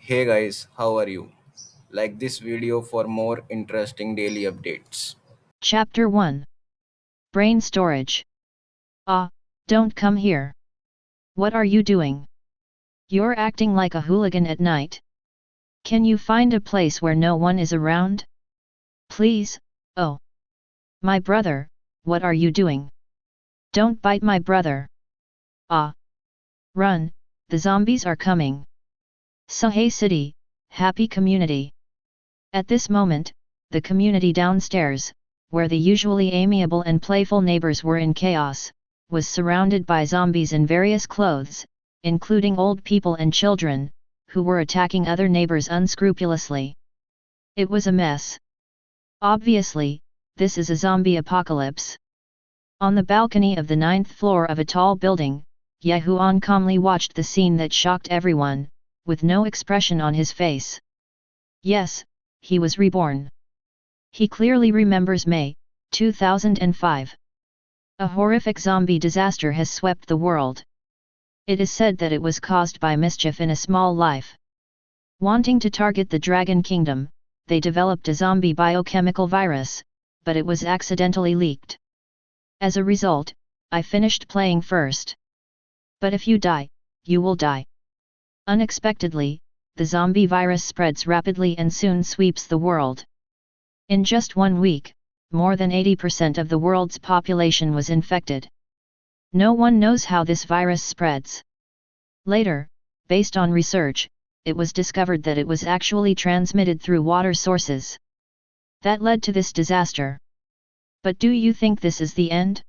Hey guys, how are you? Like this video for more interesting daily updates. Chapter 1. Brain Storage. Ah, don't come here. What are you doing? You're acting like a hooligan at night. Can you find a place where no one is around? Please. Oh. My brother, what are you doing? Don't bite my brother. Ah. Run, the zombies are coming. Sahey City, happy community. At this moment, the community downstairs, where the usually amiable and playful neighbors were in chaos, was surrounded by zombies in various clothes, including old people and children, who were attacking other neighbors unscrupulously. It was a mess. Obviously, this is a zombie apocalypse. On the balcony of the ninth floor of a tall building, Huan calmly watched the scene that shocked everyone, with no expression on his face. Yes, he was reborn. He clearly remembers May 2005. A horrific zombie disaster has swept the world. It is said that it was caused by mischief in a small life. Wanting to target the Dragon Kingdom, they developed a zombie biochemical virus, but it was accidentally leaked. As a result, I finished playing first. But if you die, you will die. Unexpectedly, the zombie virus spreads rapidly and soon sweeps the world. In just 1 week, more than 80% of the world's population was infected. No one knows how this virus spreads. Later, based on research, it was discovered that it was actually transmitted through water sources. That led to this disaster. But do you think this is the end?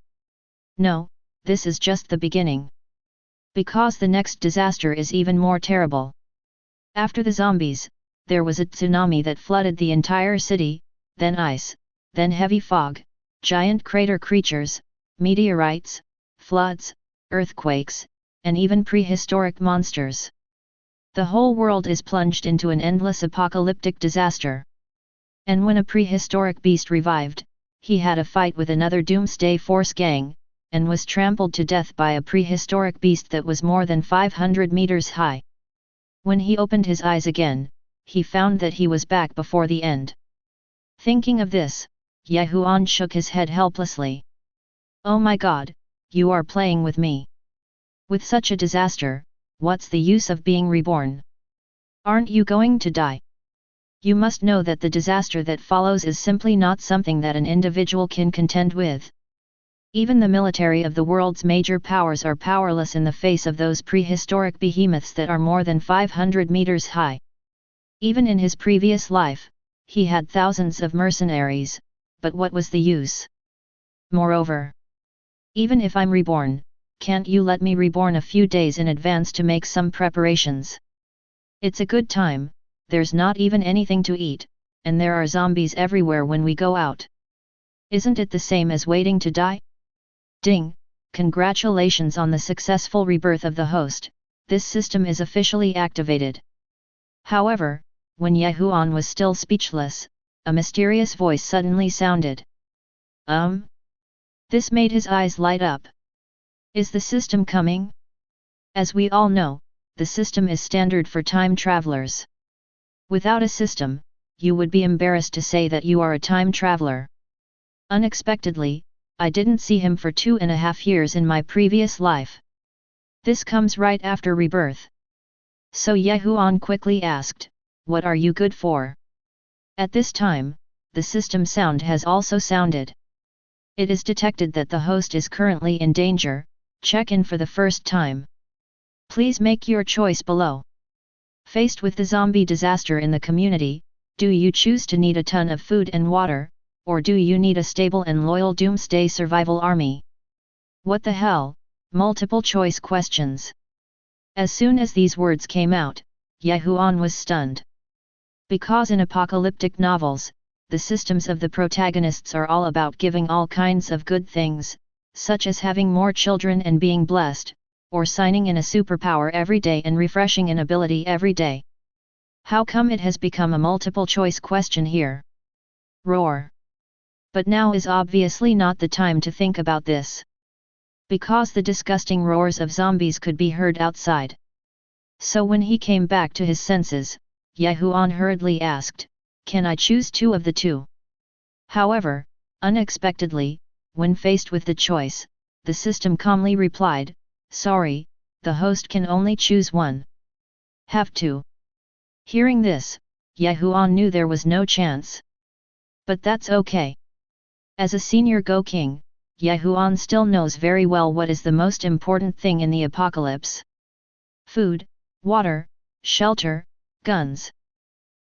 No, this is just the beginning. Because the next disaster is even more terrible. After the zombies, there was a tsunami that flooded the entire city, then ice, then heavy fog, giant crater creatures, meteorites, floods, earthquakes, and even prehistoric monsters. The whole world is plunged into an endless apocalyptic disaster. And when a prehistoric beast revived, he had a fight with another doomsday force gang, and was trampled to death by a prehistoric beast that was more than 500 meters high. When he opened his eyes again, he found that he was back before the end. Thinking of this, Huan shook his head helplessly. Oh my God, you are playing with me. With such a disaster, what's the use of being reborn? Aren't you going to die? You must know that the disaster that follows is simply not something that an individual can contend with. Even the military of the world's major powers are powerless in the face of those prehistoric behemoths that are more than 500 meters high. Even in his previous life, he had thousands of mercenaries, but what was the use? Moreover, even if I'm reborn, can't you let me reborn a few days in advance to make some preparations? It's a good time, there's not even anything to eat, and there are zombies everywhere when we go out. Isn't it the same as waiting to die? Ding! Congratulations on the successful rebirth of the host, this system is officially activated. However, when Huan was still speechless, a mysterious voice suddenly sounded. This made his eyes light up. Is the system coming? As we all know, the system is standard for time travelers. Without a system, you would be embarrassed to say that you are a time traveler. Unexpectedly, I didn't see him for 2.5 years in my previous life. This comes right after rebirth. So Huan quickly asked, what are you good for? At this time, the system sound has also sounded. It is detected that the host is currently in danger, check in for the first time. Please make your choice below. Faced with the zombie disaster in the community, do you choose to need a ton of food and water, or do you need a stable and loyal doomsday survival army? What the hell, multiple choice questions. As soon as these words came out, Huan was stunned. Because in apocalyptic novels, the systems of the protagonists are all about giving all kinds of good things, such as having more children and being blessed, or signing in a superpower every day and refreshing an ability every day. How come it has become a multiple choice question here? Roar. But now is obviously not the time to think about this. Because the disgusting roars of zombies could be heard outside. So when he came back to his senses, Huan hurriedly asked, "Can I choose two of the two?" However, unexpectedly, when faced with the choice, the system calmly replied, "Sorry, the host can only choose one. Have to." Hearing this, Huan knew there was no chance. But that's okay. As a senior Go King, Huan still knows very well what is the most important thing in the apocalypse. Food, water, shelter, guns.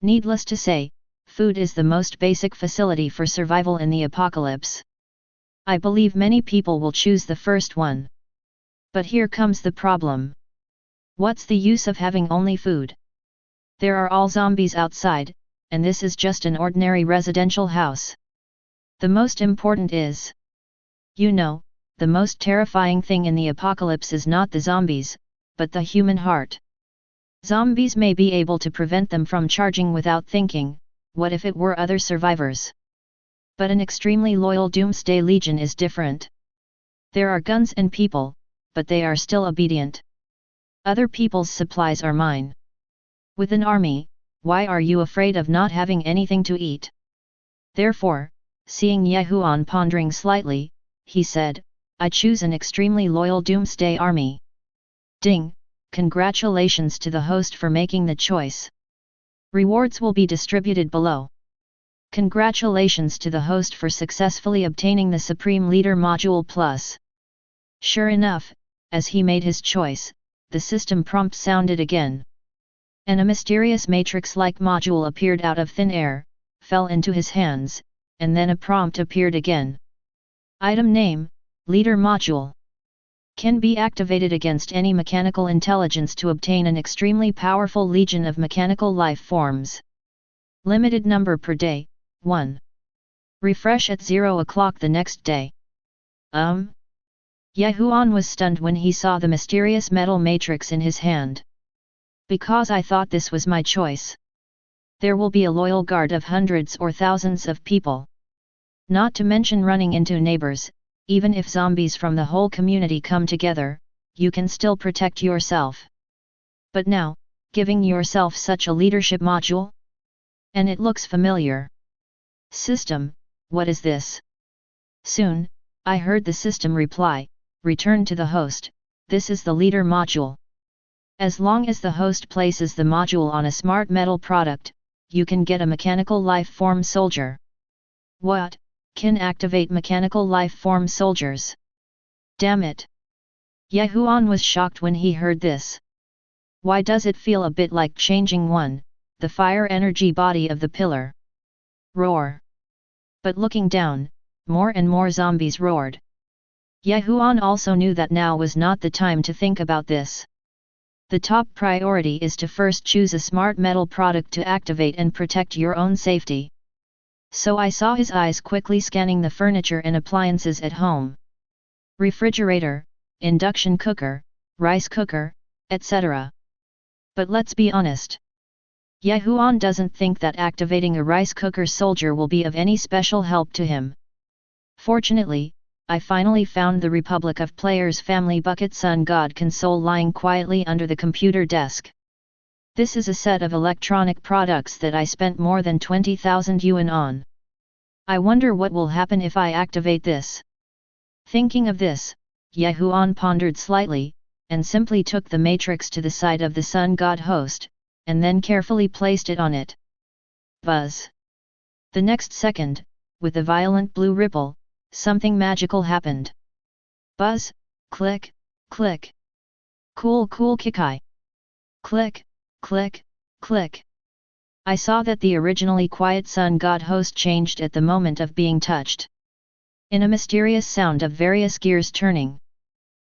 Needless to say, food is the most basic facility for survival in the apocalypse. I believe many people will choose the first one. But here comes the problem. What's the use of having only food? There are all zombies outside, and this is just an ordinary residential house. The most important is, the most terrifying thing in the apocalypse is not the zombies, but the human heart. Zombies may be able to prevent them from charging without thinking, what if it were other survivors? But an extremely loyal Doomsday Legion is different. There are guns and people, but they are still obedient. Other people's supplies are mine. With an army, why are you afraid of not having anything to eat? Therefore, seeing Huan pondering slightly, he said, "I choose an extremely loyal Doomsday army." Ding! Congratulations to the host for making the choice. Rewards will be distributed below. Congratulations to the host for successfully obtaining the Supreme Leader Module Plus. Sure enough, as he made his choice, the system prompt sounded again. And a mysterious matrix-like module appeared out of thin air, fell into his hands, and then a prompt appeared again. Item name, Leader Module. Can be activated against any mechanical intelligence to obtain an extremely powerful legion of mechanical life forms. Limited number per day, 1. Refresh at 0 o'clock the next day. Huan was stunned when he saw the mysterious metal matrix in his hand. Because I thought this was my choice. There will be a loyal guard of hundreds or thousands of people. Not to mention running into neighbors. Even if zombies from the whole community come together, you can still protect yourself. But now, giving yourself such a leadership module? And it looks familiar. System, what is this? Soon, I heard the system reply, return to the host, this is the leader module. As long as the host places the module on a smart metal product, you can get a mechanical life form soldier. What? Can activate mechanical life form soldiers? Damn it! Huan was shocked when he heard this. Why does it feel a bit like changing one, the fire energy body of the pillar? Roar! But looking down, more and more zombies roared. Huan also knew that now was not the time to think about this. The top priority is to first choose a smart metal product to activate and protect your own safety. So I saw his eyes quickly scanning the furniture and appliances at home. Refrigerator, induction cooker, rice cooker, etc. But let's be honest. Huan doesn't think that activating a rice cooker soldier will be of any special help to him. Fortunately, I finally found the Republic of Players Family Bucket Sun God console lying quietly under the computer desk. This is a set of electronic products that I spent more than 20,000 yuan on. I wonder what will happen if I activate this. Thinking of this, Huan pondered slightly, and simply took the matrix to the side of the Sun God host, and then carefully placed it on it. Buzz! The next second, with a violent blue ripple, something magical happened. Buzz, click, click. Cool kikai. Click, click, click. I saw that the originally quiet Sun God host changed at the moment of being touched. In a mysterious sound of various gears turning.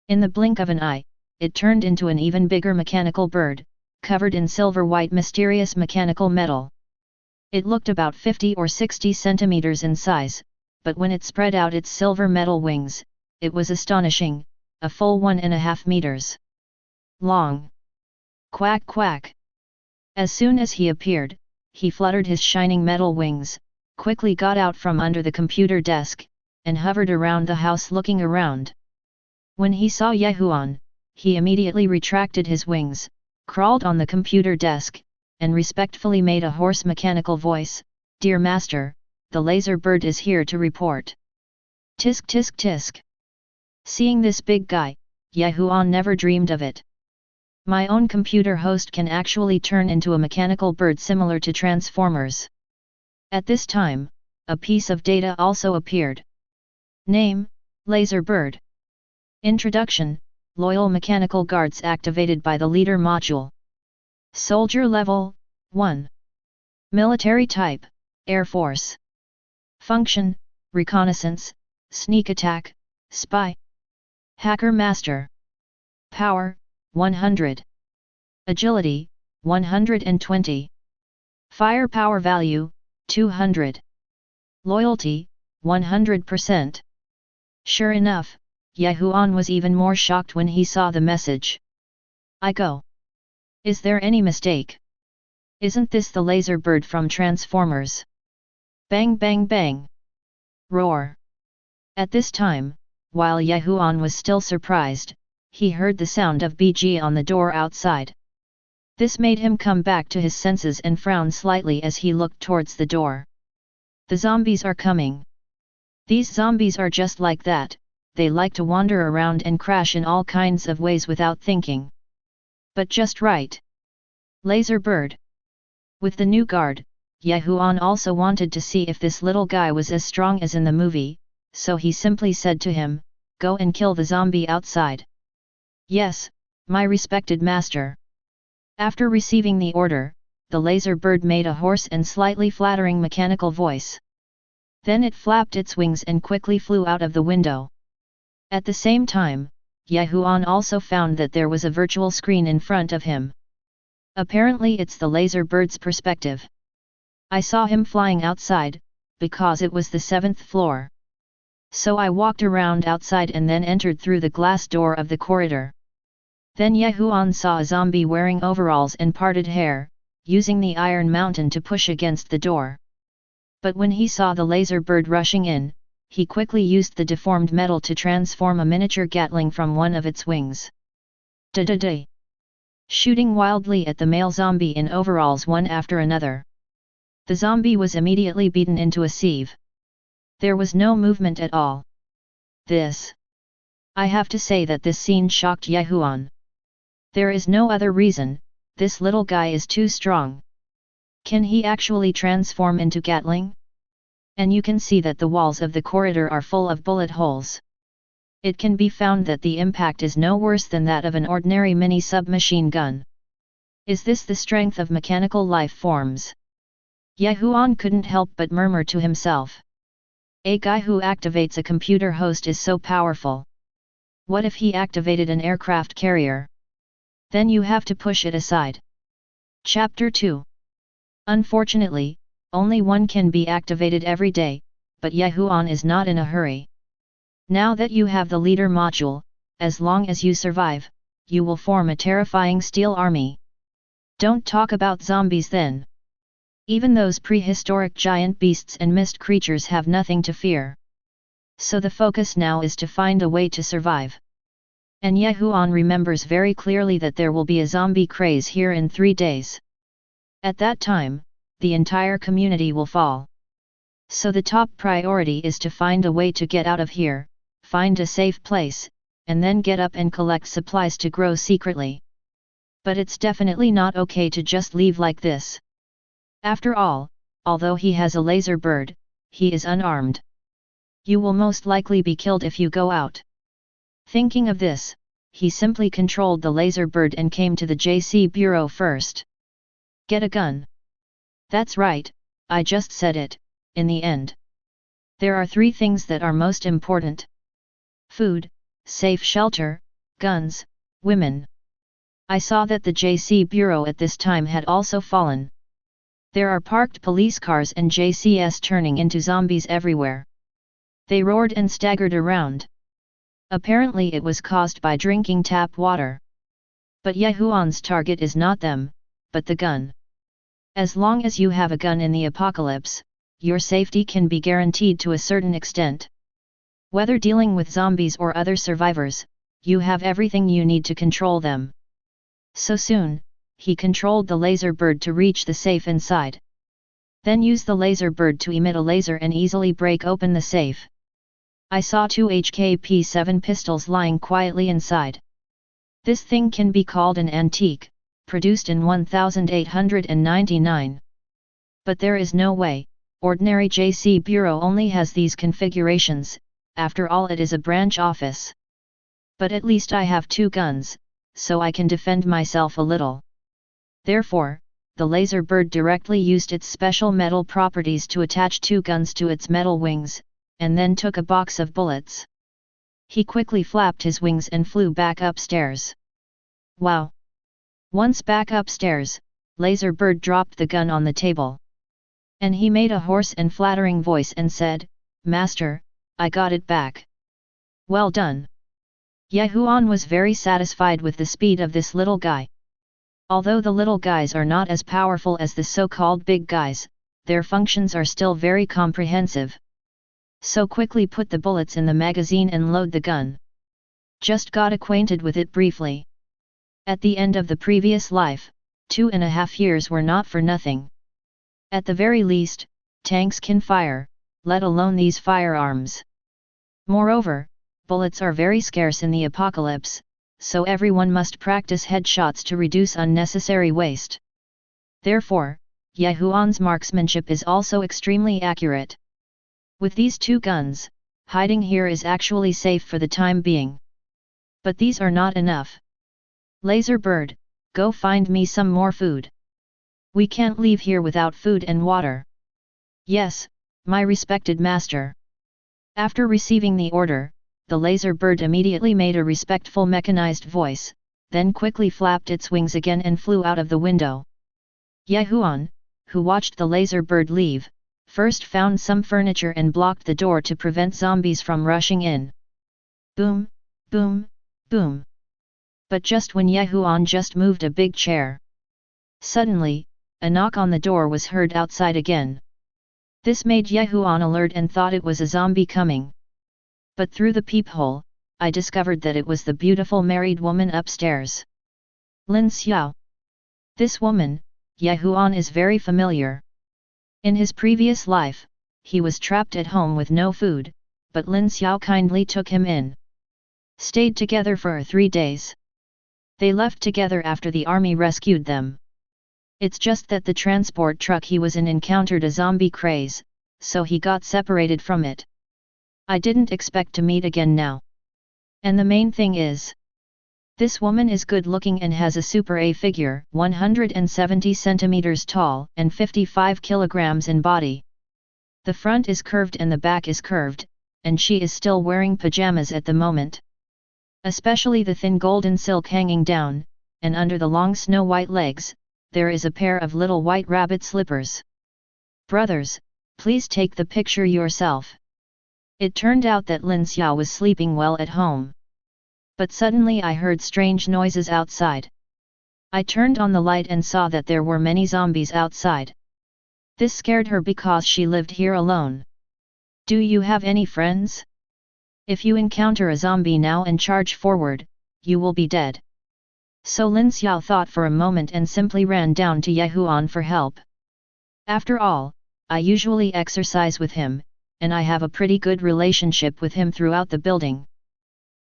In the blink of an eye, it turned into an even bigger mechanical bird, covered in silver-white mysterious mechanical metal. It looked about 50 or 60 centimeters in size, but when it spread out its silver metal wings, it was astonishing, a full 1.5 meters long. Quack quack. As soon as he appeared, he fluttered his shining metal wings, quickly got out from under the computer desk, and hovered around the house looking around. When he saw Huan, he immediately retracted his wings, crawled on the computer desk, and respectfully made a hoarse mechanical voice, "Dear Master, the laser bird is here to report." Tisk tisk tisk. Seeing this big guy, Huan never dreamed of it. My own computer host can actually turn into a mechanical bird similar to Transformers. At this time, a piece of data also appeared. Name, Laser Bird. Introduction, loyal mechanical guards activated by the leader module. Soldier level, 1. Military type, Air Force. Function, reconnaissance, sneak attack, spy. Hacker master. Power, 100. Agility, 120. Firepower value, 200. Loyalty, 100%. Sure enough, Huan was even more shocked when he saw the message. I go. Is there any mistake? Isn't this the laser bird from Transformers? Bang bang bang. Roar. At this time, while Huan was still surprised, he heard the sound of BG on the door outside. This made him come back to his senses and frown slightly as he looked towards the door. The zombies are coming. These zombies are just like that, they like to wander around and crash in all kinds of ways without thinking. But just right. Laser bird. With the new guard, Huan also wanted to see if this little guy was as strong as in the movie, so he simply said to him, "Go and kill the zombie outside." "Yes, my respected master." After receiving the order, the laser bird made a hoarse and slightly flattering mechanical voice. Then it flapped its wings and quickly flew out of the window. At the same time, Huan also found that there was a virtual screen in front of him. Apparently it's the laser bird's perspective. I saw him flying outside, because it was the 7th floor. So I walked around outside and then entered through the glass door of the corridor. Then Huan saw a zombie wearing overalls and parted hair, using the iron mountain to push against the door. But when he saw the laser bird rushing in, he quickly used the deformed metal to transform a miniature Gatling from one of its wings. Da-da-da! Shooting wildly at the male zombie in overalls one after another. The zombie was immediately beaten into a sieve. There was no movement at all. I have to say that this scene shocked Huan. There is no other reason, this little guy is too strong. Can he actually transform into Gatling? And you can see that the walls of the corridor are full of bullet holes. It can be found that the impact is no worse than that of an ordinary mini submachine gun. Is this the strength of mechanical life forms? Huan couldn't help but murmur to himself. A guy who activates a computer host is so powerful. What if he activated an aircraft carrier? Then you have to push it aside. Chapter 2. Unfortunately, only one can be activated every day, but Huan is not in a hurry. Now that you have the leader module, as long as you survive, you will form a terrifying steel army. Don't talk about zombies then. Even those prehistoric giant beasts and mist creatures have nothing to fear. So the focus now is to find a way to survive. And Huan remembers very clearly that there will be a zombie craze here in 3 days. At that time, the entire community will fall. So the top priority is to find a way to get out of here, find a safe place, and then get up and collect supplies to grow secretly. But it's definitely not okay to just leave like this. After all, although he has a laser bird, he is unarmed. You will most likely be killed if you go out. Thinking of this, he simply controlled the laser bird and came to the JC Bureau first. Get a gun. That's right, I just said it, in the end. There are 3 things that are most important. Food, safe shelter, guns, women. I saw that the JC Bureau at this time had also fallen. There are parked police cars and JCS turning into zombies everywhere. They roared and staggered around. Apparently it was caused by drinking tap water. But Huan's target is not them, but the gun. As long as you have a gun in the apocalypse, your safety can be guaranteed to a certain extent. Whether dealing with zombies or other survivors, you have everything you need to control them. So soon, he controlled the laser bird to reach the safe inside. Then use the laser bird to emit a laser and easily break open the safe. I saw 2 HKP-7 pistols lying quietly inside. This thing can be called an antique, produced in 1899. But there is no way, ordinary JC Bureau only has these configurations, after all it is a branch office. But at least I have 2 guns, so I can defend myself a little. Therefore, the laser bird directly used its special metal properties to attach 2 guns to its metal wings, and then took a box of bullets. He quickly flapped his wings and flew back upstairs. Wow! Once back upstairs, Laser Bird dropped the gun on the table. And he made a hoarse and flattering voice and said, "Master, I got it back. Well done." Huan was very satisfied with the speed of this little guy. Although the little guys are not as powerful as the so-called big guys, their functions are still very comprehensive. So quickly put the bullets in the magazine and load the gun. Just got acquainted with it briefly. At the end of the previous life, 2.5 years were not for nothing. At the very least, tanks can fire, let alone these firearms. Moreover, bullets are very scarce in the apocalypse, so everyone must practice headshots to reduce unnecessary waste. Therefore, Huan's marksmanship is also extremely accurate. With these 2 guns, hiding here is actually safe for the time being. But these are not enough. Laser Bird, go find me some more food. We can't leave here without food and water. Yes, my respected master. After receiving the order, the laser bird immediately made a respectful mechanized voice, then quickly flapped its wings again and flew out of the window. Huan, who watched the laser bird leave, first found some furniture and blocked the door to prevent zombies from rushing in. Boom, boom, boom. But just when Huan just moved a big chair, suddenly, a knock on the door was heard outside again. This made Huan alert and thought it was a zombie coming. But through the peephole, I discovered that it was the beautiful married woman upstairs. Lin Xiao. This woman, Huan is very familiar. In his previous life, he was trapped at home with no food, but Lin Xiao kindly took him in. Stayed together for 3 days. They left together after the army rescued them. It's just that the transport truck he was in encountered a zombie craze, so he got separated from it. I didn't expect to meet again now. And the main thing is, this woman is good looking and has a super A figure, 170 centimeters tall and 55 kilograms in body. The front is curved and the back is curved, and she is still wearing pajamas at the moment. Especially the thin golden silk hanging down, and under the long snow-white legs, there is a pair of little white rabbit slippers. Brothers, please take the picture yourself. It turned out that Lin Xiao was sleeping well at home. But suddenly I heard strange noises outside. I turned on the light and saw that there were many zombies outside. This scared her because she lived here alone. Do you have any friends? If you encounter a zombie now and charge forward, you will be dead. So Lin Xiao thought for a moment and simply ran down to Huan for help. After all, I usually exercise with him, and I have a pretty good relationship with him throughout the building.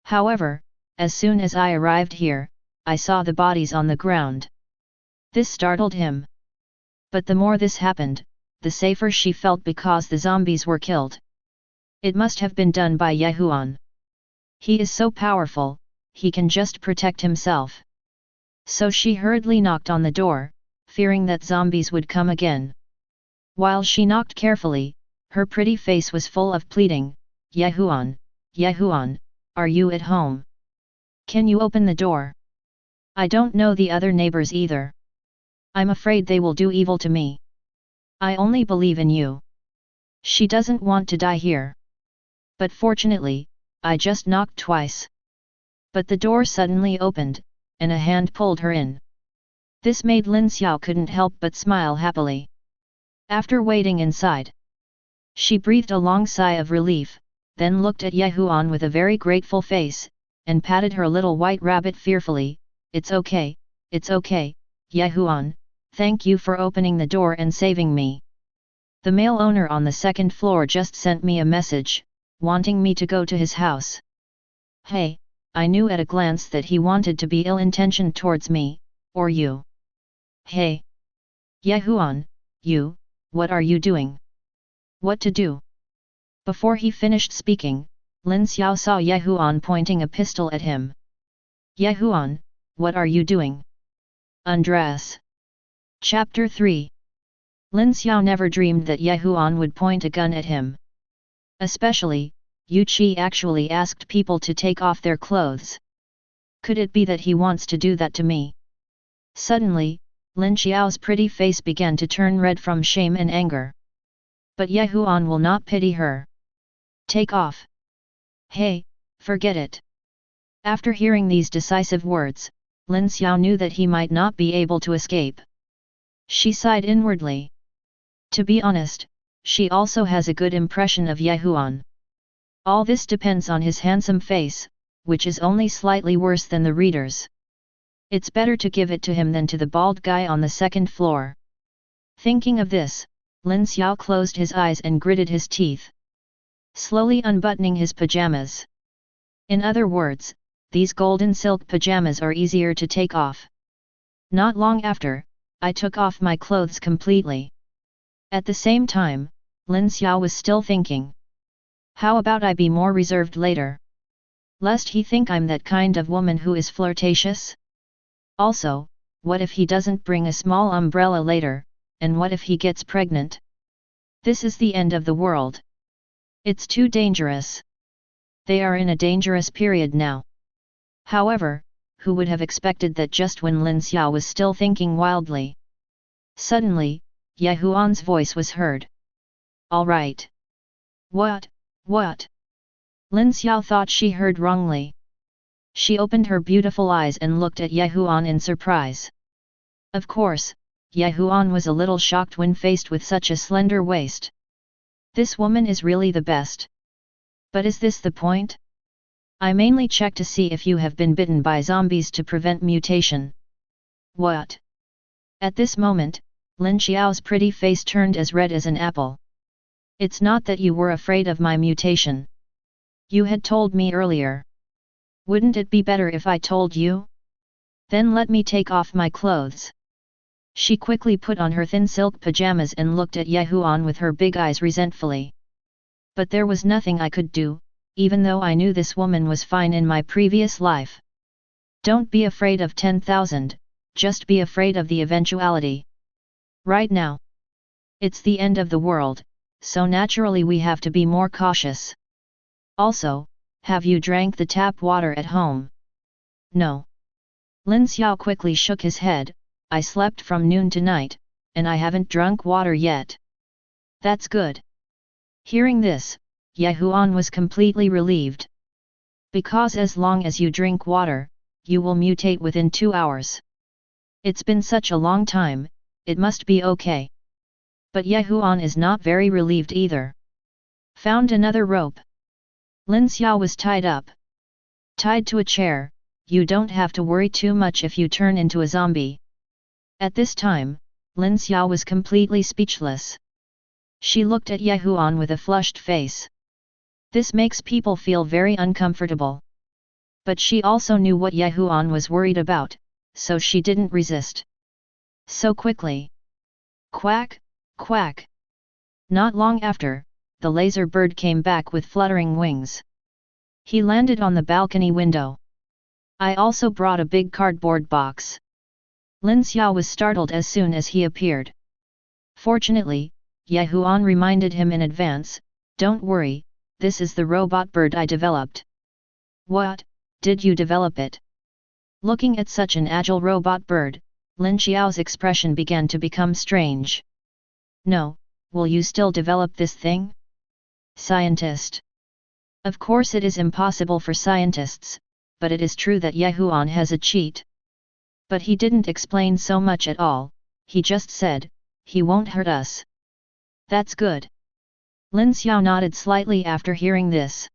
However, as soon as I arrived here, I saw the bodies on the ground. This startled him. But the more this happened, the safer she felt because the zombies were killed. It must have been done by Huan. He is so powerful, he can just protect himself. So she hurriedly knocked on the door, fearing that zombies would come again. While she knocked carefully, her pretty face was full of pleading. Huan, Huan, are you at home? Can you open the door? I don't know the other neighbors either. I'm afraid they will do evil to me. I only believe in you. She doesn't want to die here. But fortunately, I just knocked twice. But the door suddenly opened, and a hand pulled her in. This made Lin Xiao couldn't help but smile happily. After waiting inside, she breathed a long sigh of relief, then looked at Huan with a very grateful face, and patted her little white rabbit fearfully. It's okay, Huan, thank you for opening the door and saving me. The male owner on the second floor just sent me a message, wanting me to go to his house. Hey, I knew at a glance that he wanted to be ill-intentioned towards me, or you. Hey! Huan, what are you doing? What to do? Before he finished speaking, Lin Xiao saw Huan pointing a pistol at him. Huan, what are you doing? Undress. Chapter 3. Lin Xiao never dreamed that Huan would point a gun at him. Especially, Yu Qi actually asked people to take off their clothes. Could it be that he wants to do that to me? Suddenly, Lin Xiao's pretty face began to turn red from shame and anger. But Huan will not pity her. Take off. Hey, forget it. After hearing these decisive words, Lin Xiao knew that he might not be able to escape. She sighed inwardly. To be honest, she also has a good impression of Huan. All this depends on his handsome face, which is only slightly worse than the reader's. It's better to give it to him than to the bald guy on the second floor. Thinking of this, Lin Xiao closed his eyes and gritted his teeth, slowly unbuttoning his pajamas. In other words, these golden silk pajamas are easier to take off. Not long after, I took off my clothes completely. At the same time, Lin Xiao was still thinking. How about I be more reserved later? Lest he think I'm that kind of woman who is flirtatious? Also, what if he doesn't bring a small umbrella later, and what if he gets pregnant? This is the end of the world. It's too dangerous. They are in a dangerous period now. However, who would have expected that just when Lin Xiao was still thinking wildly? Suddenly, Huan's voice was heard. All right. What? Lin Xiao thought she heard wrongly. She opened her beautiful eyes and looked at Huan in surprise. Of course, Huan was a little shocked when faced with such a slender waist. This woman is really the best. But is this the point? I mainly check to see if you have been bitten by zombies to prevent mutation. What? At this moment, Lin Xiao's pretty face turned as red as an apple. It's not that you were afraid of my mutation. You had told me earlier. Wouldn't it be better if I told you? Then let me take off my clothes. She quickly put on her thin silk pajamas and looked at Huan with her big eyes resentfully. But there was nothing I could do, even though I knew this woman was fine in my previous life. Don't be afraid of 10,000, just be afraid of the eventuality. Right now. It's the end of the world, so naturally we have to be more cautious. Also, have you drank the tap water at home? No. Lin Xiao quickly shook his head. I slept from noon to night, and I haven't drunk water yet. That's good. Hearing this, Huan was completely relieved. Because as long as you drink water, you will mutate within 2 hours. It's been such a long time, it must be okay. But Huan is not very relieved either. Found another rope. Lin Xiao was tied up. Tied to a chair, you don't have to worry too much if you turn into a zombie. At this time, Lin Xiao was completely speechless. She looked at Huan with a flushed face. This makes people feel very uncomfortable. But she also knew what Huan was worried about, so she didn't resist. So quickly. Quack, quack. Not long after, the laser bird came back with fluttering wings. He landed on the balcony window. I also brought a big cardboard box. Lin Xiao was startled as soon as he appeared. Fortunately, Huan reminded him in advance, don't worry, this is the robot bird I developed. What, did you develop it? Looking at such an agile robot bird, Lin Xiao's expression began to become strange. No, will you still develop this thing? Scientist. Of course it is impossible for scientists, but it is true that Huan has a cheat. But he didn't explain so much at all, he just said, he won't hurt us. That's good. Lin Xiao nodded slightly after hearing this.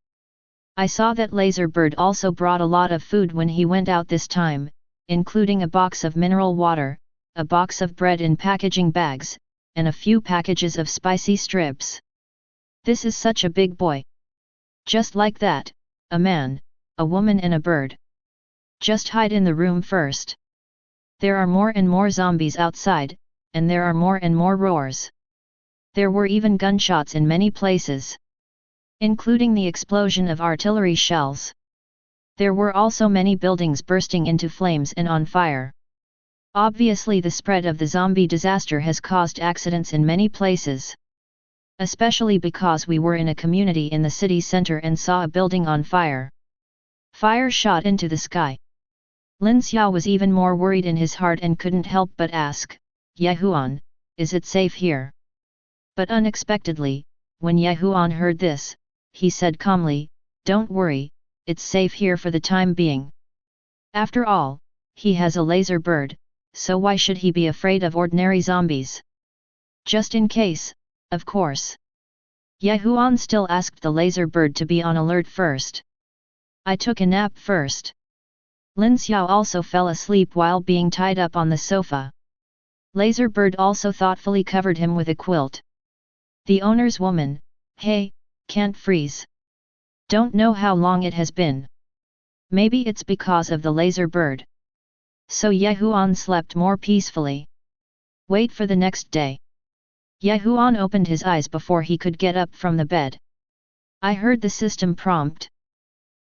I saw that laser bird also brought a lot of food when he went out this time, including a box of mineral water, a box of bread in packaging bags, and a few packages of spicy strips. This is such a big boy. Just like that, a man, a woman and a bird. Just hide in the room first. There are more and more zombies outside, and there are more and more roars. There were even gunshots in many places, including the explosion of artillery shells. There were also many buildings bursting into flames and on fire. Obviously, the spread of the zombie disaster has caused accidents in many places. Especially because we were in a community in the city center and saw a building on fire. Fire shot into the sky. Lin Xiao was even more worried in his heart and couldn't help but ask, "Ye Huan, is it safe here?" But unexpectedly, when Ye Huan heard this, he said calmly, "Don't worry, it's safe here for the time being. After all, he has a laser bird, so why should he be afraid of ordinary zombies? Just in case, of course." Ye Huan still asked the laser bird to be on alert first. "I took a nap first." Lin Xiao also fell asleep while being tied up on the sofa. Laser bird also thoughtfully covered him with a quilt. The owner's woman, "Hey, can't freeze. Don't know how long it has been. Maybe it's because of the laser bird." So Ye Huan slept more peacefully. Wait for the next day. Ye Huan opened his eyes before he could get up from the bed. I heard the system prompt.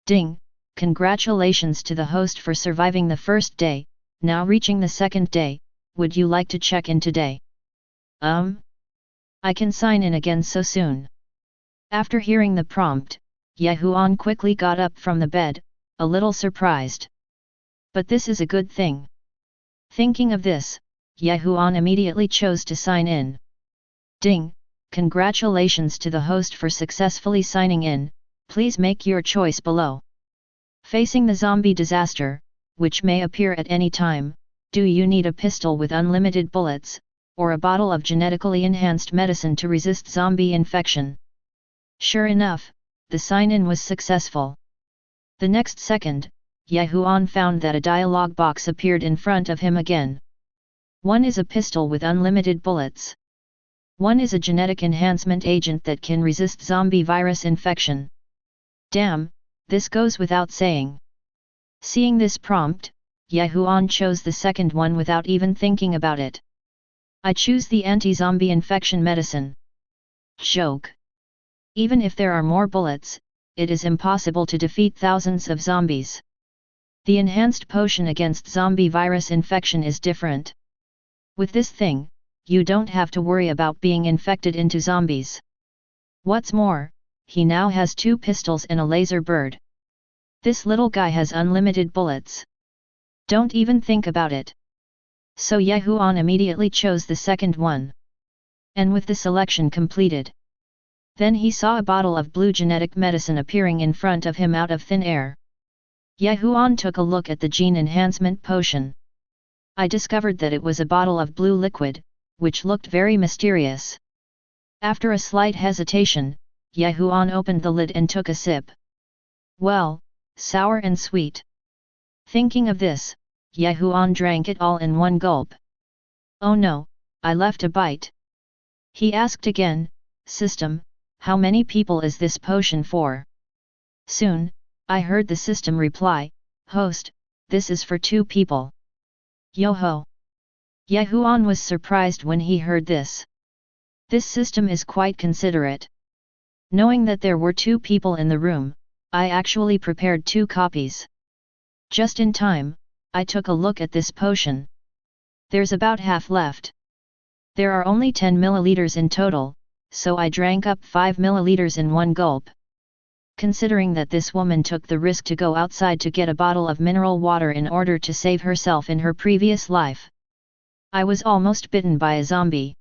"Ding, congratulations to the host for surviving the first day, now reaching the second day, would you like to check in today?" I can sign in again so soon." After hearing the prompt, Ye Huan quickly got up from the bed, a little surprised. But this is a good thing. Thinking of this, Ye Huan immediately chose to sign in. "Ding, congratulations to the host for successfully signing in, please make your choice below. Facing the zombie disaster, which may appear at any time, do you need a pistol with unlimited bullets, or a bottle of genetically enhanced medicine to resist zombie infection?" Sure enough, the sign-in was successful. The next second, Ye Huan found that a dialog box appeared in front of him again. One is a pistol with unlimited bullets. One is a genetic enhancement agent that can resist zombie virus infection. Damn, this goes without saying. Seeing this prompt, Ye Huan chose the second one without even thinking about it. "I choose the anti-zombie infection medicine." Joke. Even if there are more bullets, it is impossible to defeat thousands of zombies. The enhanced potion against zombie virus infection is different. With this thing, you don't have to worry about being infected into zombies. What's more, he now has 2 pistols and a laser bird. This little guy has unlimited bullets. Don't even think about it. So Ye Huan immediately chose the second one. And with the selection completed, then he saw a bottle of blue genetic medicine appearing in front of him out of thin air. Ye Huan took a look at the gene enhancement potion. I discovered that it was a bottle of blue liquid, which looked very mysterious. After a slight hesitation, Ye Huan opened the lid and took a sip. Well, sour and sweet. Thinking of this, Ye Huan drank it all in one gulp. "Oh no, I left a bite." He asked again, "System, how many people is this potion for?" Soon, I heard the system reply, "Host, this is for 2 people." Yo-ho! Ye Huan was surprised when he heard this. This system is quite considerate. Knowing that there were 2 people in the room, I actually prepared 2 copies. Just in time, I took a look at this potion. There's about half left. There are only 10 milliliters in total, so I drank up 5 milliliters in one gulp. Considering that this woman took the risk to go outside to get a bottle of mineral water in order to save herself in her previous life, I was almost bitten by a zombie.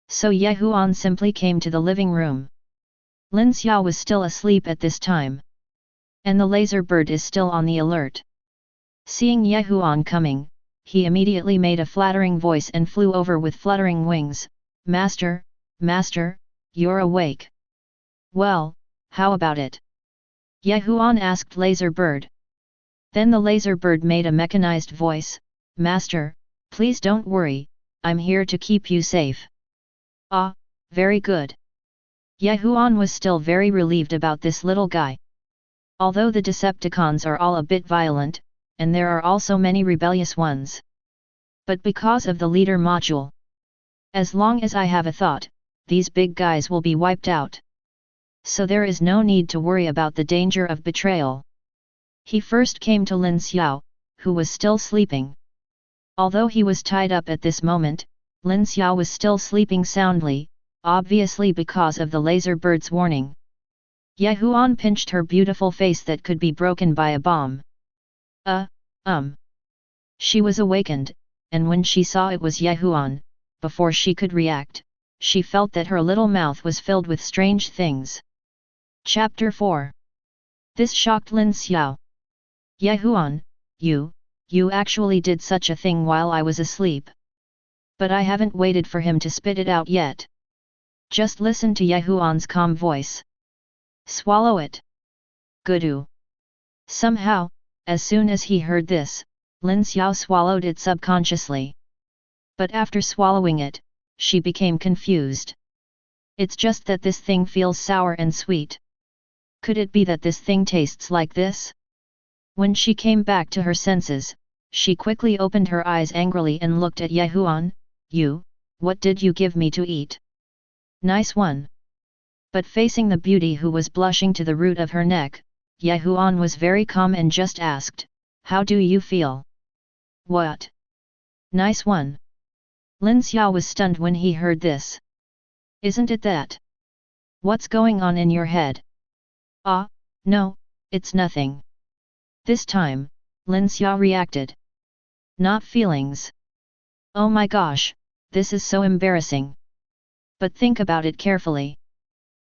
So Ye Huan simply came to the living room. Lin Xiao was still asleep at this time. And the laser bird is still on the alert. Seeing Ye Huan coming, he immediately made a flattering voice and flew over with fluttering wings. Master, Master, you're awake. Well, how about it?" Ye Huan asked Laser Bird. Then the Laser Bird made a mechanized voice, "Master, Please don't worry, I'm here to keep you safe. Ah, very good. Huan was still very relieved about this little guy. Although the Decepticons are all a bit violent, and there are also many rebellious ones. But because of the leader module, as long as I have a thought, these big guys will be wiped out. So there is no need to worry about the danger of betrayal. He first came to Lin Xiao, who was still sleeping. Although he was tied up at this moment, Lin Xiao was still sleeping soundly, obviously because of the laser bird's warning. Huan pinched her beautiful face that could be broken by a bomb. She was awakened, and when she saw it was Huan, before she could react, she felt that her little mouth was filled with strange things. Chapter 4. This shocked Lin Xiao. Huan, you actually did such a thing while I was asleep. But I haven't waited for him to spit it out yet. Just listen to Huan's calm voice. Swallow it. Goodoo. Somehow, as soon as he heard this, Lin Xiao swallowed it subconsciously. But after swallowing it, she became confused. It's just that this thing feels sour and sweet. Could it be that this thing tastes like this? When she came back to her senses, she quickly opened her eyes angrily and looked at Huan. What did you give me to eat? Nice one. But facing the beauty who was blushing to the root of her neck, Huan was very calm and just asked, how do you feel? What? Nice one. Lin Xiao was stunned when he heard this. Isn't it that? What's going on in your head? Ah, no, it's nothing. This time, Lin Xiao reacted. Not feelings. Oh my gosh, this is so embarrassing. But think about it carefully.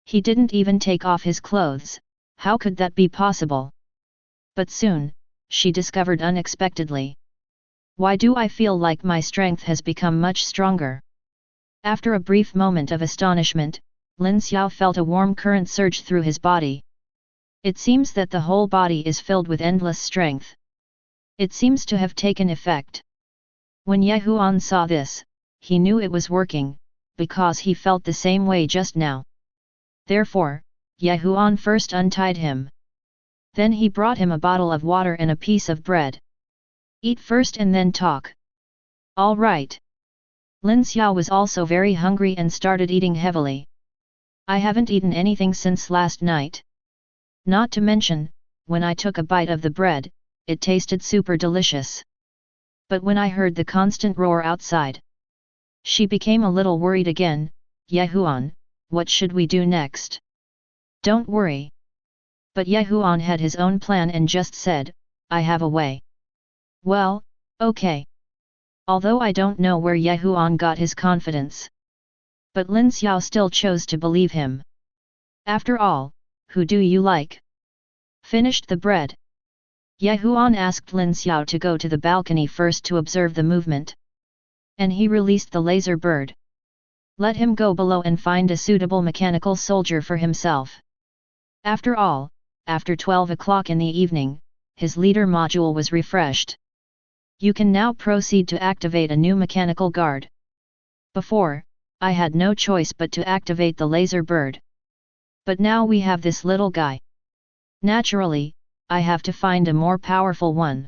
He didn't even take off his clothes, how could that be possible? But soon, she discovered unexpectedly. Why do I feel like my strength has become much stronger? After a brief moment of astonishment, Lin Xiao felt a warm current surge through his body. It seems that the whole body is filled with endless strength. It seems to have taken effect. When Huan saw this, he knew it was working, because he felt the same way just now. Therefore, Huan first untied him. Then he brought him a bottle of water and a piece of bread. Eat first and then talk. All right. Lin Xiao was also very hungry and started eating heavily. I haven't eaten anything since last night. Not to mention, when I took a bite of the bread, it tasted super delicious. But when I heard the constant roar outside, she became a little worried again. Huan, what should we do next? Don't worry. But Huan had his own plan and just said, I have a way. Well, okay. Although I don't know where Huan got his confidence. But Lin Xiao still chose to believe him. After all, who do you like? Finished the bread. Huan asked Lin Xiao to go to the balcony first to observe the movement. And he released the laser bird. Let him go below and find a suitable mechanical soldier for himself. After all, after 12 o'clock in the evening, his leader module was refreshed. You can now proceed to activate a new mechanical guard. Before, I had no choice but to activate the laser bird. But now we have this little guy. Naturally, I have to find a more powerful one.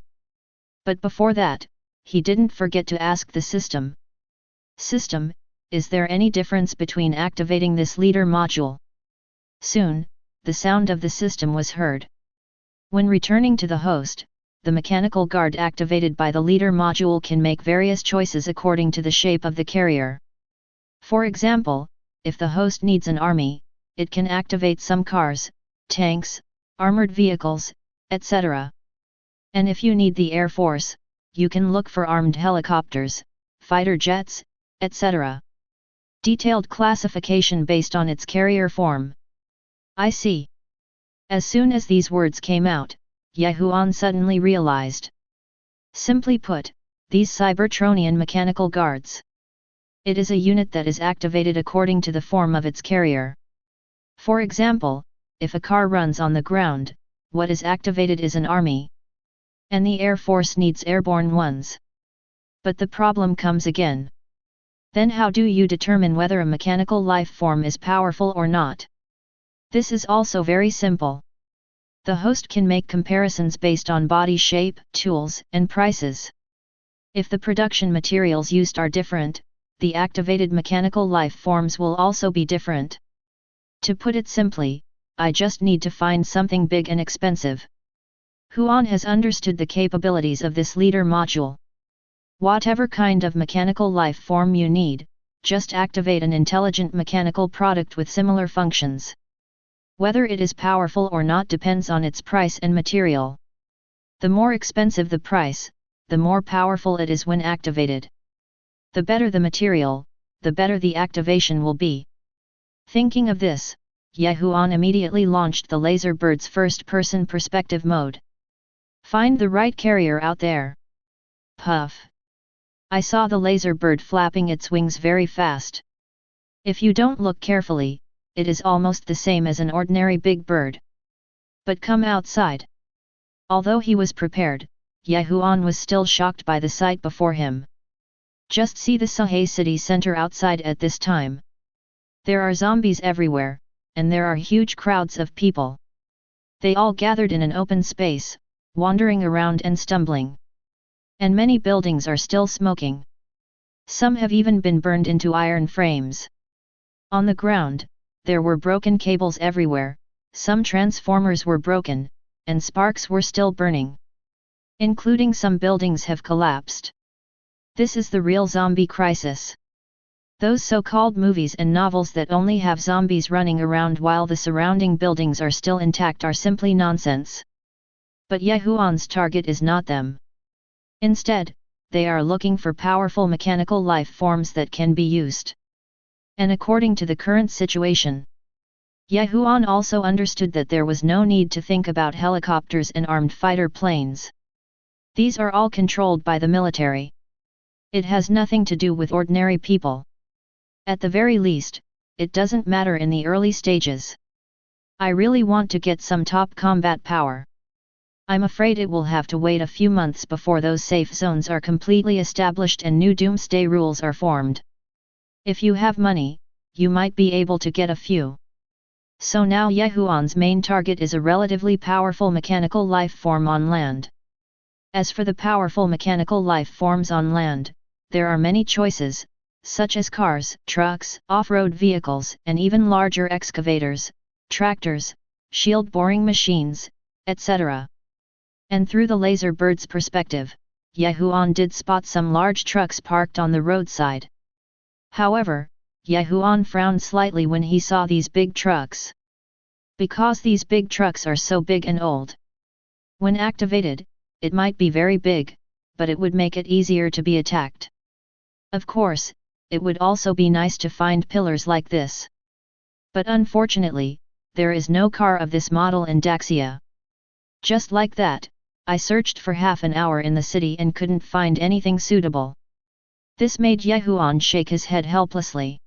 But before that, he didn't forget to ask the system. System, is there any difference between activating this leader module? Soon, the sound of the system was heard. When returning to the host, the mechanical guard activated by the leader module can make various choices according to the shape of the carrier. For example, if the host needs an army, it can activate some cars, tanks, armored vehicles, etc. And if you need the Air Force, you can look for armed helicopters, fighter jets, etc. Detailed classification based on its carrier form. I see. As soon as these words came out, Huan suddenly realized. Simply put, these Cybertronian mechanical guards. It is a unit that is activated according to the form of its carrier. For example, if a car runs on the ground, what is activated is an army. And the Air Force needs airborne ones. But the problem comes again. Then how do you determine whether a mechanical life form is powerful or not? This is also very simple. The host can make comparisons based on body shape, tools, and prices. If the production materials used are different, the activated mechanical life forms will also be different. To put it simply, I just need to find something big and expensive. Huan has understood the capabilities of this leader module. Whatever kind of mechanical life form you need, just activate an intelligent mechanical product with similar functions. Whether it is powerful or not depends on its price and material. The more expensive the price, the more powerful it is when activated. The better the material, the better the activation will be. Thinking of this, Huan immediately launched the laser bird's first-person perspective mode. Find the right carrier out there. Puff. I saw the laser bird flapping its wings very fast. If you don't look carefully, it is almost the same as an ordinary big bird. But come outside. Although he was prepared, Huan was still shocked by the sight before him. Just see the Sahe city center outside at this time. There are zombies everywhere, and there are huge crowds of people. They all gathered in an open space, wandering around and stumbling. And many buildings are still smoking. Some have even been burned into iron frames. On the ground, there were broken cables everywhere, some transformers were broken, and sparks were still burning. Including some buildings have collapsed. This is the real zombie crisis. Those so-called movies and novels that only have zombies running around while the surrounding buildings are still intact are simply nonsense. But Huan's target is not them. Instead, they are looking for powerful mechanical life forms that can be used. And according to the current situation, Huan also understood that there was no need to think about helicopters and armed fighter planes. These are all controlled by the military. It has nothing to do with ordinary people. At the very least, it doesn't matter in the early stages. I really want to get some top combat power. I'm afraid it will have to wait a few months before those safe zones are completely established and new doomsday rules are formed. If you have money, you might be able to get a few. So now Huan's main target is a relatively powerful mechanical life form on land. As for the powerful mechanical life forms on land, there are many choices, such as cars, trucks, off-road vehicles, and even larger excavators, tractors, shield boring machines, etc. And through the laser bird's perspective, Huan did spot some large trucks parked on the roadside. However, Huan frowned slightly when he saw these big trucks. Because these big trucks are so big and old. When activated, it might be very big, but it would make it easier to be attacked. Of course, it would also be nice to find pillars like this. But unfortunately, there is no car of this model in Daxia. Just like that, I searched for half an hour in the city and couldn't find anything suitable. This made Huan shake his head helplessly.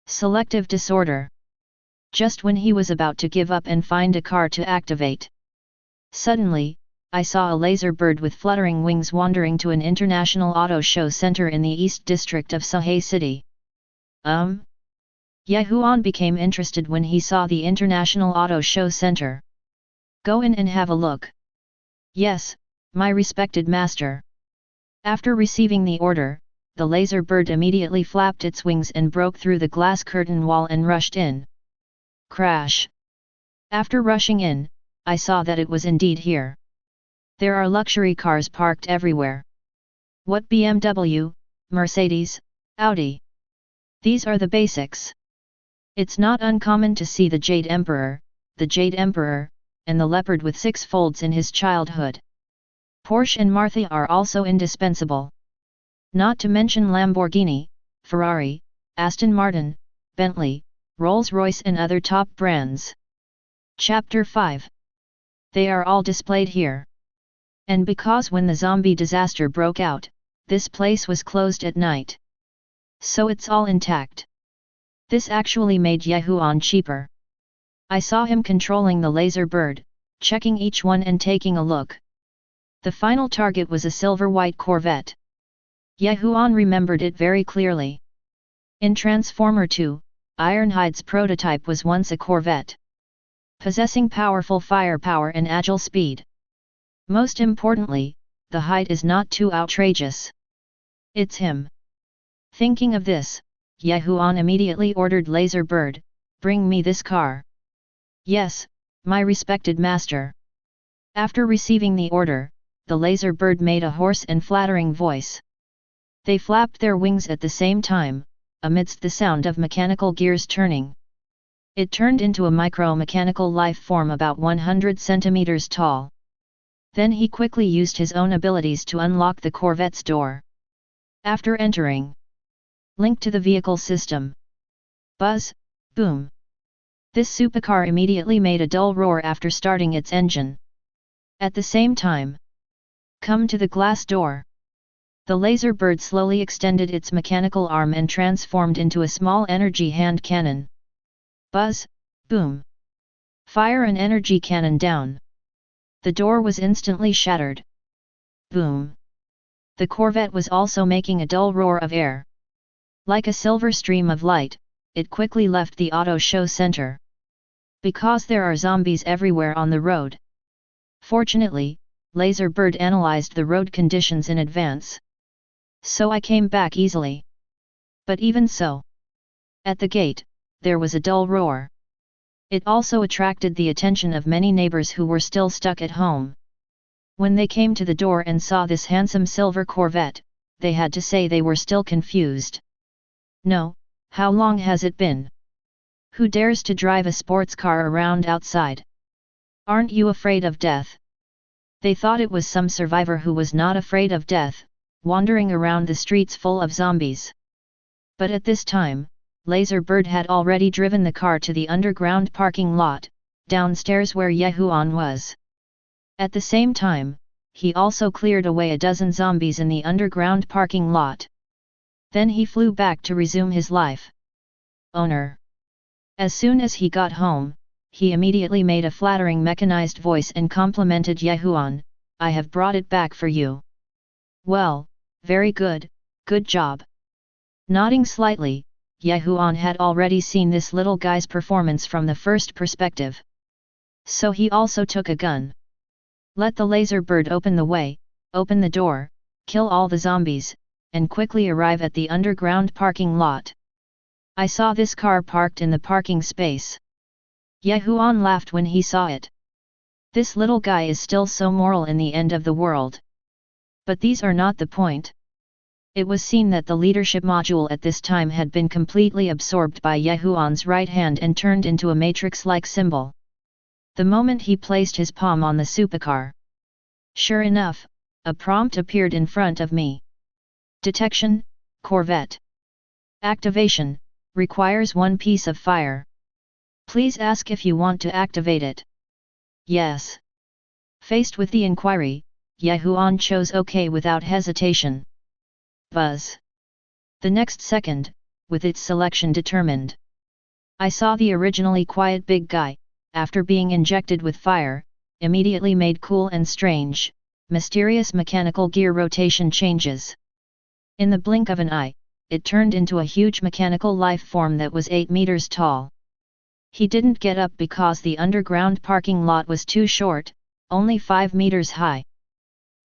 Selective disorder. Just when he was about to give up and find a car to activate. Suddenly, I saw a laser bird with fluttering wings wandering to an international auto show center in the East District of Sahe City. Huan became interested when he saw the International Auto Show Center. Go in and have a look. Yes, my respected master. After receiving the order, the laser bird immediately flapped its wings and broke through the glass curtain wall and rushed in. Crash! After rushing in, I saw that it was indeed here. There are luxury cars parked everywhere. What BMW, Mercedes, Audi? These are the basics. It's not uncommon to see the Jade Emperor, and the leopard with 6 folds in his childhood. Porsche and Martha are also indispensable. Not to mention Lamborghini, Ferrari, Aston Martin, Bentley, Rolls-Royce and other top brands. Chapter 5. They are all displayed here. And because when the zombie disaster broke out, this place was closed at night. So it's all intact. This actually made Huan cheaper. I saw him controlling the laser bird, checking each one and taking a look. The final target was a silver-white Corvette. Ye Huan remembered it very clearly. In Transformer 2, Ironhide's prototype was once a corvette, possessing powerful firepower and agile speed. Most importantly, the height is not too outrageous. It's him. Thinking of this, Ye Huan immediately ordered Laser Bird, "Bring me this car." "Yes, my respected master." After receiving the order, the Laser Bird made a hoarse and flattering voice. They flapped their wings at the same time, amidst the sound of mechanical gears turning. It turned into a micro-mechanical life form about 100 centimeters tall. Then he quickly used his own abilities to unlock the Corvette's door. After entering, link to the vehicle system. Buzz, boom. This supercar immediately made a dull roar after starting its engine. At the same time, come to the glass door. The Laser Bird slowly extended its mechanical arm and transformed into a small energy hand cannon. Buzz, boom. Fire an energy cannon down. The door was instantly shattered. Boom. The Corvette was also making a dull roar of air. Like a silver stream of light, it quickly left the auto show center. Because there are zombies everywhere on the road. Fortunately, Laser Bird analyzed the road conditions in advance. So I came back easily. But even so, at the gate, there was a dull roar. It also attracted the attention of many neighbors who were still stuck at home. When they came to the door and saw this handsome silver Corvette, they had to say they were still confused. "No, how long has it been? Who dares to drive a sports car around outside? Aren't you afraid of death?" They thought it was some survivor who was not afraid of death, wandering around the streets full of zombies. But at this time, Laser Bird had already driven the car to the underground parking lot, downstairs where Ye Huan was. At the same time, he also cleared away a dozen zombies in the underground parking lot. Then he flew back to resume his life. Owner. As soon as he got home, he immediately made a flattering mechanized voice and complimented Ye Huan, "I have brought it back for you." "Well, very good, good job." Nodding slightly, Ye Huan had already seen this little guy's performance from the first perspective. So he also took a gun. Let the Laser Bird open the way, open the door, kill all the zombies, and quickly arrive at the underground parking lot. "I saw this car parked in the parking space." Ye Huan laughed when he saw it. This little guy is still so moral in the end of the world. But these are not the point. It was seen that the leadership module at this time had been completely absorbed by Ye Huan's right hand and turned into a matrix-like symbol. The moment he placed his palm on the supercar, sure enough, a prompt appeared in front of me. Detection, Corvette. Activation, requires one piece of fire. Please ask if you want to activate it. Yes. Faced with the inquiry, Ye Huan chose OK without hesitation. Buzz. The next second, with its selection determined, I saw the originally quiet big guy, after being injected with fire, immediately made cool and strange, mysterious mechanical gear rotation changes. In the blink of an eye, it turned into a huge mechanical life form that was 8 meters tall. He didn't get up because the underground parking lot was too short, only 5 meters high.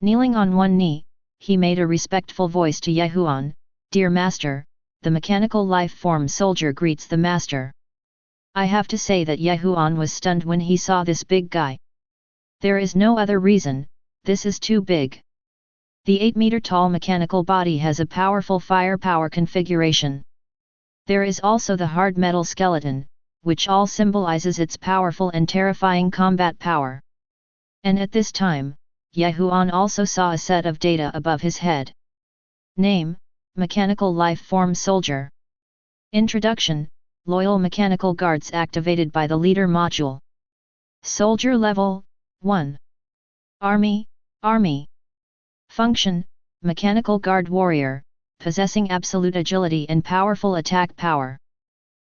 Kneeling on one knee, he made a respectful voice to Ye Huan, "Dear Master, the mechanical life form soldier greets the Master." I have to say that Ye Huan was stunned when he saw this big guy. There is no other reason, this is too big. The 8-meter-tall mechanical body has a powerful firepower configuration. There is also the hard metal skeleton, which all symbolizes its powerful and terrifying combat power. And at this time, Ye Huan also saw a set of data above his head. Name, Mechanical Life Form Soldier. Introduction, Loyal Mechanical Guards activated by the Leader Module. Soldier Level, 1. Army, Army. Function, Mechanical Guard Warrior, possessing absolute agility and powerful attack power.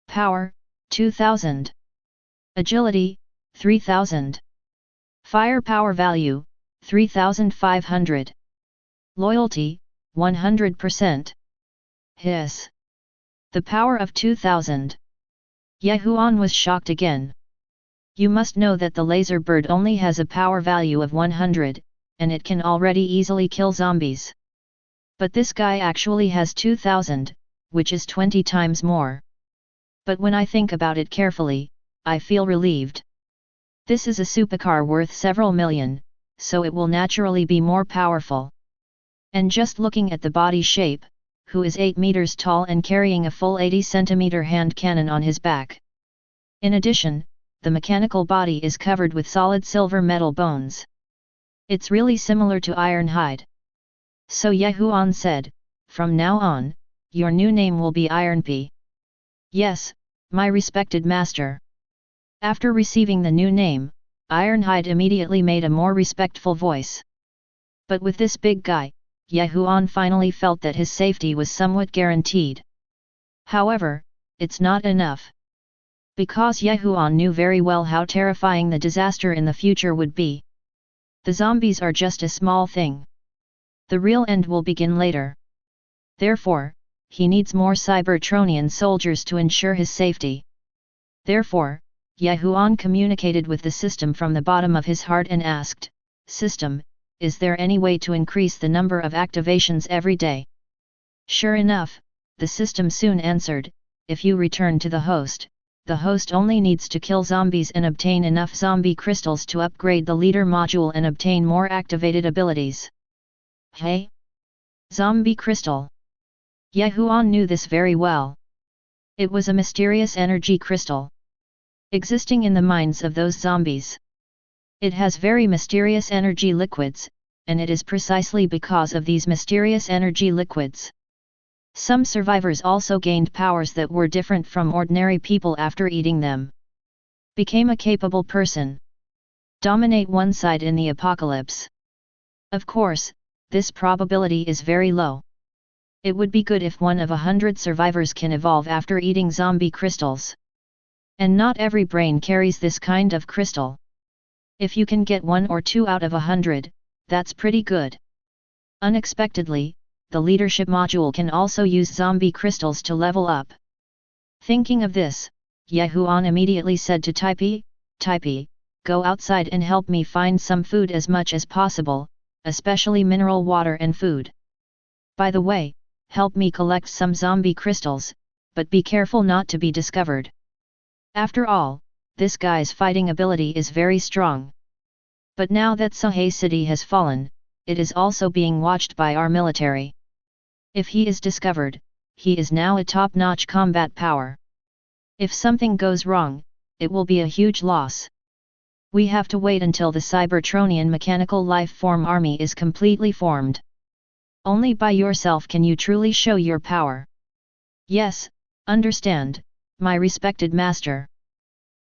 Power, 2000. Agility, 3000. Firepower value, 3500. Loyalty, 100%. Hiss. The power of 2000. Huan was shocked again. You must know that the laser bird only has a power value of 100, and it can already easily kill zombies. But this guy actually has 2000, which is 20 times more. But when I think about it carefully, I feel relieved. This is a supercar worth several million, so it will naturally be more powerful. And just looking at the body shape, who is 8 meters tall and carrying a full 80 centimeter hand cannon on his back. In addition, the mechanical body is covered with solid silver metal bones. It's really similar to iron hide. So Huan said, "From now on, your new name will be Iron P." "Yes, my respected master." After receiving the new name, Ironhide immediately made a more respectful voice. But with this big guy, Huan finally felt that his safety was somewhat guaranteed. However, it's not enough. Because Huan knew very well how terrifying the disaster in the future would be. The zombies are just a small thing. The real end will begin later. Therefore, he needs more Cybertronian soldiers to ensure his safety. Therefore, Huan communicated with the system from the bottom of his heart and asked, "System, is there any way to increase the number of activations every day?" Sure enough, the system soon answered, "If you return to the host only needs to kill zombies and obtain enough zombie crystals to upgrade the leader module and obtain more activated abilities." Hey? Zombie crystal. Huan knew this very well. It was a mysterious energy crystal, existing in the minds of those zombies. It has very mysterious energy liquids, and it is precisely because of these mysterious energy liquids. Some survivors also gained powers that were different from ordinary people after eating them. Became a capable person. Dominate one side in the apocalypse. Of course, this probability is very low. It would be good if 1 of 100 survivors can evolve after eating zombie crystals. And not every brain carries this kind of crystal. If you can get 1 or 2 out of 100, that's pretty good. Unexpectedly, the leadership module can also use zombie crystals to level up. Thinking of this, Huan immediately said to Typee, "Go outside and help me find some food as much as possible, especially mineral water and food. By the way, help me collect some zombie crystals, but be careful not to be discovered." After all, this guy's fighting ability is very strong. But now that Sahay City has fallen, it is also being watched by our military. If he is discovered, he is now a top-notch combat power. If something goes wrong, it will be a huge loss. We have to wait until the Cybertronian mechanical life form army is completely formed. Only by yourself can you truly show your power. Yes, understand, my respected master.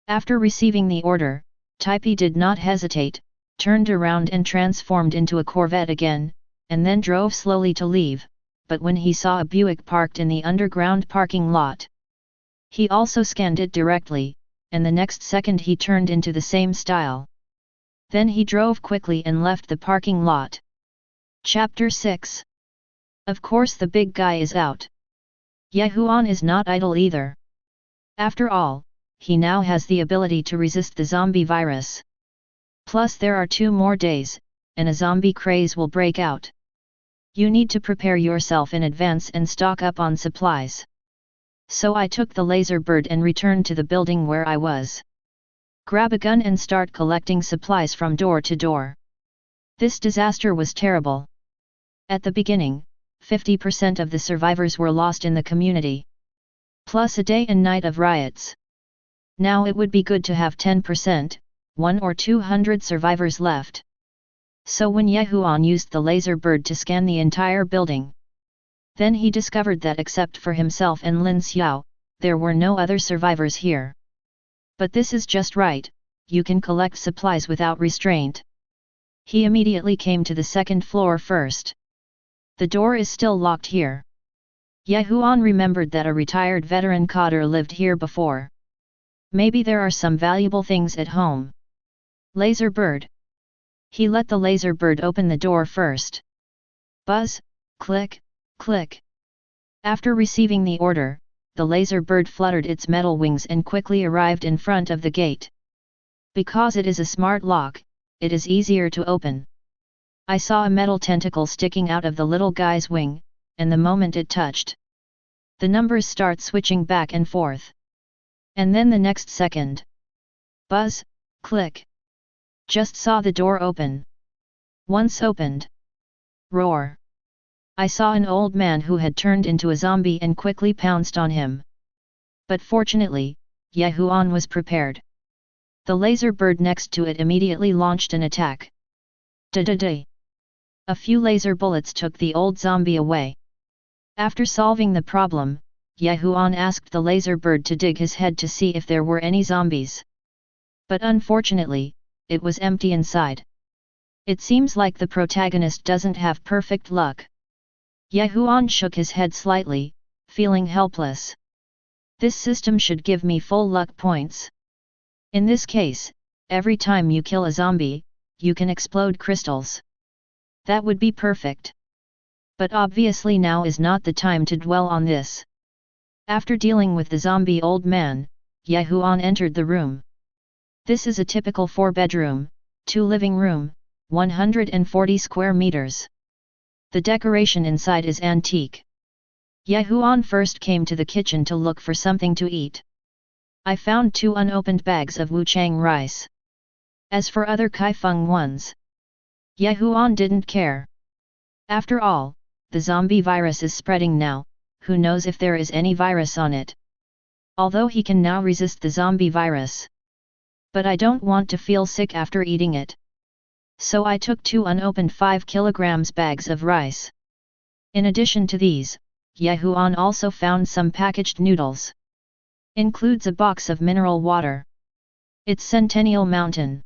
After receiving the order, Typee did not hesitate, turned around and transformed into a Corvette again, and then drove slowly to leave, but when he saw a Buick parked in the underground parking lot, he also scanned it directly, and the next second he turned into the same style. Then he drove quickly and left the parking lot. Chapter 6. Of course the big guy is out. Huan is not idle either. After all, he now has the ability to resist the zombie virus. Plus there are 2 more days, and a zombie craze will break out. You need to prepare yourself in advance and stock up on supplies. So I took the laser bird and returned to the building where I was. Grab a gun and start collecting supplies from door to door. This disaster was terrible. At the beginning, 50% of the survivors were lost in the community. Plus a day and night of riots. Now it would be good to have 10%, 1 or 200 survivors left. So when Huan used the laser bird to scan the entire building, then he discovered that except for himself and Lin Xiao, there were no other survivors here. But this is just right, you can collect supplies without restraint. He immediately came to the 2nd floor first. The door is still locked here. Huan remembered that a retired veteran coder lived here before. Maybe there are some valuable things at home. Laser bird. He let the laser bird open the door first. Buzz, Click, click. After receiving the order, the laser bird fluttered its metal wings and quickly arrived in front of the gate. Because it is a smart lock, it is easier to open. I saw a metal tentacle sticking out of the little guy's wing, and the moment it touched, the numbers start switching back and forth. And then the next second. Buzz, click. Just saw the door open. Once opened. Roar. I saw an old man who had turned into a zombie and quickly pounced on him. But fortunately, Huan was prepared. The laser bird next to it immediately launched an attack. Da-da-da. A few laser bullets took the old zombie away. After solving the problem, Huan asked the laser bird to dig his head to see if there were any zombies. But unfortunately, it was empty inside. It seems like the protagonist doesn't have perfect luck. Huan shook his head slightly, feeling helpless. This system should give me full luck points. In this case, every time you kill a zombie, you can explode crystals. That would be perfect. But obviously now is not the time to dwell on this. After dealing with the zombie old man, Huan entered the room. This is a typical 4-bedroom, 2 living room, 140 square meters. The decoration inside is antique. Huan first came to the kitchen to look for something to eat. I found 2 unopened bags of wuchang rice. As for other kaifeng ones, Huan didn't care. After all, the zombie virus is spreading now, who knows if there is any virus on it. Although he can now resist the zombie virus. But I don't want to feel sick after eating it. So I took 2 unopened 5 kilograms bags of rice. In addition to these, Huan also found some packaged noodles. Includes a box of mineral water. It's Centennial Mountain.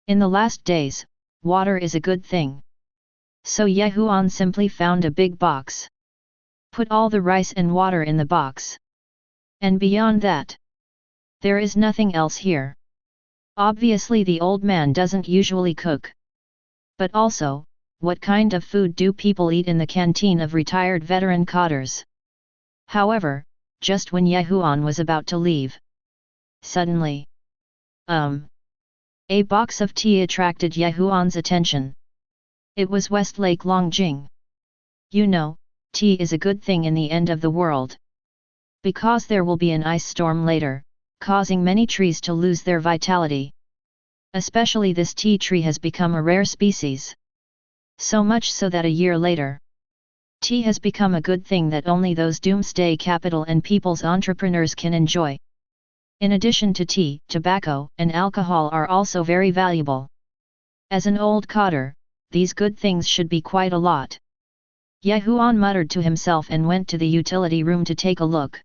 In the last days, water is a good thing. So Huan simply found a big box. Put all the rice and water in the box. And beyond that, there is nothing else here. Obviously the old man doesn't usually cook. But also, what kind of food do people eat in the canteen of retired veteran cotters? However, just when Huan was about to leave, suddenly, a box of tea attracted Huan's attention. It was Westlake Longjing. You know, tea is a good thing in the end of the world. Because there will be an ice storm later, causing many trees to lose their vitality. Especially this tea tree has become a rare species. So much so that a year later, tea has become a good thing that only those doomsday capital and people's entrepreneurs can enjoy. In addition to tea, tobacco and alcohol are also very valuable. As an old cotter, these good things should be quite a lot. Huan muttered to himself and went to the utility room to take a look.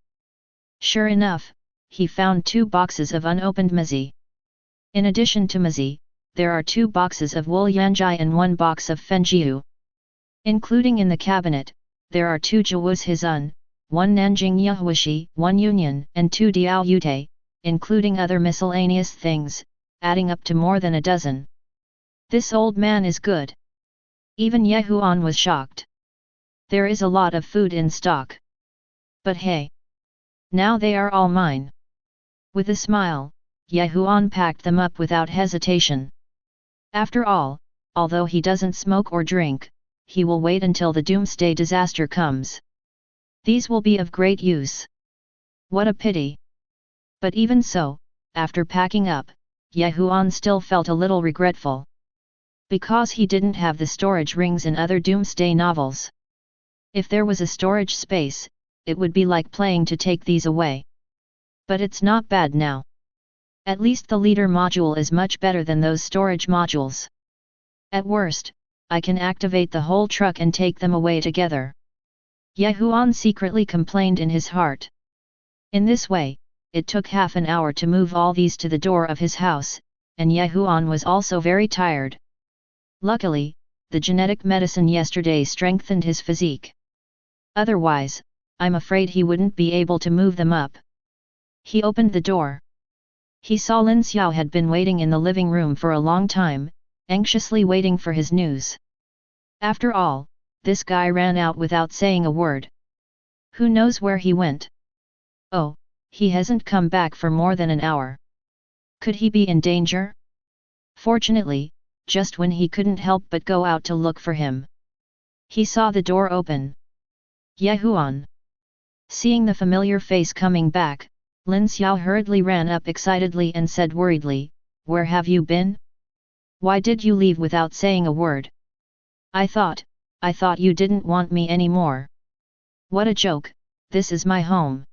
Sure enough, he found 2 boxes of unopened mizi. In addition to mizi, there are 2 boxes of wool yanjai and 1 box of fenjiu. Including in the cabinet, there are 2 jawuz hizun, 1 nanjing yahuishi, 1 union, and 2 diao yute, including other miscellaneous things, adding up to more than a dozen. This old man is good. Even Huan was shocked. There is a lot of food in stock. But hey! Now they are all mine. With a smile, Huan packed them up without hesitation. After all, although he doesn't smoke or drink, he will wait until the doomsday disaster comes. These will be of great use. What a pity! But even so, after packing up, Huan still felt a little regretful. Because he didn't have the storage rings in other doomsday novels. If there was a storage space, it would be like playing to take these away. But it's not bad now. At least the leader module is much better than those storage modules. At worst, I can activate the whole truck and take them away together. Huan secretly complained in his heart. In this way, it took half an hour to move all these to the door of his house, and Huan was also very tired. Luckily, the genetic medicine yesterday strengthened his physique. Otherwise, I'm afraid he wouldn't be able to move them up. He opened the door. He saw Lin Xiao had been waiting in the living room for a long time, anxiously waiting for his news. After all, this guy ran out without saying a word. Who knows where he went? Oh, he hasn't come back for more than an hour. Could he be in danger? Fortunately, just when he couldn't help but go out to look for him, he saw the door open. Huan. Seeing the familiar face coming back, Lin Xiao hurriedly ran up excitedly and said worriedly, "Where have you been? Why did you leave without saying a word? I thought you didn't want me anymore." What a joke, this is my home.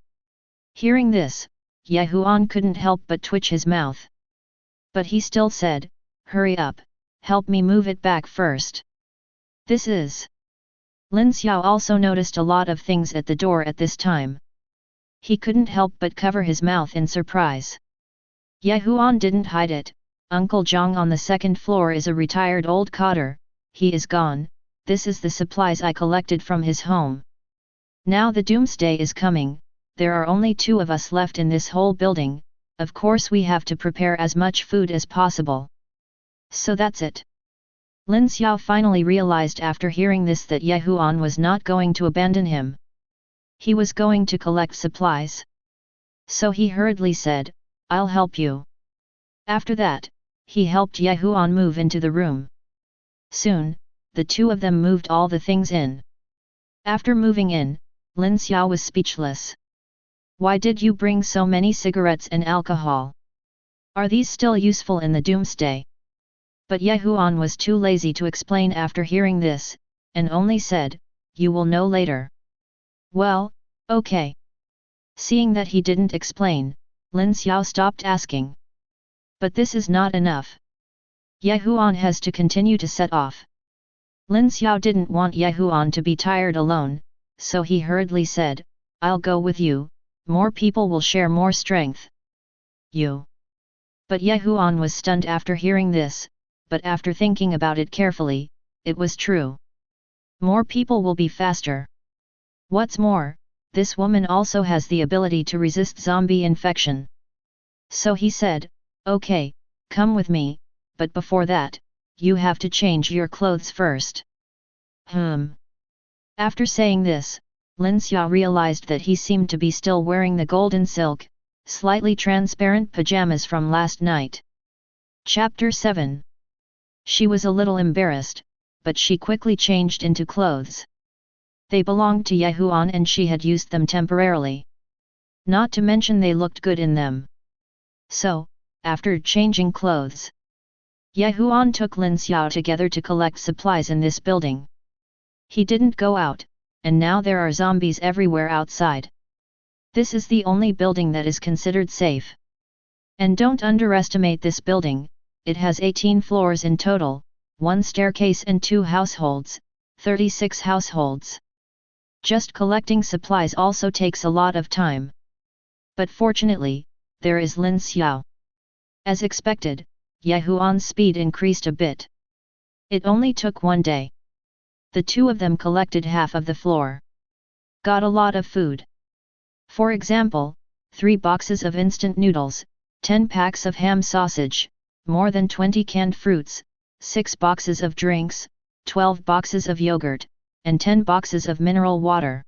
Hearing this, Huan couldn't help but twitch his mouth. But he still said, "Hurry up, help me move it back first." This is. Lin Xiao also noticed a lot of things at the door at this time. He couldn't help but cover his mouth in surprise. Huan didn't hide it. Uncle Zhang on the second floor is a retired old cotter, he is gone, this is the supplies I collected from his home. Now the doomsday is coming, there are only 2 of us left in this whole building, of course we have to prepare as much food as possible. So that's it. Lin Xiao finally realized after hearing this that Huan was not going to abandon him. He was going to collect supplies. So he hurriedly said, "I'll help you." After that, he helped Huan move into the room. Soon, the 2 of them moved all the things in. After moving in, Lin Xiao was speechless. "Why did you bring so many cigarettes and alcohol? Are these still useful in the doomsday?" But Huan was too lazy to explain after hearing this, and only said, "You will know later." Well, okay. Seeing that he didn't explain, Lin Xiao stopped asking. But this is not enough. Huan has to continue to set off. Lin Xiao didn't want Huan to be tired alone, so he hurriedly said, "I'll go with you, more people will share more strength." You. But Huan was stunned after hearing this, but after thinking about it carefully, it was true. More people will be faster. What's more, this woman also has the ability to resist zombie infection. So he said, "Okay, come with me, but before that, you have to change your clothes first." After saying this, Lin Xiao realized that he seemed to be still wearing the golden silk, slightly transparent pajamas from last night. Chapter 7. She was a little embarrassed, but she quickly changed into clothes. They belonged to Huan and she had used them temporarily. Not to mention they looked good in them. So, after changing clothes, Huan took Lin Xiao together to collect supplies in this building. He didn't go out, and now there are zombies everywhere outside. This is the only building that is considered safe. And don't underestimate this building, it has 18 floors in total, 1 staircase and 2 households, 36 households. Just collecting supplies also takes a lot of time. But fortunately, there is Lin Xiao. As expected, Huan's speed increased a bit. It only took 1 day. The 2 of them collected half of the floor. Got a lot of food. For example, 3 boxes of instant noodles, 10 packs of ham sausage, more than 20 canned fruits, 6 boxes of drinks, 12 boxes of yogurt, and 10 boxes of mineral water.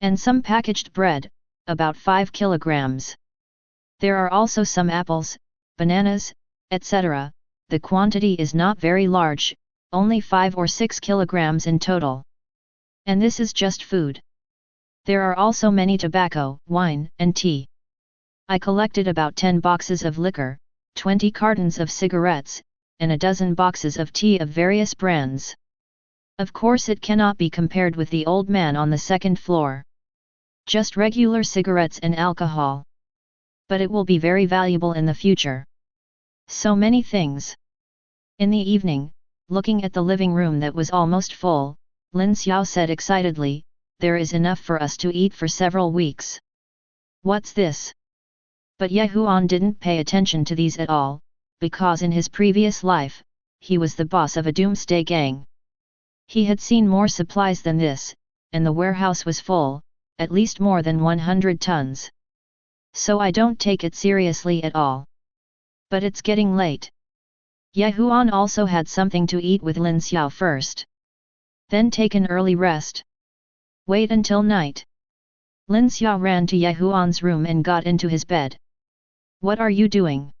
And some packaged bread, about 5 kilograms. There are also some apples, bananas, etc. The quantity is not very large, only 5 or 6 kilograms in total. And this is just food. There are also many tobacco, wine, and tea. I collected about 10 boxes of liquor, 20 cartons of cigarettes, and a dozen boxes of tea of various brands. Of course it cannot be compared with the old man on the second floor. Just regular cigarettes and alcohol. But it will be very valuable in the future. So many things. In the evening, looking at the living room that was almost full, Lin Xiao said excitedly, "There is enough for us to eat for several weeks." What's this? But Huan didn't pay attention to these at all, because in his previous life, he was the boss of a doomsday gang. He had seen more supplies than this, and the warehouse was full, at least more than 100 tons. So I don't take it seriously at all. But it's getting late. Huan also had something to eat with Lin Xiao first. Then take an early rest. Wait until night. Lin Xiao ran to Ye Huan's room and got into his bed. What are you doing?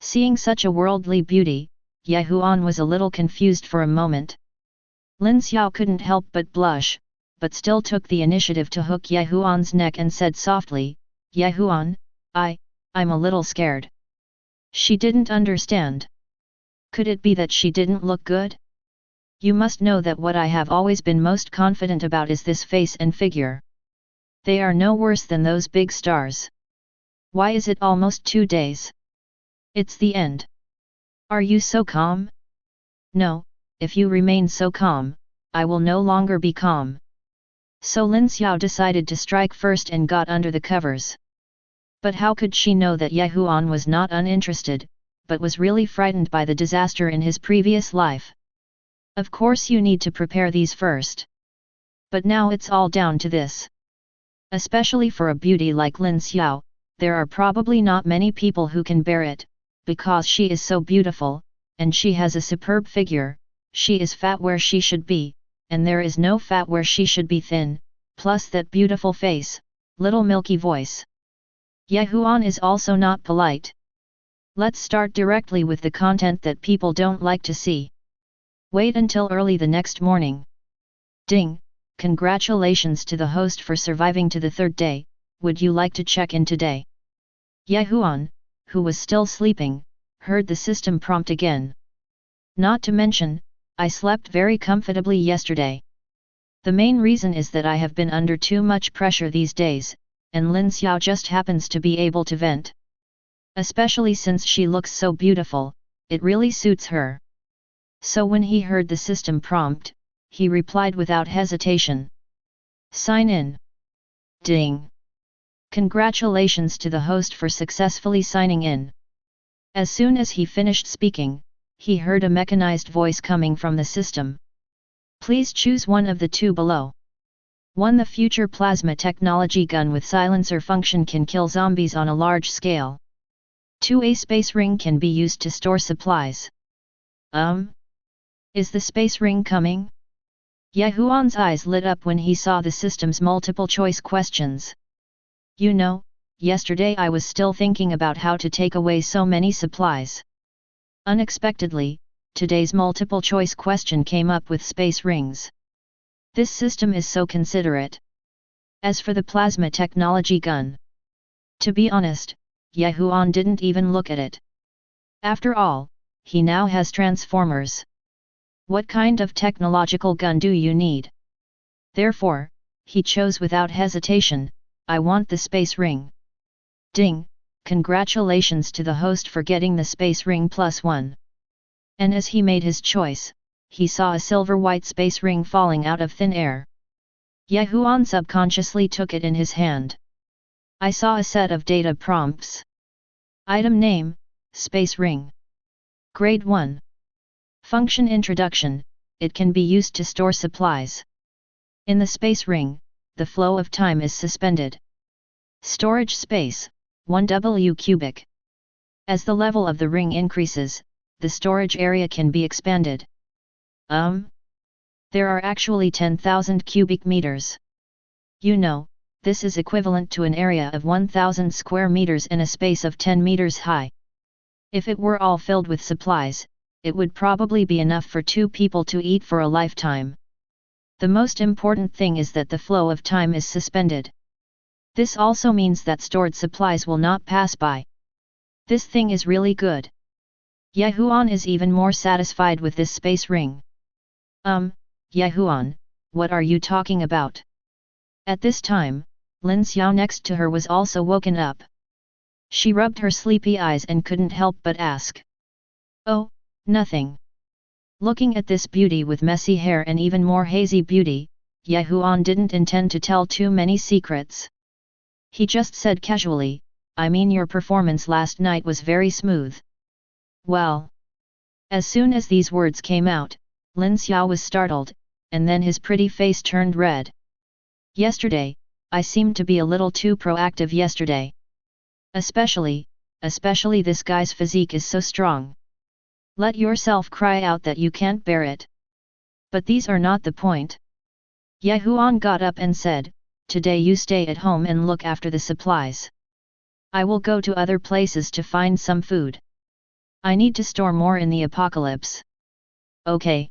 Seeing such a worldly beauty, Ye Huan was a little confused for a moment. Lin Xiao couldn't help but blush, but still took the initiative to hook Ye Huan's neck and said softly, Ye Huan, I'm a little scared. She didn't understand. Could it be that she didn't look good? You must know that what I have always been most confident about is this face and figure. They are no worse than those big stars. Why is it almost 2 days? It's the end. Are you so calm? No, if you remain so calm, I will no longer be calm. So Lin Xiao decided to strike first and got under the covers. But how could she know that Ye Huan was not uninterested, but was really frightened by the disaster in his previous life? Of course you need to prepare these first. But now it's all down to this. Especially for a beauty like Lin Xiao, there are probably not many people who can bear it, because she is so beautiful, and she has a superb figure, she is fat where she should be, and there is no fat where she should be thin, plus that beautiful face, little milky voice. Ye Huan is also not polite. Let's start directly with the content that people don't like to see. Wait until early the next morning. Ding! Congratulations to the host for surviving to the 3rd day, would you like to check in today? Ye Huan, who was still sleeping, heard the system prompt again. Not to mention, I slept very comfortably yesterday. The main reason is that I have been under too much pressure these days, and Lin Xiao just happens to be able to vent. Especially since she looks so beautiful, it really suits her. So when he heard the system prompt, he replied without hesitation. Sign in. Ding! Congratulations to the host for successfully signing in. As soon as he finished speaking, he heard a mechanized voice coming from the system. Please choose one of the two below. 1. The future plasma technology gun with silencer function can kill zombies on a large scale. 2. A space ring can be used to store supplies. Is the space ring coming? Ye Huan's eyes lit up when he saw the system's multiple choice questions. You know, yesterday I was still thinking about how to take away so many supplies. Unexpectedly, today's multiple choice question came up with space rings. This system is so considerate. As for the plasma technology gun, to be honest, Ye Huan didn't even look at it. After all, he now has transformers. What kind of technological gun do you need? Therefore, he chose without hesitation, I want the space ring. Ding! Congratulations to the host for getting the space ring +1. And as he made his choice, he saw a silver-white space ring falling out of thin air. Ye Huan subconsciously took it in his hand. I saw a set of data prompts. Item name, Space Ring. Grade 1. Function Introduction, it can be used to store supplies. In the space ring, the flow of time is suspended. Storage space, 1 W cubic. As the level of the ring increases, the storage area can be expanded. There are actually 10,000 cubic meters. You know, this is equivalent to an area of 1,000 square meters in a space of 10 meters high. If it were all filled with supplies, it would probably be enough for 2 people to eat for a lifetime. The most important thing is that the flow of time is suspended. This also means that stored supplies will not pass by. This thing is really good. Ye Huan is even more satisfied with this space ring. Ye Huan, what are you talking about? At this time, Lin Xiao next to her was also woken up. She rubbed her sleepy eyes and couldn't help but ask. Oh, nothing. Looking at this beauty with messy hair and even more hazy beauty, Ye Huan didn't intend to tell too many secrets. He just said casually, I mean your performance last night was very smooth. Well. As soon as these words came out, Lin Xiao was startled, and then his pretty face turned red. Yesterday, I seemed to be a little too proactive yesterday. Especially this guy's physique is so strong. Let yourself cry out that you can't bear it. But these are not the point. Ye Huan got up and said, "Today you stay at home and look after the supplies. I will go to other places to find some food. I need to store more in the apocalypse." Okay.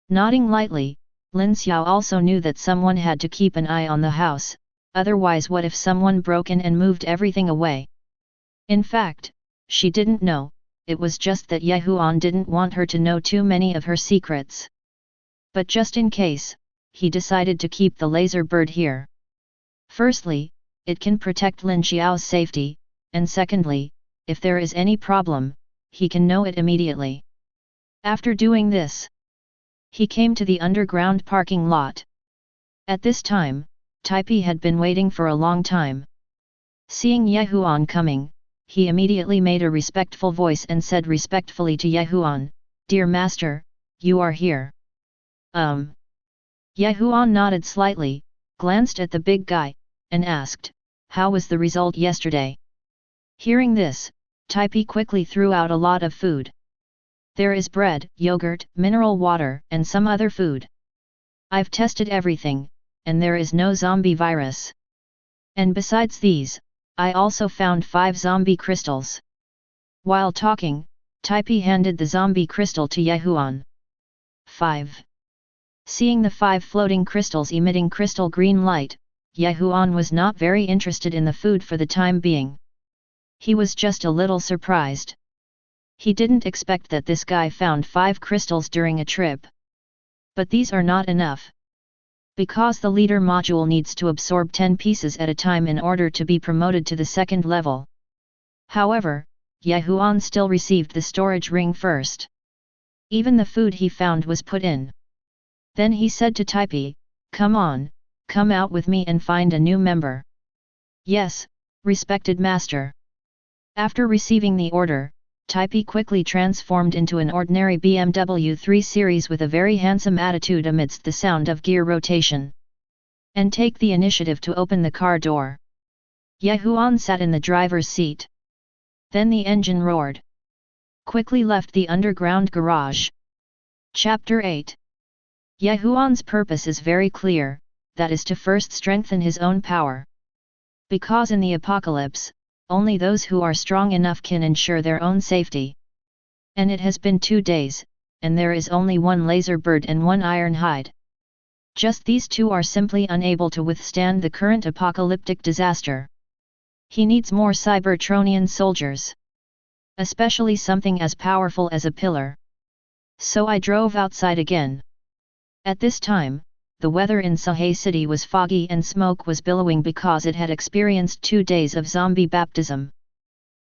Nodding lightly, Lin Xiao also knew that someone had to keep an eye on the house, otherwise what if someone broke in and moved everything away? In fact, she didn't know, it was just that Ye Huan didn't want her to know too many of her secrets. But just in case, he decided to keep the laser bird here. Firstly, it can protect Lin Xiao's safety, and secondly, if there is any problem, he can know it immediately. After doing this, he came to the underground parking lot. At this time, Taipei had been waiting for a long time. Seeing Ye Huan coming, he immediately made a respectful voice and said respectfully to Ye Huan, "Dear master, you are here." Ye Huan nodded slightly, glanced at the big guy, and asked, "How was the result yesterday?" Hearing this, Taipei quickly threw out a lot of food. "There is bread, yogurt, mineral water, and some other food. I've tested everything, and there is no zombie virus. And besides these, I also found 5 zombie crystals." While talking, Taipei handed the zombie crystal to Ye Huan. 5. Seeing the 5 floating crystals emitting crystal green light, Ye Huan was not very interested in the food for the time being. He was just a little surprised. He didn't expect that this guy found 5 crystals during a trip. But these are not enough. Because the leader module needs to absorb 10 pieces at a time in order to be promoted to the second level. However, Ye Huan still received the storage ring first. Even the food he found was put in. Then he said to Taipei, "Come on, come out with me and find a new member." "Yes, respected master." After receiving the order, Taipei quickly transformed into an ordinary BMW 3 Series with a very handsome attitude amidst the sound of gear rotation. "And take the initiative to open the car door." Ye Huan sat in the driver's seat. Then the engine roared. Quickly left the underground garage. Chapter 8. Ye Huan's purpose is very clear, that is to first strengthen his own power. Because in the apocalypse, only those who are strong enough can ensure their own safety. And it has been 2 days, and there is only 1 laser bird and 1 iron hide. Just these 2 are simply unable to withstand the current apocalyptic disaster. He needs more Cybertronian soldiers. Especially something as powerful as a pillar. So I drove outside again. At this time, the weather in Sahay City was foggy and smoke was billowing because it had experienced 2 days of zombie baptism.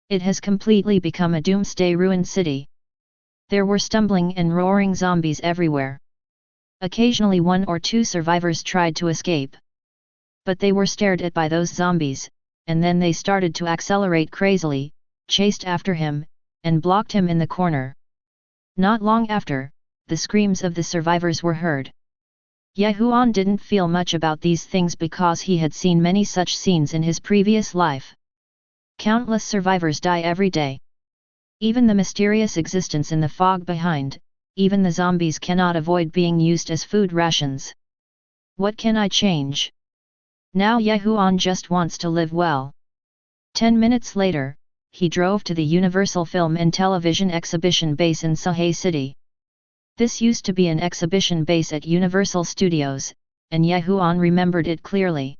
It has completely become a doomsday ruined city. There were stumbling and roaring zombies everywhere. Occasionally 1 or 2 survivors tried to escape. But they were stared at by those zombies, and then they started to accelerate crazily, chased after him, and blocked him in the corner. Not long after, the screams of the survivors were heard. Ye Huan didn't feel much about these things because he had seen many such scenes in his previous life. Countless survivors die every day. Even the mysterious existence in the fog behind, even the zombies cannot avoid being used as food rations. What can I change? Now Ye Huan just wants to live well. 10 minutes later, he drove to the Universal Film and Television Exhibition Base in Sahay City. This used to be an exhibition base at Universal Studios, and Ye Huan remembered it clearly.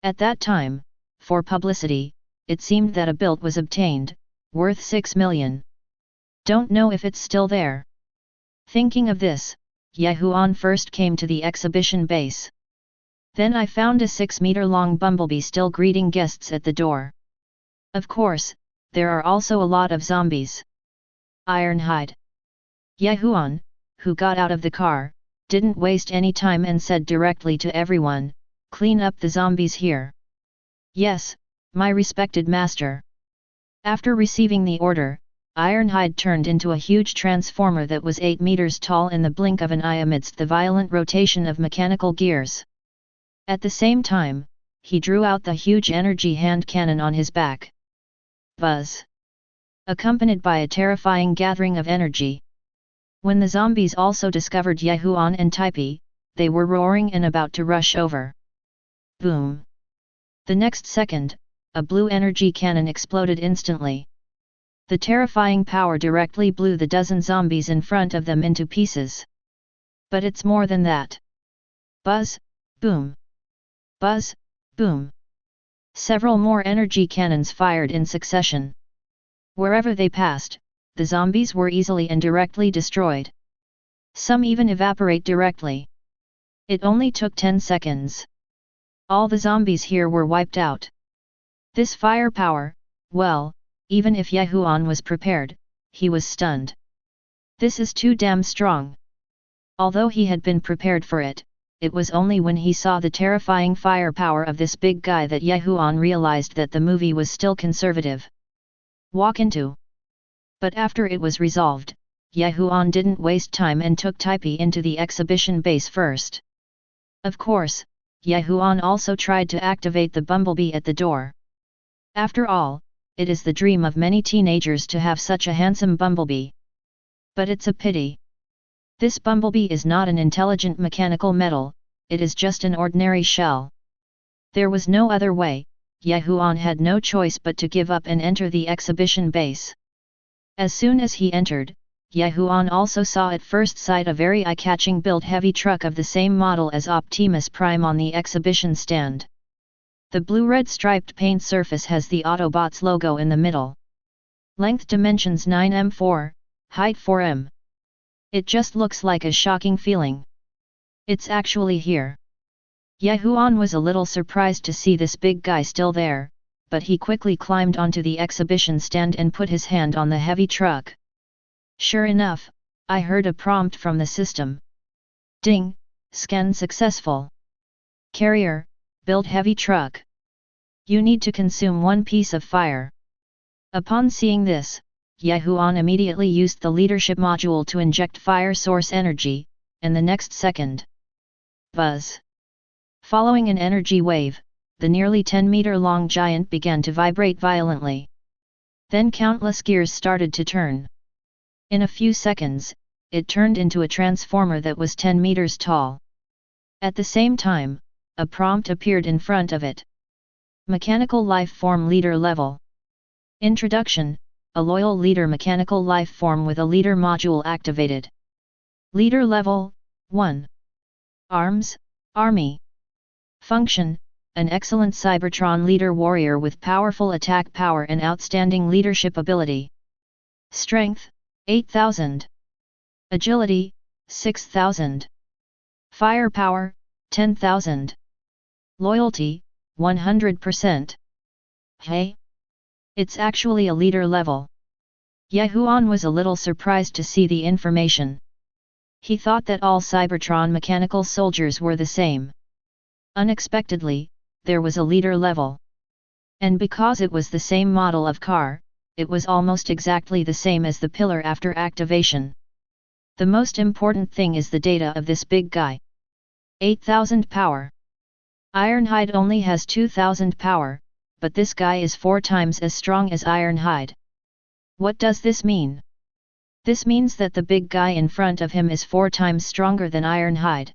At that time, for publicity, it seemed that a bill was obtained, worth 6 million. Don't know if it's still there. Thinking of this, Ye Huan first came to the exhibition base. Then I found a 6-meter-long bumblebee still greeting guests at the door. Of course, there are also a lot of zombies. Ironhide. Ye Huan, who got out of the car, didn't waste any time and said directly to everyone, "Clean up the zombies here." "Yes, my respected master." After receiving the order, Ironhide turned into a huge transformer that was 8 meters tall in the blink of an eye amidst the violent rotation of mechanical gears. At the same time, he drew out the huge energy hand cannon on his back. Buzz! Accompanied by a terrifying gathering of energy. When the zombies also discovered Huan and Taipei, they were roaring and about to rush over. Boom! The next second, a blue energy cannon exploded instantly. The terrifying power directly blew the dozen zombies in front of them into pieces. But it's more than that. Buzz, boom! Buzz, boom! Several more energy cannons fired in succession. Wherever they passed, the zombies were easily and directly destroyed. Some even evaporate directly. It only took 10 seconds. All the zombies here were wiped out. This firepower, well, even if Huan was prepared, he was stunned. This is too damn strong. Although he had been prepared for it, it was only when he saw the terrifying firepower of this big guy that Huan realized that the movie was still conservative. Walk into. But after it was resolved, Huan didn't waste time and took Taipei into the exhibition base first. Of course, Huan also tried to activate the bumblebee at the door. After all, it is the dream of many teenagers to have such a handsome bumblebee. But it's a pity. This bumblebee is not an intelligent mechanical metal, it is just an ordinary shell. There was no other way, Huan had no choice but to give up and enter the exhibition base. As soon as he entered, Huan also saw at first sight a very eye-catching built heavy truck of the same model as Optimus Prime on the exhibition stand. The blue-red striped paint surface has the Autobots logo in the middle. Length dimensions 9m4, height 4m. It just looks like a shocking feeling. It's actually here. Huan was a little surprised to see this big guy still there, but he quickly climbed onto the exhibition stand and put his hand on the heavy truck. Sure enough, I heard a prompt from the system. Ding, scan successful. Carrier, build heavy truck. You need to consume one piece of fire. Upon seeing this, Huan immediately used the leadership module to inject fire source energy, and the next second. Buzz. Following an energy wave, the nearly 10-meter-long giant began to vibrate violently. Then countless gears started to turn. In a few seconds, it turned into a transformer that was 10 meters tall. At the same time, a prompt appeared in front of it. Mechanical Life Form Leader Level. Introduction, a loyal leader mechanical life form with a leader module activated. Leader Level, 1. Arms, Army. Function, an excellent Cybertron leader warrior with powerful attack power and outstanding leadership ability. Strength, 8,000. Agility, 6,000. Firepower, 10,000. Loyalty, 100%. Hey? It's actually a leader level. Huan was a little surprised to see the information. He thought that all Cybertron mechanical soldiers were the same. Unexpectedly, there was a leader level. And because it was the same model of car, it was almost exactly the same as the pillar after activation. The most important thing is the data of this big guy. 8,000 power. Ironhide only has 2,000 power, but this guy is 4 times as strong as Ironhide. What does this mean? This means that the big guy in front of him is 4 times stronger than Ironhide.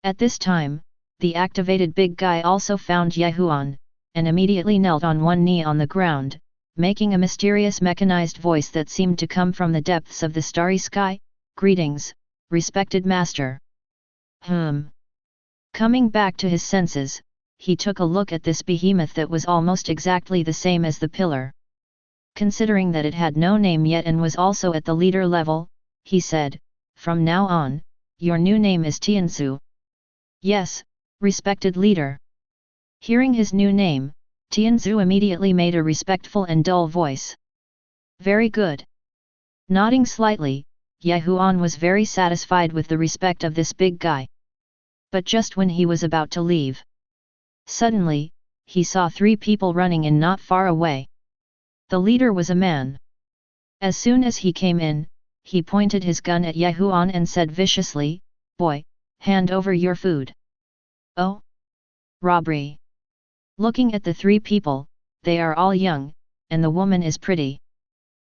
At this time, the activated big guy also found Huan, and immediately knelt on one knee on the ground, making a mysterious mechanized voice that seemed to come from the depths of the starry sky. Greetings, respected master. Coming back to his senses, he took a look at this behemoth that was almost exactly the same as the pillar. Considering that it had no name yet and was also at the leader level, he said, "From now on, your new name is Tianzu." "Yes, respected leader." Hearing his new name, Tianzu immediately made a respectful and dull voice. "Very good." Nodding slightly, Huan was very satisfied with the respect of this big guy. But just when he was about to leave, suddenly, he saw 3 people running in not far away. The leader was a man. As soon as he came in, he pointed his gun at Huan and said viciously, "Boy, hand over your food." "Oh? Robbery." Looking at the 3 people, they are all young, and the woman is pretty.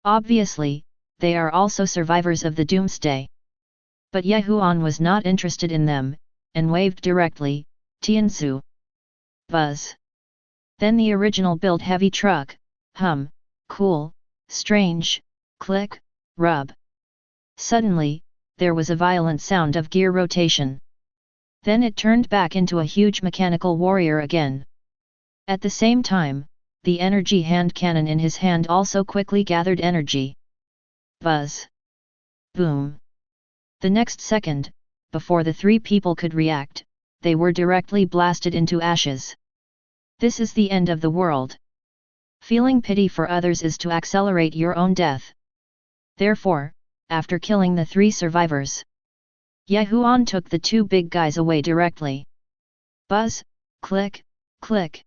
Obviously, they are also survivors of the doomsday. But Ye Huan was not interested in them, and waved directly, Tianzu. Buzz. Then the original build heavy truck, hum, cool, strange, click, rub. Suddenly, there was a violent sound of gear rotation. Then it turned back into a huge mechanical warrior again. At the same time, the energy hand cannon in his hand also quickly gathered energy. Buzz. Boom. The next second, before the three people could react, they were directly blasted into ashes. This is the end of the world. Feeling pity for others is to accelerate your own death. Therefore, after killing the three survivors, Ye Huan took the two big guys away directly. Buzz, click, click.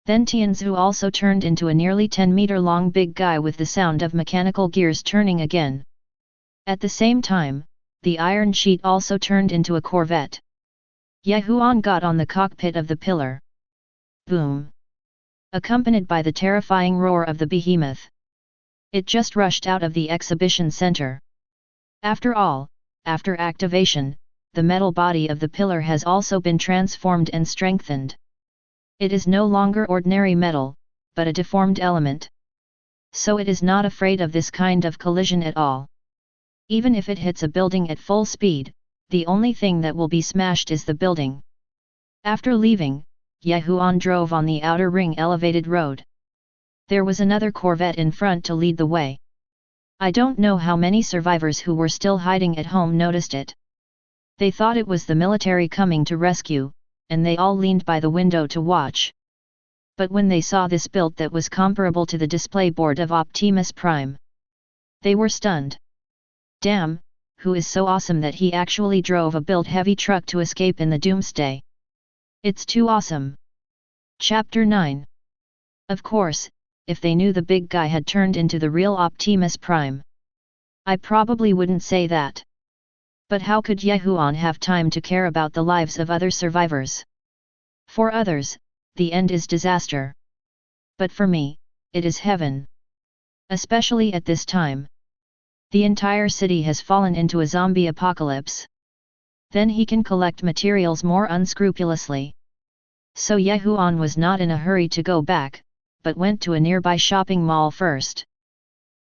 Then Tianzu also turned into a nearly 10-meter long big guy with the sound of mechanical gears turning again. At the same time, the iron sheet also turned into a corvette. Ye Huan got on the cockpit of the pillar. Boom! Accompanied by the terrifying roar of the behemoth. It just rushed out of the exhibition center. After all, after activation, the metal body of the pillar has also been transformed and strengthened. It is no longer ordinary metal, but a deformed element. So it is not afraid of this kind of collision at all. Even if it hits a building at full speed, the only thing that will be smashed is the building. After leaving, Ye Huan drove on the outer ring elevated road. There was another corvette in front to lead the way. I don't know how many survivors who were still hiding at home noticed it. They thought it was the military coming to rescue, and they all leaned by the window to watch. But when they saw this build that was comparable to the display board of Optimus Prime, they were stunned. Damn, who is so awesome that he actually drove a build heavy truck to escape in the doomsday? It's too awesome. Chapter 9. Of course, if they knew the big guy had turned into the real Optimus Prime, I probably wouldn't say that. But how could Ye Huan have time to care about the lives of other survivors? For others, the end is disaster. But for me, it is heaven. Especially at this time. The entire city has fallen into a zombie apocalypse. Then he can collect materials more unscrupulously. So Ye Huan was not in a hurry to go back, but went to a nearby shopping mall first.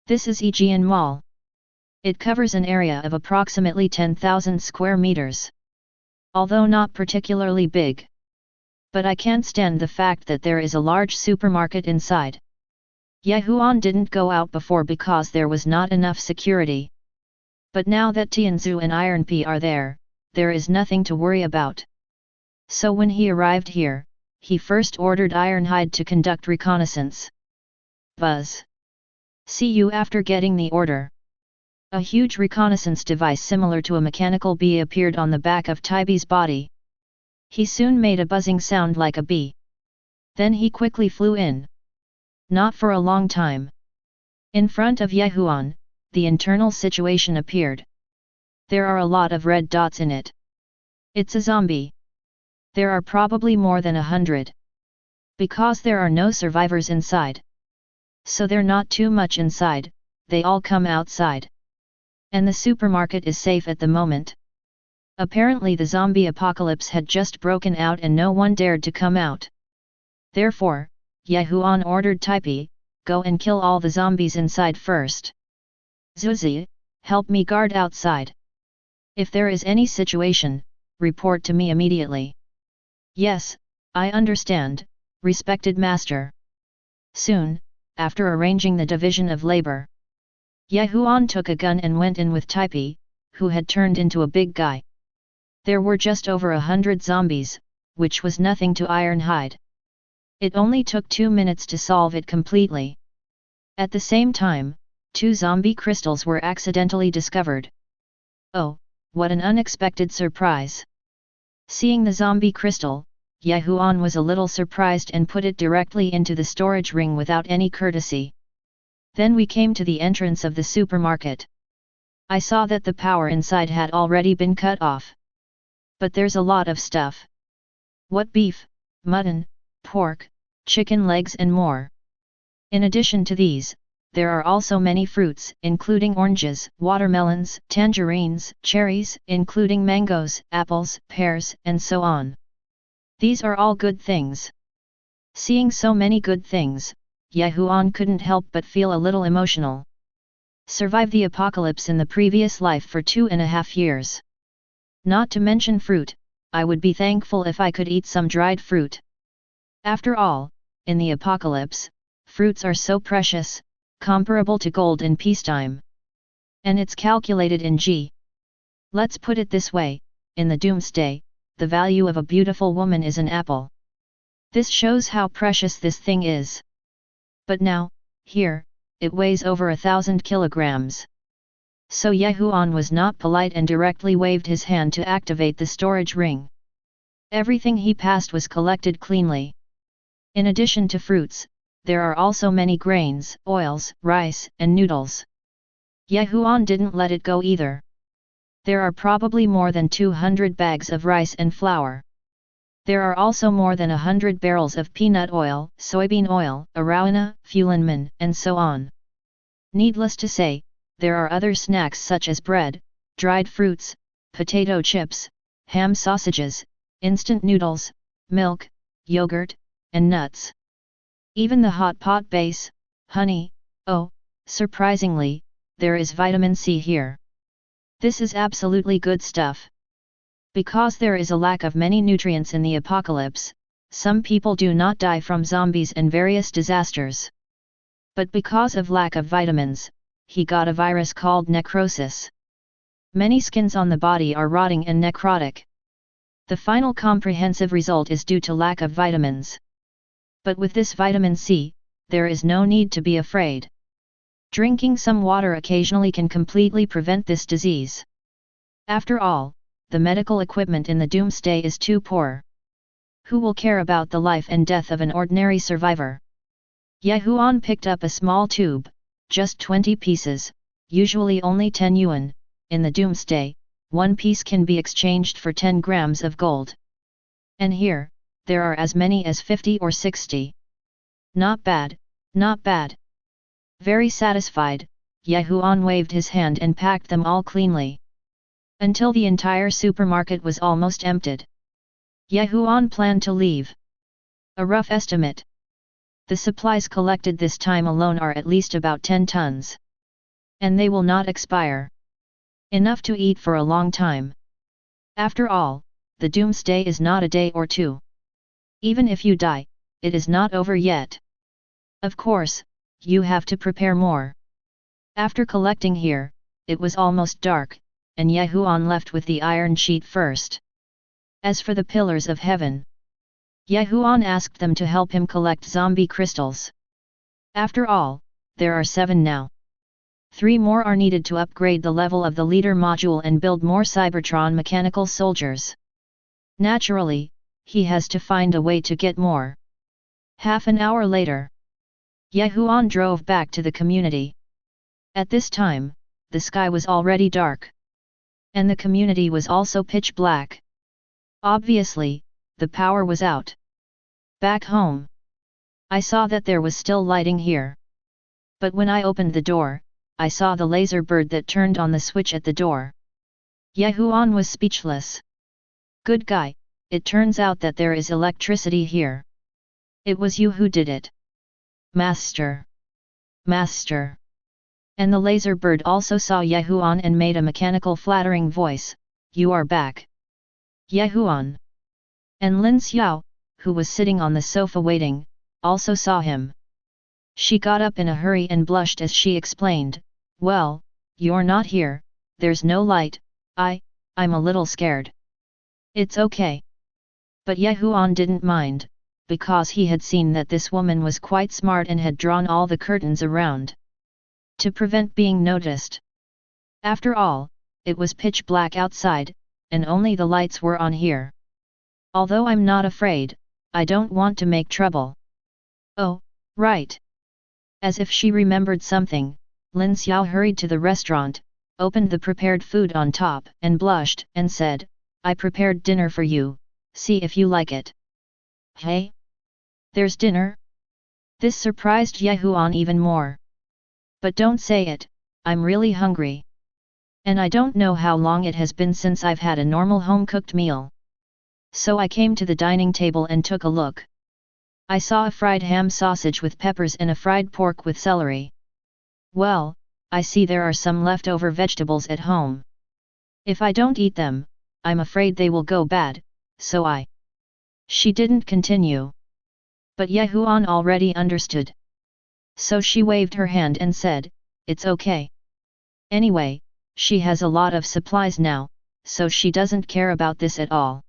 This is Aegean Mall. It covers an area of approximately 10,000 square meters. Although not particularly big. But I can't stand the fact that there is a large supermarket inside. Ye Huan didn't go out before because there was not enough security. But now that Tianzu and Iron P are there is nothing to worry about. So when he arrived here, he first ordered Ironhide to conduct reconnaissance. Buzz. See you after getting the order. A huge reconnaissance device similar to a mechanical bee appeared on the back of Taibi's body. He soon made a buzzing sound like a bee. Then he quickly flew in. Not for a long time. In front of Ye Huan, the internal situation appeared. There are a lot of red dots in it. It's a zombie. There are probably more than 100. Because there are no survivors inside. So they're not too much inside, they all come outside. And the supermarket is safe at the moment. Apparently the zombie apocalypse had just broken out and no one dared to come out. Therefore, Ye Huan ordered Taipi, go and kill all the zombies inside first. Zuzi, help me guard outside. If there is any situation, report to me immediately. Yes, I understand, respected master. Soon, after arranging the division of labor, Ye Huan took a gun and went in with Taipi, who had turned into a big guy. There were just over 100 zombies, which was nothing to Ironhide. It only took 2 minutes to solve it completely. At the same time, 2 zombie crystals were accidentally discovered. Oh, what an unexpected surprise! Seeing the zombie crystal, Ye Huan was a little surprised and put it directly into the storage ring without any courtesy. Then we came to the entrance of the supermarket. I saw that the power inside had already been cut off. But there's a lot of stuff. What beef, mutton, pork, chicken legs and more. In addition to these, there are also many fruits, including oranges, watermelons, tangerines, cherries, including mangoes, apples, pears, and so on. These are all good things. Seeing so many good things, Huan couldn't help but feel a little emotional. Survived the apocalypse in the previous life for 2.5 years. Not to mention fruit, I would be thankful if I could eat some dried fruit. After all, in the apocalypse, fruits are so precious, comparable to gold in peacetime. And it's calculated in G. Let's put it this way, in the doomsday, the value of a beautiful woman is an apple. This shows how precious this thing is. But now, here, it weighs over 1,000 kilograms. So Huan was not polite and directly waved his hand to activate the storage ring. Everything he passed was collected cleanly. In addition to fruits, there are also many grains, oils, rice, and noodles. Huan didn't let it go either. There are probably more than 200 bags of rice and flour. There are also more than 100 barrels of peanut oil, soybean oil, arauana, fulanman, and so on. Needless to say, there are other snacks such as bread, dried fruits, potato chips, ham sausages, instant noodles, milk, yogurt, and nuts. Even the hot pot base, honey, oh, surprisingly, there is vitamin C here. This is absolutely good stuff. Because there is a lack of many nutrients in the apocalypse, some people do not die from zombies and various disasters. But because of lack of vitamins, he got a virus called necrosis. Many skins on the body are rotting and necrotic. The final comprehensive result is due to lack of vitamins. But with this vitamin C, there is no need to be afraid. Drinking some water occasionally can completely prevent this disease. After all, the medical equipment in the doomsday is too poor. Who will care about the life and death of an ordinary survivor? Huan picked up a small tube, just 20 pieces, usually only 10 yuan. In the doomsday, one piece can be exchanged for 10 grams of gold. And here, there are as many as 50 or 60. Not bad, not bad. Very satisfied, Huan waved his hand and packed them all cleanly. Until the entire supermarket was almost emptied. Huan planned to leave. A rough estimate. The supplies collected this time alone are at least about 10 tons. And they will not expire. Enough to eat for a long time. After all, the doomsday is not a day or two. Even if you die, it is not over yet. Of course, you have to prepare more. After collecting here, it was almost dark, and Huan left with the iron sheet first. As for the pillars of heaven, Huan asked them to help him collect zombie crystals. After all, there are 7 now. 3 more are needed to upgrade the level of the leader module and build more Cybertron mechanical soldiers. Naturally, he has to find a way to get more. Half an hour later, Huan drove back to the community. At this time, the sky was already dark. And the community was also pitch black. Obviously, the power was out. Back home, I saw that there was still lighting here. But when I opened the door, I saw the laser bird that turned on the switch at the door. Huan was speechless. Good guy, it turns out that there is electricity here. It was you who did it. Master. Master. And the laser bird also saw Huan and made a mechanical flattering voice, "You are back. Huan." And Lin Xiao, who was sitting on the sofa waiting, also saw him. She got up in a hurry and blushed as she explained, "Well, you're not here, there's no light, I'm a little scared." "It's okay." But Huan didn't mind, because he had seen that this woman was quite smart and had drawn all the curtains around. To prevent being noticed. After all, it was pitch black outside, and only the lights were on here. Although I'm not afraid, I don't want to make trouble. Oh, right. As if she remembered something, Lin Xiao hurried to the restaurant, opened the prepared food on top and blushed and said, "I prepared dinner for you, see if you like it." "Hey? There's dinner?" This surprised Huan even more. But don't say it, I'm really hungry. And I don't know how long it has been since I've had a normal home-cooked meal. So I came to the dining table and took a look. I saw a fried ham sausage with peppers and a fried pork with celery. Well, I see there are some leftover vegetables at home. If I don't eat them, I'm afraid they will go bad, so I... She didn't continue. But Yehuan already understood. So she waved her hand and said, "It's okay. Anyway, she has a lot of supplies now, so she doesn't care about this at all."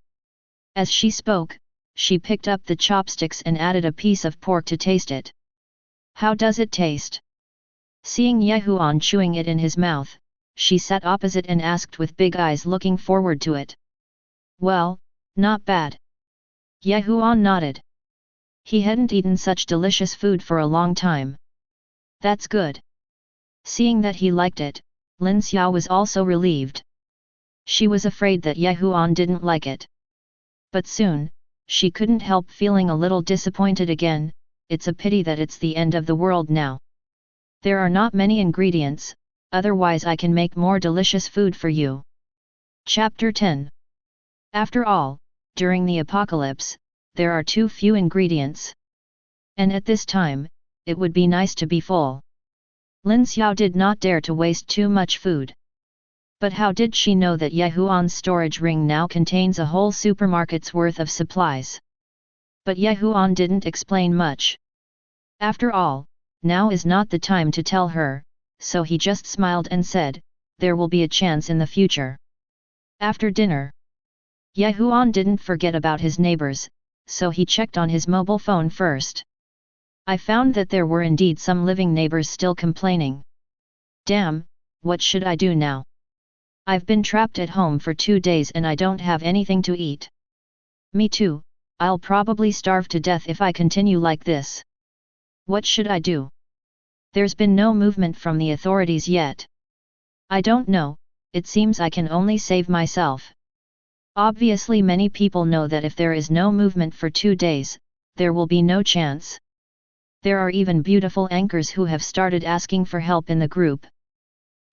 As she spoke, she picked up the chopsticks and added a piece of pork to taste it. "How does it taste?" Seeing Yehuan chewing it in his mouth, she sat opposite and asked with big eyes looking forward to it. "Well, not bad." Yehuan nodded. He hadn't eaten such delicious food for a long time. "That's good." Seeing that he liked it, Lin Xiao was also relieved. She was afraid that Yehuan didn't like it. But soon, she couldn't help feeling a little disappointed again. It's a pity that it's the end of the world now. There are not many ingredients, otherwise I can make more delicious food for you. Chapter 10. After all, during the apocalypse, there are too few ingredients. And at this time, it would be nice to be full. Lin Xiao did not dare to waste too much food. But how did she know that Yehuan's storage ring now contains a whole supermarket's worth of supplies? But Yehuan didn't explain much. After all, now is not the time to tell her, so he just smiled and said, "There will be a chance in the future." After dinner, Yehuan didn't forget about his neighbors, so he checked on his mobile phone first. I found that there were indeed some living neighbors still complaining. "Damn, what should I do now? I've been trapped at home for 2 days and I don't have anything to eat." "Me too, I'll probably starve to death if I continue like this. What should I do? There's been no movement from the authorities yet. I don't know, it seems I can only save myself." Obviously many people know that if there is no movement for 2 days, there will be no chance. There are even beautiful anchors who have started asking for help in the group.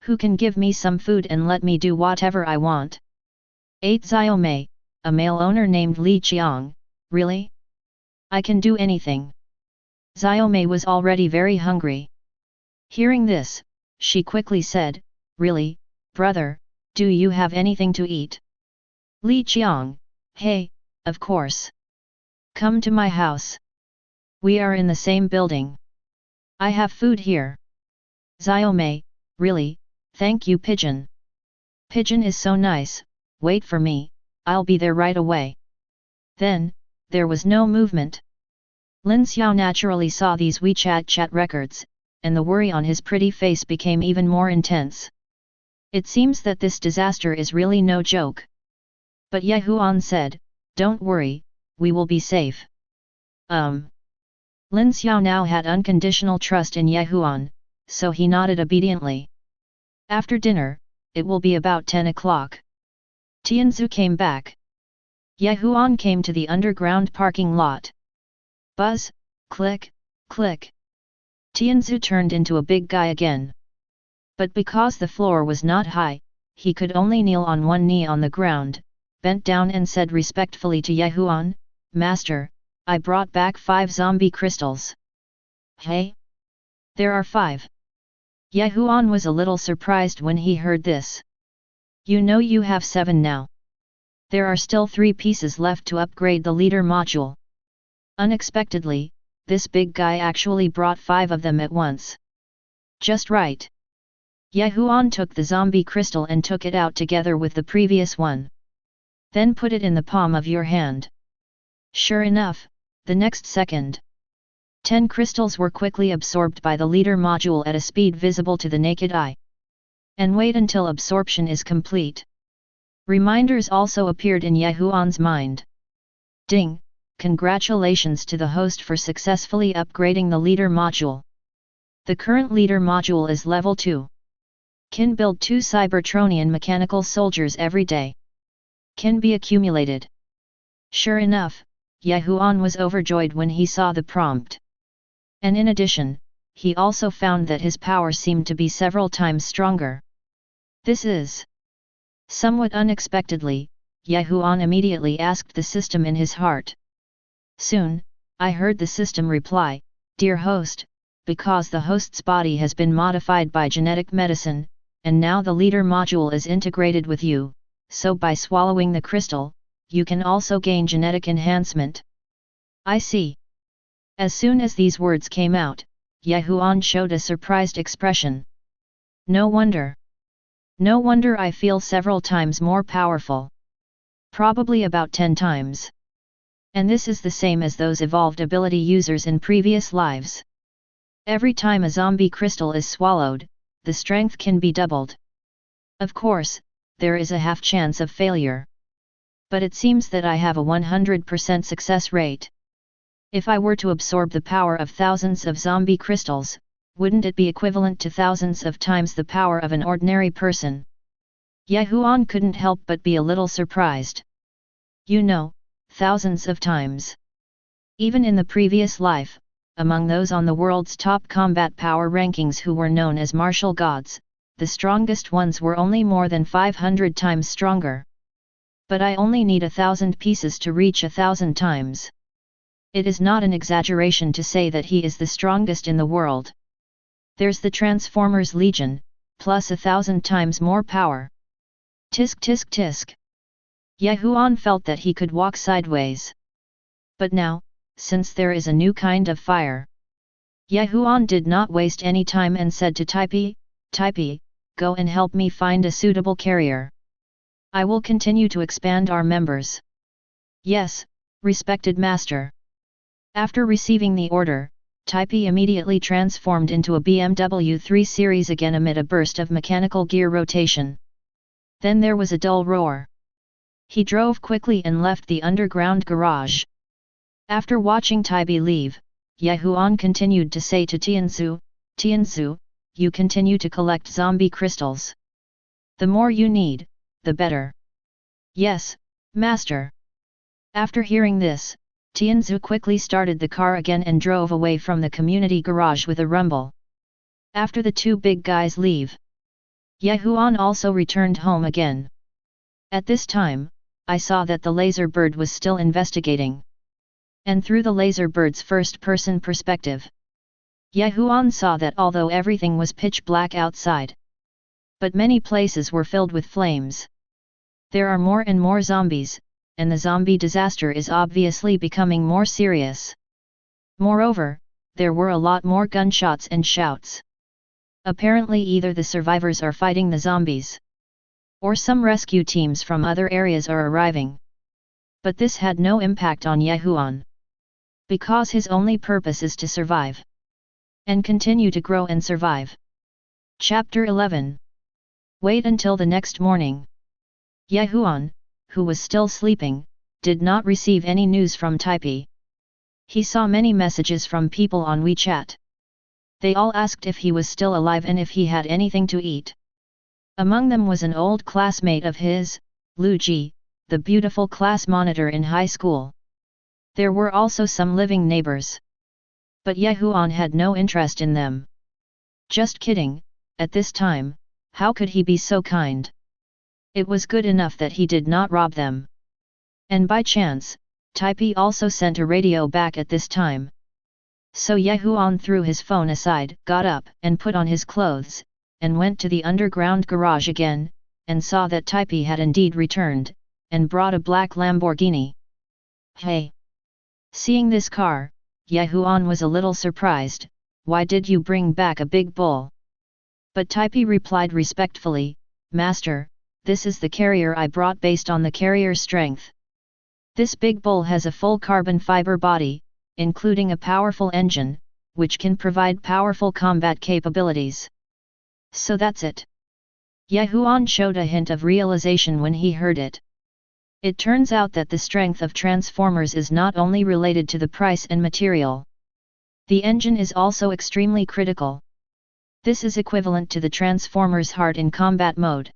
"Who can give me some food and let me do whatever I want?" 8 Xiaomei, a male owner named Li Qiang, "Really? I can do anything." Xiaomei was already very hungry. Hearing this, she quickly said, "Really, brother, do you have anything to eat?" Li Qiang, "Hey, of course. Come to my house. We are in the same building. I have food here." Xiaomei, "Really, thank you Pigeon. Pigeon is so nice, wait for me, I'll be there right away." Then, there was no movement. Lin Xiao naturally saw these WeChat chat records, and the worry on his pretty face became even more intense. It seems that this disaster is really no joke. But Yehuan said, "Don't worry, we will be safe." Lin Xiao now had unconditional trust in Yehuan, so he nodded obediently. After dinner, it will be about 10 o'clock. Tianzu came back. Yehuan came to the underground parking lot. Buzz, click, click. Tianzu turned into a big guy again. But because the floor was not high, he could only kneel on one knee on the ground, bent down and said respectfully to Yehuan, "Master, I brought back 5 zombie crystals." "Hey? There are 5. Yehuan was a little surprised when he heard this. "You know you have 7 now. There are still 3 pieces left to upgrade the leader module." Unexpectedly, this big guy actually brought 5 of them at once. "Just right." Yehuan took the zombie crystal and took it out together with the previous one. "Then put it in the palm of your hand." Sure enough, the next second, 10 crystals were quickly absorbed by the leader module at a speed visible to the naked eye. And wait until absorption is complete. Reminders also appeared in Yehuan's mind. Ding! Congratulations to the host for successfully upgrading the leader module. The current leader module is level 2. Can build 2 Cybertronian mechanical soldiers every day. Can be accumulated. Sure enough, Yehuan was overjoyed when he saw the prompt. And in addition, he also found that his power seemed to be several times stronger. This is somewhat unexpectedly, Huan immediately asked the system in his heart. Soon, I heard the system reply, "Dear host, because the host's body has been modified by genetic medicine, and now the leader module is integrated with you, so by swallowing the crystal, you can also gain genetic enhancement." I see. As soon as these words came out, Huan showed a surprised expression. No wonder. No wonder I feel several times more powerful. Probably about 10 times. And this is the same as those evolved ability users in previous lives. Every time a zombie crystal is swallowed, the strength can be doubled. Of course, there is a half chance of failure. But it seems that I have a 100% success rate. If I were to absorb the power of thousands of zombie crystals, wouldn't it be equivalent to thousands of times the power of an ordinary person? Huan couldn't help but be a little surprised. You know, thousands of times. Even in the previous life, among those on the world's top combat power rankings who were known as martial gods, the strongest ones were only more than 500 times stronger. But I only need 1,000 pieces to reach 1,000 times. It is not an exaggeration to say that he is the strongest in the world. There's the Transformers Legion, plus 1,000 times more power. Tisk tisk tisk. Huan felt that he could walk sideways. But now, since there is a new kind of fire. Huan did not waste any time and said to Taipei, "Taipei, go and help me find a suitable carrier. I will continue to expand our members." "Yes, respected master." After receiving the order, Taipei immediately transformed into a BMW 3 Series again amid a burst of mechanical gear rotation. Then there was a dull roar. He drove quickly and left the underground garage. After watching Taipei leave, Huan continued to say to Tianzu, "Tianzu, you continue to collect zombie crystals. The more you need, the better." "Yes, master." After hearing this, Tianzu quickly started the car again and drove away from the community garage with a rumble. After the two big guys leave, Huan also returned home again. At this time, I saw that the laser bird was still investigating. And through the laser bird's first-person perspective, Huan saw that although everything was pitch black outside, but many places were filled with flames. There are more and more zombies, and the zombie disaster is obviously becoming more serious. Moreover, there were a lot more gunshots and shouts. Apparently either the survivors are fighting the zombies, or some rescue teams from other areas are arriving. But this had no impact on Huan, because his only purpose is to survive. And continue to grow and survive. Chapter 11. Wait until the next morning. Huan, who was still sleeping, did not receive any news from Taipei. He saw many messages from people on WeChat. They all asked if he was still alive and if he had anything to eat. Among them was an old classmate of his, Lu Ji, the beautiful class monitor in high school. There were also some living neighbors. But Huan had no interest in them. Just kidding, at this time, how could he be so kind? It was good enough that he did not rob them. And by chance, Taipei also sent a radio back at this time. So Huan threw his phone aside, got up and put on his clothes, and went to the underground garage again, and saw that Taipei had indeed returned, and brought a black Lamborghini. "Hey!" Seeing this car, Huan was a little surprised. "Why did you bring back a big bull?" But Taipei replied respectfully, "Master, this is the carrier I brought based on the carrier's strength. This big bull has a full carbon fiber body, including a powerful engine, which can provide powerful combat capabilities. So that's it." Huan showed a hint of realization when he heard it. It turns out that the strength of transformers is not only related to the price and material. The engine is also extremely critical. This is equivalent to the transformer's heart in combat mode.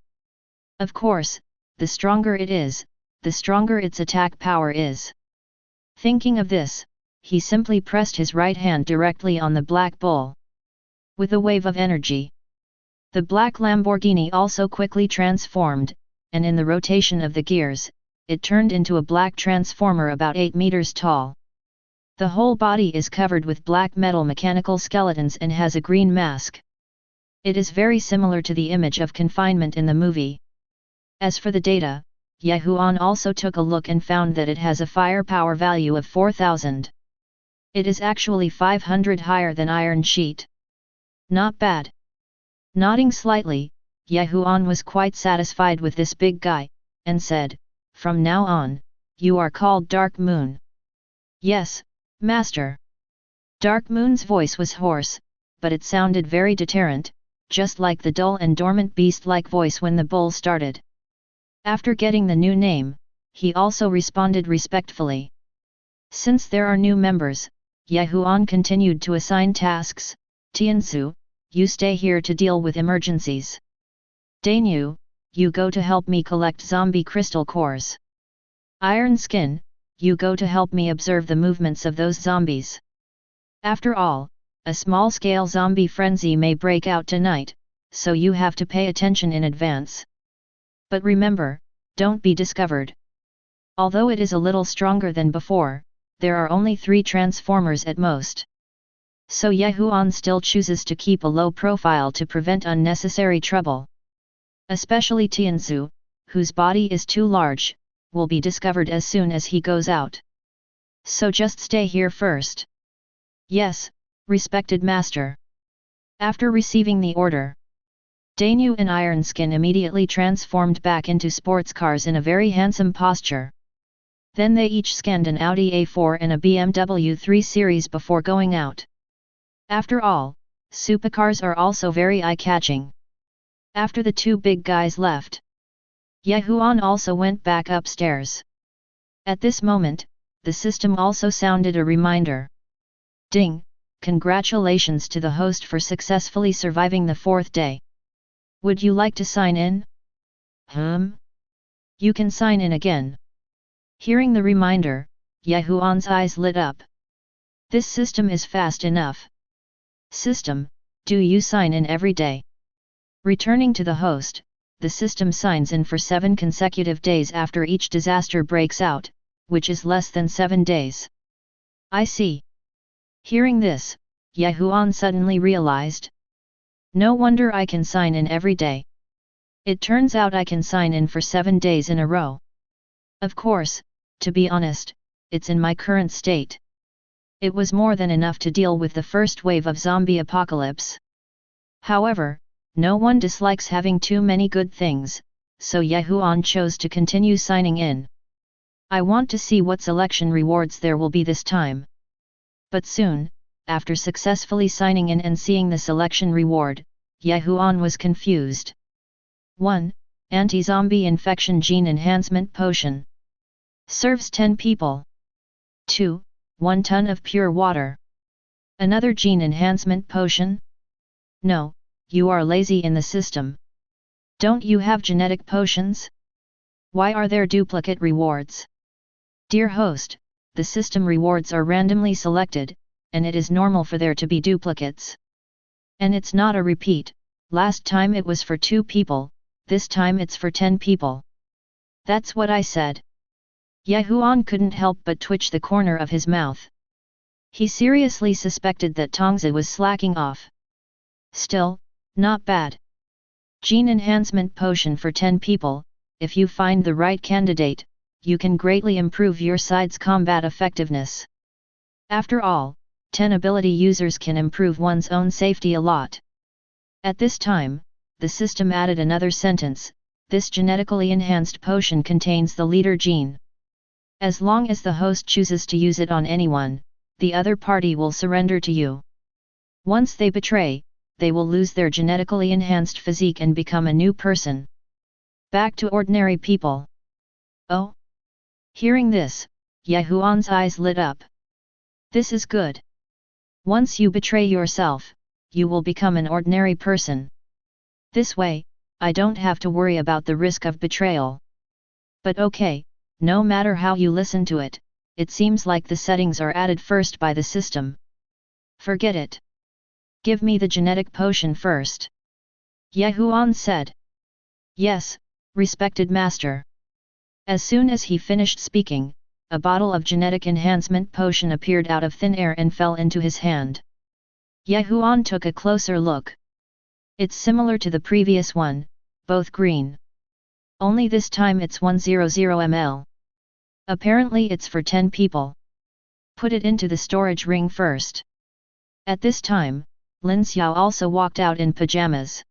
Of course, the stronger it is, the stronger its attack power is. Thinking of this, he simply pressed his right hand directly on the black bull. With a wave of energy, the black Lamborghini also quickly transformed, and in the rotation of the gears, it turned into a black transformer about 8 meters tall. The whole body is covered with black metal mechanical skeletons and has a green mask. It is very similar to the image of confinement in the movie. As for the data, Huan also took a look and found that it has a firepower value of 4000. It is actually 500 higher than Iron Sheet. Not bad. Nodding slightly, Huan was quite satisfied with this big guy, and said, "From now on, you are called Dark Moon." "Yes, Master." Dark Moon's voice was hoarse, but it sounded very deterrent, just like the dull and dormant beast-like voice when the bull started. After getting the new name, he also responded respectfully. Since there are new members, Huan continued to assign tasks. "Tiansu, you stay here to deal with emergencies. Dainyu, you go to help me collect zombie crystal cores. Iron Skin, you go to help me observe the movements of those zombies. After all, a small-scale zombie frenzy may break out tonight, so you have to pay attention in advance. But remember, don't be discovered. Although it is a little stronger than before, there are only 3 transformers at most. So Huan still chooses to keep a low profile to prevent unnecessary trouble. Especially Tianzu, whose body is too large, will be discovered as soon as he goes out. So just stay here first." "Yes, respected master." After receiving the order, Dainyu and Iron Skin immediately transformed back into sports cars in a very handsome posture. Then they each scanned an Audi A4 and a BMW 3 Series before going out. After all, supercars are also very eye-catching. After the 2 big guys left, Huan also went back upstairs. At this moment, the system also sounded a reminder. "Ding, congratulations to the host for successfully surviving the 4th day. Would you like to sign in?" You can sign in again." Hearing the reminder, Huan's eyes lit up. This system is fast enough. "System, do you sign in every day?" Returning to the host, the system signs in for 7 consecutive days after each disaster breaks out, which is less than 7 days. "I see." Hearing this, Huan suddenly realized. No wonder I can sign in every day. It turns out I can sign in for 7 days in a row. Of course, to be honest, it's in my current state. It was more than enough to deal with the first wave of zombie apocalypse. However, no one dislikes having too many good things, so Huan chose to continue signing in. I want to see what selection rewards there will be this time. But soon, after successfully signing in and seeing the selection reward, Huan was confused. 1. Anti-zombie infection gene enhancement potion. Serves 10 people. 2. 1 ton of pure water. Another gene enhancement potion? No, you are lazy in the system. Don't you have genetic potions? Why are there duplicate rewards? Dear host, the system rewards are randomly selected, and it is normal for there to be duplicates. And it's not a repeat. Last time it was for 2 people, this time it's for 10 people. That's what I said. Huan couldn't help but twitch the corner of his mouth. He seriously suspected that Tongzi was slacking off. Still, not bad. Gene enhancement potion for 10 people. If you find the right candidate, you can greatly improve your side's combat effectiveness. After all, 10 ability users can improve one's own safety a lot. At this time, the system added another sentence: this genetically enhanced potion contains the leader gene. As long as the host chooses to use it on anyone, the other party will surrender to you. Once they betray, they will lose their genetically enhanced physique and become a new person. Back to ordinary people. Oh? Hearing this, Huan's eyes lit up. This is good. Once you betray yourself, you will become an ordinary person. This way, I don't have to worry about the risk of betrayal. But okay, no matter how you listen to it, it seems like the settings are added first by the system. Forget it. Give me the genetic potion first. Ye Huan said. Yes, respected master. As soon as he finished speaking, a bottle of genetic enhancement potion appeared out of thin air and fell into his hand. Ye Huan took a closer look. It's similar to the previous one, both green. Only this time it's 100 ml. Apparently it's for 10 people. Put it into the storage ring first. At this time, Lin Xiao also walked out in pajamas.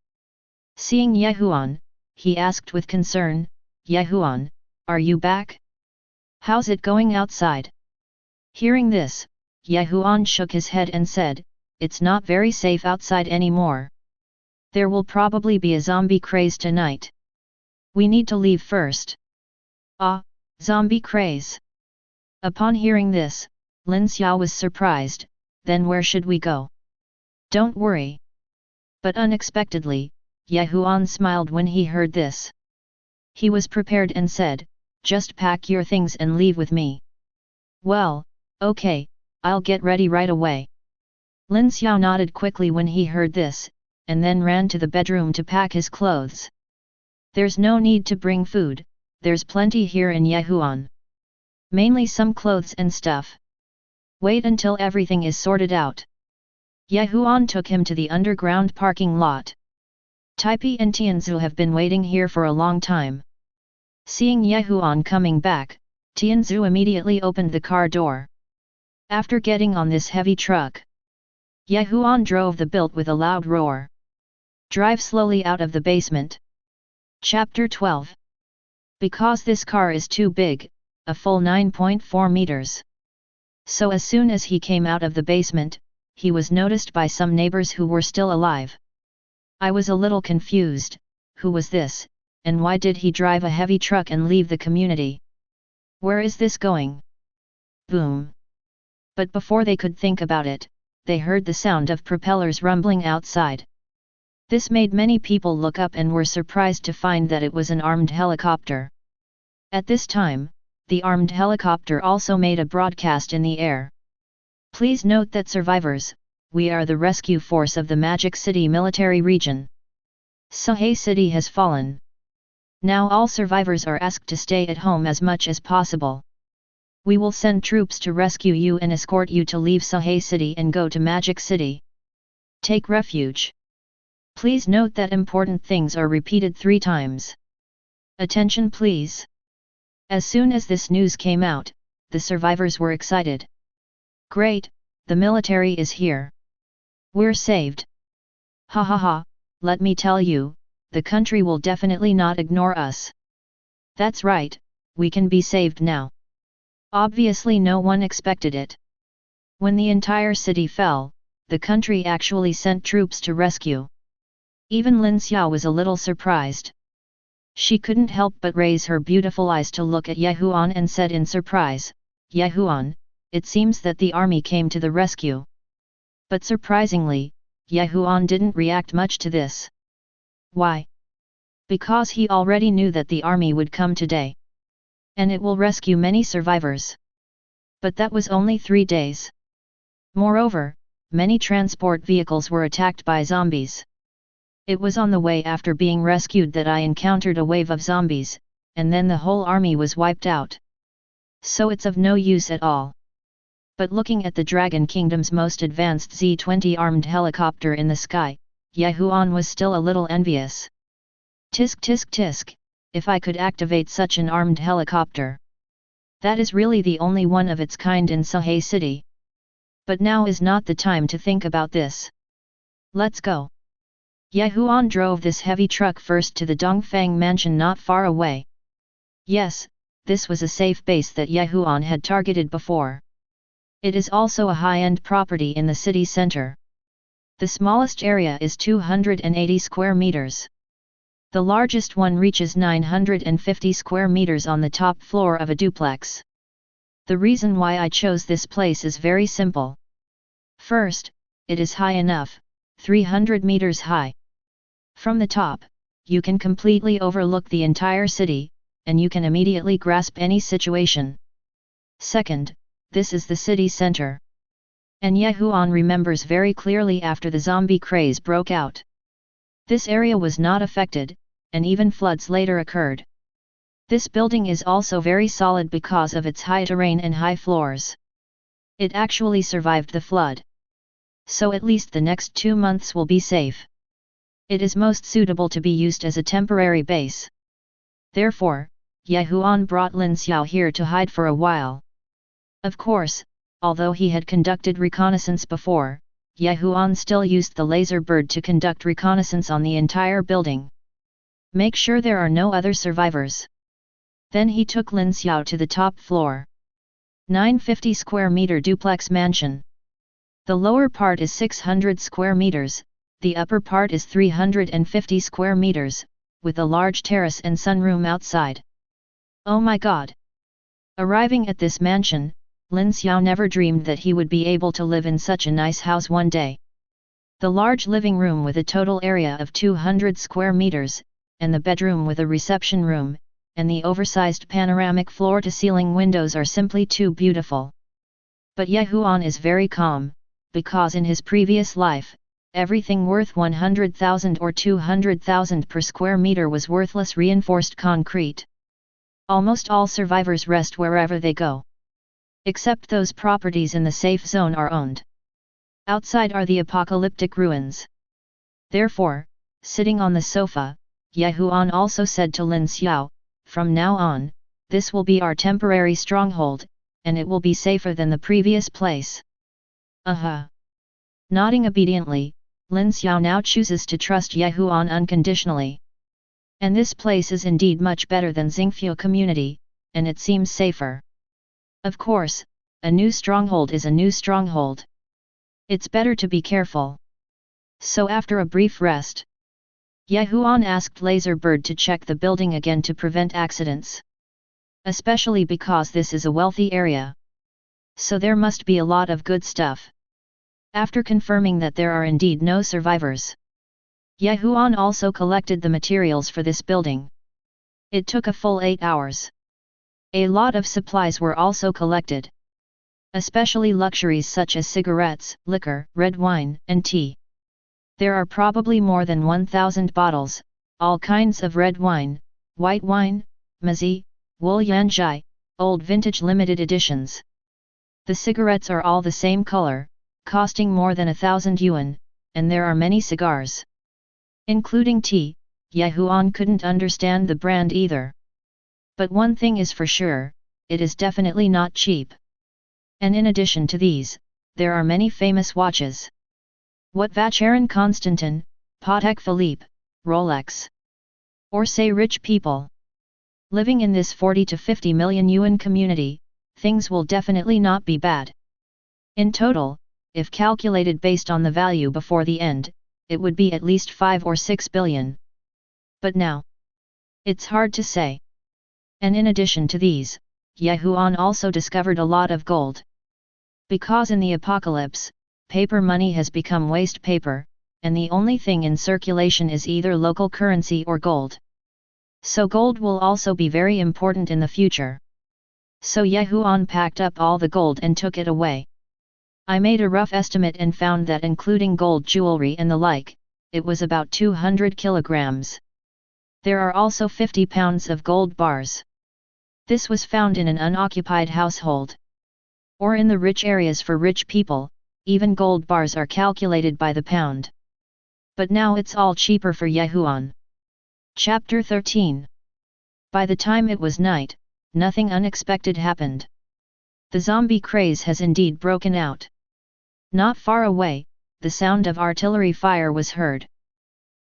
Seeing Ye Huan, he asked with concern, Ye Huan, are you back? How's it going outside? Hearing this, Ye Huan shook his head and said, it's not very safe outside anymore. There will probably be a zombie craze tonight. We need to leave first. Ah, zombie craze. Upon hearing this, Lin Xiao was surprised, then where should we go? Don't worry. But unexpectedly, Ye Huan smiled when he heard this. He was prepared and said, just pack your things and leave with me. Well, okay, I'll get ready right away. Lin Xiao nodded quickly when he heard this, and then ran to the bedroom to pack his clothes. There's no need to bring food, there's plenty here in Ye Huan. Mainly some clothes and stuff. Wait until everything is sorted out. Ye Huan took him to the underground parking lot. Taipi and Tianzu have been waiting here for a long time. Seeing Ye Huan coming back, Tianzu immediately opened the car door. After getting on this heavy truck, Ye Huan drove the built with a loud roar. Drive slowly out of the basement. Chapter 12. Because this car is too big, a full 9.4 meters. So as soon as he came out of the basement, he was noticed by some neighbors who were still alive. I was a little confused, who was this, and why did he drive a heavy truck and leave the community? Where is this going? Boom! But before they could think about it, they heard the sound of propellers rumbling outside. This made many people look up and were surprised to find that it was an armed helicopter. At this time, the armed helicopter also made a broadcast in the air. Please note that survivors, we are the rescue force of the Magic City military region. Sahay City has fallen. Now all survivors are asked to stay at home as much as possible. We will send troops to rescue you and escort you to leave Sahay City and go to Magic City. Take refuge. Please note that important things are repeated 3 times. Attention please. As soon as this news came out, the survivors were excited. Great, the military is here. We're saved. Ha ha ha, let me tell you, the country will definitely not ignore us. That's right, we can be saved now. Obviously no one expected it. When the entire city fell, the country actually sent troops to rescue. Even Lin Xiao was a little surprised. She couldn't help but raise her beautiful eyes to look at Ye Huan and said in surprise, Ye Huan, it seems that the army came to the rescue. But surprisingly, Ye Huan didn't react much to this. Why? Because he already knew that the army would come today. And it will rescue many survivors. But that was only 3 days. Moreover, many transport vehicles were attacked by zombies. It was on the way after being rescued that I encountered a wave of zombies, and then the whole army was wiped out. So it's of no use at all. But looking at the Dragon Kingdom's most advanced Z-20 armed helicopter in the sky, Ye Huan was still a little envious. Tisk tisk tisk, if I could activate such an armed helicopter. That is really the only one of its kind in Sahay City. But now is not the time to think about this. Let's go. Ye Huan drove this heavy truck first to the Dongfang mansion not far away. Yes, this was a safe base that Ye Huan had targeted before. It is also a high-end property in the city center. The smallest area is 280 square meters. The largest one reaches 950 square meters on the top floor of a duplex. The reason why I chose this place is very simple. First, it is high enough, 300 meters high. From the top, you can completely overlook the entire city, and you can immediately grasp any situation. Second, this is the city center. And Huan remembers very clearly after the zombie craze broke out. This area was not affected, and even floods later occurred. This building is also very solid because of its high terrain and high floors. It actually survived the flood. So at least the next 2 months will be safe. It is most suitable to be used as a temporary base. Therefore, Huan brought Lin Xiao here to hide for a while. Of course, although he had conducted reconnaissance before, Huan still used the laser bird to conduct reconnaissance on the entire building. Make sure there are no other survivors. Then he took Lin Xiao to the top floor. 950 square meter duplex mansion. The lower part is 600 square meters, the upper part is 350 square meters, with a large terrace and sunroom outside. Oh my god! Arriving at this mansion, Lin Xiao never dreamed that he would be able to live in such a nice house one day. The large living room with a total area of 200 square meters, and the bedroom with a reception room, and the oversized panoramic floor-to-ceiling windows are simply too beautiful. But Huan is very calm, because in his previous life, everything worth 100,000 or 200,000 per square meter was worthless reinforced concrete. Almost all survivors rest wherever they go. Except those properties in the safe zone are owned. Outside are the apocalyptic ruins. Therefore, sitting on the sofa, Huan also said to Lin Xiao, "From now on, this will be our temporary stronghold, and it will be safer than the previous place." Nodding obediently, Lin Xiao now chooses to trust Huan unconditionally. And this place is indeed much better than Xingfu community, and it seems safer. Of course, a new stronghold is a new stronghold. It's better to be careful. So after a brief rest, Huan asked Laser Bird to check the building again to prevent accidents. Especially because this is a wealthy area. So there must be a lot of good stuff. After confirming that there are indeed no survivors, Huan also collected the materials for this building. It took a full 8 hours. A lot of supplies were also collected. Especially luxuries such as cigarettes, liquor, red wine, and tea. There are probably more than 1,000 bottles, all kinds of red wine, white wine, mazi, wool yanjai, old vintage limited editions. The cigarettes are all the same color, costing more than 1,000 yuan, and there are many cigars. Including tea, Huan couldn't understand the brand either. But one thing is for sure, it is definitely not cheap. And in addition to these, there are many famous watches. What Vacheron Constantin, Patek Philippe, Rolex. Or say rich people. Living in this 40 to 50 million yuan community, things will definitely not be bad. In total, if calculated based on the value before the end, it would be at least 5 or 6 billion. But now, it's hard to say. And in addition to these, Huan also discovered a lot of gold. Because in the apocalypse, paper money has become waste paper, and the only thing in circulation is either local currency or gold. So gold will also be very important in the future. So Huan packed up all the gold and took it away. I made a rough estimate and found that including gold jewelry and the like, it was about 200 kilograms. There are also 50 pounds of gold bars. This was found in an unoccupied household. Or in the rich areas for rich people, even gold bars are calculated by the pound. But now it's all cheaper for Huan. Chapter 13. By the time it was night, nothing unexpected happened. The zombie craze has indeed broken out. Not far away, the sound of artillery fire was heard.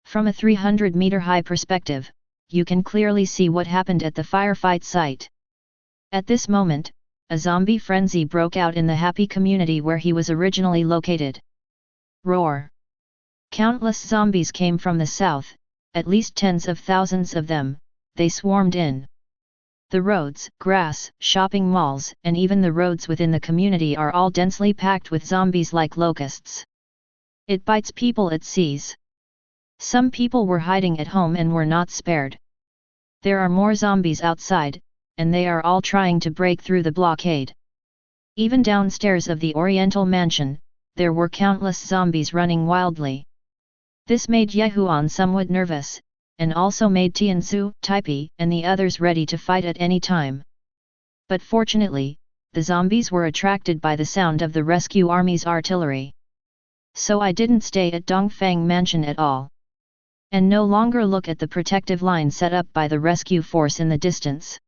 From a 300-meter high perspective, you can clearly see what happened at the firefight site. At this moment, a zombie frenzy broke out in the happy community where he was originally located. Roar! Countless zombies came from the south, at least tens of thousands of them, they swarmed in. The roads, grass, shopping malls, and even the roads within the community are all densely packed with zombies like locusts. It bites people it sees. Some people were hiding at home and were not spared. There are more zombies outside, and they are all trying to break through the blockade. Even downstairs of the Oriental Mansion, there were countless zombies running wildly. This made Yehuan somewhat nervous, and also made Tianzu, Taipi, and the others ready to fight at any time. But fortunately, the zombies were attracted by the sound of the rescue army's artillery. So I didn't stay at Dongfang Mansion at all. And no longer look at the protective line set up by the rescue force in the distance.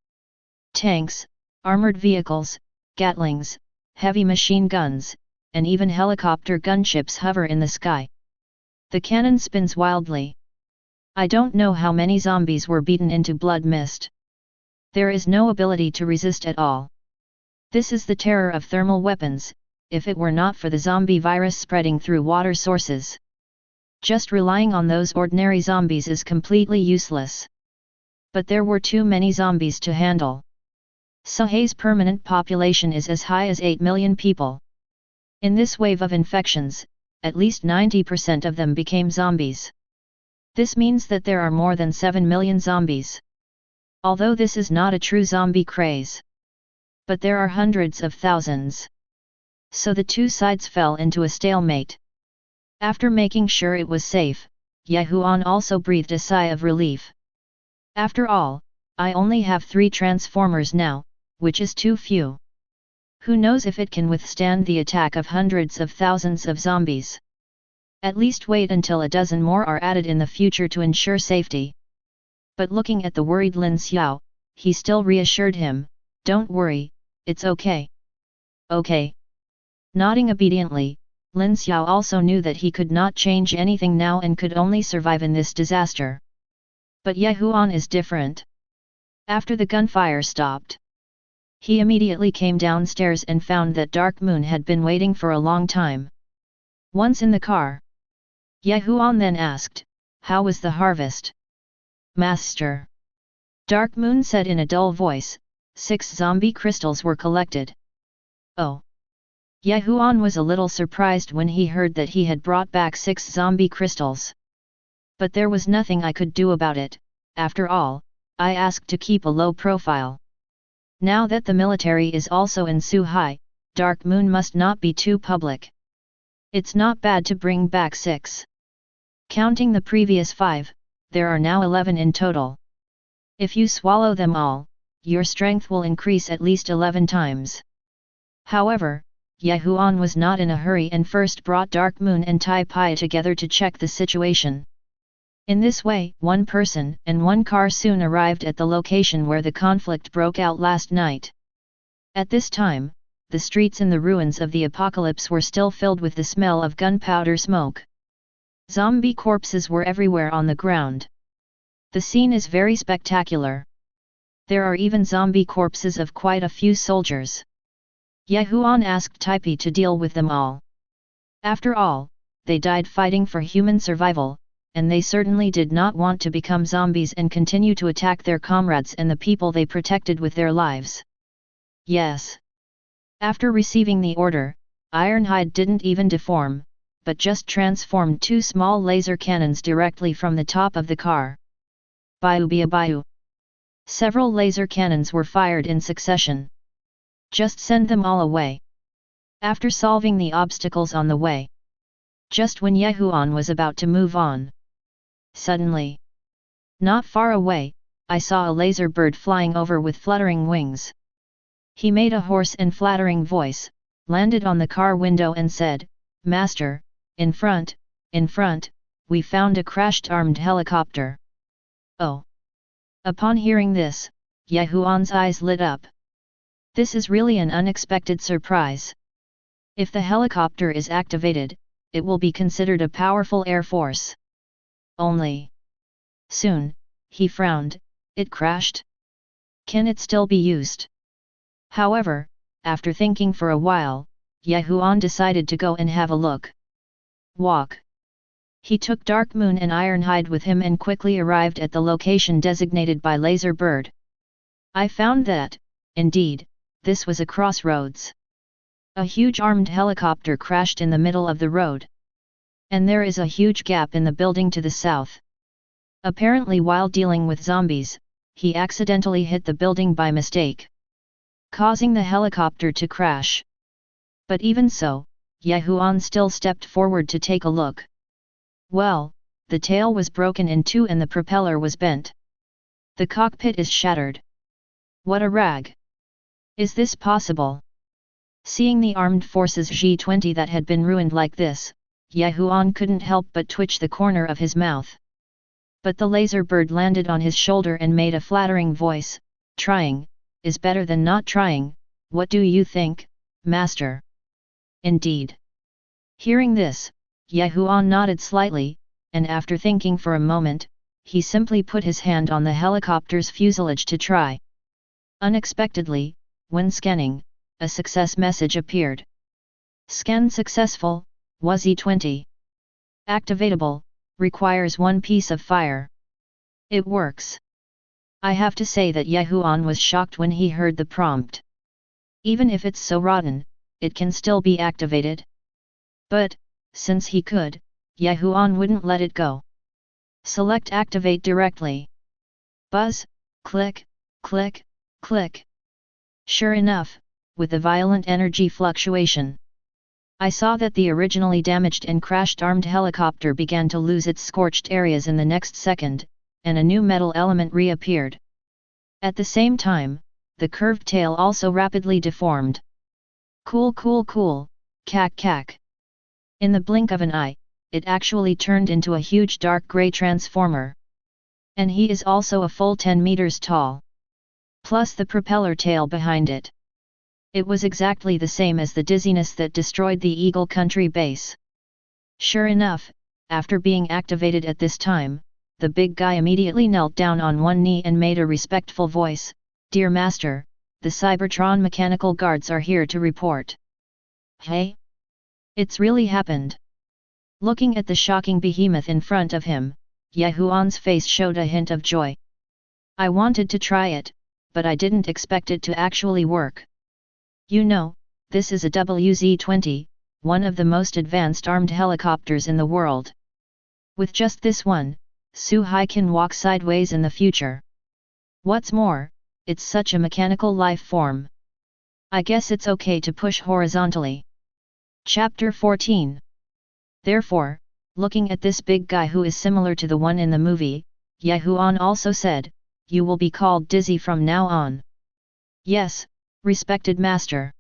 Tanks, armored vehicles, Gatlings, heavy machine guns, and even helicopter gunships hover in the sky. The cannon spins wildly. I don't know how many zombies were beaten into blood mist. There is no ability to resist at all. This is the terror of thermal weapons, if it were not for the zombie virus spreading through water sources. Just relying on those ordinary zombies is completely useless. But there were too many zombies to handle. Sahai's permanent population is as high as 8 million people. In this wave of infections, at least 90% of them became zombies. This means that there are more than 7 million zombies. Although this is not a true zombie craze. But there are hundreds of thousands. So the two sides fell into a stalemate. After making sure it was safe, Yehuan also breathed a sigh of relief. After all, I only have 3 transformers now, which is too few. Who knows if it can withstand the attack of hundreds of thousands of zombies? At least wait until a dozen more are added in the future to ensure safety. But looking at the worried Lin Xiao, he still reassured him, "Don't worry, it's okay." Okay. Nodding obediently, Lin Xiao also knew that he could not change anything now and could only survive in this disaster. But Yehuan is different. After the gunfire stopped, he immediately came downstairs and found that Dark Moon had been waiting for a long time. Once in the car, Yehuan then asked, "How was the harvest?" "Master," Dark Moon said in a dull voice, "6 zombie crystals were collected." Oh! Yehuan was a little surprised when he heard that he had brought back 6 zombie crystals. But there was nothing I could do about it. After all, I asked to keep a low profile. Now that the military is also in Suhai, Dark Moon must not be too public. It's not bad to bring back 6. Counting the previous 5, there are now 11 in total. If you swallow them all, your strength will increase at least 11 times. However, Yehuan was not in a hurry and first brought Dark Moon and Tai Pai together to check the situation. In this way, 1 person and 1 car soon arrived at the location where the conflict broke out last night. At this time, the streets in the ruins of the apocalypse were still filled with the smell of gunpowder smoke. Zombie corpses were everywhere on the ground. The scene is very spectacular. There are even zombie corpses of quite a few soldiers. Yehuan asked Taipi to deal with them all. After all, they died fighting for human survival, and they certainly did not want to become zombies and continue to attack their comrades and the people they protected with their lives. Yes. After receiving the order, Ironhide didn't even deform, but just transformed 2 small laser cannons directly from the top of the car. Biu. Several laser cannons were fired in succession. Just send them all away. After solving the obstacles on the way. Just when Yehuan was about to move on. Suddenly, not far away, I saw a laser bird flying over with fluttering wings. He made a hoarse and flattering voice, landed on the car window and said, "Master, in front, we found a crashed armed helicopter." Oh! Upon hearing this, Yehuan's eyes lit up. This is really an unexpected surprise. If the helicopter is activated, it will be considered a powerful air force. Only. Soon, he frowned, it crashed? Can it still be used? However, after thinking for a while, Yehuan decided to go and have a look. Walk. He took Dark Moon and Ironhide with him and quickly arrived at the location designated by Laser Bird. I found that, indeed, this was a crossroads. A huge armed helicopter crashed in the middle of the road. And there is a huge gap in the building to the south. Apparently while dealing with zombies, he accidentally hit the building by mistake, causing the helicopter to crash. But even so, Huan still stepped forward to take a look. Well, the tail was broken in two and the propeller was bent. The cockpit is shattered. What a rag! Is this possible? Seeing the armed forces G20 that had been ruined like this, Huan couldn't help but twitch the corner of his mouth. But the laser bird landed on his shoulder and made a flattering voice, "Trying is better than not trying, what do you think, master?" Indeed. Hearing this, Huan nodded slightly, and after thinking for a moment, he simply put his hand on the helicopter's fuselage to try. Unexpectedly, when scanning, a success message appeared. Scan successful, WZ-20. Activatable, requires one piece of fire. It works. I have to say that Huan was shocked when he heard the prompt. Even if it's so rotten, it can still be activated. But, since he could, Huan wouldn't let it go. Select activate directly. Buzz, click, click, click. Sure enough, with a violent energy fluctuation, I saw that the originally damaged and crashed armed helicopter began to lose its scorched areas in the next second, and a new metal element reappeared. At the same time, the curved tail also rapidly deformed. Cool cool cool, cack cack. In the blink of an eye, it actually turned into a huge dark grey transformer. And he is also a full 10 meters tall. Plus the propeller tail behind it. It was exactly the same as the dizziness that destroyed the Eagle Country base. Sure enough, after being activated at this time, the big guy immediately knelt down on one knee and made a respectful voice, "Dear Master, the Cybertron mechanical guards are here to report." Hey? It's really happened. Looking at the shocking behemoth in front of him, Huan's face showed a hint of joy. I wanted to try it, but I didn't expect it to actually work. You know, this is a WZ-20, one of the most advanced armed helicopters in the world. With just this one, Suhai can walk sideways in the future. What's more, it's such a mechanical life form. I guess it's okay to push horizontally. Chapter 14. Therefore, looking at this big guy who is similar to the one in the movie, Huan also said, "You will be called Dizzy from now on." Yes, respected master.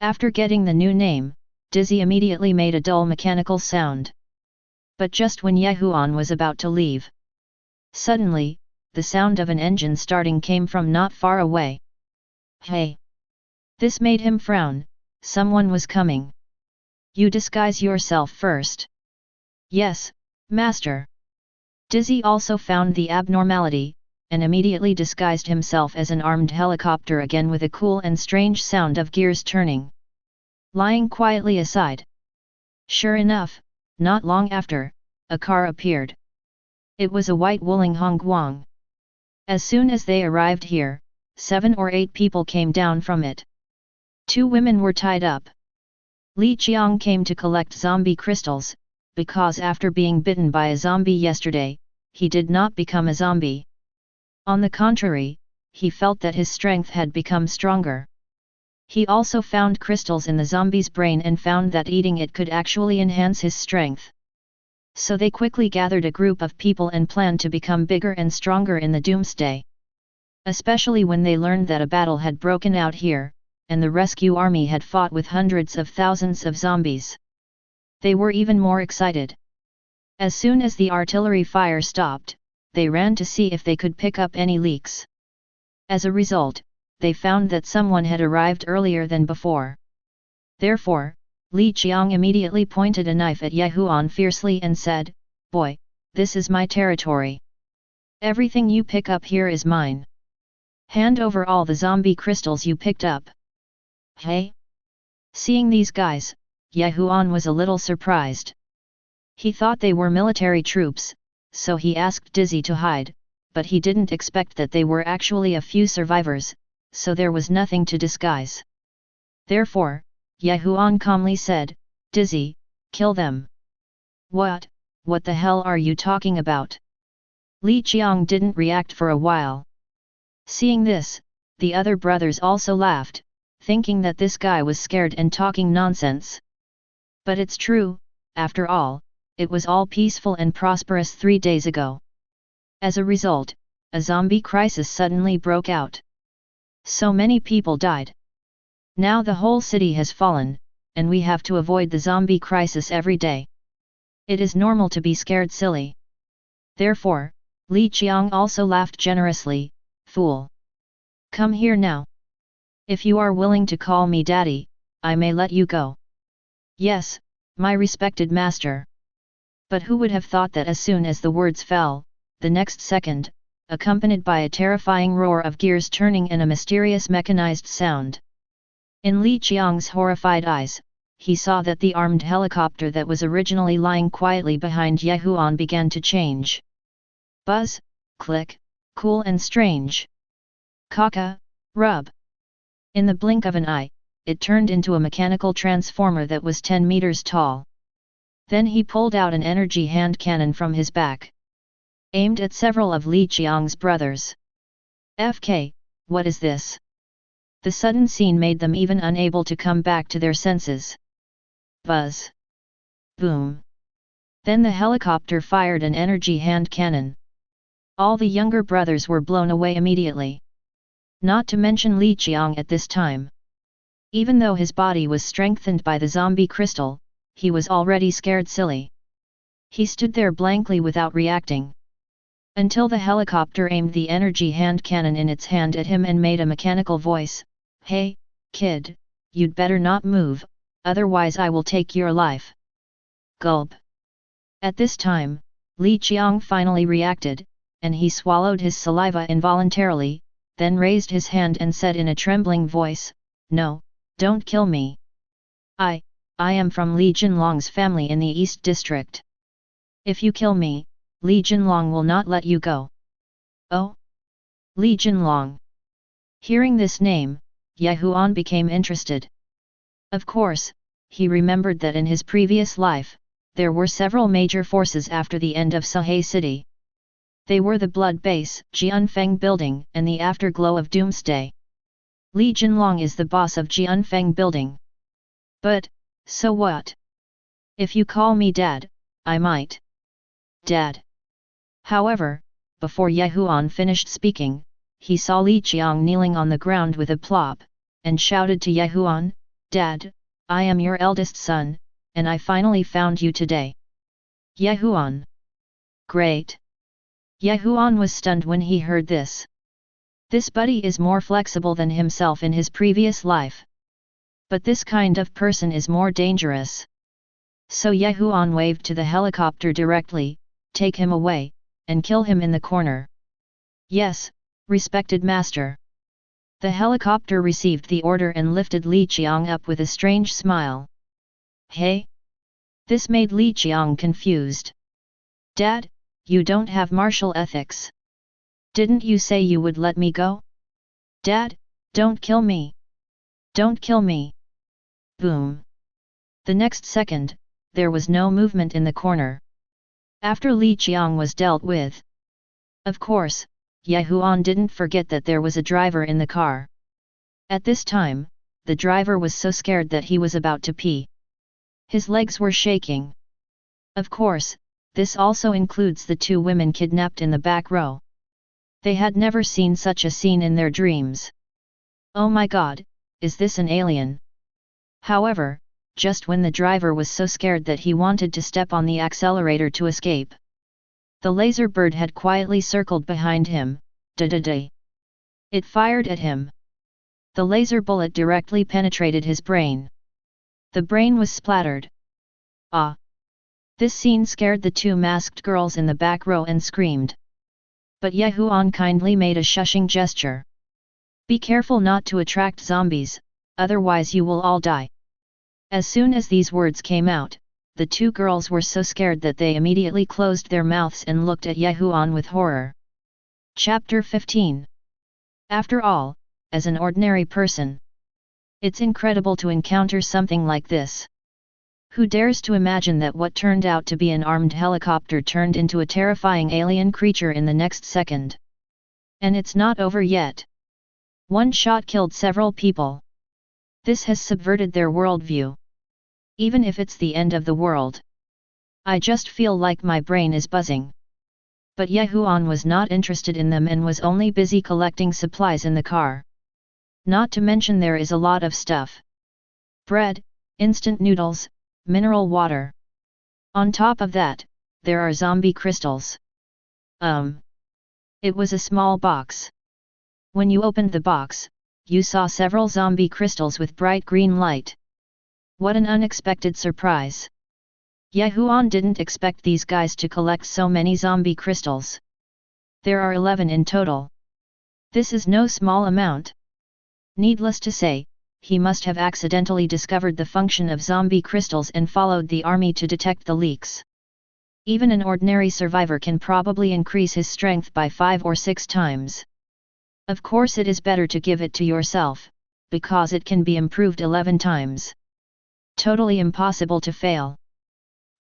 After getting the new name, Dizzy immediately made a dull mechanical sound. But just when Huan was about to leave, suddenly, the sound of an engine starting came from not far away. Hey! This made him frown. Someone was coming. You disguise yourself first. Yes, master. Dizzy also found the abnormality, and immediately disguised himself as an armed helicopter again with a cool and strange sound of gears turning. Lying quietly aside. Sure enough, not long after, a car appeared. It was a white Wuling Hongguang. As soon as they arrived here, 7 or 8 people came down from it. 2 women were tied up. Li Qiang came to collect zombie crystals, because after being bitten by a zombie yesterday, he did not become a zombie. On the contrary, he felt that his strength had become stronger. He also found crystals in the zombie's brain and found that eating it could actually enhance his strength. So they quickly gathered a group of people and planned to become bigger and stronger in the doomsday. Especially when they learned that a battle had broken out here, and the rescue army had fought with hundreds of thousands of zombies. They were even more excited. As soon as the artillery fire stopped, they ran to see if they could pick up any leaks. As a result, they found that someone had arrived earlier than before. Therefore, Li Qiang immediately pointed a knife at Huan fiercely and said, "Boy, this is my territory. Everything you pick up here is mine. Hand over all the zombie crystals you picked up." Hey? Seeing these guys, Huan was a little surprised. He thought they were military troops, so he asked Dizzy to hide, but he didn't expect that they were actually a few survivors, so there was nothing to disguise. Therefore, Huan calmly said, "Dizzy, kill them." What the hell are you talking about?" Li Qiang didn't react for a while. Seeing this, the other brothers also laughed, thinking that this guy was scared and talking nonsense. But it's true, after all, it was all peaceful and prosperous 3 days ago. As a result, a zombie crisis suddenly broke out. So many people died. Now the whole city has fallen, and we have to avoid the zombie crisis every day. It is normal to be scared silly. Therefore, Li Qiang also laughed generously, fool. Come here now. If you are willing to call me daddy, I may let you go. Yes, my respected master. But who would have thought that as soon as the words fell, the next second, accompanied by a terrifying roar of gears turning and a mysterious mechanized sound. In Li Qiang's horrified eyes, he saw that the armed helicopter that was originally lying quietly behind Ye Huan began to change. Buzz, click, cool and strange. Caca, rub. In the blink of an eye, it turned into a mechanical transformer that was 10 meters tall. Then he pulled out an energy hand cannon from his back. Aimed at several of Li Qiang's brothers. FK, what is this? The sudden scene made them even unable to come back to their senses. Buzz. Boom. Then the helicopter fired an energy hand cannon. All the younger brothers were blown away immediately. Not to mention Li Qiang at this time. Even though his body was strengthened by the zombie crystal, he was already scared silly. He stood there blankly without reacting. Until the helicopter aimed the energy hand cannon in its hand at him and made a mechanical voice, "Hey, kid, you'd better not move, otherwise I will take your life." Gulp. At this time, Li Qiang finally reacted, and he swallowed his saliva involuntarily, then raised his hand and said in a trembling voice, "No, don't kill me. I am from Li Jinlong's family in the East District. If you kill me, Li Jinlong will not let you go." Oh? Li Jinlong. Hearing this name, Ye Huan became interested. Of course, he remembered that in his previous life, there were several major forces after the end of Sahe City. They were the Blood Base, Jianfeng Building, and the Afterglow of Doomsday. Li Jinlong is the boss of Jianfeng Building. But, so what? If you call me Dad, I might. Dad. However, before Ye Huan finished speaking, he saw Li Qiang kneeling on the ground with a plop, and shouted to Ye Huan, "Dad, I am your eldest son, and I finally found you today." Ye Huan. Great. Ye Huan was stunned when he heard this. This buddy is more flexible than himself in his previous life. But this kind of person is more dangerous. So Ye Huan waved to the helicopter directly, "Take him away, and kill him in the corner." "Yes, respected master." The helicopter received the order and lifted Li Qiang up with a strange smile. "Hey?" This made Li Qiang confused. "Dad, you don't have martial ethics. Didn't you say you would let me go? Dad, don't kill me. Don't kill me." Boom. The next second, there was no movement in the corner. After Li Qiang was dealt with. Of course, Ye Huan didn't forget that there was a driver in the car. At this time, the driver was so scared that he was about to pee. His legs were shaking. Of course, this also includes the 2 women kidnapped in the back row. They had never seen such a scene in their dreams. Oh my god, is this an alien? However, just when the driver was so scared that he wanted to step on the accelerator to escape, the laser bird had quietly circled behind him, da-da-da. It fired at him. The laser bullet directly penetrated his brain. The brain was splattered. Ah! This scene scared the 2 masked girls in the back row and screamed. But Ye Huan kindly made a shushing gesture. "Be careful not to attract zombies, otherwise you will all die." As soon as these words came out, the 2 girls were so scared that they immediately closed their mouths and looked at Ye Huan with horror. Chapter 15. After all, as an ordinary person, it's incredible to encounter something like this. Who dares to imagine that what turned out to be an armed helicopter turned into a terrifying alien creature in the next second? And it's not over yet. One shot killed several people. This has subverted their worldview. Even if it's the end of the world. I just feel like my brain is buzzing. But Ye Huan was not interested in them and was only busy collecting supplies in the car. Not to mention there is a lot of stuff. Bread, instant noodles, mineral water. On top of that, there are zombie crystals. It was a small box. When you opened the box, you saw several zombie crystals with bright green light. What an unexpected surprise. Ye Huan didn't expect these guys to collect so many zombie crystals. There are 11 in total. This is no small amount. Needless to say, he must have accidentally discovered the function of zombie crystals and followed the army to detect the leaks. Even an ordinary survivor can probably increase his strength by 5 or 6 times. Of course it is better to give it to yourself, because it can be improved 11 times. Totally impossible to fail.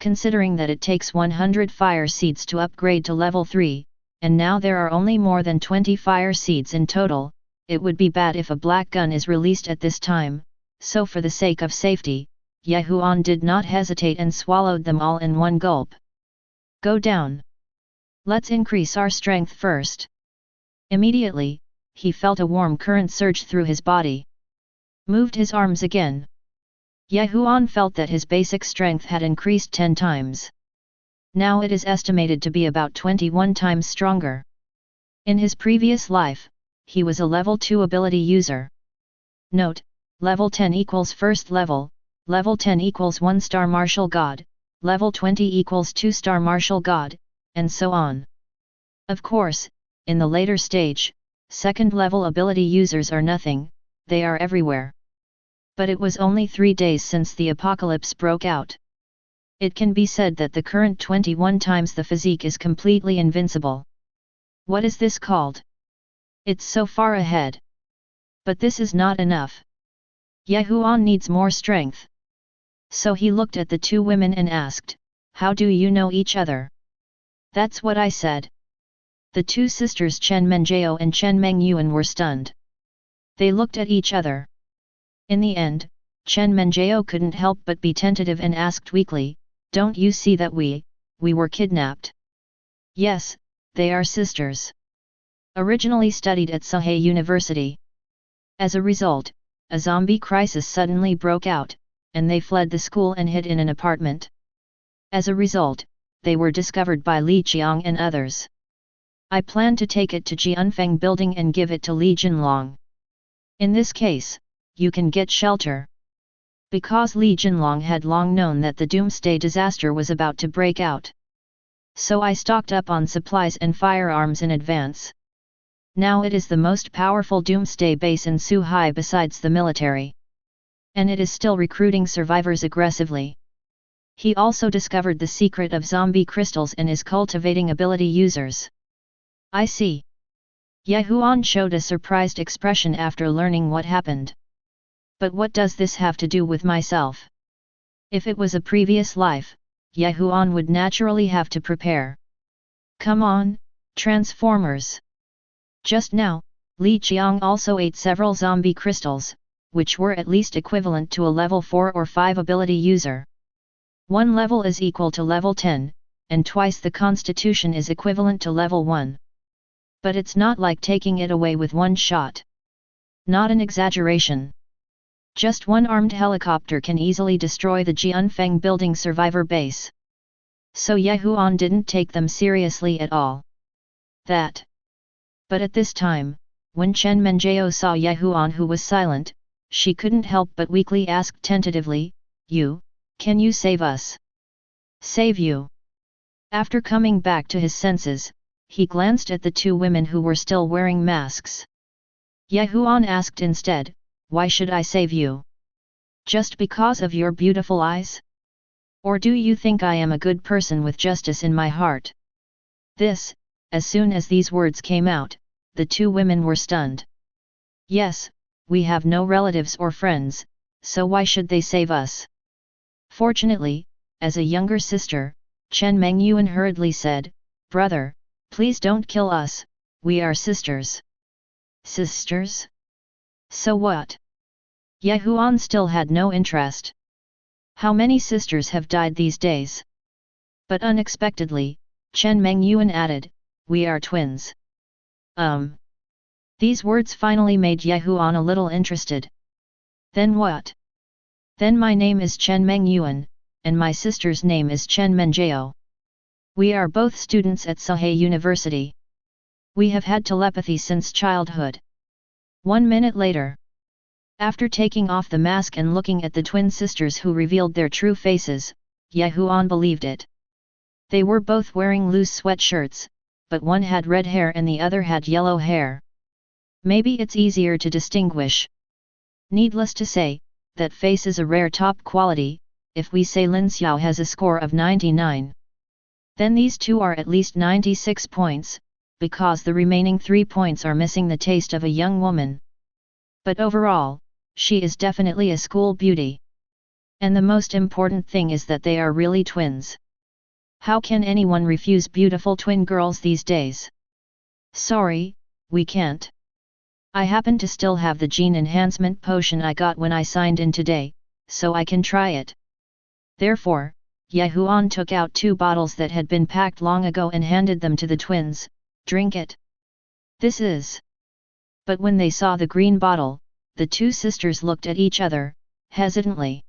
Considering that it takes 100 fire seeds to upgrade to level 3, and now there are only more than 20 fire seeds in total, it would be bad if a black gun is released at this time, so for the sake of safety, Ye Huan did not hesitate and swallowed them all in one gulp. Go down. Let's increase our strength first. Immediately, he felt a warm current surge through his body. Moved his arms again. Ye Huan felt that his basic strength had increased 10 times. Now it is estimated to be about 21 times stronger. In his previous life, he was a level 2 ability user. Note, level 10 equals first level 10 equals 1-star martial god, level 20 equals 2-star martial god, and so on. Of course, in the later stage, second level ability users are nothing, they are everywhere. But it was only 3 days since the apocalypse broke out. It can be said that the current 21 times the physique is completely invincible. What is this called? It's so far ahead. But this is not enough. Ye Huan needs more strength. So he looked at the two women and asked, "How do you know each other?" "That's what I said." The two sisters Chen Menjiao and Chen Mengyuan were stunned. They looked at each other. In the end, Chen Menjiao couldn't help but be tentative and asked weakly, "Don't you see that we were kidnapped?" "Yes, they are sisters. Originally studied at Sahai University. As a result, a zombie crisis suddenly broke out, and they fled the school and hid in an apartment. As a result, they were discovered by Li Qiang and others. I plan to take it to Jianfeng building and give it to Li Jinlong. In this case, you can get shelter." Because Li Jinlong had long known that the doomsday disaster was about to break out. "So I stocked up on supplies and firearms in advance. Now it is the most powerful doomsday base in Suhai besides the military. And it is still recruiting survivors aggressively. He also discovered the secret of zombie crystals and is cultivating ability users." "I see." Ye Huan showed a surprised expression after learning what happened. "But what does this have to do with myself?" If it was a previous life, Ye Huan would naturally have to prepare. "Come on, Transformers!" Just now, Li Qiang also ate several zombie crystals, which were at least equivalent to a level 4 or 5 ability user. One level is equal to level 10, and twice the constitution is equivalent to level 1. But it's not like taking it away with one shot. Not an exaggeration. Just one armed helicopter can easily destroy the Jianfeng building survivor base. So Ye Huan didn't take them seriously at all. But at this time, when Chen Menjiao saw Ye Huan who was silent, she couldn't help but weakly ask tentatively, Can you save us?" "Save you?" After coming back to his senses, he glanced at the two women who were still wearing masks. Ye Huan asked instead, "Why should I save you? Just because of your beautiful eyes? Or do you think I am a good person with justice in my heart?" As soon as these words came out, the two women were stunned. "Yes, we have no relatives or friends, so why should they save us?" Fortunately, as a younger sister, Chen Mengyuan hurriedly said, "Brother, please don't kill us, we are sisters." "Sisters? So what?" Ye Huan still had no interest. How many sisters have died these days? But unexpectedly, Chen Mengyuan added, we are twins. These words finally made Ye Huan a little interested. Then what? Then my name is Chen Mengyuan, and my sister's name is Chen Menjao. We are both students at Sahai University. We have had telepathy since childhood. 1 minute later. After taking off the mask and looking at the twin sisters who revealed their true faces, Ye Huan believed it. They were both wearing loose sweatshirts, but one had red hair and the other had yellow hair. Maybe it's easier to distinguish. Needless to say, that face is a rare top quality. If we say Lin Xiao has a score of 99, then these two are at least 96 points, because the remaining 3 points are missing the taste of a young woman. But overall, she is definitely a school beauty. And the most important thing is that they are really twins. How can anyone refuse beautiful twin girls these days? Sorry, we can't. I happen to still have the gene enhancement potion I got when I signed in today, so I can try it. Therefore, Ye Huan took out 2 bottles that had been packed long ago and handed them to the twins. Drink it. This is. But when they saw the green bottle, the 2 sisters looked at each other, hesitantly.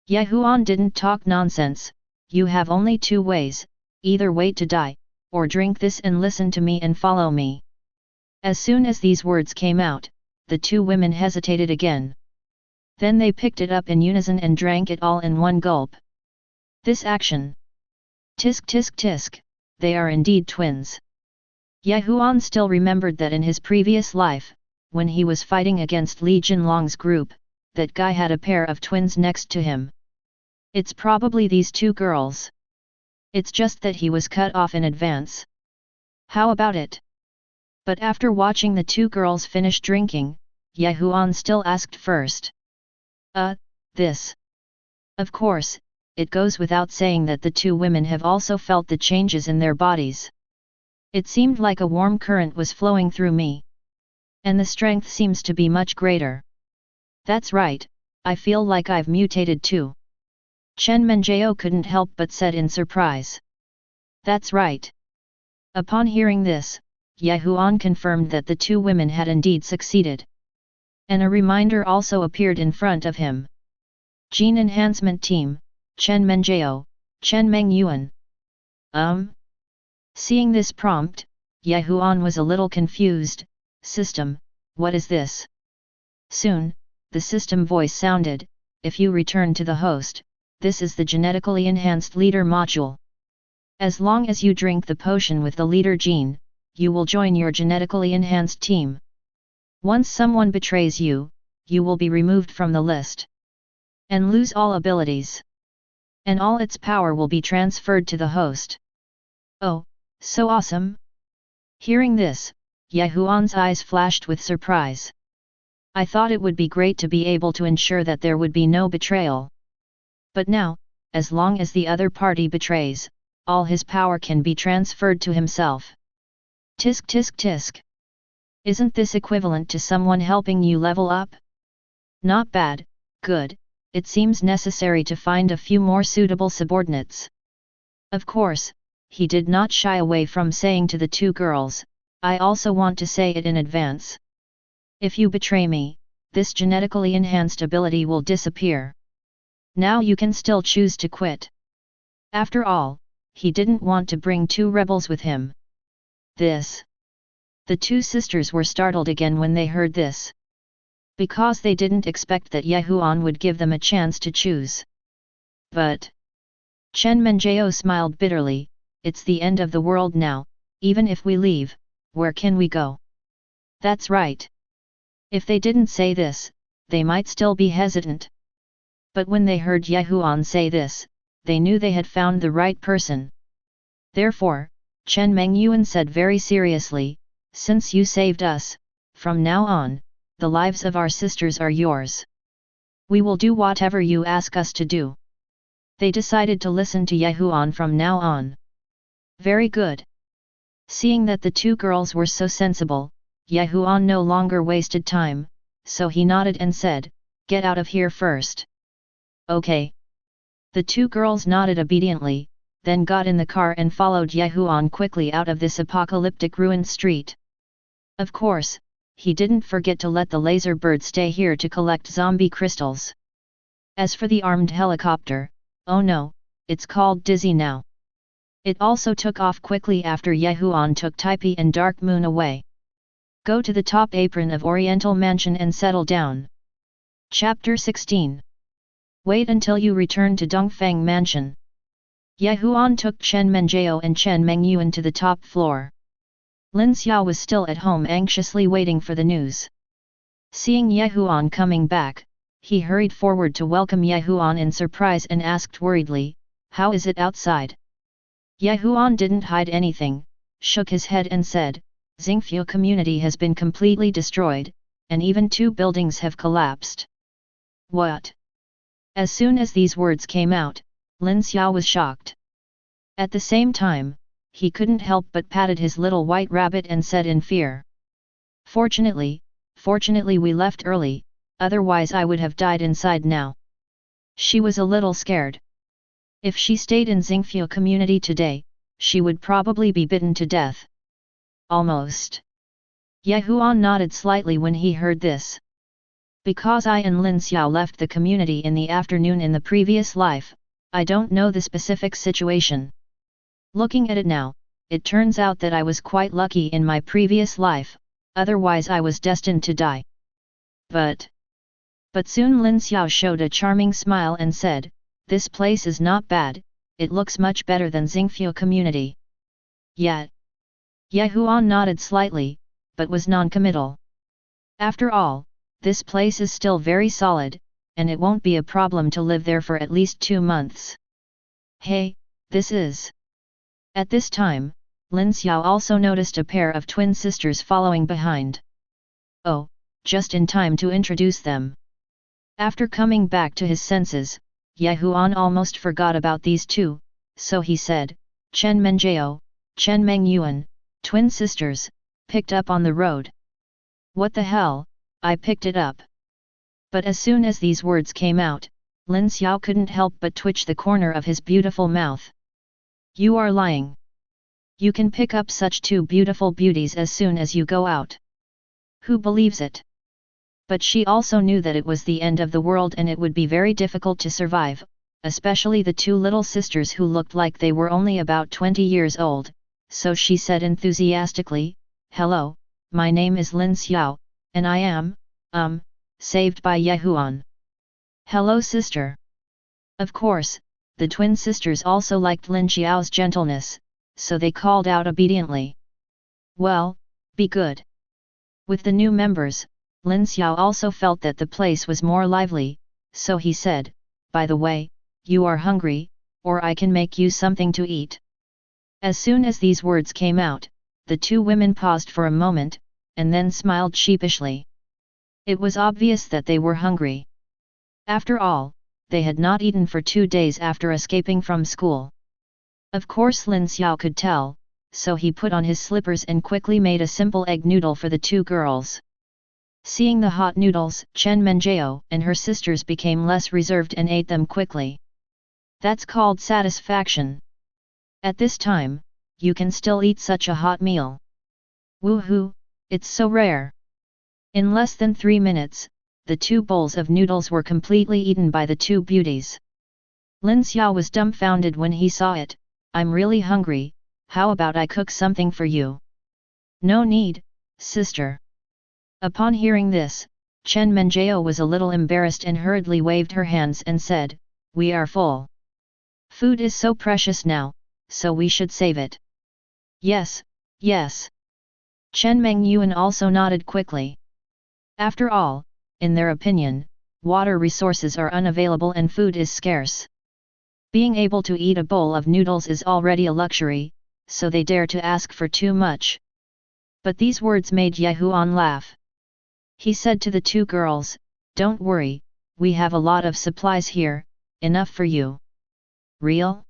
Ye Huan didn't talk nonsense. You have only 2 ways, either wait to die, or drink this and listen to me and follow me. As soon as these words came out, the 2 women hesitated again. Then they picked it up in unison and drank it all in one gulp. This action. Tisk tisk tisk, they are indeed twins. Ye Huan still remembered that in his previous life, when he was fighting against Li Jinlong's group, that guy had a pair of twins next to him. It's probably these 2 girls. It's just that he was cut off in advance. How about it? But after watching the 2 girls finish drinking, Ye Huan still asked first. This. Of course, it goes without saying that the 2 women have also felt the changes in their bodies. It seemed like a warm current was flowing through me. And the strength seems to be much greater. That's right, I feel like I've mutated too. Chen Menjao couldn't help but said in surprise. That's right. Upon hearing this, Ye Huan confirmed that the 2 women had indeed succeeded. And a reminder also appeared in front of him. Gene Enhancement Team, Chen Menjao, Chen Mengyuan. Seeing this prompt, Ye Huan was a little confused. System, what is this? Soon, the system voice sounded, if you return to the host, this is the genetically enhanced leader module. As long as you drink the potion with the leader gene, you will join your genetically enhanced team. Once someone betrays you, you will be removed from the list. And lose all abilities. And all its power will be transferred to the host. Oh, so awesome! Hearing this, Ye Huan's eyes flashed with surprise. I thought it would be great to be able to ensure that there would be no betrayal. But now, as long as the other party betrays, all his power can be transferred to himself. Tisk tisk tisk. Isn't this equivalent to someone helping you level up? Not bad, good, it seems necessary to find a few more suitable subordinates. Of course, he did not shy away from saying to the 2 girls, I also want to say it in advance. If you betray me, this genetically enhanced ability will disappear. Now you can still choose to quit. After all, he didn't want to bring 2 rebels with him. This. The 2 sisters were startled again when they heard this. Because they didn't expect that Ye Huan would give them a chance to choose. But Chen Menjao smiled bitterly, it's the end of the world now, even if we leave, where can we go? That's right. If they didn't say this, they might still be hesitant. But when they heard Ye Huan say this, they knew they had found the right person. Therefore, Chen Mengyuan said very seriously, since you saved us, from now on, the lives of our sisters are yours. We will do whatever you ask us to do. They decided to listen to Ye Huan from now on. Very good. Seeing that the 2 girls were so sensible, Ye Huan no longer wasted time, so he nodded and said, get out of here first. Okay. The two girls nodded obediently, then got in the car and followed Huan quickly out of this apocalyptic ruined street. Of course, he didn't forget to let the laser bird stay here to collect zombie crystals. As for the armed helicopter, oh no, it's called Dizzy now. It also took off quickly after Huan took Taipi and Dark Moon away. Go to the top apron of Oriental Mansion and settle down. Chapter 16. Wait until you return to Dongfang Mansion. Huan took Chen Menjiao and Chen Mengyuan to the top floor. Lin Xiao was still at home anxiously waiting for the news. Seeing Huan coming back, he hurried forward to welcome Huan in surprise and asked worriedly, "How is it outside?" Huan didn't hide anything, shook his head and said, "Xingfu community has been completely destroyed, and even 2 buildings have collapsed." What? As soon as these words came out, Lin Xiao was shocked. At the same time, he couldn't help but patted his little white rabbit and said in fear, Fortunately we left early, otherwise I would have died inside now." She was a little scared. If she stayed in Xingfu community today, she would probably be bitten to death. Almost. Huan nodded slightly when he heard this. Because I and Lin Xiao left the community in the afternoon in the previous life, I don't know the specific situation. Looking at it now, it turns out that I was quite lucky in my previous life, otherwise I was destined to die. But soon Lin Xiao showed a charming smile and said, "This place is not bad, it looks much better than Xingfu community." Yet. Huan nodded slightly, but was non-committal. After all, this place is still very solid, and it won't be a problem to live there for at least 2 months. Hey, this is... At this time, Lin Xiao also noticed a pair of twin sisters following behind. Oh, just in time to introduce them. After coming back to his senses, Huan almost forgot about these two, so he said, "Chen Menjiao, Chen Mengyuan, twin sisters, picked up on the road." "What the hell, I picked it up." But as soon as these words came out, Lin Xiao couldn't help but twitch the corner of his beautiful mouth. "You are lying. You can pick up such 2 beautiful beauties as soon as you go out. Who believes it?" But she also knew that it was the end of the world and it would be very difficult to survive, especially the 2 little sisters who looked like they were only about 20 years old, so she said enthusiastically, "Hello, my name is Lin Xiao, and I am, saved by Huan." "Hello sister." Of course, the twin sisters also liked Lin Xiao's gentleness, so they called out obediently. "Well, be good." With the new members, Lin Xiao also felt that the place was more lively, so he said, "By the way, you are hungry, or I can make you something to eat." As soon as these words came out, the 2 women paused for a moment, and then smiled sheepishly. It was obvious that they were hungry. After all, they had not eaten for 2 days after escaping from school. Of course Lin Xiao could tell, so he put on his slippers and quickly made a simple egg noodle for the 2 girls. Seeing the hot noodles, Chen Menjiao and her sisters became less reserved and ate them quickly. That's called satisfaction. At this time, you can still eat such a hot meal. Woohoo, it's so rare. In less than 3 minutes, the 2 bowls of noodles were completely eaten by the 2 beauties. Lin Xiao was dumbfounded when he saw it. "I'm really hungry, how about I cook something for you?" "No need, sister." Upon hearing this, Chen Menjiao was a little embarrassed and hurriedly waved her hands and said, "We are full. Food is so precious now, so we should save it." "Yes, yes." Chen Mengyuan also nodded quickly. After all, in their opinion, water resources are unavailable and food is scarce. Being able to eat a bowl of noodles is already a luxury, so they dare to ask for too much. But these words made Huan laugh. He said to the 2 girls, "Don't worry, we have a lot of supplies here, enough for you." "Real?"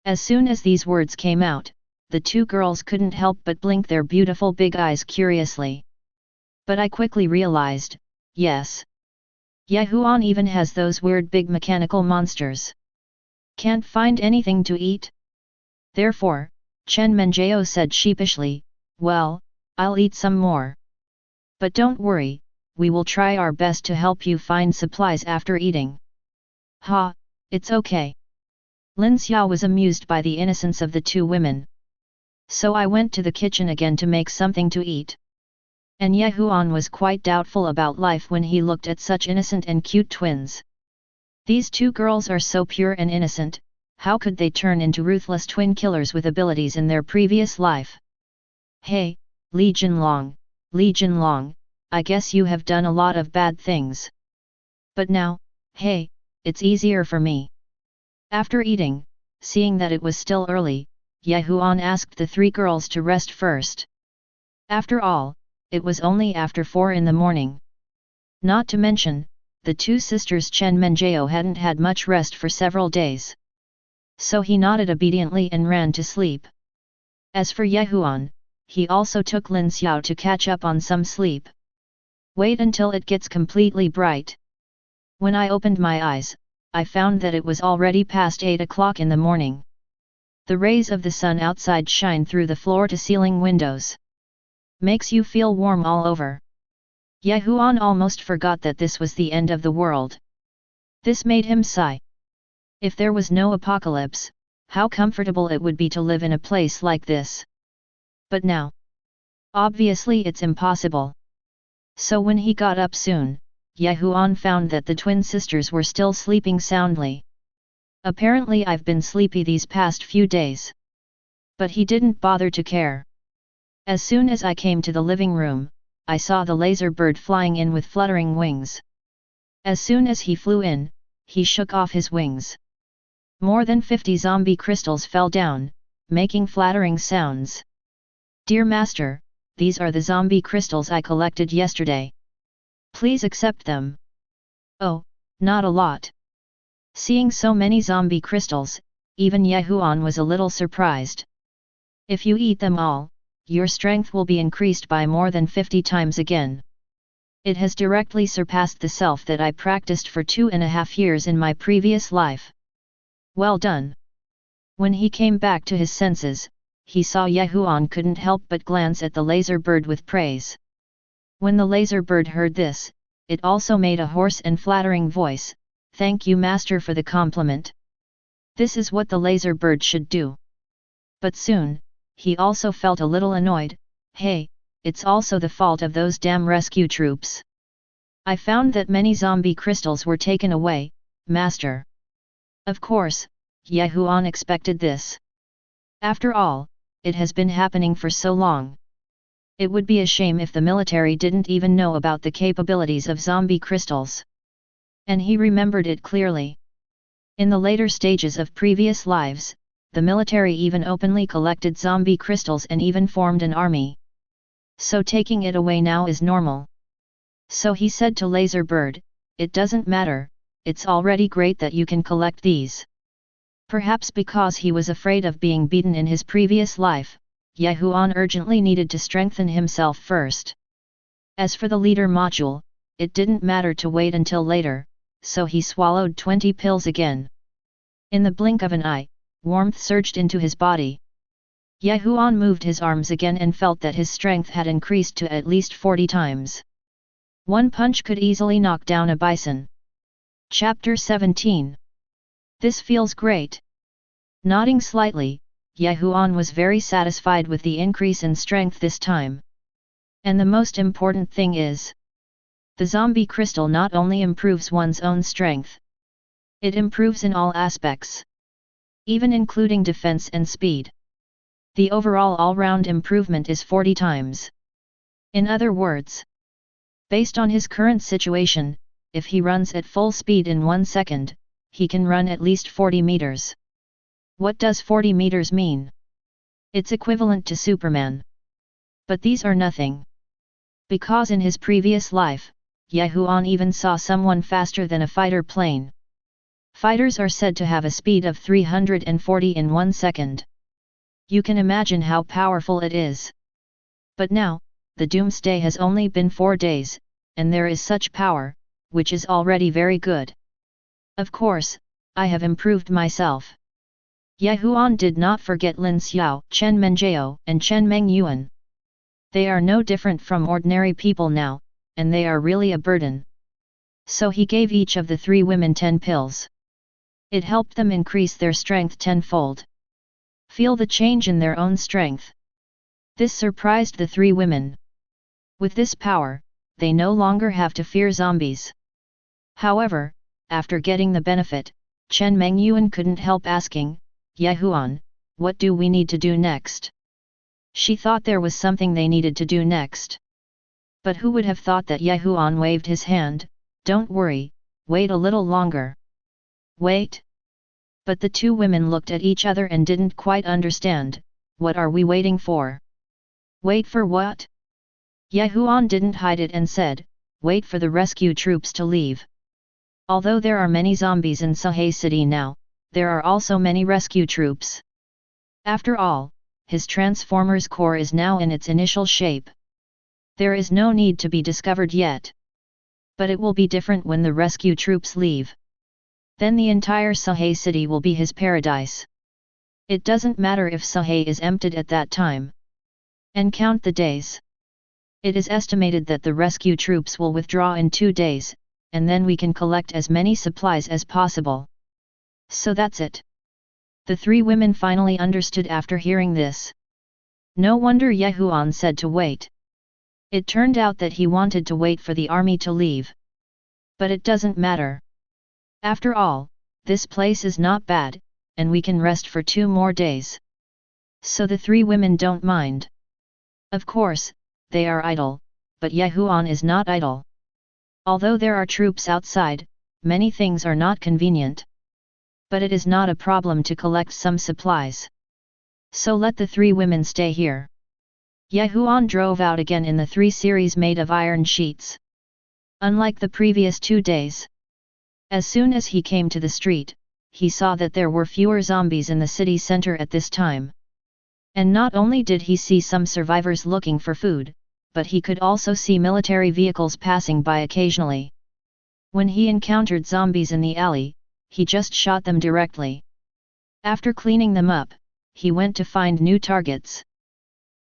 As soon as these words came out, the 2 girls couldn't help but blink their beautiful big eyes curiously. But I quickly realized, yes. Huan even has those weird big mechanical monsters. Can't find anything to eat? Therefore, Chen Menjao said sheepishly, well, I'll eat some more. But don't worry, we will try our best to help you find supplies after eating. Ha, it's okay. Lin Xiao was amused by the innocence of the two women. So I went to the kitchen again to make something to eat. And Ye Huan was quite doubtful about life when he looked at such innocent and cute twins. These two girls are so pure and innocent, how could they turn into ruthless twin killers with abilities in their previous life? Hey, Li Jinlong, I guess you have done a lot of bad things. But now, hey, it's easier for me. After eating, seeing that it was still early, Ye Huan asked the three girls to rest first. After all, it was only after 4 in the morning. Not to mention, the two sisters Chen Menjao hadn't had much rest for several days. So he nodded obediently and ran to sleep. As for Ye Huan, he also took Lin Xiao to catch up on some sleep. Wait until it gets completely bright. When I opened my eyes, I found that it was already past 8 o'clock in the morning. The rays of the sun outside shine through the floor-to-ceiling windows. Makes you feel warm all over. Ye Huan almost forgot that this was the end of the world. This made him sigh. If there was no apocalypse, how comfortable it would be to live in a place like this. But now, obviously it's impossible. So when he got up soon, Ye Huan found that the twin sisters were still sleeping soundly. Apparently I've been sleepy these past few days. But he didn't bother to care. As soon as I came to the living room, I saw the laser bird flying in with fluttering wings. As soon as he flew in, he shook off his wings. More than 50 zombie crystals fell down, making flattering sounds. Dear Master, these are the zombie crystals I collected yesterday. Please accept them. Oh, not a lot. Seeing so many zombie crystals, even Ye Huan was a little surprised. If you eat them all, your strength will be increased by more than 50 times again. It has directly surpassed the self that I practiced for 2.5 years in my previous life. Well done. When he came back to his senses, he saw Ye Huan couldn't help but glance at the laser bird with praise. When the laser bird heard this, it also made a hoarse and flattering voice, "Thank you Master for the compliment. This is what the laser bird should do." But soon, he also felt a little annoyed. Hey, it's also the fault of those damn rescue troops. I found that many zombie crystals were taken away, Master. Of course, Ye Huan expected this. After all, it has been happening for so long. It would be a shame if the military didn't even know about the capabilities of zombie crystals. And he remembered it clearly. In the later stages of previous lives, the military even openly collected zombie crystals and even formed an army. So taking it away now is normal. So he said to Laser Bird, "It doesn't matter, it's already great that you can collect these." Perhaps because he was afraid of being beaten in his previous life, Ye Huan urgently needed to strengthen himself first. As for the leader module, it didn't matter to wait until later, so he swallowed 20 pills again. In the blink of an eye, warmth surged into his body. Ye Huan moved his arms again and felt that his strength had increased to at least 40 times. One punch could easily knock down a bison. Chapter 17. This feels great. Nodding slightly, Ye Huan was very satisfied with the increase in strength this time. And the most important thing is, the zombie crystal not only improves one's own strength. It improves in all aspects. Even including defense and speed. The overall all-round improvement is 40 times. In other words, based on his current situation, if he runs at full speed in 1 second, he can run at least 40 meters. What does 40 meters mean? It's equivalent to Superman. But these are nothing. Because in his previous life, Ye Huan even saw someone faster than a fighter plane. Fighters are said to have a speed of 340 in 1 second. You can imagine how powerful it is. But now, the doomsday has only been 4 days, and there is such power, which is already very good. Of course, I have improved myself. Ye Huan did not forget Lin Xiao, Chen Menjiao, and Chen Mengyuan. They are no different from ordinary people now, and they are really a burden. So he gave each of the 3 women 10 pills. It helped them increase their strength tenfold. Feel the change in their own strength. This surprised the 3 women. With this power, they no longer have to fear zombies. However, after getting the benefit, Chen Mengyuan couldn't help asking, Ye Huan, what do we need to do next? She thought there was something they needed to do next. But who would have thought that Ye Huan waved his hand, don't worry, wait a little longer. Wait? But the 2 women looked at each other and didn't quite understand, what are we waiting for? Wait for what? Ye Huan didn't hide it and said, wait for the rescue troops to leave. Although there are many zombies in Sahe City now, there are also many rescue troops. After all, his Transformers core is now in its initial shape. There is no need to be discovered yet. But it will be different when the rescue troops leave. Then the entire Sahe City will be his paradise. It doesn't matter if Sahe is emptied at that time. And count the days. It is estimated that the rescue troops will withdraw in 2 days, and then we can collect as many supplies as possible. So that's it. The 3 women finally understood after hearing this. No wonder Ye Huan said to wait. It turned out that he wanted to wait for the army to leave. But it doesn't matter. After all, this place is not bad, and we can rest for 2 more days. So the 3 women don't mind. Of course, they are idle, but Ye Huan is not idle. Although there are troops outside, many things are not convenient. But it is not a problem to collect some supplies. So let the 3 women stay here. Ye Huan drove out again in the 3 series made of iron sheets. Unlike the previous 2 days. As soon as he came to the street, he saw that there were fewer zombies in the city center at this time. And not only did he see some survivors looking for food, but he could also see military vehicles passing by occasionally. When he encountered zombies in the alley, he just shot them directly. After cleaning them up, he went to find new targets.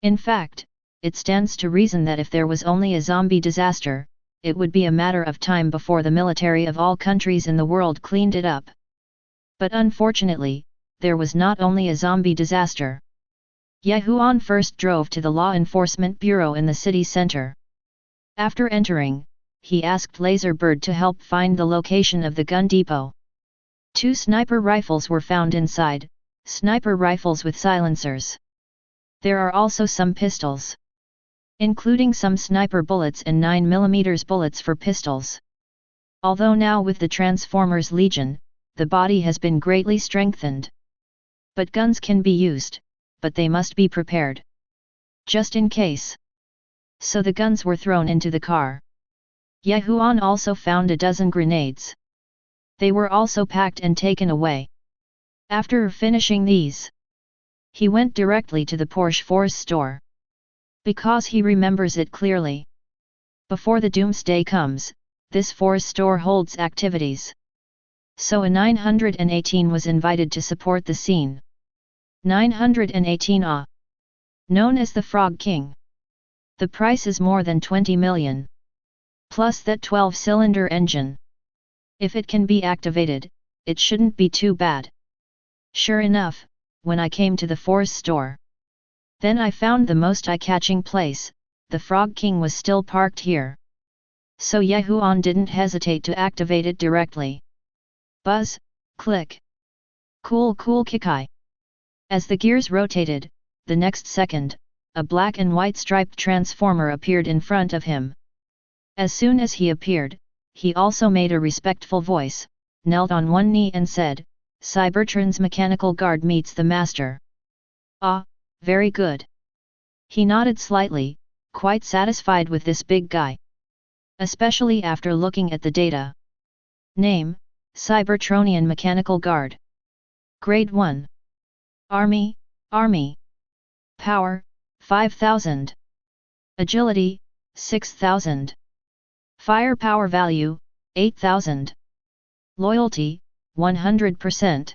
In fact, it stands to reason that if there was only a zombie disaster, it would be a matter of time before the military of all countries in the world cleaned it up. But unfortunately, there was not only a zombie disaster. Ye Huan first drove to the Law Enforcement Bureau in the city center. After entering, he asked Laserbird to help find the location of the gun depot. 2 sniper rifles were found inside, sniper rifles with silencers. There are also some pistols, including some sniper bullets and 9mm bullets for pistols. Although now with the Transformers Legion, the body has been greatly strengthened. But guns can be used, but they must be prepared. Just in case. So the guns were thrown into the car. Ye Huan also found a dozen grenades. They were also packed and taken away. After finishing these, he went directly to the Porsche Force store. Because he remembers it clearly. Before the doomsday comes, this Force store holds activities. So a 918 was invited to support the scene. 918 Ah. Known as the Frog King. The price is more than 20 million. Plus that 12-cylinder engine. If it can be activated, it shouldn't be too bad. Sure enough, when I came to the Force store, then I found the most eye-catching place, the Frog King was still parked here. So Ye Huan didn't hesitate to activate it directly. Buzz, click. Cool kikai. As the gears rotated, the next second, a black and white striped transformer appeared in front of him. As soon as he appeared, he also made a respectful voice, knelt on one knee and said, Cybertron's mechanical guard meets the master. Ah, very good. He nodded slightly, quite satisfied with this big guy. Especially after looking at the data. Name, Cybertronian Mechanical Guard. Grade 1. Army. Power, 5000. Agility, 6000. Firepower value, 8000. Loyalty, 100%.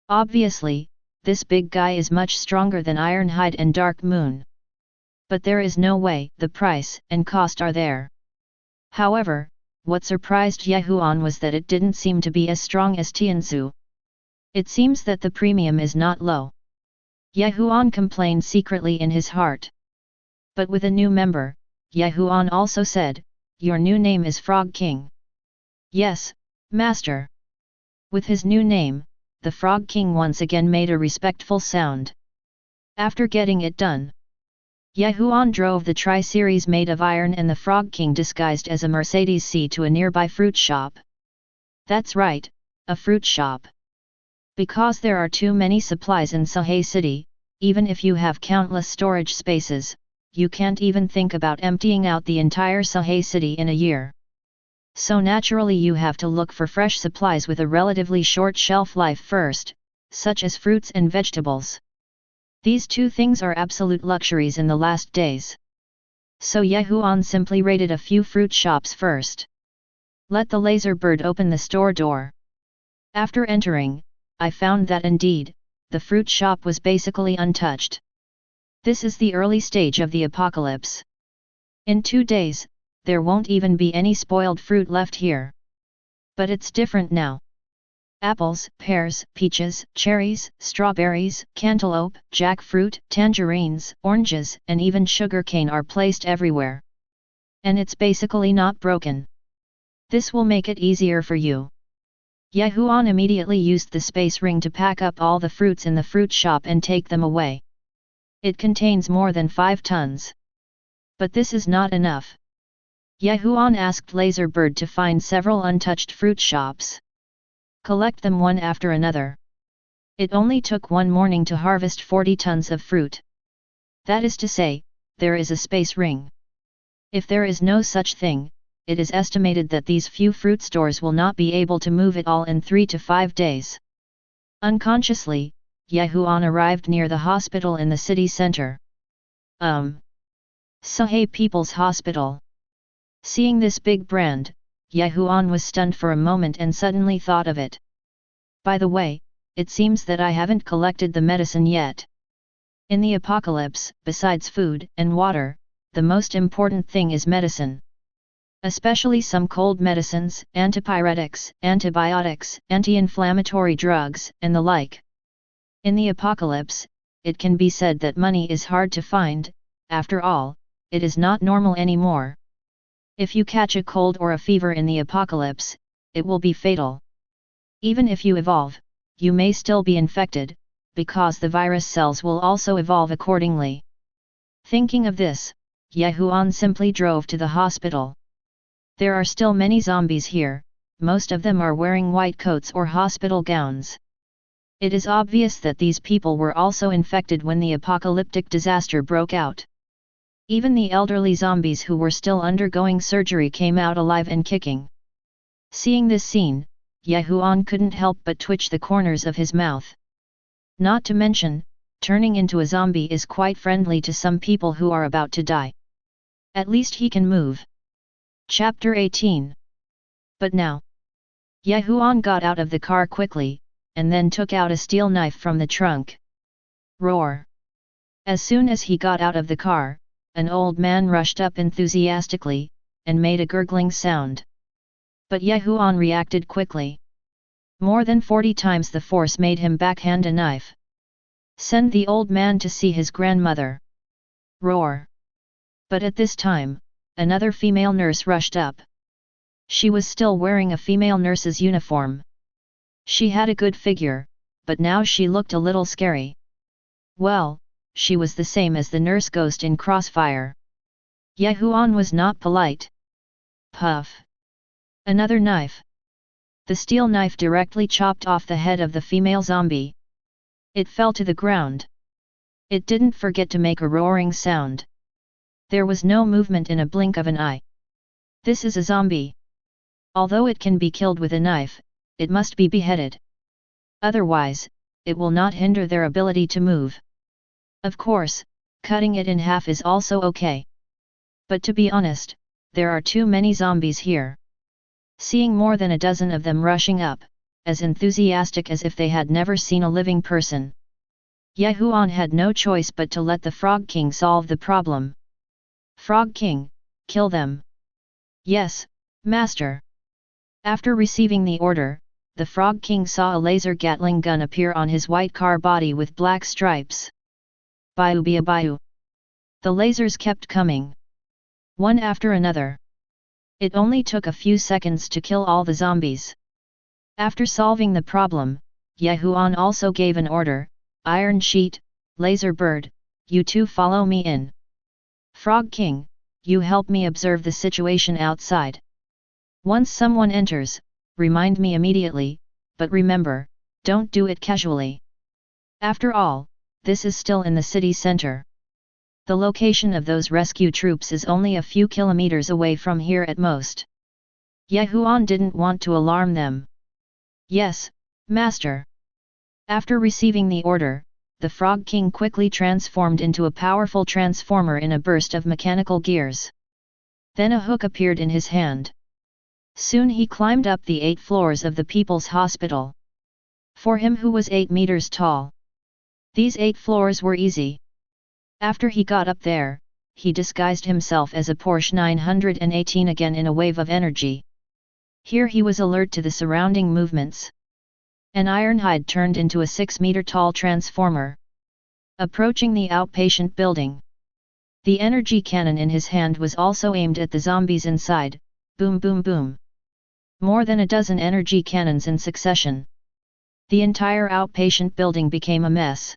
Obviously, this big guy is much stronger than Ironhide and Dark Moon. But there is no way the price and cost are there. However, what surprised Ye Huan was that it didn't seem to be as strong as Tianzu. It seems that the premium is not low. Ye Huan complained secretly in his heart. But with a new member, Ye Huan also said, "Your new name is Frog King." "Yes, Master." With his new name, the Frog King once again made a respectful sound. After getting it done, Ye Huan drove the Tri-Series made of iron and the Frog King disguised as a Mercedes C to a nearby fruit shop. That's right, a fruit shop. Because there are too many supplies in Sahay City, even if you have countless storage spaces, you can't even think about emptying out the entire Sahay City in a year. So naturally you have to look for fresh supplies with a relatively short shelf life first, such as fruits and vegetables. These two things are absolute luxuries in the last days. So Ye Huan simply raided a few fruit shops first. Let the laser bird open the store door. After entering, I found that indeed, the fruit shop was basically untouched. This is the early stage of the apocalypse. In 2 days, there won't even be any spoiled fruit left here. But it's different now. Apples, pears, peaches, cherries, strawberries, cantaloupe, jackfruit, tangerines, oranges, and even sugarcane are placed everywhere. And it's basically not broken. This will make it easier for you. Ye Huan immediately used the space ring to pack up all the fruits in the fruit shop and take them away. It contains more than 5 tons. But this is not enough. Ye Huan asked Laserbird to find several untouched fruit shops. Collect them one after another. It only took 1 morning to harvest 40 tons of fruit. That is to say, there is a space ring. If there is no such thing, it is estimated that these few fruit stores will not be able to move it all in 3 to 5 days. Unconsciously, Ye Huan arrived near the hospital in the city center. Sahay People's Hospital. Seeing this big brand, Ye Huan was stunned for a moment and suddenly thought of it. By the way, it seems that I haven't collected the medicine yet. In the apocalypse, besides food and water, the most important thing is medicine. Especially some cold medicines, antipyretics, antibiotics, anti-inflammatory drugs, and the like. In the apocalypse, it can be said that money is hard to find. After all, it is not normal anymore. If you catch a cold or a fever in the apocalypse, it will be fatal. Even if you evolve, you may still be infected, because the virus cells will also evolve accordingly. Thinking of this, Ye Huan simply drove to the hospital. There are still many zombies here, most of them are wearing white coats or hospital gowns. It is obvious that these people were also infected when the apocalyptic disaster broke out. Even the elderly zombies who were still undergoing surgery came out alive and kicking. Seeing this scene, Ye Huan couldn't help but twitch the corners of his mouth. Not to mention, turning into a zombie is quite friendly to some people who are about to die. At least he can move. Chapter 18. But now, Ye Huan got out of the car quickly, and then took out a steel knife from the trunk. Roar! As soon as he got out of the car, an old man rushed up enthusiastically, and made a gurgling sound. But Ye Huan reacted quickly. More than 40 times the force made him backhand a knife. Send the old man to see his grandmother. Roar! But at this time, another female nurse rushed up. She was still wearing a female nurse's uniform. She had a good figure, but now she looked a little scary. Well, she was the same as the nurse ghost in Crossfire. Ye Huan was not polite. Puff! Another knife. The steel knife directly chopped off the head of the female zombie. It fell to the ground. It didn't forget to make a roaring sound. There was no movement in a blink of an eye. This is a zombie. Although it can be killed with a knife, it must be beheaded. Otherwise, it will not hinder their ability to move. Of course, cutting it in half is also okay. But to be honest, there are too many zombies here. Seeing more than a dozen of them rushing up, as enthusiastic as if they had never seen a living person. Huan had no choice but to let the Frog King solve the problem. Frog King, kill them. Yes, Master. After receiving the order, the Frog King saw a laser Gatling gun appear on his white car body with black stripes. Bayou. The lasers kept coming. One after another. It only took a few seconds to kill all the zombies. After solving the problem, Huan also gave an order, Iron Sheet, Laser Bird, you two follow me in. Frog King, you help me observe the situation outside. Once someone enters, remind me immediately, but remember, don't do it casually. After all, this is still in the city center. The location of those rescue troops is only a few kilometers away from here at most. Huan didn't want to alarm them. Yes, Master. After receiving the order, the Frog King quickly transformed into a powerful transformer in a burst of mechanical gears. Then a hook appeared in his hand. Soon he climbed up the 8 floors of the People's Hospital. For him who was 8 meters tall, these 8 floors were easy. After he got up there, he disguised himself as a Porsche 918 again in a wave of energy. Here he was alert to the surrounding movements. An Ironhide turned into a 6-meter-tall transformer, approaching the outpatient building. The energy cannon in his hand was also aimed at the zombies inside. Boom boom boom. More than a dozen energy cannons in succession. The entire outpatient building became a mess.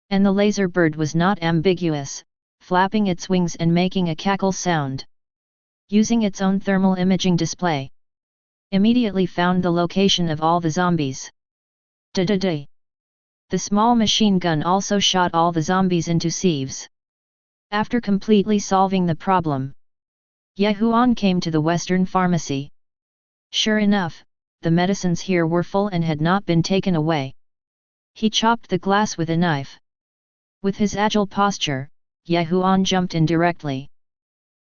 And the laser bird was not ambiguous, flapping its wings and making a cackle sound. Using its own thermal imaging display, immediately found the location of all the zombies. Da-da-da. The small machine gun also shot all the zombies into sieves. After completely solving the problem, Huan came to the Western Pharmacy. Sure enough, the medicines here were full and had not been taken away. He chopped the glass with a knife. With his agile posture, Huan jumped in directly.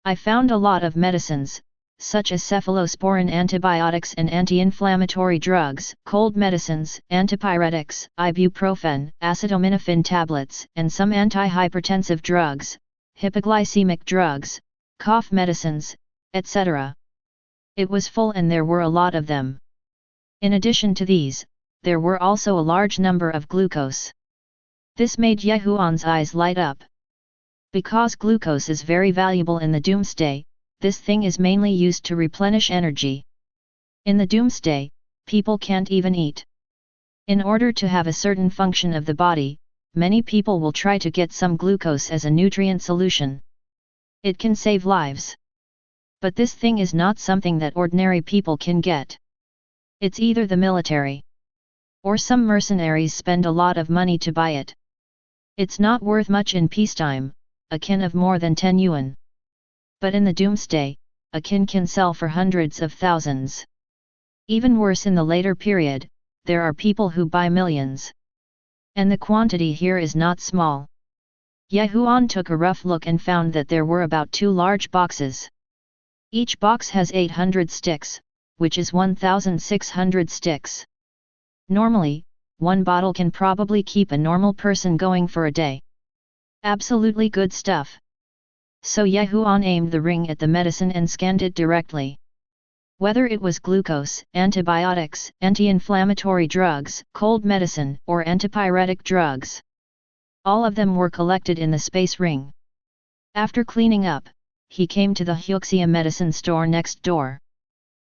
I found a lot of medicines, such as cephalosporin antibiotics and anti-inflammatory drugs, cold medicines, antipyretics, ibuprofen, acetaminophen tablets, and some antihypertensive drugs, hypoglycemic drugs, cough medicines, etc. It was full and there were a lot of them. In addition to these, there were also a large number of glucose. This made Huan's eyes light up. Because glucose is very valuable in the doomsday, this thing is mainly used to replenish energy. In the doomsday, people can't even eat. In order to have a certain function of the body, many people will try to get some glucose as a nutrient solution. It can save lives. But this thing is not something that ordinary people can get. It's either the military, or some mercenaries spend a lot of money to buy it. It's not worth much in peacetime, a kin of more than 10 yuan. But in the doomsday, a kin can sell for hundreds of thousands. Even worse, in the later period, there are people who buy millions. And the quantity here is not small. Huan took a rough look and found that there were about 2 large boxes. Each box has 800 sticks, which is 1,600 sticks. Normally, one bottle can probably keep a normal person going for a day. Absolutely good stuff. So Huan aimed the ring at the medicine and scanned it directly. Whether it was glucose, antibiotics, anti-inflammatory drugs, cold medicine, or antipyretic drugs, all of them were collected in the space ring. After cleaning up, he came to the Huxia medicine store next door.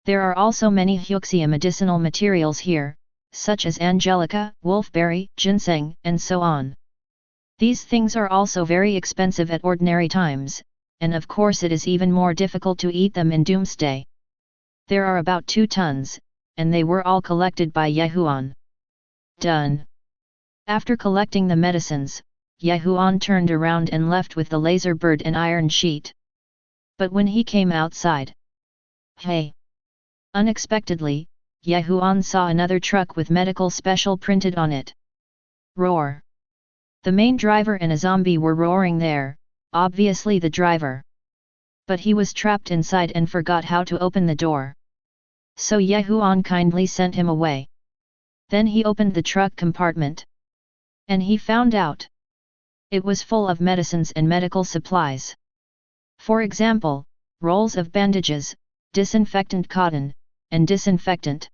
There are also many Huxia medicinal materials here, such as angelica, wolfberry, ginseng, and so on. These things are also very expensive at ordinary times, and of course it is even more difficult to eat them in doomsday. There are about 2 tons, and they were all collected by Huan. Done. After collecting the medicines, Huan turned around and left with the laser bird and iron sheet. But when he came outside, hey! Unexpectedly, Huan saw another truck with medical special printed on it. Roar! The main driver and a zombie were roaring there, obviously the driver. But he was trapped inside and forgot how to open the door. So Huan kindly sent him away. Then he opened the truck compartment. And he found out. It was full of medicines and medical supplies. For example, rolls of bandages, disinfectant cotton, and disinfectant.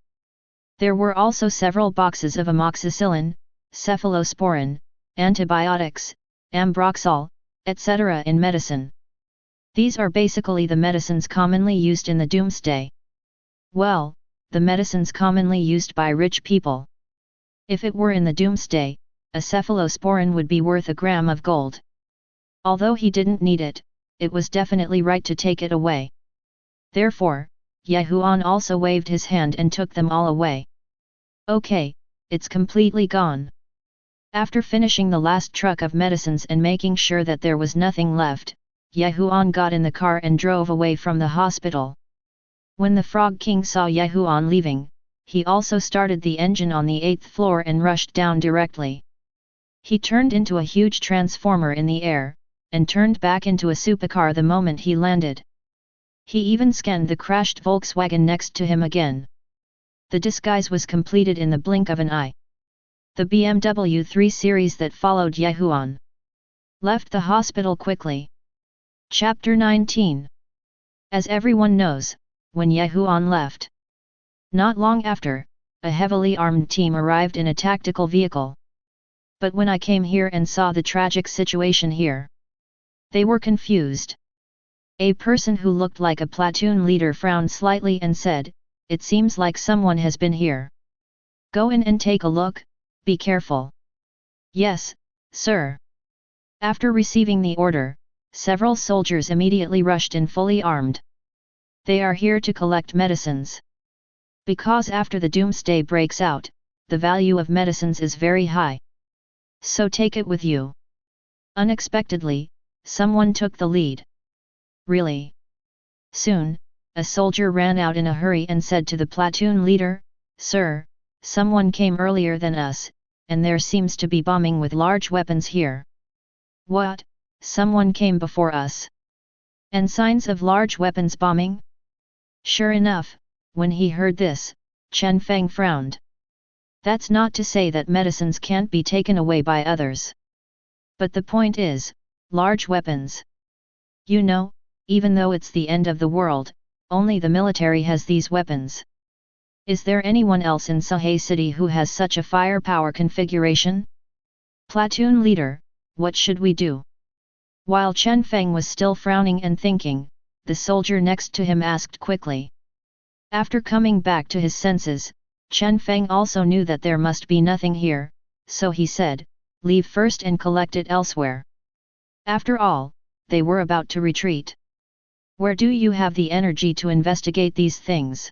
There were also several boxes of amoxicillin, cephalosporin, antibiotics, ambroxol, etc. in medicine. These are basically the medicines commonly used in the doomsday. Well, the medicines commonly used by rich people. If it were in the doomsday, a cephalosporin would be worth a gram of gold. Although he didn't need it, it was definitely right to take it away. Therefore, Huan also waved his hand and took them all away. Okay, it's completely gone. After finishing the last truck of medicines and making sure that there was nothing left, Huan got in the car and drove away from the hospital. When the Frog King saw Huan leaving, he also started the engine on the 8th floor and rushed down directly. He turned into a huge transformer in the air, and turned back into a supercar the moment he landed. He even scanned the crashed Volkswagen next to him again. The disguise was completed in the blink of an eye. The BMW 3 Series that followed Huan left the hospital quickly. Chapter 19. As everyone knows, when Huan left, not long after, a heavily armed team arrived in a tactical vehicle. But when I came here and saw the tragic situation here, they were confused. A person who looked like a platoon leader frowned slightly and said, "It seems like someone has been here. Go in and take a look, be careful." "Yes, sir." After receiving the order, several soldiers immediately rushed in fully armed. They are here to collect medicines. Because after the doomsday breaks out, the value of medicines is very high. So take it with you. Unexpectedly, someone took the lead. Really? Soon, a soldier ran out in a hurry and said to the platoon leader, "Sir, someone came earlier than us, and there seems to be bombing with large weapons here." "What? Someone came before us? And signs of large weapons bombing?" Sure enough, when he heard this, Chen Feng frowned. That's not to say that medicines can't be taken away by others. But the point is, large weapons. You know, even though it's the end of the world, only the military has these weapons. Is there anyone else in Sahay City who has such a firepower configuration? Platoon leader, what should we do? While Chen Feng was still frowning and thinking, the soldier next to him asked quickly. After coming back to his senses, Chen Feng also knew that there must be nothing here, so he said, "Leave first and collect it elsewhere." After all, they were about to retreat. "Where do you have the energy to investigate these things?"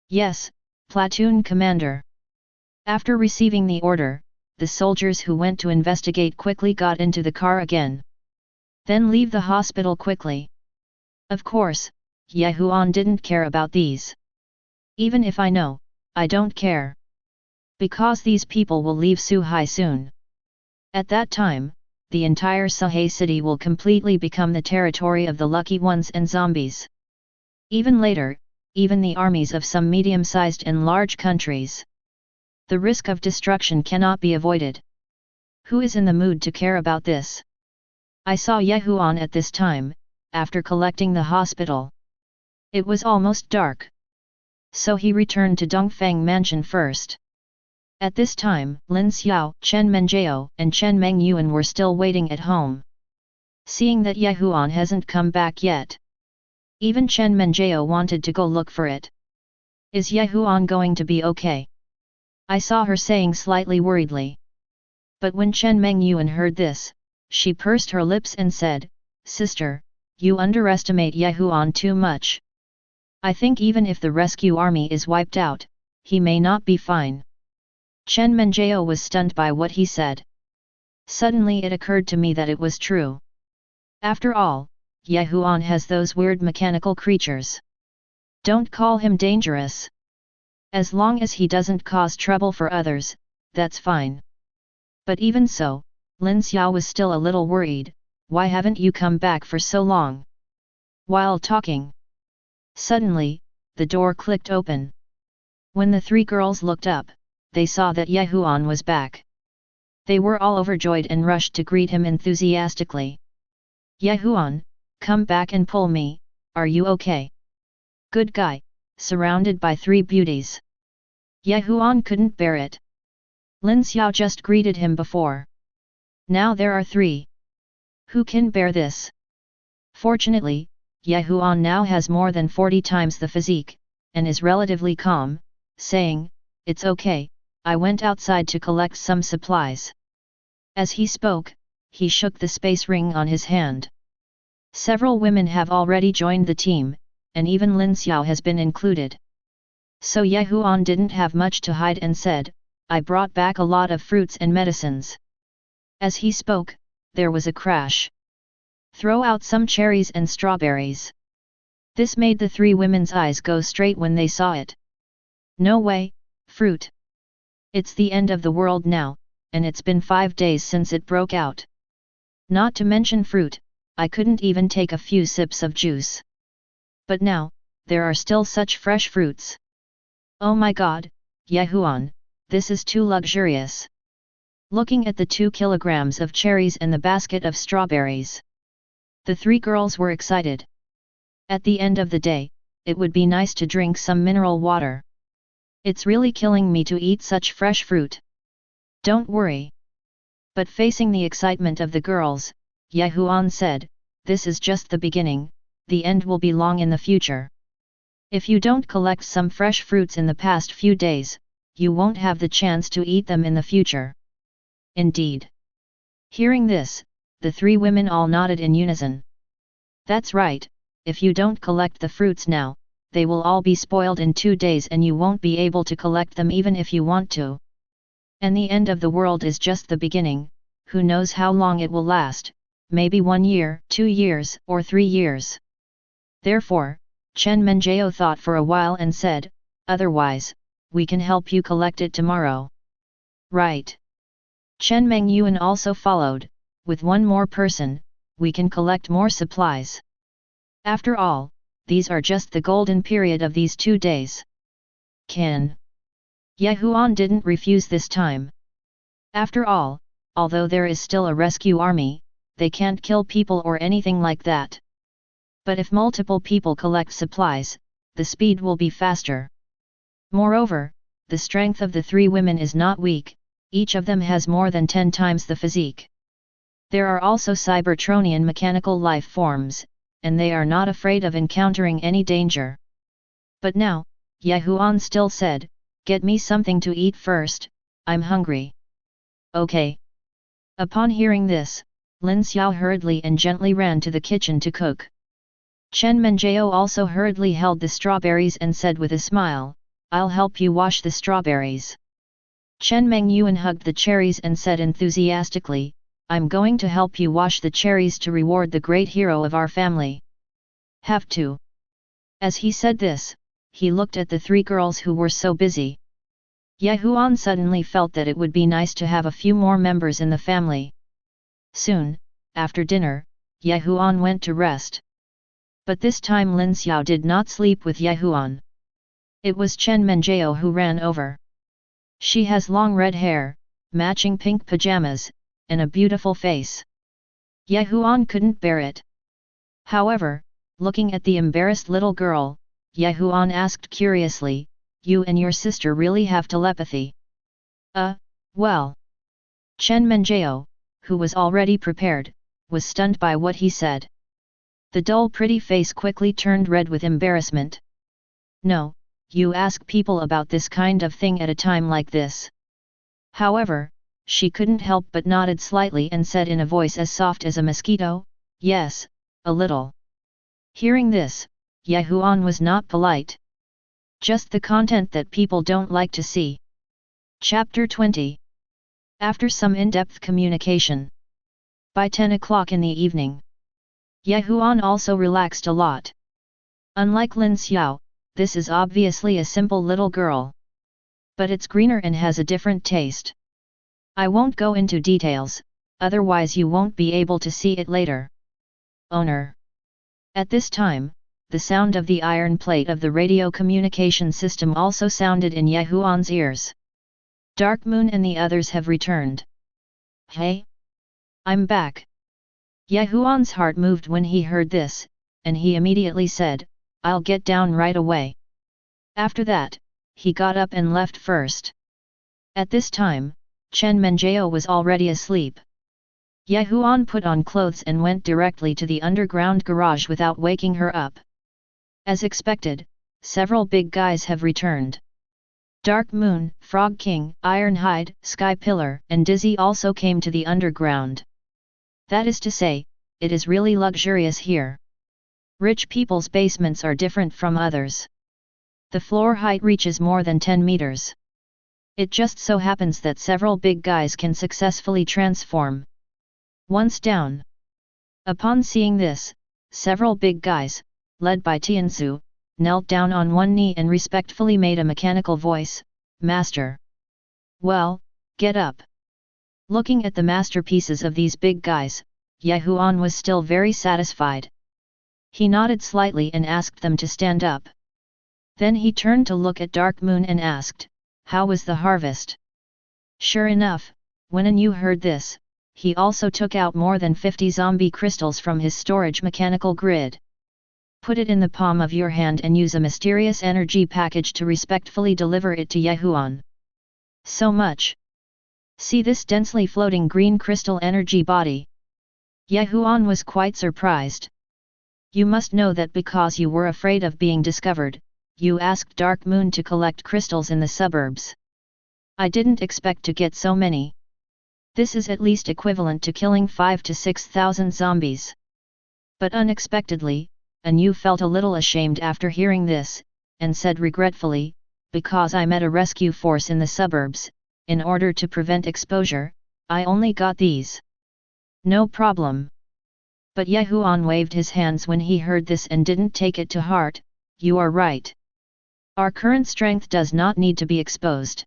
"Yes, platoon commander." After receiving the order, the soldiers who went to investigate quickly got into the car again. "Then leave the hospital quickly." Of course, Huan didn't care about these. "Even if I know, I don't care. Because these people will leave Suhai soon. At that time, the entire Sahay city will completely become the territory of the lucky ones and zombies. Even later, even the armies of some medium-sized and large countries. The risk of destruction cannot be avoided. Who is in the mood to care about this? I saw Huan at this time, after collecting the hospital. It was almost dark. So he returned to Dongfang Mansion first. At this time, Lin Xiao, Chen Menjiao, and Chen Mengyuan were still waiting at home. Seeing that Huan hasn't come back yet, even Chen Menjiao wanted to go look for it. "Is Huan going to be okay?" I saw her saying slightly worriedly. But when Chen Mengyuan heard this, she pursed her lips and said, "Sister, you underestimate Huan too much. I think even if the rescue army is wiped out, he may not be fine." Chen Menjiao was stunned by what he said. Suddenly it occurred to me that it was true. After all, Huan has those weird mechanical creatures. Don't call him dangerous. As long as he doesn't cause trouble for others, that's fine. But even so, Lin Xiao was still a little worried. "Why haven't you come back for so long?" While talking, suddenly, the door clicked open. When the three girls looked up, they saw that Huan was back. They were all overjoyed and rushed to greet him enthusiastically. Huan, come back and pull me, are you okay? Good guy, surrounded by 3 beauties. Huan couldn't bear it. Lin Xiao just greeted him before. Now there are 3. Who can bear this? Fortunately, Huan now has more than 40 times the physique, and is relatively calm, saying, "It's okay, I went outside to collect some supplies." As he spoke, he shook the space ring on his hand. Several women have already joined the team, and even Lin Xiao has been included. So Huan didn't have much to hide and said, "I brought back a lot of fruits and medicines." As he spoke, there was a crash. "Throw out some cherries and strawberries." This made the 3 women's eyes go straight when they saw it. "No way, fruit. It's the end of the world now, and it's been 5 days since it broke out. Not to mention fruit, I couldn't even take a few sips of juice. But now, there are still such fresh fruits. Oh my god, Huan, this is too luxurious." Looking at the 2 kilograms of cherries and the basket of strawberries, the 3 girls were excited. At the end of the day, it would be nice to drink some mineral water. It's really killing me to eat such fresh fruit. Don't worry. But facing the excitement of the girls, Huan said, "This is just the beginning, the end will be long in the future. If you don't collect some fresh fruits in the past few days, you won't have the chance to eat them in the future." Indeed. Hearing this, the 3 women all nodded in unison. That's right, if you don't collect the fruits now, they will all be spoiled in 2 days and you won't be able to collect them even if you want to. And the end of the world is just the beginning, who knows how long it will last, maybe 1 year, 2 years, or 3 years. Therefore, Chen Menjiao thought for a while and said, "Otherwise, we can help you collect it tomorrow." Right. Chen Mengyuan also followed, "With 1 more person, we can collect more supplies. After all, these are just the golden period of these 2 days. Can." Huan didn't refuse this time. After all, although there is still a rescue army, they can't kill people or anything like that. But if multiple people collect supplies, the speed will be faster. Moreover, the strength of the 3 women is not weak, each of them has more than 10 times the physique. There are also Cybertronian mechanical life forms, and they are not afraid of encountering any danger. But now, Huan still said, "Get me something to eat first, I'm hungry." Okay. Upon hearing this, Lin Xiao hurriedly and gently ran to the kitchen to cook. Chen Menjiao also hurriedly held the strawberries and said with a smile, "I'll help you wash the strawberries." Chen Mengyuan hugged the cherries and said enthusiastically, "I'm going to help you wash the cherries to reward the great hero of our family." Have to. As he said this, he looked at the 3 girls who were so busy. Huan suddenly felt that it would be nice to have a few more members in the family. Soon, after dinner, Huan went to rest. But this time Lin Xiao did not sleep with Huan. It was Chen Menjiao who ran over. She has long red hair, matching pink pajamas, and a beautiful face. Huan couldn't bear it. However, looking at the embarrassed little girl, Huan asked curiously, "You and your sister really have telepathy?" Well. Chen Menjiao, who was already prepared, was stunned by what he said. The dull pretty face quickly turned red with embarrassment. "No, you ask people about this kind of thing at a time like this." However, she couldn't help but nodded slightly and said in a voice as soft as a mosquito, "Yes, a little." Hearing this, Huan was not polite. Just the content that people don't like to see. Chapter 20. After some in-depth communication. By 10 o'clock in the evening, Huan also relaxed a lot. Unlike Lin Xiao, this is obviously a simple little girl. But it's greener and has a different taste. I won't go into details, otherwise you won't be able to see it later. Owner. At this time, the sound of the iron plate of the radio communication system also sounded in Huan's ears. Dark Moon and the others have returned. Hey? I'm back. Yehuan's heart moved when he heard this, and he immediately said, I'll get down right away. After that, he got up and left first. At this time, Chen Menjao was already asleep. Yehuan put on clothes and went directly to the underground garage without waking her up. As expected, several big guys have returned. Dark Moon, Frog King, Ironhide, Sky Pillar, and Dizzy also came to the underground. That is to say, it is really luxurious here. Rich people's basements are different from others. The floor height reaches more than 10 meters. It just so happens that several big guys can successfully transform. Once down. Upon seeing this, several big guys, led by Tianzu, knelt down on one knee and respectfully made a mechanical voice, Master. Well, get up. Looking at the masterpieces of these big guys, Yehuan was still very satisfied. He nodded slightly and asked them to stand up. Then he turned to look at Dark Moon and asked, How was the harvest? Sure enough, when Anu heard this, he also took out more than 50 zombie crystals from his storage mechanical grid. Put it in the palm of your hand and use a mysterious energy package to respectfully deliver it to Yehuan. So much. See this densely floating green crystal energy body. Yehuan was quite surprised. You must know that because you were afraid of being discovered, you asked Dark Moon to collect crystals in the suburbs. I didn't expect to get so many. This is at least equivalent to killing 5 to 6,000 zombies. But unexpectedly, Anu felt a little ashamed after hearing this, and said regretfully, because I met a rescue force in the suburbs, in order to prevent exposure, I only got these. No problem. But Yehuan waved his hands when he heard this and didn't take it to heart. You are right. Our current strength does not need to be exposed.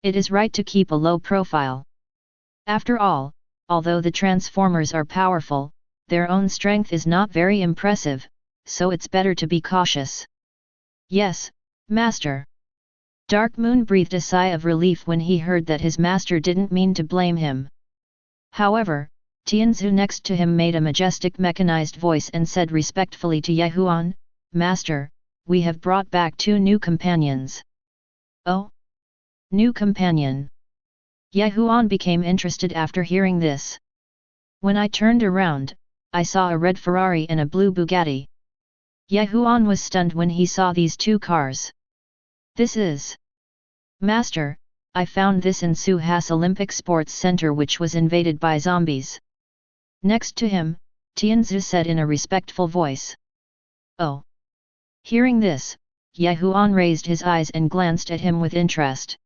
It is right to keep a low profile. After all, although the transformers are powerful, their own strength is not very impressive, so it's better to be cautious. Yes, Master. Dark Moon breathed a sigh of relief when he heard that his master didn't mean to blame him. However, Tianzu next to him made a majestic mechanized voice and said respectfully to Yehuan, Master, we have brought back 2 new companions. Oh? New companion. Yehuan became interested after hearing this. When I turned around, I saw a red Ferrari and a blue Bugatti. Yehuan was stunned when he saw these 2 cars. This is... Master, I found this in Suhas Olympic Sports Center which was invaded by zombies. Next to him, Tianzu said in a respectful voice. Oh. Hearing this, Yehuan raised his eyes and glanced at him with interest.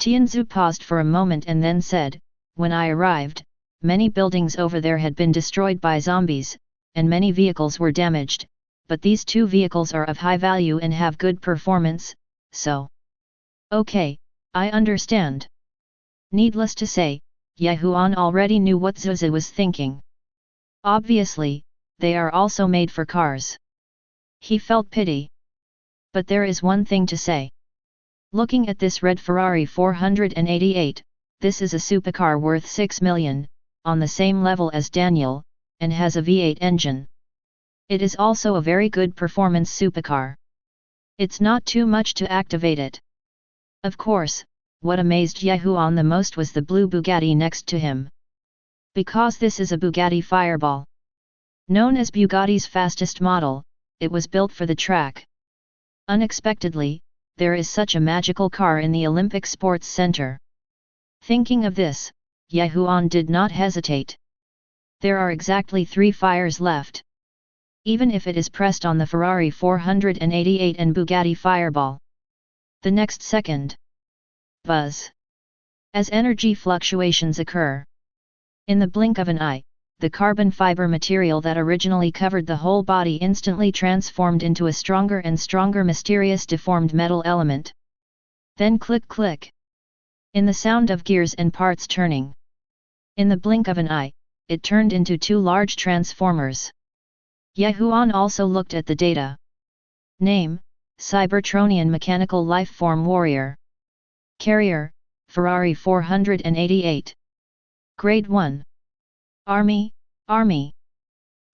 Tianzu paused for a moment and then said, When I arrived, many buildings over there had been destroyed by zombies, and many vehicles were damaged, but these 2 vehicles are of high value and have good performance, so... Okay, I understand. Needless to say, Yehuan already knew what Zuzi was thinking. Obviously, they are also made for cars. He felt pity. But there is one thing to say. Looking at this red Ferrari 488, this is a supercar worth 6 million, on the same level as Daniel, and has a V8 engine. It is also a very good performance supercar. It's not too much to activate it. Of course, what amazed Yehuan the most was the blue Bugatti next to him. Because this is a Bugatti Fireball. Known as Bugatti's fastest model, it was built for the track. Unexpectedly, there is such a magical car in the Olympic Sports Center. Thinking of this, Yehuan did not hesitate. There are exactly 3 fires left. Even if it is pressed on the Ferrari 488 and Bugatti Fireball. The next second. Buzz. As energy fluctuations occur. In the blink of an eye, the carbon fiber material that originally covered the whole body instantly transformed into a stronger and stronger mysterious deformed metal element. Then click click. In the sound of gears and parts turning. In the blink of an eye, it turned into 2 large transformers. Yehuan also looked at the data. Name, Cybertronian Mechanical Lifeform Warrior. Carrier, Ferrari 488. Grade 1. Army, Army.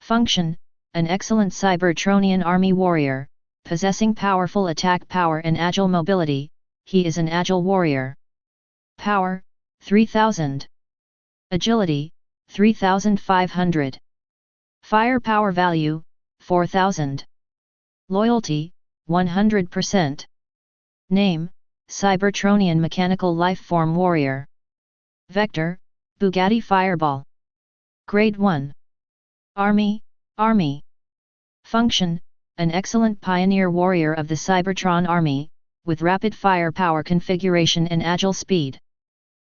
Function, an excellent Cybertronian army warrior, possessing powerful attack power and agile mobility. He is an agile warrior. Power, 3000. Agility, 3500. Firepower value, 4000. Loyalty, 100%. Name, Cybertronian Mechanical Lifeform Warrior. Vector, Bugatti Fireball. Grade 1. Army, Army. Function, an excellent pioneer warrior of the Cybertron Army, with rapid firepower configuration and agile speed.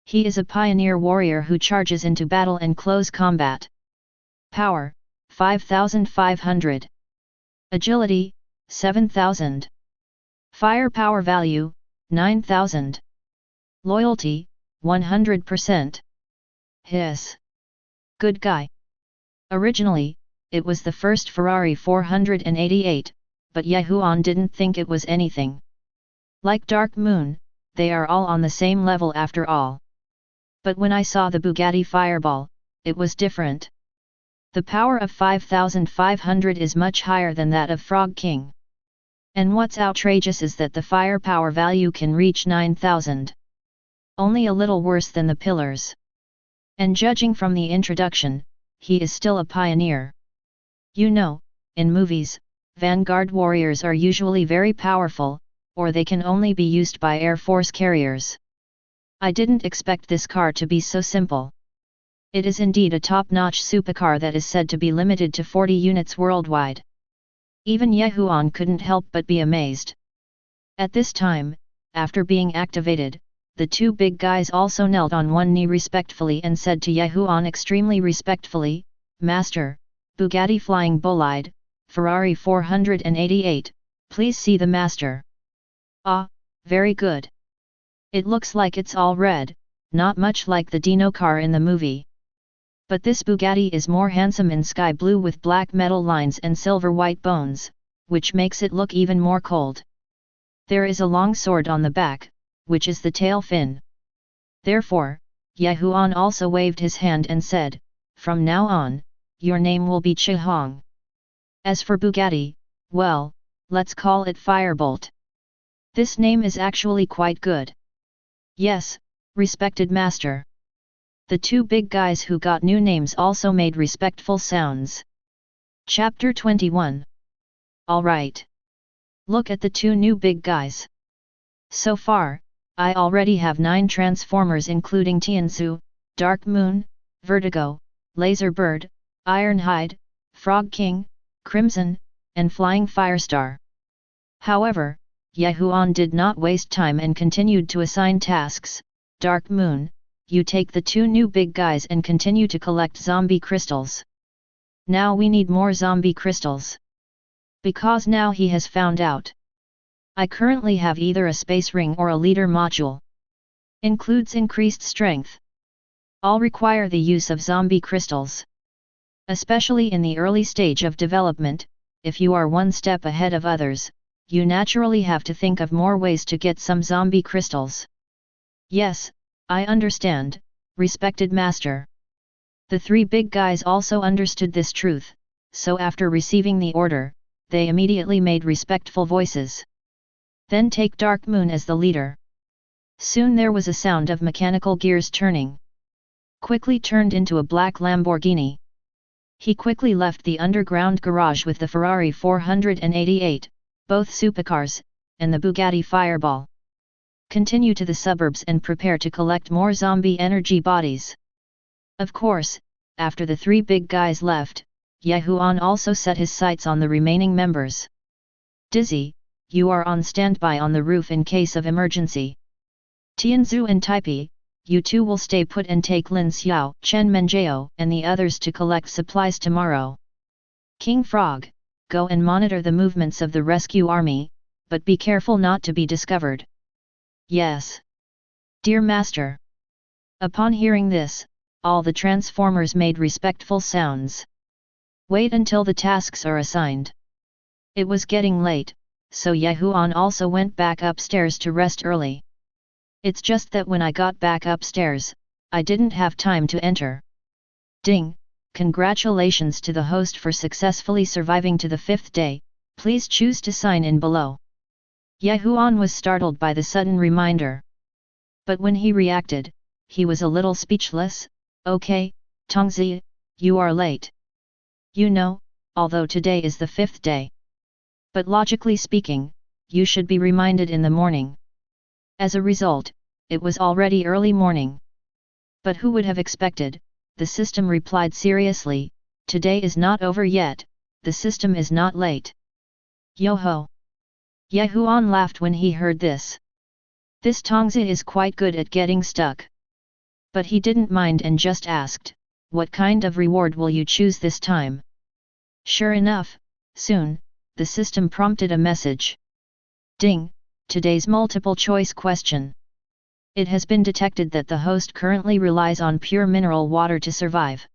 He is a pioneer warrior who charges into battle and close combat. Power, 5500. Agility, 7000. Firepower value, 9000. Loyalty, 100%. Hiss. Good guy. Originally, it was the first Ferrari 488, but Huan didn't think it was anything. Like Dark Moon, they are all on the same level after all. But when I saw the Bugatti Fireball, it was different. The power of 5500 is much higher than that of Frog King. And what's outrageous is that the firepower value can reach 9000. Only a little worse than the pillars. And judging from the introduction, he is still a pioneer. You know, in movies, vanguard warriors are usually very powerful, or they can only be used by Air Force carriers. I didn't expect this car to be so simple. It is indeed a top-notch supercar that is said to be limited to 40 units worldwide. Even Huan couldn't help but be amazed. At this time, after being activated, the two big guys also knelt on one knee respectfully and said to Huan extremely respectfully, "Master, Bugatti Flying Bolide, Ferrari 488, please see the master." Ah, very good. It looks like it's all red, not much like the Dino car in the movie. But this Bugatti is more handsome in sky blue with black metal lines and silver white bones, which makes it look even more cold. There is a long sword on the back, which is the tail fin. Therefore, Huan also waved his hand and said, "From now on, your name will be Chihong. As for Bugatti, well, let's call it Firebolt. This name is actually quite good." "Yes, respected master." The two big guys who got new names also made respectful sounds. Chapter 21. Alright. Look at the two new big guys. So far, I already have 9 transformers including Tianzu, Dark Moon, Vertigo, Laserbird, Ironhide, Frog King, Crimson, and Flying Firestar. However, Huan did not waste time and continued to assign tasks. Dark Moon, you take the 2 new big guys and continue to collect zombie crystals. Now we need more zombie crystals. Because now he has found out. I currently have either a space ring or a leader module. Includes increased strength. All require the use of zombie crystals. Especially in the early stage of development, if you are one step ahead of others, you naturally have to think of more ways to get some zombie crystals. Yes, I understand, respected master. The 3 big guys also understood this truth, so after receiving the order, they immediately made respectful voices. Then take Dark Moon as the leader. Soon there was a sound of mechanical gears turning. Quickly turned into a black Lamborghini. He quickly left the underground garage with the Ferrari 488, both supercars, and the Bugatti Fireball. Continue to the suburbs and prepare to collect more zombie energy bodies. Of course, after the 3 big guys left, Huan also set his sights on the remaining members. "Dizzy, you are on standby on the roof in case of emergency. Tianzu and Taipei, you two will stay put and take Lin Xiao, Chen Menjiao and the others to collect supplies tomorrow. King Frog, go and monitor the movements of the rescue army, but be careful not to be discovered." "Yes. Dear Master." Upon hearing this, all the transformers made respectful sounds. Wait until the tasks are assigned. It was getting late, so Huan also went back upstairs to rest early. It's just that when I got back upstairs, I didn't have time to enter. Ding! Congratulations to the host for successfully surviving to the 5th day, please choose to sign in below. Huan was startled by the sudden reminder. But when he reacted, he was a little speechless. Okay, Tongzi, you are late. You know, although today is the 5th day. But logically speaking, you should be reminded in the morning. As a result, it was already early morning. But who would have expected? The system replied seriously, today is not over yet, the system is not late. Yo-ho! Huan laughed when he heard this. This Tongzi is quite good at getting stuck. But he didn't mind and just asked, what kind of reward will you choose this time? Sure enough, soon, the system prompted a message. Ding! Today's multiple choice question. It has been detected that the host currently relies on pure mineral water to survive.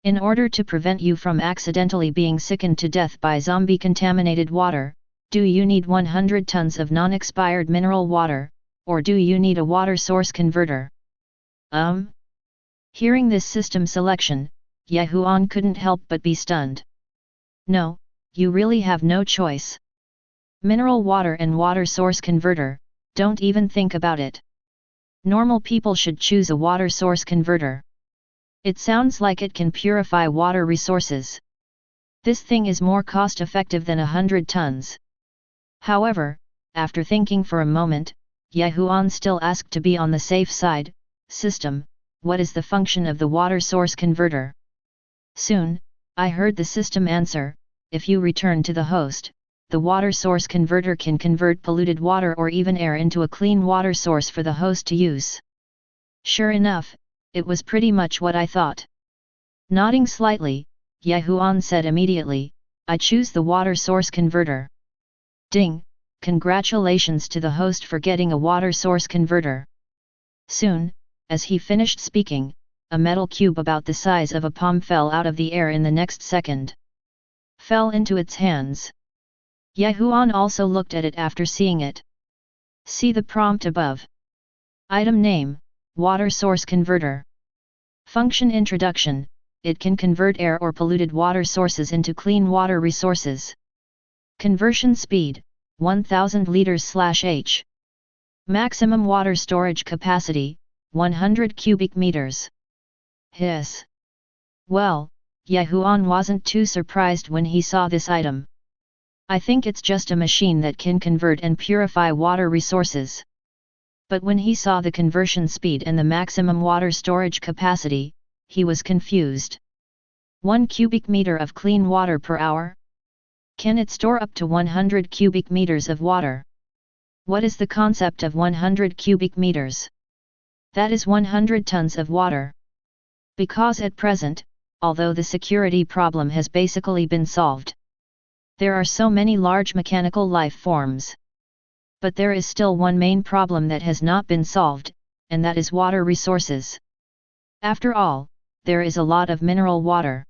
In order to prevent you from accidentally being sickened to death by zombie-contaminated water, do you need 100 tons of non-expired mineral water, or do you need a water source converter? Hearing this system selection, Huan couldn't help but be stunned. No, you really have no choice. Mineral water and water source converter, don't even think about it. Normal people should choose a water source converter. It sounds like it can purify water resources. This thing is more cost-effective than 100 tons. However, after thinking for a moment, Huan still asked to be on the safe side. System, what is the function of the water source converter? Soon, I heard the system answer, if you return to the host, the water source converter can convert polluted water or even air into a clean water source for the host to use. Sure enough, it was pretty much what I thought. Nodding slightly, Huan said immediately, I choose the water source converter. Ding! Congratulations to the host for getting a water source converter. Soon, as he finished speaking, a metal cube about the size of a palm fell out of the air in the next second. Fell into its hands. Huan also looked at it after seeing it. See the prompt above. Item name, Water Source Converter. Function Introduction, it can convert air or polluted water sources into clean water resources. Conversion speed, 1000 liters/h. Maximum water storage capacity, 100 cubic meters. Hiss. Well, Huan wasn't too surprised when he saw this item. I think it's just a machine that can convert and purify water resources. But when he saw the conversion speed and the maximum water storage capacity, he was confused. 1 cubic meter of clean water per hour? Can it store up to 100 cubic meters of water? What is the concept of 100 cubic meters? That is 100 tons of water. Because at present, although the security problem has basically been solved, there are so many large mechanical life forms. But there is still one main problem that has not been solved, and that is water resources. After all, there is a lot of mineral water.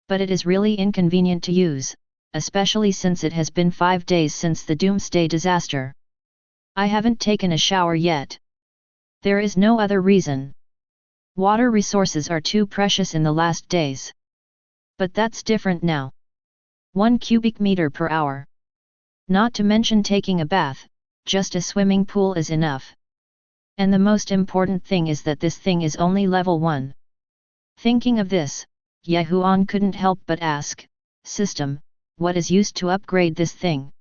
But it is really inconvenient to use, especially since it has been 5 days since the doomsday disaster. I haven't taken a shower yet. There is no other reason. Water resources are too precious in the last days. But that's different now. 1 cubic meter per hour. Not to mention taking a bath, just a swimming pool is enough. And the most important thing is that this thing is only level 1. Thinking of this, Huan couldn't help but ask, System, what is used to upgrade this thing?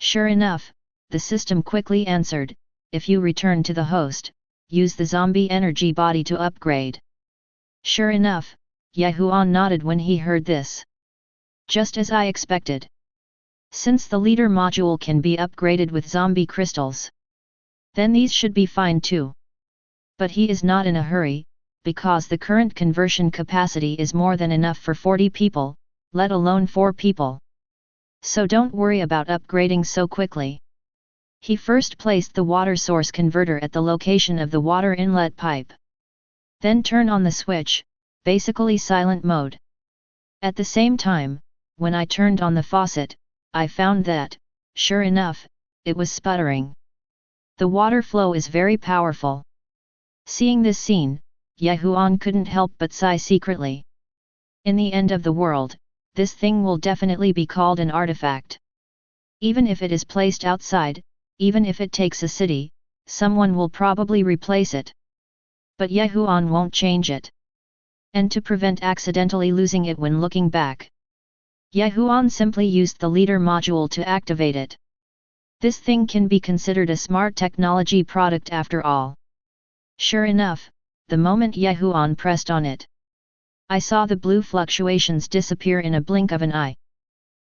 Sure enough, the system quickly answered, if you return to the host, use the zombie energy body to upgrade. Sure enough, Huan nodded when he heard this. Just as I expected. Since the leader module can be upgraded with zombie crystals, then these should be fine too. But he is not in a hurry, because the current conversion capacity is more than enough for 40 people, let alone 4 people. So don't worry about upgrading so quickly. He first placed the water source converter at the location of the water inlet pipe. Then turn on the switch, basically silent mode. At the same time, when I turned on the faucet, I found that, sure enough, it was sputtering. The water flow is very powerful. Seeing this scene, Huan couldn't help but sigh secretly. In the end of the world, this thing will definitely be called an artifact. Even if it is placed outside, even if it takes a city, someone will probably replace it. But Huan won't change it. And to prevent accidentally losing it when looking back, Huan simply used the leader module to activate it. This thing can be considered a smart technology product after all. Sure enough, the moment Huan pressed on it, I saw the blue fluctuations disappear in a blink of an eye.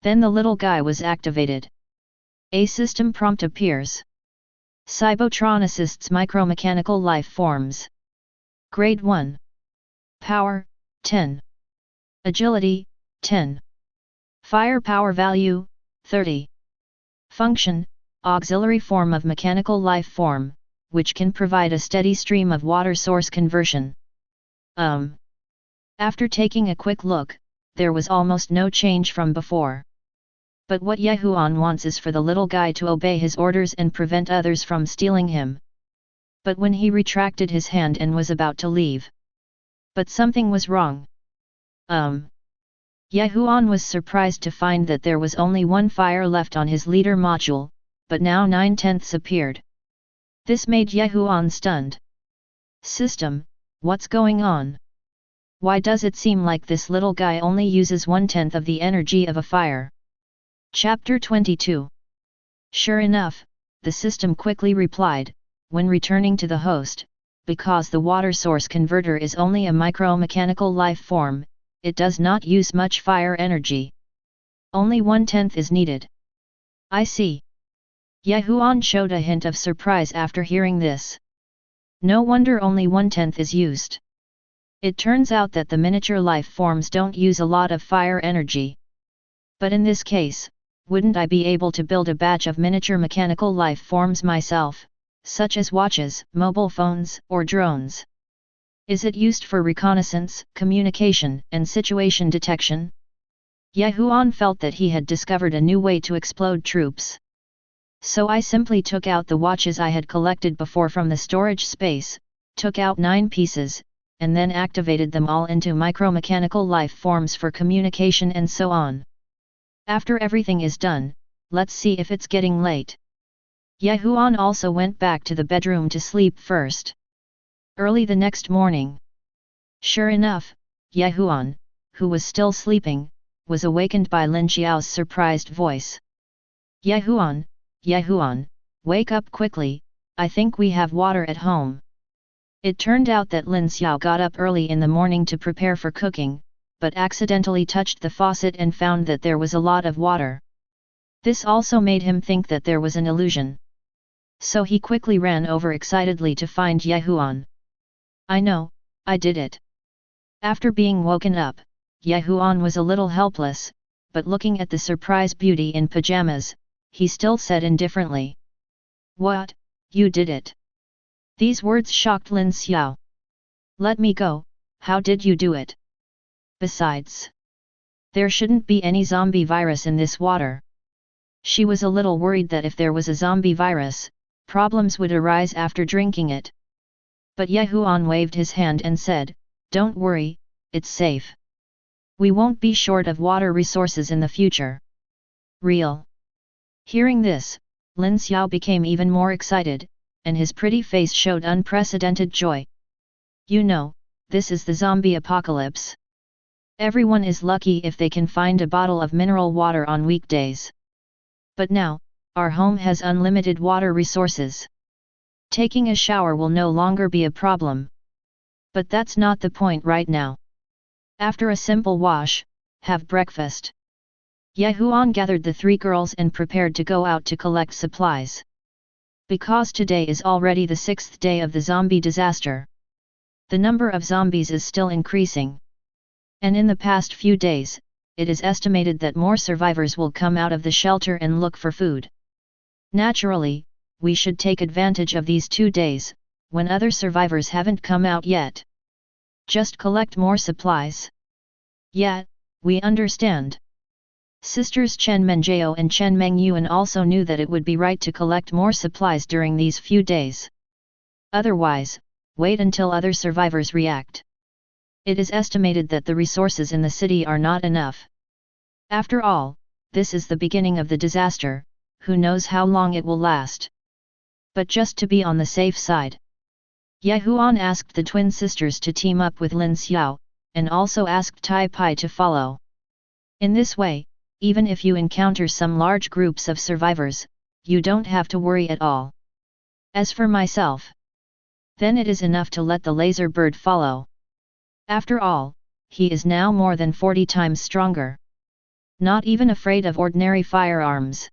Then the little guy was activated. A system prompt appears. Cybotron assists micromechanical life forms. Grade 1. Power, 10. Agility, 10. Firepower value, 30. Function, auxiliary form of mechanical life form, which can provide a steady stream of water source conversion. After taking a quick look, there was almost no change from before. But what Huan wants is for the little guy to obey his orders and prevent others from stealing him. But when he retracted his hand and was about to leave, but something was wrong. Huan was surprised to find that there was only one fire left on his leader module, but now 9/10 appeared. This made Huan stunned. System, what's going on? Why does it seem like this little guy only uses 1/10 of the energy of a fire? Chapter 22. Sure enough, the system quickly replied, when returning to the host, because the water source converter is only a micro-mechanical life form, it does not use much fire energy. Only 1/10 is needed. I see. Huan showed a hint of surprise after hearing this. No wonder only 1/10 is used. It turns out that the miniature life forms don't use a lot of fire energy. But in this case, wouldn't I be able to build a batch of miniature mechanical life forms myself, such as watches, mobile phones, or drones? Is it used for reconnaissance, communication, and situation detection? Huan felt that he had discovered a new way to explode troops. So I simply took out the watches I had collected before from the storage space, took out 9 pieces, and then activated them all into micromechanical life forms for communication and so on. After everything is done, let's see if it's getting late. Huan also went back to the bedroom to sleep first. Early the next morning. Sure enough, Huan, who was still sleeping, was awakened by Lin Xiao's surprised voice. Huan, wake up quickly, I think we have water at home. It turned out that Lin Xiao got up early in the morning to prepare for cooking, but accidentally touched the faucet and found that there was a lot of water. This also made him think that there was an illusion. So he quickly ran over excitedly to find Huan. I know, I did it. After being woken up, Huan was a little helpless, but looking at the surprise beauty in pajamas, he still said indifferently. What, you did it? These words shocked Lin Xiao. Let me go, how did you do it? Besides, there shouldn't be any zombie virus in this water. She was a little worried that if there was a zombie virus, problems would arise after drinking it. But Huan waved his hand and said, don't worry, it's safe. We won't be short of water resources in the future. Real. Hearing this, Lin Xiao became even more excited, and his pretty face showed unprecedented joy. You know, this is the zombie apocalypse. Everyone is lucky if they can find a bottle of mineral water on weekdays. But now, our home has unlimited water resources. Taking a shower will no longer be a problem. But that's not the point right now. After a simple wash, have breakfast. Huan gathered the 3 girls and prepared to go out to collect supplies. Because today is already the 6th day of the zombie disaster. The number of zombies is still increasing. And in the past few days, it is estimated that more survivors will come out of the shelter and look for food. Naturally, we should take advantage of these 2 days, when other survivors haven't come out yet. Just collect more supplies. Yeah, we understand. Sisters Chen Menjiao and Chen Mengyuan also knew that it would be right to collect more supplies during these few days. Otherwise, wait until other survivors react. It is estimated that the resources in the city are not enough. After all, this is the beginning of the disaster, who knows how long it will last. But just to be on the safe side, Ye Huan asked the twin sisters to team up with Lin Xiao, and also asked Tai Pai to follow. In this way, even if you encounter some large groups of survivors, you don't have to worry at all. As for myself, then it is enough to let the laser bird follow. After all, he is now more than 40 times stronger. Not even afraid of ordinary firearms.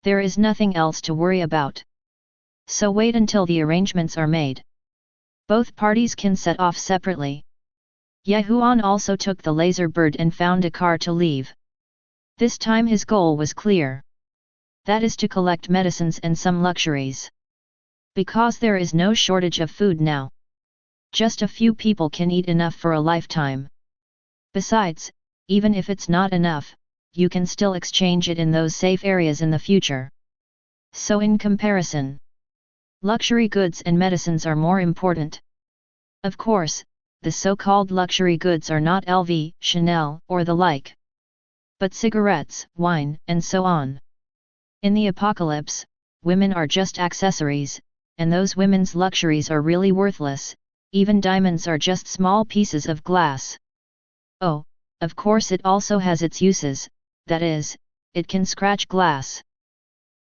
There is nothing else to worry about. So wait until the arrangements are made. Both parties can set off separately. Ye Huan also took the laser bird and found a car to leave. This time his goal was clear. That is to collect medicines and some luxuries. Because there is no shortage of food now. Just a few people can eat enough for a lifetime. Besides, even if it's not enough, you can still exchange it in those safe areas in the future. So in comparison, luxury goods and medicines are more important. Of course, the so-called luxury goods are not LV, Chanel, or the like. But cigarettes, wine, and so on. In the apocalypse, women are just accessories, and those women's luxuries are really worthless, even diamonds are just small pieces of glass. Oh, of course it also has its uses, that is, it can scratch glass.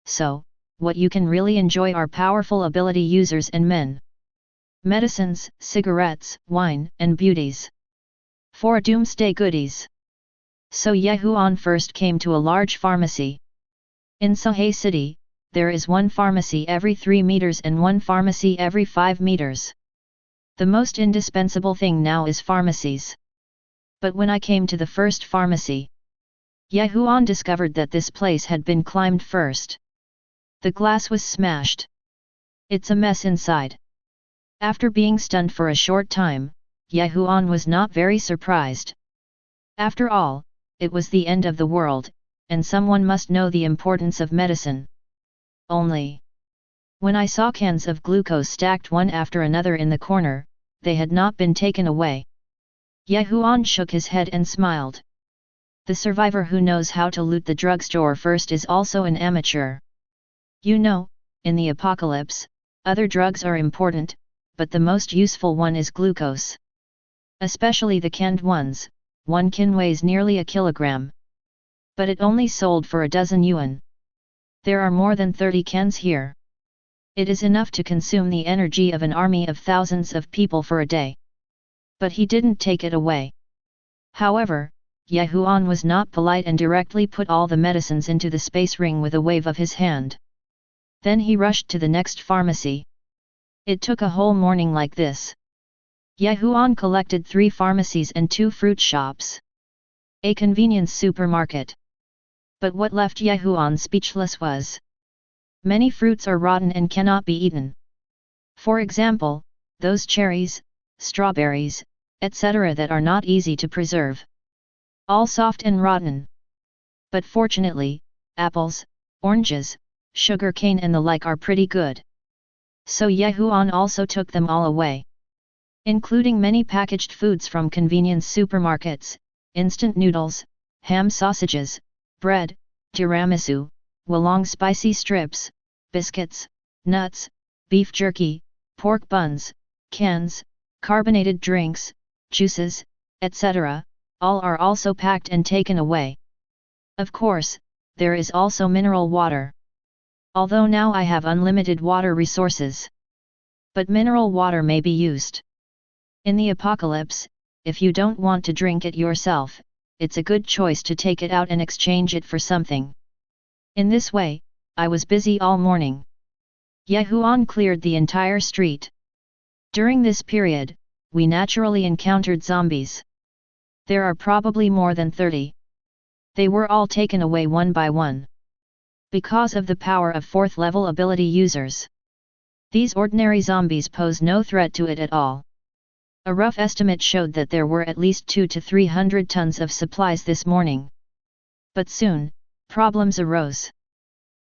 So, what you can really enjoy are powerful ability users and men. Medicines, cigarettes, wine, and beauties. 4 doomsday goodies. So Ye Huan first came to a large pharmacy. In Sohe City, there is one pharmacy every 3 meters and one pharmacy every 5 meters. The most indispensable thing now is pharmacies. But when I came to the first pharmacy, Ye Huan discovered that this place had been climbed first. The glass was smashed. It's a mess inside. After being stunned for a short time, Ye Huan was not very surprised. After all, it was the end of the world, and someone must know the importance of medicine. Only, when I saw cans of glucose stacked one after another in the corner, they had not been taken away. Ye Huan shook his head and smiled. The survivor who knows how to loot the drugstore first is also an amateur. You know, in the apocalypse, other drugs are important, but the most useful one is glucose. Especially the canned ones, one can weighs nearly a kilogram. But it only sold for a dozen yuan. There are more than 30 cans here. It is enough to consume the energy of an army of thousands of people for a day. But he didn't take it away. However, Ye Huan was not polite and directly put all the medicines into the space ring with a wave of his hand. Then he rushed to the next pharmacy. It took a whole morning like this. Ye Huan collected 3 pharmacies and 2 fruit shops. A convenience supermarket. But what left Ye Huan speechless was, many fruits are rotten and cannot be eaten. For example, those cherries, strawberries, etc. that are not easy to preserve. All soft and rotten. But fortunately, apples, oranges, sugar cane and the like are pretty good. So Ye Huan also took them all away. Including many packaged foods from convenience supermarkets, instant noodles, ham sausages, bread, tiramisu, Wolong spicy strips, biscuits, nuts, beef jerky, pork buns, cans, carbonated drinks, juices, etc., all are also packed and taken away. Of course, there is also mineral water. Although now I have unlimited water resources. But mineral water may be used. In the apocalypse, if you don't want to drink it yourself, it's a good choice to take it out and exchange it for something. In this way, I was busy all morning. Ye Huan cleared the entire street. During this period, we naturally encountered zombies. There are probably more than 30. They were all taken away one by one. Because of the power of 4th level ability users. These ordinary zombies pose no threat to it at all. A rough estimate showed that there were at least 200 to 300 tons of supplies this morning. But soon, problems arose.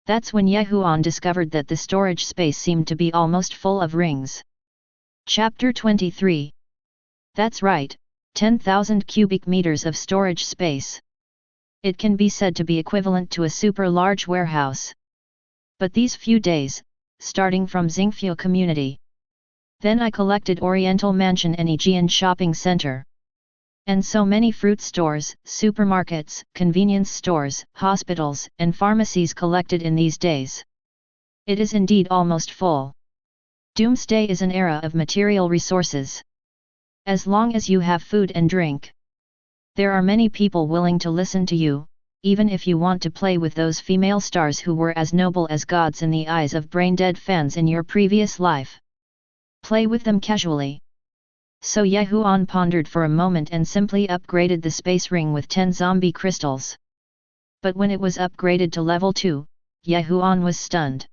That's when Huan discovered that the storage space seemed to be almost full of rings. Chapter 23. That's right, 10,000 cubic meters of storage space. It can be said to be equivalent to a super large warehouse. But these few days, starting from Xingfu community. Then I collected Oriental Mansion and Aegean Shopping Center. And so many fruit stores, supermarkets, convenience stores, hospitals, and pharmacies collected in these days. It is indeed almost full. Doomsday is an era of material resources. As long as you have food and drink, there are many people willing to listen to you, even if you want to play with those female stars who were as noble as gods in the eyes of brain-dead fans in your previous life. Play with them casually. So Huan pondered for a moment and simply upgraded the space ring with 10 zombie crystals. But when it was upgraded to level 2, Huan was stunned.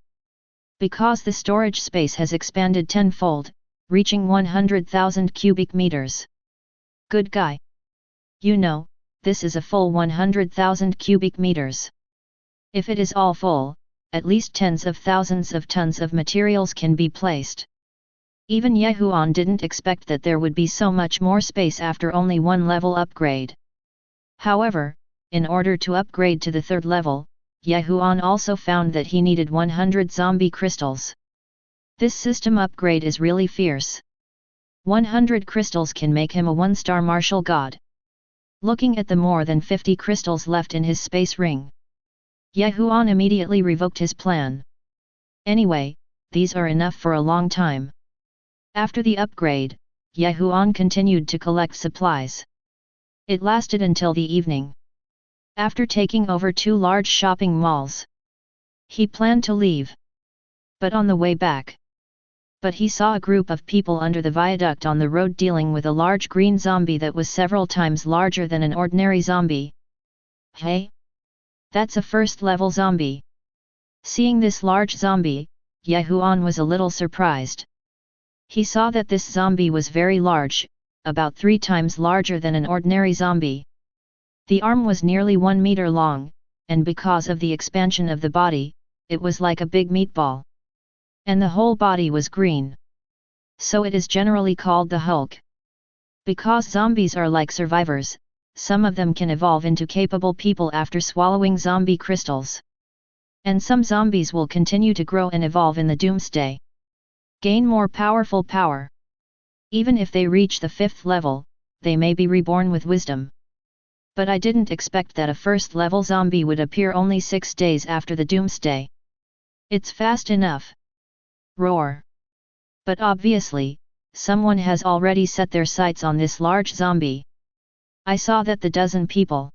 Because the storage space has expanded tenfold, reaching 100,000 cubic meters. Good guy. You know, this is a full 100,000 cubic meters. If it is all full, at least tens of thousands of tons of materials can be placed. Even Huan didn't expect that there would be so much more space after only one level upgrade. However, in order to upgrade to the third level, Huan also found that he needed 100 zombie crystals. This system upgrade is really fierce. 100 crystals can make him a 1-star martial god. Looking at the more than 50 crystals left in his space ring, Huan immediately revoked his plan. Anyway, these are enough for a long time. After the upgrade, Huan continued to collect supplies. It lasted until the evening. After taking over 2 large shopping malls, he planned to leave. But on the way back, he saw a group of people under the viaduct on the road dealing with a large green zombie that was several times larger than an ordinary zombie. Hey? That's a first-level zombie. Seeing this large zombie, Huan was a little surprised. He saw that this zombie was very large, about 3 times larger than an ordinary zombie. The arm was nearly 1 meter long, and because of the expansion of the body, it was like a big meatball. And the whole body was green. So it is generally called the Hulk. Because zombies are like survivors, some of them can evolve into capable people after swallowing zombie crystals. And some zombies will continue to grow and evolve in the doomsday. Gain more powerful power. Even if they reach the 5th level, they may be reborn with wisdom. But I didn't expect that a first-level zombie would appear only 6 days after the doomsday. It's fast enough. Roar. But obviously, someone has already set their sights on this large zombie. I saw that the dozen people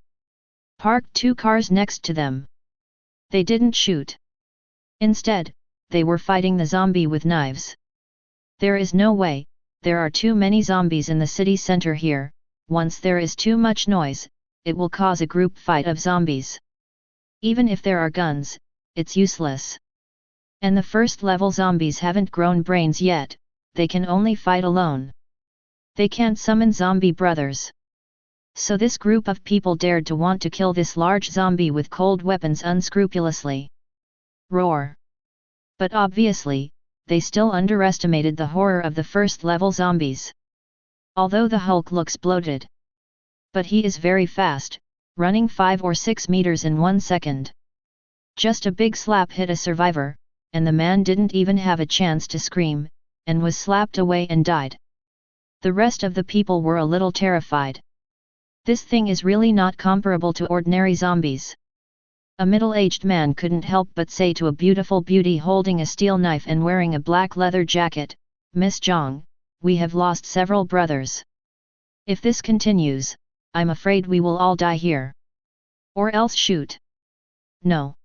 parked 2 cars next to them. They didn't shoot. Instead, they were fighting the zombie with knives. There is no way, there are too many zombies in the city center here. Once there is too much noise, it will cause a group fight of zombies. Even if there are guns, it's useless. And the first-level zombies haven't grown brains yet, they can only fight alone. They can't summon zombie brothers. So this group of people dared to want to kill this large zombie with cold weapons unscrupulously. Roar. But obviously, they still underestimated the horror of the first-level zombies. Although the Hulk looks bloated, but he is very fast, running 5 or 6 meters in 1 second. Just a big slap hit a survivor, and the man didn't even have a chance to scream, and was slapped away and died. The rest of the people were a little terrified. This thing is really not comparable to ordinary zombies. A middle-aged man couldn't help but say to a beautiful beauty holding a steel knife and wearing a black leather jacket, "Miss Zhang, we have lost several brothers. If this continues, I'm afraid we will all die here. Or else shoot." "No."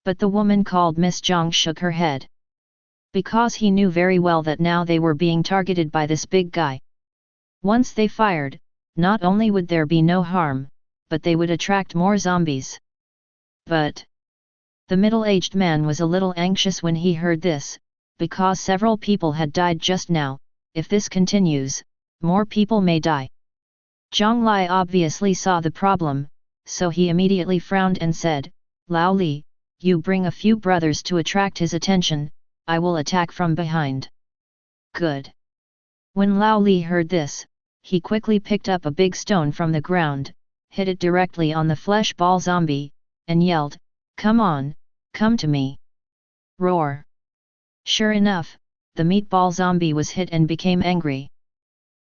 But the woman called Miss Zhang shook her head. Because he knew very well that now they were being targeted by this big guy. Once they fired, not only would there be no harm, but they would attract more zombies. But the middle-aged man was a little anxious when he heard this, because several people had died just now. If this continues, more people may die. Zhang Lai obviously saw the problem, so he immediately frowned and said, "Lao Li, you bring a few brothers to attract his attention, I will attack from behind." Good. When Lao Li heard this, he quickly picked up a big stone from the ground, hit it directly on the flesh ball zombie, and yelled, "Come on, come to me! Roar!" Sure enough, the meatball zombie was hit and became angry.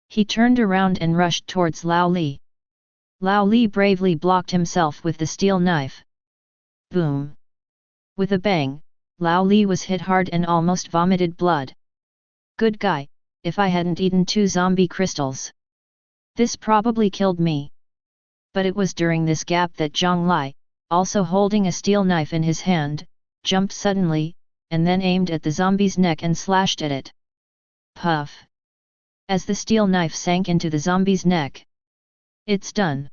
He turned around and rushed towards Lao Li. Lao Li bravely blocked himself with the steel knife. Boom! With a bang, Lao Li was hit hard and almost vomited blood. Good guy, if I hadn't eaten 2 zombie crystals, this probably killed me. But it was during this gap that Zhang Lai, also holding a steel knife in his hand, jumped suddenly, and then aimed at the zombie's neck and slashed at it. Puff! As the steel knife sank into the zombie's neck. It's done.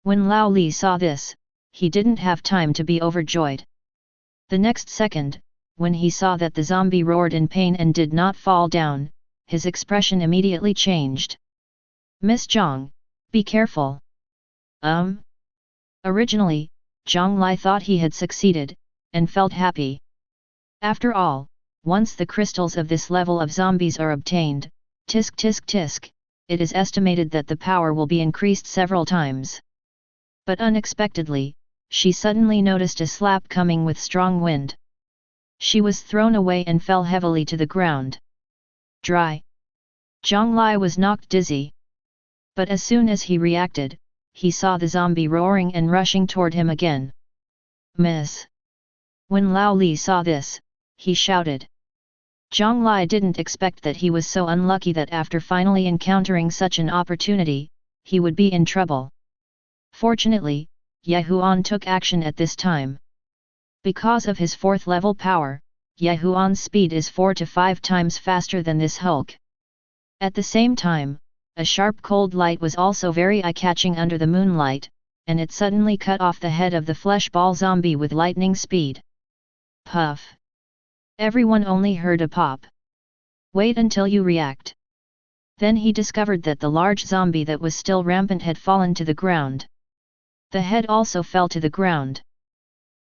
When Lao Li saw this, he didn't have time to be overjoyed. The next second, when he saw that the zombie roared in pain and did not fall down, his expression immediately changed. "Miss Zhang, be careful." Originally, Zhang Lai thought he had succeeded, and felt happy. After all, once the crystals of this level of zombies are obtained, tisk tisk tisk, it is estimated that the power will be increased several times. But unexpectedly, she suddenly noticed a slap coming with strong wind. She was thrown away and fell heavily to the ground. Dry. Zhang Lai was knocked dizzy. But as soon as he reacted, he saw the zombie roaring and rushing toward him again. "Miss!" When Lao Li saw this, he shouted. Zhang Lai didn't expect that he was so unlucky that after finally encountering such an opportunity, he would be in trouble. Fortunately, Huan took action at this time. Because of his 4th level power, Huan's speed is 4 to 5 times faster than this Hulk. At the same time, a sharp cold light was also very eye-catching under the moonlight, and it suddenly cut off the head of the flesh ball zombie with lightning speed. Puff! Everyone only heard a pop. Wait until you react. Then he discovered that the large zombie that was still rampant had fallen to the ground. The head also fell to the ground.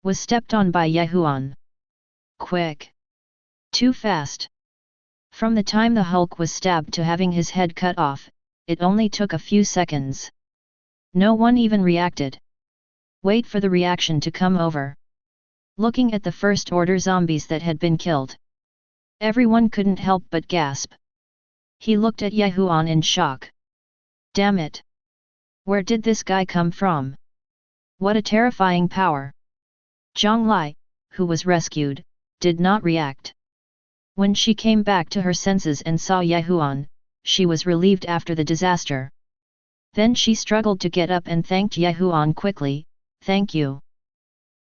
Was stepped on by Huan. Quick! Too fast! From the time the Hulk was stabbed to having his head cut off, it only took a few seconds. No one even reacted. Wait for the reaction to come over. Looking at the first-order zombies that had been killed, everyone couldn't help but gasp. He looked at Huan in shock. Damn it! Where did this guy come from? What a terrifying power! Zhang Lai, who was rescued, did not react. When she came back to her senses and saw Huan, she was relieved after the disaster. Then she struggled to get up and thanked Huan quickly. "Thank you.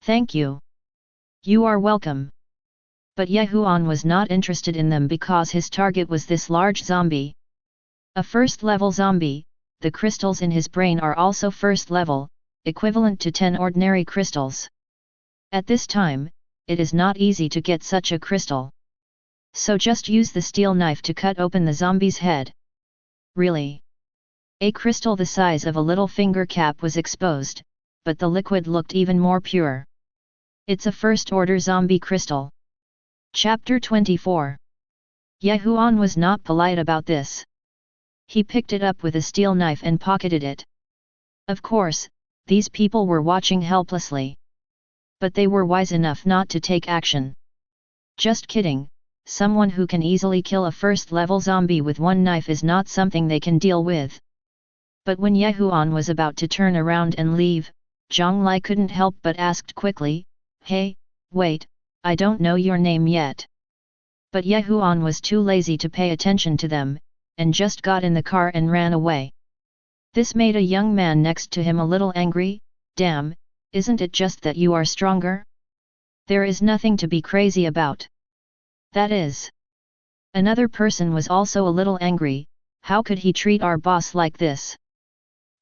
Thank you. You are welcome." But Huan was not interested in them because his target was this large zombie. A first-level zombie, the crystals in his brain are also first level, equivalent to 10 ordinary crystals. At this time, it is not easy to get such a crystal. So just use the steel knife to cut open the zombie's head. Really? A crystal the size of a little finger cap was exposed, but the liquid looked even more pure. It's a first-order zombie crystal. Chapter 24. Huan was not polite about this. He picked it up with a steel knife and pocketed it. Of course, these people were watching helplessly. But they were wise enough not to take action. Just kidding, someone who can easily kill a first-level zombie with one knife is not something they can deal with. But when Huan was about to turn around and leave, Zhang Lai couldn't help but asked quickly, "Hey, wait, I don't know your name yet." But Huan was too lazy to pay attention to them, and just got in the car and ran away. This made a young man next to him a little angry. "Damn, isn't it just that you are stronger? There is nothing to be crazy about. That is." Another person was also a little angry. How could he treat our boss like this?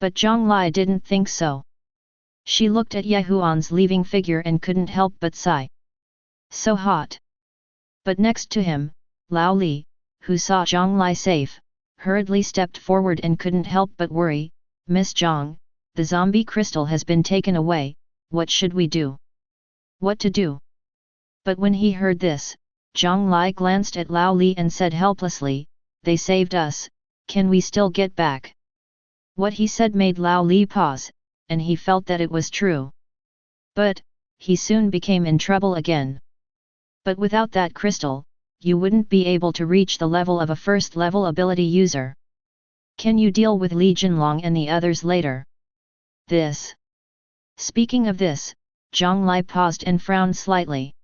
But Zhang Lai didn't think so. She looked at Huan's leaving figure and couldn't help but sigh. So hot. But next to him, Lao Li, who saw Zhang Lai safe, hurriedly stepped forward and couldn't help but worry. "Miss Zhang, the zombie crystal has been taken away, what should we do? What to do? But when he heard this, Zhang Lai glanced at Lao Li and said helplessly, they saved us, can we still get back? What he said made Lao Li pause, and he felt that it was true. But, he soon became in trouble again. But without that crystal, you wouldn't be able to reach the level of a first-level ability user. Can you deal with Li Jinlong and the others later? This. Speaking of this, Zhang Lai paused and frowned slightly.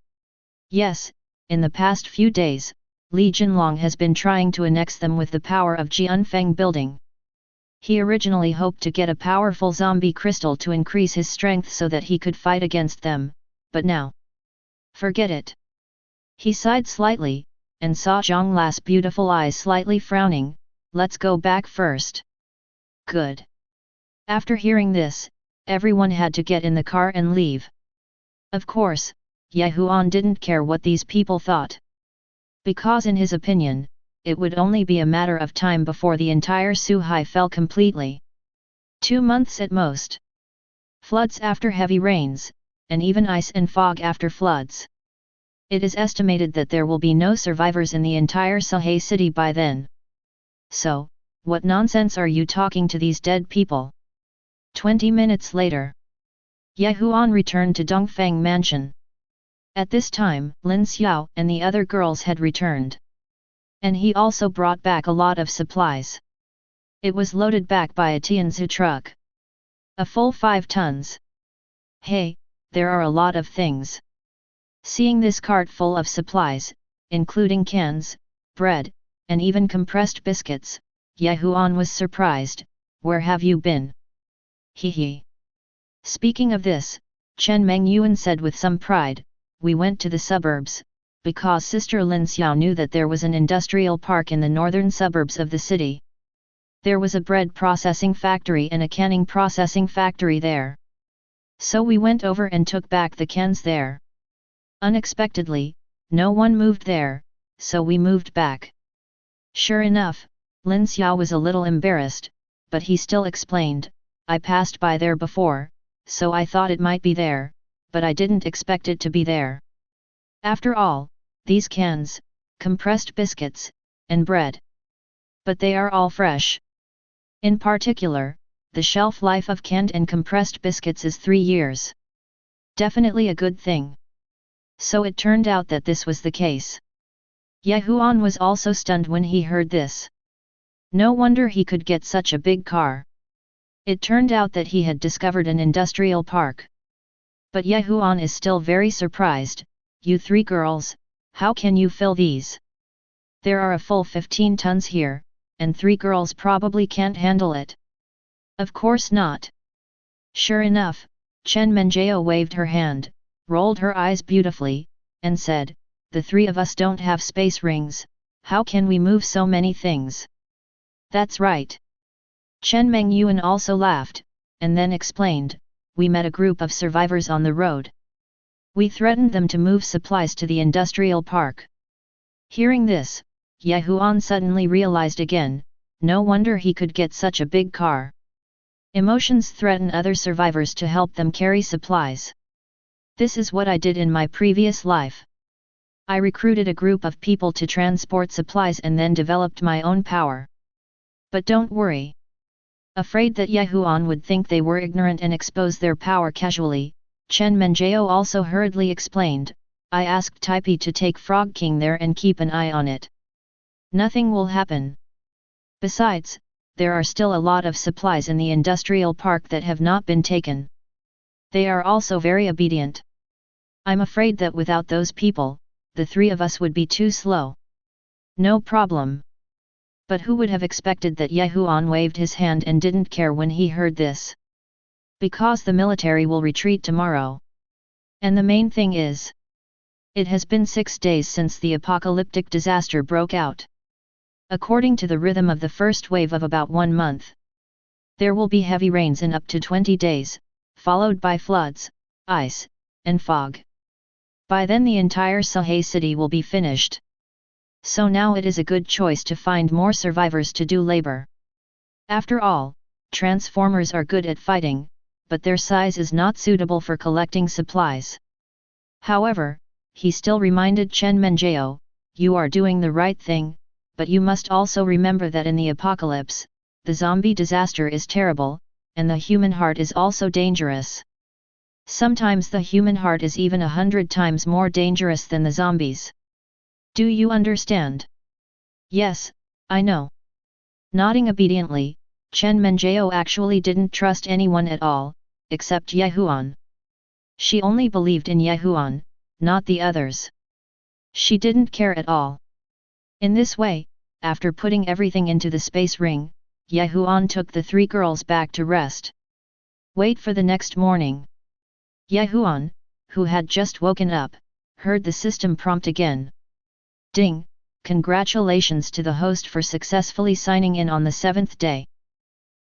Yes, in the past few days, Li Jinlong has been trying to annex them with the power of Jianfeng building. He originally hoped to get a powerful zombie crystal to increase his strength so that he could fight against them, but now, forget it. He sighed slightly, and saw Zhang Lai's beautiful eyes slightly frowning. Let's go back first. Good. After hearing this, everyone had to get in the car and leave. Of course, Huan didn't care what these people thought. Because in his opinion, it would only be a matter of time before the entire Suhai fell completely. 2 months at most. Floods after heavy rains, and even ice and fog after floods. It is estimated that there will be no survivors in the entire Suhai city by then. So, what nonsense are you talking to these dead people? 20 minutes later, Huan returned to Dongfeng Mansion. At this time, Lin Xiao and the other girls had returned. And he also brought back a lot of supplies. It was loaded back by a Tianzi truck. A full 5 tons. Hey, there are a lot of things. Seeing this cart full of supplies, including cans, bread, and even compressed biscuits, Huan was surprised. Where have you been? He. Speaking of this, Chen Mengyuan said with some pride, we went to the suburbs, because Sister Lin Xiao knew that there was an industrial park in the northern suburbs of the city. There was a bread processing factory and a canning processing factory there. So we went over and took back the cans there. Unexpectedly, no one moved there, so we moved back. Sure enough, Lin Xiao was a little embarrassed, but he still explained, I passed by there before, so I thought it might be there, but I didn't expect it to be there. After all, these cans, compressed biscuits, and bread. But they are all fresh. In particular, the shelf life of canned and compressed biscuits is 3 years. Definitely a good thing. So it turned out that this was the case. Huan was also stunned when he heard this. No wonder he could get such a big car. It turned out that he had discovered an industrial park. But Huan is still very surprised. You 3 girls, how can you fill these? There are a full 15 tons here, and 3 girls probably can't handle it. Of course not. Sure enough, Chen Menjao waved her hand, rolled her eyes beautifully, and said, the 3 of us don't have space rings, how can we move so many things? That's right. Chen Mengyuan also laughed, and then explained, we met a group of survivors on the road. We threatened them to move supplies to the industrial park. Hearing this, Huan suddenly realized again, no wonder he could get such a big car. Emotions threaten other survivors to help them carry supplies. This is what I did in my previous life. I recruited a group of people to transport supplies and then developed my own power. But don't worry. Afraid that Huan would think they were ignorant and expose their power casually, Chen Menjao also hurriedly explained, I asked Taipi to take Frog King there and keep an eye on it. Nothing will happen. Besides, there are still a lot of supplies in the industrial park that have not been taken. They are also very obedient. I'm afraid that without those people, the 3 of us would be too slow. No problem. But who would have expected that Huan waved his hand and didn't care when he heard this? Because the military will retreat tomorrow. And the main thing is, it has been 6 days since the apocalyptic disaster broke out. According to the rhythm of the first wave of about 1 month, there will be heavy rains in up to 20 days, followed by floods, ice, and fog. By then the entire Suhai city will be finished. So now it is a good choice to find more survivors to do labor. After all, Transformers are good at fighting, but their size is not suitable for collecting supplies. However, he still reminded Chen Menjao, "You are doing the right thing, but you must also remember that in the apocalypse, the zombie disaster is terrible, and the human heart is also dangerous. Sometimes the human heart is even 100 times more dangerous than the zombies. Do you understand?" "Yes, I know." Nodding obediently, Chen Menjao actually didn't trust anyone at all, except Ye Huan. She only believed in Ye Huan, not the others. She didn't care at all. In this way, after putting everything into the space ring, Ye Huan took the three girls back to rest. Wait for the next morning. Ye Huan, who had just woken up, heard the system prompt again. "Ding, congratulations to the host for successfully signing in on the 7th day."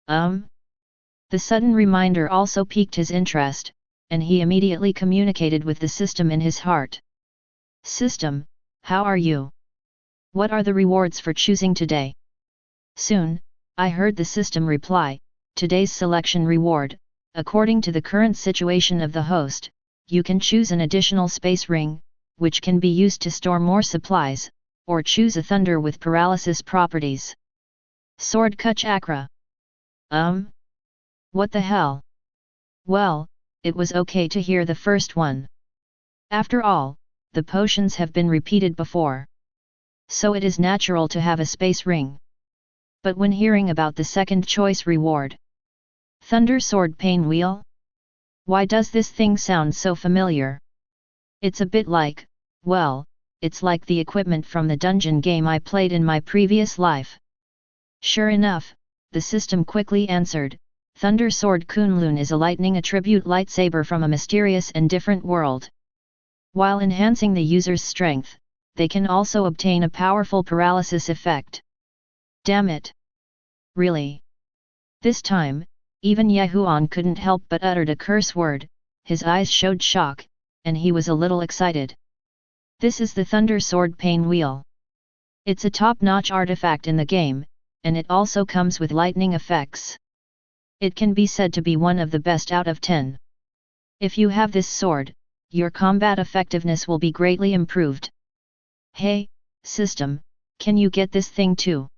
The sudden reminder also piqued his interest, and he immediately communicated with the system in his heart. "System, how are you? What are the rewards for choosing today?" Soon, I heard the system reply, "Today's selection reward, according to the current situation of the host, you can choose an additional space ring, which can be used to store more supplies, or choose a thunder with paralysis properties. Sword Kuch Akra." What the hell? Well, it was okay to hear the first one. After all, the potions have been repeated before. So it is natural to have a space ring. But when hearing about the second choice reward, Thunder Sword Pain Wheel? Why does this thing sound so familiar? It's a bit like, well, it's like the equipment from the dungeon game I played in my previous life. Sure enough, the system quickly answered, Thunder Sword Kunlun is a lightning attribute lightsaber from a mysterious and different world. While enhancing the user's strength, they can also obtain a powerful paralysis effect. Damn it! Really? This time, even Ye Huan couldn't help but uttered a curse word, his eyes showed shock, and he was a little excited. This is the Thunder Sword Pain Wheel. It's a top-notch artifact in the game, and it also comes with lightning effects. It can be said to be one of the best out of 10. If you have this sword, your combat effectiveness will be greatly improved. Hey, system, can you get this thing too?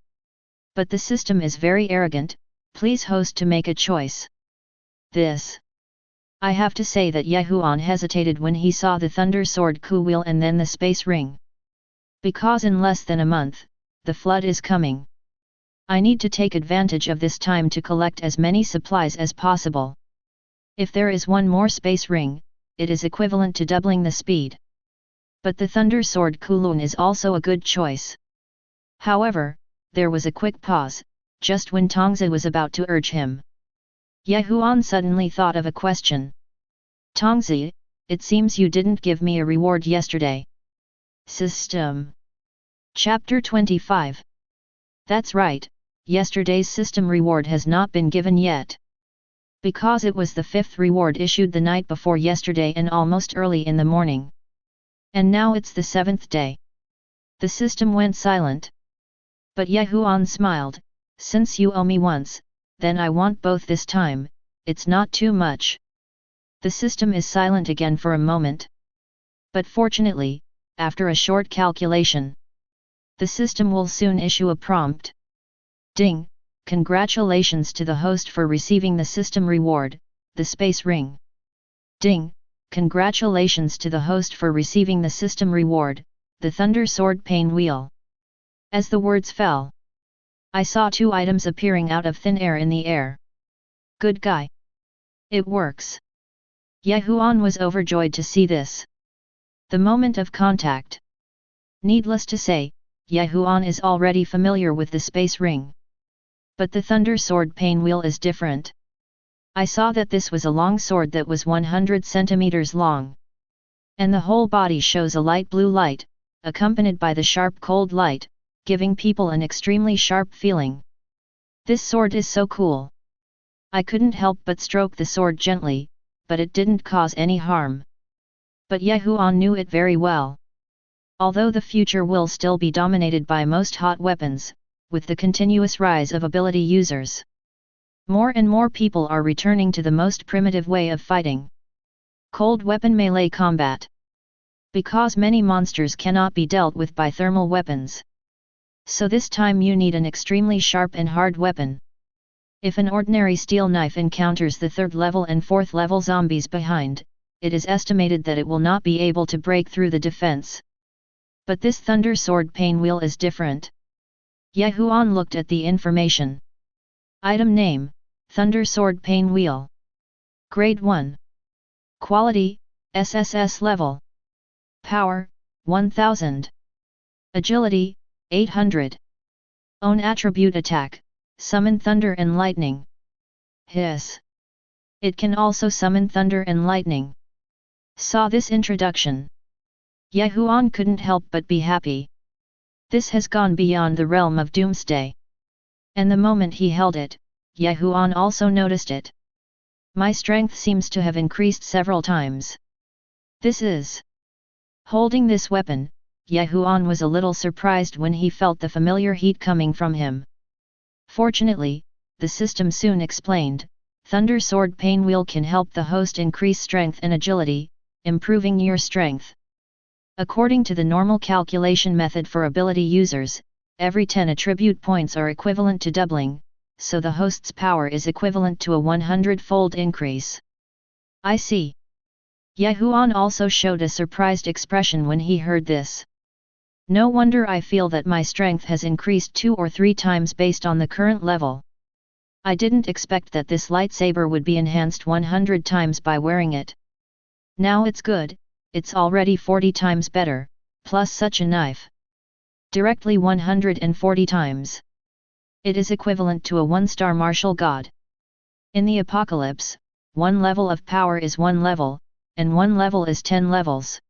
But the system is very arrogant, please host to make a choice. This. I have to say that Ye Huan hesitated when he saw the Thunder Sword Ku Wheel and then the space ring. Because in less than a month, the flood is coming. I need to take advantage of this time to collect as many supplies as possible. If there is one more space ring, it is equivalent to doubling the speed. But the Thunder Sword Kulun is also a good choice. However, there was a quick pause, just when Tongzi was about to urge him. Ye Huan suddenly thought of a question. Tongzi, it seems you didn't give me a reward yesterday. System. Chapter 25. That's right, yesterday's system reward has not been given yet. Because it was the 5th reward issued the night before yesterday and almost early in the morning. And now it's the 7th day. The system went silent. But Ye Huan smiled, since you owe me once, then I want both this time, it's not too much. The system is silent again for a moment. But fortunately, after a short calculation, the system will soon issue a prompt. Ding, congratulations to the host for receiving the system reward, the space ring. Ding, congratulations to the host for receiving the system reward, the Thunder Sword Pain Wheel. As the words fell, I saw 2 items appearing out of thin air in the air. Good guy. It works. Ye Huan was overjoyed to see this. The moment of contact. Needless to say, Ye Huan is already familiar with the space ring. But the Thunder Sword Pain Wheel is different. I saw that this was a long sword that was 100 centimeters long. And the whole body shows a light blue light, accompanied by the sharp cold light, giving people an extremely sharp feeling. This sword is so cool. I couldn't help but stroke the sword gently, but it didn't cause any harm. But Ye Huan knew it very well. Although the future will still be dominated by most hot weapons, with the continuous rise of ability users, More and more people are returning to the most primitive way of fighting. Cold weapon melee combat. Because many monsters cannot be dealt with by thermal weapons. So this time you need an extremely sharp and hard weapon. If an ordinary steel knife encounters the 3rd level and 4th level zombies behind, it is estimated that it will not be able to break through the defense. But this Thunder Sword Painwheel is different. Huan looked at the information. Item name, Thunder Sword Painwheel. Grade 1. Quality, SSS level. Power, 1000. Agility, 800. Own attribute attack, summon thunder and lightning. Hiss. It can also summon thunder and lightning. Saw this introduction. Huan couldn't help but be happy. This has gone beyond the realm of doomsday. And the moment he held it, Huan also noticed it. My strength seems to have increased several times. This is. Holding this weapon, Huan was a little surprised when he felt the familiar heat coming from him. Fortunately, the system soon explained, Thunder Sword Painwheel can help the host increase strength and agility, improving your strength. According to the normal calculation method for ability users, every 10 attribute points are equivalent to doubling, so the host's power is equivalent to a 100-fold increase. I see. Huan also showed a surprised expression when he heard this. No wonder I feel that my strength has increased 2 or 3 times based on the current level. I didn't expect that this lightsaber would be enhanced 100 times by wearing it. Now it's good, it's already 40 times better, plus such a knife. Directly 140 times. It is equivalent to a 1-star martial god. In the apocalypse, 1 level of power is 1 level, and 1 level is 10 levels.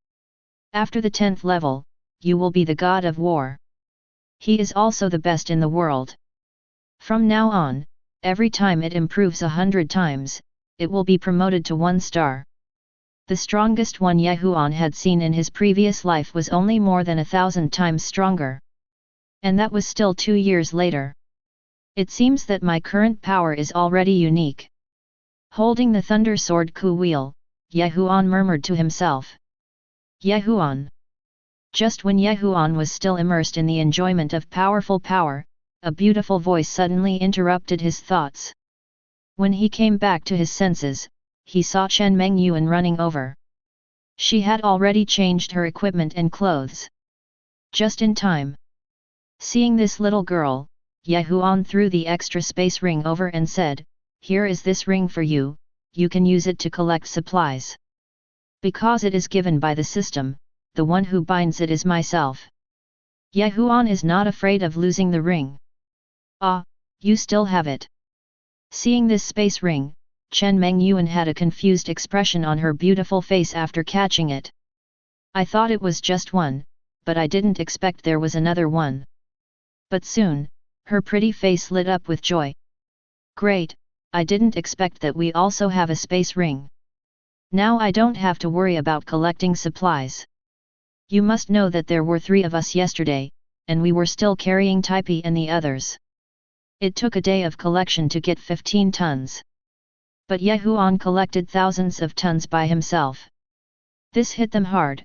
After the 10th level, you will be the god of war. He is also the best in the world. From now on, every time it improves 100 times, it will be promoted to 1 star. The strongest one Huan had seen in his previous life was only more than 1,000 times stronger. And that was still 2 years later. It seems that my current power is already unique. Holding the Thunder Sword Wheel, Huan murmured to himself. Huan. Just when Huan was still immersed in the enjoyment of powerful power, a beautiful voice suddenly interrupted his thoughts. When he came back to his senses, he saw Chen Mengyuan running over. She had already changed her equipment and clothes. Just in time. Seeing this little girl, Huan threw the extra space ring over and said, "Here is this ring for you, you can use it to collect supplies. Because it is given by the system, the one who binds it is myself." Huan is not afraid of losing the ring. "Ah, you still have it." Seeing this space ring, Chen Mengyuan had a confused expression on her beautiful face after catching it. "I thought it was just one, but I didn't expect there was another one." But soon, her pretty face lit up with joy. "Great, I didn't expect that we also have a space ring. Now I don't have to worry about collecting supplies. You must know that there were 3 of us yesterday, and we were still carrying Taipi and the others. It took a day of collection to get 15 tons. But Huan collected thousands of tons by himself. This hit them hard.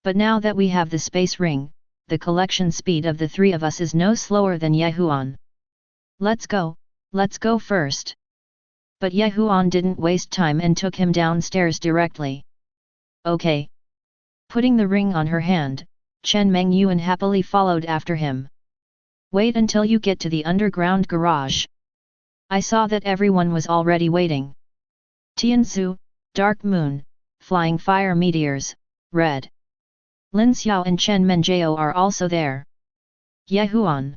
But now that we have the space ring, the collection speed of the 3 of us is no slower than Huan. Let's go first." But Huan didn't waste time and took him downstairs directly. "Okay." Putting the ring on her hand, Chen Mengyuan happily followed after him. "Wait until you get to the underground garage." I saw that everyone was already waiting. Tianzu, Dark Moon, Flying Fire Meteors, Red. Lin Xiao and Chen Menjao are also there. Huan.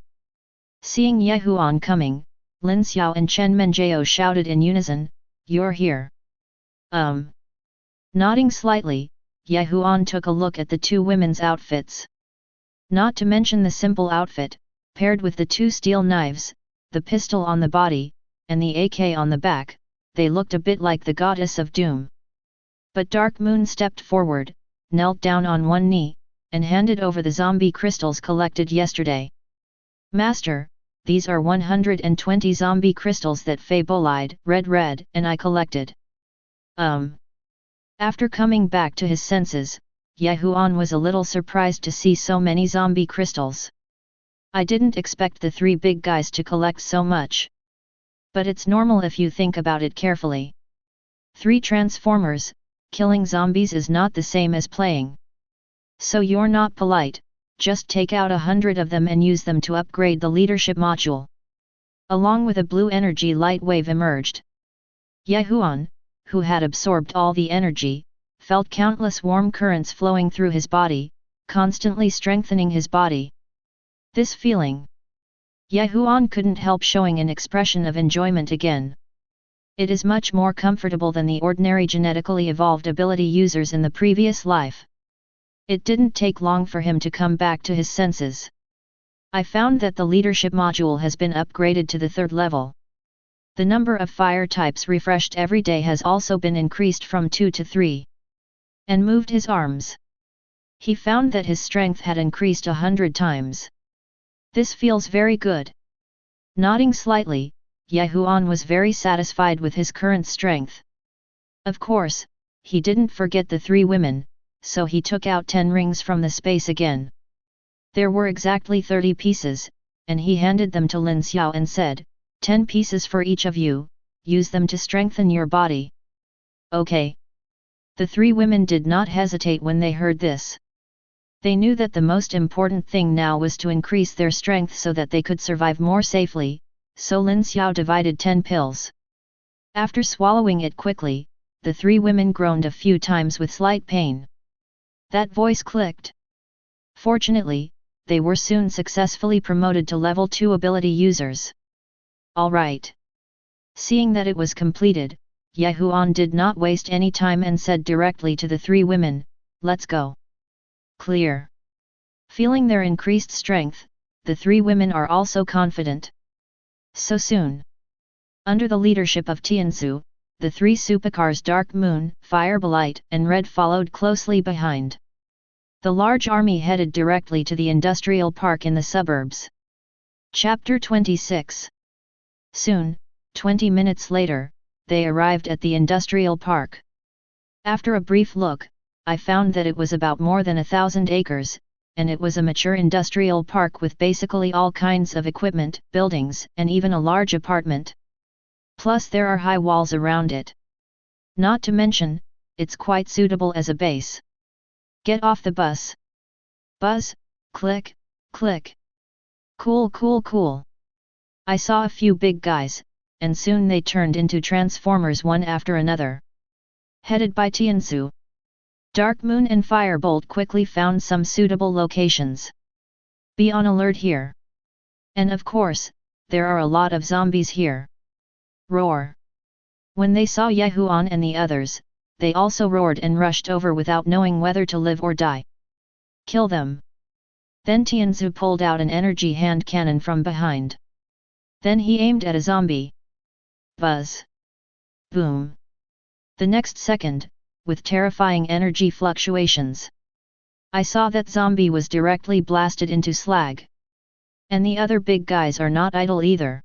Seeing Huan coming, Lin Xiao and Chen Menjao shouted in unison, "You're here." Nodding slightly, Huan took a look at the 2 women's outfits. Not to mention the simple outfit, paired with the 2 steel knives, the pistol on the body, and the AK on the back, they looked a bit like the goddess of doom. But Dark Moon stepped forward, knelt down on one knee, and handed over the zombie crystals collected yesterday. "Master, these are 120 zombie crystals that Fei Bolide, red, and I collected. After coming back to his senses, Huan was a little surprised to see so many zombie crystals. I didn't expect the three big guys to collect so much. But it's normal if you think about it carefully. 3 transformers, killing zombies is not the same as playing. So you're not polite, just take out 100 of them and use them to upgrade the leadership module. Along with a blue energy light wave emerged. Huan, who had absorbed all the energy, felt countless warm currents flowing through his body, constantly strengthening his body. This feeling. Huan couldn't help showing an expression of enjoyment again. It is much more comfortable than the ordinary genetically evolved ability users in the previous life. It didn't take long for him to come back to his senses. I found that the leadership module has been upgraded to the 3rd level. The number of fire types refreshed every day has also been increased from 2 to 3. And moved his arms. He found that his strength had increased 100 times. This feels very good. Nodding slightly, Huan was very satisfied with his current strength. Of course, he didn't forget the 3 women, so he took out 10 rings from the space again. There were exactly 30 pieces, and he handed them to Lin Xiao and said, 10 pieces for each of you, use them to strengthen your body. Okay. The 3 women did not hesitate when they heard this. They knew that the most important thing now was to increase their strength so that they could survive more safely, so Lin Xiao divided 10 pills. After swallowing it quickly, the 3 women groaned a few times with slight pain. That voice clicked. Fortunately, they were soon successfully promoted to level 2 ability users. Alright. Seeing that it was completed, Huan did not waste any time and said directly to the 3 women, let's go. Clear. Feeling their increased strength, the 3 women are also confident. So soon. Under the leadership of Tianzu, the 3 supercars Dark Moon, Fire Blight, and Red followed closely behind. The large army headed directly to the industrial park in the suburbs. Chapter 26. Soon, 20 minutes later, they arrived at the industrial park. After a brief look, I found that it was about more than 1,000 acres, and it was a mature industrial park with basically all kinds of equipment, buildings, and even a large apartment. Plus there are high walls around it. Not to mention, it's quite suitable as a base. Get off the bus. Buzz, click, click. Cool. I saw a few big guys, and soon they turned into transformers one after another. Headed by Tianzu. Dark Moon and Firebolt quickly found some suitable locations. Be on alert here. And of course, there are a lot of zombies here. Roar. When they saw Huan and the others, they also roared and rushed over without knowing whether to live or die. Kill them. Then Tianzu pulled out an energy hand cannon from behind. Then he aimed at a zombie. Buzz. Boom. The next second, with terrifying energy fluctuations, I saw that zombie was directly blasted into slag. And the other big guys are not idle either.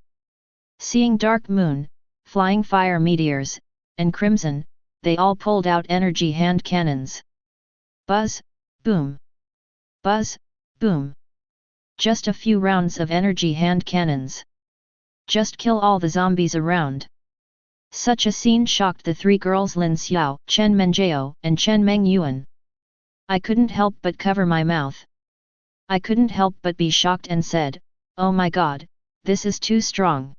Seeing Dark Moon, flying fire meteors, and Crimson, they all pulled out energy hand cannons. Buzz, boom. Buzz, boom. Just a few rounds of energy hand cannons. Just kill all the zombies around. Such a scene shocked the 3 girls Lin Xiao, Chen Menjiao, and Chen Mengyuan. I couldn't help but cover my mouth. I couldn't help but be shocked and said, oh my god, this is too strong.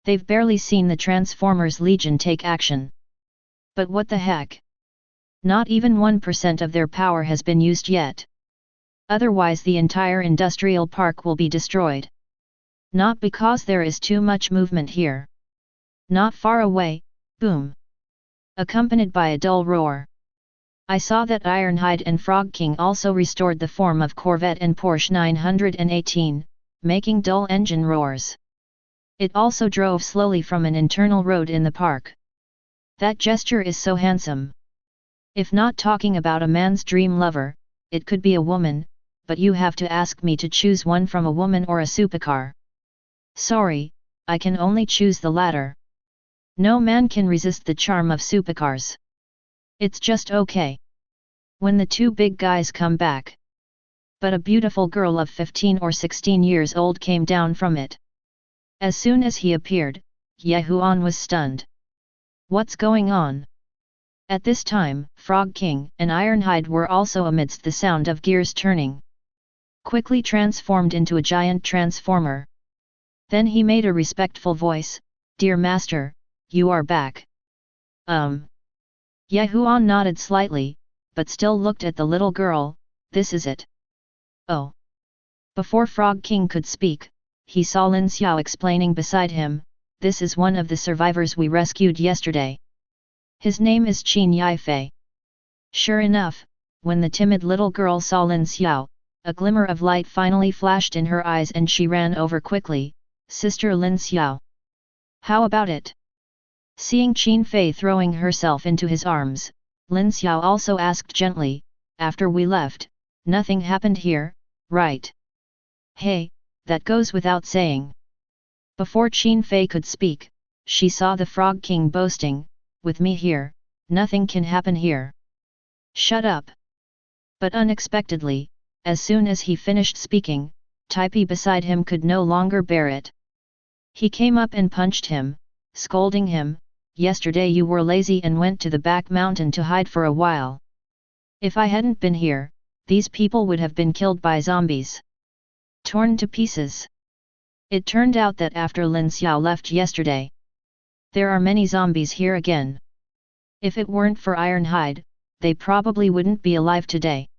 They've barely seen the Transformers Legion take action. But what the heck? Not even 1% of their power has been used yet. Otherwise the entire industrial park will be destroyed. Not because there is too much movement here. Not far away, boom. Accompanied by a dull roar. I saw that Ironhide and Frog King also restored the form of Corvette and Porsche 918, making dull engine roars. It also drove slowly from an internal road in the park. That gesture is so handsome. If not talking about a man's dream lover, it could be a woman, but you have to ask me to choose one from a woman or a supercar. Sorry, I can only choose the latter. No man can resist the charm of supercars. It's just okay. When the two big guys come back. But a beautiful girl of 15 or 16 years old came down from it. As soon as he appeared, Huan was stunned. What's going on? At this time, Frog King and Ironhide were also amidst the sound of gears turning. Quickly transformed into a giant transformer. Then he made a respectful voice, "Dear Master, you are back." Huan nodded slightly, but still looked at the little girl. "This is it." "Oh." Before Frog King could speak, he saw Lin Xiao explaining beside him, "This is one of the survivors we rescued yesterday. His name is Qin Yifei." Sure enough, when the timid little girl saw Lin Xiao, a glimmer of light finally flashed in her eyes and she ran over quickly, "Sister Lin Xiao. How about it?" Seeing Qin Fei throwing herself into his arms, Lin Xiao also asked gently, "After we left, nothing happened here, right?" "Hey, that goes without saying." Before Qin Fei could speak, she saw the Frog King boasting, "With me here, nothing can happen here." "Shut up." But unexpectedly, as soon as he finished speaking, Taipi beside him could no longer bear it. He came up and punched him, scolding him, "Yesterday you were lazy and went to the back mountain to hide for a while. If I hadn't been here, these people would have been killed by zombies. Torn to pieces." It turned out that after Lin Xiao left yesterday, there are many zombies here again. If it weren't for Ironhide, they probably wouldn't be alive today.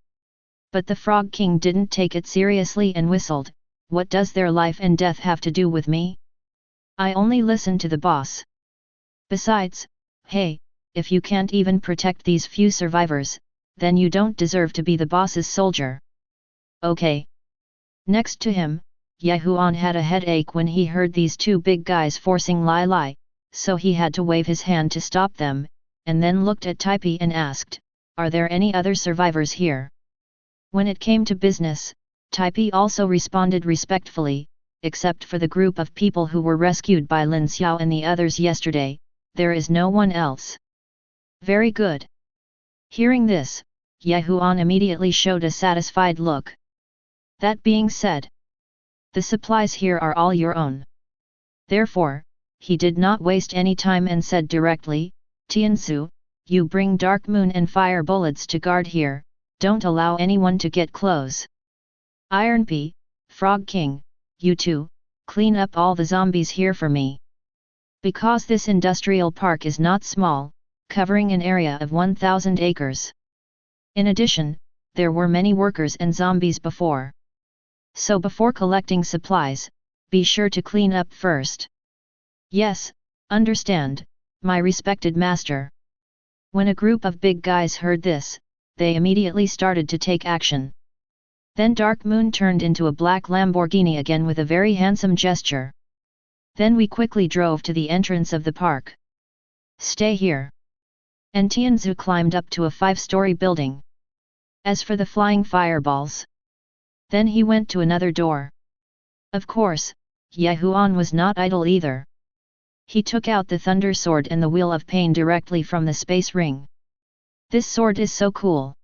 But the Frog King didn't take it seriously and whistled, "What does their life and death have to do with me? I only listen to the boss. Besides, hey, if you can't even protect these few survivors, then you don't deserve to be the boss's soldier." Okay. Next to him, Huan had a headache when he heard these two big guys forcing Lai Lai, so he had to wave his hand to stop them, and then looked at Taipi and asked, "Are there any other survivors here?" When it came to business, Taipi also responded respectfully, "Except for the group of people who were rescued by Lin Xiao and the others yesterday, there is no one else." "Very good." Hearing this, Huan immediately showed a satisfied look. "That being said, the supplies here are all your own." Therefore, he did not waste any time and said directly, "Tianzu, you bring Dark Moon and Fire Bullets to guard here, don't allow anyone to get close. Ironpea, Frog King, you two, clean up all the zombies here for me." Because this industrial park is not small, covering an area of 1,000 acres. In addition, there were many workers and zombies before. So before collecting supplies, be sure to clean up first. "Yes, understand, my respected master." When a group of big guys heard this, they immediately started to take action. Then Dark Moon turned into a black Lamborghini again with a very handsome gesture. "Then we quickly drove to the entrance of the park. Stay here." And Tianzu climbed up to a 5-story building. As for the flying fireballs, then he went to another door. Of course, Huan was not idle either. He took out the Thunder Sword and the Wheel of Pain directly from the space ring. "This sword is so cool.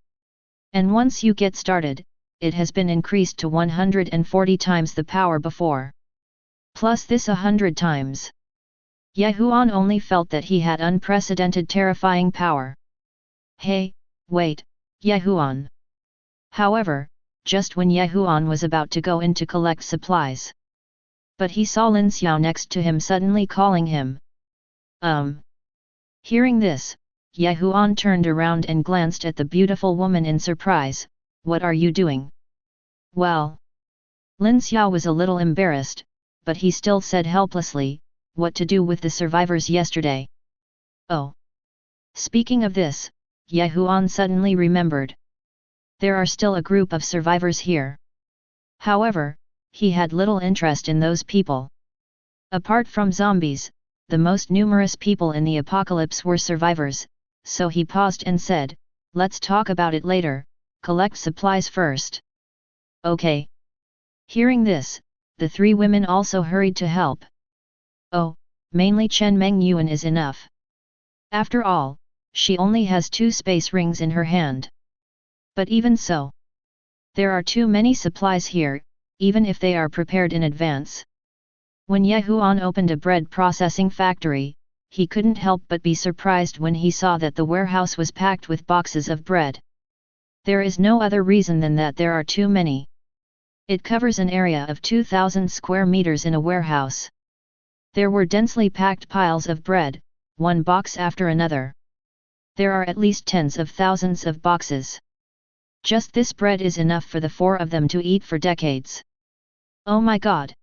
And once you get started, it has been increased to 140 times the power before. Plus this 100 times. Huan only felt that he had unprecedented terrifying power. "Hey, wait, Huan." However, just when Huan was about to go in to collect supplies, but he saw Lin Xiao next to him suddenly calling him. Hearing this, Huan turned around and glanced at the beautiful woman in surprise. "What are you doing?" "Well." Lin Xiao was a little embarrassed, but he still said helplessly, "What to do with the survivors yesterday?" "Oh." Speaking of this, Huan suddenly remembered. There are still a group of survivors here. However, he had little interest in those people. Apart from zombies, the most numerous people in the apocalypse were survivors, so he paused and said, "Let's talk about it later, collect supplies first." "Okay." Hearing this, the three women also hurried to help. Oh, mainly Chen Mengyuan is enough. After all, she only has 2 space rings in her hand. But even so, there are too many supplies here, even if they are prepared in advance. When Ye Huan opened a bread processing factory, he couldn't help but be surprised when he saw that the warehouse was packed with boxes of bread. There is no other reason than that there are too many. It covers an area of 2,000 square meters in a warehouse. There were densely packed piles of bread, one box after another. There are at least tens of thousands of boxes. Just this bread is enough for the 4 of them to eat for decades. Oh my god!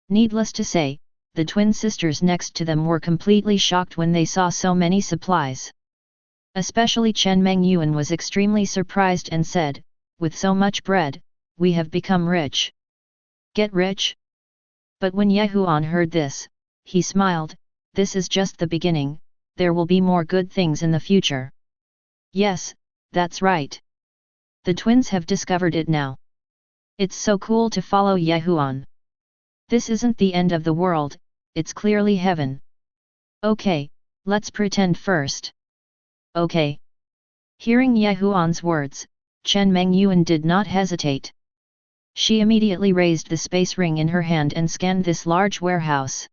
Needless to say, the twin sisters next to them were completely shocked when they saw so many supplies. Especially Chen Mengyuan was extremely surprised and said, "With so much bread, we have become rich." Get rich? But when Ye Huan heard this, he smiled, "This is just the beginning, there will be more good things in the future." Yes, that's right. The twins have discovered it now. It's so cool to follow Ye Huan. This isn't the end of the world, it's clearly heaven. Okay, let's pretend first. Okay. Hearing Ye Huan's words, Chen Mengyuan did not hesitate. She immediately raised the space ring in her hand and scanned this large warehouse.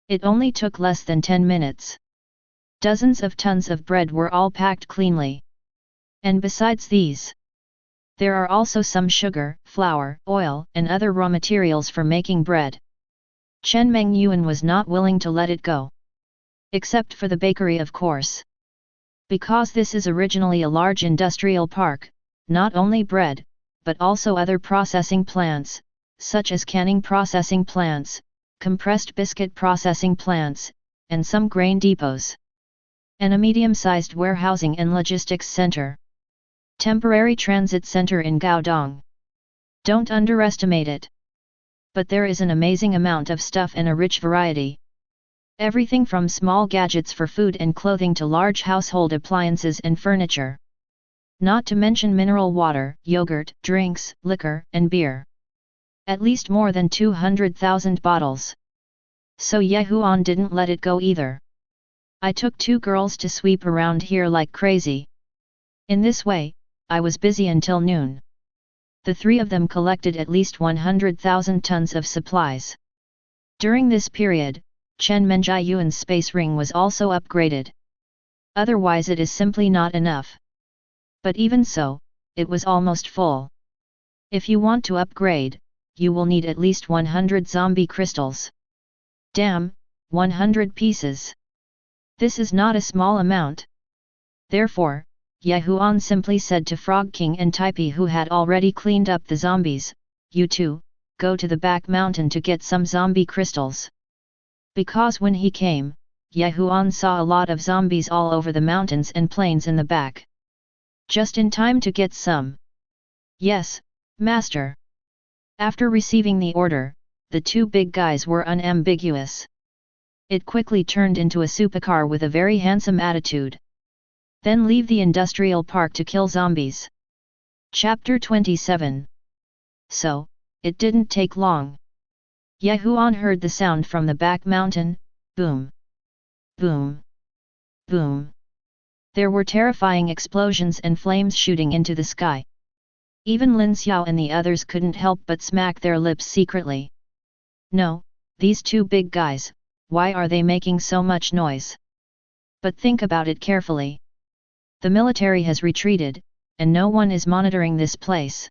It only took less than 10 minutes. Dozens of tons of bread were all packed cleanly. And besides these, there are also some sugar, flour, oil, and other raw materials for making bread. Chen Mengyuan was not willing to let it go. Except for the bakery, of course. Because this is originally a large industrial park, not only bread, but also other processing plants, such as canning processing plants, compressed biscuit processing plants, and some grain depots. And a medium-sized warehousing and logistics center. Temporary transit center in Gaodong. Don't underestimate it. But there is an amazing amount of stuff and a rich variety. Everything from small gadgets for food and clothing to large household appliances and furniture. Not to mention mineral water, yogurt, drinks, liquor, and beer. At least more than 200,000 bottles. So Ye Huan didn't let it go either. I took 2 girls to sweep around here like crazy. In this way, I was busy until noon. The 3 of them collected at least 100,000 tons of supplies. During this period, Chen Mengyuan's space ring was also upgraded. Otherwise it is simply not enough. But even so, it was almost full. If you want to upgrade, you will need at least 100 zombie crystals. Damn, 100 pieces. This is not a small amount. Therefore, Ye Huan simply said to Frog King and Taipi, who had already cleaned up the zombies, "You two, go to the back mountain to get some zombie crystals." Because when he came, Ye Huan saw a lot of zombies all over the mountains and plains in the back. Just in time to get some. Yes, master. After receiving the order, the 2 big guys were unambiguous. It quickly turned into a supercar with a very handsome attitude. Then leave the industrial park to kill zombies. Chapter 27. So, it didn't take long. Ye Huan heard the sound from the back mountain, boom, boom, boom. There were terrifying explosions and flames shooting into the sky. Even Lin Xiao and the others couldn't help but smack their lips secretly. No, these 2 big guys, why are they making so much noise? But think about it carefully. The military has retreated, and no one is monitoring this place.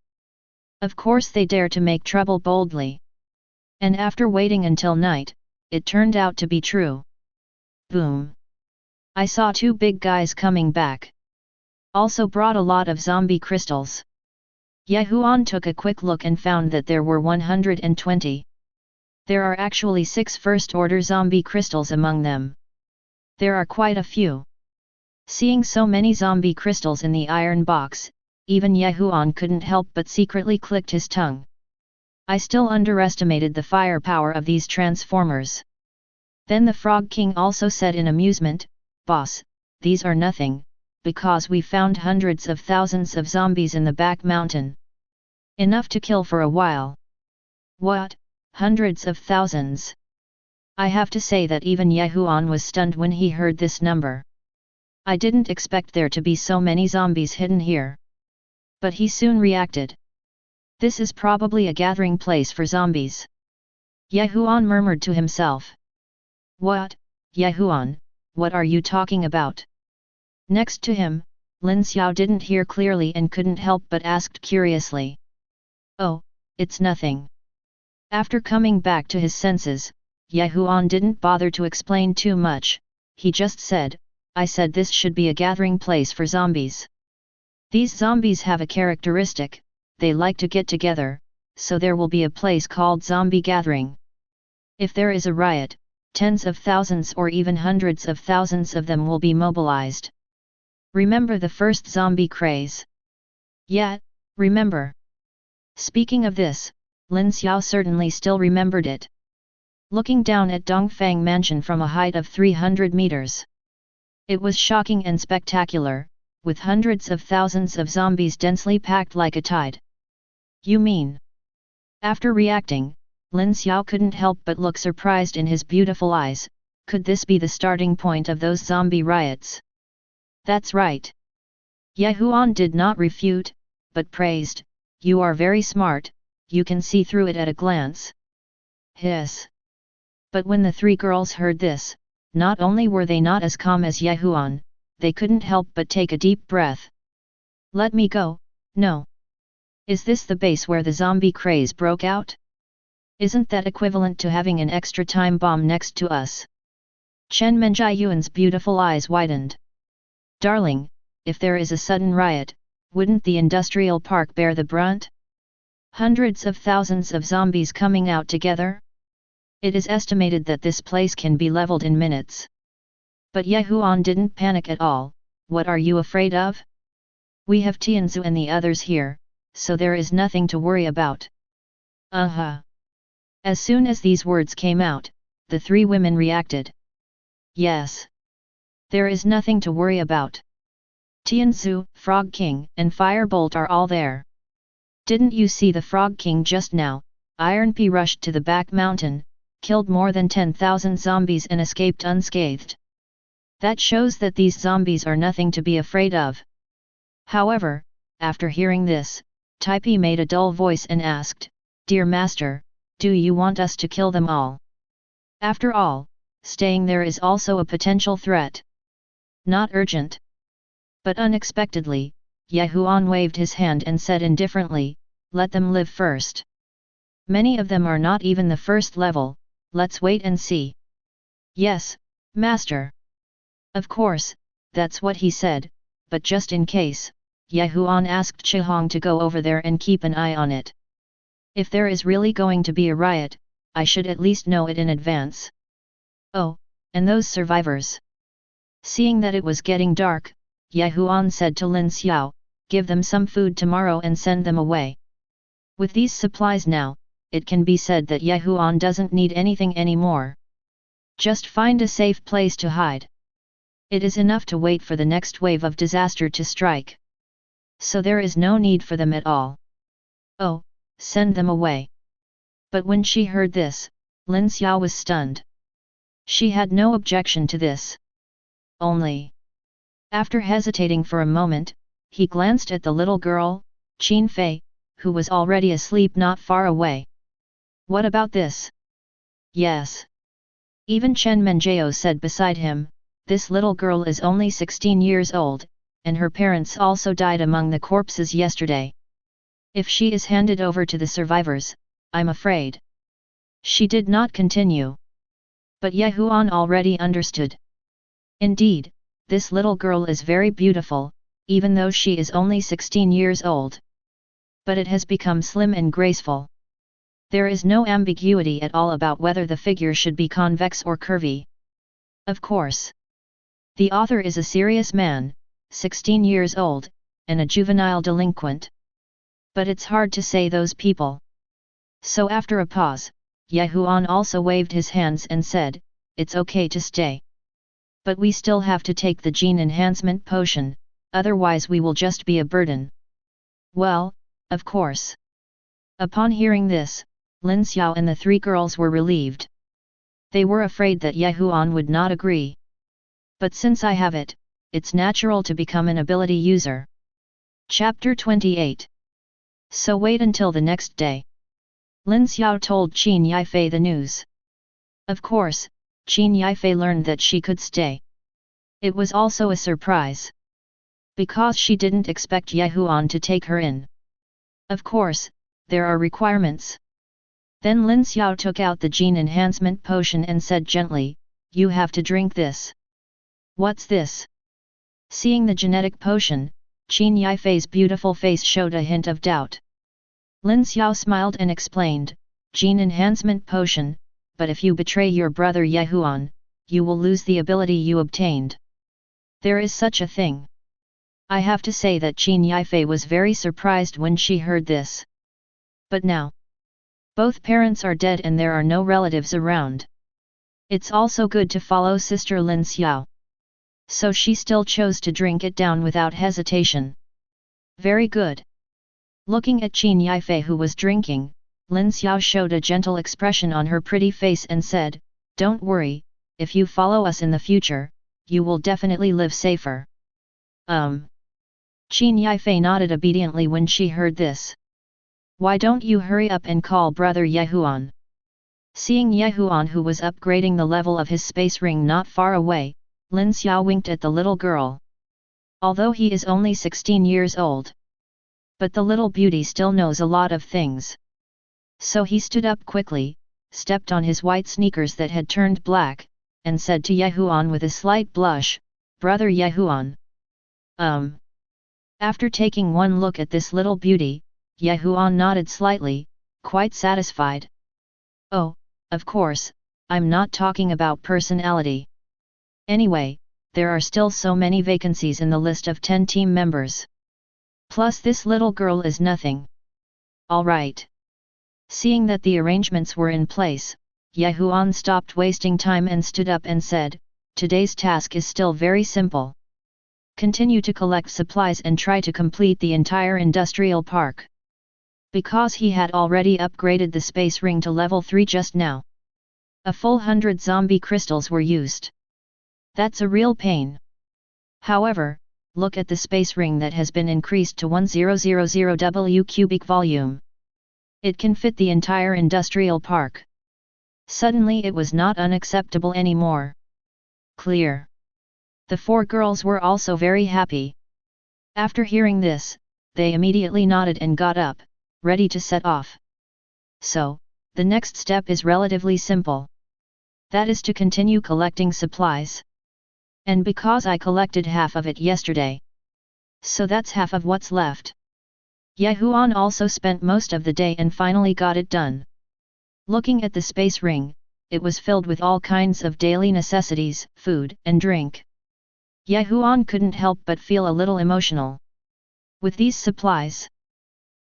Of course they dare to make trouble boldly. And after waiting until night, it turned out to be true. Boom. I saw 2 big guys coming back. Also brought a lot of zombie crystals. Ye Huan took a quick look and found that there were 120. There are actually 6 first-order zombie crystals among them. There are quite a few. Seeing so many zombie crystals in the iron box, even Ye Huan couldn't help but secretly clicked his tongue. I still underestimated the firepower of these transformers. Then the Frog King also said in amusement, "Boss, these are nothing, because we found hundreds of thousands of zombies in the back mountain. Enough to kill for a while." "What? Hundreds of thousands. I have to say that even Huan was stunned when he heard this number. I didn't expect there to be so many zombies hidden here. But he soon reacted. This is probably a gathering place for zombies. Huan murmured to himself. What, Huan, what are you talking about? Next to him, Lin Xiao didn't hear clearly and couldn't help but asked curiously. Oh, it's nothing. After coming back to his senses, Huan didn't bother to explain too much, he just said, I said this should be a gathering place for zombies. These zombies have a characteristic, they like to get together, so there will be a place called Zombie Gathering. If there is a riot, tens of thousands or even hundreds of thousands of them will be mobilized. Remember the first zombie craze? Yeah, remember. Speaking of this, Lin Xiao certainly still remembered it. Looking down at Dongfang Mansion from a height of 300 meters. It was shocking and spectacular, with hundreds of thousands of zombies densely packed like a tide. You mean? After reacting, Lin Xiao couldn't help but look surprised in his beautiful eyes. Could this be the starting point of those zombie riots? That's right. Huan did not refute, but praised, you are very smart, you can see through it at a glance. Hiss. But when the three girls heard this, not only were they not as calm as Huan, they couldn't help but take a deep breath. Let me go, no. Is this the base where the zombie craze broke out? Isn't that equivalent to having an extra time bomb next to us? Chen Menjiayuan's beautiful eyes widened. Darling, if there is a sudden riot, wouldn't the industrial park bear the brunt? Hundreds of thousands of zombies coming out together? It is estimated that this place can be leveled in minutes. But Huan didn't panic at all. What are you afraid of? We have Tianzu and the others here, so there is nothing to worry about. As soon as these words came out, the three women reacted. Yes. There is nothing to worry about. Tianzu, Frog King, and Firebolt are all there. Didn't you see the Frog King just now? Iron P rushed to the back mountain, killed more than 10,000 zombies and escaped unscathed. That shows that these zombies are nothing to be afraid of. However, after hearing this, Taipi made a dull voice and asked, Dear Master, do you want us to kill them all? After all, staying there is also a potential threat. Not urgent. But unexpectedly, Huan waved his hand and said indifferently, let them live first. Many of them are not even the first level, let's wait and see. Yes, Master. Of course, that's what he said, but just in case, Huan asked Chihong to go over there and keep an eye on it. If there is really going to be a riot, I should at least know it in advance. Oh, and those survivors. Seeing that it was getting dark, Huan said to Lin Xiao, give them some food tomorrow and send them away. With these supplies now, it can be said that Huan doesn't need anything anymore. Just find a safe place to hide. It is enough to wait for the next wave of disaster to strike. So there is no need for them at all. Oh, send them away. But when she heard this, Lin Xiao was stunned. She had no objection to this. Only. After hesitating for a moment, he glanced at the little girl, Qin Fei, who was already asleep not far away. What about this? Yes. Even Chen Menjiao said beside him, this little girl is only 16 years old, and her parents also died among the corpses yesterday. If she is handed over to the survivors, I'm afraid. She did not continue. But Huan already understood. Indeed, this little girl is very beautiful, even though she is only 16 years old. But it has become slim and graceful. There is no ambiguity at all about whether the figure should be convex or curvy. Of course. The author is a serious man, 16 years old, and a juvenile delinquent. But it's hard to say those people. So after a pause, Huan also waved his hands and said, it's okay to stay. But we still have to take the gene enhancement potion, otherwise we will just be a burden. Well, of course. Upon hearing this, Lin Xiao and the three girls were relieved. They were afraid that Ye Huan would not agree. But since I have it, it's natural to become an ability user. Chapter 28. So wait until the next day. Lin Xiao told Qin Yifei the news. Of course, Qin Yifei learned that she could stay. It was also a surprise. Because she didn't expect Ye Huan to take her in. Of course, there are requirements. Then Lin Xiao took out the gene enhancement potion and said gently, "You have to drink this." "What's this?" Seeing the genetic potion, Qin Yifei's beautiful face showed a hint of doubt. Lin Xiao smiled and explained, "Gene enhancement potion, but if you betray your brother Ye Huan, you will lose the ability you obtained. There is such a thing." I have to say that Qin Yifei was very surprised when she heard this. But now, both parents are dead and there are no relatives around. It's also good to follow sister Lin Xiao. So she still chose to drink it down without hesitation. Very good. Looking at Qin Yifei who was drinking, Lin Xiao showed a gentle expression on her pretty face and said, "Don't worry, if you follow us in the future, you will definitely live safer." Qin Yifei nodded obediently when she heard this. "Why don't you hurry up and call brother Ye Huan?" Seeing Ye Huan who was upgrading the level of his space ring not far away, Lin Xiao winked at the little girl. Although he is only 16 years old. But the little beauty still knows a lot of things. So he stood up quickly, stepped on his white sneakers that had turned black, and said to Ye Huan with a slight blush, "Brother Ye Huan." After taking one look at this little beauty, Ye Huan nodded slightly, quite satisfied. "Oh, of course, I'm not talking about personality. Anyway, there are still so many vacancies in the list of 10 team members. Plus this little girl is nothing. All right." Seeing that the arrangements were in place, Ye Huan stopped wasting time and stood up and said, "Today's task is still very simple. Continue to collect supplies and try to complete the entire industrial park." Because he had already upgraded the space ring to level 3 just now. A full 100 zombie crystals were used. That's a real pain. However, look at the space ring that has been increased to 1000 W cubic volume. It can fit the entire industrial park. Suddenly it was not unacceptable anymore. Clear. The four girls were also very happy. After hearing this, they immediately nodded and got up, ready to set off. So, the next step is relatively simple. That is to continue collecting supplies. And because I collected half of it yesterday. So that's half of what's left. Ye Huan also spent most of the day and finally got it done. Looking at the space ring, it was filled with all kinds of daily necessities, food and drink. Ye Huan couldn't help but feel a little emotional. With these supplies,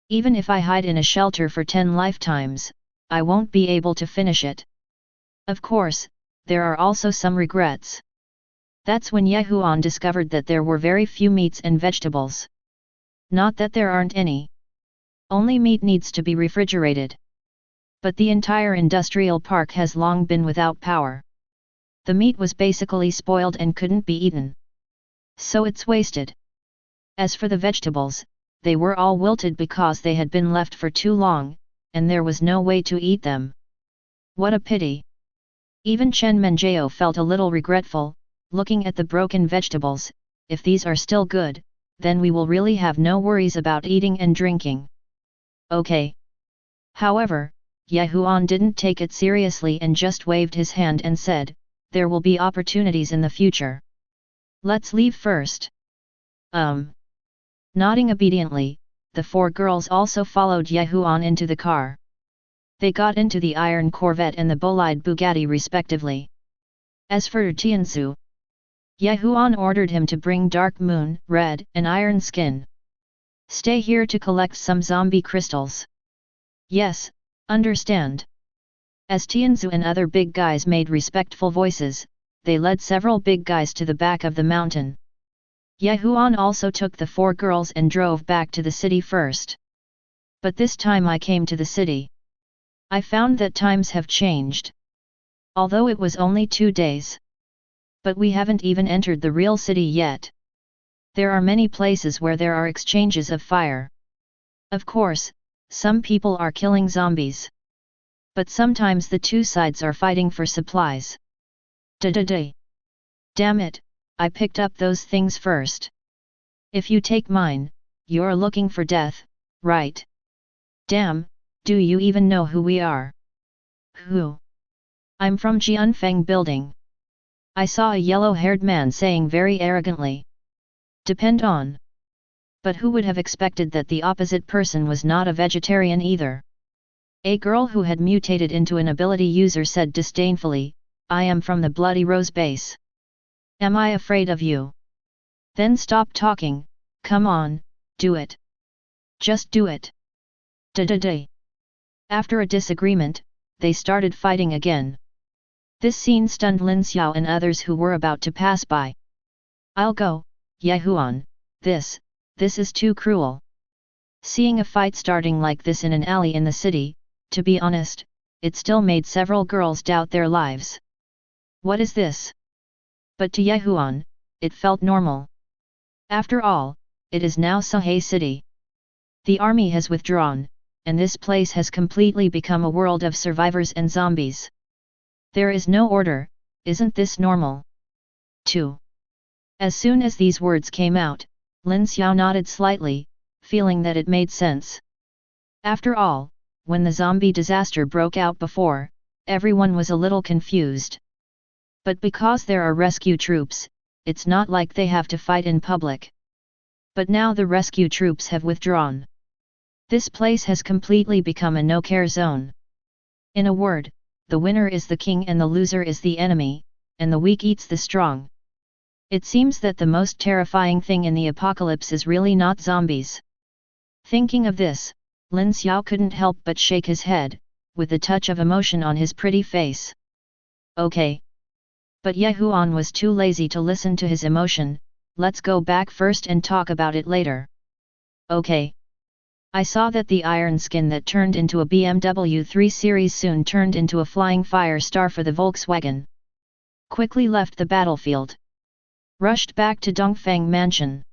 even if I hide in a shelter for 10 lifetimes, I won't be able to finish it. Of course, there are also some regrets. That's when Ye Huan discovered that there were very few meats and vegetables. Not that there aren't any. Only meat needs to be refrigerated. But the entire industrial park has long been without power. The meat was basically spoiled and couldn't be eaten. So it's wasted. As for the vegetables, they were all wilted because they had been left for too long, and there was no way to eat them. What a pity. Even Chen Menjao felt a little regretful, looking at the broken vegetables. If these are still good, then we will really have no worries about eating and drinking. Okay. However, Ye Huan didn't take it seriously and just waved his hand and said, "There will be opportunities in the future. Let's leave first." Nodding obediently, the four girls also followed Ye Huan into the car. They got into the iron Corvette and the bolide Bugatti respectively. As for Tianzu, Ye Huan ordered him to bring Dark Moon, Red, and Iron Skin. Stay here to collect some zombie crystals. Yes, understand. As Tianzu and other big guys made respectful voices, they led several big guys to the back of the mountain. Ye Huan also took the four girls and drove back to the city first. But this time I came to the city. I found that times have changed. Although it was only 2 days. But we haven't even entered the real city yet. There are many places where there are exchanges of fire. Of course, some people are killing zombies. But sometimes the two sides are fighting for supplies. Da-da-da. Damn it, I picked up those things first. If you take mine, you're looking for death, right? Damn, do you even know who we are? Who? I'm from Jianfeng building. I saw a yellow-haired man saying very arrogantly. Depend on. But who would have expected that the opposite person was not a vegetarian either? A girl who had mutated into an ability user said disdainfully, I am from the Bloody Rose base. Am I afraid of you? Then stop talking, come on, do it. Just do it. Da-da-da. After a disagreement, they started fighting again. This scene stunned Lin Xiao and others who were about to pass by. I'll go, Huan, this is too cruel. Seeing a fight starting like this in an alley in the city, to be honest, it still made several girls doubt their lives. What is this? But to Huan, it felt normal. After all, it is now Sahe City. The army has withdrawn, and this place has completely become a world of survivors and zombies. There is no order, isn't this normal? 2. As soon as these words came out, Lin Xiao nodded slightly, feeling that it made sense. After all, when the zombie disaster broke out before, everyone was a little confused. But because there are rescue troops, it's not like they have to fight in public. But now the rescue troops have withdrawn. This place has completely become a no-care zone. In a word, the winner is the king and the loser is the enemy, and the weak eats the strong. It seems that the most terrifying thing in the apocalypse is really not zombies. Thinking of this, Lin Xiao couldn't help but shake his head, with a touch of emotion on his pretty face. Okay. But Huan was too lazy to listen to his emotion, let's go back first and talk about it later. Okay. I saw that the iron skin that turned into a BMW 3 Series soon turned into a flying fire star for the Volkswagen. Quickly left the battlefield. Rushed back to Dongfeng Mansion.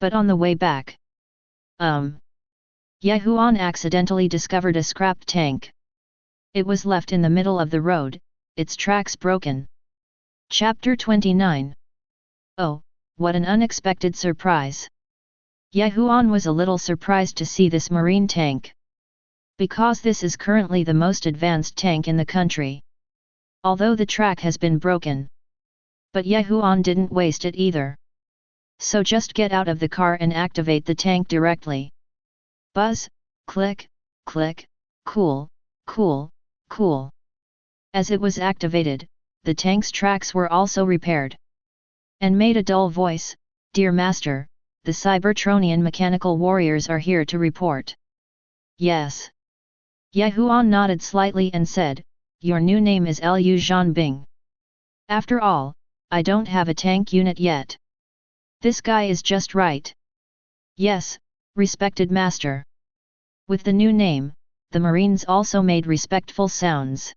But on the way back. Huan accidentally discovered a scrapped tank. It was left in the middle of the road, its tracks broken. Chapter 29. Oh, what an unexpected surprise. Huan was a little surprised to see this marine tank. Because this is currently the most advanced tank in the country. Although the track has been broken. But Huan didn't waste it either. So just get out of the car and activate the tank directly. Buzz, click, click, cool, cool, cool. As it was activated, the tank's tracks were also repaired. And made a dull voice, Dear Master, the Cybertronian mechanical warriors are here to report. Yes. Huan nodded slightly and said, Your new name is Lu Zhanbing. After all, I don't have a tank unit yet. This guy is just right. Yes, respected master. With the new name, the Marines also made respectful sounds.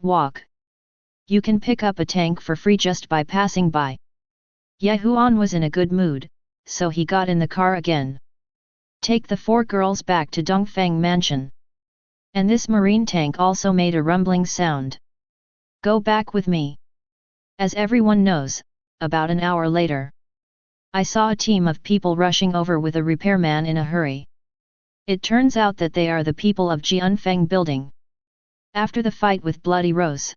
Walk. You can pick up a tank for free just by passing by. Huan was in a good mood, so he got in the car again. Take the 4 girls back to Dongfeng Mansion. And this marine tank also made a rumbling sound. Go back with me. As everyone knows, about an hour later. I saw a team of people rushing over with a repairman in a hurry. It turns out that they are the people of Jianfeng building. After the fight with Bloody Rose.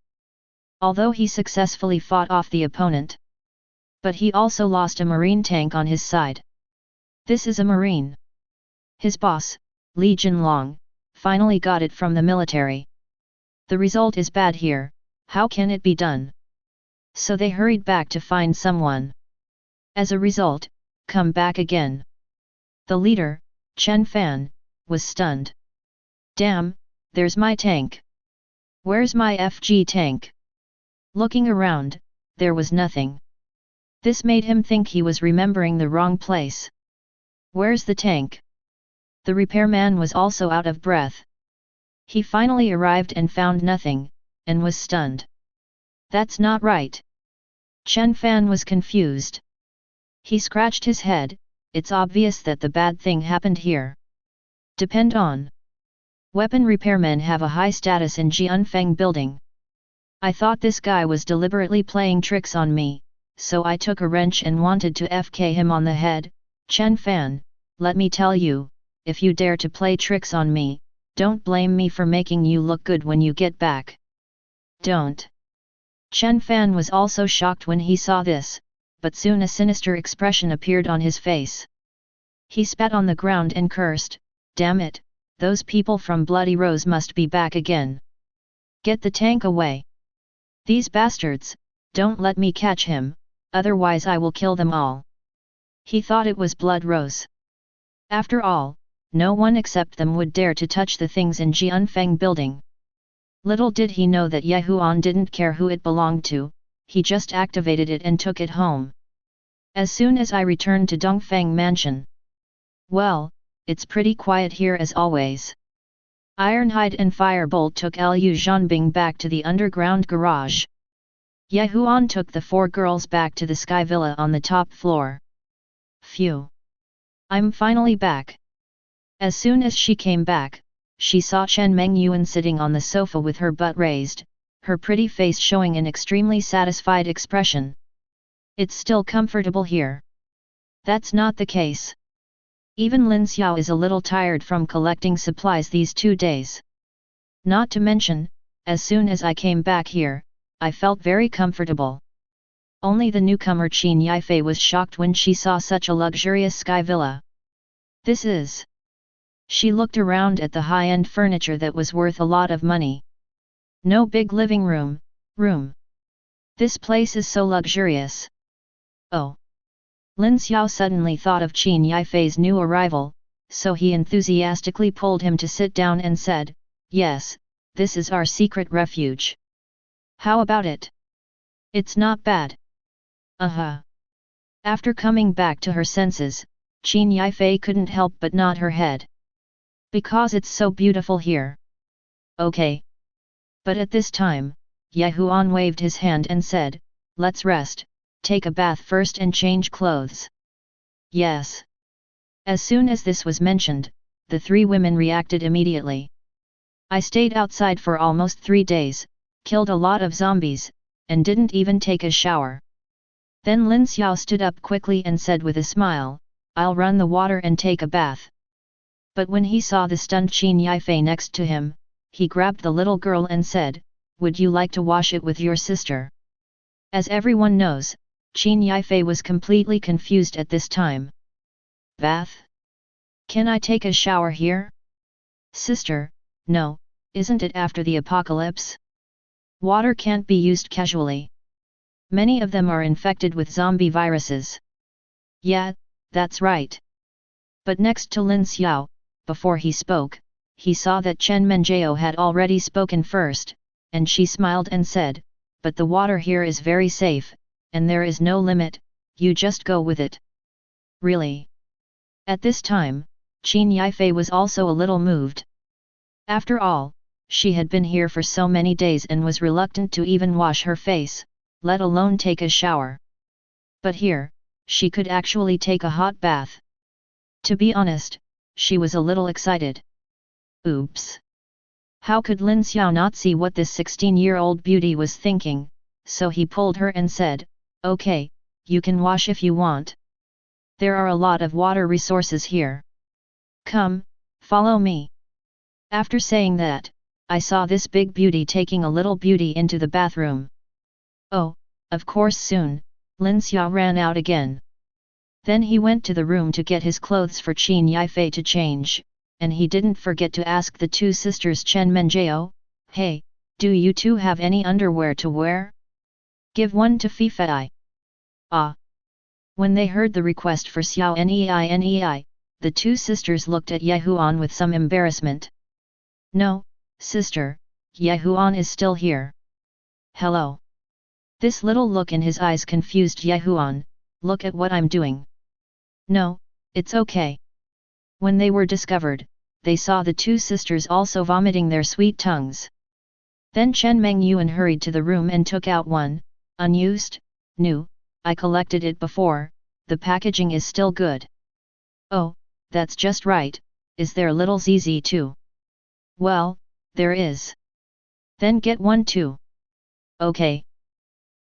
Although he successfully fought off the opponent. But he also lost a marine tank on his side. This is a marine. His boss, Li Jinlong, finally got it from the military. The result is bad here, how can it be done? So they hurried back to find someone. As a result, come back again. The leader, Chen Fan, was stunned. Damn, there's my tank. Where's my FG tank? Looking around, there was nothing. This made him think he was remembering the wrong place. Where's the tank? The repairman was also out of breath. He finally arrived and found nothing, and was stunned. That's not right. Chen Fan was confused. He scratched his head. It's obvious that the bad thing happened here. Depend on. Weapon repairmen have a high status in Jianfeng building. I thought this guy was deliberately playing tricks on me, so I took a wrench and wanted to FK him on the head. Chen Fan, let me tell you, if you dare to play tricks on me, don't blame me for making you look good when you get back. Don't. Chen Fan was also shocked when he saw this, but soon a sinister expression appeared on his face. He spat on the ground and cursed, damn it, those people from Bloody Rose must be back again. Get the tank away. These bastards, don't let me catch him, otherwise I will kill them all. He thought it was Blood Rose. After all, no one except them would dare to touch the things in Jianfeng building. Little did he know that Ye Huan didn't care who it belonged to, he just activated it and took it home. As soon as I returned to Dongfeng Mansion. Well, it's pretty quiet here as always. Ironhide and Firebolt took Liu Zhanbing back to the underground garage. Ye Huan took the 4 girls back to the Sky Villa on the top floor. Phew! I'm finally back. As soon as she came back, she saw Chen Mengyuan sitting on the sofa with her butt raised, her pretty face showing an extremely satisfied expression. It's still comfortable here. That's not the case. Even Lin Xiao is a little tired from collecting supplies these 2 days. Not to mention, as soon as I came back here, I felt very comfortable. Only the newcomer Qin Yifei was shocked when she saw such a luxurious sky villa. This is... She looked around at the high-end furniture that was worth a lot of money. No big living room. This place is so luxurious. Oh! Lin Xiao suddenly thought of Qin Yifei's new arrival, so he enthusiastically pulled him to sit down and said, yes, this is our secret refuge. How about it? It's not bad. After coming back to her senses, Qin Yifei couldn't help but nod her head. Because it's so beautiful here. Okay. But at this time, Ye Huan waved his hand and said, let's rest, take a bath first and change clothes. Yes. As soon as this was mentioned, the 3 women reacted immediately. I stayed outside for almost 3 days, killed a lot of zombies, and didn't even take a shower. Then Lin Xiao stood up quickly and said with a smile, I'll run the water and take a bath. But when he saw the stunned Qin Yifei next to him, he grabbed the little girl and said, would you like to wash it with your sister? As everyone knows, Qin Yifei was completely confused at this time. Bath? Can I take a shower here? Sister, no, isn't it after the apocalypse? Water can't be used casually. Many of them are infected with zombie viruses. Yeah, that's right. But next to Lin Xiao, before he spoke, he saw that Chen Menjiao had already spoken first, and she smiled and said, but the water here is very safe, and there is no limit, you just go with it. Really? At this time, Qin Yifei was also a little moved. After all, she had been here for so many days and was reluctant to even wash her face, let alone take a shower. But here, she could actually take a hot bath. To be honest, she was a little excited. Oops! How could Lin Xiao not see what this 16-year-old beauty was thinking, so he pulled her and said, okay, you can wash if you want. There are a lot of water resources here. Come, follow me. After saying that, I saw this big beauty taking a little beauty into the bathroom. Oh, of course soon, Lin Xiao ran out again. Then he went to the room to get his clothes for Qin Yifei to change, and he didn't forget to ask the 2 sisters Chen Menjiao, hey, do you 2 have any underwear to wear? Give one to Fifei. Ah! When they heard the request for Xiao Nei, the 2 sisters looked at Ye Huan with some embarrassment. No, sister, Ye Huan is still here. Hello. This little look in his eyes confused Ye Huan, look at what I'm doing. No, it's okay. When they were discovered, they saw the two sisters also vomiting their sweet tongues. Then Chen Mengyuan hurried to the room and took out one, unused, new, I collected it before, the packaging is still good. Oh, that's just right, is there little ZZ too? Well, there is. Then get one too. Okay.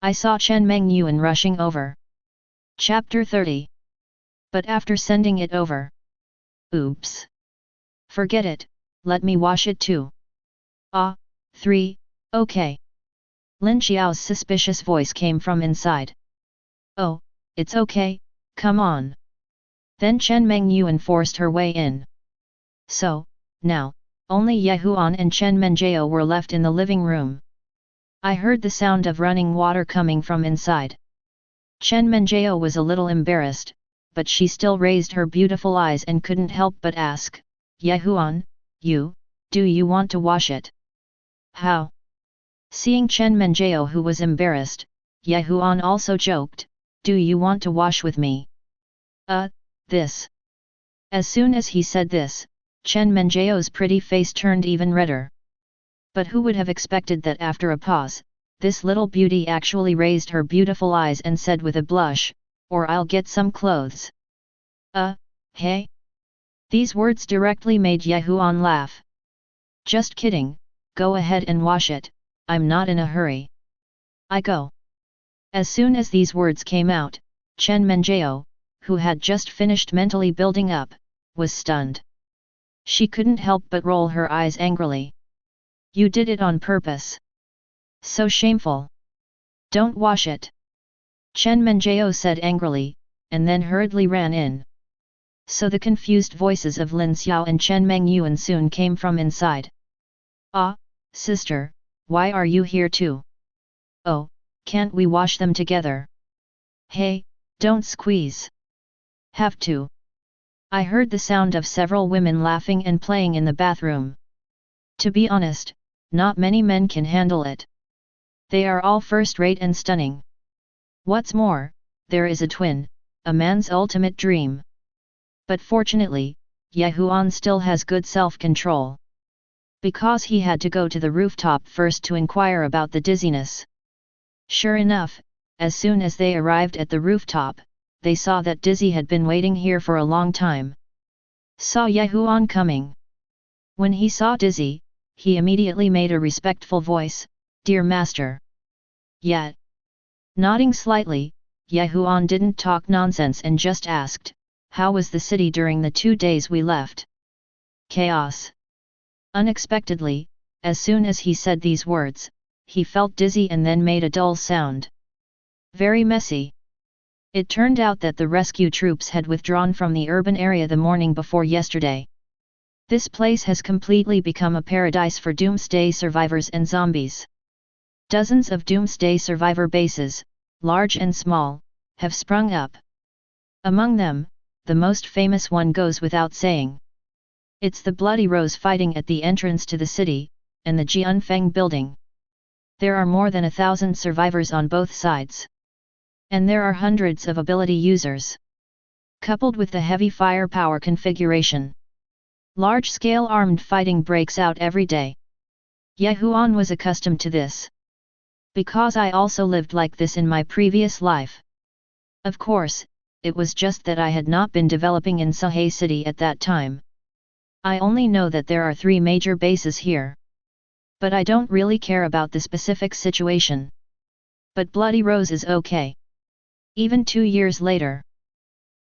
I saw Chen Mengyuan rushing over. Chapter 30. But after sending it over. Oops. Forget it, let me wash it too. 3, okay. Lin Xiao's suspicious voice came from inside. Oh, it's okay, come on. Then Chen Mengyuan forced her way in. So, now, only Ye Huan and Chen Menjao were left in the living room. I heard the sound of running water coming from inside. Chen Menjao was a little embarrassed, but she still raised her beautiful eyes and couldn't help but ask, Ye Huan, do you want to wash it? How? Seeing Chen Menjao who was embarrassed, Ye Huan also joked, do you want to wash with me? This. As soon as he said this, Chen Menjao's pretty face turned even redder. But who would have expected that after a pause, this little beauty actually raised her beautiful eyes and said with a blush, or I'll get some clothes. Hey? These words directly made Ye Huan laugh. Just kidding, go ahead and wash it, I'm not in a hurry. I go. As soon as these words came out, Chen Menjao, who had just finished mentally building up, was stunned. She couldn't help but roll her eyes angrily. You did it on purpose. So shameful. Don't wash it. Chen Menjao said angrily, and then hurriedly ran in. So the confused voices of Lin Xiao and Chen Mengyuan soon came from inside. Sister, why are you here too? Oh, can't we wash them together? Hey, don't squeeze. Have to. I heard the sound of several women laughing and playing in the bathroom. To be honest, not many men can handle it. They are all first-rate and stunning. What's more, there is a twin, a man's ultimate dream. But fortunately, Ye Huan still has good self-control. Because he had to go to the rooftop first to inquire about the dizziness. Sure enough, as soon as they arrived at the rooftop, they saw that Dizzy had been waiting here for a long time. Saw Ye Huan coming. When he saw Dizzy, he immediately made a respectful voice, Dear Master. Yet. Nodding slightly, Ye Huan didn't talk nonsense and just asked, How was the city during the 2 days we left? Chaos. Unexpectedly, as soon as he said these words, he felt dizzy and then made a dull sound. Very messy. It turned out that the rescue troops had withdrawn from the urban area the morning before yesterday. This place has completely become a paradise for doomsday survivors and zombies. Dozens of doomsday survivor bases, large and small, have sprung up. Among them, the most famous one goes without saying. It's the Bloody Rose fighting at the entrance to the city, and the Jianfeng building. There are more than 1,000 survivors on both sides. And there are hundreds of ability users. Coupled with the heavy firepower configuration, large-scale armed fighting breaks out every day. Ye Huan was accustomed to this. Because I also lived like this in my previous life. Of course, it was just that I had not been developing in Sahe City at that time. I only know that there are 3 major bases here. But I don't really care about the specific situation. But Bloody Rose is okay. Even 2 years later,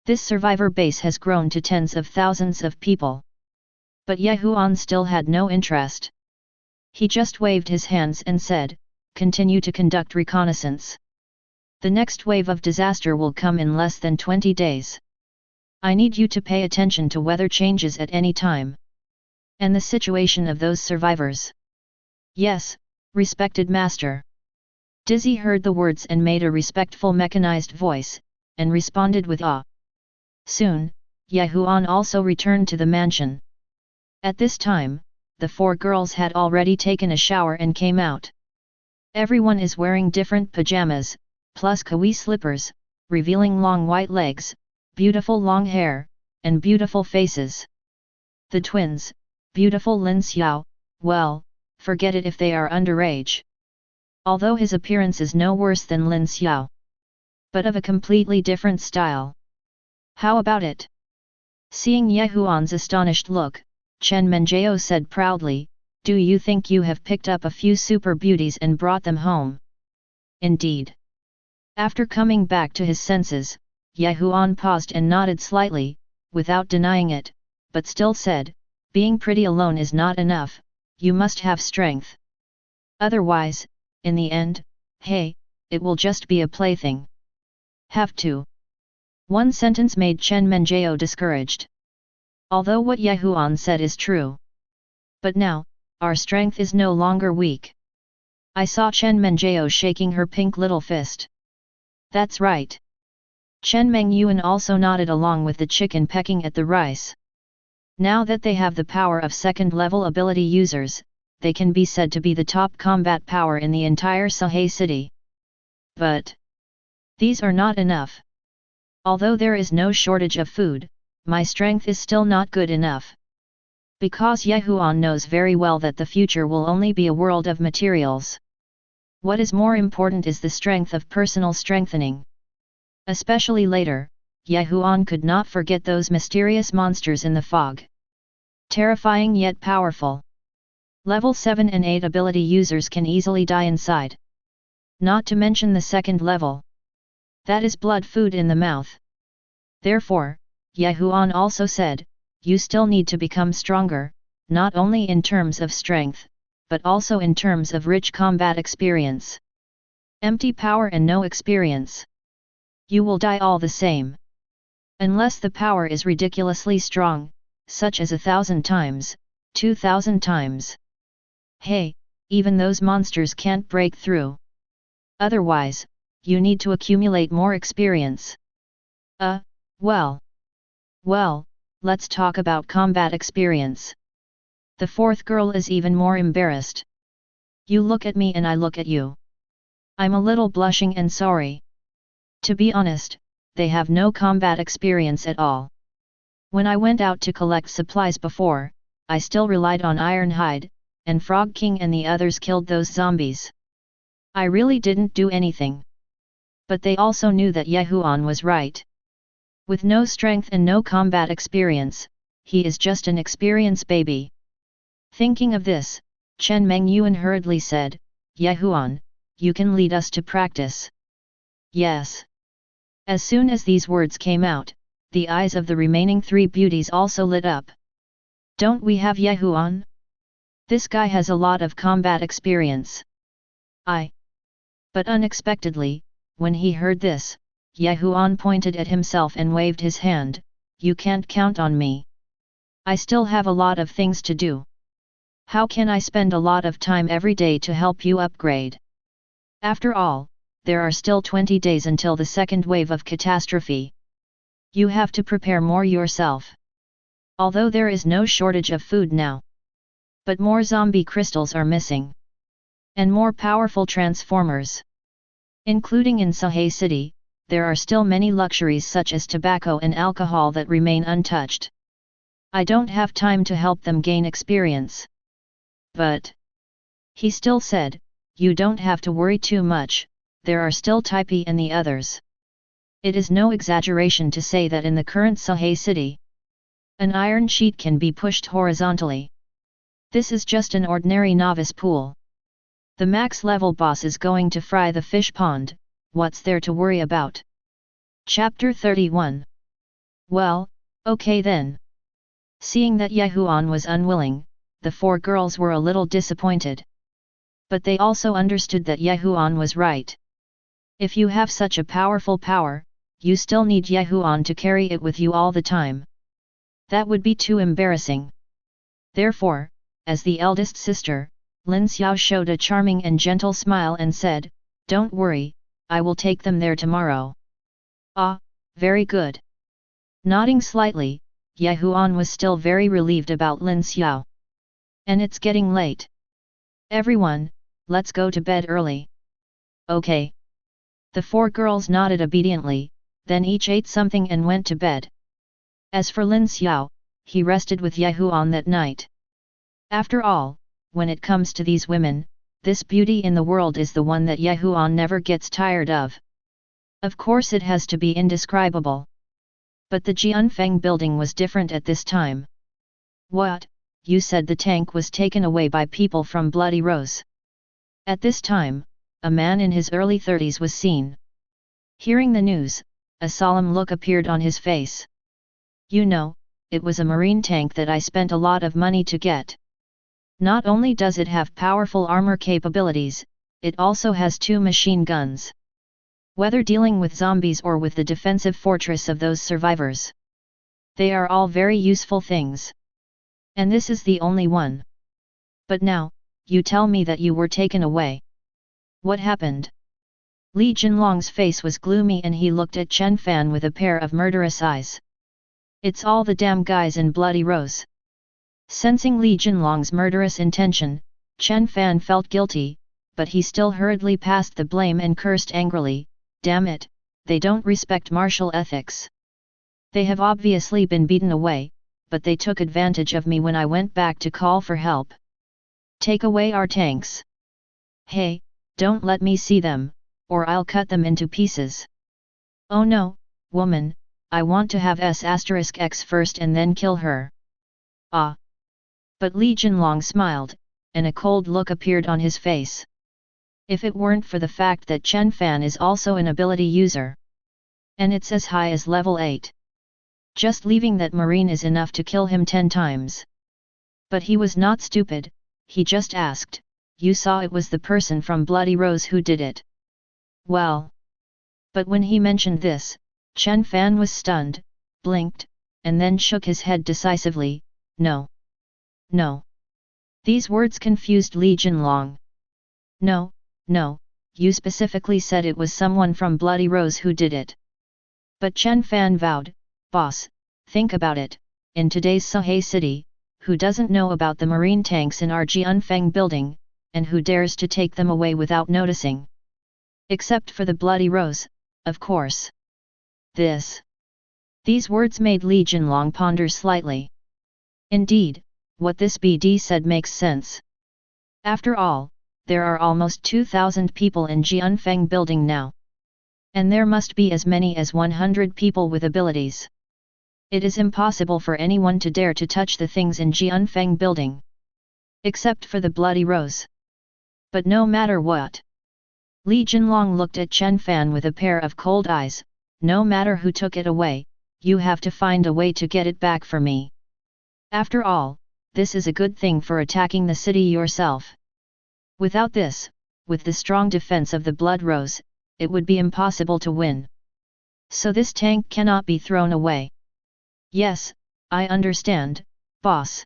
this survivor base has grown to tens of thousands of people. But Ye Huan still had no interest. He just waved his hands and said, Continue to conduct reconnaissance. The next wave of disaster will come in less than 20 days. I need you to pay attention to weather changes at any time. And the situation of those survivors. Yes, respected master. Dizzy heard the words and made a respectful mechanized voice, and responded with awe. Soon, Ye Huan also returned to the mansion. At this time, the 4 girls had already taken a shower and came out. Everyone is wearing different pajamas, plus kawaii slippers, revealing long white legs, beautiful long hair, and beautiful faces. The twins, Beautiful Lin Xiao, well, forget it if they are underage. Although his appearance is no worse than Lin Xiao, but of a completely different style. How about it? Seeing Ye Huan's astonished look, Chen Menjiao said proudly, do you think you have picked up a few super beauties and brought them home? Indeed. After coming back to his senses, Ye Huan paused and nodded slightly, without denying it, but still said, being pretty alone is not enough, you must have strength. Otherwise, in the end, hey, it will just be a plaything. Have to. One sentence made Chen Menjiao discouraged. Although what Ye Huan said is true. But now, our strength is no longer weak. I saw Chen Menjiao shaking her pink little fist. That's right. Chen Mengyuan also nodded along with the chicken pecking at the rice. Now that they have the power of second-level ability users, they can be said to be the top combat power in the entire Sahe city. But these are not enough. Although there is no shortage of food, my strength is still not good enough. Because Ye Huan knows very well that the future will only be a world of materials. What is more important is the strength of personal strengthening. Especially later, Ye Huan could not forget those mysterious monsters in the fog. Terrifying yet powerful. Level 7 and 8 ability users can easily die inside. Not to mention the second level. That is blood food in the mouth. Therefore, Ye Huan also said, you still need to become stronger, not only in terms of strength, but also in terms of rich combat experience. Empty power and no experience. You will die all the same. Unless the power is ridiculously strong, such as 1,000 times, 2,000 times. Hey, even those monsters can't break through. Otherwise, you need to accumulate more experience. Well, let's talk about combat experience. The fourth girl is even more embarrassed. You look at me and I look at you. I'm a little blushing and sorry. To be honest, they have no combat experience at all. When I went out to collect supplies before, I still relied on Ironhide, and Frog King and the others killed those zombies. I really didn't do anything. But they also knew that Ye Huan was right. With no strength and no combat experience, he is just an experience baby. Thinking of this, Chen Mengyuan hurriedly said, Ye Huan, you can lead us to practice. Yes. As soon as these words came out, the eyes of the remaining 3 beauties also lit up. Don't we have Ye Huan? This guy has a lot of combat experience. But unexpectedly, when he heard this, Ye Huan pointed at himself and waved his hand, you can't count on me. I still have a lot of things to do. How can I spend a lot of time every day to help you upgrade? After all, there are still 20 days until the second wave of catastrophe. You have to prepare more yourself. Although there is no shortage of food now. But more zombie crystals are missing. And more powerful transformers. Including in Sahe City, there are still many luxuries such as tobacco and alcohol that remain untouched. I don't have time to help them gain experience. But he still said, you don't have to worry too much, there are still Taipei and the others. It is no exaggeration to say that in the current Sahe City, an iron sheet can be pushed horizontally. This is just an ordinary novice pool. The max level boss is going to fry the fish pond, what's there to worry about? Chapter 31. Well, okay then. Seeing that Ye Huan was unwilling, the 4 girls were a little disappointed. But they also understood that Ye Huan was right. If you have such a powerful power, you still need Ye Huan to carry it with you all the time. That would be too embarrassing. Therefore, as the eldest sister, Lin Xiao showed a charming and gentle smile and said, don't worry, I will take them there tomorrow. Very good. Nodding slightly, Ye Huan was still very relieved about Lin Xiao. And it's getting late. Everyone, let's go to bed early. Okay. The 4 girls nodded obediently, then each ate something and went to bed. As for Lin Xiao, he rested with Ye Huan that night. After all, when it comes to these women, this beauty in the world is the one that Huan never gets tired of. Of course it has to be indescribable. But the Jianfeng building was different at this time. What? You said the tank was taken away by people from Bloody Rose. At this time, a man in his early 30s was seen. Hearing the news, a solemn look appeared on his face. You know, it was a marine tank that I spent a lot of money to get. Not only does it have powerful armor capabilities, it also has 2 machine guns. Whether dealing with zombies or with the defensive fortress of those survivors, they are all very useful things. And this is the only one. But now, you tell me that you were taken away. What happened? Li Jinlong's face was gloomy and he looked at Chen Fan with a pair of murderous eyes. It's all the damn guys in Bloody Rose. Sensing Li Jinlong's murderous intention, Chen Fan felt guilty, but he still hurriedly passed the blame and cursed angrily, damn it, they don't respect martial ethics. They have obviously been beaten away, but they took advantage of me when I went back to call for help. Take away our tanks. Hey, don't let me see them, or I'll cut them into pieces. Oh no, woman, I want to have S*X first and then kill her. Ah. But Li Jinlong smiled, and a cold look appeared on his face. If it weren't for the fact that Chen Fan is also an ability user, and it's as high as level 8. Just leaving that marine is enough to kill him 10 times. But he was not stupid, he just asked, you saw it was the person from Bloody Rose who did it. Well. But when he mentioned this, Chen Fan was stunned, blinked, and then shook his head decisively, no. No. These words confused Li Jinlong. No, no, you specifically said it was someone from Bloody Rose who did it. But Chen Fan vowed, boss, think about it, in today's Suhe city, who doesn't know about the marine tanks in our Jianfeng building, and who dares to take them away without noticing? Except for the Bloody Rose, of course. These words made Li Jinlong ponder slightly. Indeed, what this BD said makes sense. After all, there are almost 2,000 people in Jianfeng building now. And there must be as many as 100 people with abilities. It is impossible for anyone to dare to touch the things in Jianfeng building. Except for the Bloody Rose. But no matter what. Li Jinlong looked at Chen Fan with a pair of cold eyes, no matter who took it away, you have to find a way to get it back for me. After all, this is a good thing for attacking the city yourself. Without this, with the strong defense of the Blood Rose, it would be impossible to win. So this tank cannot be thrown away. Yes, I understand, boss.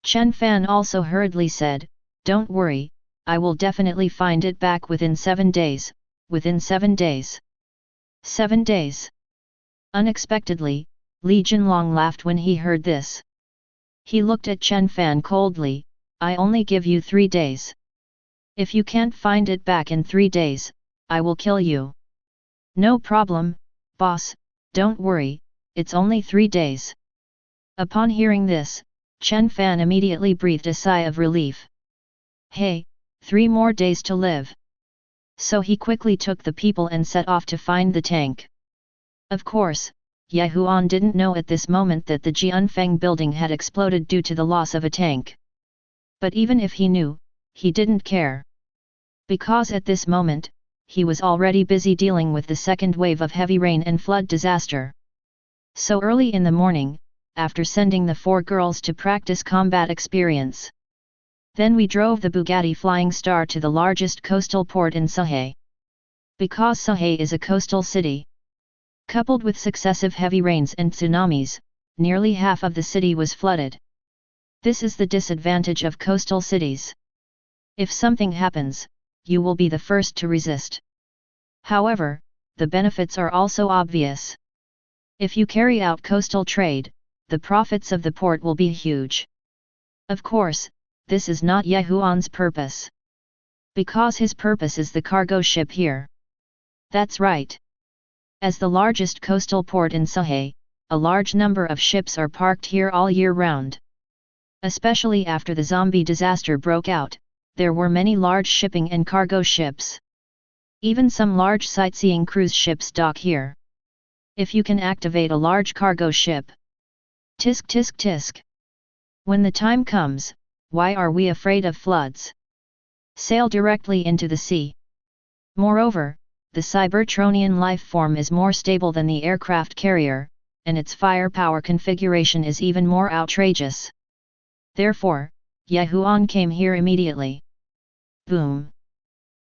Chen Fan also hurriedly said, don't worry, I will definitely find it back within 7 days, within 7 days. 7 days. Unexpectedly, Li Jinlong laughed when he heard this. He looked at Chen Fan coldly, I only give you 3 days. If you can't find it back in 3 days, I will kill you. No problem, boss, don't worry, it's only 3 days. Upon hearing this, Chen Fan immediately breathed a sigh of relief. Hey, 3 more days to live. So he quickly took the people and set off to find the tank. Of course, Huan didn't know at this moment that the Jianfeng building had exploded due to the loss of a tank. But even if he knew, he didn't care. Because at this moment, he was already busy dealing with the second wave of heavy rain and flood disaster. So early in the morning, after sending the 4 girls to practice combat experience, then we drove the Bugatti Flying Star to the largest coastal port in Suhe. Because Suhe is a coastal city, coupled with successive heavy rains and tsunamis, nearly half of the city was flooded. This is the disadvantage of coastal cities. If something happens, you will be the first to resist. However, the benefits are also obvious. If you carry out coastal trade, the profits of the port will be huge. Of course, this is not Huan's purpose. Because his purpose is the cargo ship here. That's right. As the largest coastal port in Suhe, a large number of ships are parked here all year round. Especially after the zombie disaster broke out, there were many large shipping and cargo ships. Even some large sightseeing cruise ships dock here. If you can activate a large cargo ship. Tisk tisk tisk. When the time comes, why are we afraid of floods? Sail directly into the sea. Moreover, the Cybertronian life form is more stable than the aircraft carrier, and its firepower configuration is even more outrageous. Therefore, Huan came here immediately. Boom!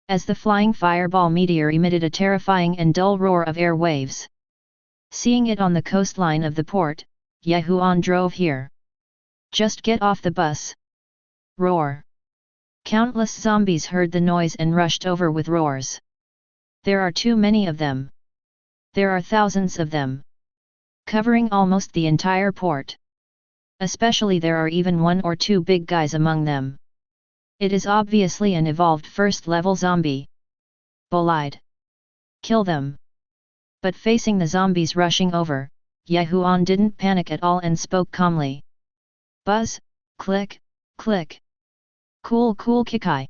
As the flying fireball meteor emitted a terrifying and dull roar of air waves. Seeing it on the coastline of the port, Huan drove here. Just get off the bus. Roar! Countless zombies heard the noise and rushed over with roars. There are too many of them. There are thousands of them. Covering almost the entire port. Especially there are even one or two big guys among them. It is obviously an evolved first-level zombie. Bolide. Kill them. But facing the zombies rushing over, Huan didn't panic at all and spoke calmly. Buzz, click, click. Cool cool kikai.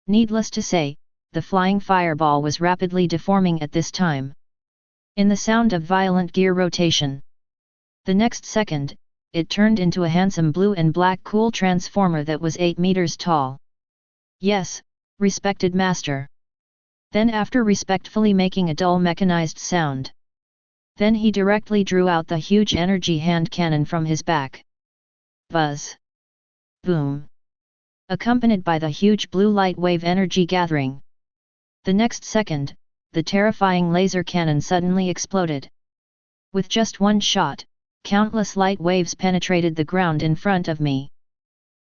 Needless to say, the flying fireball was rapidly deforming at this time. In the sound of violent gear rotation. The next second, it turned into a handsome blue and black cool transformer that was 8 meters tall. Yes, respected master. Then after respectfully making a dull mechanized sound. Then he directly drew out the huge energy hand cannon from his back. Buzz. Boom. Accompanied by the huge blue light wave energy gathering. The next second, the terrifying laser cannon suddenly exploded. With just one shot, countless light waves penetrated the ground in front of me.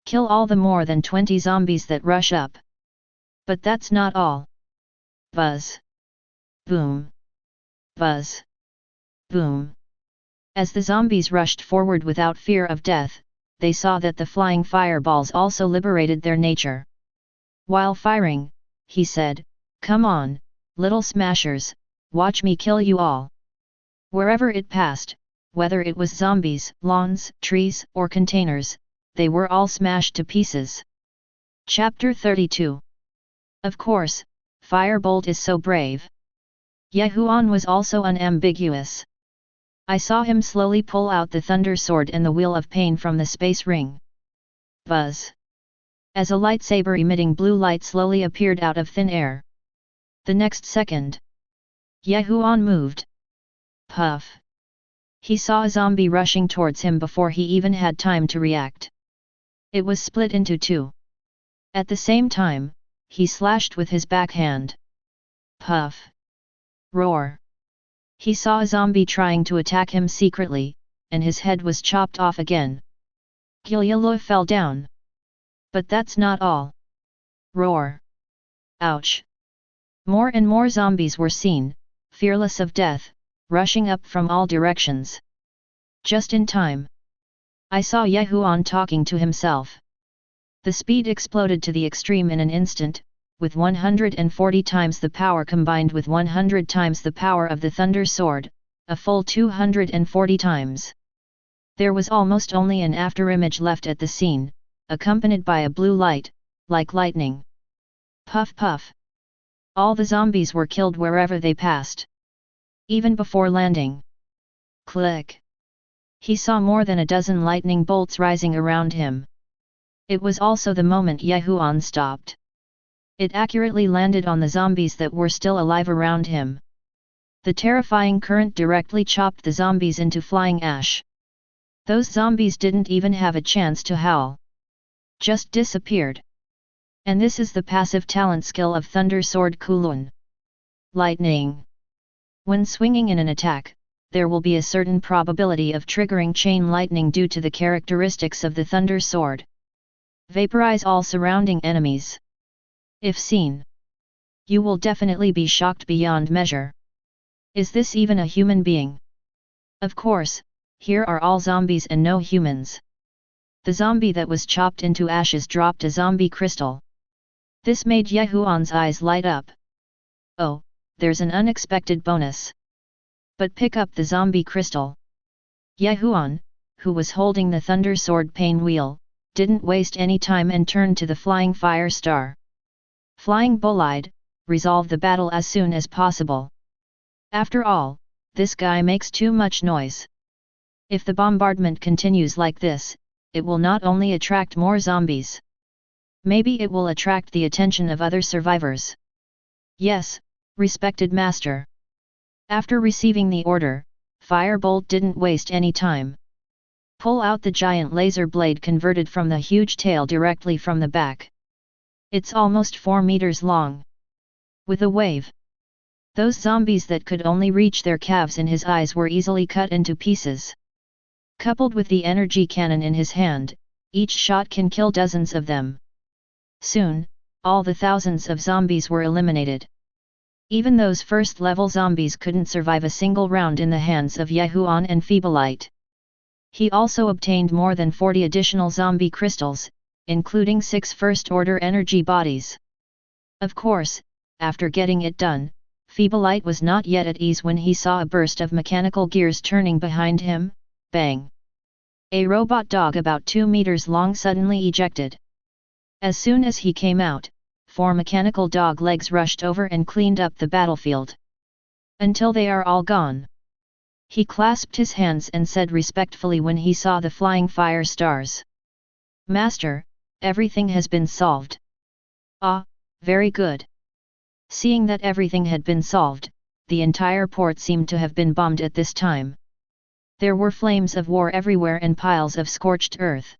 Kill all the more than 20 zombies that rush up. But that's not all. Buzz. Boom. Buzz. Boom. As the zombies rushed forward without fear of death, they saw that the flying fireballs also liberated their nature. While firing, he said, "Come on, little smashers, watch me kill you all." Wherever it passed, whether it was zombies, lawns, trees, or containers, they were all smashed to pieces. Chapter 32. Of course, Firebolt is so brave. Huan was also unambiguous. I saw him slowly pull out the Thunder Sword and the Wheel of Pain from the space ring. Buzz! As a lightsaber emitting blue light slowly appeared out of thin air. The next second, Huan moved. Puff! He saw a zombie rushing towards him before he even had time to react. It was split into two. At the same time, he slashed with his backhand. Puff! Roar! He saw a zombie trying to attack him secretly, and his head was chopped off again. Gilyalo fell down. But that's not all. Roar! Ouch! More and more zombies were seen, fearless of death, rushing up from all directions. Just in time. I saw Huan talking to himself. The speed exploded to the extreme in an instant, with 140 times the power combined with 100 times the power of the Thunder Sword, a full 240 times. There was almost only an afterimage left at the scene, accompanied by a blue light, like lightning. Puff puff! All the zombies were killed wherever they passed. Even before landing. Click! He saw more than a dozen lightning bolts rising around him. It was also the moment Huan stopped. It accurately landed on the zombies that were still alive around him. The terrifying current directly chopped the zombies into flying ash. Those zombies didn't even have a chance to howl. Just disappeared. And this is the passive talent skill of Thunder Sword Kulun. Lightning. When swinging in an attack, there will be a certain probability of triggering chain lightning due to the characteristics of the Thunder Sword. Vaporize all surrounding enemies. If seen, you will definitely be shocked beyond measure. Is this even a human being? Of course, here are all zombies and no humans. The zombie that was chopped into ashes dropped a zombie crystal. This made Huan's eyes light up. Oh, there's an unexpected bonus. But pick up the zombie crystal. Huan, who was holding the Thunder Sword Pain Wheel, didn't waste any time and turned to the flying fire star. Flying bolide, resolve the battle as soon as possible. After all, this guy makes too much noise. If the bombardment continues like this, it will not only attract more zombies. Maybe it will attract the attention of other survivors. Yes, respected master. After receiving the order, Firebolt didn't waste any time. Pull out the giant laser blade converted from the huge tail directly from the back. It's almost 4 meters long. With a wave, those zombies that could only reach their calves in his eyes were easily cut into pieces. Coupled with the energy cannon in his hand, each shot can kill dozens of them. Soon, all the thousands of zombies were eliminated. Even those first-level zombies couldn't survive a single round in the hands of Huan and Feeblite. He also obtained more than 40 additional zombie crystals, including 6 first-order energy bodies. Of course, after getting it done, Feeblite was not yet at ease when he saw a burst of mechanical gears turning behind him. Bang! A robot dog about 2 meters long suddenly ejected. As soon as he came out, 4 mechanical dog legs rushed over and cleaned up the battlefield. Until they are all gone. He clasped his hands and said respectfully when he saw the flying fire stars. Master, everything has been solved. Ah, very good. Seeing that everything had been solved, the entire port seemed to have been bombed at this time. There were flames of war everywhere and piles of scorched earth.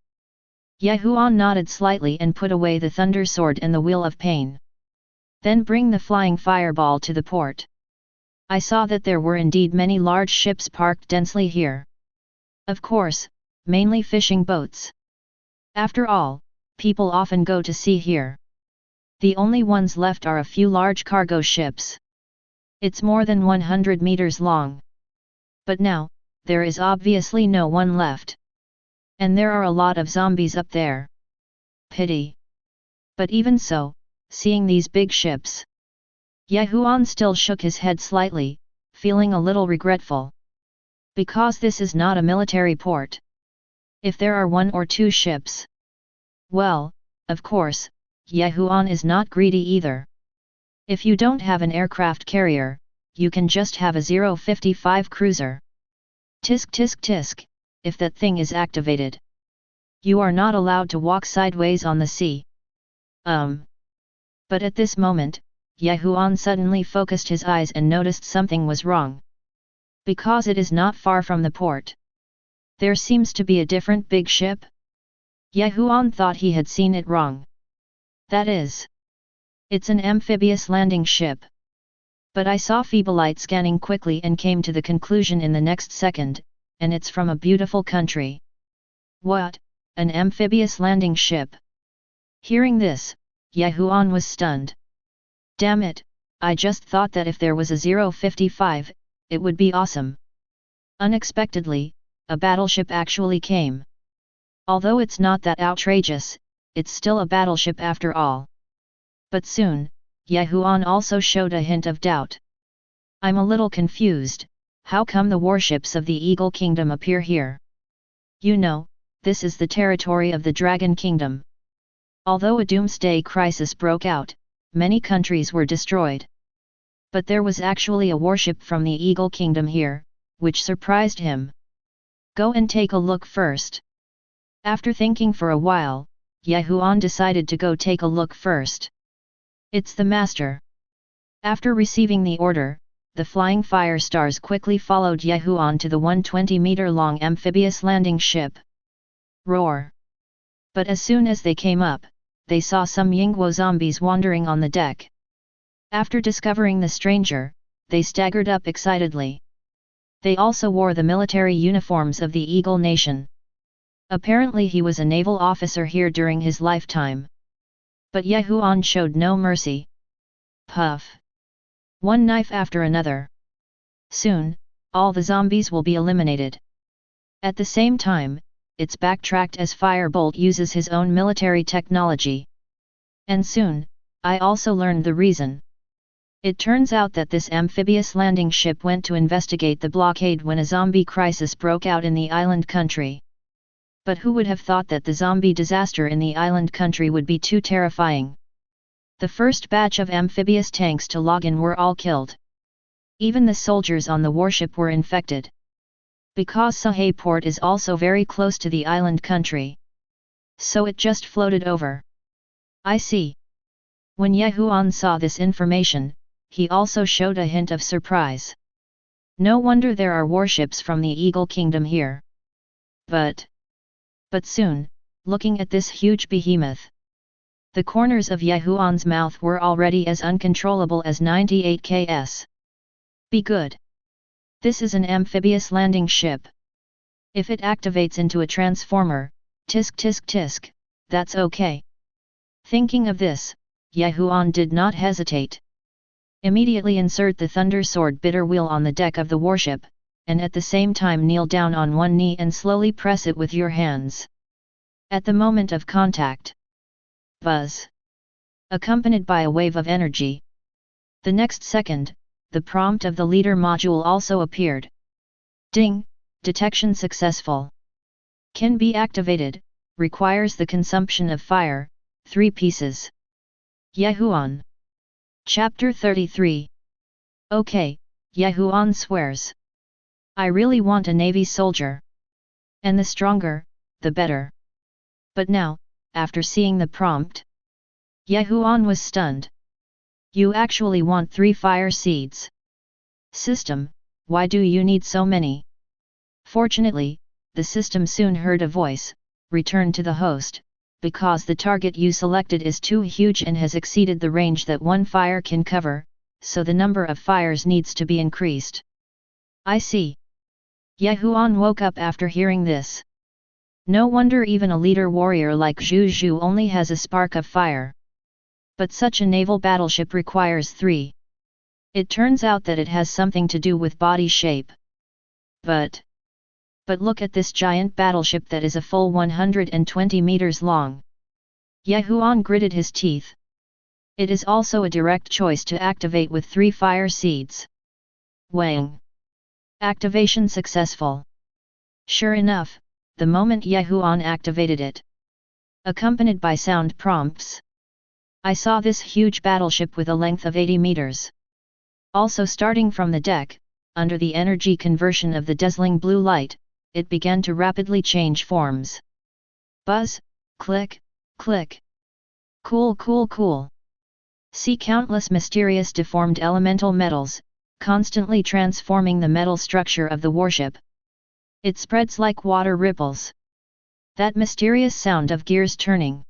Huan nodded slightly and put away the thunder sword and the wheel of pain. Then bring the flying fireball to the port. I saw that there were indeed many large ships parked densely here. Of course, mainly fishing boats. After all, people often go to sea here. The only ones left are a few large cargo ships. It's more than 100 meters long. But now, there is obviously no one left. And there are a lot of zombies up there. Pity. But even so, seeing these big ships, Huan still shook his head slightly, feeling a little regretful. Because this is not a military port. If there are 1 or 2 ships. Well, of course, Huan is not greedy either. If you don't have an aircraft carrier, you can just have a 055 cruiser. Tisk tisk tisk, if that thing is activated. You are not allowed to walk sideways on the sea. But at this moment, Huan suddenly focused his eyes and noticed something was wrong. Because it is not far from the port. There seems to be a different big ship. Huan thought he had seen it wrong. That is. It's an amphibious landing ship. But I saw Feeblite scanning quickly and came to the conclusion in the next second, and it's from a beautiful country. What, an amphibious landing ship? Hearing this, Huan was stunned. Damn it, I just thought that if there was a 055, it would be awesome. Unexpectedly, a battleship actually came. Although it's not that outrageous, it's still a battleship after all. But soon, Huan also showed a hint of doubt. I'm a little confused, how come the warships of the Eagle Kingdom appear here? You know, this is the territory of the Dragon Kingdom. Although a doomsday crisis broke out, many countries were destroyed. But there was actually a warship from the Eagle Kingdom here, which surprised him. Go and take a look first. After thinking for a while, Huan decided to go take a look first. It's the master. After receiving the order, the flying fire stars quickly followed Huan to the 120-meter-long amphibious landing ship. Roar! But as soon as they came up, they saw some Yingguo zombies wandering on the deck. After discovering the stranger, they staggered up excitedly. They also wore the military uniforms of the Eagle Nation. Apparently he was a naval officer here during his lifetime. But Huan showed no mercy. Puff! One knife after another. Soon, all the zombies will be eliminated. At the same time, it's backtracked as Firebolt uses his own military technology. And soon, I also learned the reason. It turns out that this amphibious landing ship went to investigate the blockade when a zombie crisis broke out in the island country. But who would have thought that the zombie disaster in the island country would be too terrifying? The first batch of amphibious tanks to log in were all killed. Even the soldiers on the warship were infected. Because Sahay port is also very close to the island country. So it just floated over. I see. When Ye Huan saw this information, he also showed a hint of surprise. No wonder there are warships from the Eagle Kingdom here. But soon, looking at this huge behemoth, the corners of Ye Huan's mouth were already as uncontrollable as 98 ks. Be good. This is an amphibious landing ship. If it activates into a transformer, tisk tisk tisk, that's okay. Thinking of this, Ye Huan did not hesitate. Immediately insert the Thunder Sword bitter wheel on the deck of the warship, and at the same time kneel down on one knee and slowly press it with your hands. At the moment of contact, buzz, accompanied by a wave of energy. The next second, the prompt of the leader module also appeared. Ding, detection successful. Can be activated, requires the consumption of fire, 3 pieces. Ye Huan. Chapter 33. Okay, Ye Huan swears. I really want a navy soldier. And the stronger, the better. But now, after seeing the prompt, Ye Huan was stunned. You actually want 3 fire seeds. System, why do you need so many? Fortunately, the system soon heard a voice, return to the host, because the target you selected is too huge and has exceeded the range that 1 fire can cover, so the number of fires needs to be increased. I see. Ye Huan woke up after hearing this. No wonder even a leader warrior like Zhu Zhu only has a spark of fire. But such a naval battleship requires 3. It turns out that it has something to do with body shape. But look at this giant battleship that is a full 120 meters long. Ye Huan gritted his teeth. It is also a direct choice to activate with 3 fire seeds. Wang. Activation successful. Sure enough, the moment Ye Huan activated it, accompanied by sound prompts, I saw this huge battleship with a length of 80 meters. Also starting from the deck, under the energy conversion of the dazzling blue light, it began to rapidly change forms. Buzz, click, click. Cool cool cool. See countless mysterious deformed elemental metals, constantly transforming the metal structure of the warship. It spreads like water ripples. That mysterious sound of gears turning.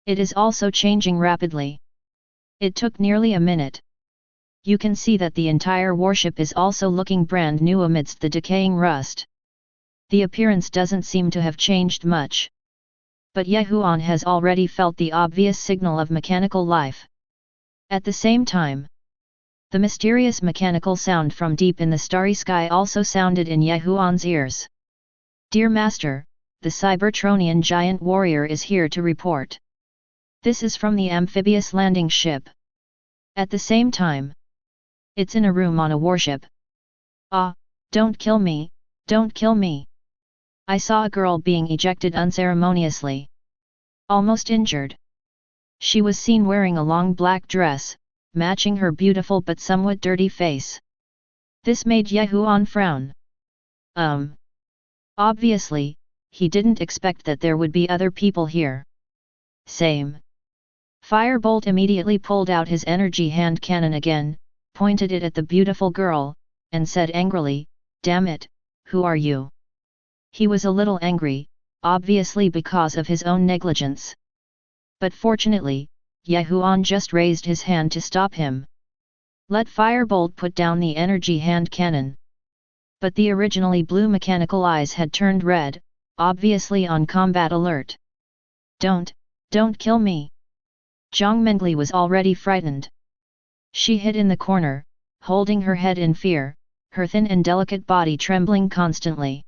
It is also changing rapidly. It took nearly a minute. You can see that the entire warship is also looking brand new amidst the decaying rust. The appearance doesn't seem to have changed much. But Ye Huan has already felt the obvious signal of mechanical life. At the same time, the mysterious mechanical sound from deep in the starry sky also sounded in Ye Huan's ears. Dear Master, the Cybertronian giant warrior is here to report. This is from the amphibious landing ship. At the same time, it's in a room on a warship. Ah, don't kill me, don't kill me. I saw a girl being ejected unceremoniously. Almost injured. She was seen wearing a long black dress, matching her beautiful but somewhat dirty face. This made Ye Huan frown. Obviously, he didn't expect that there would be other people here. Same. Firebolt immediately pulled out his energy hand cannon again, pointed it at the beautiful girl, and said angrily, "Damn it, who are you?" He was a little angry, obviously because of his own negligence. But fortunately, Ye Huan just raised his hand to stop him. Let Firebolt put down the energy hand cannon. But the originally blue mechanical eyes had turned red, obviously on combat alert. Don't kill me! Zhang Mengli was already frightened. She hid in the corner, holding her head in fear, her thin and delicate body trembling constantly.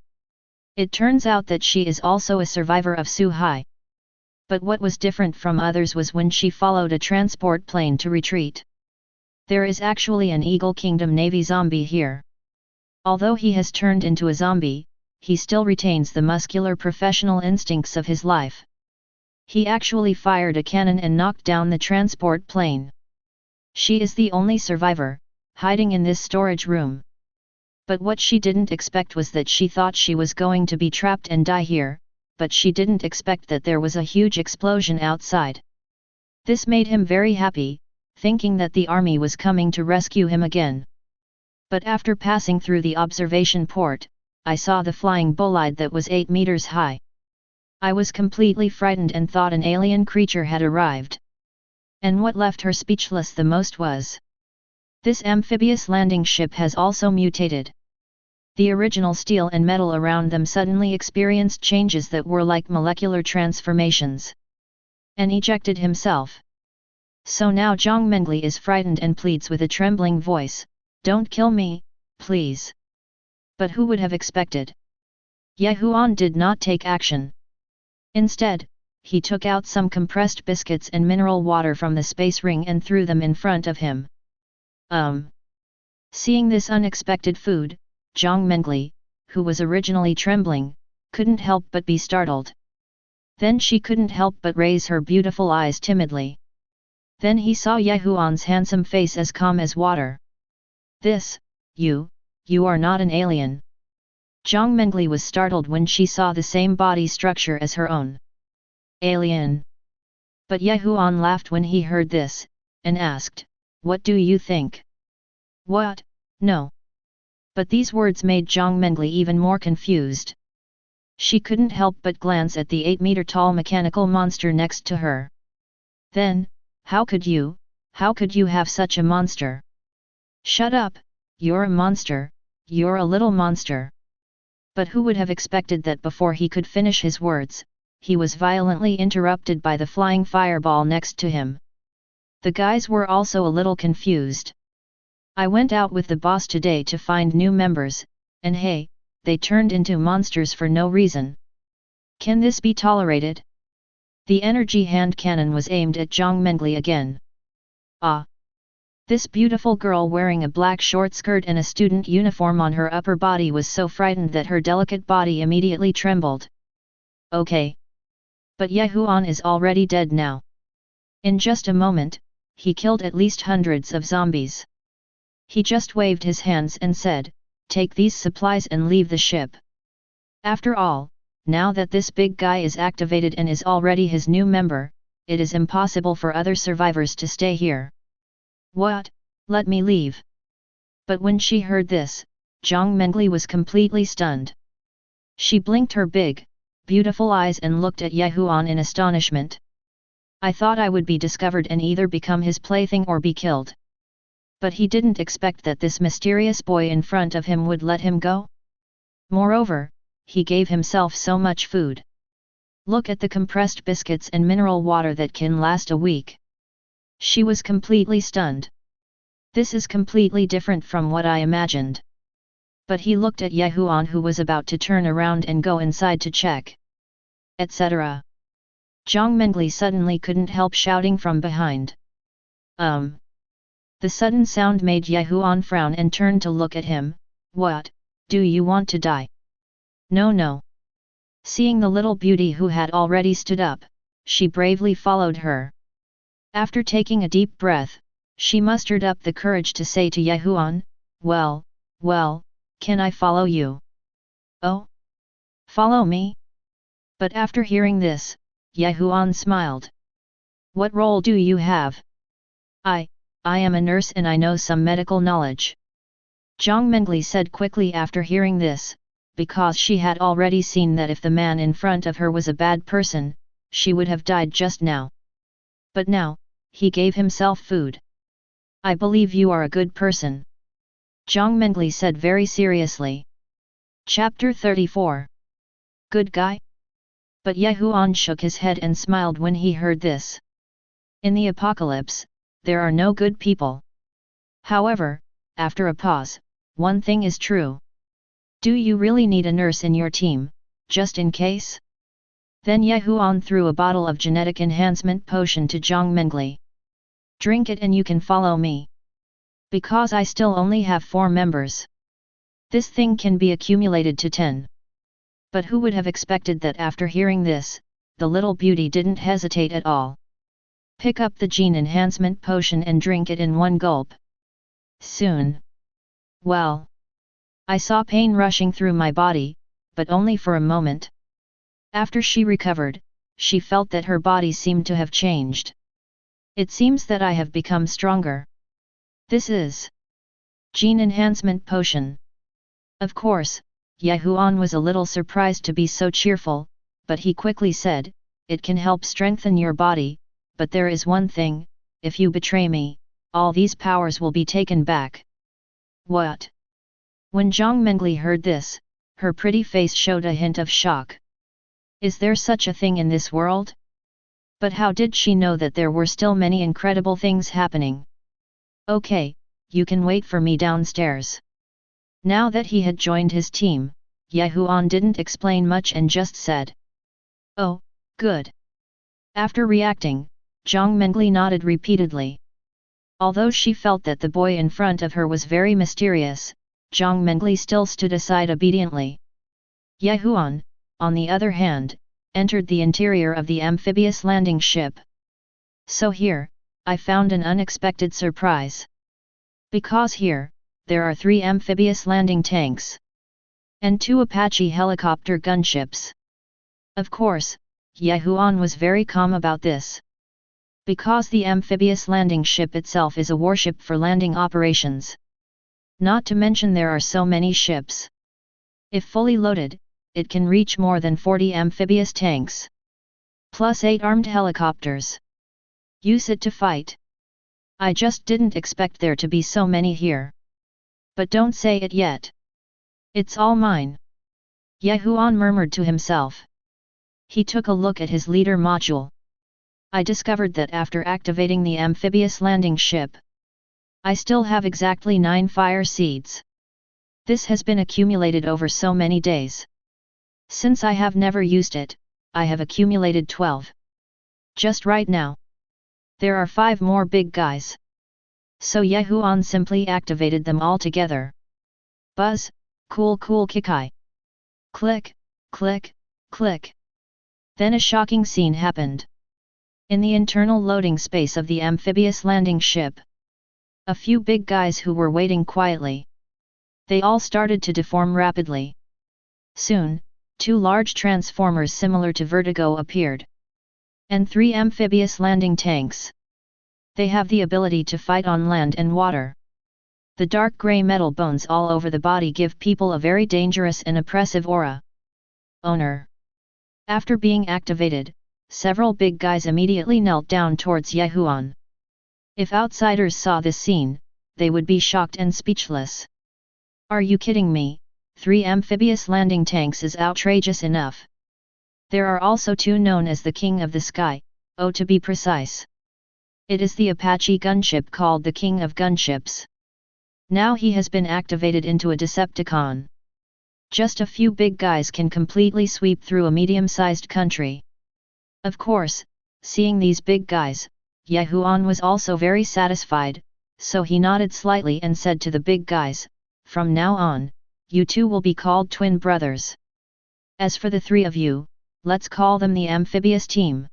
It turns out that she is also a survivor of Suhai. But what was different from others was when she followed a transport plane to retreat. There is actually an Eagle Kingdom Navy zombie here. Although he has turned into a zombie, he still retains the muscular professional instincts of his life. He actually fired a cannon and knocked down the transport plane. She is the only survivor, hiding in this storage room. But what she didn't expect was that she thought she was going to be trapped and die here, but she didn't expect that there was a huge explosion outside. This made him very happy, thinking that the army was coming to rescue him again. But after passing through the observation port, I saw the flying bolide that was 8 meters high. I was completely frightened and thought an alien creature had arrived. And what left her speechless the most was, this amphibious landing ship has also mutated. The original steel and metal around them suddenly experienced changes that were like molecular transformations. And ejected himself. So now Zhang Mengli is frightened and pleads with a trembling voice, "Don't kill me, please." But who would have expected? Ye Huan did not take action. Instead, he took out some compressed biscuits and mineral water from the space ring and threw them in front of him. Seeing this unexpected food, Zhang Mengli, who was originally trembling, couldn't help but be startled. Then she couldn't help but raise her beautiful eyes timidly. Then he saw Ye Huan's handsome face as calm as water. "This, you are not an alien." Zhang Mengli was startled when she saw the same body structure as her own. "Alien?" But Ye Huan laughed when he heard this, and asked, "What do you think?" "What? No." But these words made Zhang Mengli even more confused. She couldn't help but glance at the 8-meter-tall mechanical monster next to her. Then, how could you have such a monster? "Shut up, you're a monster, you're a little monster." But who would have expected that before he could finish his words, he was violently interrupted by the flying fireball next to him. The guys were also a little confused. "I went out with the boss today to find new members, and hey, they turned into monsters for no reason. Can this be tolerated?" The energy hand cannon was aimed at Zhang Mengli again. "Ah!" This beautiful girl wearing a black short skirt and a student uniform on her upper body was so frightened that her delicate body immediately trembled. "Okay. But Ye Huan is already dead now. In just a moment, he killed at least hundreds of zombies." He just waved his hands and said, "Take these supplies and leave the ship." After all, now that this big guy is activated and is already his new member, it is impossible for other survivors to stay here. "What? Let me leave." But when she heard this, Zhang Mengli was completely stunned. She blinked her big, beautiful eyes and looked at Ye Huan in astonishment. "I thought I would be discovered and either become his plaything or be killed." But he didn't expect that this mysterious boy in front of him would let him go. Moreover, he gave himself so much food. Look at the compressed biscuits and mineral water that can last a week. She was completely stunned. This is completely different from what I imagined. But he looked at Ye Huan, who was about to turn around and go inside to check, etc. Zhang Mengli suddenly couldn't help shouting from behind. The sudden sound made Ye Huan frown and turn to look at him. "What, do you want to die?" "No, no." Seeing the little beauty who had already stood up, she bravely followed her. After taking a deep breath, she mustered up the courage to say to Ye Huan, well, can I follow you?" "Oh? Follow me?" But after hearing this, Ye Huan smiled. "What role do you have?" I am a nurse and I know some medical knowledge." Zhang Mengli said quickly after hearing this, because she had already seen that if the man in front of her was a bad person, she would have died just now. But now, he gave himself food. "I believe you are a good person," Zhang Mengli said very seriously. Chapter 34. Good guy? But Ye Huan shook his head and smiled when he heard this. In the apocalypse, there are no good people. However, after a pause, one thing is true. Do you really need a nurse in your team, just in case? Then Ye Huan threw a bottle of genetic enhancement potion to Zhang Mengli. "Drink it and you can follow me. Because I still only have 4 members. This thing can be accumulated to 10. But who would have expected that after hearing this, the little beauty didn't hesitate at all. Pick up the gene enhancement potion and drink it in one gulp. Soon. Well. I saw pain rushing through my body, but only for a moment. After she recovered, she felt that her body seemed to have changed. It seems that I have become stronger. This is gene enhancement potion. Of course, Huan was a little surprised to be so cheerful, but he quickly said, "It can help strengthen your body, but there is one thing: if you betray me, all these powers will be taken back." What? When Zhang Mengli heard this, her pretty face showed a hint of shock. Is there such a thing in this world? But how did she know that there were still many incredible things happening? Okay, you can wait for me downstairs. Now that he had joined his team, Huan didn't explain much and just said, "Oh, good." After reacting, Zhang Mengli nodded repeatedly. Although she felt that the boy in front of her was very mysterious, Zhang Mengli still stood aside obediently. Huan, on the other hand, entered the interior of the amphibious landing ship. So here, I found an unexpected surprise. Because here, there are 3 amphibious landing tanks. And 2 Apache helicopter gunships. Of course, Huan was very calm about this. Because the amphibious landing ship itself is a warship for landing operations. Not to mention there are so many ships. If fully loaded, it can reach more than 40 amphibious tanks. Plus 8 armed helicopters. Use it to fight. I just didn't expect there to be so many here. But don't say it yet. It's all mine. Huan murmured to himself. He took a look at his leader module. I discovered that after activating the amphibious landing ship, I still have exactly 9 fire seeds. This has been accumulated over so many days. Since I have never used it, I have accumulated 12. Just right now. There are 5 more big guys. So Huan simply activated them all together. Buzz, cool kikai. Click, click, click. Then a shocking scene happened. In the internal loading space of the amphibious landing ship, a few big guys who were waiting quietly. They all started to deform rapidly. Soon, 2 large transformers similar to Vertigo appeared. And 3 amphibious landing tanks. They have the ability to fight on land and water. The dark grey metal bones all over the body give people a very dangerous and oppressive aura. Owner. After being activated, several big guys immediately knelt down towards Huan. If outsiders saw this scene, they would be shocked and speechless. Are you kidding me? 3 amphibious landing tanks is outrageous enough. There are also 2 known as the King of the Sky, to be precise. It is the Apache gunship called the King of Gunships. Now he has been activated into a Decepticon. Just a few big guys can completely sweep through a medium-sized country. Of course, seeing these big guys, Huan was also very satisfied, so he nodded slightly and said to the big guys, "From now on, you 2 will be called twin brothers. As for the 3 of you, let's call them the amphibious team."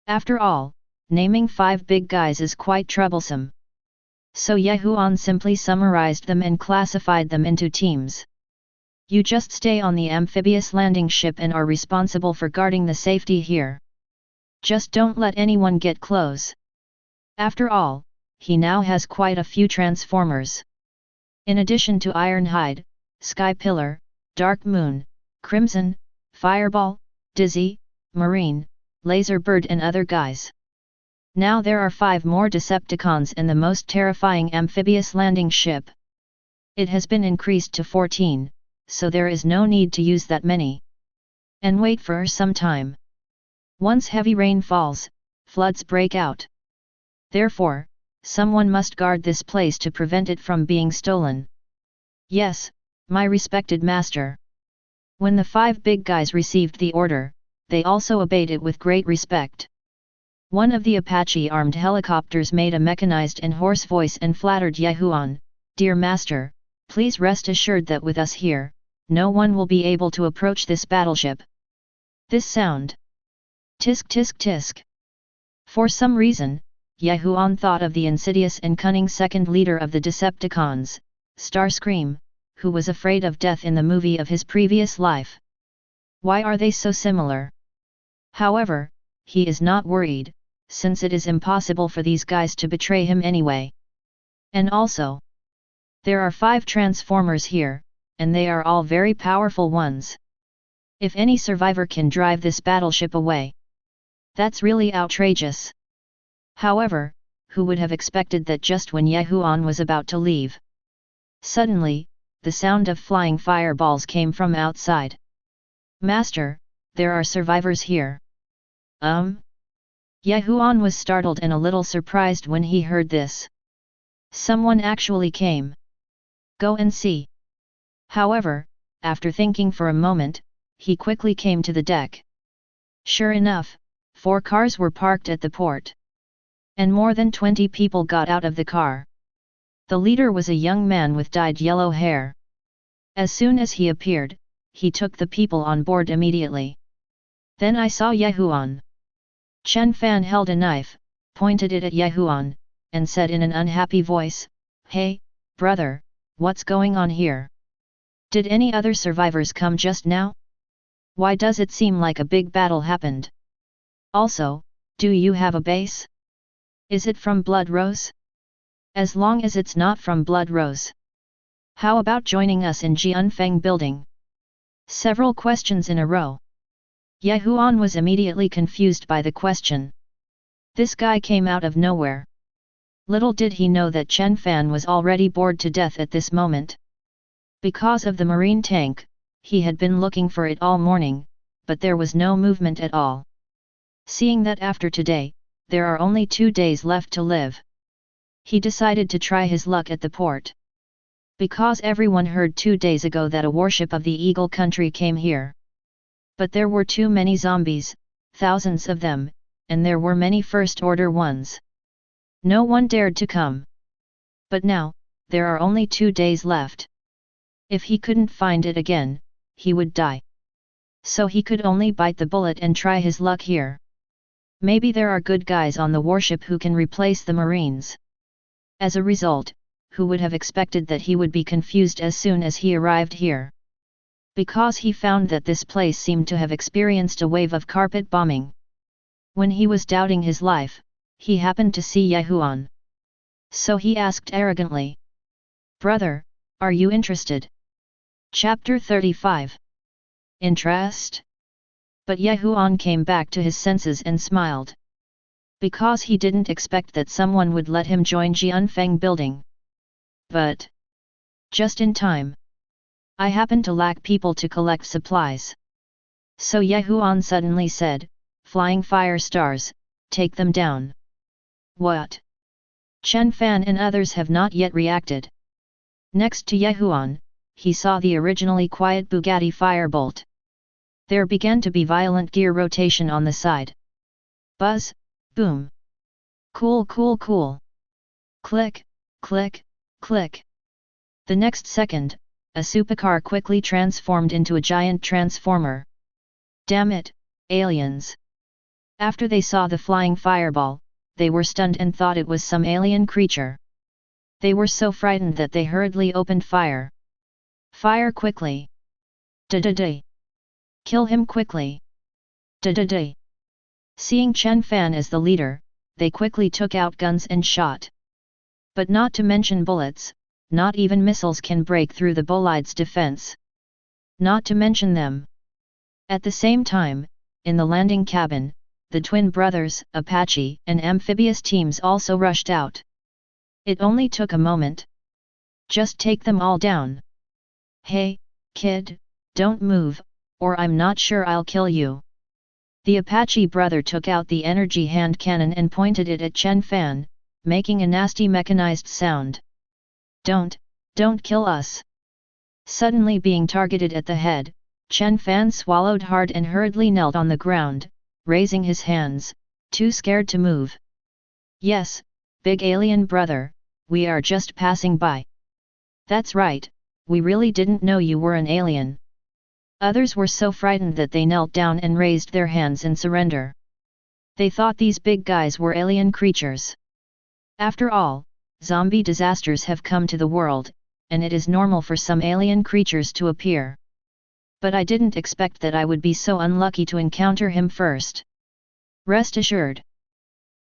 After all, naming 5 big guys is quite troublesome. So Huan simply summarized them and classified them into teams. You just stay on the amphibious landing ship and are responsible for guarding the safety here. Just don't let anyone get close. After all, he now has quite a few transformers. In addition to Ironhide, Sky Pillar, Dark Moon, Crimson, Fireball, Dizzy, Marine, Laserbird and other guys. Now there are 5 more Decepticons and the most terrifying amphibious landing ship. It has been increased to 14, so there is no need to use that many. And wait for some time. Once heavy rain falls, floods break out. Therefore, someone must guard this place to prevent it from being stolen. Yes, my respected master. When the 5 big guys received the order, they also obeyed it with great respect. One of the Apache armed helicopters made a mechanized and hoarse voice and flattered Huan, "Dear master, please rest assured that with us here, no one will be able to approach this battleship. This sound. Tisk tisk tisk. For some reason, Huan thought of the insidious and cunning second leader of the Decepticons, Starscream, who was afraid of death in the movie of his previous life. Why are they so similar? However, he is not worried, since it is impossible for these guys to betray him anyway. And also, there are 5 Transformers here, and they are all very powerful ones. If any survivor can drive this battleship away, that's really outrageous. However, who would have expected that just when Huan was about to leave? Suddenly, the sound of flying fireballs came from outside. Master, there are survivors here. Huan was startled and a little surprised when he heard this. Someone actually came. Go and see. However, after thinking for a moment, he quickly came to the deck. Sure enough, 4 cars were parked at the port. And more than 20 people got out of the car. The leader was a young man with dyed yellow hair. As soon as he appeared, he took the people on board immediately. Then I saw Huan. Chen Fan held a knife, pointed it at Huan, and said in an unhappy voice, "Hey, brother, what's going on here? Did any other survivors come just now? Why does it seem like a big battle happened? Also, do you have a base? Is it from Blood Rose? As long as it's not from Blood Rose. How about joining us in Jianfeng building?" Several questions in a row. Huan was immediately confused by the question. This guy came out of nowhere. Little did he know that Chen Fan was already bored to death at this moment. Because of the marine tank, he had been looking for it all morning, but there was no movement at all. Seeing that after today, there are only 2 days left to live, he decided to try his luck at the port. Because everyone heard 2 days ago that a warship of the Eagle Country came here. But there were too many zombies, thousands of them, and there were many first-order ones. No one dared to come. But now, there are only 2 days left. If he couldn't find it again, he would die. So he could only bite the bullet and try his luck here. Maybe there are good guys on the warship who can replace the Marines. As a result, who would have expected that he would be confused as soon as he arrived here? Because he found that this place seemed to have experienced a wave of carpet bombing. When he was doubting his life, he happened to see Huan. So he asked arrogantly, "Brother, are you interested?" Chapter 35. Interest? But Huan came back to his senses and smiled. Because he didn't expect that someone would let him join Jianfeng building. But just in time. I happen to lack people to collect supplies. So Huan suddenly said, "Flying fire stars, take them down." What? Chen Fan and others have not yet reacted. Next to Huan, he saw the originally quiet Bugatti Firebolt. There began to be violent gear rotation on the side. Buzz, boom. Cool cool cool. Click, click, click. The next second, a supercar quickly transformed into a giant transformer. Damn it, aliens! After they saw the flying fireball, they were stunned and thought it was some alien creature. They were so frightened that they hurriedly opened fire. Fire quickly! Da-da-da! Kill him quickly! Da-da-da! Seeing Chen Fan as the leader, they quickly took out guns and shot. But not to mention bullets, not even missiles can break through the bolide's defense. Not to mention them. At the same time, in the landing cabin, the twin brothers, Apache and amphibious teams also rushed out. It only took a moment. Just take them all down. Hey, kid, don't move, or I'm not sure I'll kill you. The Apache brother took out the energy hand cannon and pointed it at Chen Fan, making a nasty mechanized sound. Don't kill us. Suddenly being targeted at the head, Chen Fan swallowed hard and hurriedly knelt on the ground, raising his hands, too scared to move. Yes, big alien brother, we are just passing by. That's right, we really didn't know you were an alien. Others were so frightened that they knelt down and raised their hands in surrender. They thought these big guys were alien creatures. After all, zombie disasters have come to the world, and it is normal for some alien creatures to appear. But I didn't expect that I would be so unlucky to encounter him first. Rest assured.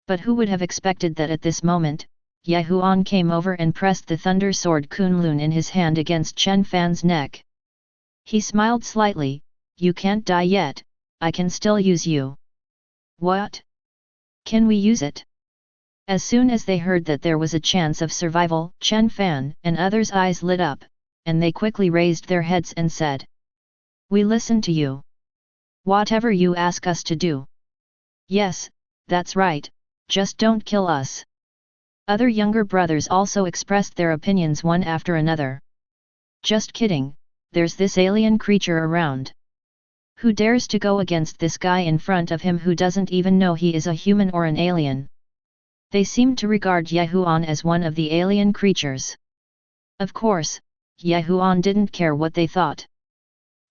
But who would have expected that at this moment, Huan came over and pressed the thunder sword Kunlun in his hand against Chen Fan's neck. He smiled slightly. You can't die yet, I can still use you. What? Can we use it? As soon as they heard that there was a chance of survival, Chen Fan and others' eyes lit up, and they quickly raised their heads and said, "We listen to you. Whatever you ask us to do." "Yes, that's right, just don't kill us." Other younger brothers also expressed their opinions one after another. "Just kidding, there's this alien creature around. Who dares to go against this guy in front of him who doesn't even know he is a human or an alien?" They seemed to regard Huan as one of the alien creatures. Of course, Huan didn't care what they thought.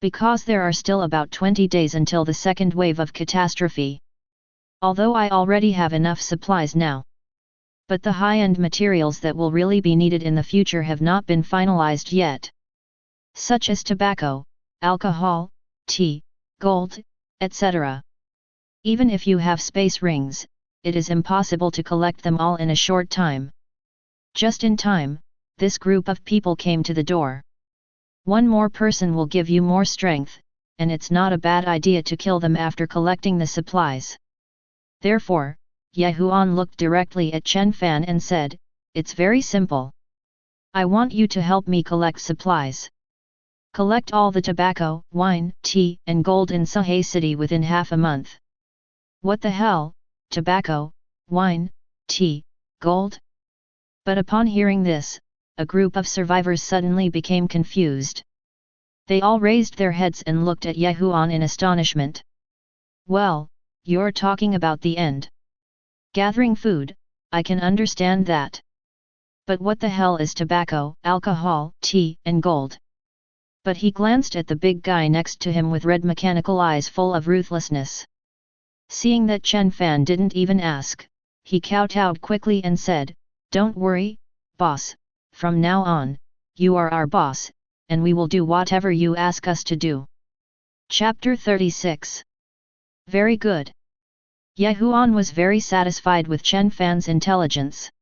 Because there are still about 20 days until the second wave of catastrophe. Although I already have enough supplies now. But the high-end materials that will really be needed in the future have not been finalized yet. Such as tobacco, alcohol, tea, gold, etc. Even if you have space rings, it is impossible to collect them all in a short time. Just in time, this group of people came to the door. One more person will give you more strength, and it's not a bad idea to kill them after collecting the supplies. Therefore, Huan looked directly at Chen Fan and said, "It's very simple. I want you to help me collect supplies. Collect all the tobacco, wine, tea, and gold in Sahe City within half a month." What the hell, tobacco, wine, tea, gold? But upon hearing this, a group of survivors suddenly became confused. They all raised their heads and looked at Huan in astonishment. "Well, you're talking about the end. Gathering food, I can understand that. But what the hell is tobacco, alcohol, tea, and gold?" But he glanced at the big guy next to him with red mechanical eyes full of ruthlessness. Seeing that Chen Fan didn't even ask, he kowtowed quickly and said, "Don't worry, boss, from now on, you are our boss, and we will do whatever you ask us to do." Chapter 36. Very good. Huan was very satisfied with Chen Fan's intelligence.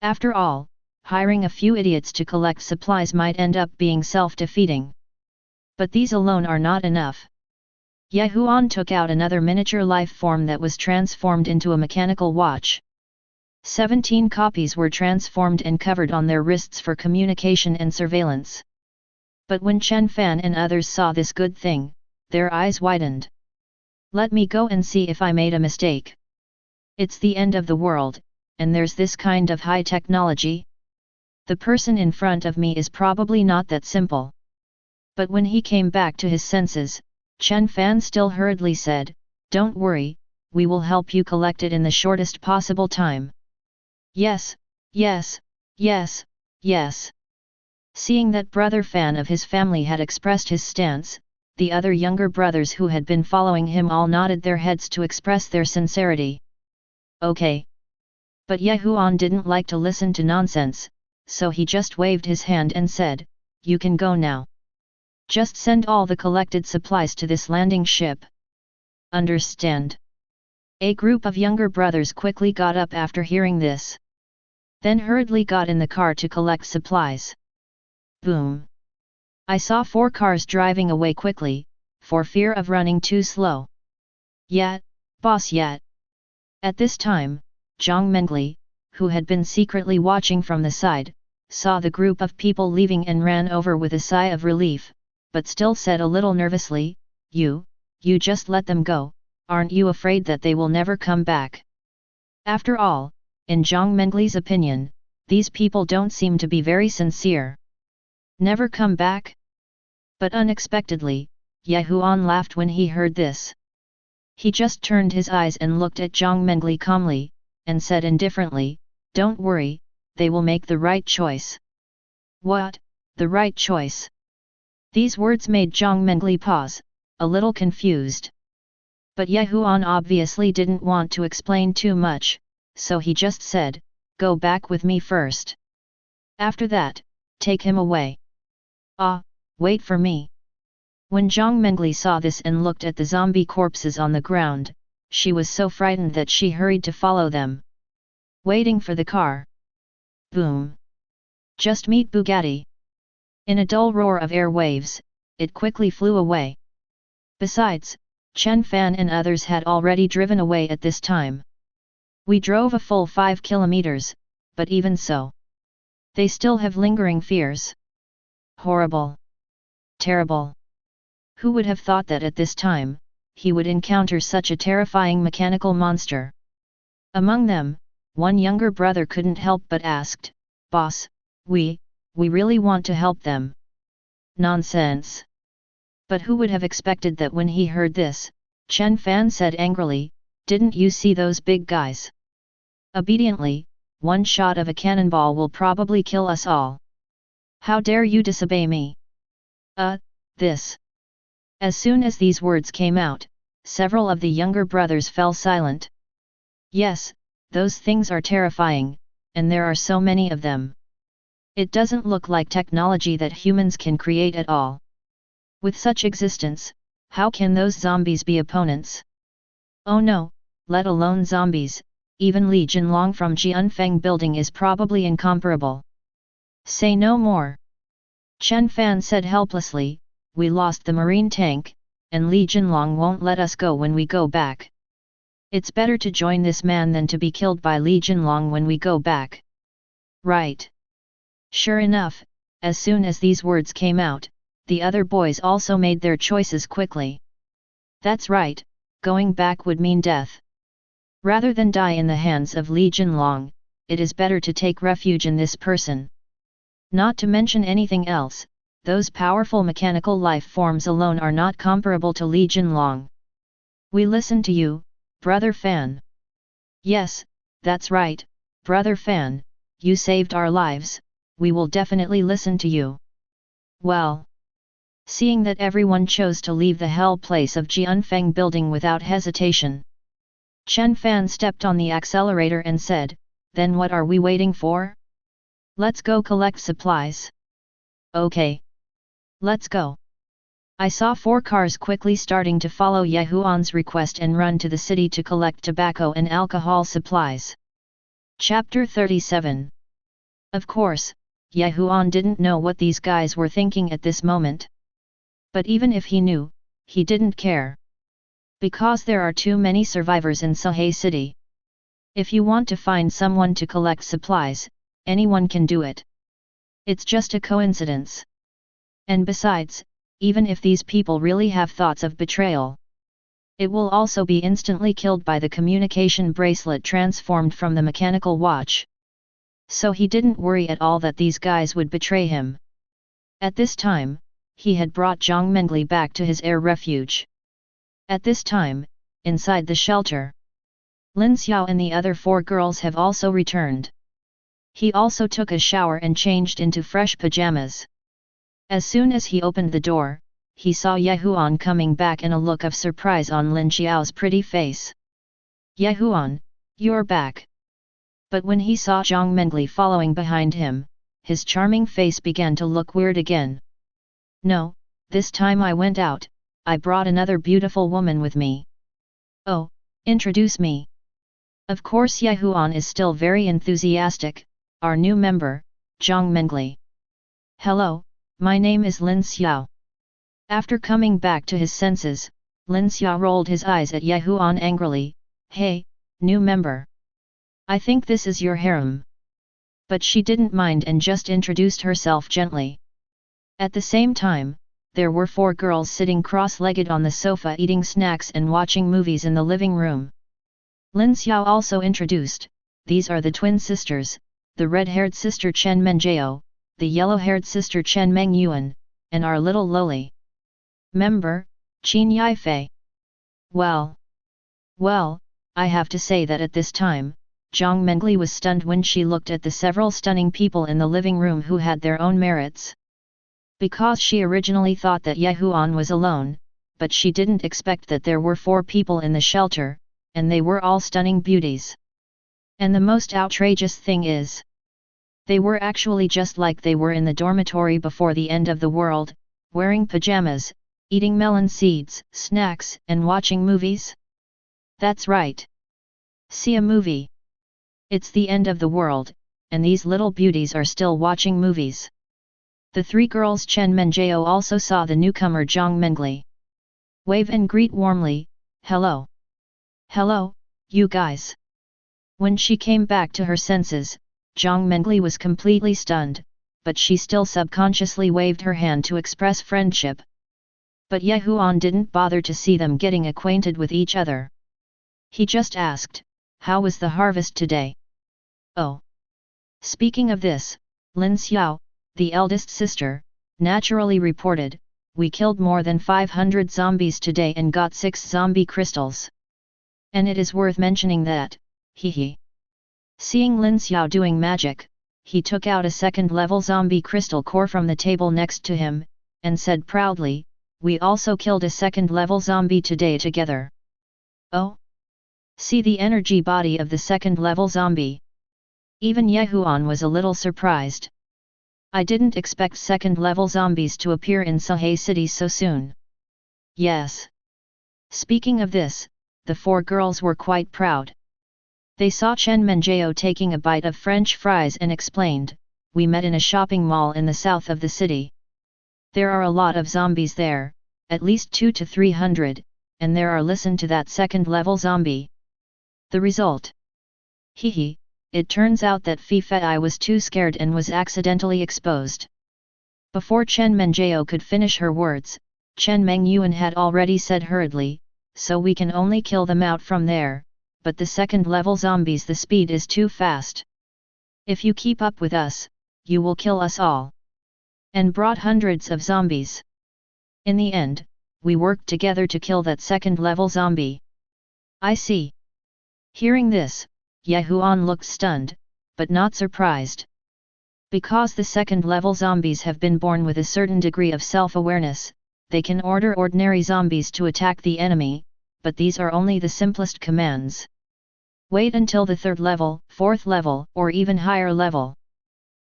After all, hiring a few idiots to collect supplies might end up being self-defeating. But these alone are not enough. Huan took out another miniature life form that was transformed into a mechanical watch. 17 copies were transformed and covered on their wrists for communication and surveillance. But when Chen Fan and others saw this good thing, their eyes widened. "Let me go and see if I made a mistake. It's the end of the world, and there's this kind of high technology. The person in front of me is probably not that simple." But when he came back to his senses, Chen Fan still hurriedly said, "Don't worry, we will help you collect it in the shortest possible time." "Yes, yes, yes, yes." Seeing that brother Fan of his family had expressed his stance, the other younger brothers who had been following him all nodded their heads to express their sincerity. "Okay." But Huan didn't like to listen to nonsense, so he just waved his hand and said, "You can go now. Just send all the collected supplies to this landing ship." "Understand." A group of younger brothers quickly got up after hearing this. Then hurriedly got in the car to collect supplies. Boom! I saw 4 cars driving away quickly, for fear of running too slow. "Yat, boss yat." At this time, Zhang Mengli, who had been secretly watching from the side, saw the group of people leaving and ran over with a sigh of relief, but still said a little nervously, You just let them go, aren't you afraid that they will never come back?" After all, in Zhang Mengli's opinion, these people don't seem to be very sincere. Never come back? But unexpectedly, Huan laughed when he heard this. He just turned his eyes and looked at Zhang Mengli calmly, and said indifferently, "Don't worry, they will make the right choice." "What, the right choice?" These words made Zhang Mengli pause, a little confused. But Ye Huan obviously didn't want to explain too much, so he just said, "Go back with me first. After that, take him away." "Ah, wait for me." When Zhang Mengli saw this and looked at the zombie corpses on the ground, she was so frightened that she hurried to follow them. Waiting for the car. Boom! Just meet Bugatti. In a dull roar of air waves, it quickly flew away. Besides, Chen Fan and others had already driven away at this time. We drove a full 5 kilometers, but even so, they still have lingering fears. Horrible. Terrible. Who would have thought that at this time, he would encounter such a terrifying mechanical monster? Among them, one younger brother couldn't help but asked, "Boss, we really want to help them." Nonsense. But who would have expected that when he heard this, Chen Fan said angrily, "Didn't you see those big guys? Obediently, one shot of a cannonball will probably kill us all. How dare you disobey me?" This. As soon as these words came out, several of the younger brothers fell silent. Yes, those things are terrifying, and there are so many of them. It doesn't look like technology that humans can create at all. With such existence, how can those zombies be opponents? Oh no, let alone zombies, even Li Jinlong from Jianfeng building is probably incomparable. Say no more. Chen Fan said helplessly, "We lost the marine tank, and Li Jinlong won't let us go when we go back. It's better to join this man than to be killed by Li Jinlong when we go back." Right. Sure enough, as soon as these words came out, the other boys also made their choices quickly. That's right, going back would mean death. Rather than die in the hands of Li Jinlong, it is better to take refuge in this person. Not to mention anything else, those powerful mechanical life forms alone are not comparable to Li Jinlong. We listen to you, Brother Fan. Yes, that's right, Brother Fan, you saved our lives, we will definitely listen to you. Well. Seeing that everyone chose to leave the hell place of Jianfeng building without hesitation, Chen Fan stepped on the accelerator and said, "Then what are we waiting for? Let's go collect supplies." Okay. Let's go. I saw 4 cars quickly starting to follow Ye Huan's request and run to the city to collect tobacco and alcohol supplies. Chapter 37. Of course, Ye Huan didn't know what these guys were thinking at this moment. But even if he knew, he didn't care. Because there are too many survivors in Sahe City. If you want to find someone to collect supplies, anyone can do it. It's just a coincidence. And besides, even if these people really have thoughts of betrayal, it will also be instantly killed by the communication bracelet transformed from the mechanical watch. So he didn't worry at all that these guys would betray him. At this time, he had brought Zhang Mengli back to his air refuge. At this time, inside the shelter, Lin Xiao and the other 4 girls have also returned. He also took a shower and changed into fresh pajamas. As soon as he opened the door, he saw Ye Huan coming back and a look of surprise on Lin Xiao's pretty face. "Ye Huan, you're back." But when he saw Zhang Mengli following behind him, his charming face began to look weird again. "No, this time I went out, I brought another beautiful woman with me." "Oh, introduce me." Of course Ye Huan is still very enthusiastic, "Our new member, Zhang Mengli." "Hello, my name is Lin Xiao." After coming back to his senses, Lin Xiao rolled his eyes at Ye Huan angrily, "Hey, new member. I think this is your harem." But she didn't mind and just introduced herself gently. At the same time, there were 4 girls sitting cross-legged on the sofa eating snacks and watching movies in the living room. Lin Xiao also introduced, "These are the twin sisters, the red-haired sister Chen Menjiao, the yellow-haired sister Chen Mengyuan, and our little lowly member, Qin Yifei." Well, I have to say that at this time, Zhang Mengli was stunned when she looked at the several stunning people in the living room who had their own merits. Because she originally thought that Huan was alone, but she didn't expect that there were 4 people in the shelter, and they were all stunning beauties. And the most outrageous thing is, they were actually just like they were in the dormitory before the end of the world, wearing pajamas, eating melon seeds, snacks, and watching movies. That's right. See a movie. It's the end of the world, and these little beauties are still watching movies. The 3 girls Chen Menjao also saw the newcomer Zhang Mengli. Wave and greet warmly, hello. Hello, you guys. When she came back to her senses, Zhang Mengli was completely stunned, but she still subconsciously waved her hand to express friendship. But Huan didn't bother to see them getting acquainted with each other. He just asked, how was the harvest today? Oh. Speaking of this, Lin Xiao, the eldest sister, naturally reported, we killed more than 500 zombies today and got 6 zombie crystals. And it is worth mentioning that, hehe. Seeing Lin Xiao doing magic, he took out a 2nd-level zombie crystal core from the table next to him, and said proudly, we also killed a 2nd-level zombie today together. Oh? See the energy body of the 2nd-level zombie. Even Huan was a little surprised. I didn't expect 2nd-level zombies to appear in Sahe City so soon. Yes. Speaking of this, the 4 girls were quite proud. They saw Chen Menjao taking a bite of French fries and explained, we met in a shopping mall in the south of the city. There are a lot of zombies there, at least 200 to 300, and there are listen to that 2nd-level zombie. The result? Hehe, it turns out that Fei was too scared and was accidentally exposed. Before Chen Menjao could finish her words, Chen Mengyuan had already said hurriedly, so we can only kill them out from there, but the 2nd-level zombies the speed is too fast. If you keep up with us, you will kill us all. And brought hundreds of zombies. In the end, we worked together to kill that 2nd-level zombie. I see. Hearing this, Huan looked stunned, but not surprised. Because the 2nd-level zombies have been born with a certain degree of self-awareness, they can order ordinary zombies to attack the enemy, but these are only the simplest commands. Wait until the 3rd level, 4th level, or even higher level.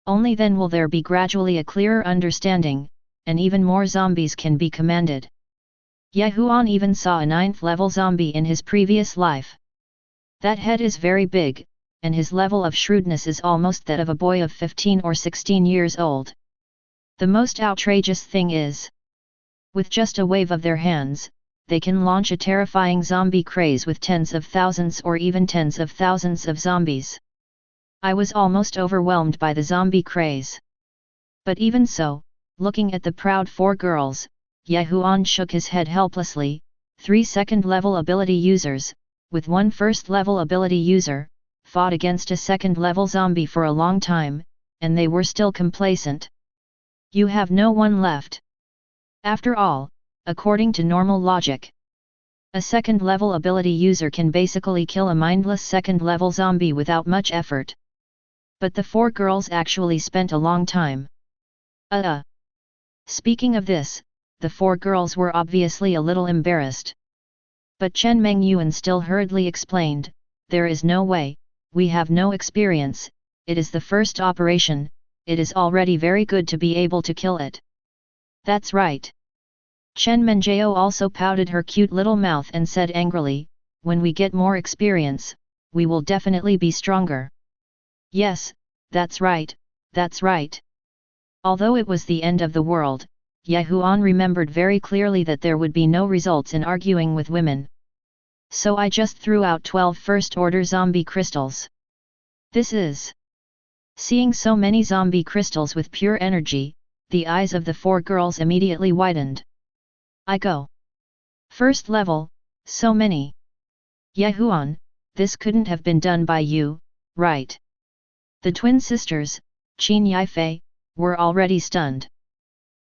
Only then will there be gradually a clearer understanding, and even more zombies can be commanded. Huan even saw a 9th-level zombie in his previous life. That head is very big, and his level of shrewdness is almost that of a boy of 15 or 16 years old. The most outrageous thing is, with just a wave of their hands, they can launch a terrifying zombie craze with tens of thousands or even tens of thousands of zombies. I was almost overwhelmed by the zombie craze. But even so, looking at the proud 4 girls, Huan shook his head helplessly. 3 2nd-level ability users, with 1 1st-level ability user, fought against a 2nd-level zombie for a long time, and they were still complacent. You have no one left. After all, according to normal logic, a 2nd-level ability user can basically kill a mindless 2nd-level zombie without much effort. But the 4 girls actually spent a long time. Speaking of this, the 4 girls were obviously a little embarrassed. But Chen Mengyuan still hurriedly explained, there is no way, we have no experience, it is the first operation, it is already very good to be able to kill it. That's right. Chen Menjao also pouted her cute little mouth and said angrily, when we get more experience, we will definitely be stronger. Yes, that's right, that's right. Although it was the end of the world, Huan remembered very clearly that there would be no results in arguing with women. So I just threw out 12 first-order zombie crystals. This is... Seeing so many zombie crystals with pure energy, the eyes of the 4 girls immediately widened. I go. 1st level, so many. Huan, this couldn't have been done by you, right? The twin sisters, Qin Yifei, were already stunned.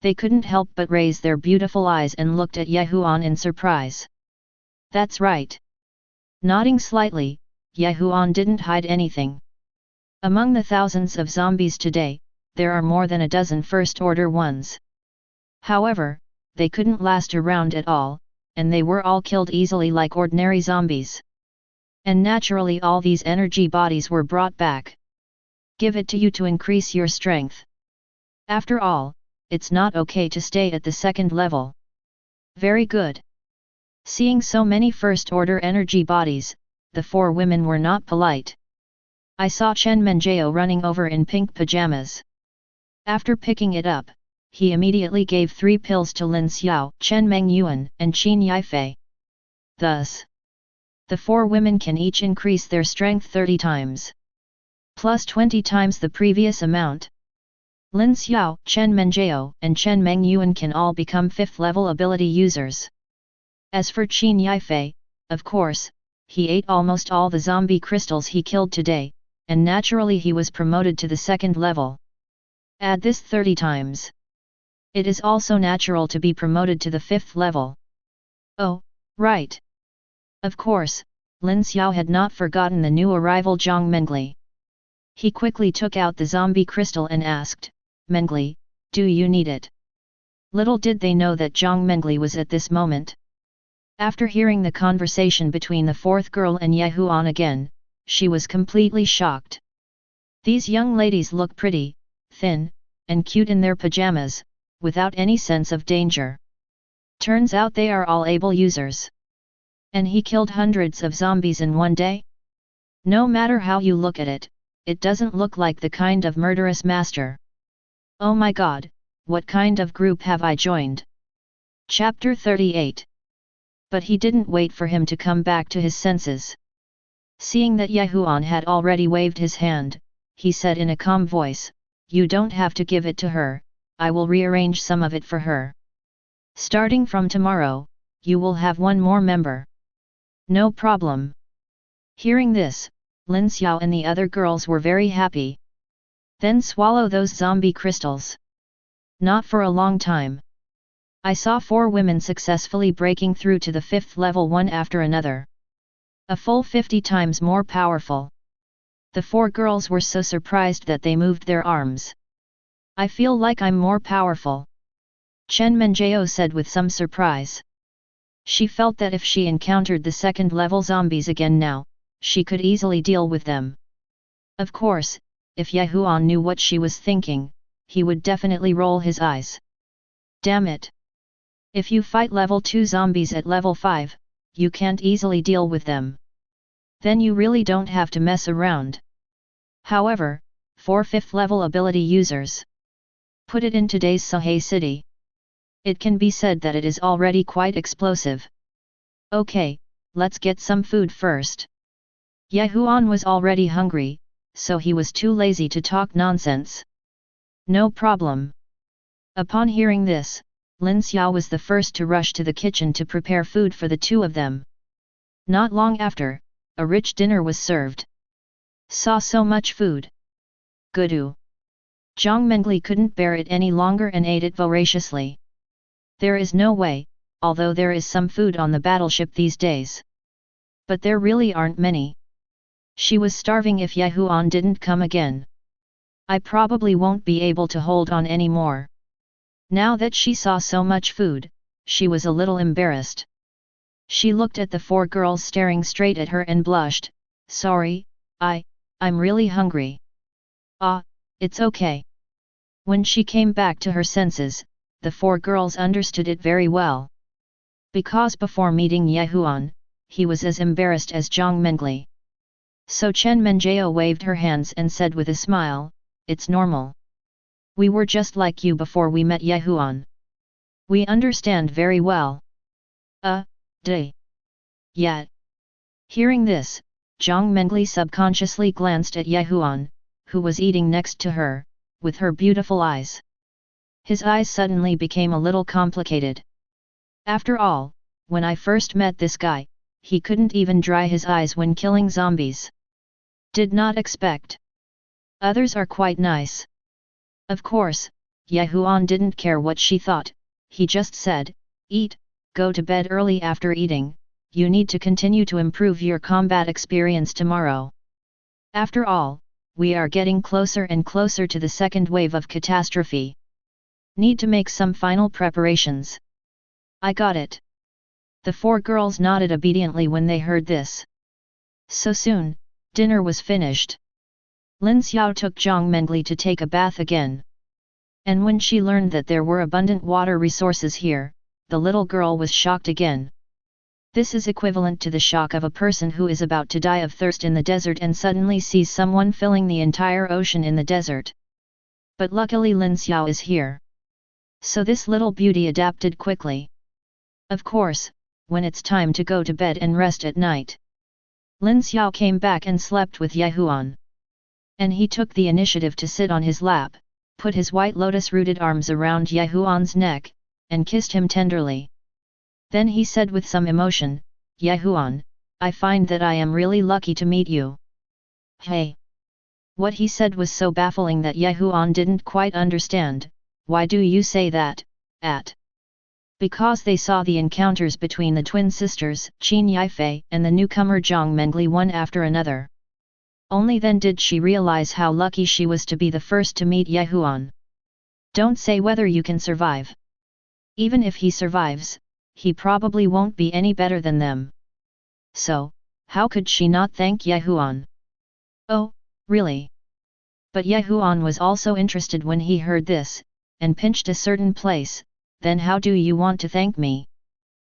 They couldn't help but raise their beautiful eyes and looked at Huan in surprise. That's right. Nodding slightly, Huan didn't hide anything. Among the thousands of zombies today, there are more than a dozen first-order ones. However, they couldn't last around at all, and they were all killed easily like ordinary zombies. And naturally all these energy bodies were brought back. Give it to you to increase your strength. After all, it's not okay to stay at the second level. Very good. Seeing so many first-order energy bodies, the four women were not polite. I saw Chen Menjao running over in pink pajamas. After picking it up, he immediately gave 3 pills to Lin Xiao, Chen Mengyuan, and Qin Yifei. Thus, the four women can each increase their strength 30 times. Plus 20 times the previous amount. Lin Xiao, Chen Menjao, and Chen Mengyuan can all become 5th level ability users. As for Qin Yifei, of course, he ate almost all the zombie crystals he killed today, and naturally he was promoted to the 2nd level. Add this 30 times. It is also natural to be promoted to the 5th level. Oh, right. Of course, Lin Xiao had not forgotten the new arrival Zhang Mengli. He quickly took out the zombie crystal and asked, "Mengli, do you need it?" Little did they know that Zhang Mengli was at this moment. After hearing the conversation between the 4th girl and Ye Huan again, she was completely shocked. These young ladies look pretty, thin, and cute in their pajamas, without any sense of danger. Turns out they are all able users. And he killed hundreds of zombies in one day? No matter how you look at it, it doesn't look like the kind of murderous master. Oh my god, what kind of group have I joined? Chapter 38. But he didn't wait for him to come back to his senses. Seeing that Ye Huan had already waved his hand, he said in a calm voice, "You don't have to give it to her, I will rearrange some of it for her. Starting from tomorrow, you will have one more member." No problem. Hearing this, Lin Xiao and the other girls were very happy. Then swallow those zombie crystals. Not for a long time. I saw 4 women successfully breaking through to the 5th level one after another. A full 50 times more powerful. The 4 girls were so surprised that they moved their arms. I feel like I'm more powerful. Chen Menjao said with some surprise. She felt that if she encountered the 2nd level zombies again now, she could easily deal with them. Of course, if Ye Huan knew what she was thinking, he would definitely roll his eyes. Damn it! If you fight level 2 zombies at level 5, you can't easily deal with them. Then you really don't have to mess around. However, for 5th level ability users, put it in today's Sohei city. It can be said that it is already quite explosive. Okay, let's get some food first. Ye Huan was already hungry, so he was too lazy to talk nonsense. No problem. Upon hearing this, Lin Xiao was the first to rush to the kitchen to prepare food for the 2 of them. Not long after, a rich dinner was served. Saw so much food. Goodoo. Zhang Mengli couldn't bear it any longer and ate it voraciously. There is no way, although there is some food on the battleship these days. But there really aren't many. She was starving if Ye Huan didn't come again. I probably won't be able to hold on anymore. Now that she saw so much food, she was a little embarrassed. She looked at the 4 girls staring straight at her and blushed. "Sorry, I'm really hungry." "Ah, it's okay." When she came back to her senses, the 4 girls understood it very well. Because before meeting Ye Huan, he was as embarrassed as Zhang Mengli. So Chen Menjao waved her hands and said with a smile, "It's normal. We were just like you before we met Ye Huan. We understand very well." Day. Yet. Hearing this, Zhang Mengli subconsciously glanced at Ye Huan, who was eating next to her, with her beautiful eyes. His eyes suddenly became a little complicated. After all, when I first met this guy, he couldn't even dry his eyes when killing zombies. Did not expect. Others are quite nice. Of course, Ye Huan didn't care what she thought, he just said, "Eat, go to bed early after eating, you need to continue to improve your combat experience tomorrow. After all, we are getting closer and closer to the 2nd wave of catastrophe." Need to make some final preparations. I got it. The four girls nodded obediently when they heard this. So soon, dinner was finished. Lin Xiao took Zhang Mengli to take a bath again. And when she learned that there were abundant water resources here, the little girl was shocked again. This is equivalent to the shock of a person who is about to die of thirst in the desert and suddenly sees someone filling the entire ocean in the desert. But luckily Lin Xiao is here. So this little beauty adapted quickly. Of course, when it's time to go to bed and rest at night, Lin Xiao came back and slept with Ye Huan. And he took the initiative to sit on his lap, put his white lotus-rooted arms around Ye Huan's neck, and kissed him tenderly. Then he said with some emotion, "Ye Huan, I find that I am really lucky to meet you." Hey! What he said was so baffling that Ye Huan didn't quite understand. Why do you say that, at? Because they saw the encounters between the twin sisters, Qin Yifei and the newcomer Zhang Mengli one after another. Only then did she realize how lucky she was to be the first to meet Ye Huan. Don't say whether you can survive. Even if he survives, he probably won't be any better than them. So, how could she not thank Ye Huan? Oh, really? But Ye Huan was also interested when he heard this, and pinched a certain place. Then how do you want to thank me?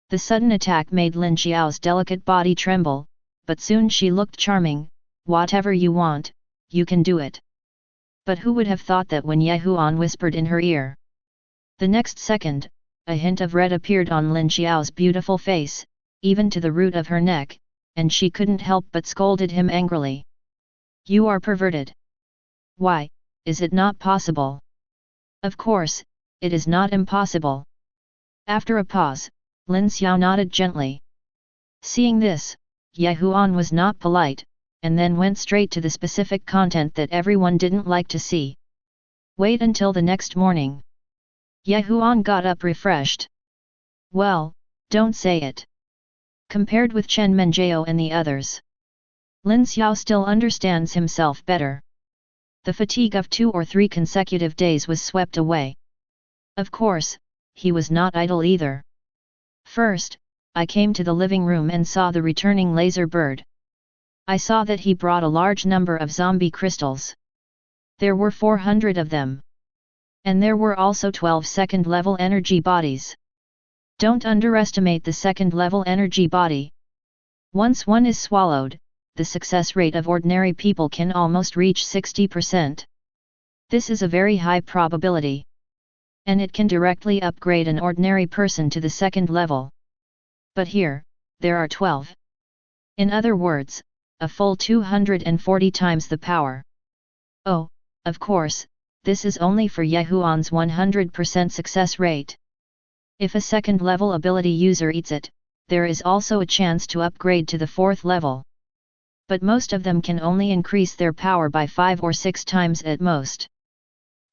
The sudden attack made Lin Xiao's delicate body tremble, but soon she looked charming. Whatever you want, you can do it. But who would have thought that when Ye Huan whispered in her ear? The next second, a hint of red appeared on Lin Xiao's beautiful face, even to the root of her neck, and she couldn't help but scolded him angrily. You are perverted. Why, is it not possible? Of course, it is not impossible. After a pause, Lin Xiao nodded gently. Seeing this, Ye Huan was not polite, and then went straight to the specific content that everyone didn't like to see. Wait until the next morning. Ye Huan got up refreshed. Well, don't say it. Compared with Chen Menjiao and the others, Lin Xiao still understands himself better. The fatigue of 2 or 3 consecutive days was swept away. Of course, he was not idle either. First, I came to the living room and saw the returning laser bird. I saw that he brought a large number of zombie crystals. There were 400 of them. And there were also 12 second-level energy bodies. Don't underestimate the second-level energy body. Once one is swallowed, the success rate of ordinary people can almost reach 60%. This is a very high probability. And it can directly upgrade an ordinary person to the second level. But here, there are 12. In other words, a full 240 times the power. Oh, of course, this is only for Ye Huan's 100% success rate. If a second level ability user eats it, there is also a chance to upgrade to the 4th level. But most of them can only increase their power by 5 or 6 times at most.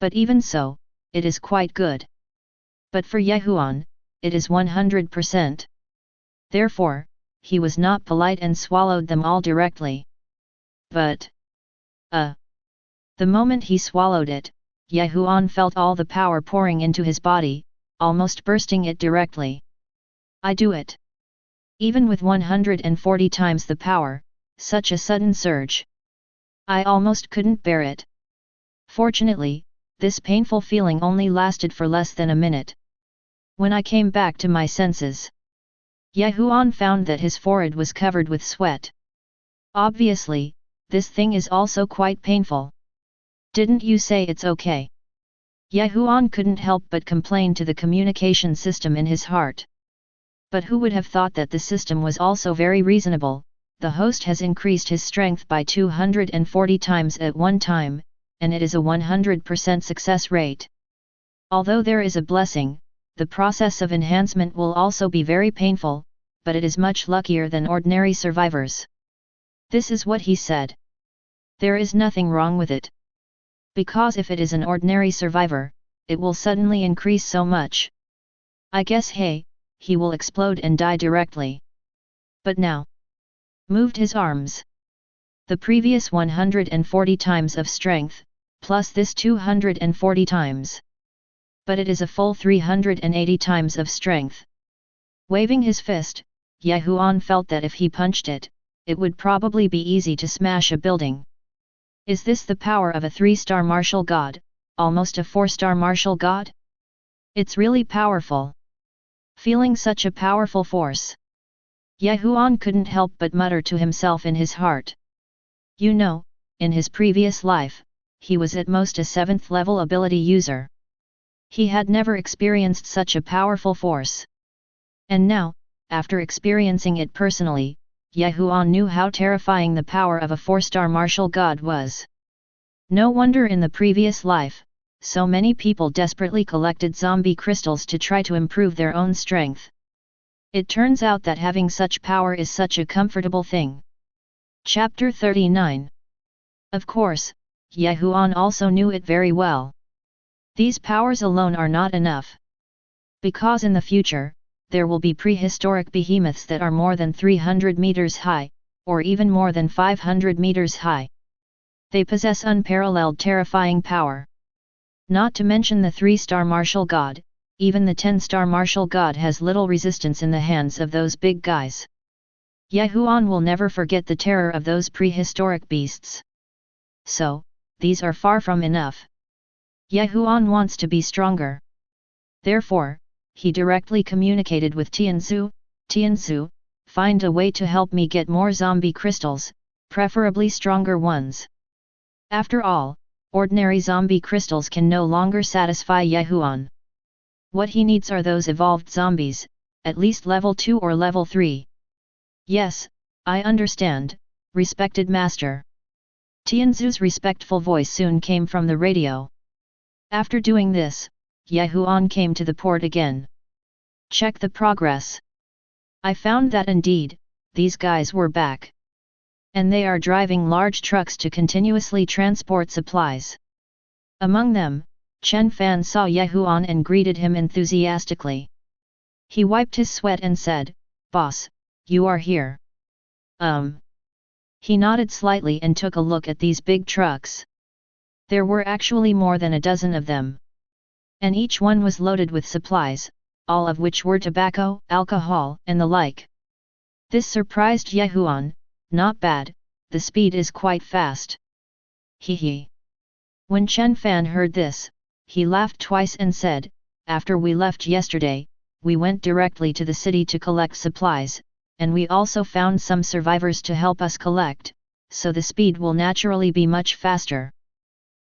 But even so, it is quite good. But for Ye Huan, it is 100%. Therefore, he was not polite and swallowed them all directly. But, the moment he swallowed it, Ye Huan felt all the power pouring into his body, almost bursting it directly. I do it. Even with 140 times the power, such a sudden surge. I almost couldn't bear it. Fortunately, this painful feeling only lasted for less than a minute. When I came back to my senses, Ye Huan found that his forehead was covered with sweat. Obviously, this thing is also quite painful. Didn't you say it's okay? Ye Huan couldn't help but complain to the communication system in his heart. But who would have thought that the system was also very reasonable? The host has increased his strength by 240 times at one time, and it is a 100% success rate. Although there is a blessing, the process of enhancement will also be very painful, but it is much luckier than ordinary survivors. This is what he said. There is nothing wrong with it. Because if it is an ordinary survivor, it will suddenly increase so much. I guess he will explode and die directly. But now, moved his arms. The previous 140 times of strength, plus this 240 times. but it is a full 380 times of strength. Waving his fist, Huan felt that if he punched it, it would probably be easy to smash a building. Is this the power of a 3-star martial god, almost a 4-star martial god? It's really powerful. Feeling such a powerful force, Huan couldn't help but mutter to himself in his heart. You know, in his previous life, he was at most a 7th level ability user. He had never experienced such a powerful force. And now, after experiencing it personally, Huan knew how terrifying the power of a 4-star martial god was. No wonder in the previous life, so many people desperately collected zombie crystals to try to improve their own strength. It turns out that having such power is such a comfortable thing. Chapter 39. Of course, Huan also knew it very well. These powers alone are not enough. Because in the future, there will be prehistoric behemoths that are more than 300 meters high, or even more than 500 meters high. They possess unparalleled terrifying power. Not to mention the 3-star martial god, even the 10-star martial god has little resistance in the hands of those big guys. Huan will never forget the terror of those prehistoric beasts. So, these are far from enough. Huan wants to be stronger. Therefore, he directly communicated with Tianzu. Tianzu, find a way to help me get more zombie crystals, preferably stronger ones. After all, ordinary zombie crystals can no longer satisfy Huan. What he needs are those evolved zombies, at least level 2 or level 3. Yes, I understand, respected master. Tianzu's respectful voice soon came from the radio. After doing this, Huan came to the port again. Check the progress. I found that indeed, these guys were back. And they are driving large trucks to continuously transport supplies. Among them, Chen Fan saw Huan and greeted him enthusiastically. He wiped his sweat and said, "Boss, you are here." He nodded slightly and took a look at these big trucks. There were actually more than a dozen of them. And each one was loaded with supplies, all of which were tobacco, alcohol, and the like. This surprised Huan. Not bad, the speed is quite fast. Hee. When Chen Fan heard this, he laughed twice and said, after we left yesterday, we went directly to the city to collect supplies, and we also found some survivors to help us collect, so the speed will naturally be much faster.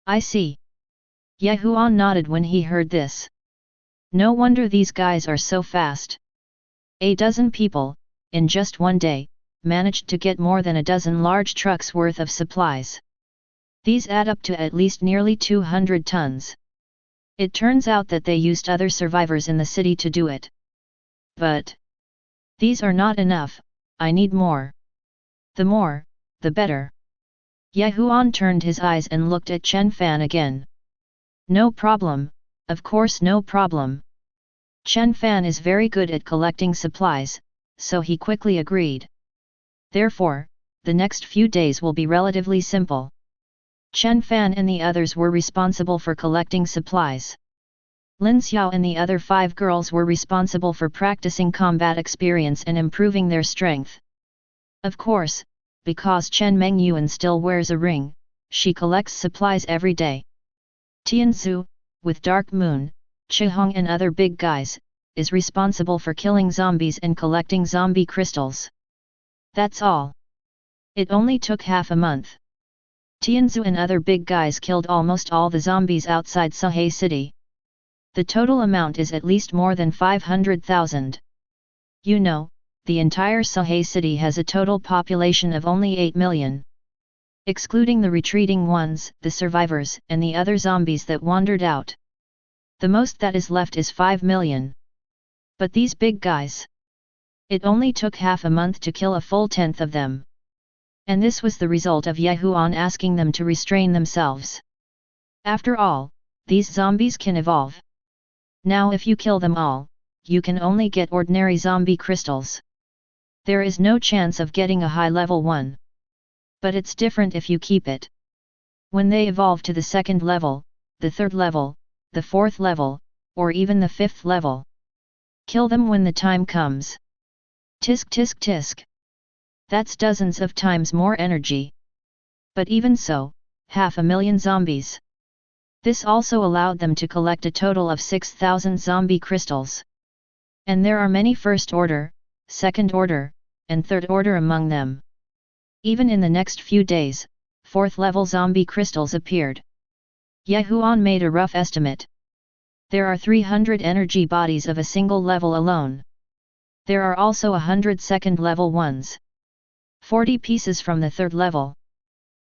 I see. Huan nodded when he heard this. No wonder these guys are so fast. A dozen people, in just one day, managed to get more than a dozen large trucks worth of supplies. These add up to at least nearly 200 tons. It turns out that they used other survivors in the city to do it. But these are not enough, I need more. The more, the better. Huan turned his eyes and looked at Chen Fan again. No problem, of course no problem. Chen Fan is very good at collecting supplies, so he quickly agreed. Therefore, the next few days will be relatively simple. Chen Fan and the others were responsible for collecting supplies. Lin Xiao and the other 5 girls were responsible for practicing combat experience and improving their strength. Of course, because Chen Mengyuan still wears a ring, she collects supplies every day. Tianzu, with Dark Moon, Chihong and other big guys, is responsible for killing zombies and collecting zombie crystals. That's all. It only took half a month. Tianzu and other big guys killed almost all the zombies outside Sohe City. The total amount is at least more than 500,000. You know, the entire Sohe City has a total population of only 8 million. Excluding the retreating ones, the survivors, and the other zombies that wandered out. The most that is left is 5 million. But these big guys. It only took half a month to kill a full 10th of them. And this was the result of Huan asking them to restrain themselves. After all, these zombies can evolve. Now if you kill them all, you can only get ordinary zombie crystals. There is no chance of getting a high level one. But it's different if you keep it. When they evolve to the 2nd level, the 3rd level, the 4th level, or even the 5th level. Kill them when the time comes. Tisk tisk tisk. That's dozens of times more energy. But even so, 500,000 zombies. This also allowed them to collect a total of 6,000 zombie crystals. And there are many first order, second order, and third order among them. Even in the next few days, 4th level zombie crystals appeared. Huan made a rough estimate. There are 300 energy bodies of a single level alone. There are also 100 second level ones. 40 pieces from the 3rd level.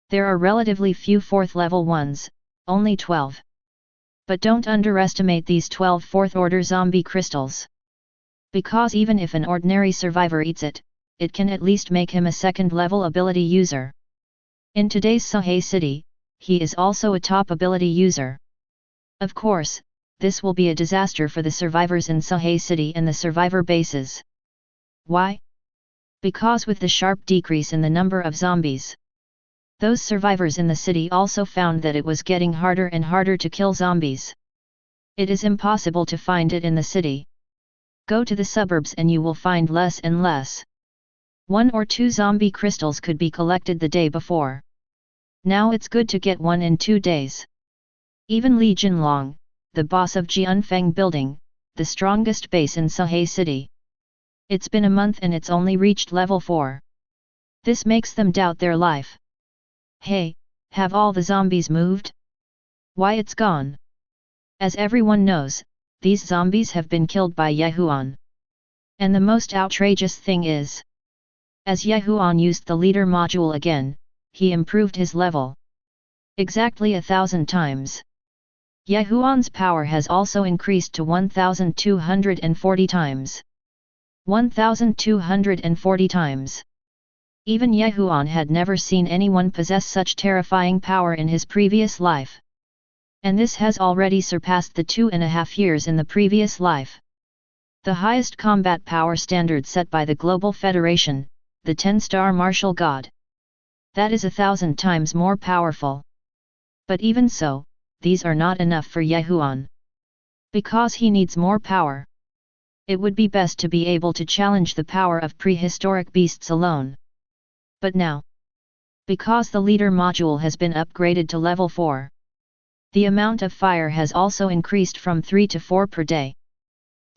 There are relatively few 4th level ones, only 12. But don't underestimate these 12 4th order zombie crystals. Because even if an ordinary survivor eats it, it can at least make him a 2nd level ability user. In today's Sahe city, he is also a top ability user. Of course, this will be a disaster for the survivors in Sahe city and the survivor bases. Why? Because with the sharp decrease in the number of zombies, those survivors in the city also found that it was getting harder and harder to kill zombies. It is impossible to find it in the city. Go to the suburbs and you will find less and less. 1 or 2 zombie crystals could be collected the day before. Now it's good to get 1 in 2 days. Even Li Jinlong, the boss of Jianfeng building, the strongest base in Sahe city. It's been a month and it's only reached level 4. This makes them doubt their life. Hey, have all the zombies moved? Why it's gone? As everyone knows, these zombies have been killed by Huan. And the most outrageous thing is, as Huan used the leader module again, he improved his level. Exactly 1,000 times. Huan's power has also increased to 1,240 times. 1,240 times. Even Huan had never seen anyone possess such terrifying power in his previous life. And this has already surpassed the 2.5 years in the previous life. The highest combat power standard set by the Global Federation, the 10-star martial god. That is 1,000 times more powerful. But even so, these are not enough for Huan. Because he needs more power. It would be best to be able to challenge the power of prehistoric beasts alone. But now, because the leader module has been upgraded to level 4, the amount of fire has also increased from 3 to 4 per day.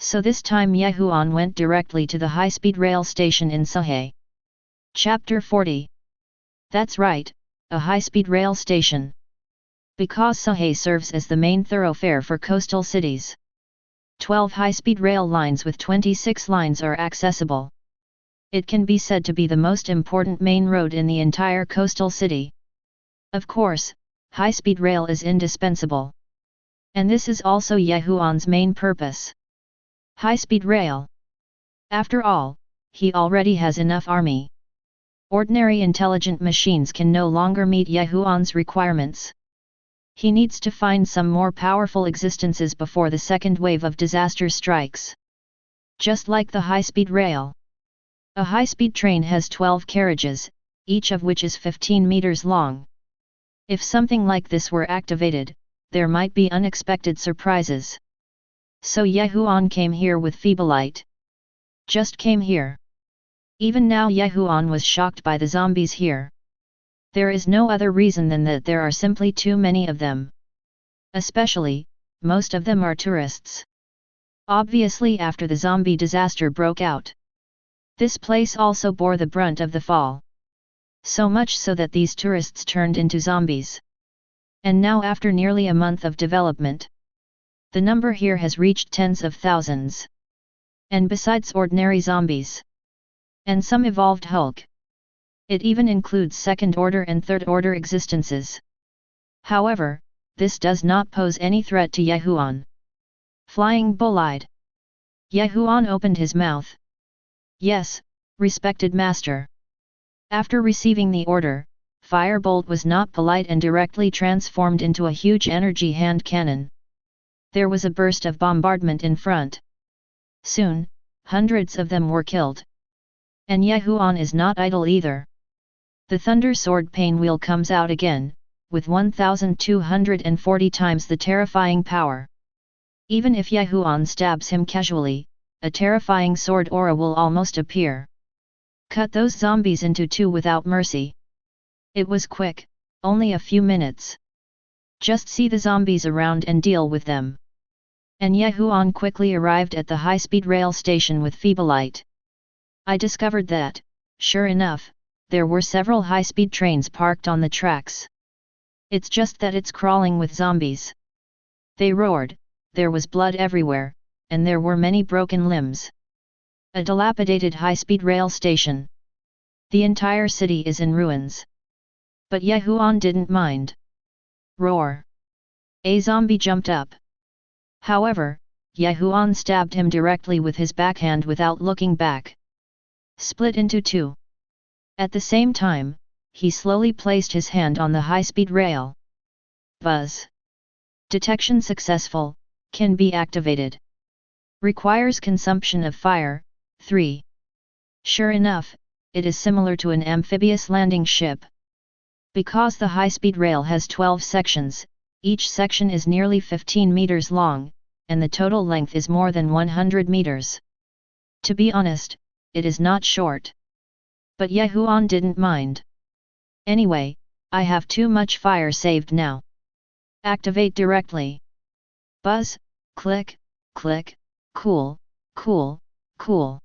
So this time Huan went directly to the high-speed rail station in Sahe. Chapter 40. That's right, a high-speed rail station. Because Sahe serves as the main thoroughfare for coastal cities. 12 high-speed rail lines with 26 lines are accessible. It can be said to be the most important main road in the entire coastal city. Of course, high-speed rail is indispensable. And this is also Huan's main purpose. High-speed rail. After all, he already has enough army. Ordinary intelligent machines can no longer meet Huan's requirements. He needs to find some more powerful existences before the second wave of disaster strikes. Just like the high-speed rail. A high-speed train has 12 carriages, each of which is 15 meters long. If something like this were activated, there might be unexpected surprises. So Huan came here with Feeblelight. Just came here. Even now Huan was shocked by the zombies here. There is no other reason than that there are simply too many of them. Especially, most of them are tourists. Obviously after the zombie disaster broke out. This place also bore the brunt of the fall. So much so that these tourists turned into zombies. And now after nearly a month of development, the number here has reached tens of thousands. And besides ordinary zombies, and some evolved Hulk, it even includes second-order and third-order existences. However, this does not pose any threat to Huan. Flying bull-eyed. Huan opened his mouth. Yes, respected master. After receiving the order, Firebolt was not polite and directly transformed into a huge energy hand cannon. There was a burst of bombardment in front. Soon, hundreds of them were killed. And Huan is not idle either. The Thunder Sword Pain Wheel comes out again, with 1,240 times the terrifying power. Even if Huan stabs him casually, a terrifying sword aura will almost appear. Cut those zombies into two without mercy. It was quick, only a few minutes. Just see the zombies around and deal with them. And Huan quickly arrived at the high-speed rail station with feeble light. I discovered that, sure enough, there were several high-speed trains parked on the tracks. It's just that it's crawling with zombies. They roared, there was blood everywhere, and there were many broken limbs. A dilapidated high-speed rail station. The entire city is in ruins. But Huan didn't mind. Roar! A zombie jumped up. However, Huan stabbed him directly with his backhand without looking back. Split into two. At the same time, he slowly placed his hand on the high-speed rail. Buzz. Detection successful, can be activated. Requires consumption of fire, 3. Sure enough, it is similar to an amphibious landing ship. Because the high-speed rail has 12 sections, each section is nearly 15 meters long, and the total length is more than 100 meters. To be honest, it is not short. But Huan didn't mind. Anyway, I have too much fire saved now. Activate directly. Buzz, click, click, cool, cool, cool.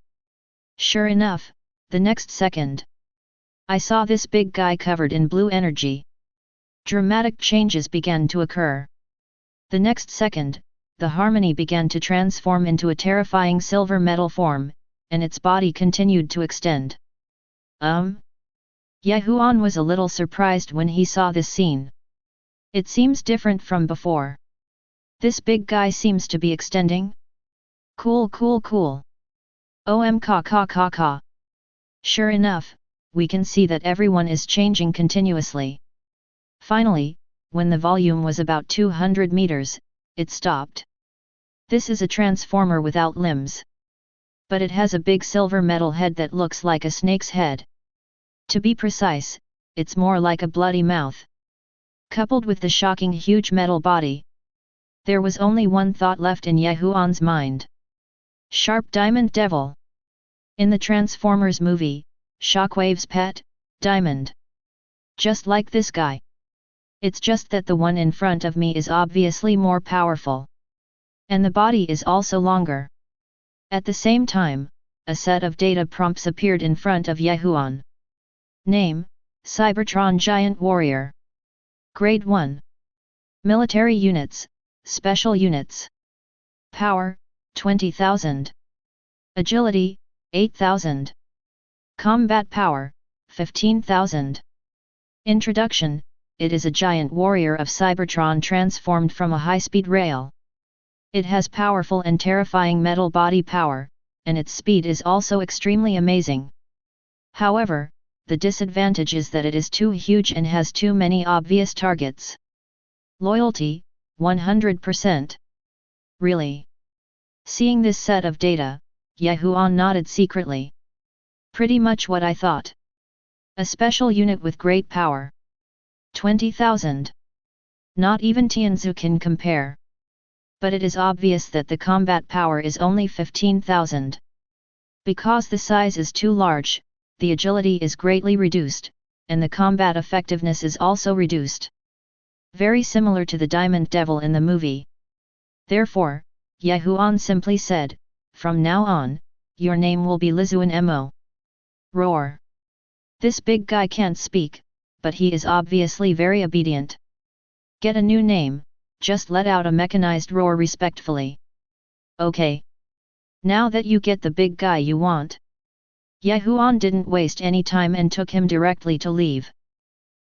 Sure enough, the next second, I saw this big guy covered in blue energy. Dramatic changes began to occur. The next second, the harmony began to transform into a terrifying silver metal form, and its body continued to extend. Huan was a little surprised when he saw this scene. It seems different from before. This big guy seems to be extending? Cool cool cool. Ka ka ka ka. Sure enough, we can see that everyone is changing continuously. Finally, when the volume was about 200 meters, it stopped. This is a transformer without limbs. But it has a big silver metal head that looks like a snake's head. To be precise, it's more like a bloody mouth. Coupled with the shocking huge metal body, there was only one thought left in Huan's mind. Sharp Diamond Devil. In the Transformers movie, Shockwave's pet, Diamond. Just like this guy. It's just that the one in front of me is obviously more powerful. And the body is also longer. At the same time, a set of data prompts appeared in front of Huan. Name, Cybertron Giant Warrior. Grade 1. Military units, Special units. Power, 20,000. Agility, 8,000. Combat power, 15,000. Introduction, it is a giant warrior of Cybertron transformed from a high-speed rail. It has powerful and terrifying metal body power, and its speed is also extremely amazing. However, the disadvantage is that it is too huge and has too many obvious targets. Loyalty, 100%. Really? Seeing this set of data, Huan nodded secretly. Pretty much what I thought. A special unit with great power. 20,000. Not even Tianzu can compare. But it is obvious that the combat power is only 15,000. Because the size is too large, the agility is greatly reduced, and the combat effectiveness is also reduced. Very similar to the Diamond Devil in the movie. Therefore, Huan simply said, from now on, your name will be Lizuan Mo. Roar. This big guy can't speak, but he is obviously very obedient. Get a new name, just let out a mechanized roar respectfully. Okay. Now that you get the big guy you want. Huan didn't waste any time and took him directly to leave.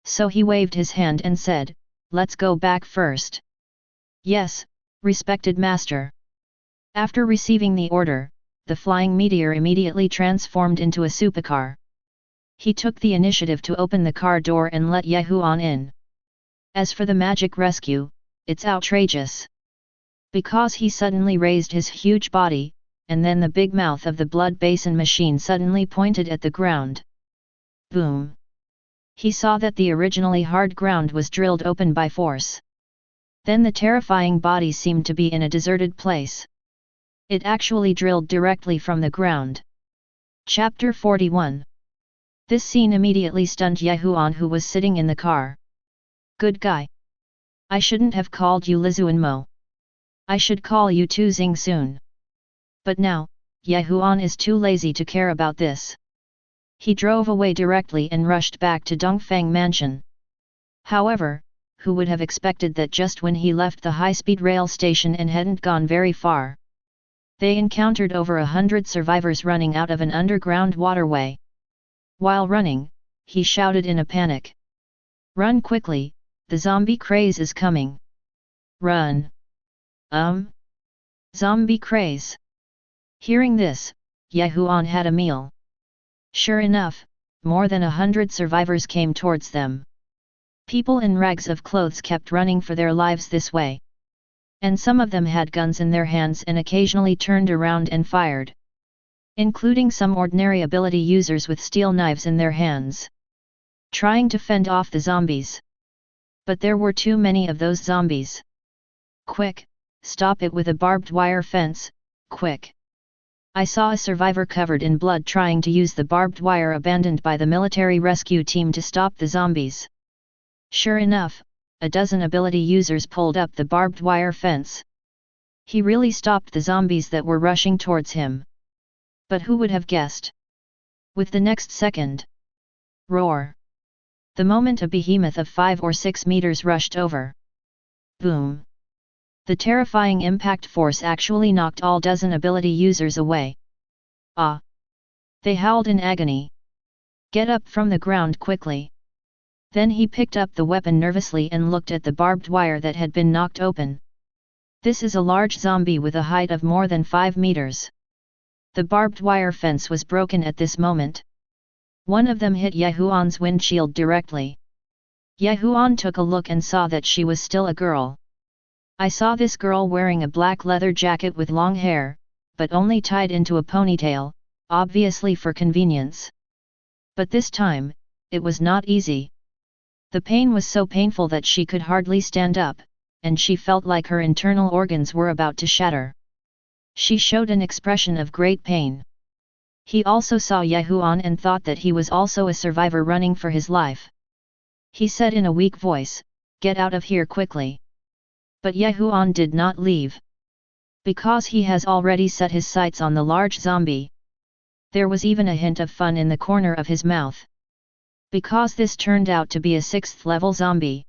So he waved his hand and said, let's go back first. Yes, respected master. After receiving the order, the flying meteor immediately transformed into a supercar. He took the initiative to open the car door and let Huan in. As for the magic rescue, it's outrageous. Because he suddenly raised his huge body, and then the big mouth of the blood basin machine suddenly pointed at the ground. Boom! He saw that the originally hard ground was drilled open by force. Then the terrifying body seemed to be in a deserted place. It actually drilled directly from the ground. Chapter 41. This scene immediately stunned Huan, who was sitting in the car. Good guy. I shouldn't have called you Lizuan Mo. I should call you Tu Xing soon. But now, Huan is too lazy to care about this. He drove away directly and rushed back to Dongfang Mansion. However, who would have expected that just when he left the high-speed rail station and hadn't gone very far, they encountered over 100 survivors running out of an underground waterway. While running, he shouted in a panic. Run quickly, the zombie craze is coming. Run. Zombie craze. Hearing this, Huan had a meal. Sure enough, more than 100 survivors came towards them. People in rags of clothes kept running for their lives this way. And some of them had guns in their hands and occasionally turned around and fired. Including some ordinary ability users with steel knives in their hands, trying to fend off the zombies. But there were too many of those zombies. Quick, stop it with a barbed wire fence, quick. I saw a survivor covered in blood trying to use the barbed wire abandoned by the military rescue team to stop the zombies. Sure enough, a dozen ability users pulled up the barbed wire fence. He really stopped the zombies that were rushing towards him. But who would have guessed? With the next second. Roar. The moment a behemoth of 5 or 6 meters rushed over. Boom. The terrifying impact force actually knocked all dozen ability users away. Ah! They howled in agony. Get up from the ground quickly. Then he picked up the weapon nervously and looked at the barbed wire that had been knocked open. This is a large zombie with a height of more than 5 meters. The barbed wire fence was broken at this moment. One of them hit Huan's windshield directly. Huan took a look and saw that she was still a girl. I saw this girl wearing a black leather jacket with long hair, but only tied into a ponytail, obviously for convenience. But this time, it was not easy. The pain was so painful that she could hardly stand up, and she felt like her internal organs were about to shatter. She showed an expression of great pain. He also saw Huan and thought that he was also a survivor running for his life. He said in a weak voice, "Get out of here quickly." But Huan did not leave. Because he has already set his sights on the large zombie. There was even a hint of fun in the corner of his mouth. Because this turned out to be a 6th level zombie.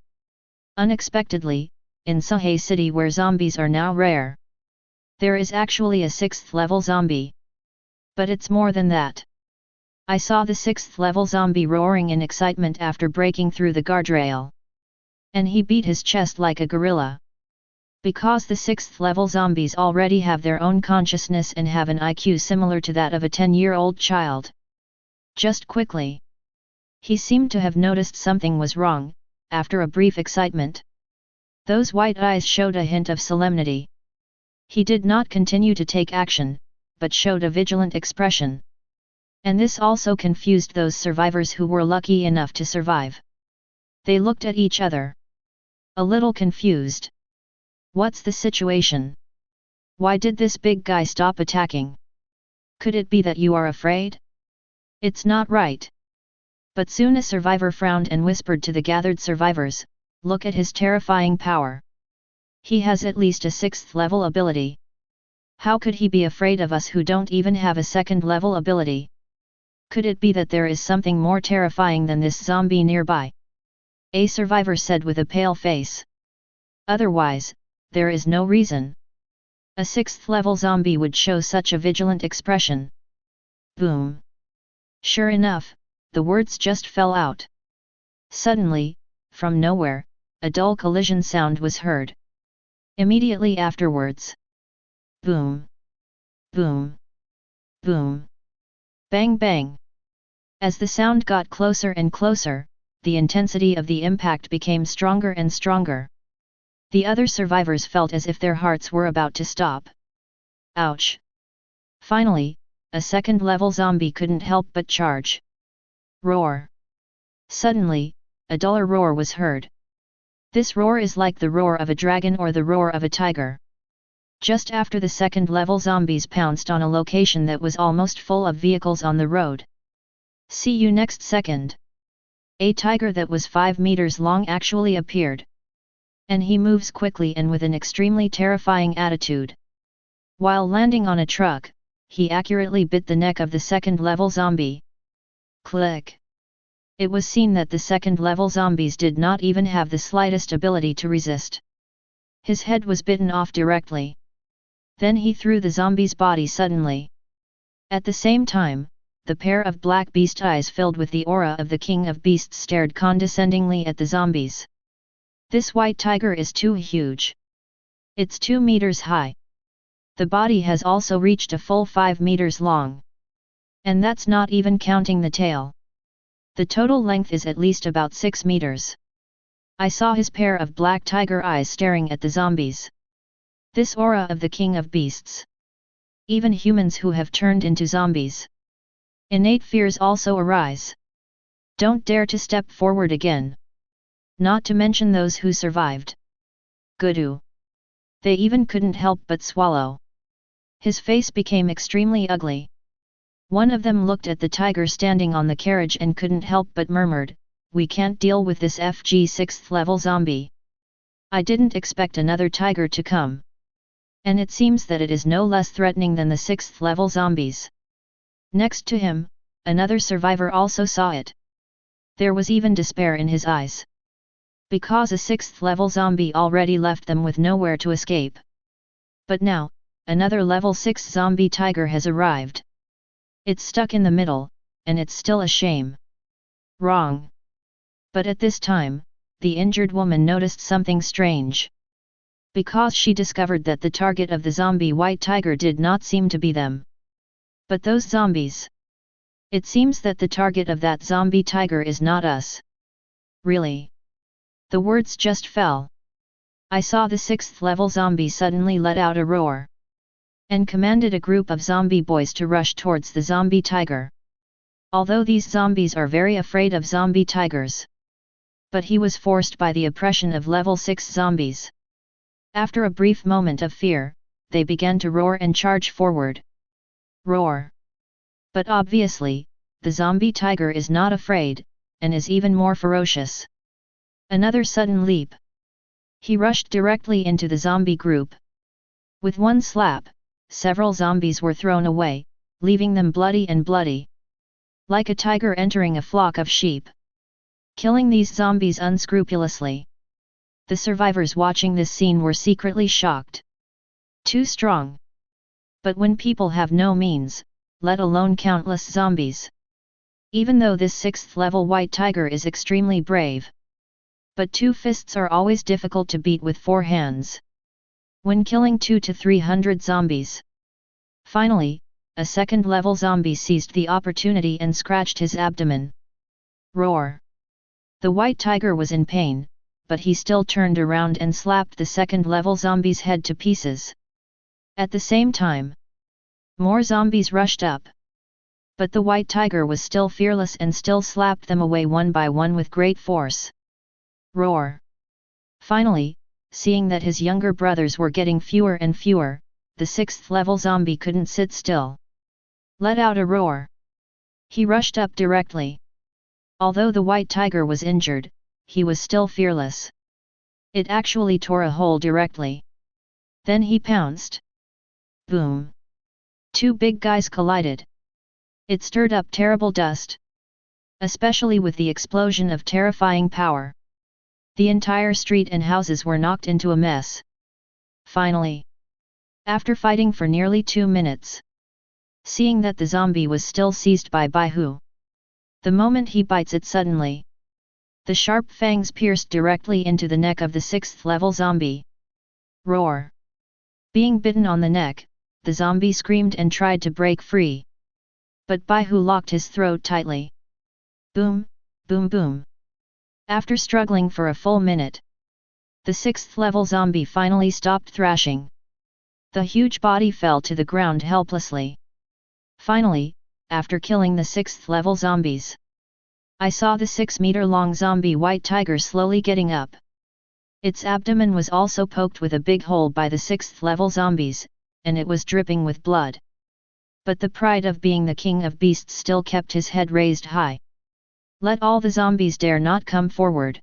Unexpectedly, in Suhe City where zombies are now rare, there is actually a 6th level zombie. But it's more than that. I saw the 6th level zombie roaring in excitement after breaking through the guardrail. And he beat his chest like a gorilla. Because the 6th level zombies already have their own consciousness and have an IQ similar to that of a 10-year-old child. Just quickly. He seemed to have noticed something was wrong, after a brief excitement. Those white eyes showed a hint of solemnity. He did not continue to take action, but showed a vigilant expression. And this also confused those survivors who were lucky enough to survive. They looked at each other. A little confused. What's the situation? Why did this big guy stop attacking? Could it be that you are afraid? It's not right. But soon a survivor frowned and whispered to the gathered survivors, "Look at his terrifying power. He has at least a 6th level ability. How could he be afraid of us who don't even have a 2nd level ability? Could it be that there is something more terrifying than this zombie nearby?" A survivor said with a pale face. Otherwise, there is no reason. A 6th level zombie would show such a vigilant expression. Boom. Sure enough, the words just fell out. Suddenly, from nowhere, a dull collision sound was heard. Immediately afterwards. Boom. Boom. Boom. Bang bang. As the sound got closer and closer, the intensity of the impact became stronger and stronger. The other survivors felt as if their hearts were about to stop. Ouch! Finally, a 2nd level zombie couldn't help but charge. Roar! Suddenly, a duller roar was heard. This roar is like the roar of a dragon or the roar of a tiger. Just after the second-level zombies pounced on a location that was almost full of vehicles on the road. See you next second. A tiger that was 5 meters long actually appeared. And he moves quickly and with an extremely terrifying attitude. While landing on a truck, he accurately bit the neck of the second-level zombie. Click. It was seen that the second-level zombies did not even have the slightest ability to resist. His head was bitten off directly. Then he threw the zombie's body suddenly. At the same time, the pair of black beast eyes filled with the aura of the king of beasts stared condescendingly at the zombies. This white tiger is too huge. It's 2 meters high. The body has also reached a full 5 meters long. And that's not even counting the tail. The total length is at least about 6 meters. I saw his pair of black tiger eyes staring at the zombies. This aura of the king of beasts. Even humans who have turned into zombies. Innate fears also arise. Don't dare to step forward again. Not to mention those who survived. Goodoo. They even couldn't help but swallow. His face became extremely ugly. One of them looked at the tiger standing on the carriage and couldn't help but murmured, "We can't deal with this FG 6th level zombie. I didn't expect another tiger to come. And it seems that it is no less threatening than the 6th level zombies." Next to him, another survivor also saw it. There was even despair in his eyes. Because a 6th level zombie already left them with nowhere to escape. But now, another level 6 zombie tiger has arrived. It's stuck in the middle, and it's still a shame. Wrong. But at this time, the injured woman noticed something strange. Because she discovered that the target of the zombie white tiger did not seem to be them. But those zombies. It seems that the target of that zombie tiger is not us. Really? The words just fell. I saw the 6th level zombie suddenly let out a roar. And commanded a group of zombie boys to rush towards the zombie tiger. Although these zombies are very afraid of zombie tigers. But he was forced by the oppression of level 6 zombies. After a brief moment of fear, they began to roar and charge forward. Roar. But obviously, the zombie tiger is not afraid, and is even more ferocious. Another sudden leap. He rushed directly into the zombie group. With one slap, several zombies were thrown away, leaving them bloody. Like a tiger entering a flock of sheep. Killing these zombies unscrupulously. The survivors watching this scene were secretly shocked. Too strong. But when people have no means, let alone countless zombies. Even though this 6th level white tiger is extremely brave. But 2 fists are always difficult to beat with 4 hands. When killing 200 to 300 zombies. Finally, a second-level zombie seized the opportunity and scratched his abdomen. Roar. The white tiger was in pain, but he still turned around and slapped the second-level zombie's head to pieces. At the same time, more zombies rushed up. But the white tiger was still fearless and still slapped them away one by one with great force. Roar. Finally, seeing that his younger brothers were getting fewer and fewer, the 6th level zombie couldn't sit still. Let out a roar. He rushed up directly. Although the white tiger was injured, he was still fearless. It actually tore a hole directly. Then he pounced. Boom. 2 big guys collided. It stirred up terrible dust. Especially with the explosion of terrifying power. The entire street and houses were knocked into a mess. Finally. After fighting for nearly 2 minutes. Seeing that the zombie was still seized by Baihu. The moment he bites it suddenly. The sharp fangs pierced directly into the neck of the 6th level zombie. Roar. Being bitten on the neck, the zombie screamed and tried to break free. But Baihu locked his throat tightly. Boom, boom boom. After struggling for a full minute, the 6th level zombie finally stopped thrashing. The huge body fell to the ground helplessly. Finally, after killing the 6th level zombies, I saw the 6-meter-long zombie white tiger slowly getting up. Its abdomen was also poked with a big hole by the 6th level zombies, and it was dripping with blood. But the pride of being the king of beasts still kept his head raised high. Let all the zombies dare not come forward.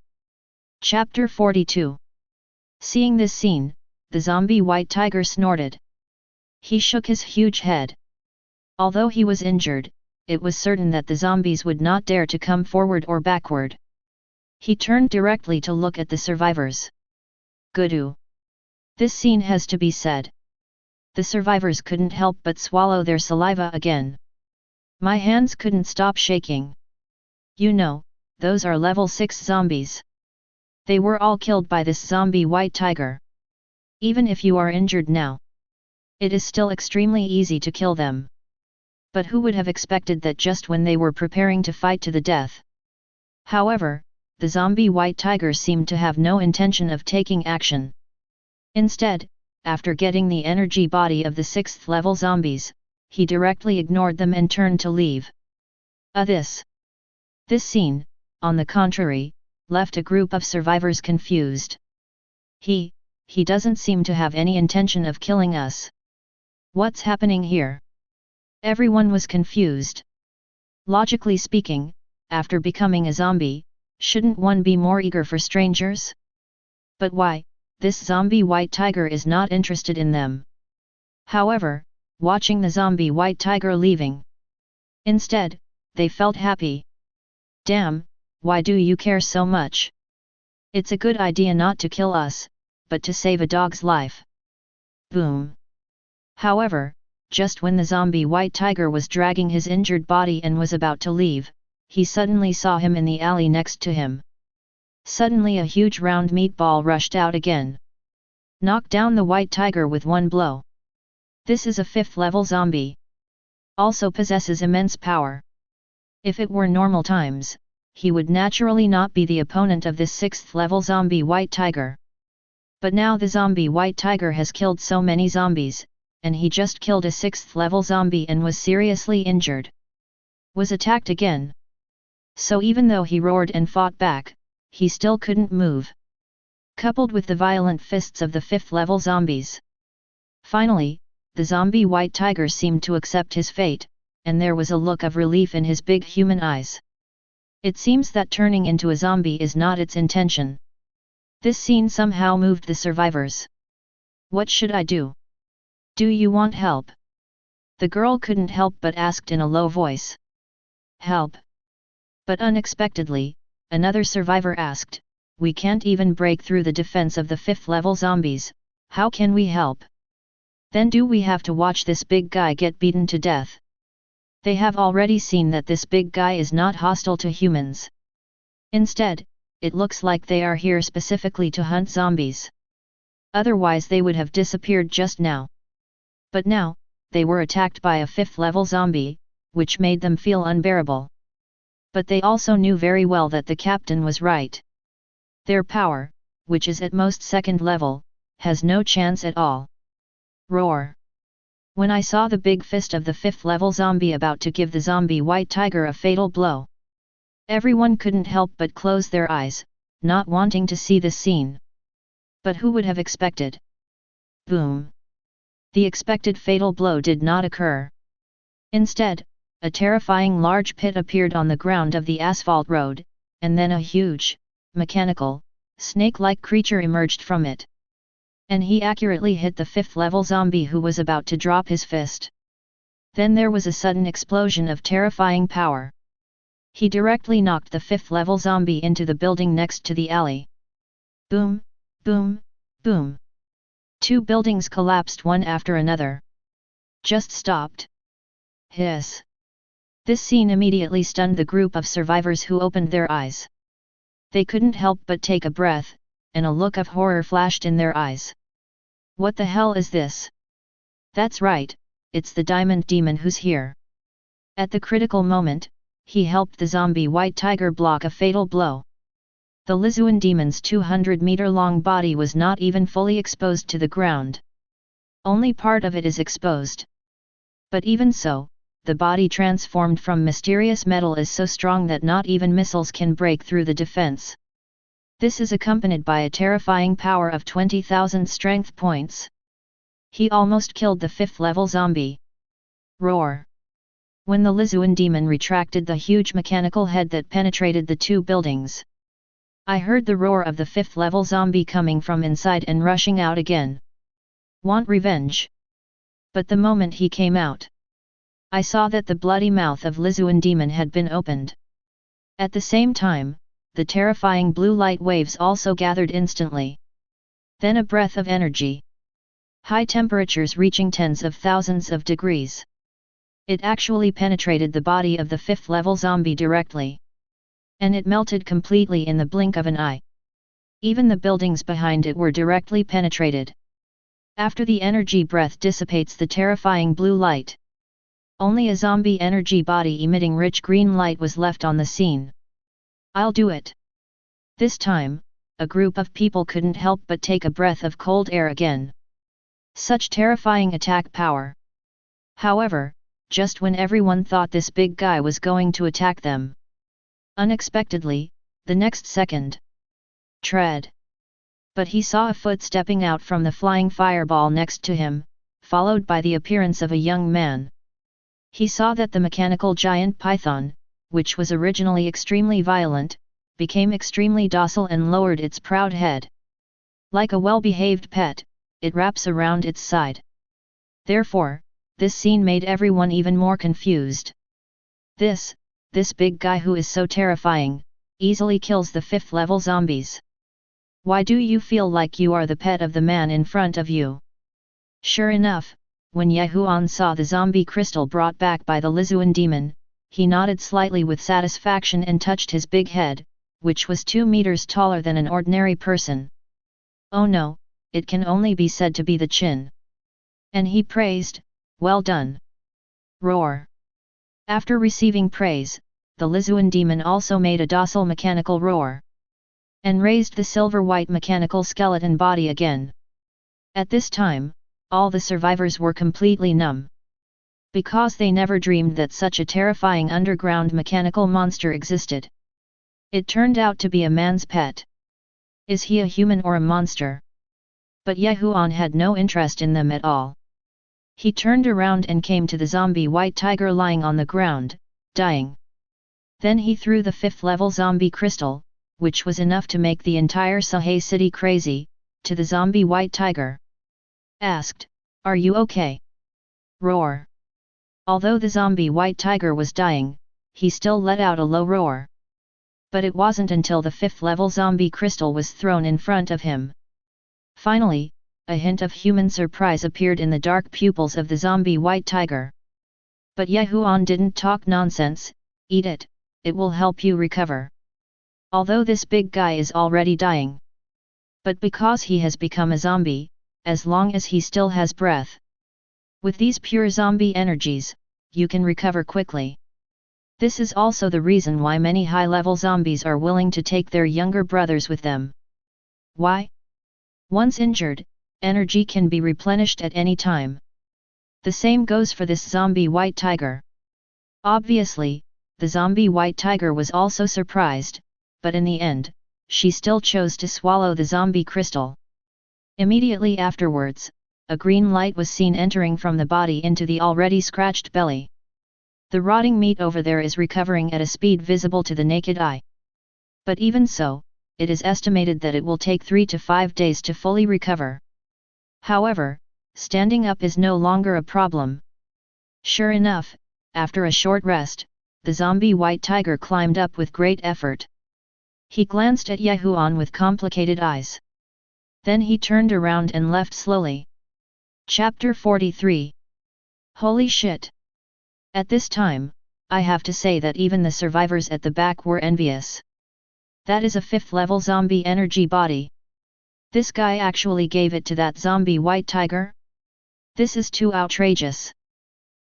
Chapter 42. Seeing this scene, the zombie white tiger snorted. He shook his huge head. Although he was injured, it was certain that the zombies would not dare to come forward or backward. He turned directly to look at the survivors. Goodoo! This scene has to be said. The survivors couldn't help but swallow their saliva again. My hands couldn't stop shaking. You know, those are level 6 zombies. They were all killed by this zombie white tiger. Even if you are injured now, it is still extremely easy to kill them. But who would have expected that just when they were preparing to fight to the death? However, the zombie white tiger seemed to have no intention of taking action. Instead, after getting the energy body of the 6th level zombies, he directly ignored them and turned to leave. This scene, on the contrary, left a group of survivors confused. He doesn't seem to have any intention of killing us. What's happening here? Everyone was confused. Logically speaking, after becoming a zombie, shouldn't one be more eager for strangers? But why, this zombie white tiger is not interested in them. However, watching the zombie white tiger leaving, instead, they felt happy. Damn, why do you care so much? It's a good idea not to kill us, but to save a dog's life. Boom. However, just when the zombie white tiger was dragging his injured body and was about to leave, he suddenly saw him in the alley next to him. Suddenly a huge round meatball rushed out again. Knocked down the white tiger with one blow. This is a 5th level zombie. Also possesses immense power. If it were normal times, he would naturally not be the opponent of this 6th level zombie white tiger. But now the zombie white tiger has killed so many zombies, and he just killed a 6th level zombie and was seriously injured. Was attacked again. So even though he roared and fought back, he still couldn't move. Coupled with the violent fists of the 5th level zombies. Finally, the zombie white tiger seemed to accept his fate, and there was a look of relief in his big human eyes. It seems that turning into a zombie is not its intention. This scene somehow moved the survivors. What should I do? Do you want help? The girl couldn't help but asked in a low voice. Help? But unexpectedly, another survivor asked, we can't even break through the defense of the 5th level zombies, how can we help? Then do we have to watch this big guy get beaten to death? They have already seen that this big guy is not hostile to humans. Instead, it looks like they are here specifically to hunt zombies. Otherwise they would have disappeared just now. But now, they were attacked by a 5th level zombie, which made them feel unbearable. But they also knew very well that the captain was right. Their power, which is at most 2nd level, has no chance at all. Roar! When I saw the big fist of the 5th level zombie about to give the zombie white tiger a fatal blow, everyone couldn't help but close their eyes, not wanting to see this scene. But who would have expected? Boom! The expected fatal blow did not occur. Instead, a terrifying large pit appeared on the ground of the asphalt road, and then a huge, mechanical, snake-like creature emerged from it. And he accurately hit the 5th level zombie who was about to drop his fist. Then there was a sudden explosion of terrifying power. He directly knocked the 5th level zombie into the building next to the alley. Boom, boom, boom. 2 buildings collapsed one after another. Just stopped. Hiss. This scene immediately stunned the group of survivors who opened their eyes. They couldn't help but take a breath, and a look of horror flashed in their eyes. What the hell is this? That's right, it's the Diamond Demon who's here. At the critical moment, he helped the zombie white tiger block a fatal blow. The Lizuan demon's 200-meter-long body was not even fully exposed to the ground. Only part of it is exposed. But even so, the body transformed from mysterious metal is so strong that not even missiles can break through the defense. This is accompanied by a terrifying power of 20,000 strength points. He almost killed the 5th level zombie. Roar! When the Lizuan demon retracted the huge mechanical head that penetrated the 2 buildings, I heard the roar of the 5th level zombie coming from inside and rushing out again. Want revenge? But the moment he came out, I saw that the bloody mouth of Lizuan demon had been opened. At the same time, the terrifying blue light waves also gathered instantly. Then a breath of energy. High temperatures reaching tens of thousands of degrees. It actually penetrated the body of the 5th level zombie directly. And it melted completely in the blink of an eye. Even the buildings behind it were directly penetrated. After the energy breath dissipates the terrifying blue light, only a zombie energy body emitting rich green light was left on the scene. I'll do it. This time, a group of people couldn't help but take a breath of cold air again. Such terrifying attack power. However, just when everyone thought this big guy was going to attack them, unexpectedly, the next second, tread. But he saw a foot stepping out from the flying fireball next to him, followed by the appearance of a young man. He saw that the mechanical giant python, which was originally extremely violent, became extremely docile and lowered its proud head. Like a well-behaved pet, it wraps around its side. Therefore, this scene made everyone even more confused. This big guy who is so terrifying, easily kills the 5th level zombies. Why do you feel like you are the pet of the man in front of you? Sure enough, when Huan saw the zombie crystal brought back by the Lizuan demon, he nodded slightly with satisfaction and touched his big head, which was 2 meters taller than an ordinary person. Oh no, it can only be said to be the chin. And he praised, well done. Roar! After receiving praise, the Lizuan demon also made a docile mechanical roar. And raised the silver-white mechanical skeleton body again. At this time, all the survivors were completely numb. Because they never dreamed that such a terrifying underground mechanical monster existed. It turned out to be a man's pet. Is he a human or a monster? But Huan had no interest in them at all. He turned around and came to the zombie white tiger lying on the ground, dying. Then he threw the 5th level zombie crystal, which was enough to make the entire Sahay city crazy, to the zombie white tiger. Asked, "Are you okay?" Roar! Although the zombie white tiger was dying, he still let out a low roar. But it wasn't until the 5th level zombie crystal was thrown in front of him. Finally, a hint of human surprise appeared in the dark pupils of the zombie white tiger. But Huan didn't talk nonsense. Eat it, it will help you recover. Although this big guy is already dying. But because he has become a zombie, as long as he still has breath. With these pure zombie energies, you can recover quickly. This is also the reason why many high-level zombies are willing to take their younger brothers with them. Why? Once injured, energy can be replenished at any time. The same goes for this zombie white tiger. Obviously, the zombie white tiger was also surprised, but in the end, she still chose to swallow the zombie crystal. Immediately afterwards, a green light was seen entering from the body into the already scratched belly. The rotting meat over there is recovering at a speed visible to the naked eye. But even so, it is estimated that it will take 3 to 5 days to fully recover. However, standing up is no longer a problem. Sure enough, after a short rest, the zombie white tiger climbed up with great effort. He glanced at Huan with complicated eyes. Then he turned around and left slowly. Chapter 43. Holy shit! At this time, I have to say that even the survivors at the back were envious. That is a 5th level zombie energy body. This guy actually gave it to that zombie white tiger? This is too outrageous.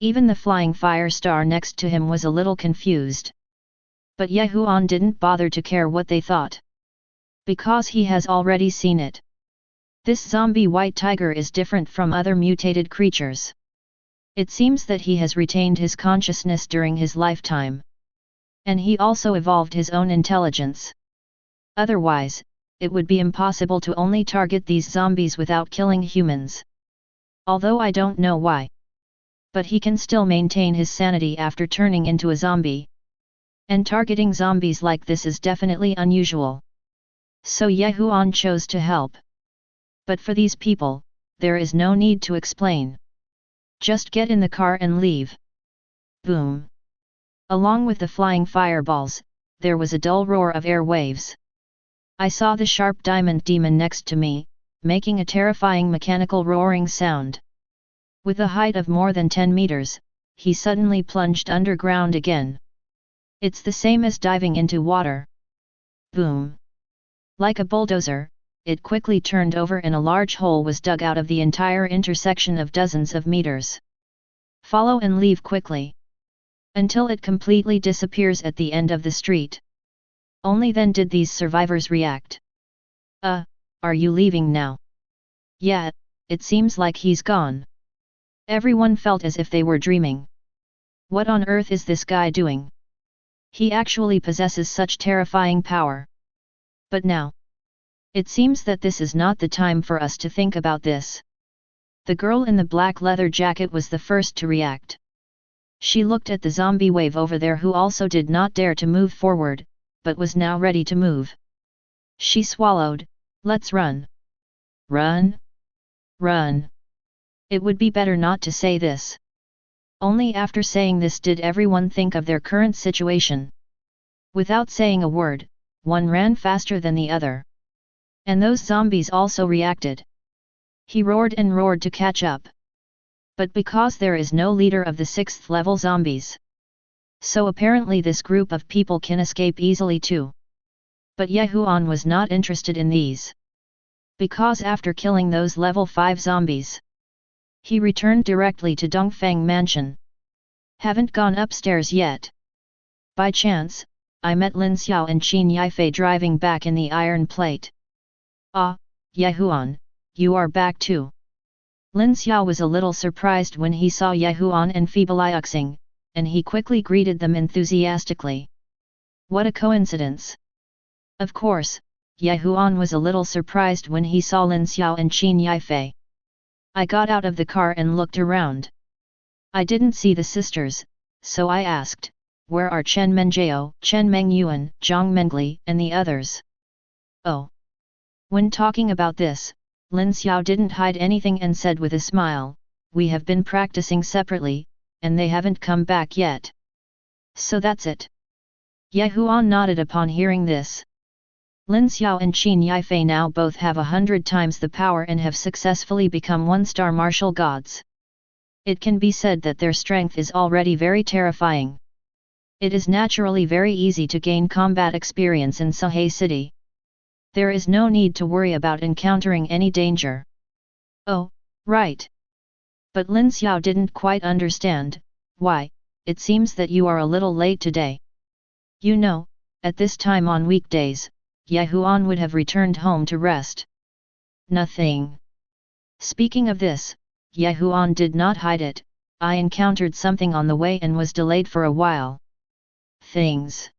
Even the flying fire star next to him was a little confused. But Huan didn't bother to care what they thought. Because he has already seen it. This zombie white tiger is different from other mutated creatures. It seems that he has retained his consciousness during his lifetime. And he also evolved his own intelligence. Otherwise, it would be impossible to only target these zombies without killing humans. Although I don't know why. But he can still maintain his sanity after turning into a zombie. And targeting zombies like this is definitely unusual. So Ye Huan chose to help. But for these people, there is no need to explain. Just get in the car and leave. Boom. Along with the flying fireballs, there was a dull roar of air waves. I saw the sharp diamond demon next to me, making a terrifying mechanical roaring sound. With a height of more than 10 meters, he suddenly plunged underground again. It's the same as diving into water. Boom. Like a bulldozer, it quickly turned over and a large hole was dug out of the entire intersection of dozens of meters. Follow and leave quickly. Until it completely disappears at the end of the street. Only then did these survivors react. Are you leaving now? Yeah, it seems like he's gone. Everyone felt as if they were dreaming. What on earth is this guy doing? He actually possesses such terrifying power. But now, it seems that this is not the time for us to think about this. The girl in the black leather jacket was the first to react. She looked at the zombie wave over there who also did not dare to move forward, but was now ready to move. She swallowed, let's run. Run? Run. It would be better not to say this. Only after saying this did everyone think of their current situation. Without saying a word, one ran faster than the other. And those zombies also reacted. He roared and roared to catch up. But because there is no leader of the 6th level zombies. So apparently this group of people can escape easily too. But Ye Huan was not interested in these. Because after killing those level 5 zombies, he returned directly to Dongfang Mansion. Haven't gone upstairs yet. By chance, I met Lin Xiao and Qin Yifei driving back in the iron plate. Ah, Ye Huan, you are back too. Lin Xiao was a little surprised when he saw Ye Huan and Feibalixing, and he quickly greeted them enthusiastically. What a coincidence! Of course, Ye Huan was a little surprised when he saw Lin Xiao and Qin Yifei. I got out of the car and looked around. I didn't see the sisters, so I asked, where are Chen Menjiao, Chen Mengyuan, Zhang Mengli, and the others? Oh! When talking about this, Lin Xiao didn't hide anything and said with a smile, we have been practicing separately, and they haven't come back yet. So that's it. Ye Huan nodded upon hearing this. Lin Xiao and Qin Yifei now both have 100 times the power and have successfully become one-star martial gods. It can be said that their strength is already very terrifying. It is naturally very easy to gain combat experience in Sahe City. There is no need to worry about encountering any danger. Oh, right. But Lin Xiao didn't quite understand, why, it seems that you are a little late today. You know, at this time on weekdays, Ye Huan would have returned home to rest. Nothing. Speaking of this, Ye Huan did not hide it, I encountered something on the way and was delayed for a while. Things.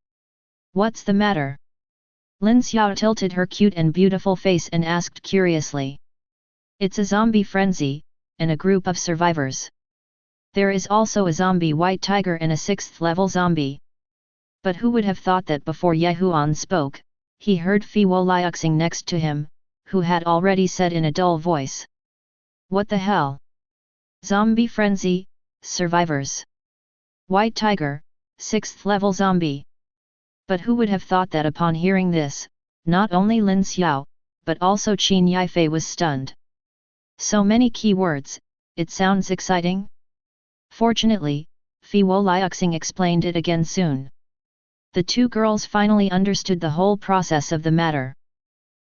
What's the matter? Lin Xiao tilted her cute and beautiful face and asked curiously. It's a zombie frenzy, and a group of survivors. There is also a zombie white tiger and a 6th level zombie. But who would have thought that before Ye Huan spoke, he heard Feibalixing next to him, who had already said in a dull voice. What the hell? Zombie frenzy, survivors. White tiger, 6th level zombie. But who would have thought that upon hearing this, not only Lin Xiao, but also Qin Yifei was stunned. So many keywords, it sounds exciting? Fortunately, Feibalixing explained it again soon. The two girls finally understood the whole process of the matter.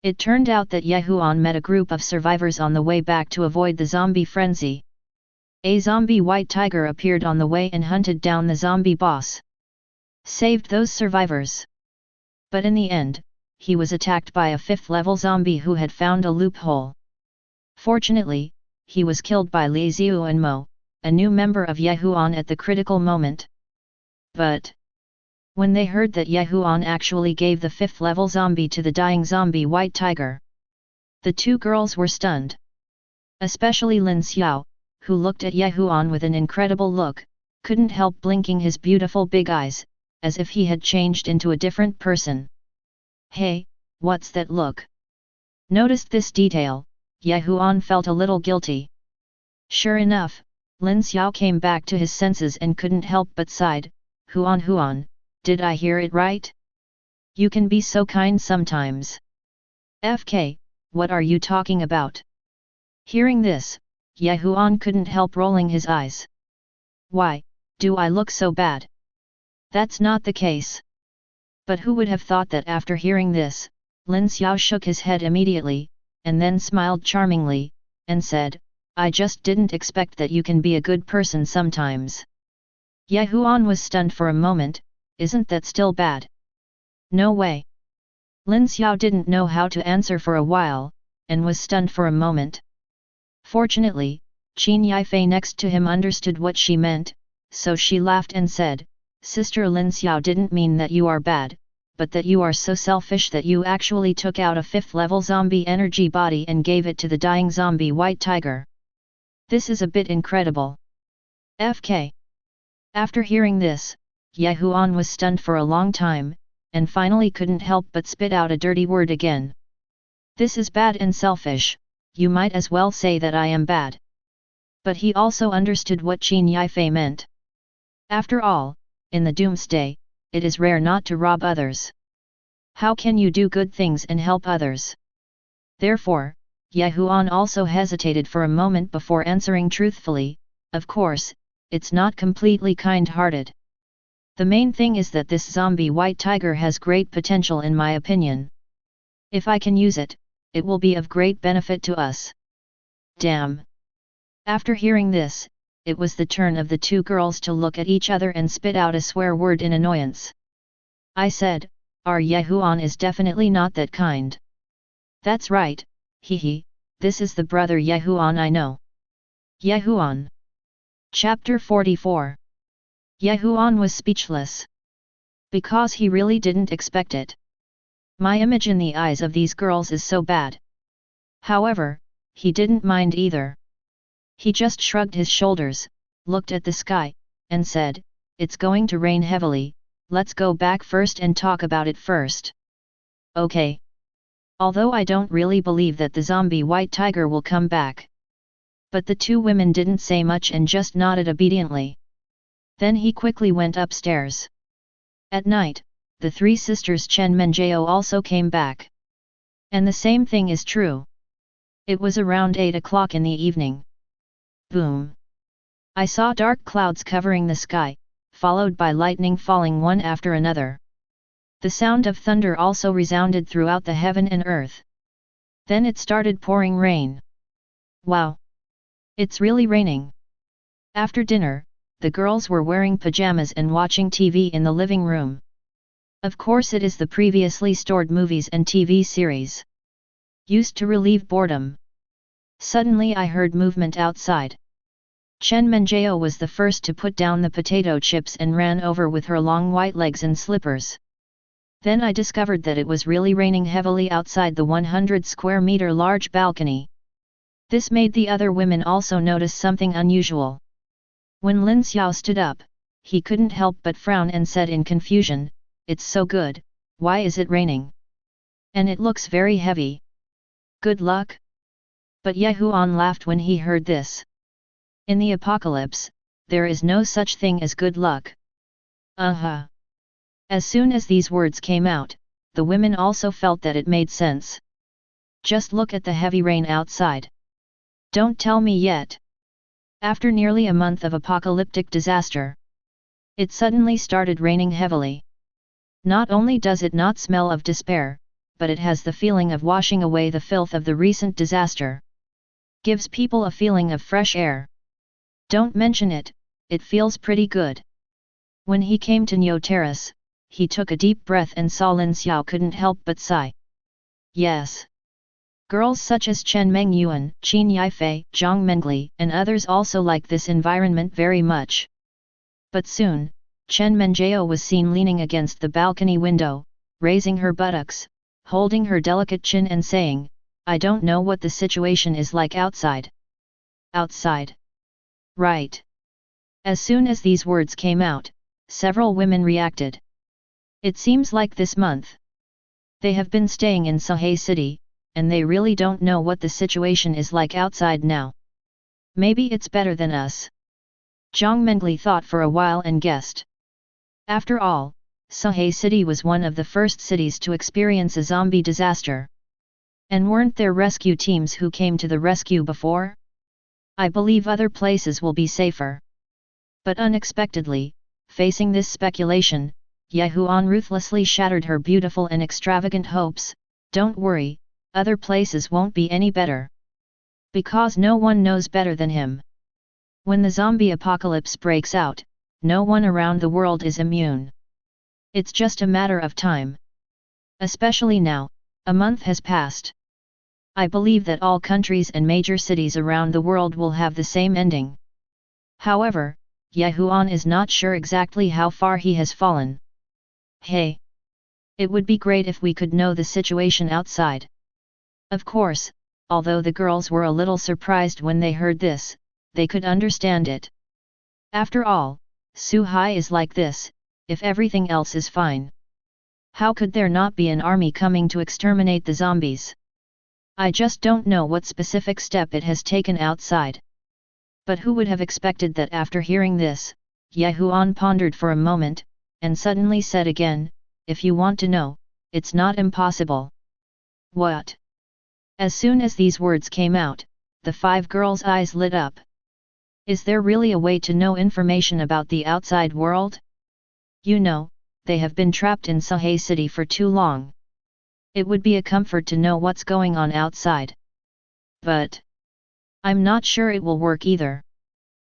It turned out that Ye Huan met a group of survivors on the way back to avoid the zombie frenzy. A zombie white tiger appeared on the way and hunted down the zombie boss. Saved those survivors. But in the end, he was attacked by a 5th level zombie who had found a loophole. Fortunately, he was killed by Li Xiu and Mo, a new member of Ye Huan at the critical moment. But When they heard that Ye Huan actually gave the 5th level zombie to the dying zombie white tiger, the two girls were stunned. Especially Lin Xiao, who looked at Ye Huan with an incredible look, couldn't help blinking his beautiful big eyes, as if he had changed into a different person. Hey, what's that look? Noticed this detail, Ye Huan felt a little guilty. Sure enough, Lin Xiao came back to his senses and couldn't help but sighed. Huan, did I hear it right? You can be so kind sometimes. FK, what are you talking about? Hearing this, Ye Huan couldn't help rolling his eyes. Why, do I look so bad? That's not the case. But who would have thought that after hearing this, Lin Xiao shook his head immediately, and then smiled charmingly, and said, I just didn't expect that you can be a good person sometimes. Ye Huan was stunned for a moment. Isn't that still bad? No way. Lin Xiao didn't know how to answer for a while, and was stunned for a moment. Fortunately, Qin Yifei next to him understood what she meant, so she laughed and said, Sister Lin Xiao didn't mean that you are bad, but that you are so selfish that you actually took out a 5th level zombie energy body and gave it to the dying zombie white tiger. This is a bit incredible. FK. After hearing this, Ye Huan was stunned for a long time, and finally couldn't help but spit out a dirty word again. This is bad and selfish, you might as well say that I am bad. But he also understood what Qin Yifei meant. After all, in the doomsday, it is rare not to rob others. How can you do good things and help others? Therefore, Ye Huan also hesitated for a moment before answering truthfully, of course, it's not completely kind-hearted. The main thing is that this zombie white tiger has great potential in my opinion. If I can use it, it will be of great benefit to us. Damn. After hearing this, it was the turn of the two girls to look at each other and spit out a swear word in annoyance. I said, our Ye Huan is definitely not that kind. That's right, hee, this is the brother Ye Huan I know. Ye Huan. Chapter 44. Ye Huan was speechless. Because he really didn't expect it. My image in the eyes of these girls is so bad. However, he didn't mind either. He just shrugged his shoulders, looked at the sky, and said, it's going to rain heavily, let's go back first and talk about it first. Okay. Although I don't really believe that the zombie white tiger will come back. But the two women didn't say much and just nodded obediently. Then he quickly went upstairs. At night, the three sisters Chen Menjiao also came back. And the same thing is true. It was around 8 o'clock in the evening. Boom! I saw dark clouds covering the sky, followed by lightning falling one after another. The sound of thunder also resounded throughout the heaven and earth. Then it started pouring rain. Wow! It's really raining. After dinner, the girls were wearing pajamas and watching TV in the living room. Of course it is the previously stored movies and TV series. Used to relieve boredom. Suddenly I heard movement outside. Chen Menjiao was the first to put down the potato chips and ran over with her long white legs and slippers. Then I discovered that it was really raining heavily outside the 100 square meter large balcony. This made the other women also notice something unusual. When Lin Xiao stood up, he couldn't help but frown and said in confusion, it's so good, why is it raining? And it looks very heavy. Good luck? But Ye Huan laughed when he heard this. In the apocalypse, there is no such thing as good luck. As soon as these words came out, the women also felt that it made sense. Just look at the heavy rain outside. Don't tell me yet. After nearly a month of apocalyptic disaster, it suddenly started raining heavily. Not only does it not smell of despair, but it has the feeling of washing away the filth of the recent disaster. Gives people a feeling of fresh air. Don't mention it, it feels pretty good. When he came to Nyo Terrace, he took a deep breath and saw Lin Xiao couldn't help but sigh. Yes. Girls such as Chen Mengyuan, Qin Yifei, Zhang Mengli, and others also like this environment very much. But soon, Chen Menjao was seen leaning against the balcony window, raising her buttocks, holding her delicate chin and saying, "I don't know what the situation is like outside." Outside. Right. As soon as these words came out, several women reacted. It seems like this month. They have been staying in Sahay City, and they really don't know what the situation is like outside now. Maybe it's better than us. Zhang Mengli thought for a while and guessed. After all, Sahay City was one of the first cities to experience a zombie disaster. And weren't there rescue teams who came to the rescue before? I believe other places will be safer. But unexpectedly, facing this speculation, Huan ruthlessly shattered her beautiful and extravagant hopes. Don't worry, other places won't be any better. Because no one knows better than him. When the zombie apocalypse breaks out, no one around the world is immune. It's just a matter of time. Especially now, a month has passed. I believe that all countries and major cities around the world will have the same ending. However, Huan is not sure exactly how far he has fallen. Hey! It would be great if we could know the situation outside. Of course, although the girls were a little surprised when they heard this, they could understand it. After all, Suhai is like this, if everything else is fine. How could there not be an army coming to exterminate the zombies? I just don't know what specific step it has taken outside. But who would have expected that? After hearing this, Huan pondered for a moment, and suddenly said again, "If you want to know, it's not impossible." What? As soon as these words came out, the 5 girls' eyes lit up. Is there really a way to know information about the outside world? You know, they have been trapped in Sahay City for too long. It would be a comfort to know what's going on outside. But I'm not sure it will work either.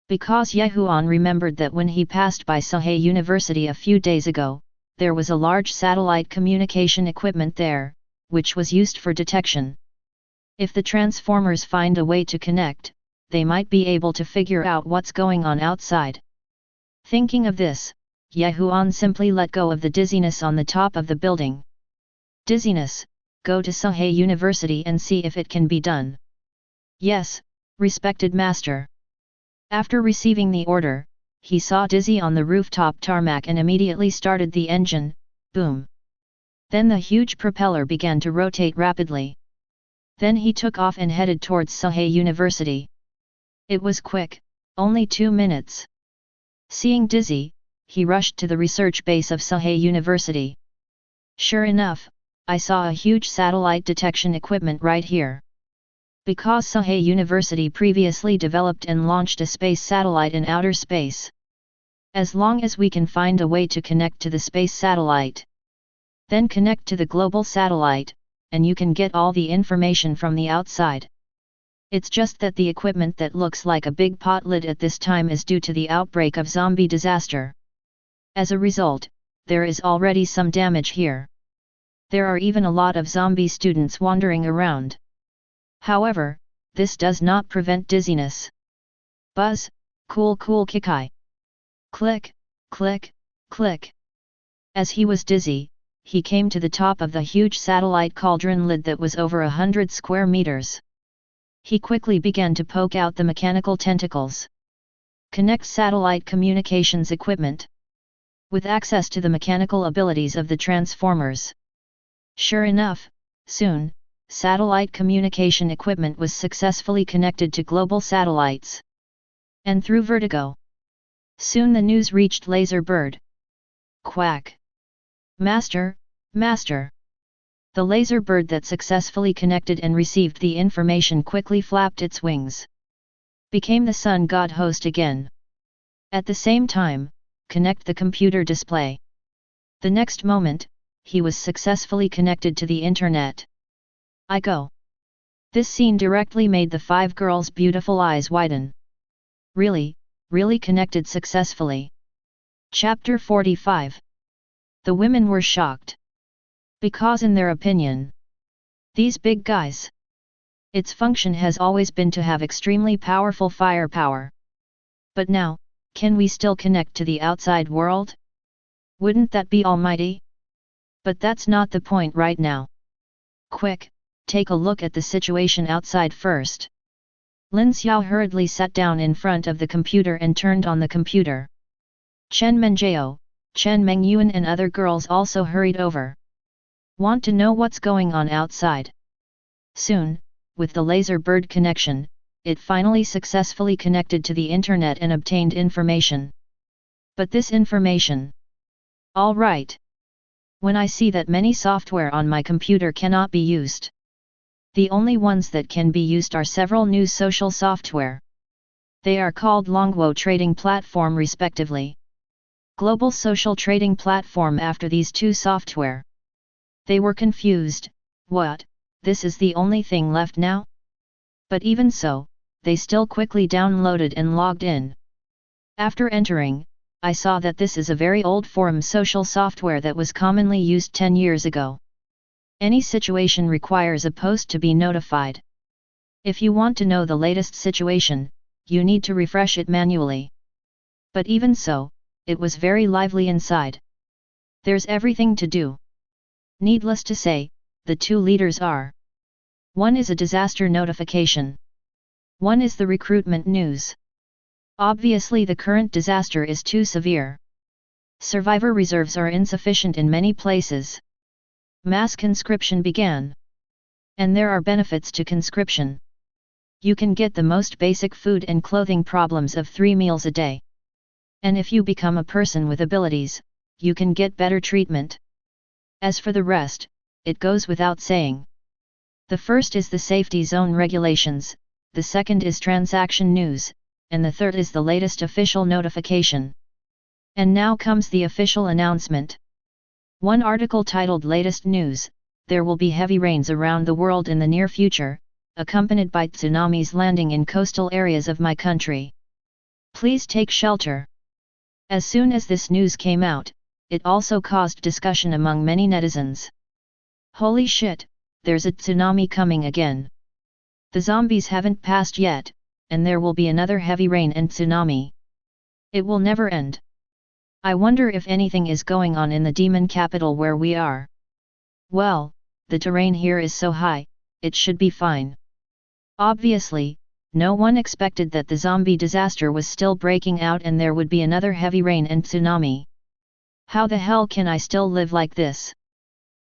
Because Huan remembered that when he passed by Sahay University a few days ago, there was a large satellite communication equipment there, which was used for detection. If the transformers find a way to connect, they might be able to figure out what's going on outside. Thinking of this, Huan simply let go of the dizziness on the top of the building. Dizziness, go to Sahay University and see if it can be done. Yes, respected master. After receiving the order, he saw Dizzy on the rooftop tarmac and immediately started the engine. Boom. Then the huge propeller began to rotate rapidly. Then he took off and headed towards Sahay University. It was quick, only 2 minutes. Seeing Dizzy, he rushed to the research base of Sahay University. Sure enough, I saw a huge satellite detection equipment right here. Because Sahay University previously developed and launched a space satellite in outer space. As long as we can find a way to connect to the space satellite, then connect to the global satellite, and you can get all the information from the outside. It's just that the equipment that looks like a big pot lid at this time is due to the outbreak of zombie disaster. As a result, there is already some damage here. There are even a lot of zombie students wandering around. However, this does not prevent dizziness. Buzz, cool kikai. Click, click, click. As he was dizzy, he came to the top of the huge satellite cauldron lid that was over 100 square meters. He quickly began to poke out the mechanical tentacles. Connect satellite communications equipment. With access to the mechanical abilities of the transformers. Sure enough, soon, satellite communication equipment was successfully connected to global satellites. And through Vertigo. Soon the news reached Laser Bird. Quack! Master, Master! The laser bird that successfully connected and received the information quickly flapped its wings. Became the sun god host again. At the same time, connect the computer display. The next moment, he was successfully connected to the internet. I go. This scene directly made the 5 girls' beautiful eyes widen. Really connected successfully. Chapter 45. The women were shocked. Because in their opinion, these big guys, its function has always been to have extremely powerful firepower. But now, Can we still connect to the outside world? Wouldn't that be almighty? But that's not the point right now. Quick, take a look at the situation outside first. Lin Xiao hurriedly sat down in front of the computer and turned on the computer. Chen Menjiao, Chen Mengyuan and other girls also hurried over. Want to know what's going on outside? Soon, with the laser bird connection, it finally successfully connected to the internet and obtained information. But this information... All right. When I see that many software on my computer cannot be used. The only ones that can be used are several new social software. They are called Longwo Trading Platform respectively. Global Social Trading Platform after these two software. They were confused, what, this is the only thing left now? But even so, they still quickly downloaded and logged in. After entering, I saw that this is a very old forum social software that was commonly used 10 years ago. Any situation requires a post to be notified. If you want to know the latest situation, you need to refresh it manually. But even so, it was very lively inside. There's everything to do. Needless to say, the two leaders are. One is a disaster notification. One is the recruitment news. Obviously the current disaster is too severe. Survivor reserves are insufficient in many places. Mass conscription began. And there are benefits to conscription. You can get the most basic food and clothing problems of 3 meals a day. And if you become a person with abilities, you can get better treatment. As for the rest, it goes without saying. The first is the safety zone regulations, the second is transaction news, and the third is the latest official notification. And now comes the official announcement. One article titled Latest News, there will be heavy rains around the world in the near future, accompanied by tsunamis landing in coastal areas of my country. Please take shelter. As soon as this news came out, it also caused discussion among many netizens. Holy shit, there's a tsunami coming again. The zombies haven't passed yet, and there will be another heavy rain and tsunami. It will never end. I wonder if anything is going on in the demon capital where we are. Well, the terrain here is so high, it should be fine. Obviously, no one expected that the zombie disaster was still breaking out and there would be another heavy rain and tsunami. How the hell can I still live like this?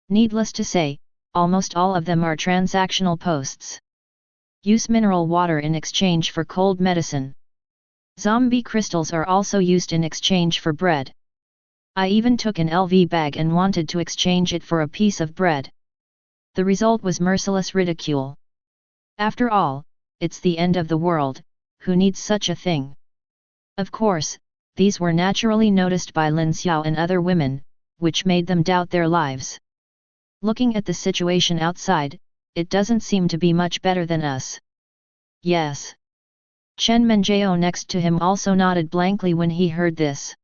Needless to say, almost all of them are transactional posts. Use mineral water in exchange for cold medicine. Zombie crystals are also used in exchange for bread. I even took an LV bag and wanted to exchange it for a piece of bread. The result was merciless ridicule. After all, it's the end of the world, who needs such a thing? Of course, these were naturally noticed by Lin Xiao and other women, which made them doubt their lives. Looking at the situation outside, it doesn't seem to be much better than us. Yes. Chen Menjiao next to him also nodded blankly when he heard this.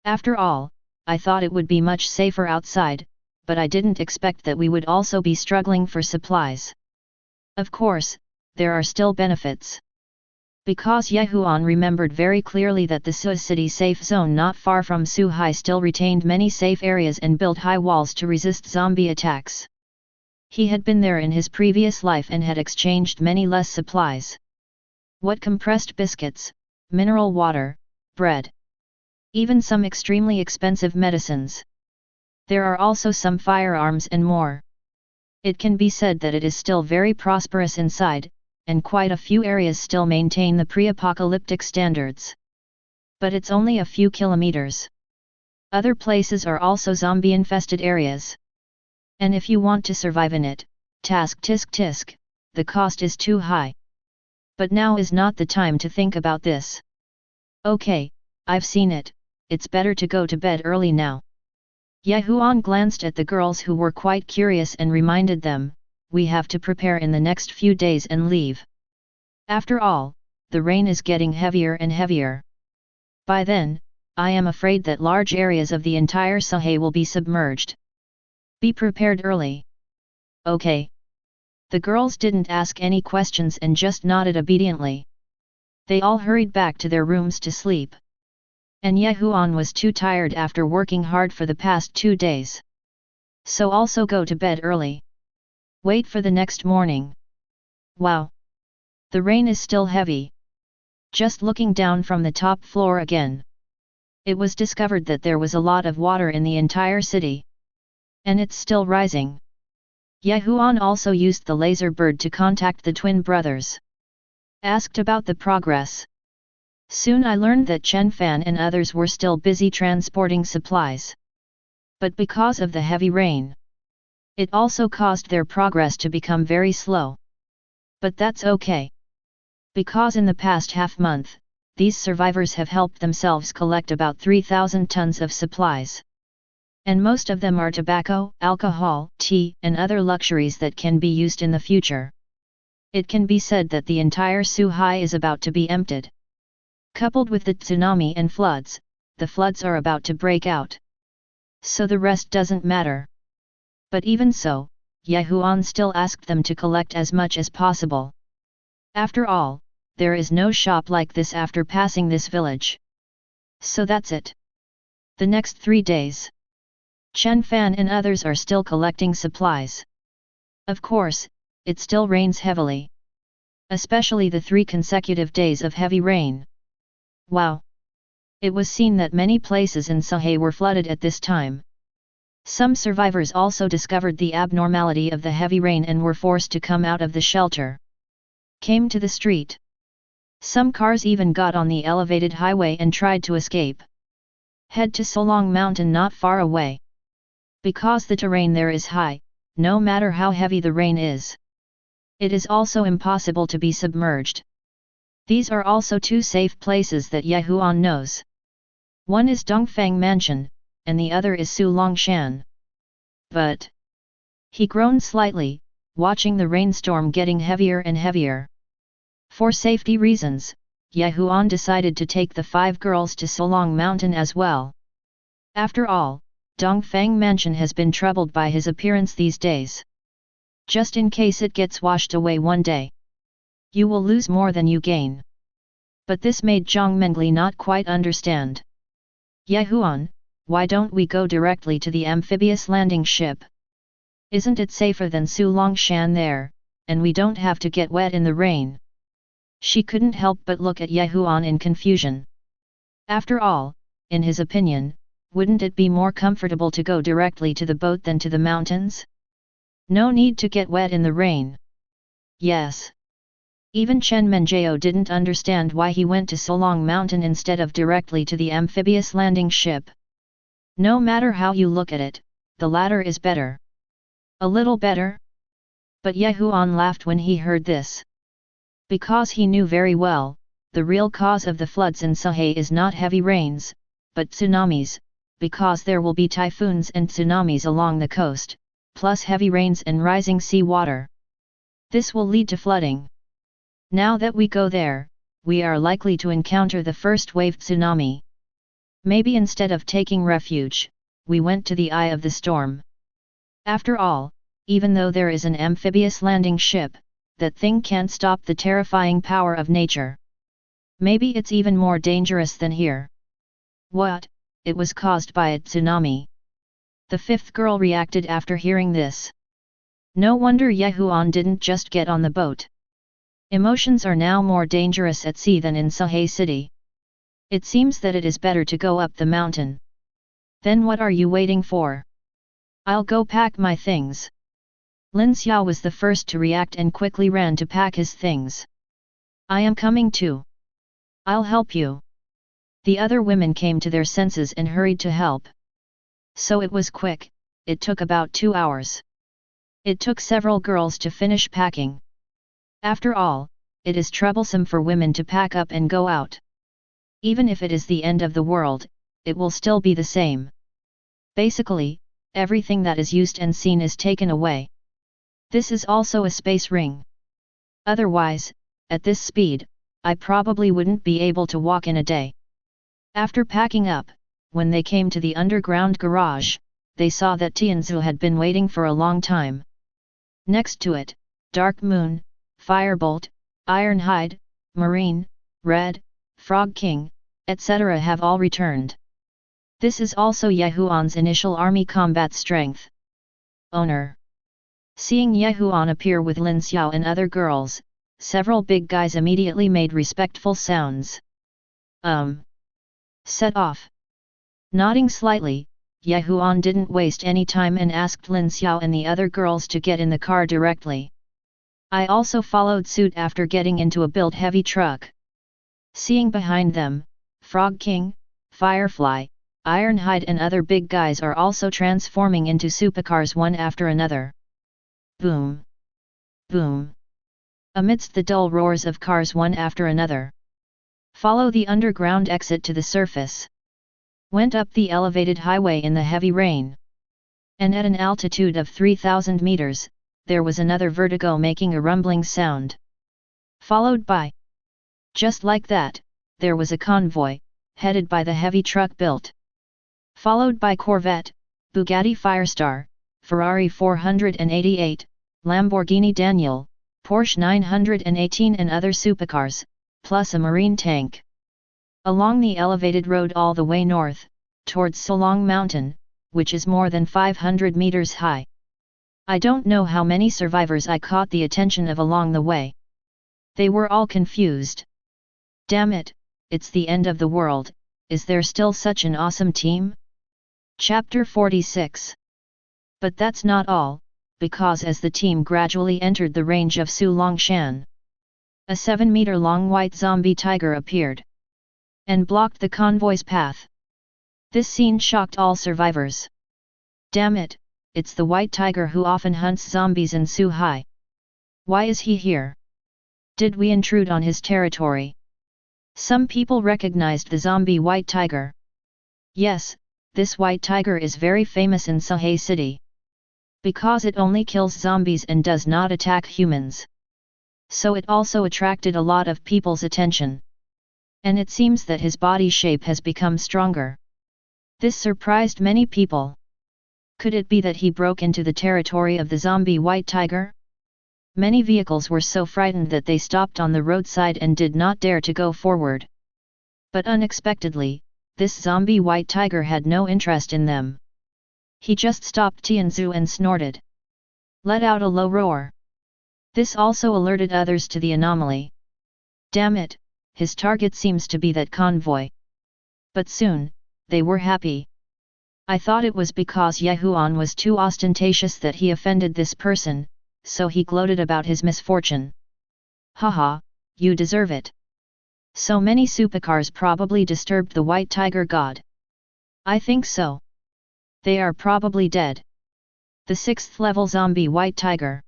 After all, I thought it would be much safer outside, but I didn't expect that we would also be struggling for supplies. Of course, there are still benefits. Because Huan remembered very clearly that the Su City safe zone not far from Suhai still retained many safe areas and built high walls to resist zombie attacks. He had been there in his previous life and had exchanged many less supplies. What compressed biscuits, mineral water, bread. Even some extremely expensive medicines. There are also some firearms and more. It can be said that it is still very prosperous inside, and quite a few areas still maintain the pre-apocalyptic standards. But it's only a few kilometers. Other places are also zombie-infested areas. And if you want to survive in it, tisk, the cost is too high. But now is not the time to think about this. Okay, I've seen it, it's better to go to bed early now. Huan glanced at the girls who were quite curious and reminded them, we have to prepare in the next few days and leave. After all, the rain is getting heavier and heavier. By then, I am afraid that large areas of the entire Suhai will be submerged. Be prepared early. Okay. The girls didn't ask any questions and just nodded obediently. They all hurried back to their rooms to sleep. and Ye Huan was too tired after working hard for the past 2 days. So also go to bed early. Wait for the next morning. Wow! The rain is still heavy. Just looking down from the top floor again. It was discovered that there was a lot of water in the entire city. And it's still rising. Ye Huan also used the laser bird to contact the twin brothers. Asked about the progress. Soon I learned that Chen Fan and others were still busy transporting supplies. But because of the heavy rain, it also caused their progress to become very slow. But that's okay. Because in the past half-month, these survivors have helped themselves collect about 3,000 tons of supplies. And most of them are tobacco, alcohol, tea, and other luxuries that can be used in the future. It can be said that the entire Suhai is about to be emptied. Coupled with the tsunami and floods, the floods are about to break out. So the rest doesn't matter. But even so, Ye Huan still asked them to collect as much as possible. After all, there is no shop like this after passing this village. So that's it. The next 3 days. Chen Fan and others are still collecting supplies. Of course, it still rains heavily. Especially the 3 consecutive days of heavy rain. Wow! It was seen that many places in Suhai were flooded at this time. Some survivors also discovered the abnormality of the heavy rain and were forced to come out of the shelter. Came to the street. Some cars even got on the elevated highway and tried to escape. Head to Solong Mountain not far away. Because the terrain there is high, no matter how heavy the rain is. It is also impossible to be submerged. These are also 2 safe places that Ye Huan knows. One is Dongfang Mansion, and the other is Su Longshan. But he groaned slightly, watching the rainstorm getting heavier and heavier. For safety reasons, Ye Huan decided to take the 5 girls to Solong Mountain as well. After all, Dongfang Mansion has been troubled by his appearance these days. Just in case it gets washed away one day, you will lose more than you gain. But this made Zhang Mengli not quite understand. Ye Huan, why don't we go directly to the amphibious landing ship? Isn't it safer than Su Longshan there, and we don't have to get wet in the rain? She couldn't help but look at Ye Huan in confusion. After all, in his opinion, wouldn't it be more comfortable to go directly to the boat than to the mountains? No need to get wet in the rain. Yes. Even Chen Menjao didn't understand why he went to Solong Mountain instead of directly to the amphibious landing ship. No matter how you look at it, the latter is better. A little better? But Ye Huan laughed when he heard this. Because he knew very well, the real cause of the floods in Suhai is not heavy rains, but tsunamis, because there will be typhoons and tsunamis along the coast, plus heavy rains and rising sea water. This will lead to flooding. Now that we go there, we are likely to encounter the first wave tsunami. Maybe instead of taking refuge, we went to the eye of the storm. After all, even though there is an amphibious landing ship, that thing can't stop the terrifying power of nature. Maybe it's even more dangerous than here. What? It was caused by a tsunami. The 5th girl reacted after hearing this. No wonder Ye Huan didn't just get on the boat. Emotions are now more dangerous at sea than in Suhai city. It seems that it is better to go up the mountain. Then what are you waiting for? I'll go pack my things. Lin Xiao was the first to react and quickly ran to pack his things. I am coming too. I'll help you. The other women came to their senses and hurried to help. So it was quick, it took about 2 hours. It took several girls to finish packing. After all, it is troublesome for women to pack up and go out. Even if it is the end of the world, it will still be the same. Basically, everything that is used and seen is taken away. This is also a space ring. Otherwise, at this speed, I probably wouldn't be able to walk in a day. After packing up, when they came to the underground garage, they saw that Tianzu had been waiting for a long time. Next to it, Dark Moon, Firebolt, Ironhide, Marine, Red, Frog King, etc. have all returned. This is also Yehuan's initial army combat strength. Owner. Seeing Yehuan appear with Lin Xiao and other girls, several big guys immediately made respectful sounds. Set off. Nodding slightly, Yehuan didn't waste any time and asked Lin Xiao and the other girls to get in the car directly. I also followed suit after getting into a built heavy truck. Seeing behind them, Frog King, Firefly, Ironhide and other big guys are also transforming into supercars one after another. Boom! Boom! Amidst the dull roars of cars one after another. Follow the underground exit to the surface. Went up the elevated highway in the heavy rain. And at an altitude of 3,000 meters, there was another vertigo making a rumbling sound. Followed by. Just like that, there was a convoy, headed by the heavy truck built. Followed by Corvette, Bugatti Firestar, Ferrari 488, Lamborghini Daniel, Porsche 918 and other supercars, plus a marine tank. Along the elevated road all the way north, towards Solong Mountain, which is more than 500 meters high. I don't know how many survivors I caught the attention of along the way. They were all confused. Damn it, it's the end of the world, is there still such an awesome team? Chapter 46. But that's not all, because as the team gradually entered the range of Su Longshan, a 7-meter-long white zombie tiger appeared and blocked the convoy's path. This scene shocked all survivors. Damn it, it's the white tiger who often hunts zombies in Suhai. Why is he here? Did we intrude on his territory? Some people recognized the zombie white tiger. Yes, this white tiger is very famous in Suhai City. Because it only kills zombies and does not attack humans. So it also attracted a lot of people's attention. And it seems that his body shape has become stronger. This surprised many people. Could it be that he broke into the territory of the zombie white tiger? Many vehicles were so frightened that they stopped on the roadside and did not dare to go forward. But unexpectedly, this zombie white tiger had no interest in them. He just stopped Tianzu and snorted. Let out a low roar. This also alerted others to the anomaly. Damn it, his target seems to be that convoy. But soon, they were happy. I thought it was because Yehuan was too ostentatious that he offended this person, so he gloated about his misfortune. Haha, you deserve it. So many supercars probably disturbed the white tiger god. I think so. They are probably dead. The 6th level zombie white tiger.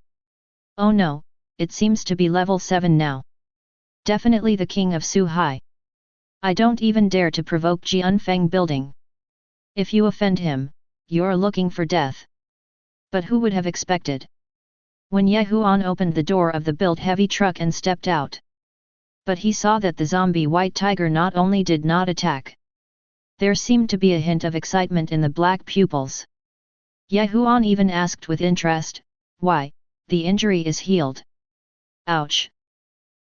Oh no, it seems to be level 7 now. Definitely the king of Suhai. I don't even dare to provoke Jianfeng building. If you offend him, you're looking for death. But who would have expected? When Yehuan opened the door of the built heavy truck and stepped out. But he saw that the zombie white tiger not only did not attack. There seemed to be a hint of excitement in the black pupils. Yehuan even asked with interest, why, the injury is healed. Ouch!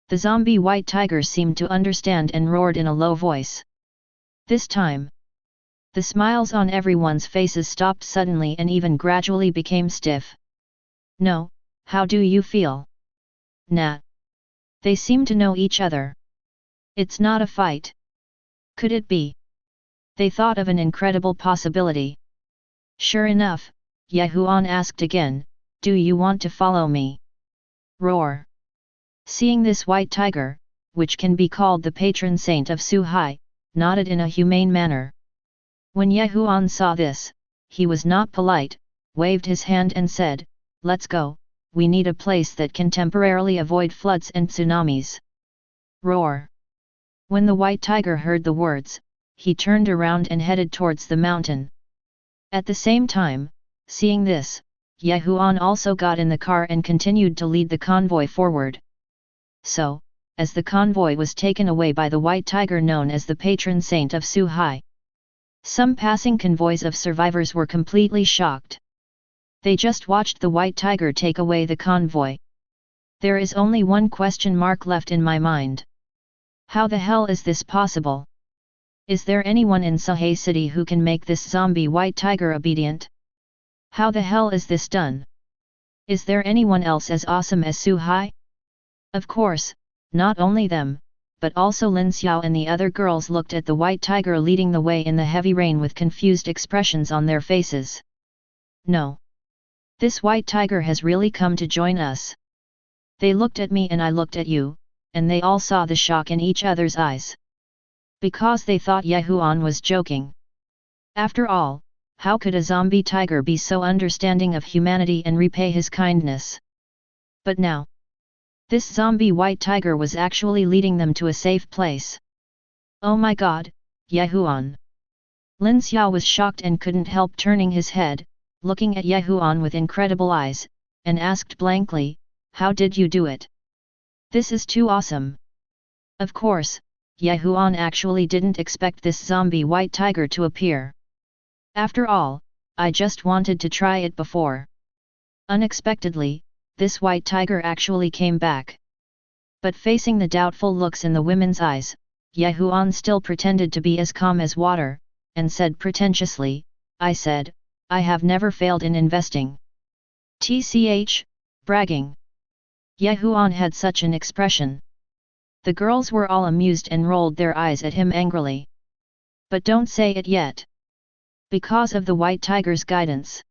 The zombie white tiger seemed to understand and roared in a low voice. This time, the smiles on everyone's faces stopped suddenly and even gradually became stiff. No, how do you feel? Nah. They seem to know each other. It's not a fight. Could it be? They thought of an incredible possibility. Sure enough, Yehuan asked again, do you want to follow me? Roar. Seeing this white tiger, which can be called the patron saint of Suhai, nodded in a humane manner. When Yehuan saw this, he was not polite, waved his hand and said, let's go, we need a place that can temporarily avoid floods and tsunamis. Roar. When the white tiger heard the words, he turned around and headed towards the mountain. At the same time, seeing this, Yehuan also got in the car and continued to lead the convoy forward. So, as the convoy was taken away by the white tiger known as the patron saint of Suhai, some passing convoys of survivors were completely shocked. They just watched the white tiger take away the convoy. There is only one question mark left in my mind. How the hell is this possible? Is there anyone in Sahay City who can make this zombie white tiger obedient? How the hell is this done? Is there anyone else as awesome as Su Hai? Of course, not only them, but also Lin Xiao and the other girls looked at the white tiger leading the way in the heavy rain with confused expressions on their faces. No. This white tiger has really come to join us. They looked at me and I looked at you, and they all saw the shock in each other's eyes. Because they thought Ye Huan was joking. After all, how could a zombie tiger be so understanding of humanity and repay his kindness? But now, this zombie white tiger was actually leading them to a safe place. Oh my god, Ye Huan! Lin Xiao was shocked and couldn't help turning his head, looking at Ye Huan with incredible eyes, and asked blankly, how did you do it? This is too awesome. Of course, Ye Huan actually didn't expect this zombie white tiger to appear. After all, I just wanted to try it before. Unexpectedly, this white tiger actually came back. But facing the doubtful looks in the women's eyes, Ye Huan still pretended to be as calm as water, and said pretentiously, I said, I have never failed in investing. TCH, bragging. Ye Huan had such an expression. The girls were all amused and rolled their eyes at him angrily. But don't say it yet. Because of the white tiger's guidance.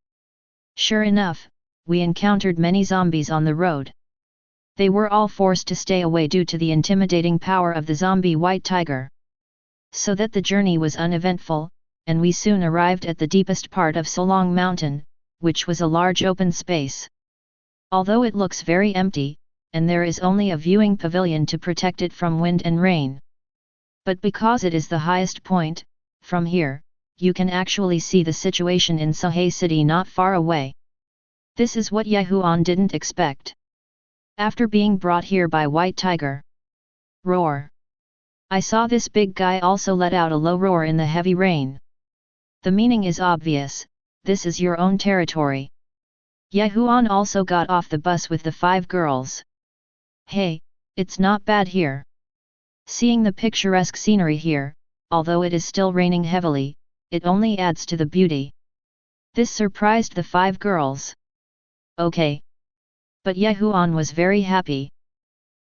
Sure enough, we encountered many zombies on the road. They were all forced to stay away due to the intimidating power of the zombie white tiger. So that the journey was uneventful, and we soon arrived at the deepest part of Solong Mountain, which was a large open space. Although it looks very empty, and there is only a viewing pavilion to protect it from wind and rain. But because it is the highest point, from here, you can actually see the situation in Sahay City not far away. This is what Ye Huan didn't expect. After being brought here by White Tiger. Roar! I saw this big guy also let out a low roar in the heavy rain. The meaning is obvious, this is your own territory. Ye Huan also got off the bus with the 5 girls. Hey, it's not bad here. Seeing the picturesque scenery here, although it is still raining heavily, it only adds to the beauty. This surprised the 5 girls. Okay. But Ye Huan was very happy.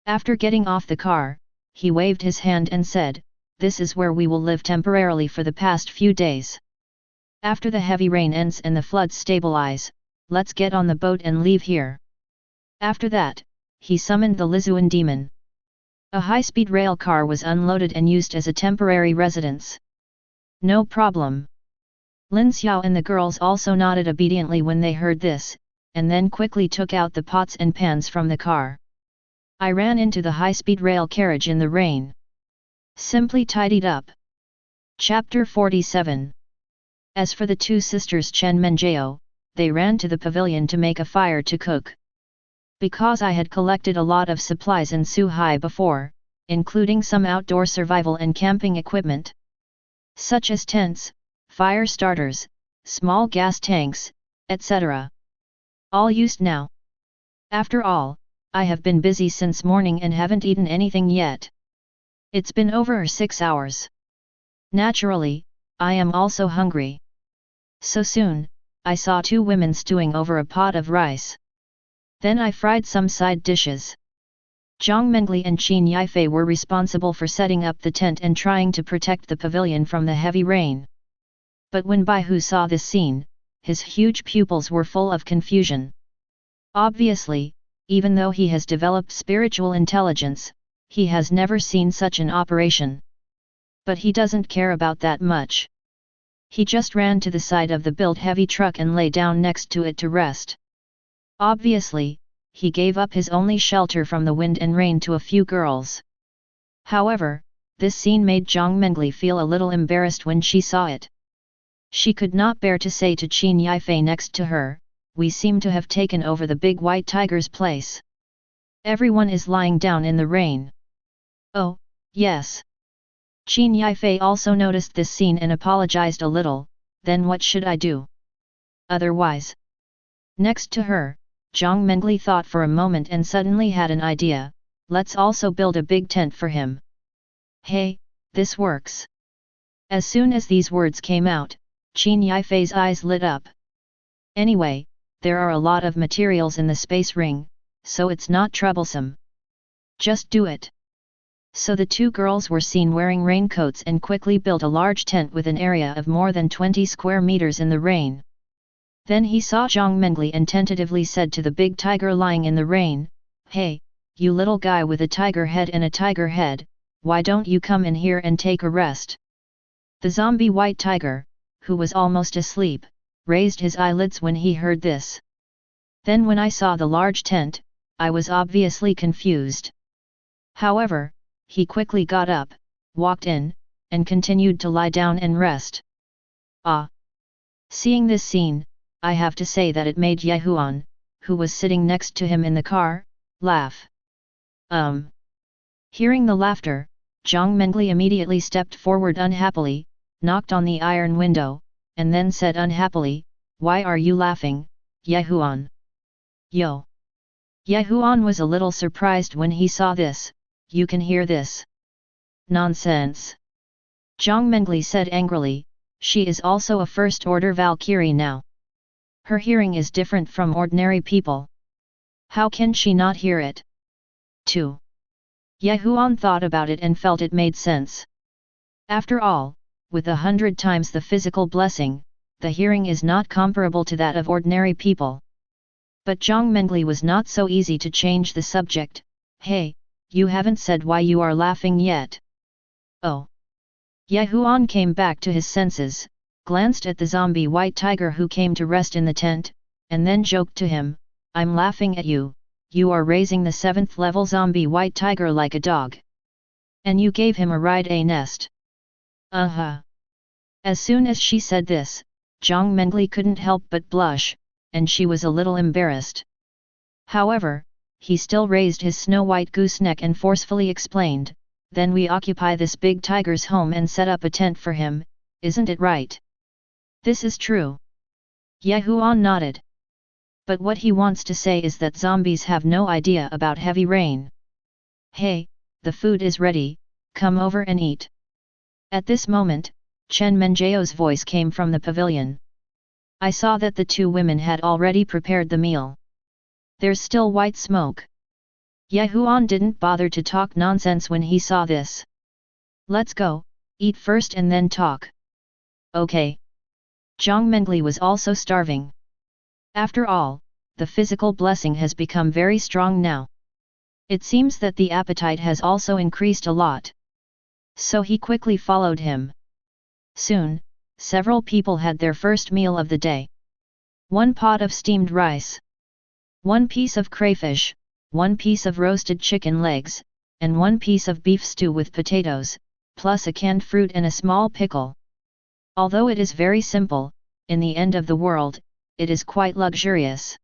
After getting off the car, he waved his hand and said, this is where we will live temporarily for the past few days. After the heavy rain ends and the floods stabilize, let's get on the boat and leave here. After that, he summoned the Lizuan demon. A high-speed rail car was unloaded and used as a temporary residence. No problem. Lin Xiao and the girls also nodded obediently when they heard this, and then quickly took out the pots and pans from the car. I ran into the high-speed rail carriage in the rain. Simply tidied up. Chapter 47. As for the 2 sisters Chen Menjao, they ran to the pavilion to make a fire to cook. Because I had collected a lot of supplies in Suhai before, including some outdoor survival and camping equipment, such as tents, fire starters, small gas tanks, etc. All used now. After all, I have been busy since morning and haven't eaten anything yet. It's been over 6 hours. Naturally, I am also hungry. So soon, I saw 2 women stewing over a pot of rice. Then I fried some side dishes. Zhang Mengli and Qin Yifei were responsible for setting up the tent and trying to protect the pavilion from the heavy rain. But when Bai Hu saw this scene, his huge pupils were full of confusion. Obviously, even though he has developed spiritual intelligence, he has never seen such an operation. But he doesn't care about that much. He just ran to the side of the built heavy truck and lay down next to it to rest. Obviously, he gave up his only shelter from the wind and rain to a few girls. However, this scene made Zhang Mengli feel a little embarrassed when she saw it. She could not bear to say to Qin Yifei next to her, we seem to have taken over the big white tiger's place. Everyone is lying down in the rain. Oh, yes. Qin Yifei also noticed this scene and apologized a little, then what should I do? Otherwise. Next to her, Zhang Mengli thought for a moment and suddenly had an idea, let's also build a big tent for him. Hey, this works. As soon as these words came out, Qin Yifei's eyes lit up. Anyway, there are a lot of materials in the space ring, so it's not troublesome. Just do it. So the two girls were seen wearing raincoats and quickly built a large tent with an area of more than 20 square meters in the rain. Then he saw Zhang Mengli and tentatively said to the big tiger lying in the rain, "Hey, you little guy with a tiger head and a tiger head, why don't you come in here and take a rest?" The zombie white tiger, who was almost asleep, raised his eyelids when he heard this. Then when I saw the large tent, I was obviously confused. However, he quickly got up, walked in, and continued to lie down and rest. Ah! Seeing this scene, I have to say that it made Ye Huan, who was sitting next to him in the car, laugh. Hearing the laughter, Zhang Mengli immediately stepped forward unhappily, knocked on the iron window, and then said unhappily, "Why are you laughing, Ye Huan?" "Yo!" Ye Huan was a little surprised when he saw this. "You can hear this?" "Nonsense!" Zhang Mengli said angrily, "She is also a first-order Valkyrie now. Her hearing is different from ordinary people. How can she not hear it?" 2. Ye Huan thought about it and felt it made sense. After all, with 100 times the physical blessing, the hearing is not comparable to that of ordinary people. But Zhang Mengli was not so easy to change the subject. "Hey, you haven't said why you are laughing yet." "Oh." Ye Huan came back to his senses, glanced at the zombie white tiger who came to rest in the tent, and then joked to him, "I'm laughing at you, you are raising the 7th level zombie white tiger like a dog. And you gave him a ride a nest." As soon as she said this, Zhang Mengli couldn't help but blush, and she was a little embarrassed. However, he still raised his snow-white gooseneck and forcefully explained, "Then we occupy this big tiger's home and set up a tent for him, isn't it right?" "This is true." Ye Huan nodded. But what he wants to say is that zombies have no idea about heavy rain. "Hey, the food is ready, come over and eat." At this moment, Chen Menjiao's voice came from the pavilion. I saw that the two women had already prepared the meal. There's still white smoke. Ye Huan didn't bother to talk nonsense when he saw this. "Let's go, eat first and then talk." "Okay." Zhang Mengli was also starving. After all, the physical blessing has become very strong now. It seems that the appetite has also increased a lot. So he quickly followed him. Soon, several people had their first meal of the day. 1 pot of steamed rice, 1 piece of crayfish, 1 piece of roasted chicken legs, and 1 piece of beef stew with potatoes, plus a canned fruit and a small pickle. Although it is very simple, in the end of the world, it is quite luxurious.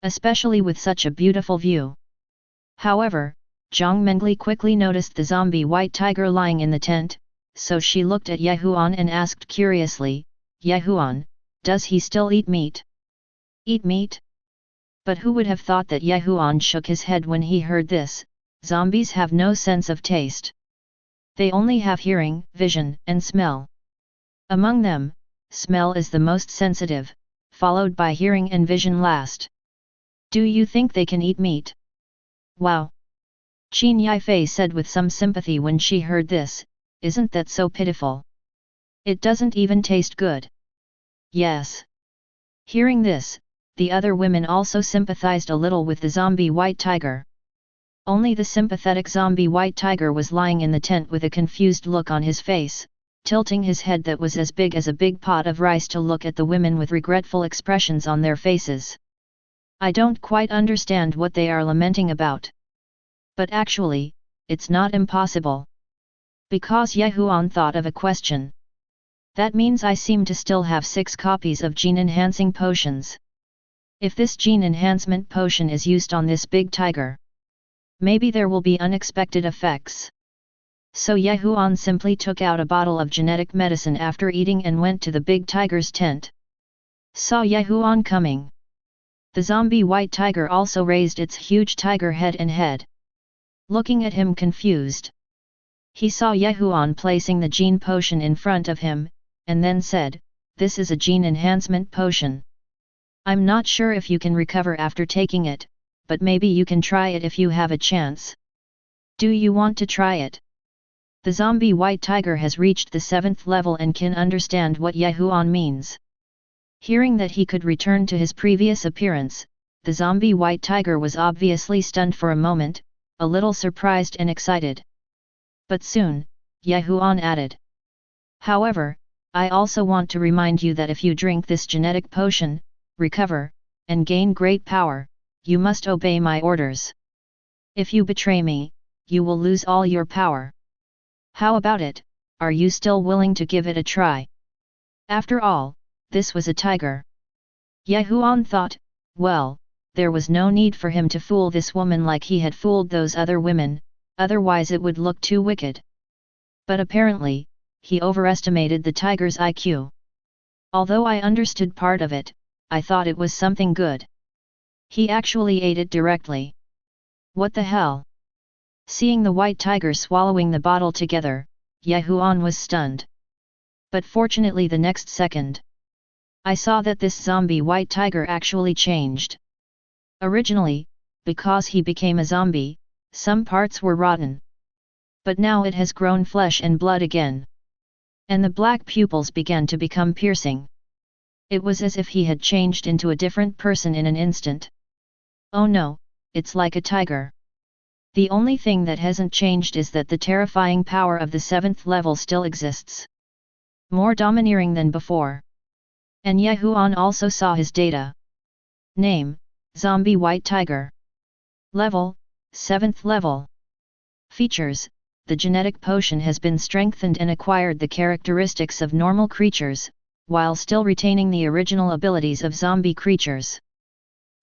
Especially with such a beautiful view. However, Zhang Mengli quickly noticed the zombie white tiger lying in the tent, so she looked at Ye Huan and asked curiously, "Ye Huan, does he still eat meat?" "Eat meat?" But who would have thought that Ye Huan shook his head when he heard this? Zombies have no sense of taste. They only have hearing, vision, and smell. Among them, smell is the most sensitive, followed by hearing and vision last. Do you think they can eat meat? Wow! Qin Yifei said with some sympathy when she heard this, "Isn't that so pitiful? It doesn't even taste good." Yes. Hearing this, the other women also sympathized a little with the zombie white tiger. Only the sympathetic zombie white tiger was lying in the tent with a confused look on his face, tilting his head that was as big as a big pot of rice to look at the women with regretful expressions on their faces. I don't quite understand what they are lamenting about. But actually, it's not impossible. Because Ye Huan thought of a question. That means I seem to still have 6 copies of gene-enhancing potions. If this gene enhancement potion is used on this big tiger, maybe there will be unexpected effects. So Ye Huan simply took out a bottle of genetic medicine after eating and went to the big tiger's tent. Saw Ye Huan coming. The zombie white tiger also raised its huge tiger head and head. Looking at him confused. He saw Yehuan placing the gene potion in front of him, and then said, "This is a gene enhancement potion. I'm not sure if you can recover after taking it, but maybe you can try it if you have a chance. Do you want to try it?" The zombie white tiger has reached the 7th level and can understand what Yehuan means. Hearing that he could return to his previous appearance, the zombie white tiger was obviously stunned for a moment, a little surprised and excited. But soon, Yehuan added, "However, I also want to remind you that if you drink this genetic potion, recover, and gain great power, you must obey my orders. If you betray me, you will lose all your power. How about it, are you still willing to give it a try?" After all, this was a tiger. Yehuan thought, well, there was no need for him to fool this woman like he had fooled those other women, otherwise it would look too wicked. But apparently, he overestimated the tiger's IQ. Although I understood part of it, I thought it was something good. He actually ate it directly. What the hell? Seeing the white tiger swallowing the bottle together, Yehuan was stunned. But fortunately the next second, I saw that this zombie white tiger actually changed. Originally, because he became a zombie, some parts were rotten. But now it has grown flesh and blood again. And the black pupils began to become piercing. It was as if he had changed into a different person in an instant. Oh no, it's like a tiger. The only thing that hasn't changed is that the terrifying power of the 7th level still exists. More domineering than before. And Yehuan also saw his data. Name, Zombie White Tiger. Level, 7th level. Features, the genetic potion has been strengthened and acquired the characteristics of normal creatures, while still retaining the original abilities of zombie creatures.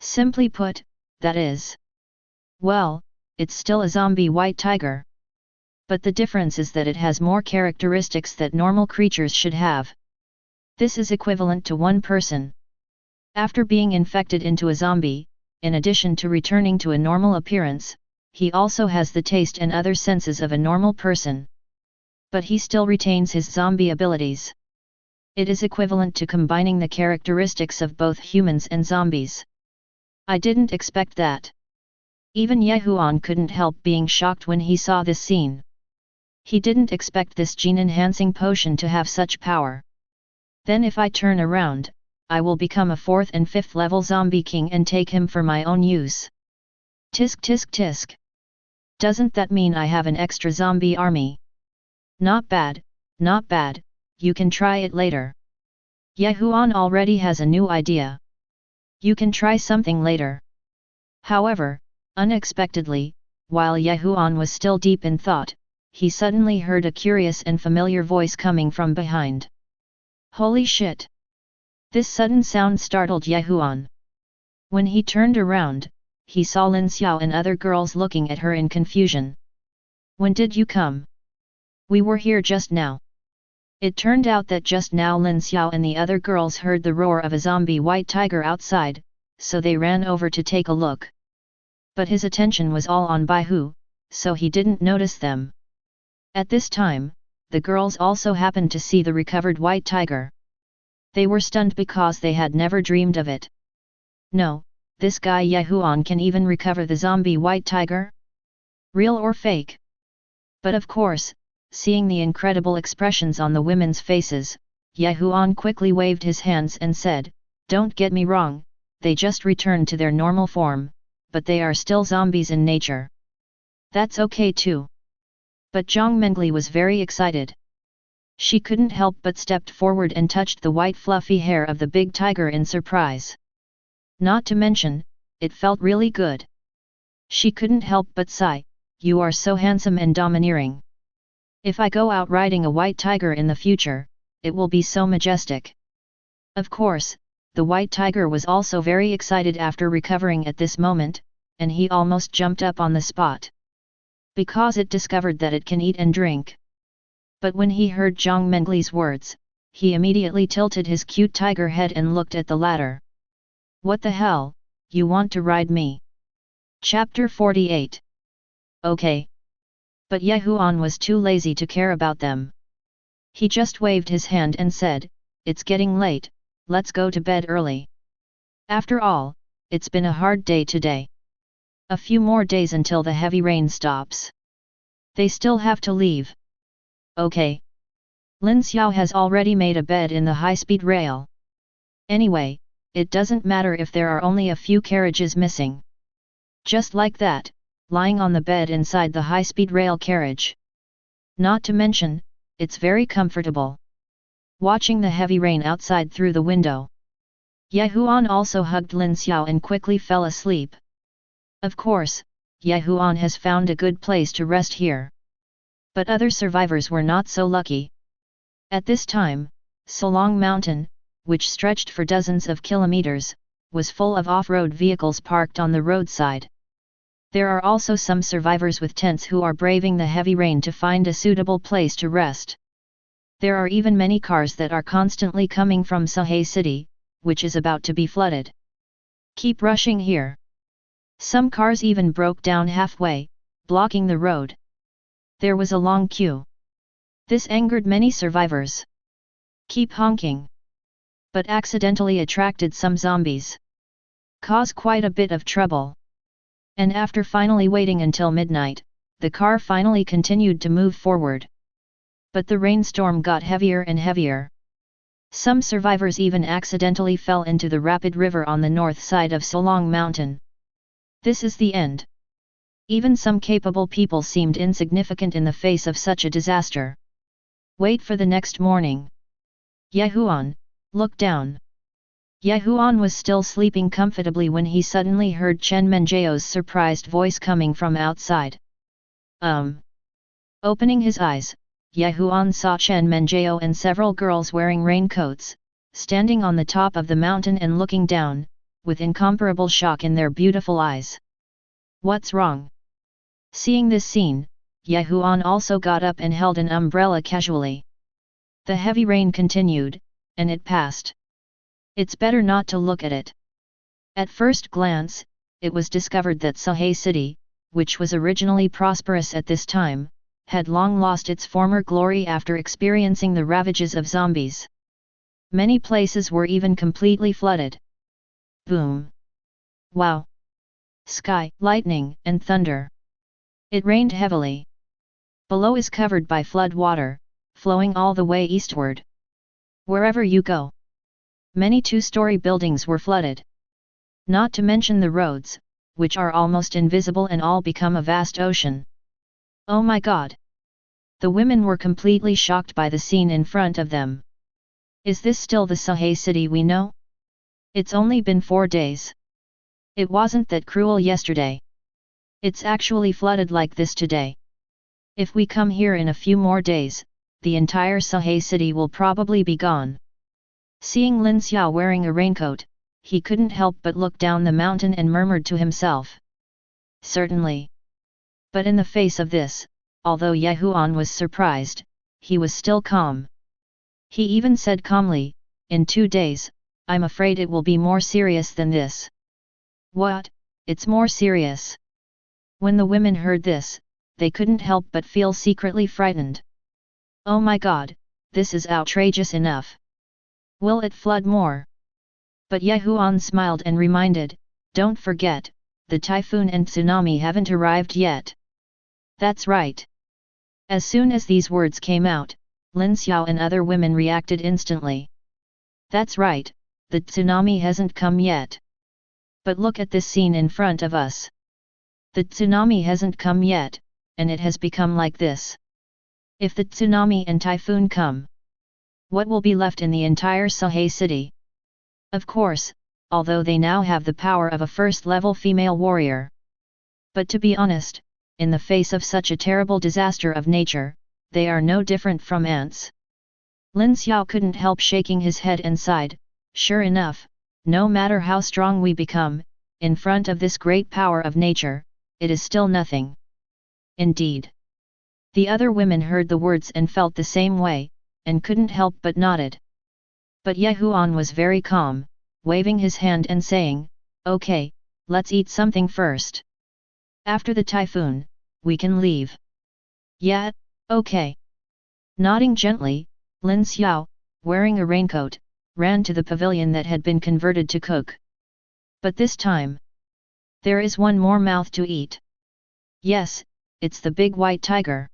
Simply put, that is. Well, it's still a zombie white tiger. But the difference is that it has more characteristics that normal creatures should have. This is equivalent to one person. After being infected into a zombie, in addition to returning to a normal appearance, he also has the taste and other senses of a normal person. But he still retains his zombie abilities. It is equivalent to combining the characteristics of both humans and zombies. I didn't expect that. Even Yehuan couldn't help being shocked when he saw this scene. He didn't expect this gene-enhancing potion to have such power. Then if I turn around, I will become a 4th and 5th level zombie king and take him for my own use. Tisk tisk tisk. Doesn't that mean I have an extra zombie army? Not bad, not bad, you can try it later. Yehuan already has a new idea. You can try something later. However, unexpectedly, while Yehuan was still deep in thought, he suddenly heard a curious and familiar voice coming from behind. Holy shit! This sudden sound startled Yehuan. When he turned around, he saw Lin Xiao and other girls looking at her in confusion. When did you come? We were here just now. It turned out that just now Lin Xiao and the other girls heard the roar of a zombie white tiger outside, so they ran over to take a look. But his attention was all on Baihu, so he didn't notice them. At this time, the girls also happened to see the recovered white tiger. They were stunned because they had never dreamed of it. No, this guy Yehuan can even recover the zombie white tiger? Real or fake? But of course, seeing the incredible expressions on the women's faces, Yehuan quickly waved his hands and said, "Don't get me wrong, they just returned to their normal form, but they are still zombies in nature. That's okay too." But Zhang Mengli was very excited. She couldn't help but stepped forward and touched the white fluffy hair of the big tiger in surprise. Not to mention, it felt really good. She couldn't help but sigh, "You are so handsome and domineering. If I go out riding a white tiger in the future, it will be so majestic." Of course, the white tiger was also very excited after recovering at this moment, and he almost jumped up on the spot. Because it discovered that it can eat and drink. But when he heard Zhang Mengli's words, he immediately tilted his cute tiger head and looked at the latter. What the hell, you want to ride me? Chapter 48. Okay. But Yehuan was too lazy to care about them. He just waved his hand and said, "It's getting late, let's go to bed early. After all, it's been a hard day today. A few more days until the heavy rain stops. They still have to leave." "Okay." Lin Xiao has already made a bed in the high-speed rail. Anyway, it doesn't matter if there are only a few carriages missing. Just like that, lying on the bed inside the high-speed rail carriage. Not to mention, it's very comfortable. Watching the heavy rain outside through the window, Yehuan also hugged Lin Xiao and quickly fell asleep. Of course, Yehuan has found a good place to rest here. But other survivors were not so lucky. At this time, Solong Mountain, which stretched for dozens of kilometers, was full of off-road vehicles parked on the roadside. There are also some survivors with tents who are braving the heavy rain to find a suitable place to rest. There are even many cars that are constantly coming from Sahay City, which is about to be flooded. "Keep rushing here." Some cars even broke down halfway, blocking the road. There was a long queue. This angered many survivors. "Keep honking." But accidentally attracted some zombies. Cause quite a bit of trouble. And after finally waiting until midnight, the car finally continued to move forward. But the rainstorm got heavier and heavier. Some survivors even accidentally fell into the rapid river on the north side of Solong Mountain. This is the end. Even some capable people seemed insignificant in the face of such a disaster. Wait for the next morning. Yehuan, look down. Yehuan was still sleeping comfortably when he suddenly heard Chen Menjiao's surprised voice coming from outside. Opening his eyes, Yehuan saw Chen Menjiao and several girls wearing raincoats, standing on the top of the mountain and looking down, with incomparable shock in their beautiful eyes. "What's wrong?" Seeing this scene, Yehuan also got up and held an umbrella casually. The heavy rain continued, and it passed. It's better not to look at it. At first glance, it was discovered that Sahay City, which was originally prosperous at this time, had long lost its former glory after experiencing the ravages of zombies. Many places were even completely flooded. Boom! Wow! Sky, lightning, and thunder. It rained heavily. Below is covered by flood water, flowing all the way eastward. Wherever you go, many two-story buildings were flooded. Not to mention the roads, which are almost invisible and all become a vast ocean. Oh my God! The women were completely shocked by the scene in front of them. Is this still the Sahay City we know? It's only been 4 days. It wasn't that cruel yesterday. It's actually flooded like this today. If we come here in a few more days, the entire Sahay City will probably be gone. Seeing Lin Xiao wearing a raincoat, he couldn't help but look down the mountain and murmured to himself. Certainly. But in the face of this, although Yehuan was surprised, he was still calm. He even said calmly, "In 2 days, I'm afraid it will be more serious than this." "What? It's more serious?" When the women heard this, they couldn't help but feel secretly frightened. "Oh my God, this is outrageous enough. Will it flood more?" But Yehuan smiled and reminded, "Don't forget, the typhoon and tsunami haven't arrived yet." That's right. As soon as these words came out, Lin Xiao and other women reacted instantly. That's right, the tsunami hasn't come yet. But look at this scene in front of us. The tsunami hasn't come yet, and it has become like this. If the tsunami and typhoon come, what will be left in the entire Sahay City? Of course, although they now have the power of a first-level female warrior. But to be honest, in the face of such a terrible disaster of nature, they are no different from ants. Lin Xiao couldn't help shaking his head and sighed, "Sure enough, no matter how strong we become, in front of this great power of nature, it is still nothing." Indeed. The other women heard the words and felt the same way, and couldn't help but nodded. But Yehuan was very calm, waving his hand and saying, "Okay, let's eat something first. After the typhoon, we can leave." Yeah, okay. Nodding gently, Lin Xiao, wearing a raincoat, ran to the pavilion that had been converted to cook. But this time, there is one more mouth to eat. Yes, it's the big white tiger.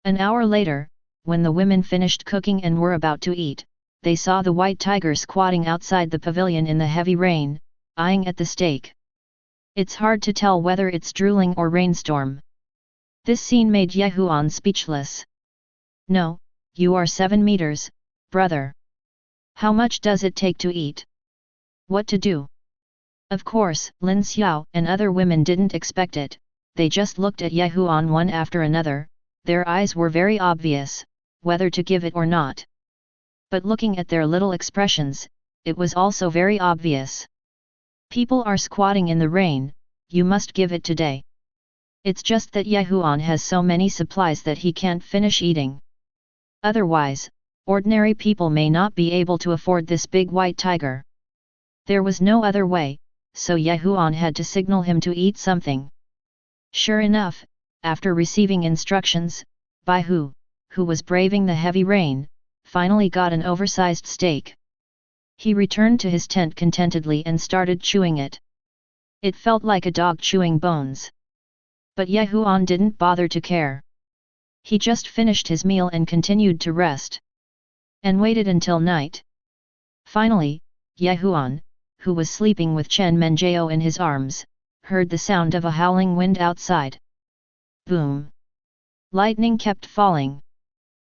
An hour later, when the women finished cooking and were about to eat, they saw the white tiger squatting outside the pavilion in the heavy rain, eyeing at the steak. It's hard to tell whether it's drooling or rainstorm. This scene made Ye Huan speechless. No, you are 7 meters, brother. How much does it take to eat? What to do? Of course, Lin Xiao and other women didn't expect it, they just looked at Ye Huan one after another, their eyes were very obvious, whether to give it or not. But looking at their little expressions, it was also very obvious. People are squatting in the rain, you must give it today. It's just that Ye Huan has so many supplies that he can't finish eating. Otherwise, ordinary people may not be able to afford this big white tiger. There was no other way, so Ye Huan had to signal him to eat something. Sure enough, after receiving instructions, Bai Hu, who was braving the heavy rain, finally got an oversized steak. He returned to his tent contentedly and started chewing it. It felt like a dog chewing bones. But Ye Huan didn't bother to care. He just finished his meal and continued to rest. And waited until night. Finally, Ye Huan, who was sleeping with Chen Menjiao in his arms, heard the sound of a howling wind outside. Boom! Lightning kept falling.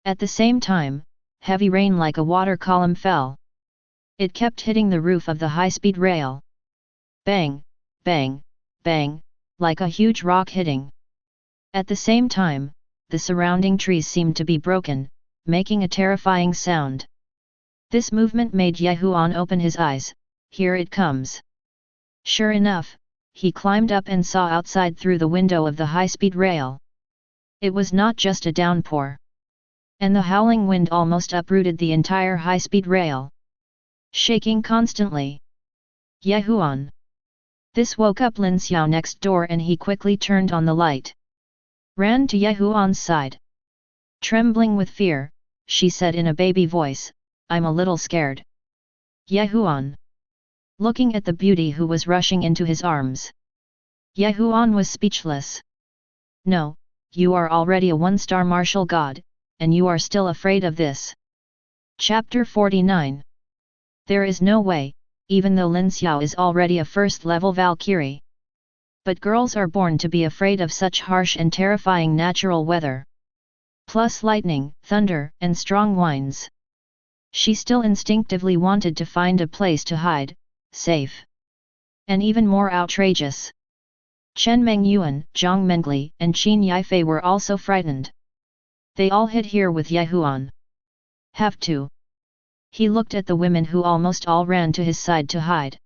At the same time, heavy rain like a water column fell. It kept hitting the roof of the high-speed rail. Bang, bang, bang, like a huge rock hitting. At the same time, the surrounding trees seemed to be broken, making a terrifying sound. This movement made Ye Huan open his eyes. Here it comes. Sure enough, he climbed up and saw outside through the window of the high-speed rail. It was not just a downpour. And the howling wind almost uprooted the entire high-speed rail. Shaking constantly. Ye Huan. This woke up Lin Xiao next door and he quickly turned on the light. Ran to Ye Huan's side. Trembling with fear, she said in a baby voice, I'm a little scared. Ye Huan. Looking at the beauty who was rushing into his arms. Ye Huan was speechless. No, you are already a one-star martial god, and you are still afraid of this. Chapter 49. There is no way, even though Lin Xiao is already a first-level Valkyrie. But girls are born to be afraid of such harsh and terrifying natural weather. Plus lightning, thunder, and strong winds. She still instinctively wanted to find a place to hide, safe. And even more outrageous. Chen Mengyuan, Zhang Mengli, and Qin Yifei were also frightened. They all hid here with Ye Huan. Have to. He looked at the women who almost all ran to his side to hide.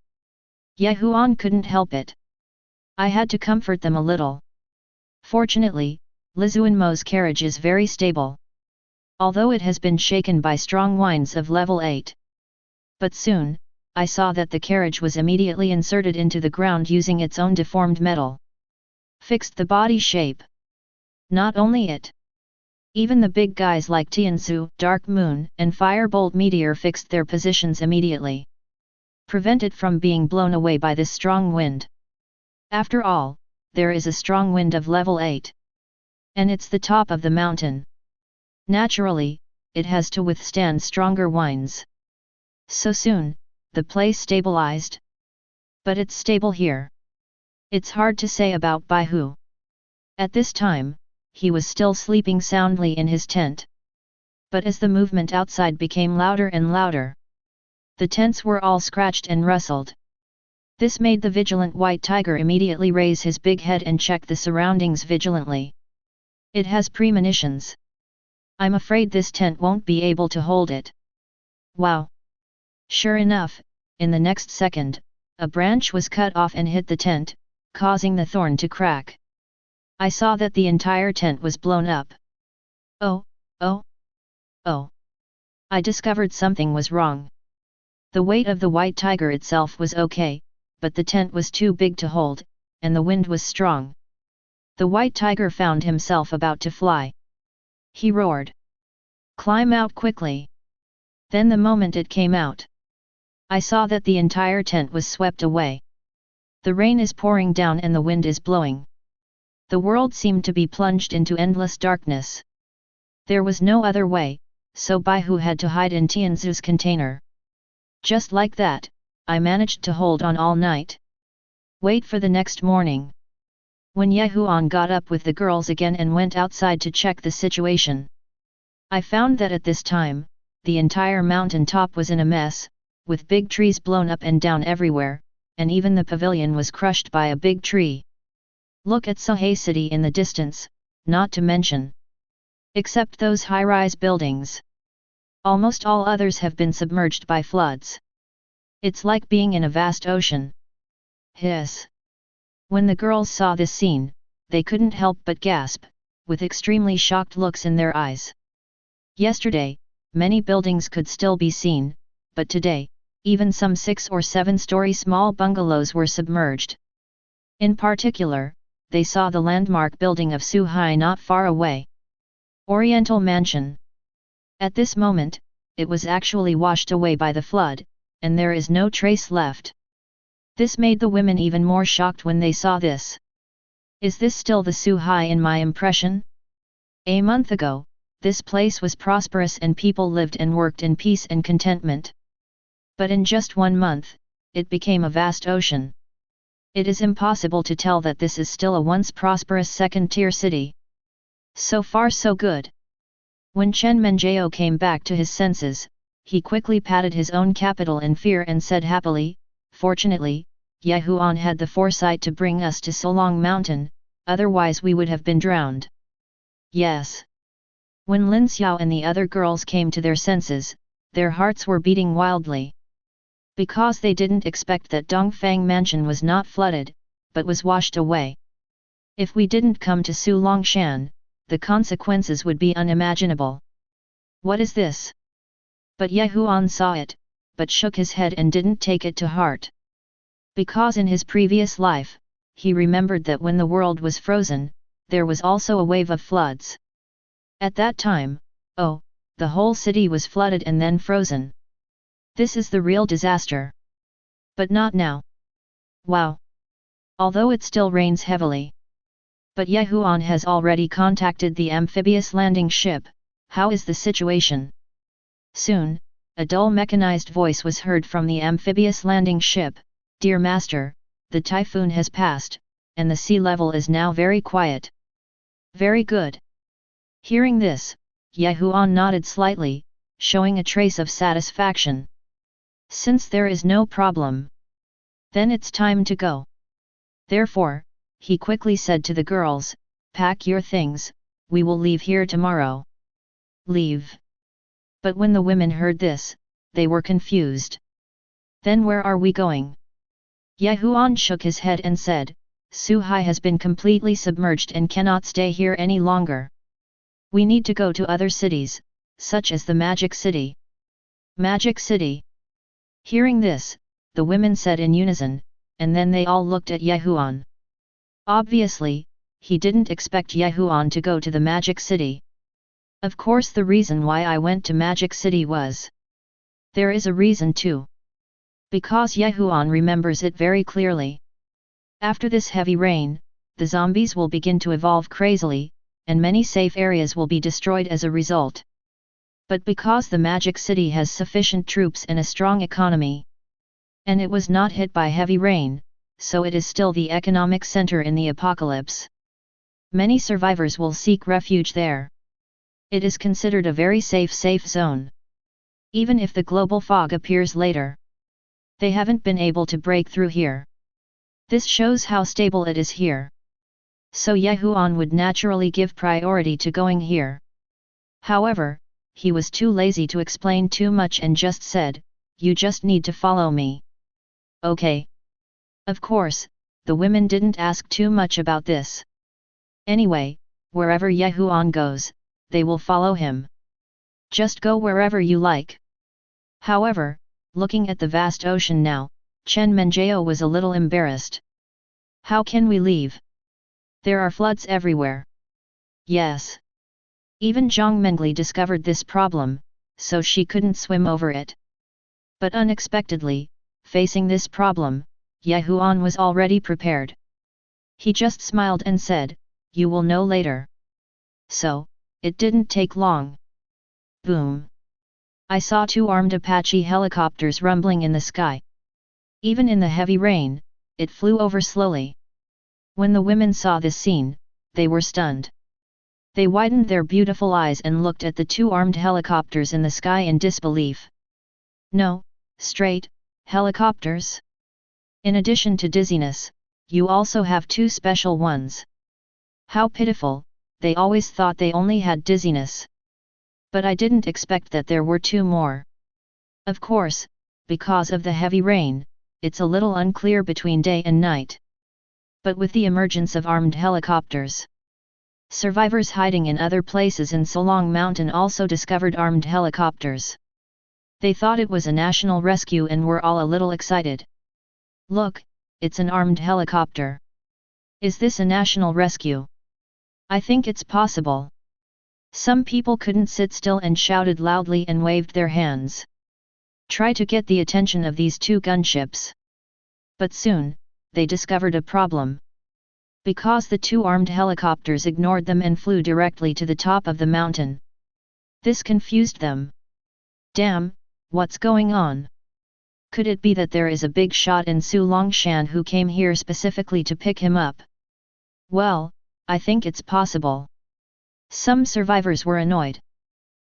Ye Huan couldn't help it. I had to comfort them a little. Fortunately, Lizuanmo's carriage is very stable. Although it has been shaken by strong winds of level 8. But soon, I saw that the carriage was immediately inserted into the ground using its own deformed metal. Fixed the body shape. Not only it. Even the big guys like Tianzu, Dark Moon, and Firebolt Meteor fixed their positions immediately. Prevented from being blown away by this strong wind. After all, there is a strong wind of level 8. And it's the top of the mountain. Naturally, it has to withstand stronger winds. So soon, the place stabilized. But it's stable here. It's hard to say about Bai Hu. At this time, he was still sleeping soundly in his tent. But as the movement outside became louder and louder, the tents were all scratched and rustled. This made the vigilant white tiger immediately raise his big head and check the surroundings vigilantly. It has premonitions. I'm afraid this tent won't be able to hold it. Wow! Sure enough, in the next second, a branch was cut off and hit the tent, causing the thorn to crack. I saw that the entire tent was blown up. Oh, oh, oh! I discovered something was wrong. The weight of the white tiger itself was okay, but the tent was too big to hold, and the wind was strong. The white tiger found himself about to fly. He roared. Climb out quickly. Then the moment it came out, I saw that the entire tent was swept away. The rain is pouring down and the wind is blowing. The world seemed to be plunged into endless darkness. There was no other way, so Baihu had to hide in Tianzu's container. Just like that, I managed to hold on all night. Wait for the next morning. When Ye Huan got up with the girls again and went outside to check the situation, I found that at this time, the entire mountain top was in a mess, with big trees blown up and down everywhere, and even the pavilion was crushed by a big tree. Look at Sahe City in the distance, not to mention. Except those high-rise buildings. Almost all others have been submerged by floods. It's like being in a vast ocean. Hiss. When the girls saw this scene, they couldn't help but gasp, with extremely shocked looks in their eyes. Yesterday, many buildings could still be seen, but today, even some 6 or 7-story small bungalows were submerged. In particular, they saw the landmark building of Suhai not far away. Oriental Mansion. At this moment, it was actually washed away by the flood, and there is no trace left. This made the women even more shocked when they saw this. Is this still the Suhai in my impression? A month ago, this place was prosperous and people lived and worked in peace and contentment. But in just 1 month, it became a vast ocean. It is impossible to tell that this is still a once prosperous second-tier city. So far so good. When Chen Menjao came back to his senses, he quickly patted his own capital in fear and said happily, fortunately, Ye Huan had the foresight to bring us to Solong Mountain, otherwise we would have been drowned. Yes. When Lin Xiao and the other girls came to their senses, their hearts were beating wildly. Because they didn't expect that Dongfang Mansion was not flooded, but was washed away. If we didn't come to Su Longshan, the consequences would be unimaginable. What is this? But Ye Huan saw it, but shook his head and didn't take it to heart. Because in his previous life, he remembered that when the world was frozen, there was also a wave of floods. At that time, the whole city was flooded and then frozen. This is the real disaster. But not now. Wow! Although it still rains heavily. But Ye Huan has already contacted the amphibious landing ship. How is the situation? Soon, a dull mechanized voice was heard from the amphibious landing ship. Dear Master, the typhoon has passed, and the sea level is now very quiet. Very good. Hearing this, Ye Huan nodded slightly, showing a trace of satisfaction. Since there is no problem, then it's time to go. Therefore, he quickly said to the girls, pack your things, we will leave here tomorrow. Leave. But when the women heard this, they were confused. Then where are we going? Ye Huan shook his head and said, Suhai has been completely submerged and cannot stay here any longer. We need to go to other cities, such as the Magic City. Magic City. Hearing this, the women said in unison, and then they all looked at Ye Huan. Obviously, he didn't expect Ye Huan to go to the Magic City. Of course the reason why I went to Magic City was. There is a reason too. Because Ye Huan remembers it very clearly. After this heavy rain, the zombies will begin to evolve crazily, and many safe areas will be destroyed as a result. But because the Magic City has sufficient troops and a strong economy, and it was not hit by heavy rain, so it is still the economic center in the apocalypse. Many survivors will seek refuge there. It is considered a very safe zone. Even if the global fog appears later, they haven't been able to break through here. This shows how stable it is here. So Ye Huan would naturally give priority to going here. However, he was too lazy to explain too much and just said, you just need to follow me. Okay. Of course, the women didn't ask too much about this. Anyway, wherever Ye Huan goes, they will follow him. Just go wherever you like. However, looking at the vast ocean now, Chen Menjao was a little embarrassed. How can we leave? There are floods everywhere. Yes. Even Zhang Mengli discovered this problem, so she couldn't swim over it. But unexpectedly, facing this problem, Huan was already prepared. He just smiled and said, "You will know later." So, it didn't take long. Boom! I saw two armed Apache helicopters rumbling in the sky. Even in the heavy rain, it flew over slowly. When the women saw this scene, they were stunned. They widened their beautiful eyes and looked at the two armed helicopters in the sky in disbelief. No, straight, helicopters? In addition to dizziness, you also have two special ones. How pitiful, they always thought they only had dizziness. But I didn't expect that there were two more. Of course, because of the heavy rain, it's a little unclear between day and night. But with the emergence of armed helicopters, survivors hiding in other places in Solong Mountain also discovered armed helicopters. They thought it was a national rescue and were all a little excited. Look, it's an armed helicopter. Is this a national rescue? I think it's possible. Some people couldn't sit still and shouted loudly and waved their hands. Try to get the attention of these two gunships. But soon, they discovered a problem. Because the two armed helicopters ignored them and flew directly to the top of the mountain. This confused them. Damn, what's going on? Could it be that there is a big shot in Su Longshan who came here specifically to pick him up? Well, I think it's possible. Some survivors were annoyed.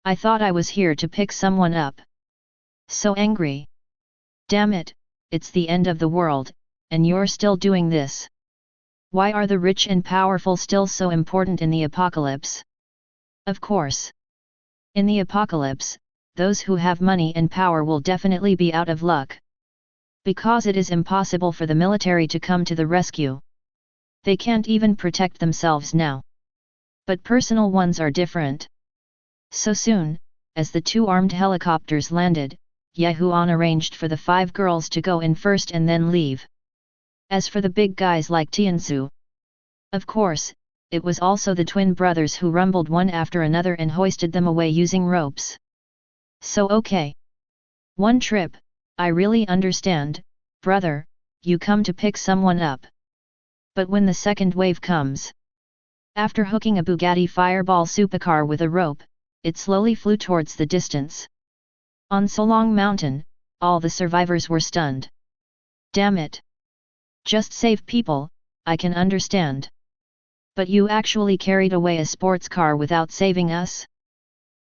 I thought I was here to pick someone up. So angry. Damn it, it's the end of the world, and you're still doing this. Why are the rich and powerful still so important in the apocalypse? Of course. In the apocalypse, those who have money and power will definitely be out of luck. Because it is impossible for the military to come to the rescue. They can't even protect themselves now. But personal ones are different. So soon, as the two armed helicopters landed, Huan arranged for the 5 girls to go in first and then leave. As for the big guys like Tiansu, of course, it was also the twin brothers who rumbled one after another and hoisted them away using ropes. So okay. One trip, I really understand, brother, you come to pick someone up. But when the second wave comes, after hooking a Bugatti Fireball supercar with a rope, it slowly flew towards the distance. On Solong Mountain, all the survivors were stunned. Damn it! Just save people, I can understand. But you actually carried away a sports car without saving us?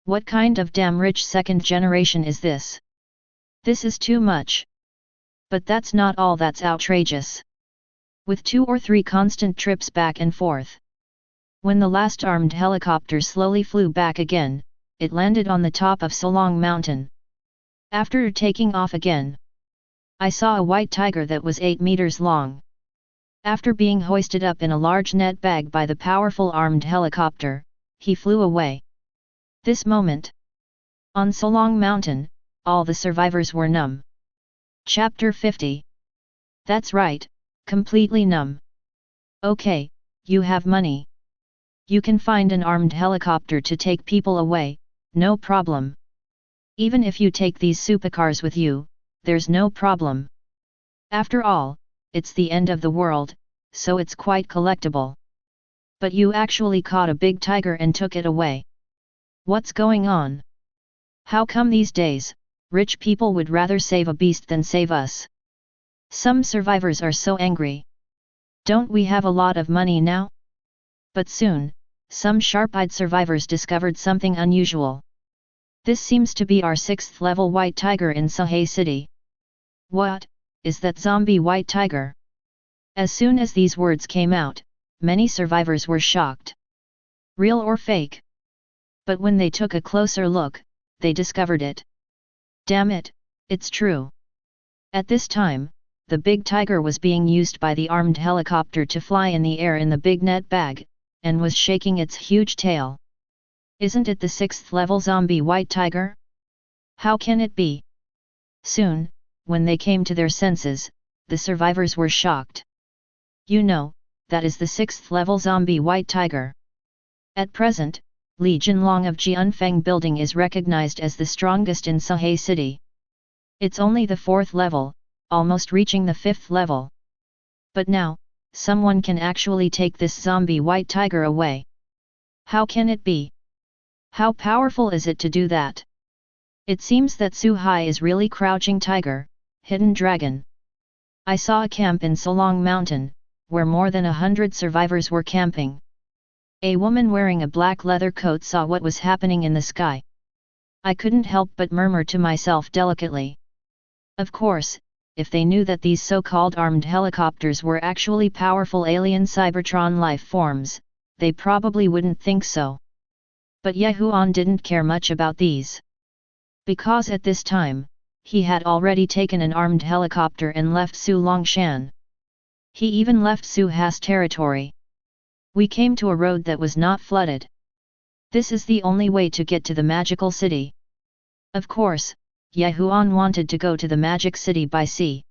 What kind of damn rich second generation is this? This is too much. But that's not all that's outrageous. With 2 or 3 constant trips back and forth. When the last armed helicopter slowly flew back again, it landed on the top of Solong Mountain. After taking off again, I saw a white tiger that was 8 meters long. After being hoisted up in a large net bag by the powerful armed helicopter, he flew away. This moment, on Solong Mountain, all the survivors were numb. Chapter 50. That's right, completely numb. Okay, you have money. You can find an armed helicopter to take people away, no problem. Even if you take these supercars with you, there's no problem. After all, it's the end of the world, so it's quite collectible. But you actually caught a big tiger and took it away. What's going on? How come these days, rich people would rather save a beast than save us? Some survivors are so angry. Don't we have a lot of money now? But soon, some sharp-eyed survivors discovered something unusual. This seems to be our 6th level white tiger in Sahay City. What, is that zombie white tiger? As soon as these words came out, many survivors were shocked. Real or fake? But when they took a closer look, they discovered it. Damn it, it's true. At this time, the big tiger was being used by the armed helicopter to fly in the air in the big net bag, and was shaking its huge tail. Isn't it the 6th level zombie white tiger? How can it be? Soon, when they came to their senses, the survivors were shocked. You know, that is the 6th level zombie white tiger. At present, Li Jinlong of Jianfeng building is recognized as the strongest in Sahe City. It's only the 4th level, almost reaching the 5th level. But now, someone can actually take this zombie white tiger away. How can it be? How powerful is it to do that? It seems that Su Hai is really crouching tiger, hidden dragon. I saw a camp in Solong Mountain, where more than 100 survivors were camping. A woman wearing a black leather coat saw what was happening in the sky. I couldn't help but murmur to myself delicately. Of course, if they knew that these so-called armed helicopters were actually powerful alien Cybertron life forms, they probably wouldn't think so. But Ye Huan didn't care much about these. Because at this time, he had already taken an armed helicopter and left Su Longshan. He even left Su Ha's territory. We came to a road that was not flooded. This is the only way to get to the magical city. Of course, Ye Huan wanted to go to the magic city by sea.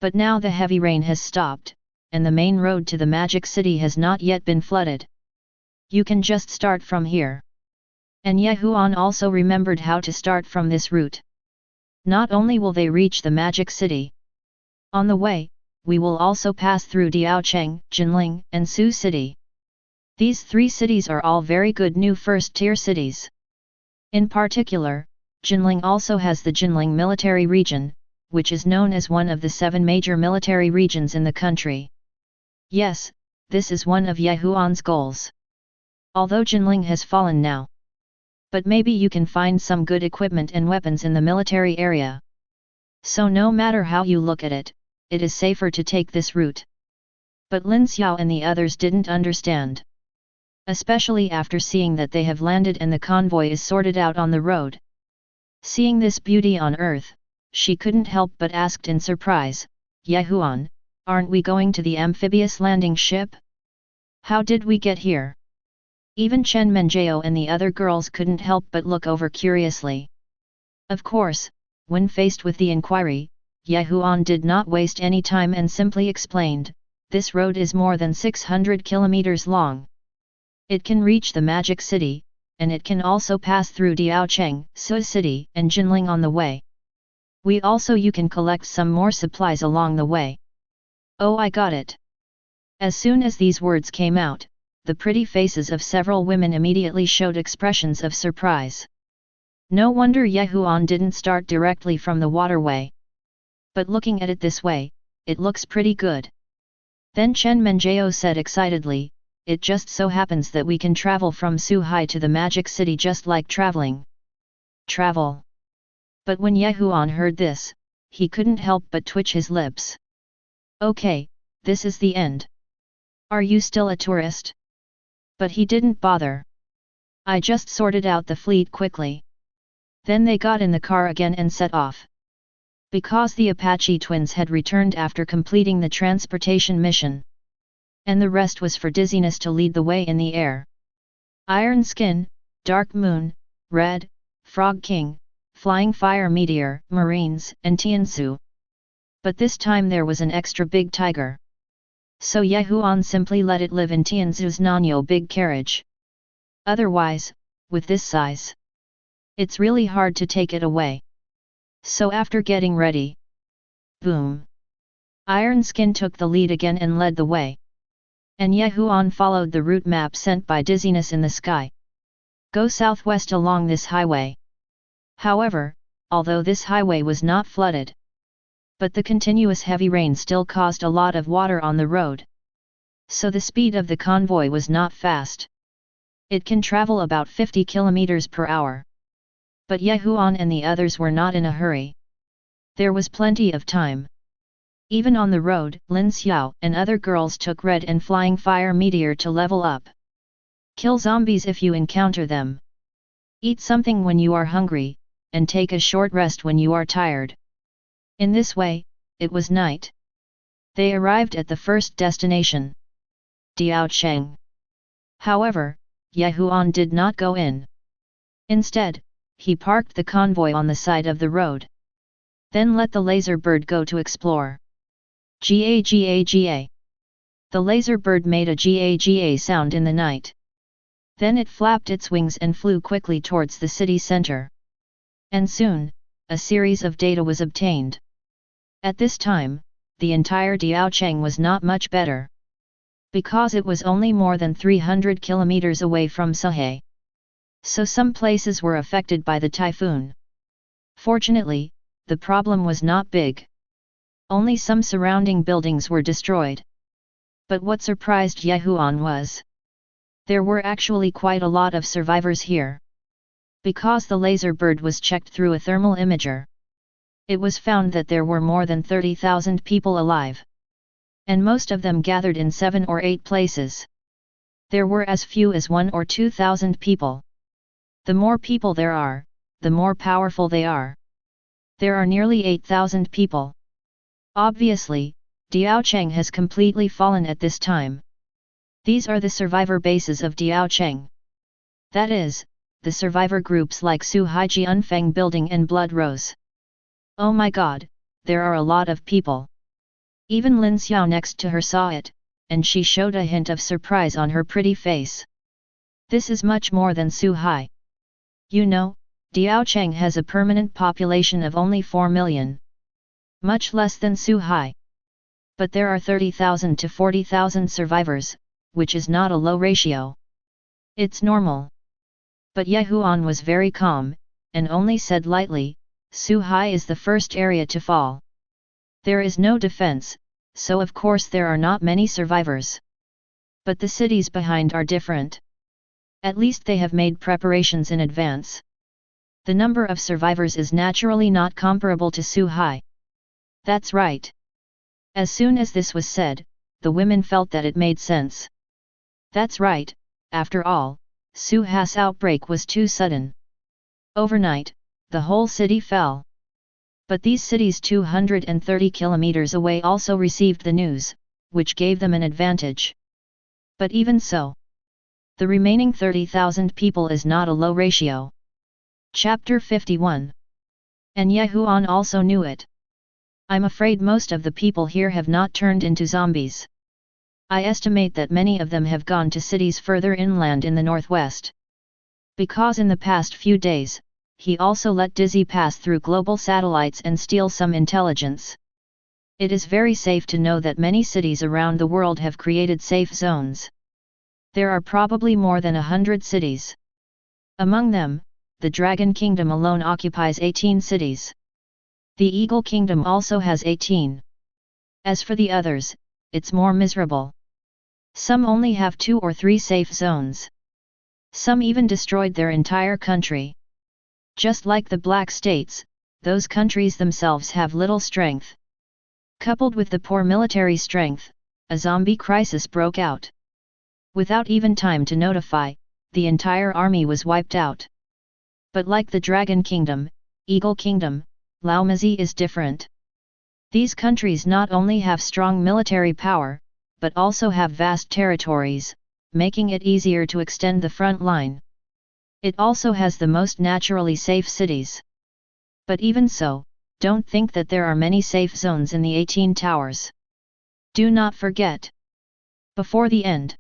But now the heavy rain has stopped, and the main road to the magic city has not yet been flooded. You can just start from here. And Ye Huan also remembered how to start from this route. Not only will they reach the magic city. On the way, we will also pass through Diaocheng, Jinling, and Su City. These 3 cities are all very good new first-tier cities. In particular, Jinling also has the Jinling military region, which is known as one of the 7 major military regions in the country. Yes, this is one of Ye Huan's goals. Although Jinling has fallen now. But maybe you can find some good equipment and weapons in the military area. So no matter how you look at it, it is safer to take this route. But Lin Xiao and the others didn't understand. Especially after seeing that they have landed and the convoy is sorted out on the road. Seeing this beauty on earth, she couldn't help but asked in surprise, Ye Huan, aren't we going to the amphibious landing ship? How did we get here? Even Chen Menjao and the other girls couldn't help but look over curiously. Of course, when faced with the inquiry, Ye Huan did not waste any time and simply explained, this road is more than 600 kilometers long. It can reach the magic city, and it can also pass through Diaocheng, Su City, and Jinling on the way. You can collect some more supplies along the way. Oh, I got it. As soon as these words came out, the pretty faces of several women immediately showed expressions of surprise. No wonder Ye Huan didn't start directly from the waterway. But looking at it this way, it looks pretty good. Then Chen Menjao said excitedly, it just so happens that we can travel from Suhai to the magic city just like traveling. Travel. But when Ye Huan heard this, he couldn't help but twitch his lips. Okay, this is the end. Are you still a tourist? But he didn't bother. I just sorted out the fleet quickly. Then they got in the car again and set off. Because the Apache twins had returned after completing the transportation mission. And the rest was for dizziness to lead the way in the air. Iron Skin, Dark Moon, Red, Frog King, Flying Fire Meteor, Marines, and Tiansu. But this time there was an extra big tiger. So Ye Huan simply let it live in Tianzu's Nanyo big carriage. Otherwise, with this size, it's really hard to take it away. So after getting ready, boom! Iron Skin took the lead again and led the way. And Ye Huan followed the route map sent by Dizziness in the Sky. Go southwest along this highway. However, although this highway was not flooded, but the continuous heavy rain still caused a lot of water on the road. So the speed of the convoy was not fast. It can travel about 50 km per hour. But Ye Huan and the others were not in a hurry. There was plenty of time. Even on the road, Lin Xiao and other girls took Red and Flying Fire Meteor to level up. Kill zombies if you encounter them. Eat something when you are hungry, and take a short rest when you are tired. In this way, it was night. They arrived at the first destination, Diaocheng. However, Ye Huan did not go in. Instead, he parked the convoy on the side of the road. Then let the laser bird go to explore. Ga. The laser bird made a Ga sound in the night. Then it flapped its wings and flew quickly towards the city center. And soon, a series of data was obtained. At this time, the entire Diaocheng was not much better. Because it was only more than 300 kilometers away from Suhe. So some places were affected by the typhoon. Fortunately, the problem was not big. Only some surrounding buildings were destroyed. But what surprised Huan was, there were actually quite a lot of survivors here. Because the laser bird was checked through a thermal imager, it was found that there were more than 30,000 people alive. And most of them gathered in 7 or 8 places. There were as few as 1 or 2,000 people. The more people there are, the more powerful they are. There are nearly 8,000 people. Obviously, Diaocheng has completely fallen at this time. These are the survivor bases of Diaocheng. That is, the survivor groups like Su Haijianfeng Building and Blood Rose. Oh my god, there are a lot of people. Even Lin Xiao next to her saw it, and she showed a hint of surprise on her pretty face. This is much more than Su Hai. You know, Diaocheng has a permanent population of only 4 million. Much less than Su Hai. But there are 30,000 to 40,000 survivors, which is not a low ratio. It's normal. But Huan was very calm, and only said lightly, Su Hai is the first area to fall. There is no defense, so of course there are not many survivors. But the cities behind are different. At least they have made preparations in advance. The number of survivors is naturally not comparable to Su Hai. That's right. As soon as this was said, the women felt that it made sense. That's right, after all, Su Hai's outbreak was too sudden. Overnight, the whole city fell. But these cities 230 kilometers away also received the news, which gave them an advantage. But even so, the remaining 30,000 people is not a low ratio. Chapter 51. And Huan also knew it. I'm afraid most of the people here have not turned into zombies. I estimate that many of them have gone to cities further inland in the northwest. Because in the past few days, he also let Dizzy pass through global satellites and steal some intelligence. It is very safe to know that many cities around the world have created safe zones. There are probably more than 100 cities. Among them, the Dragon Kingdom alone occupies 18 cities. The Eagle Kingdom also has 18. As for the others, it's more miserable. Some only have 2 or 3 safe zones. Some even destroyed their entire country. Just like the Black States, those countries themselves have little strength. Coupled with the poor military strength, a zombie crisis broke out. Without even time to notify, the entire army was wiped out. But like the Dragon Kingdom, Eagle Kingdom, Laomazi is different. These countries not only have strong military power, but also have vast territories, making it easier to extend the front line. It also has the most naturally safe cities. But even so, don't think that there are many safe zones in the 18 towers. Do not forget. Before the end,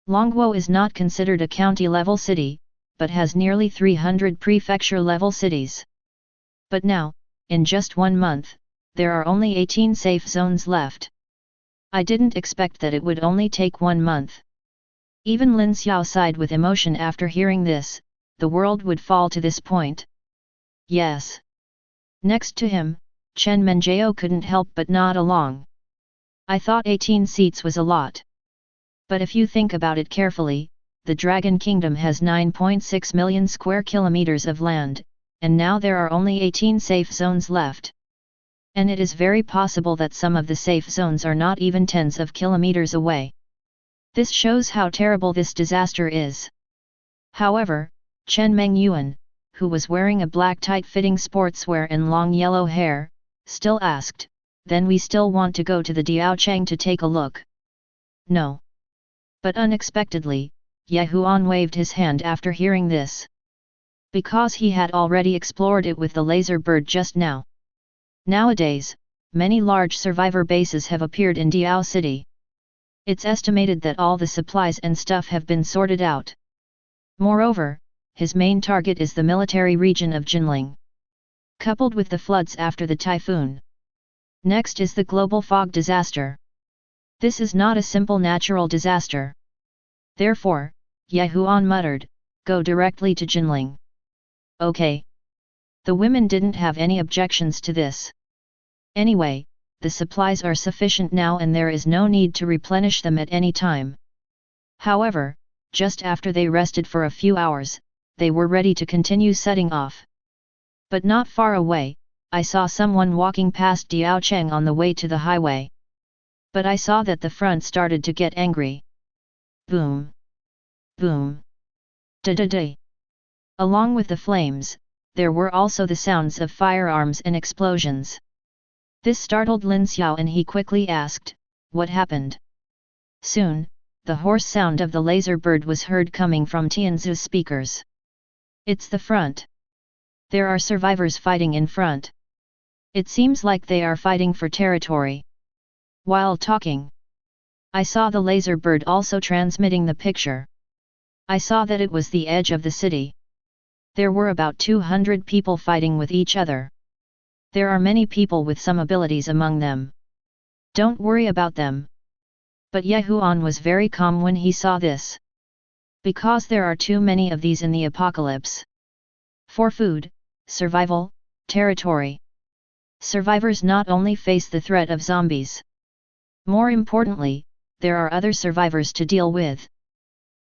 Longguo is not considered a county-level city, but has nearly 300 prefecture-level cities. But now, in just 1 month, there are only 18 safe zones left. I didn't expect that it would only take 1 month. Even Lin Xiao sighed with emotion after hearing this, the world would fall to this point. Yes. Next to him, Chen Menjiao couldn't help but nod along. I thought 18 seats was a lot. But if you think about it carefully, the Dragon Kingdom has 9.6 million square kilometers of land, and now there are only 18 safe zones left. And it is very possible that some of the safe zones are not even tens of kilometers away. This shows how terrible this disaster is. However, Chen Mengyuan, who was wearing a black tight-fitting sportswear and long yellow hair, still asked, "Then we still want to go to the Diaocheng to take a look?" No. But unexpectedly, Huan waved his hand after hearing this. Because he had already explored it with the laser bird just now. Nowadays, many large survivor bases have appeared in Diao City. It's estimated that all the supplies and stuff have been sorted out. Moreover, his main target is the military region of Jinling, coupled with the floods after the typhoon. Next is the global fog disaster. This is not a simple natural disaster. Therefore, Ye Huan muttered, go directly to Jinling. Okay. The women didn't have any objections to this. Anyway, the supplies are sufficient now and there is no need to replenish them at any time. However, just after they rested for a few hours, they were ready to continue setting off. But not far away, I saw someone walking past Diaocheng on the way to the highway. But I saw that the front started to get angry. Boom! Boom! Da-da-da! Along with the flames, there were also the sounds of firearms and explosions. This startled Lin Xiao and he quickly asked, what happened? Soon, the hoarse sound of the laser bird was heard coming from Tianzu's speakers. It's the front. There are survivors fighting in front. It seems like they are fighting for territory. While talking, I saw the laser bird also transmitting the picture. I saw that it was the edge of the city. There were about 200 people fighting with each other. There are many people with some abilities among them. Don't worry about them. But Ye Huan was very calm when he saw this. Because there are too many of these in the apocalypse. For food, survival, territory. Survivors not only face the threat of zombies. More importantly, there are other survivors to deal with.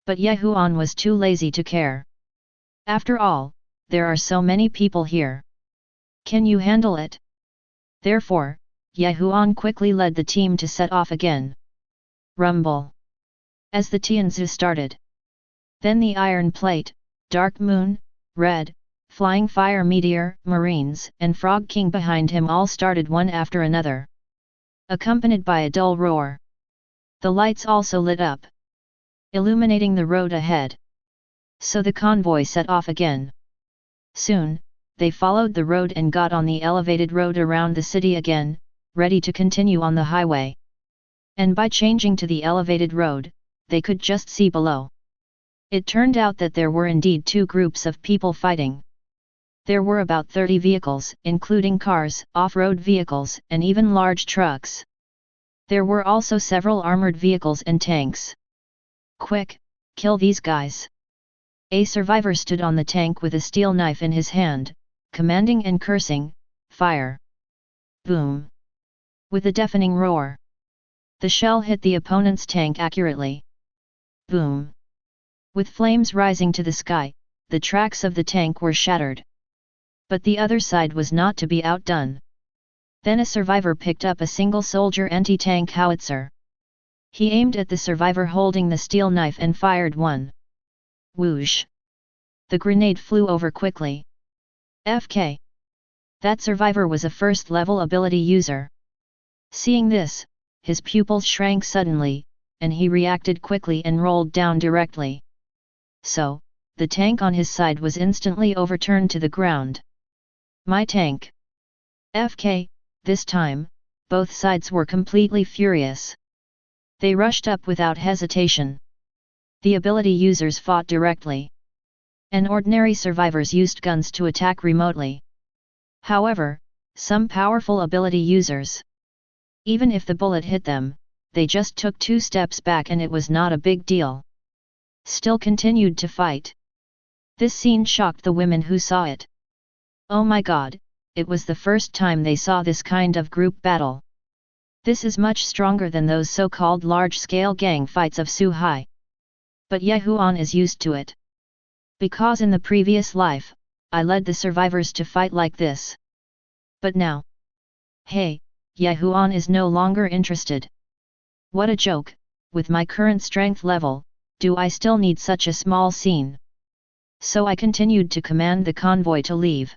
But Ye Huan was too lazy to care. After all, there are so many people here. Can you handle it? Therefore, Ye Huan quickly led the team to set off again. Rumble. As the Tianzu started. Then the iron plate, dark moon, red, flying fire meteor, marines and frog king behind him all started one after another. Accompanied by a dull roar. The lights also lit up, illuminating the road ahead. So the convoy set off again. Soon, they followed the road and got on the elevated road around the city again, ready to continue on the highway. And by changing to the elevated road, they could just see below. It turned out that there were indeed two groups of people fighting. There were about 30 vehicles, including cars, off-road vehicles, and even large trucks. There were also several armored vehicles and tanks. Quick, kill these guys! A survivor stood on the tank with a steel knife in his hand, commanding and cursing, fire! Boom! With a deafening roar. The shell hit the opponent's tank accurately. Boom! With flames rising to the sky, the tracks of the tank were shattered. But the other side was not to be outdone. Then a survivor picked up a single soldier anti-tank howitzer. He aimed at the survivor holding the steel knife and fired one. Whoosh! The grenade flew over quickly. FK! That survivor was a first-level ability user. Seeing this, his pupils shrank suddenly, and he reacted quickly and rolled down directly. So, the tank on his side was instantly overturned to the ground. My tank! FK! This time, both sides were completely furious. They rushed up without hesitation. The ability users fought directly. And ordinary survivors used guns to attack remotely. However, some powerful ability users, even if the bullet hit them, they just took 2 steps back and it was not a big deal. Still continued to fight. This scene shocked the women who saw it. Oh my god, it was the first time they saw this kind of group battle. This is much stronger than those so-called large-scale gang fights of Suhai. But Ye Huan is used to it. Because in the previous life, I led the survivors to fight like this. But now, hey, Ye Huan is no longer interested. What a joke, with my current strength level, do I still need such a small scene? So I continued to command the convoy to leave.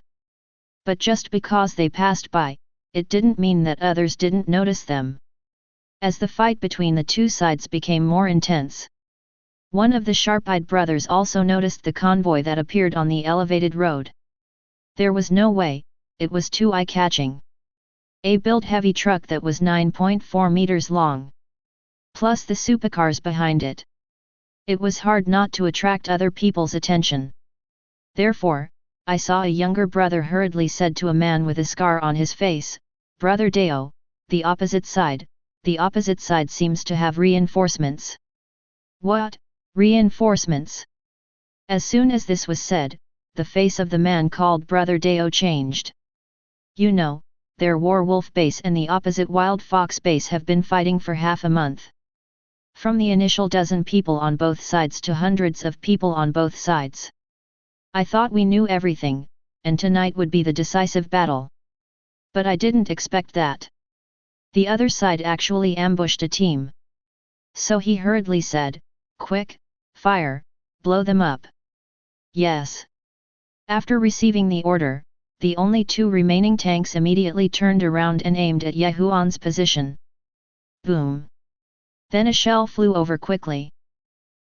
But just because they passed by, it didn't mean that others didn't notice them. As the fight between the two sides became more intense, one of the sharp-eyed brothers also noticed the convoy that appeared on the elevated road. There was no way, it was too eye-catching. A built-heavy truck that was 9.4 meters long. Plus the supercars behind it. It was hard not to attract other people's attention. Therefore, I saw a younger brother hurriedly said to a man with a scar on his face, "Brother Deo, the opposite side seems to have reinforcements." "What, reinforcements?" As soon as this was said, the face of the man called Brother Deo changed. "You know, their Werewolf base and the opposite Wild Fox base have been fighting for half a month. From the initial dozen people on both sides to hundreds of people on both sides. I thought we knew everything, and tonight would be the decisive battle. But I didn't expect that. The other side actually ambushed a team." So he hurriedly said, "Quick, fire, blow them up." "Yes." After receiving the order, the only two remaining tanks immediately turned around and aimed at Huan's position. Boom! Then a shell flew over quickly.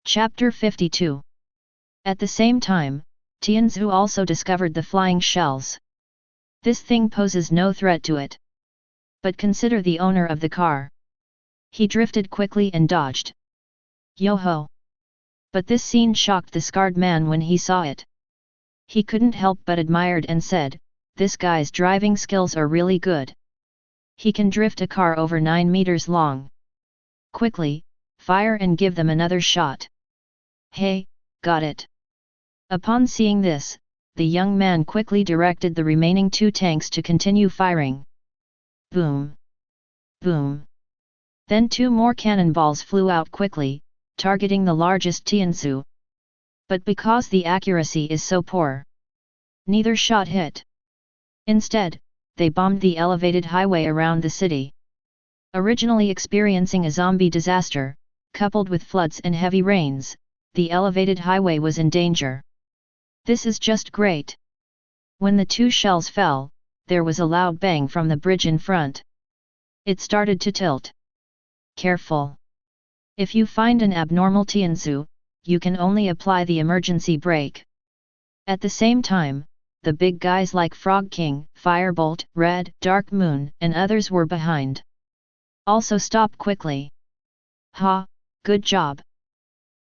Chapter 52. At the same time, Tianzu also discovered the flying shells. This thing poses no threat to it. But consider the owner of the car. He drifted quickly and dodged. Yo-ho! But this scene shocked the scarred man when he saw it. He couldn't help but admired and said, "This guy's driving skills are really good. He can drift a car over 9 meters long. Quickly, fire and give them another shot." "Hey, got it." Upon seeing this, the young man quickly directed the remaining two tanks to continue firing. Boom! Boom! Then two more cannonballs flew out quickly, targeting the largest Tianzu. But because the accuracy is so poor, neither shot hit. Instead, they bombed the elevated highway around the city. Originally experiencing a zombie disaster, coupled with floods and heavy rains, the elevated highway was in danger. This is just great. When the two shells fell, there was a loud bang from the bridge in front. It started to tilt. Careful! If you find an abnormal Tianzu, you can only apply the emergency brake. At the same time, the big guys like Frog King, Firebolt, Red, Dark Moon, and others were behind. Also stop quickly. Ha, good job.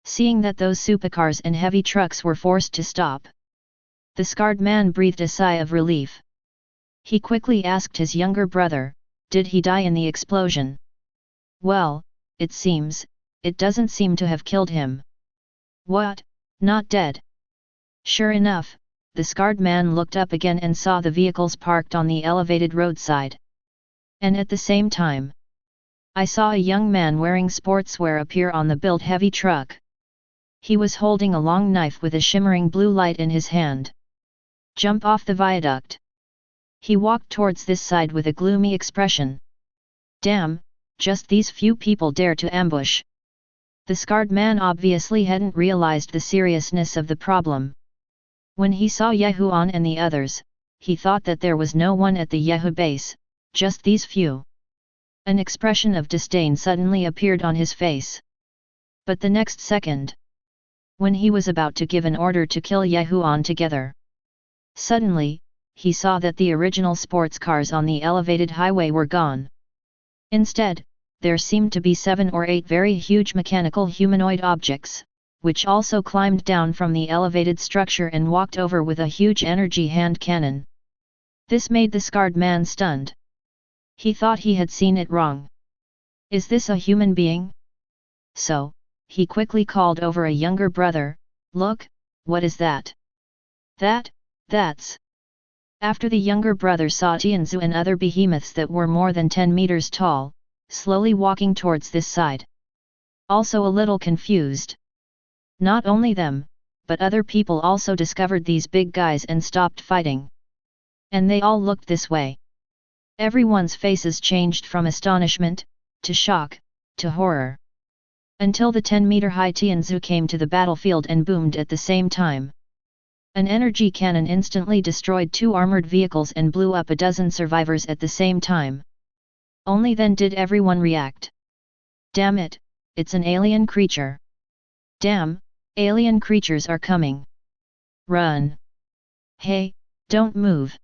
Seeing that those supercars and heavy trucks were forced to stop, the scarred man breathed a sigh of relief. He quickly asked his younger brother, did he die in the explosion? Well, it doesn't seem to have killed him. What, not dead? Sure enough, the scarred man looked up again and saw the vehicles parked on the elevated roadside. And at the same time, I saw a young man wearing sportswear appear on the built heavy truck. He was holding a long knife with a shimmering blue light in his hand. Jump off the viaduct. He walked towards this side with a gloomy expression. Damn, just these few people dare to ambush. The scarred man obviously hadn't realized the seriousness of the problem. When he saw Huan and the others, he thought that there was no one at the Yehu base, just these few. An expression of disdain suddenly appeared on his face. But the next second, when he was about to give an order to kill Huan together, suddenly, he saw that the original sports cars on the elevated highway were gone. Instead, there seemed to be 7 or 8 very huge mechanical humanoid objects, which also climbed down from the elevated structure and walked over with a huge energy hand cannon. This made the scarred man stunned. He thought he had seen it wrong. Is this a human being? So, he quickly called over a younger brother, look, what is that? That's... After the younger brother saw Tianzu and other behemoths that were more than 10 meters tall, slowly walking towards this side. Also a little confused. Not only them, but other people also discovered these big guys and stopped fighting. And they all looked this way. Everyone's faces changed from astonishment, to shock, to horror. Until the 10-meter-high Tianzu came to the battlefield and boomed at the same time. An energy cannon instantly destroyed 2 armored vehicles and blew up a dozen survivors at the same time. Only then did everyone react. Damn it, it's an alien creature. Damn, alien creatures are coming. Run. Hey, don't move.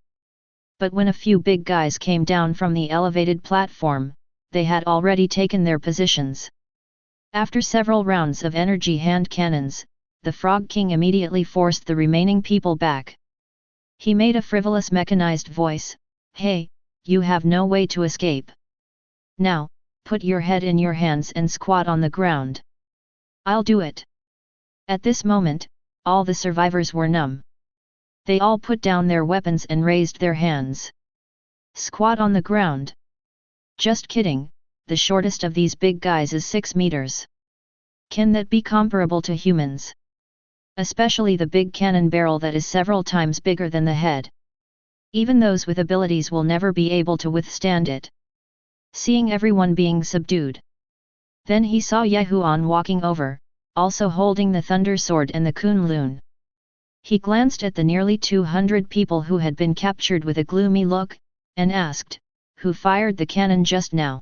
But when a few big guys came down from the elevated platform, they had already taken their positions. After several rounds of energy hand cannons, the Frog King immediately forced the remaining people back. He made a frivolous mechanized voice, "Hey, you have no way to escape. Now, put your head in your hands and squat on the ground. I'll do it." At this moment, all the survivors were numb. They all put down their weapons and raised their hands. Squat on the ground. Just kidding, the shortest of these big guys is 6 meters. Can that be comparable to humans? Especially the big cannon barrel that is several times bigger than the head. Even those with abilities will never be able to withstand it. Seeing everyone being subdued. Then he saw Huan walking over, also holding the thunder sword and the Kunlun. He glanced at the nearly 200 people who had been captured with a gloomy look, and asked, "Who fired the cannon just now?"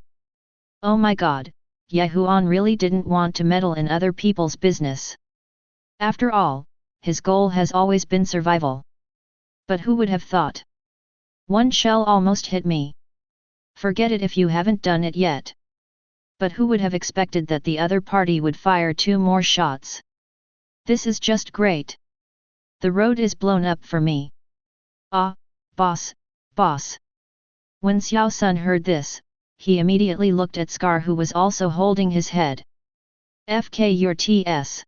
Oh my god, Huan really didn't want to meddle in other people's business. After all, his goal has always been survival. But who would have thought? One shell almost hit me. Forget it if you haven't done it yet. But who would have expected that the other party would fire 2 more shots? This is just great. The road is blown up for me. Ah, boss, boss. When Xiao Sun heard this, he immediately looked at Scar, who was also holding his head. "FK your TS.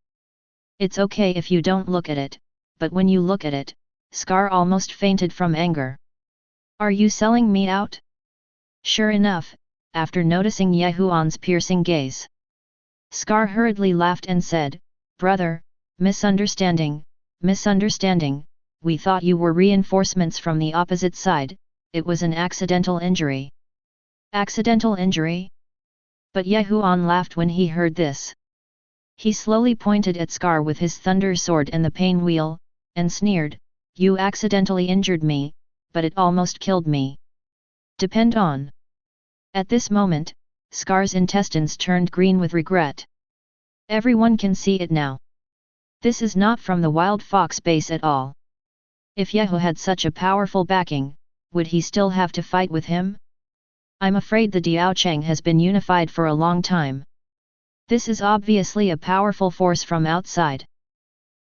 It's okay if you don't look at it, but when you look at it," Scar almost fainted from anger. "Are you selling me out?" Sure enough, after noticing Huan's piercing gaze, Scar hurriedly laughed and said, "Brother, misunderstanding, misunderstanding, we thought you were reinforcements from the opposite side, it was an accidental injury." Accidental injury? But Huan laughed when he heard this. He slowly pointed at Scar with his thunder sword and the pain wheel, and sneered, "You accidentally injured me, but it almost killed me. Depend on." At this moment, Scar's intestines turned green with regret. Everyone can see it now. This is not from the Wild Fox base at all. If Yehu had such a powerful backing, would he still have to fight with him? I'm afraid the Diaocheng has been unified for a long time. This is obviously a powerful force from outside.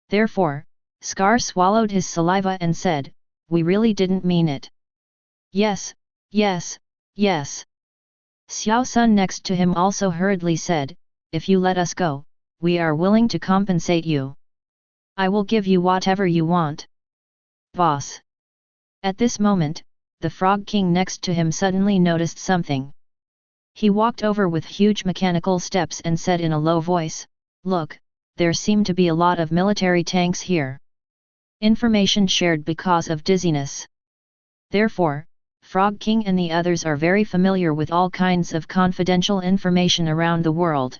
Therefore, Scar swallowed his saliva and said, "We really didn't mean it." "Yes, yes, yes." Xiao Sun next to him also hurriedly said, "If you let us go, we are willing to compensate you. I will give you whatever you want." "Boss." At this moment, the Frog King next to him suddenly noticed something. He walked over with huge mechanical steps and said in a low voice, "Look, there seem to be a lot of military tanks here." Information shared because of dizziness. Therefore, Frog King and the others are very familiar with all kinds of confidential information around the world.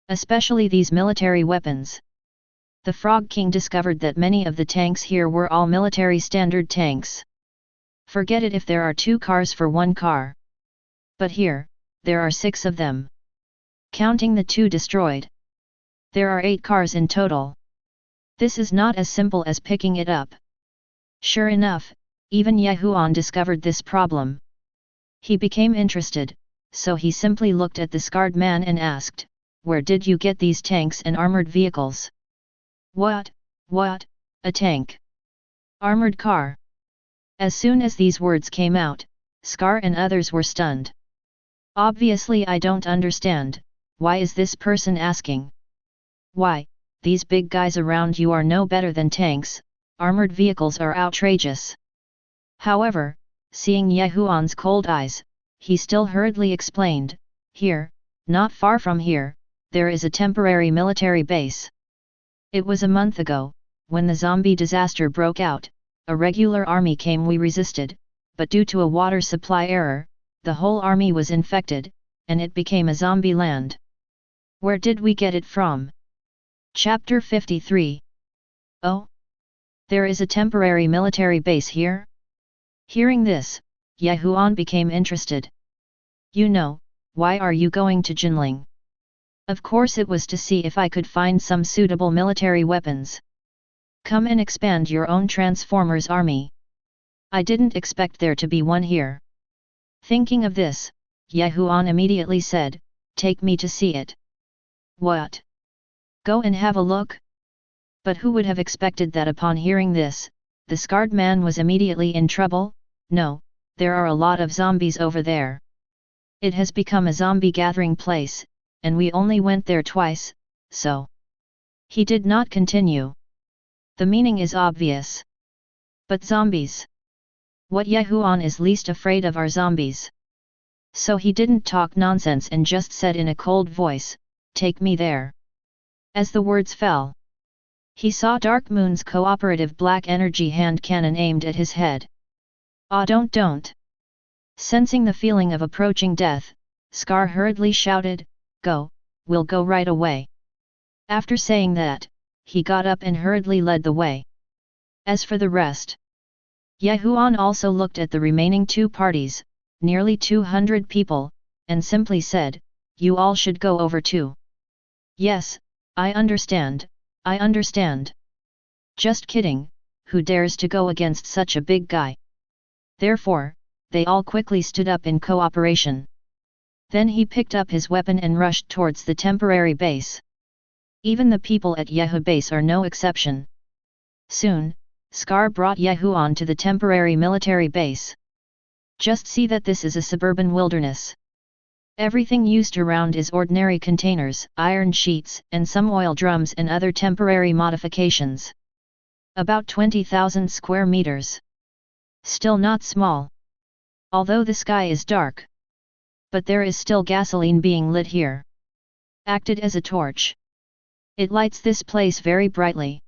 Especially these military weapons. The Frog King discovered that many of the tanks here were all military standard tanks. Forget it if there are 2 cars for 1 car. But here, there are 6 of them. Counting the 2 destroyed. There are 8 cars in total. This is not as simple as picking it up. Sure enough, even Huan discovered this problem. He became interested, so he simply looked at the scarred man and asked, "Where did you get these tanks and armored vehicles?" What, a tank? Armored car? As soon as these words came out, Scar and others were stunned. Obviously I don't understand, why is this person asking? Why, these big guys around you are no better than tanks, armored vehicles are outrageous. However, seeing Huan's cold eyes, he still hurriedly explained, "Here, not far from here, there is a temporary military base. It was a month ago, when the zombie disaster broke out, a regular army came, we resisted, but due to a water supply error, the whole army was infected, and it became a zombie land. Where did we get it from?" Chapter 53. Oh? There is a temporary military base here? Hearing this, Huan became interested. "You know, why are you going to Jinling?" "Of course it was to see if I could find some suitable military weapons. Come and expand your own Transformers army. I didn't expect there to be one here." Thinking of this, Huan immediately said, "Take me to see it." What? Go and have a look? But who would have expected that upon hearing this, the scarred man was immediately in trouble? No, there are a lot of zombies over there. It has become a zombie gathering place, and we only went there twice, so. He did not continue. The meaning is obvious. But zombies. What Huan is least afraid of are zombies. So he didn't talk nonsense and just said in a cold voice, "Take me there." As the words fell, he saw Dark Moon's cooperative black energy hand cannon aimed at his head. "Ah, don't. Sensing the feeling of approaching death, Scar hurriedly shouted, "Go, we'll go right away." After saying that, he got up and hurriedly led the way. As for the rest, Huan also looked at the remaining two parties, nearly 200 people, and simply said, "You all should go over too." "Yes, I understand. Just kidding, who dares to go against such a big guy?" Therefore, they all quickly stood up in cooperation. Then he picked up his weapon and rushed towards the temporary base. Even the people at Yehu base are no exception. Soon, Scar brought Huan to the temporary military base. Just see that this is a suburban wilderness. Everything used around is ordinary containers, iron sheets, and some oil drums and other temporary modifications. About 20,000 square meters. Still not small. Although the sky is dark. But there is still gasoline being lit here. Acted as a torch. It lights this place very brightly.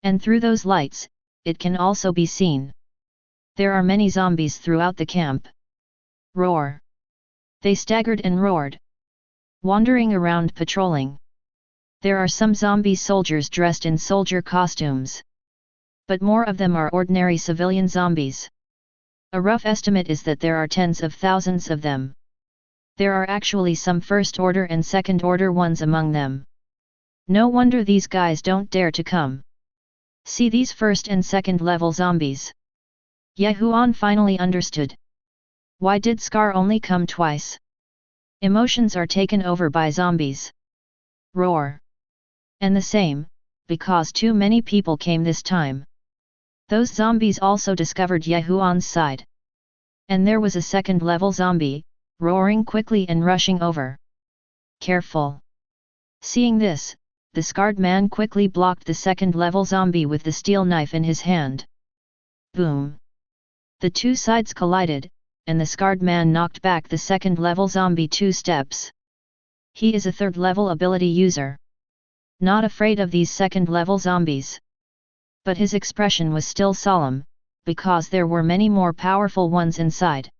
And through those lights, it can also be seen. There are many zombies throughout the camp. Roar. They staggered and roared. Wandering around patrolling. There are some zombie soldiers dressed in soldier costumes. But more of them are ordinary civilian zombies. A rough estimate is that there are tens of thousands of them. There are actually some first-order and second-order ones among them. No wonder these guys don't dare to come. See these first and second level zombies. Huan finally understood. Why did Scar only come twice? Emotions are taken over by zombies. Roar. And the same, because too many people came this time. Those zombies also discovered Huan's side. And there was a second level zombie, roaring quickly and rushing over. Careful. Seeing this, the scarred man quickly blocked the second-level zombie with the steel knife in his hand. Boom! The two sides collided, and the scarred man knocked back the second-level zombie 2 steps. He is a third-level ability user. Not afraid of these second-level zombies. But his expression was still solemn, because there were many more powerful ones inside.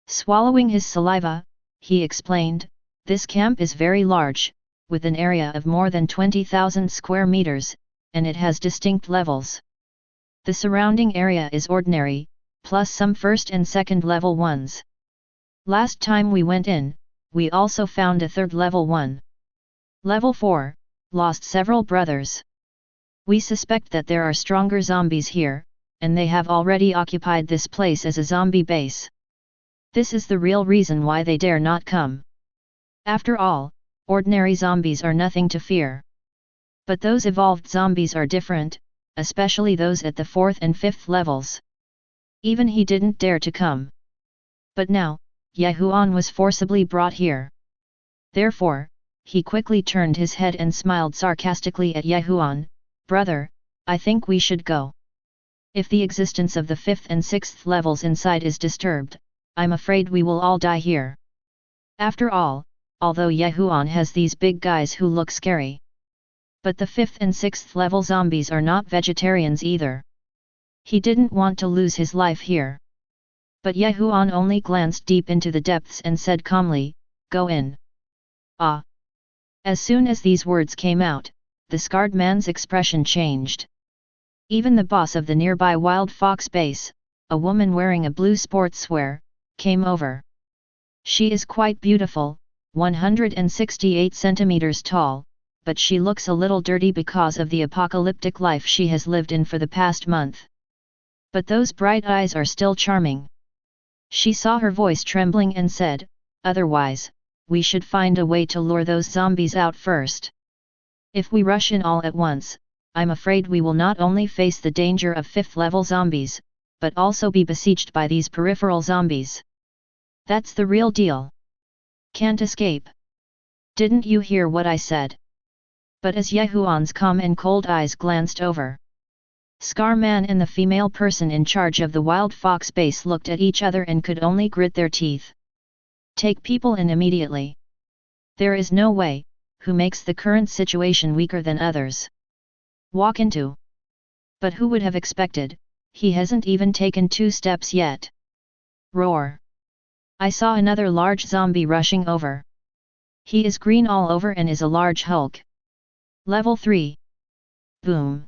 Swallowing his saliva, he explained, "This camp is very large, with an area of more than 20,000 square meters, and it has distinct levels. The surrounding area is ordinary, plus some first and second level ones. Last time we went in, we also found a third level one. Level 4, lost several brothers. We suspect that there are stronger zombies here, and they have already occupied this place as a zombie base. This is the real reason why they dare not come. After all, ordinary zombies are nothing to fear. But those evolved zombies are different, especially those at the 4th and 5th levels. Even he didn't dare to come. But now, Huan was forcibly brought here. Therefore, he quickly turned his head and smiled sarcastically at Huan, "Brother, I think we should go. If the existence of the 5th and 6th levels inside is disturbed, I'm afraid we will all die here." After all, although Huan has these big guys who look scary. But the 5th and 6th level zombies are not vegetarians either. He didn't want to lose his life here. But Huan only glanced deep into the depths and said calmly, "Go in." Ah! As soon as these words came out, the scarred man's expression changed. Even the boss of the nearby Wild Fox base, a woman wearing a blue sportswear, came over. She is quite beautiful, 168 centimeters tall, but she looks a little dirty because of the apocalyptic life she has lived in for the past month. But those bright eyes are still charming. She saw her voice trembling and said, "Otherwise, we should find a way to lure those zombies out first. If we rush in all at once, I'm afraid we will not only face the danger of 5th level zombies, but also be besieged by these peripheral zombies. That's the real deal. Can't escape. Didn't you hear what I said? But as Yehuan's calm and cold eyes glanced over, Scar Man and the female person in charge of the Wild Fox base looked at each other and could only grit their teeth. Take people in immediately. There is no way, who makes the current situation weaker than others. Walk into. But who would have expected, he hasn't even taken 2 steps yet. Roar. I saw another large zombie rushing over. He is green all over and is a large Hulk. Level 3. Boom.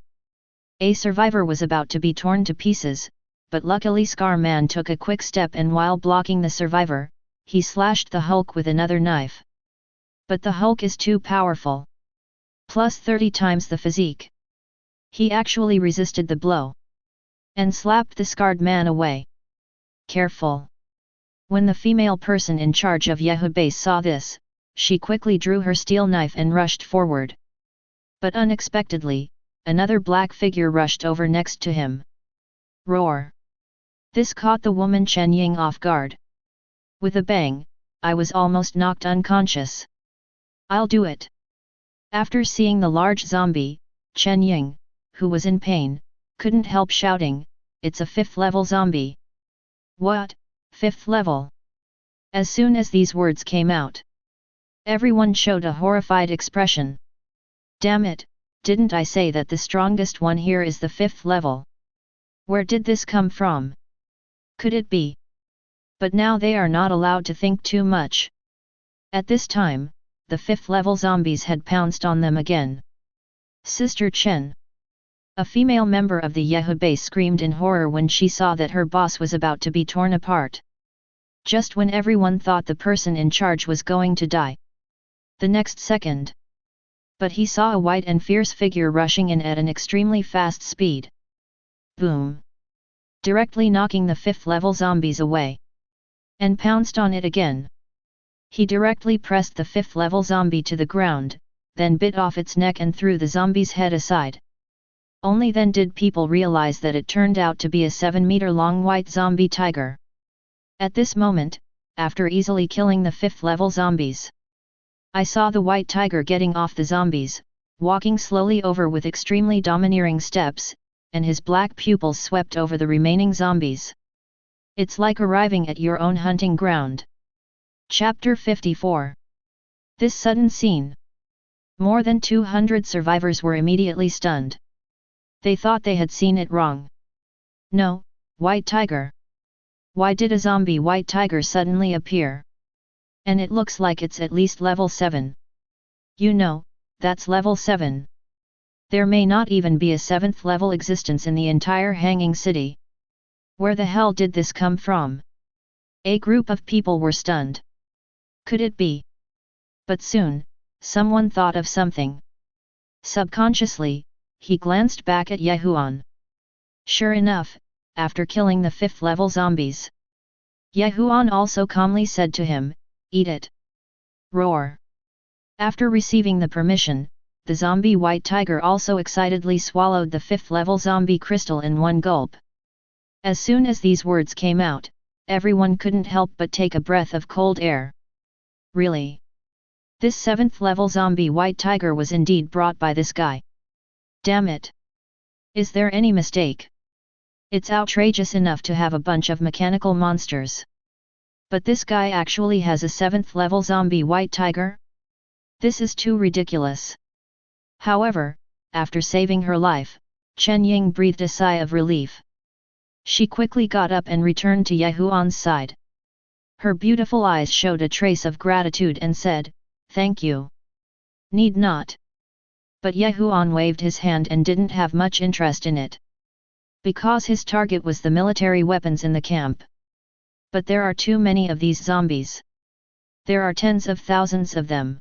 A survivor was about to be torn to pieces, but luckily Scar Man took a quick step and while blocking the survivor, he slashed the Hulk with another knife. But the Hulk is too powerful. Plus 30 times the physique. He actually resisted the blow. And slapped the scarred man away. Careful. When the female person in charge of Yehu base saw this, she quickly drew her steel knife and rushed forward. But unexpectedly, another black figure rushed over next to him. Roar. This caught the woman Chen Ying off guard. With a bang, I was almost knocked unconscious. I'll do it. After seeing the large zombie, Chen Ying, who was in pain, couldn't help shouting, "It's a 5th level zombie." What? 5th level? As soon as these words came out, everyone showed a horrified expression. Damn it, didn't I say that the strongest one here is the 5th level? Where did this come from? Could it be? But now they are not allowed to think too much. At this time, the 5th level zombies had pounced on them again. Sister Chen. A female member of the Yehu base screamed in horror when she saw that her boss was about to be torn apart. Just when everyone thought the person in charge was going to die. The next second. But he saw a white and fierce figure rushing in at an extremely fast speed. Boom! Directly knocking the 5th level zombies away. And pounced on it again. He directly pressed the 5th level zombie to the ground, then bit off its neck and threw the zombie's head aside. Only then did people realize that it turned out to be a 7-meter-long white zombie tiger. At this moment, after easily killing the 5th level zombies, I saw the white tiger getting off the zombies, walking slowly over with extremely domineering steps, and his black pupils swept over the remaining zombies. It's like arriving at your own hunting ground. Chapter 54. This sudden scene. More than 200 survivors were immediately stunned. They thought they had seen it wrong. No, white tiger. Why did a zombie white tiger suddenly appear? And it looks like it's at least level 7. You know, that's level 7. There may not even be a 7th level existence in the entire Hanging City. Where the hell did this come from? A group of people were stunned. Could it be? But soon, someone thought of something. Subconsciously, he glanced back at Yehuan. Sure enough, after killing the 5th level zombies, Yehuan also calmly said to him, "Eat it." Roar. After receiving the permission, the zombie white tiger also excitedly swallowed the 5th level zombie crystal in one gulp. As soon as these words came out, everyone couldn't help but take a breath of cold air. Really? This 7th level zombie white tiger was indeed brought by this guy. Damn it! Is there any mistake? It's outrageous enough to have a bunch of mechanical monsters. But this guy actually has a 7th level zombie white tiger? This is too ridiculous. However, after saving her life, Chen Ying breathed a sigh of relief. She quickly got up and returned to Yehuan's side. Her beautiful eyes showed a trace of gratitude and said, "Thank you." Need not. But Yehuan waved his hand and didn't have much interest in it. Because his target was the military weapons in the camp. But there are too many of these zombies. There are tens of thousands of them.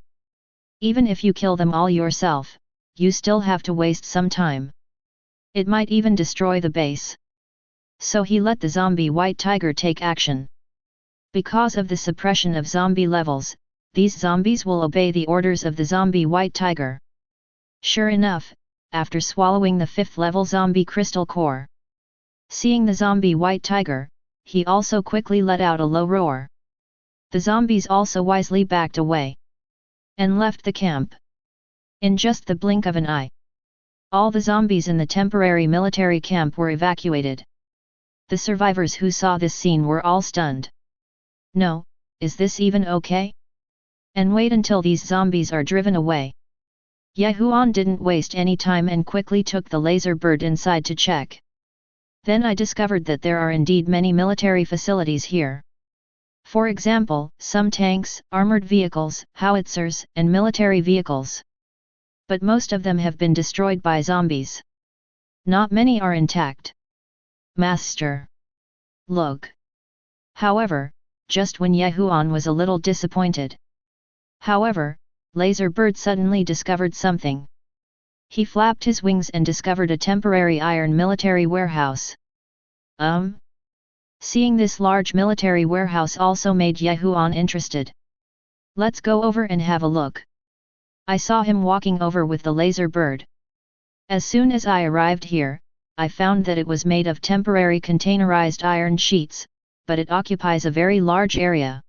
Even if you kill them all yourself, you still have to waste some time. It might even destroy the base. So he let the zombie white tiger take action. Because of the suppression of zombie levels, these zombies will obey the orders of the zombie white tiger. Sure enough, after swallowing the 5th level zombie crystal core. Seeing the zombie white tiger, he also quickly let out a low roar. The zombies also wisely backed away and left the camp. In just the blink of an eye, all the zombies in the temporary military camp were evacuated. The survivors who saw this scene were all stunned. No, is this even okay? And wait until these zombies are driven away. Huan didn't waste any time and quickly took the laser bird inside to check. Then I discovered that there are indeed many military facilities here. For example, some tanks, armored vehicles, howitzers, and military vehicles. But most of them have been destroyed by zombies. Not many are intact. Master. Look. However, just when Huan was a little disappointed. However, Laser Bird suddenly discovered something. He flapped his wings and discovered a temporary iron military warehouse. Seeing this large military warehouse also made Huan interested. Let's go over and have a look. I saw him walking over with the laser bird. As soon as I arrived here, I found that it was made of temporary containerized iron sheets, but it occupies a very large area.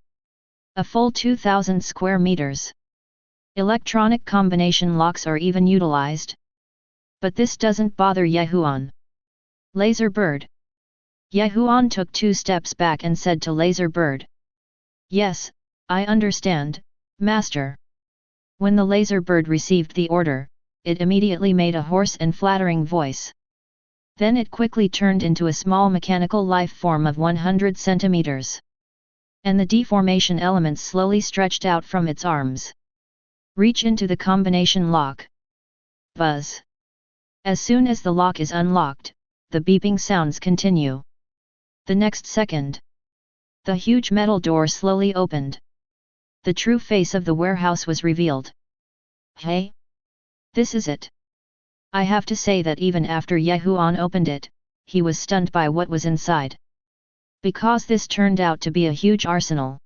A full 2,000 square meters. Electronic combination locks are even utilized. But this doesn't bother Huan. Laser bird. Huan took 2 steps back and said to Laser Bird. Yes, I understand, Master. When the Laser Bird received the order, it immediately made a hoarse and flattering voice. Then it quickly turned into a small mechanical life form of 100 centimeters. And the deformation elements slowly stretched out from its arms. Reach into the combination lock. Buzz. As soon as the lock is unlocked, the beeping sounds continue. The next second, the huge metal door slowly opened. The true face of the warehouse was revealed. Hey? This is it. I have to say that even after Huan opened it, he was stunned by what was inside. Because this turned out to be a huge arsenal.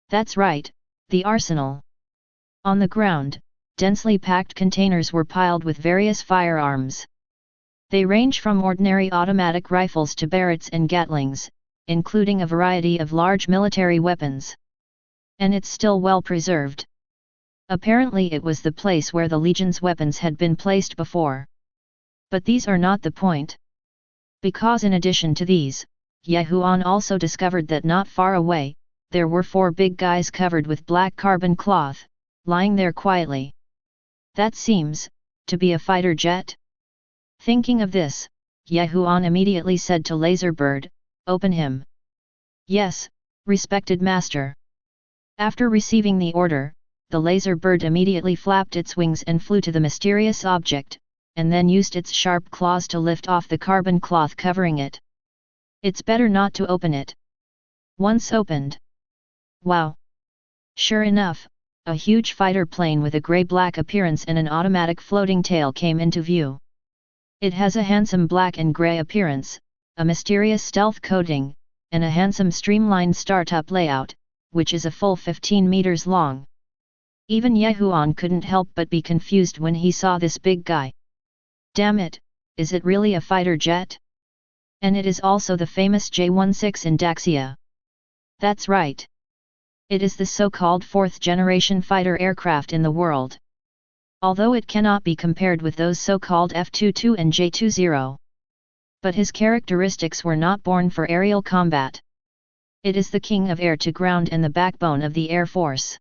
That's right, the arsenal. On the ground, densely packed containers were piled with various firearms. They range from ordinary automatic rifles to Barretts and Gatlings, including a variety of large military weapons. And it's still well preserved. Apparently it was the place where the Legion's weapons had been placed before. But these are not the point. Because in addition to these, Huan also discovered that not far away, there were 4 big guys covered with black carbon cloth, lying there quietly. That seems to be a fighter jet. Thinking of this, Huan immediately said to Laser Bird, "Open him." Yes, respected master. After receiving the order, the laser bird immediately flapped its wings and flew to the mysterious object, and then used its sharp claws to lift off the carbon cloth covering it. It's better not to open it. Once opened. Wow! Sure enough, a huge fighter plane with a grey-black appearance and an automatic floating tail came into view. It has a handsome black and grey appearance, a mysterious stealth coating, and a handsome streamlined startup layout, which is a full 15 meters long. Even Huan couldn't help but be confused when he saw this big guy. Damn it, is it really a fighter jet? And it is also the famous J-16 in Daxia. That's right. It is the so-called 4th generation fighter aircraft in the world. Although it cannot be compared with those so-called F-22 and J-20. But his characteristics were not born for aerial combat. It is the king of air-to-ground and the backbone of the Air Force.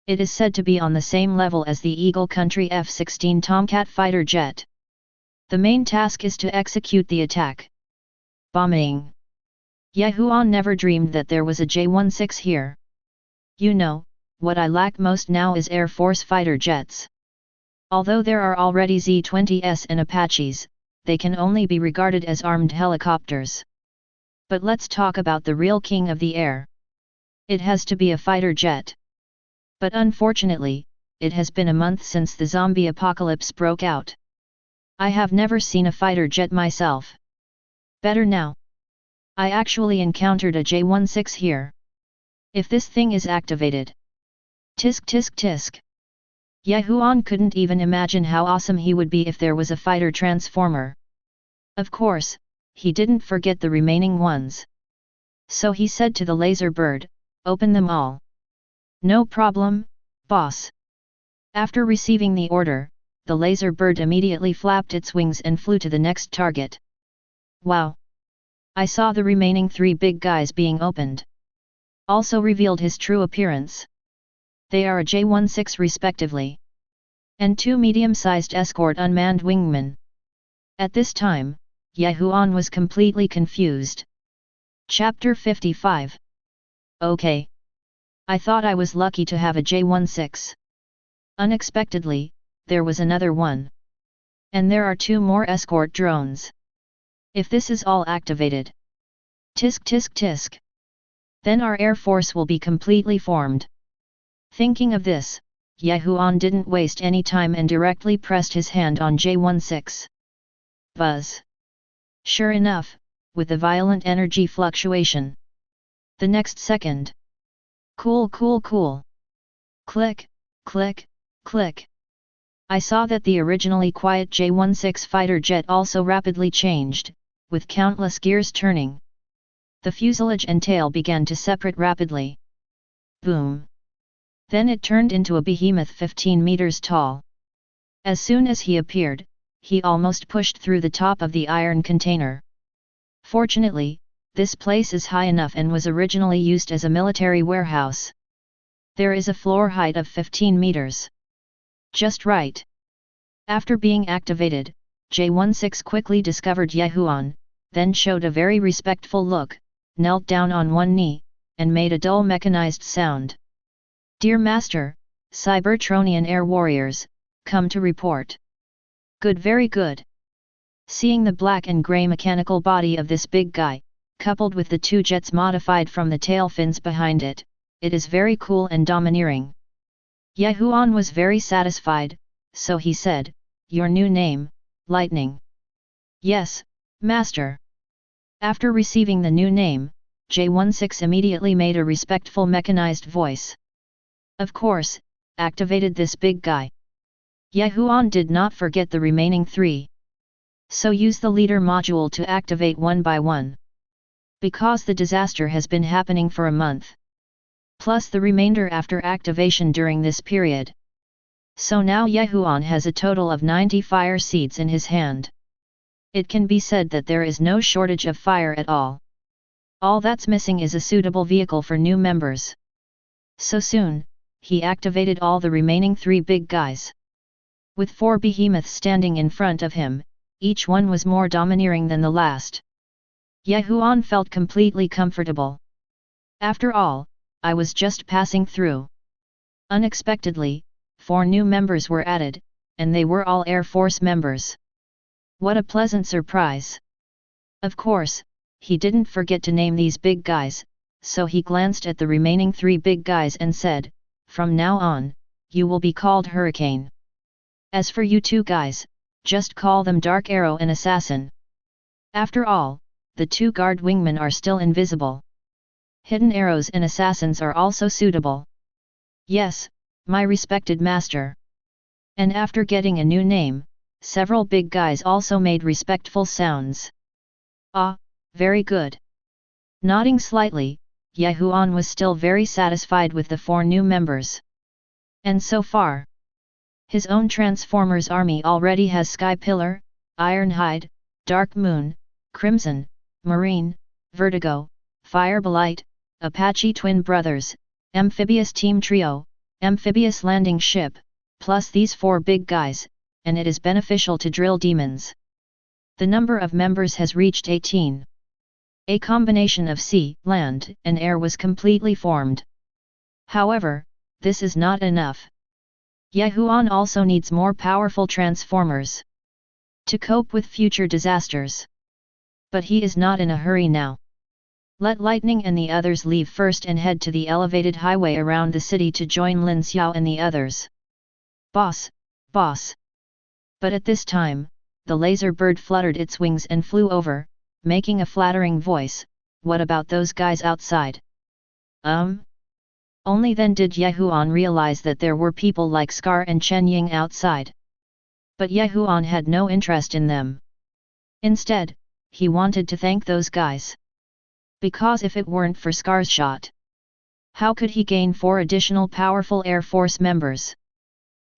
It is said to be on the same level as the Eagle Country F-16 Tomcat fighter jet. The main task is to execute the attack. Bombing. Huan never dreamed that there was a J-16 here. You know, what I lack most now is Air Force fighter jets. Although there are already Z-20s and Apaches, they can only be regarded as armed helicopters. But let's talk about the real king of the air. It has to be a fighter jet. But unfortunately, it has been a month since the zombie apocalypse broke out. I have never seen a fighter jet myself. Better now. I actually encountered a J-16 here. If this thing is activated, Tisk tisk tisk. Ye Huan couldn't even imagine how awesome he would be if there was a fighter transformer. Of course, he didn't forget the remaining ones. So he said to the laser bird, "Open them all." "No problem, boss." After receiving the order, the laser bird immediately flapped its wings and flew to the next target. Wow! I saw the remaining 3 big guys being opened. Also revealed his true appearance. They are a J-16 respectively. And 2 medium-sized escort unmanned wingmen. At this time, Ye Huan was completely confused. Chapter 55. Okay. I thought I was lucky to have a J-16. Unexpectedly, there was another one. And there are 2 more escort drones. If this is all activated. Tisk tisk tisk. Then our air force will be completely formed. Thinking of this, Ye Huan didn't waste any time and directly pressed his hand on J-16. Buzz. Sure enough, with a violent energy fluctuation. The next second. Cool cool cool. Click, click, click. I saw that the originally quiet J-16 fighter jet also rapidly changed, with countless gears turning. The fuselage and tail began to separate rapidly. Boom! Then it turned into a behemoth 15 meters tall. As soon as he appeared, he almost pushed through the top of the iron container. Fortunately, this place is high enough and was originally used as a military warehouse. There is a floor height of 15 meters. Just right. After being activated, J-16 quickly discovered Ye Huan, then showed a very respectful look, knelt down on one knee, and made a dull mechanized sound. "Dear Master, Cybertronian air warriors, come to report." "Good, very good." Seeing the black and grey mechanical body of this big guy, coupled with the 2 jets modified from the tail fins behind it, it is very cool and domineering. Ye Huan was very satisfied, so he said, "Your new name, Lightning." "Yes, Master." After receiving the new name, J-16 immediately made a respectful mechanized voice. Of course, activated this big guy. Ye Huan did not forget the remaining 3. So use the leader module to activate one by one. Because the disaster has been happening for a month. Plus the remainder after activation during this period. So now Ye Huan has a total of 90 fire seeds in his hand. It can be said that there is no shortage of fire at all. All that's missing is a suitable vehicle for new members. So soon, he activated all the remaining 3 big guys. With 4 behemoths standing in front of him, each one was more domineering than the last. Ye Huan felt completely comfortable. After all, I was just passing through. Unexpectedly, 4 new members were added, and they were all Air Force members. What a pleasant surprise! Of course, he didn't forget to name these big guys, so he glanced at the remaining 3 big guys and said, "From now on, you will be called Hurricane. As for you 2 guys, just call them Dark Arrow and Assassin." After all, the 2 guard wingmen are still invisible. Hidden arrows and assassins are also suitable. Yes, my respected master. And after getting a new name, several big guys also made respectful sounds. Ah, very good. Nodding slightly, Ye Huan was still very satisfied with the 4 new members. And so far, his own Transformers army already has Sky Pillar, Ironhide, Dark Moon, Crimson, Marine, Vertigo, Firebolite, Apache Twin Brothers, Amphibious Team Trio, Amphibious Landing Ship, plus these 4 big guys, and it is beneficial to drill demons. The number of members has reached 18. A combination of sea, land, and air was completely formed. However, this is not enough. Ye Huan also needs more powerful transformers to cope with future disasters. But he is not in a hurry now. Let Lightning and the others leave first and head to the elevated highway around the city to join Lin Xiao and the others. Boss, boss. But at this time, the laser bird fluttered its wings and flew over, making a flattering voice, "What about those guys outside?" Only then did Huan realize that there were people like Scar and Chen Ying outside. But Huan had no interest in them. Instead, he wanted to thank those guys. Because if it weren't for Scar's shot, how could he gain 4 additional powerful Air Force members?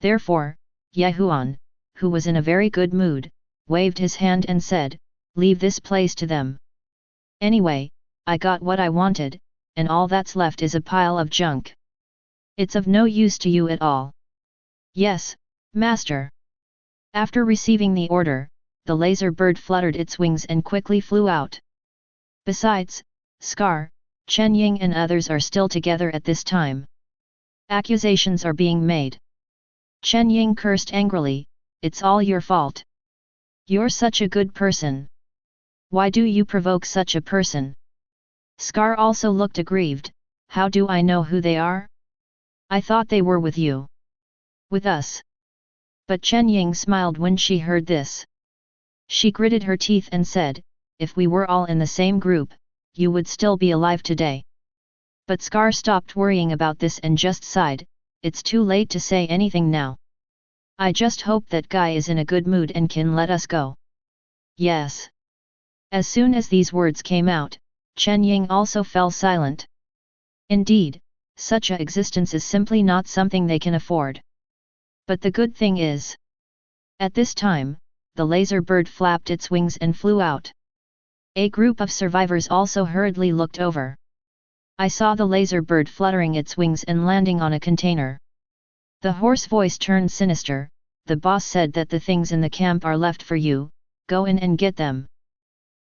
Therefore, Huan, who was in a very good mood, waved his hand and said, "Leave this place to them. Anyway, I got what I wanted, and all that's left is a pile of junk. It's of no use to you at all." "Yes, master." After receiving the order, the laser bird fluttered its wings and quickly flew out. Besides, Scar, Chen Ying and others are still together at this time. Accusations are being made. Chen Ying cursed angrily, "It's all your fault. You're such a good person. Why do you provoke such a person?" Scar also looked aggrieved, "How do I know who they are? I thought they were with you. With us." But Chen Ying smiled when she heard this. She gritted her teeth and said, "If we were all in the same group, you would still be alive today." But Scar stopped worrying about this and just sighed, "It's too late to say anything now. I just hope that guy is in a good mood and can let us go." "Yes." As soon as these words came out, Chen Ying also fell silent. Indeed, such a existence is simply not something they can afford. But the good thing is, at this time, the laser bird flapped its wings and flew out. A group of survivors also hurriedly looked over. "I saw the laser bird fluttering its wings and landing on a container." The hoarse voice turned sinister. "The boss said that the things in the camp are left for you, go in and get them."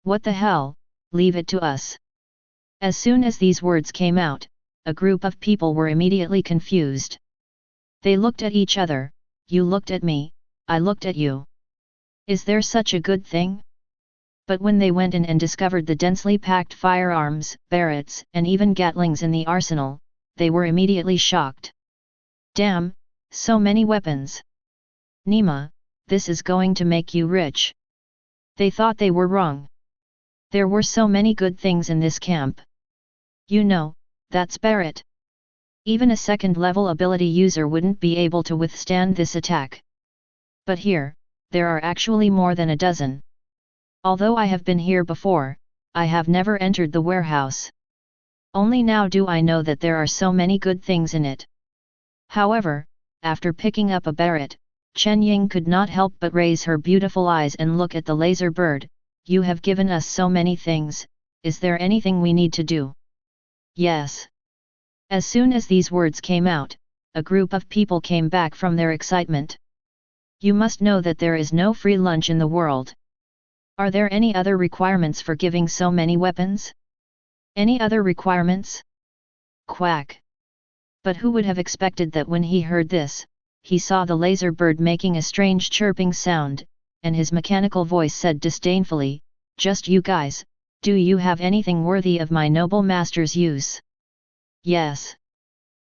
"What the hell, leave it to us." As soon as these words came out, a group of people were immediately confused. They looked at each other, "You looked at me, I looked at you. Is there such a good thing?" But when they went in and discovered the densely packed firearms, barrettes, and even gatlings in the arsenal, they were immediately shocked. "Damn, so many weapons! Nima, this is going to make you rich." They thought they were wrong. There were so many good things in this camp. You know, that's Barrett. Even a second-level ability user wouldn't be able to withstand this attack. But here, there are actually more than a dozen. Although I have been here before, I have never entered the warehouse. Only now do I know that there are so many good things in it. However, after picking up a Barrett, Chen Ying could not help but raise her beautiful eyes and look at the laser bird. "You have given us so many things, is there anything we need to do?" "Yes." As soon as these words came out, a group of people came back from their excitement. "You must know that there is no free lunch in the world. Are there any other requirements for giving so many weapons? Any other requirements?" Quack. But who would have expected that when he heard this, he saw the laser bird making a strange chirping sound, and his mechanical voice said disdainfully, "Just you guys, do you have anything worthy of my noble master's use?" "Yes."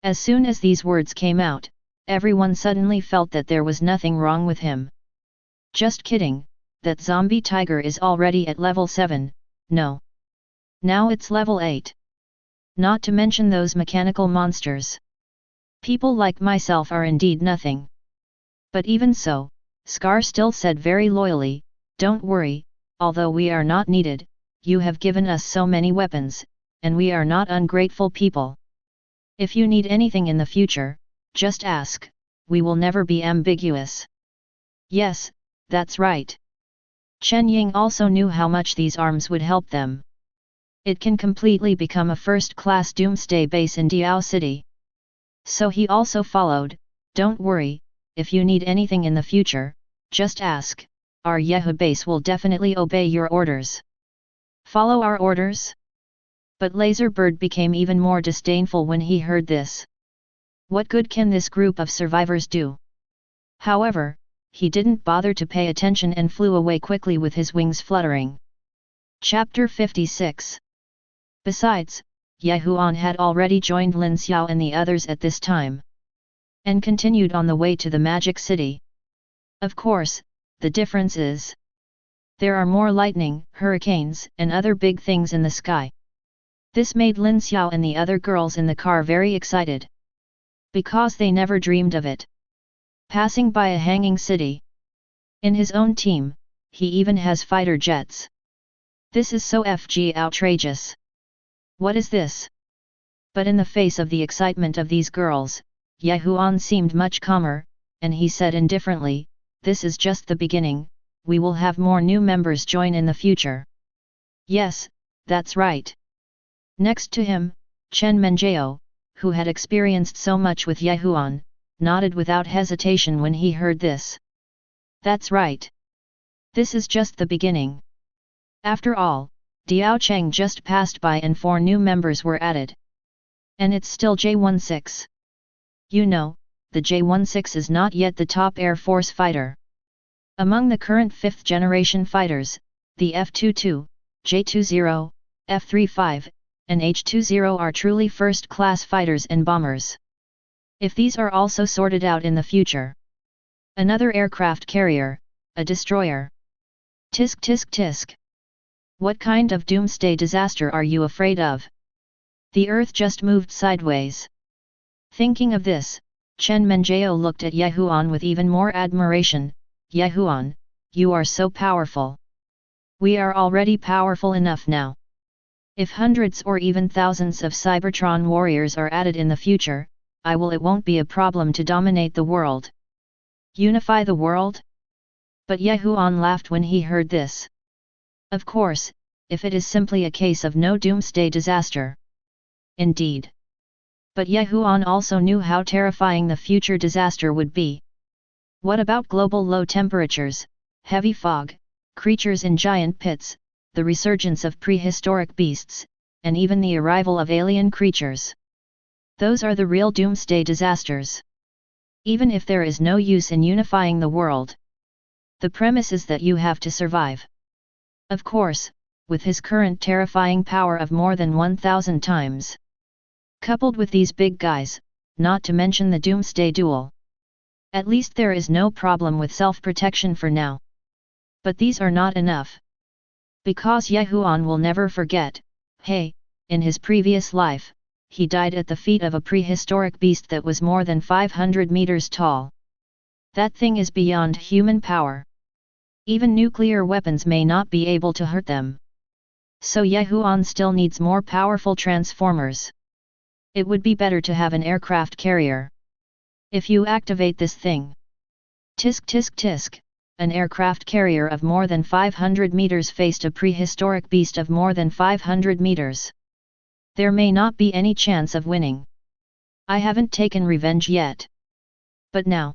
As soon as these words came out, everyone suddenly felt that there was nothing wrong with him. "Just kidding, that zombie tiger is already at level 7, no. Now it's level 8. Not to mention those mechanical monsters. People like myself are indeed nothing." But even so, Scar still said very loyally, "Don't worry, although we are not needed, you have given us so many weapons, and we are not ungrateful people. If you need anything in the future, just ask, we will never be ambiguous." Yes, that's right. Chen Ying also knew how much these arms would help them. It can completely become a first-class doomsday base in Diao City. So he also followed, "Don't worry, if you need anything in the future, just ask, our Yehu base will definitely obey your orders." "Follow our orders?" But Laserbird became even more disdainful when he heard this. What good can this group of survivors do? However, he didn't bother to pay attention and flew away quickly with his wings fluttering. Chapter 56. Besides, Huan had already joined Lin Xiao and the others at this time, and continued on the way to the Magic City. Of course, the difference is, there are more lightning, hurricanes, and other big things in the sky. This made Lin Xiao and the other girls in the car very excited. Because they never dreamed of it. Passing by a hanging city. In his own team, he even has fighter jets. This is so outrageous. What is this? But in the face of the excitement of these girls, Ye Huan seemed much calmer, and he said indifferently, "This is just the beginning, we will have more new members join in the future." Yes, that's right. Next to him, Chen Menjiao, who had experienced so much with Ye Huan, nodded without hesitation when he heard this. That's right. This is just the beginning. After all, Diao Cheng just passed by and 4 new members were added. And it's still J-16. You know, the J-16 is not yet the top Air Force fighter. Among the current 5th generation fighters, the F-22, J-20, F-35, and H-20 are truly first-class fighters and bombers. If these are also sorted out in the future. Another aircraft carrier, a destroyer. Tisk tisk tisk. What kind of doomsday disaster are you afraid of? The earth just moved sideways. Thinking of this, Chen Menjiao looked at Ye Huan with even more admiration. Ye Huan, you are so powerful. We are already powerful enough now. If hundreds or even thousands of Cybertron warriors are added in the future, it won't be a problem to dominate the world. Unify the world? But Ye Huan laughed when he heard this. Of course, if it is simply a case of no doomsday disaster. Indeed. But Ye Huan also knew how terrifying the future disaster would be. What about global low temperatures, heavy fog, creatures in giant pits, the resurgence of prehistoric beasts, and even the arrival of alien creatures? Those are the real doomsday disasters. Even if there is no use in unifying the world. The premise is that you have to survive. Of course, with his current terrifying power of more than 1,000 times. Coupled with these big guys, not to mention the doomsday duel. At least there is no problem with self-protection for now. But these are not enough. Because Ye Huan will never forget, hey, in his previous life, he died at the feet of a prehistoric beast that was more than 500 meters tall. That thing is beyond human power. Even nuclear weapons may not be able to hurt them. So Ye Huan still needs more powerful transformers. It would be better to have an aircraft carrier. If you activate this thing. Tisk tisk tisk, an aircraft carrier of more than 500 meters faced a prehistoric beast of more than 500 meters. There may not be any chance of winning. I haven't taken revenge yet. But now.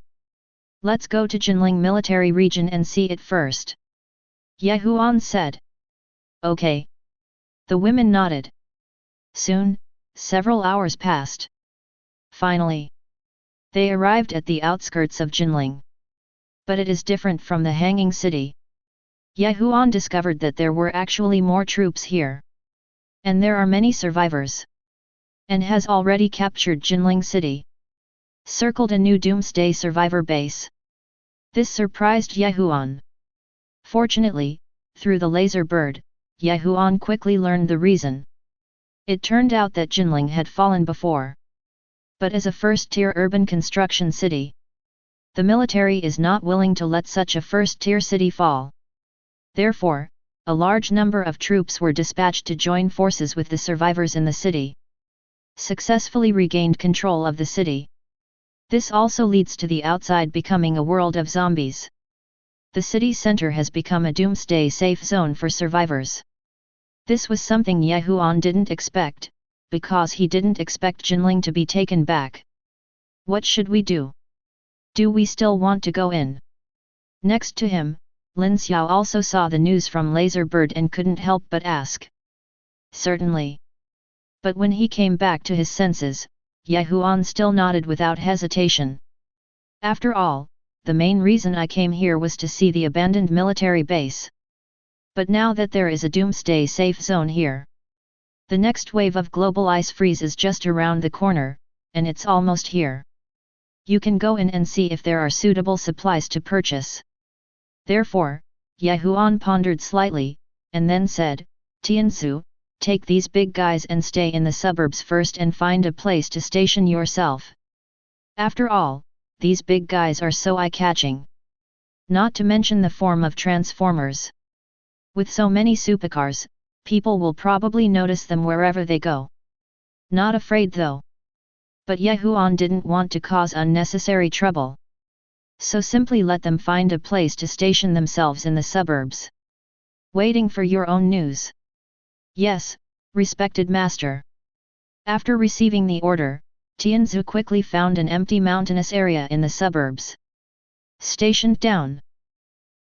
Let's go to Jinling military region and see it first. Ye Huan said. Okay. The women nodded. Soon, several hours passed. Finally, they arrived at the outskirts of Jinling. But it is different from the hanging city. Ye Huan discovered that there were actually more troops here. And there are many survivors. And has already captured Jinling city. Circled a new doomsday survivor base. This surprised Ye Huan. Fortunately, through the laser bird, Ye Huan quickly learned the reason. It turned out that Jinling had fallen before. But as a first-tier urban construction city, the military is not willing to let such a first-tier city fall. Therefore, a large number of troops were dispatched to join forces with the survivors in the city. Successfully regained control of the city. This also leads to the outside becoming a world of zombies. The city center has become a doomsday safe zone for survivors. This was something Ye Huan didn't expect, because he didn't expect Jinling to be taken back. What should we do? Do we still want to go in? Next to him, Lin Xiao also saw the news from Laser Bird and couldn't help but ask. Certainly. But when he came back to his senses, Ye Huan still nodded without hesitation. After all, the main reason I came here was to see the abandoned military base. But now that there is a doomsday safe zone here, the next wave of global ice freeze is just around the corner, and it's almost here. You can go in and see if there are suitable supplies to purchase. Therefore, Ye Huan pondered slightly, and then said, Tiansu, take these big guys and stay in the suburbs first and find a place to station yourself. After all, these big guys are so eye-catching. Not to mention the form of transformers. With so many supercars, people will probably notice them wherever they go. Not afraid though. But Huan didn't want to cause unnecessary trouble. So simply let them find a place to station themselves in the suburbs. Waiting for your own news. Yes, respected master. After receiving the order, Tianzu quickly found an empty mountainous area in the suburbs. Stationed down.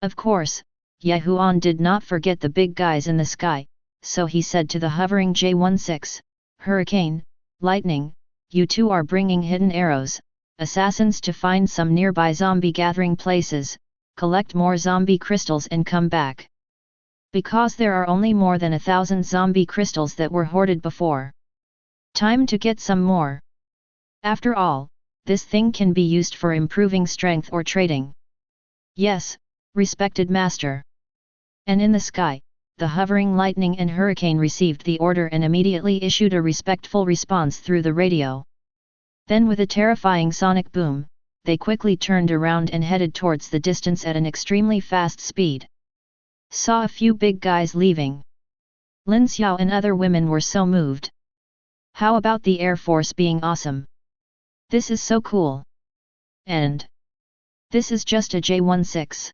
Of course, Huan did not forget the big guys in the sky, so he said to the hovering J-16, Hurricane, Lightning, you two are bringing hidden arrows, assassins to find some nearby zombie gathering places, collect more zombie crystals and come back. Because there are only more than 1,000 zombie crystals that were hoarded before. Time to get some more. After all, this thing can be used for improving strength or trading. Yes, respected master. And in the sky, the hovering lightning and hurricane received the order and immediately issued a respectful response through the radio. Then with a terrifying sonic boom, they quickly turned around and headed towards the distance at an extremely fast speed. Saw a few big guys leaving. Lin Xiao and other women were so moved. How about the Air Force being awesome? This is so cool. And this is just a J-16.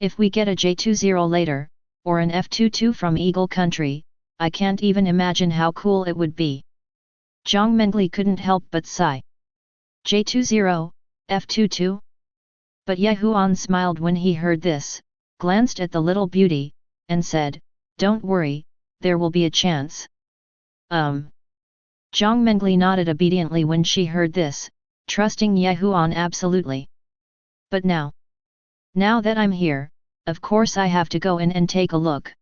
If we get a J-20 later, or an F-22 from Eagle Country, I can't even imagine how cool it would be. Zhang Mengli couldn't help but sigh. J-20, F-22? But Huan smiled when he heard this, glanced at the little beauty, and said, don't worry, there will be a chance. Zhang Mengli nodded obediently when she heard this, trusting Huan absolutely. But now that I'm here, of course I have to go in and take a look.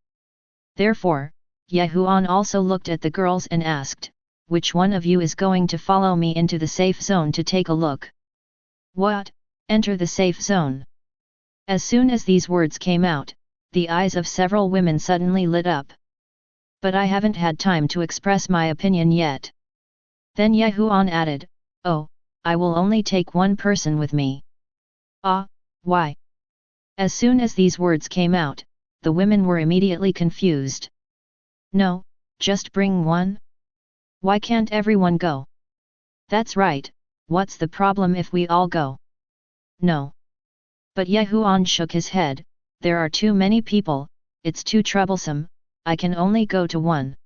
Therefore, Huan also looked at the girls and asked, which one of you is going to follow me into the safe zone to take a look? What? Enter the safe zone. As soon as these words came out, the eyes of several women suddenly lit up. But I haven't had time to express my opinion yet. Then Huan added, oh, I will only take one person with me. Ah, why? As soon as these words came out, the women were immediately confused. No, just bring one? Why can't everyone go? That's right, what's the problem if we all go? No. But Huan shook his head, there are too many people, it's too troublesome, I can only go to one.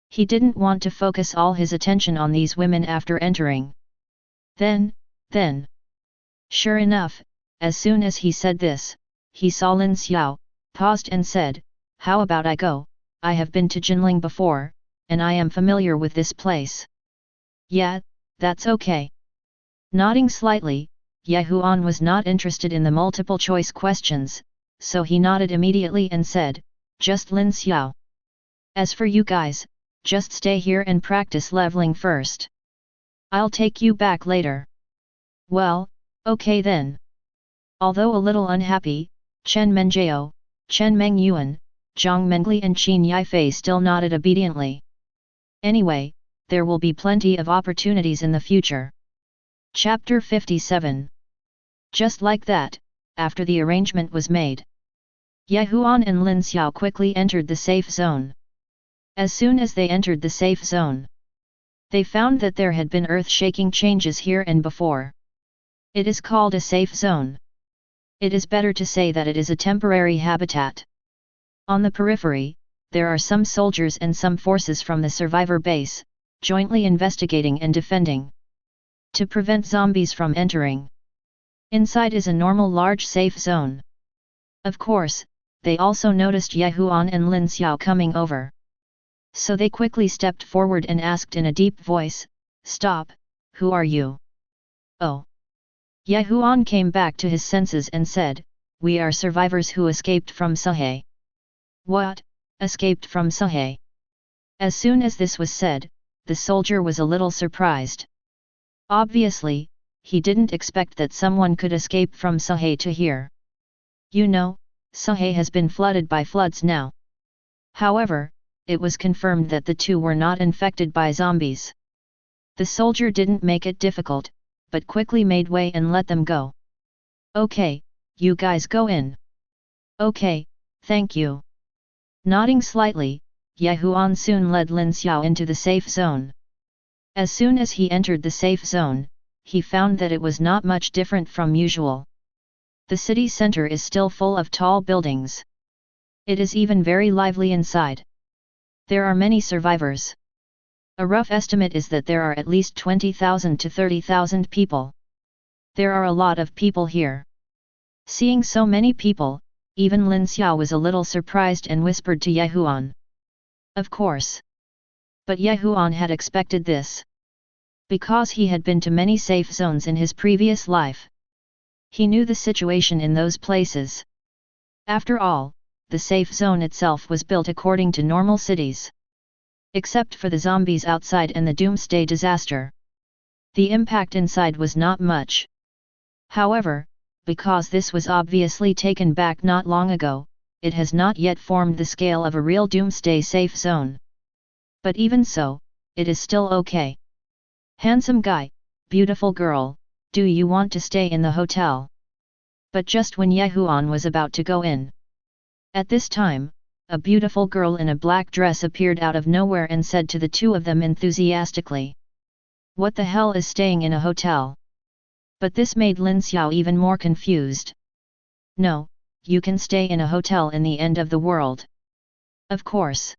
He didn't want to focus all his attention on these women after entering. Then. Sure enough, as soon as he said this, he saw Lin Xiao, paused and said, how about I go, I have been to Jinling before, and I am familiar with this place. Yeah, that's okay. Nodding slightly, Huan was not interested in the multiple choice questions, so he nodded immediately and said, just Lin Xiao. As for you guys, just stay here and practice leveling first. I'll take you back later. Well, okay then. Although a little unhappy, Chen Menjiao, Chen Mengyuan, Zhang Mengli and Qin Yifei still nodded obediently. Anyway, there will be plenty of opportunities in the future. Chapter 57. Just like that, after the arrangement was made, Huan and Lin Xiao quickly entered the safe zone. As soon as they entered the safe zone, they found that there had been earth-shaking changes here and before. It is called a safe zone. It is better to say that it is a temporary habitat. On the periphery, there are some soldiers and some forces from the survivor base, jointly investigating and defending. To prevent zombies from entering. Inside is a normal large safe zone. Of course, they also noticed Huan and Lin Xiao coming over. So they quickly stepped forward and asked in a deep voice, stop, who are you? Oh. Huan came back to his senses and said, we are survivors who escaped from Suhe. What, escaped from Suhe? As soon as this was said, the soldier was a little surprised. Obviously, he didn't expect that someone could escape from Suhe to here. You know, Suhe has been flooded by floods now. However, it was confirmed that the two were not infected by zombies. The soldier didn't make it difficult, but quickly made way and let them go. Okay, you guys go in. Okay, thank you. Nodding slightly, Huan soon led Lin Xiao into the safe zone. As soon as he entered the safe zone, he found that it was not much different from usual. The city center is still full of tall buildings. It is even very lively inside. There are many survivors. A rough estimate is that there are at least 20,000 to 30,000 people. There are a lot of people here. Seeing so many people, even Lin Xiao was a little surprised and whispered to Huan. Of course. But Huan had expected this. Because he had been to many safe zones in his previous life. He knew the situation in those places. After all, the safe zone itself was built according to normal cities. Except for the zombies outside and the doomsday disaster. The impact inside was not much. However, because this was obviously taken back not long ago, it has not yet formed the scale of a real doomsday safe zone. But even so, it is still okay. Handsome guy, beautiful girl, do you want to stay in the hotel? But just when Huan was about to go in. At this time, a beautiful girl in a black dress appeared out of nowhere and said to the two of them enthusiastically. What the hell is staying in a hotel? But this made Lin Xiao even more confused. No, you can stay in a hotel in the end of the world. Of course.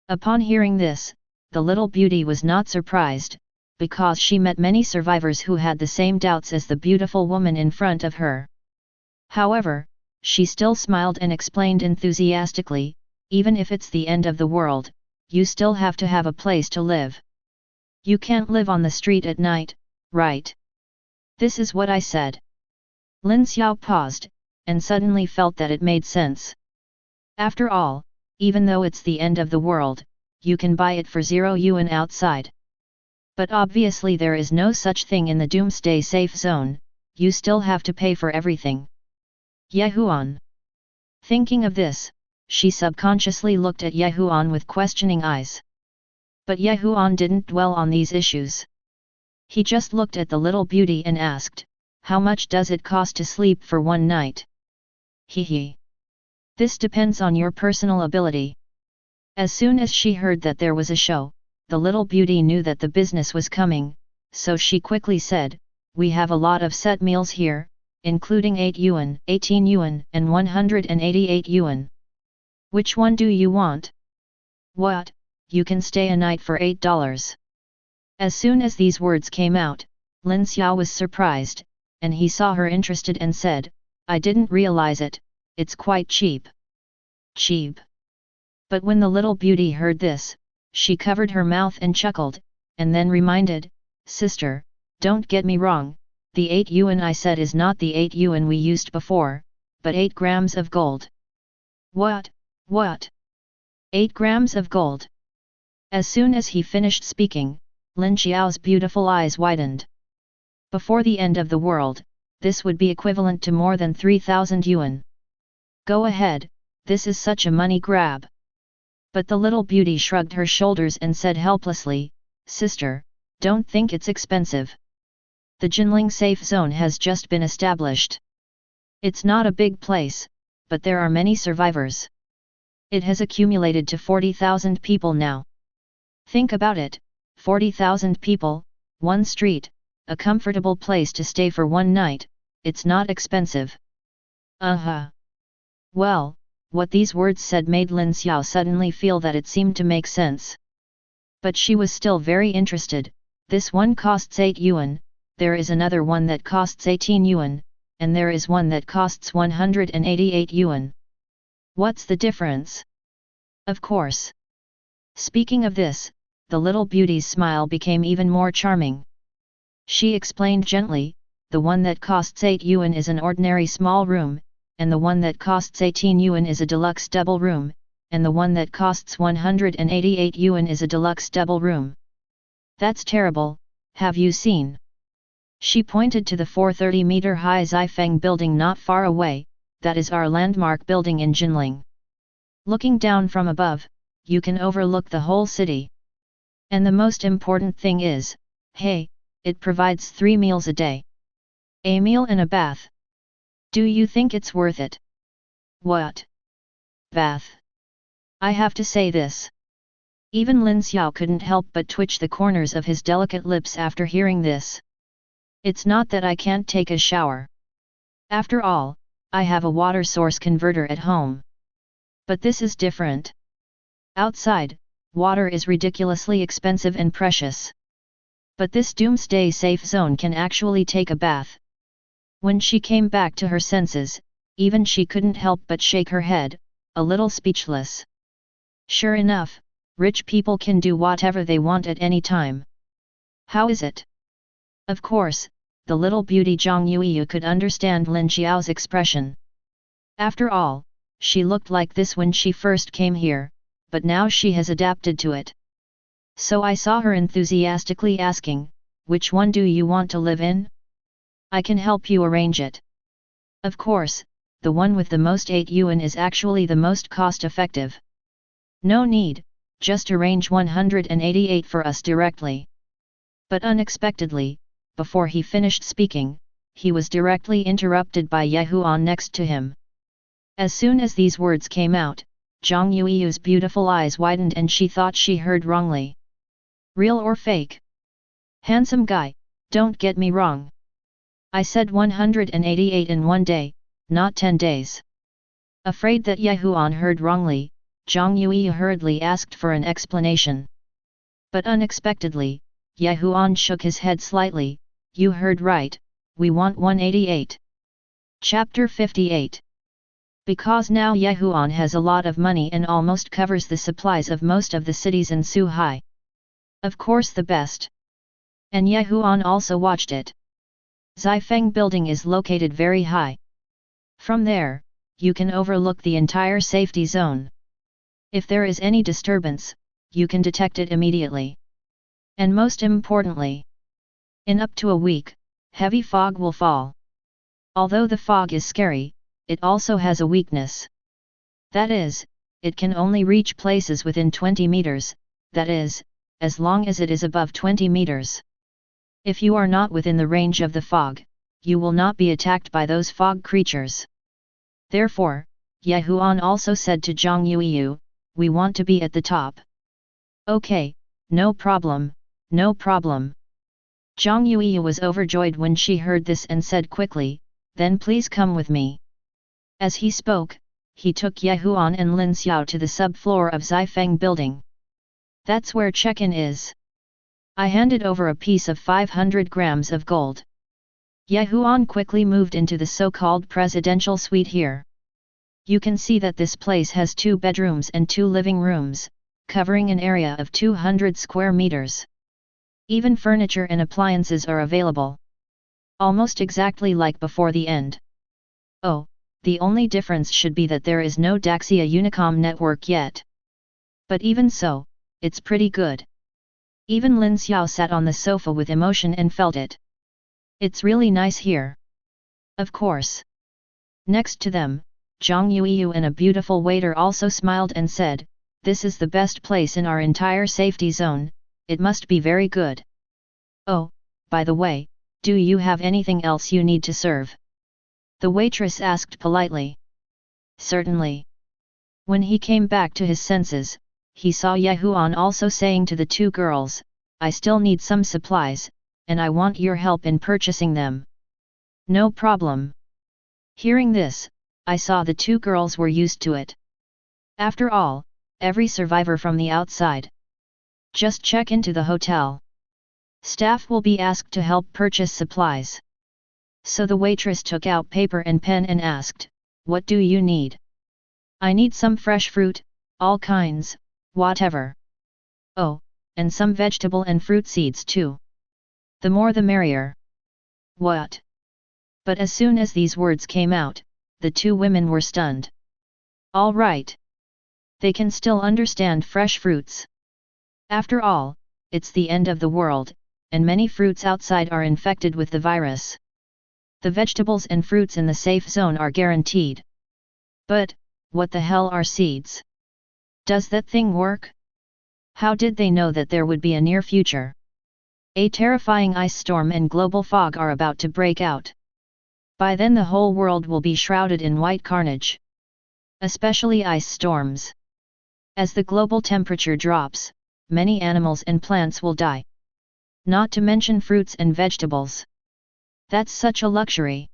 Upon hearing this, the little beauty was not surprised, because she met many survivors who had the same doubts as the beautiful woman in front of her. However, she still smiled and explained enthusiastically, even if it's the end of the world, you still have to have a place to live. You can't live on the street at night, right? This is what I said. Lin Xiao paused, and suddenly felt that it made sense. After all, even though it's the end of the world, you can buy it for 0 yuan outside. But obviously there is no such thing in the doomsday safe zone, you still have to pay for everything. Huan. Thinking of this, she subconsciously looked at Huan with questioning eyes. But Huan didn't dwell on these issues. He just looked at the little beauty and asked, how much does it cost to sleep for one night? Hee. This depends on your personal ability. As soon as she heard that there was a show, the little beauty knew that the business was coming, so she quickly said, we have a lot of set meals here, including 8 yuan, 18 yuan, and 188 yuan. Which one do you want? What, you can stay a night for $8. As soon as these words came out, Lin Xiao was surprised, and he saw her interested and said, I didn't realize it, it's quite cheap. Cheap. But when the little beauty heard this, she covered her mouth and chuckled, and then reminded, sister, don't get me wrong, the 8 yuan I said is not the 8 yuan we used before, but 8 grams of gold. What? 8 grams of gold. As soon as he finished speaking, Lin Xiao's beautiful eyes widened. Before the end of the world, this would be equivalent to more than 3,000 yuan. Go ahead, this is such a money grab. But the little beauty shrugged her shoulders and said helplessly, sister, don't think it's expensive. The Jinling safe zone has just been established. It's not a big place, but there are many survivors. It has accumulated to 40,000 people now. Think about it, 40,000 people, one street, a comfortable place to stay for one night, it's not expensive. Well, what these words said made Lin Xiao suddenly feel that it seemed to make sense. But she was still very interested, this one costs 8 yuan, there is another one that costs 18 yuan, and there is one that costs 188 yuan. What's the difference? Of course. Speaking of this, the little beauty's smile became even more charming. She explained gently, the one that costs 8 yuan is an ordinary small room, and the one that costs 18 yuan is a deluxe double room, and the one that costs 188 yuan is a deluxe double room. That's terrible, have you seen? She pointed to the 430-meter-high Zifeng building not far away, that is our landmark building in Jinling. Looking down from above, you can overlook the whole city. And the most important thing is, hey, it provides 3 meals a day. A meal and a bath. Do you think it's worth it? What? Bath? I have to say this. Even Lin Xiao couldn't help but twitch the corners of his delicate lips after hearing this. It's not that I can't take a shower. After all, I have a water source converter at home. But this is different. Outside, water is ridiculously expensive and precious. But this doomsday safe zone can actually take a bath. When she came back to her senses, even she couldn't help but shake her head, a little speechless. Sure enough, rich people can do whatever they want at any time. How is it? Of course, the little beauty Zhang Yuyu could understand Lin Xiao's expression. After all, she looked like this when she first came here, but now she has adapted to it. So I saw her enthusiastically asking, which one do you want to live in? I can help you arrange it. Of course, the one with the most 8 yuan is actually the most cost-effective. No need, just arrange 188 for us directly. But unexpectedly, before he finished speaking, he was directly interrupted by Ye Huan next to him. As soon as these words came out, Zhang Yuiyu's beautiful eyes widened and she thought she heard wrongly. Real or fake? Handsome guy, don't get me wrong. I said 188 in 1 day, not 10 days. Afraid that Ye Huan heard wrongly, Zhang Yuiyu hurriedly asked for an explanation. But unexpectedly, Ye Huan shook his head slightly. You heard right, we want 188. Chapter 58. Because now Ye Huan has a lot of money and almost covers the supplies of most of the cities in Suhai. Of course the best. And Ye Huan also watched it. Zifeng building is located very high. From there, you can overlook the entire safety zone. If there is any disturbance, you can detect it immediately. And most importantly, in up to a week, heavy fog will fall. Although the fog is scary, it also has a weakness. That is, it can only reach places within 20 meters, that is, as long as it is above 20 meters. If you are not within the range of the fog, you will not be attacked by those fog creatures. Therefore, Ye Huan also said to Zhang Yuiyu, we want to be at the top. Okay, no problem, no problem. Zhang Yuiyu was overjoyed when she heard this and said quickly, then please come with me. As he spoke, he took Ye Huan and Lin Xiao to the subfloor of Zifeng building. That's where check-in is. I handed over a piece of 500 grams of gold. Ye Huan quickly moved into the so-called presidential suite here. You can see that this place has 2 bedrooms and 2 living rooms, covering an area of 200 square meters. Even furniture and appliances are available. Almost exactly like before the end. Oh, the only difference should be that there is no Daxia Unicom network yet. But even so, it's pretty good. Even Lin Xiao sat on the sofa with emotion and felt it. It's really nice here. Of course. Next to them, Zhang Yuiyu and a beautiful waiter also smiled and said, this is the best place in our entire safety zone, it must be very good. Oh, by the way, do you have anything else you need to serve? The waitress asked politely. Certainly. When he came back to his senses, he saw Ye Huan also saying to the 2 girls, I still need some supplies, and I want your help in purchasing them. No problem. Hearing this, I saw the 2 girls were used to it. After all, every survivor from the outside. Just check into the hotel. Staff will be asked to help purchase supplies. So the waitress took out paper and pen and asked, what do you need? I need some fresh fruit, all kinds, whatever. Oh, and some vegetable and fruit seeds too. The more the merrier. What? But as soon as these words came out, the 2 women were stunned. All right. They can still understand fresh fruits. After all, it's the end of the world, and many fruits outside are infected with the virus. The vegetables and fruits in the safe zone are guaranteed. But, what the hell are seeds? Does that thing work? How did they know that there would be a near future? A terrifying ice storm and global fog are about to break out. By then the whole world will be shrouded in white carnage. Especially ice storms. As the global temperature drops, many animals and plants will die. Not to mention fruits and vegetables. That's such a luxury.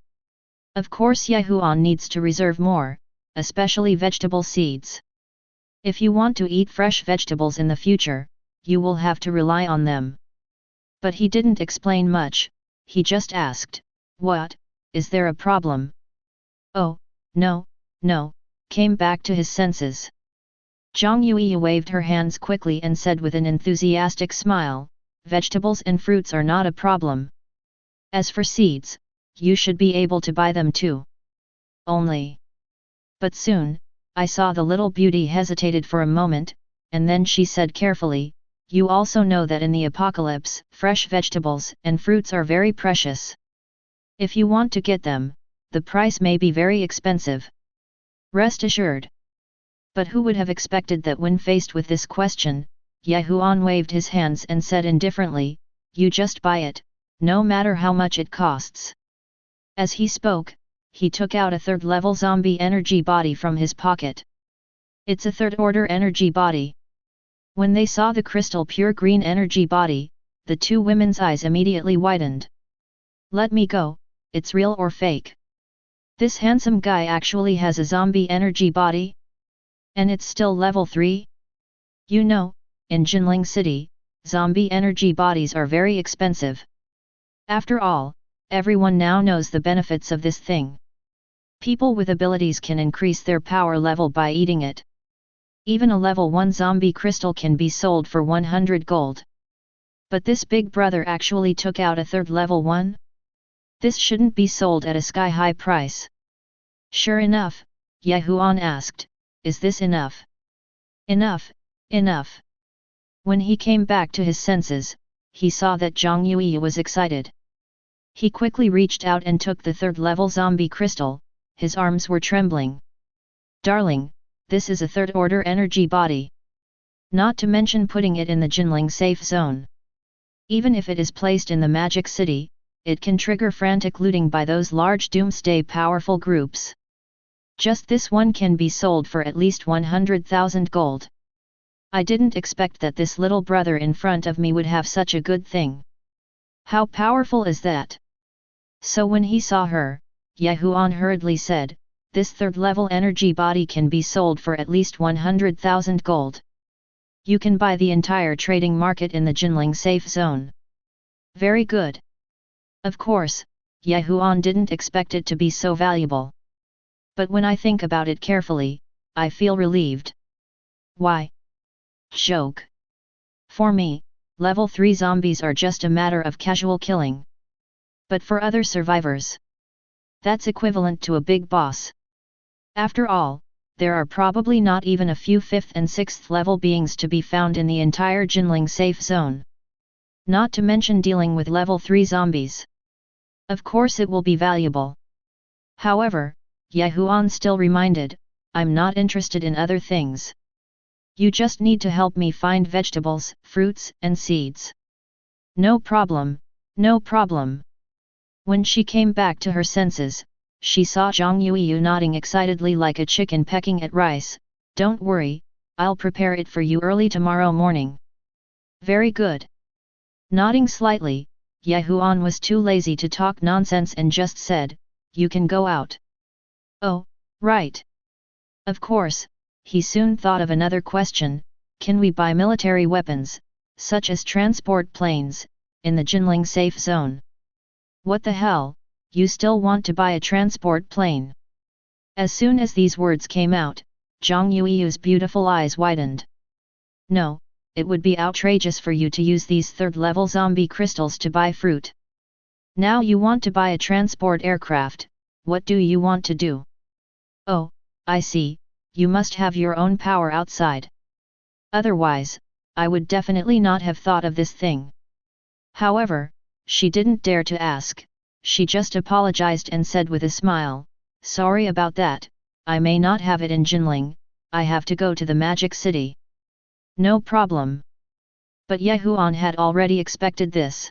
Of course Huan needs to reserve more, especially vegetable seeds. If you want to eat fresh vegetables in the future, you will have to rely on them. But he didn't explain much, he just asked, "What, is there a problem?" "Oh, no, no," came back to his senses. Zhang Yui waved her hands quickly and said with an enthusiastic smile, "Vegetables and fruits are not a problem. As for seeds, you should be able to buy them too. Only." But soon, I saw the little beauty hesitated for a moment, and then she said carefully, "You also know that in the apocalypse, fresh vegetables and fruits are very precious. If you want to get them, the price may be very expensive. Rest assured." But who would have expected that when faced with this question, Huan waved his hands and said indifferently, "You just buy it, no matter how much it costs." As he spoke, he took out a third-level zombie energy body from his pocket. It's a third-order energy body. When they saw the crystal pure green energy body, the two women's eyes immediately widened. "Let me go, it's real or fake? This handsome guy actually has a zombie energy body? And it's still level 3? You know, in Jinling City, zombie energy bodies are very expensive. After all, everyone now knows the benefits of this thing. People with abilities can increase their power level by eating it. Even a level 1 zombie crystal can be sold for 100 gold. But this big brother actually took out a third level 1? This shouldn't be sold at a sky-high price." "Sure enough," Huan asked, "is this enough?" "Enough, enough." When he came back to his senses, he saw that Zhang Yui was excited. He quickly reached out and took the third-level zombie crystal, his arms were trembling. "Darling, this is a third-order energy body. Not to mention putting it in the Jinling safe zone. Even if it is placed in the Magic City, it can trigger frantic looting by those large doomsday powerful groups. Just this one can be sold for at least 100,000 gold. I didn't expect that this little brother in front of me would have such a good thing. How powerful is that?" So when he saw her, Huan hurriedly said, "This third-level energy body can be sold for at least 100,000 gold. You can buy the entire trading market in the Jinling safe zone." "Very good." Of course, Huan didn't expect it to be so valuable. But when I think about it carefully, I feel relieved. Why? Joke. For me, level 3 zombies are just a matter of casual killing. But for other survivors, that's equivalent to a big boss. After all, there are probably not even a few 5th and 6th level beings to be found in the entire Jinling safe zone. Not to mention dealing with level 3 zombies. Of course it will be valuable. However, Huan still reminded, "I'm not interested in other things. You just need to help me find vegetables, fruits and seeds." "No problem, no problem." When she came back to her senses, she saw Zhang Yui nodding excitedly like a chicken pecking at rice. "Don't worry, I'll prepare it for you early tomorrow morning." "Very good." Nodding slightly, Huan was too lazy to talk nonsense and just said, "You can go out." "Oh, right." Of course, he soon thought of another question: can we buy military weapons, such as transport planes, in the Jinling safe zone? "What the hell, you still want to buy a transport plane?" As soon as these words came out, Zhang Yui's beautiful eyes widened. "No, it would be outrageous for you to use these third-level zombie crystals to buy fruit. Now you want to buy a transport aircraft, what do you want to do?" "Oh, I see, you must have your own power outside. Otherwise, I would definitely not have thought of this thing." However, she didn't dare to ask, she just apologized and said with a smile, "Sorry about that, I may not have it in Jinling, I have to go to the magic city. No problem. But Ye Huan had already expected this.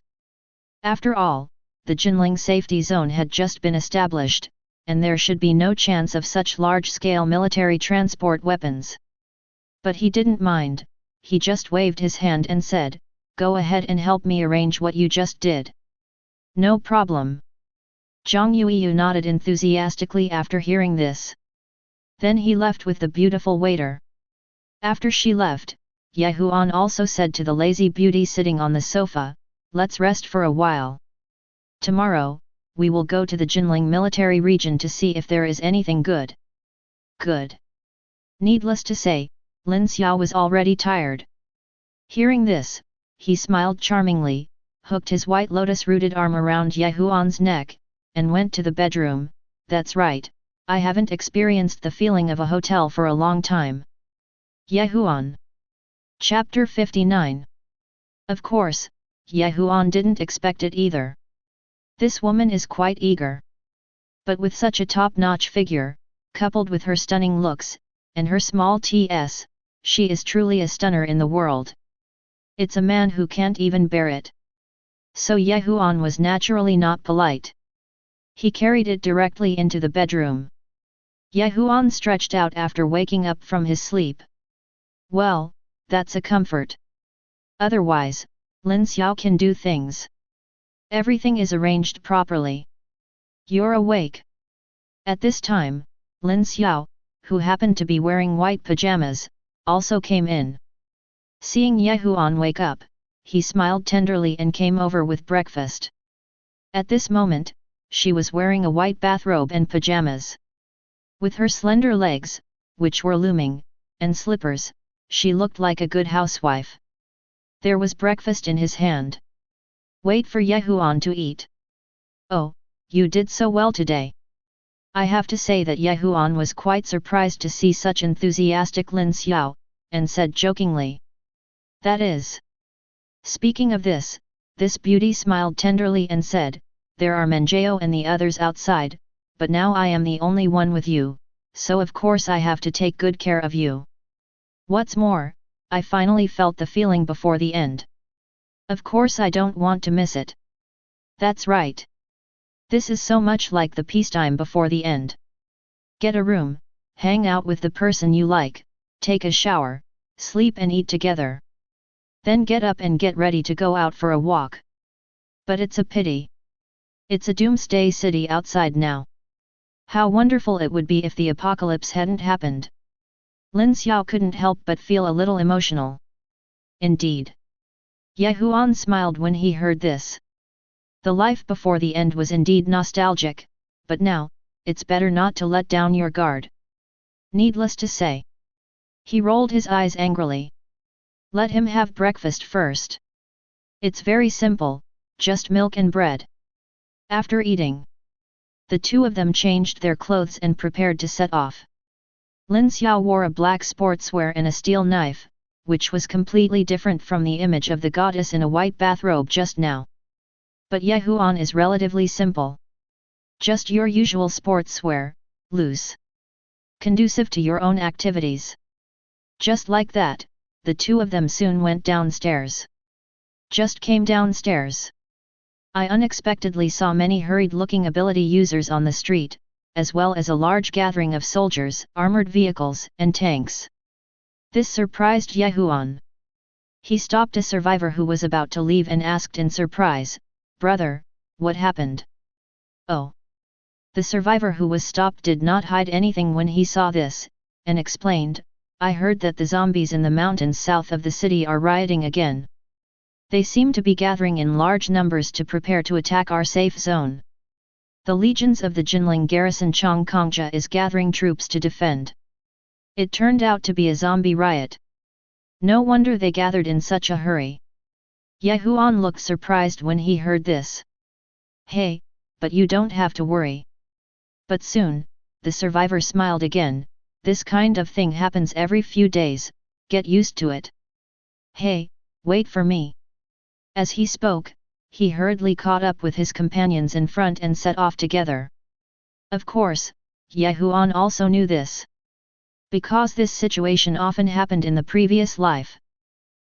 After all, the Jinling safety zone had just been established, and there should be no chance of such large-scale military transport weapons. But he didn't mind, he just waved his hand and said, "Go ahead and help me arrange what you just did." "No problem." Zhang Yuiyu nodded enthusiastically after hearing this. Then he left with the beautiful waiter. After she left, Ye Huan also said to the lazy beauty sitting on the sofa, "Let's rest for a while. Tomorrow, we will go to the Jinling military region to see if there is anything good." Good. Needless to say, Lin Xiao was already tired. Hearing this, he smiled charmingly, hooked his white lotus-rooted arm around Ye Huan's neck, and went to the bedroom. "That's right, I haven't experienced the feeling of a hotel for a long time." Ye Huan. Chapter 59. Of course, Ye Huan didn't expect it either. This woman is quite eager. But with such a top-notch figure, coupled with her stunning looks, and her small ts, she is truly a stunner in the world. It's a man who can't even bear it. So Ye Huan was naturally not polite. He carried it directly into the bedroom. Ye Huan stretched out after waking up from his sleep. Well, that's a comfort. Otherwise, Lin Xiao can do things. Everything is arranged properly. You're awake. At this time, Lin Xiao, who happened to be wearing white pajamas, also came in. Seeing Ye Huan wake up, he smiled tenderly and came over with breakfast. At this moment, she was wearing a white bathrobe and pajamas. With her slender legs, which were looming, and slippers, she looked like a good housewife. There was breakfast in his hand. "Wait for Ye Huan to eat." "Oh, you did so well today." I have to say that Ye Huan was quite surprised to see such enthusiastic Lin Xiao, and said jokingly. "That is." Speaking of this beauty smiled tenderly and said, "There are Menjao and the others outside, but now I am the only one with you, so of course I have to take good care of you. What's more, I finally felt the feeling before the end. Of course I don't want to miss it." "That's right. This is so much like the peacetime before the end. Get a room, hang out with the person you like, take a shower, sleep and eat together. Then get up and get ready to go out for a walk. But it's a pity. It's a doomsday city outside now. How wonderful it would be if the apocalypse hadn't happened." Lin Xiao couldn't help but feel a little emotional. Indeed. Ye Huan smiled when he heard this. The life before the end was indeed nostalgic, but now, it's better not to let down your guard. Needless to say. He rolled his eyes angrily. Let him have breakfast first. It's very simple, just milk and bread. After eating, the two of them changed their clothes and prepared to set off. Lin Xiao wore a black sportswear and a steel knife, which was completely different from the image of the goddess in a white bathrobe just now. But Ye Huan is relatively simple. Just your usual sportswear, loose, conducive to your own activities. Just like that, the two of them soon went downstairs. Just came downstairs. I unexpectedly saw many hurried-looking ability users on the street, as well as a large gathering of soldiers, armored vehicles, and tanks. This surprised Ye Huan. He stopped a survivor who was about to leave and asked in surprise, "Brother, what happened?" "Oh." The survivor who was stopped did not hide anything when he saw this, and explained, "I heard that the zombies in the mountains south of the city are rioting again. They seem to be gathering in large numbers to prepare to attack our safe zone. The legions of the Jinling garrison Chongkongja is gathering troops to defend." It turned out to be a zombie riot. No wonder they gathered in such a hurry. Ye Huan looked surprised when he heard this. "Hey, but you don't have to worry." But soon, the survivor smiled again, "This kind of thing happens every few days, get used to it. Hey, wait for me." As he spoke, he hurriedly caught up with his companions in front and set off together. Of course, Ye Huan also knew this. Because this situation often happened in the previous life.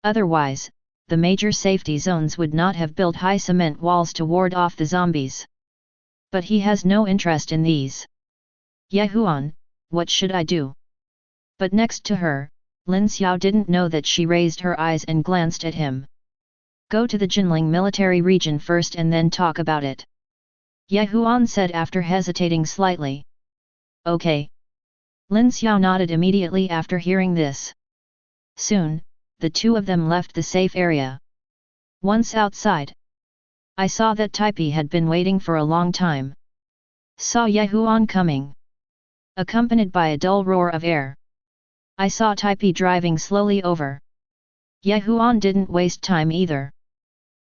Otherwise, the major safety zones would not have built high cement walls to ward off the zombies. But he has no interest in these. "Ye Huan, what should I do?" But next to her, Lin Xiao didn't know that she raised her eyes and glanced at him. "Go to the Jinling military region first and then talk about it," Ye Huan said after hesitating slightly. "Okay." Lin Xiao nodded immediately after hearing this. Soon, the two of them left the safe area. Once outside, I saw that Taipi had been waiting for a long time. Saw Ye Huan coming, accompanied by a dull roar of air. I saw Taipi driving slowly over. Ye Huan didn't waste time either.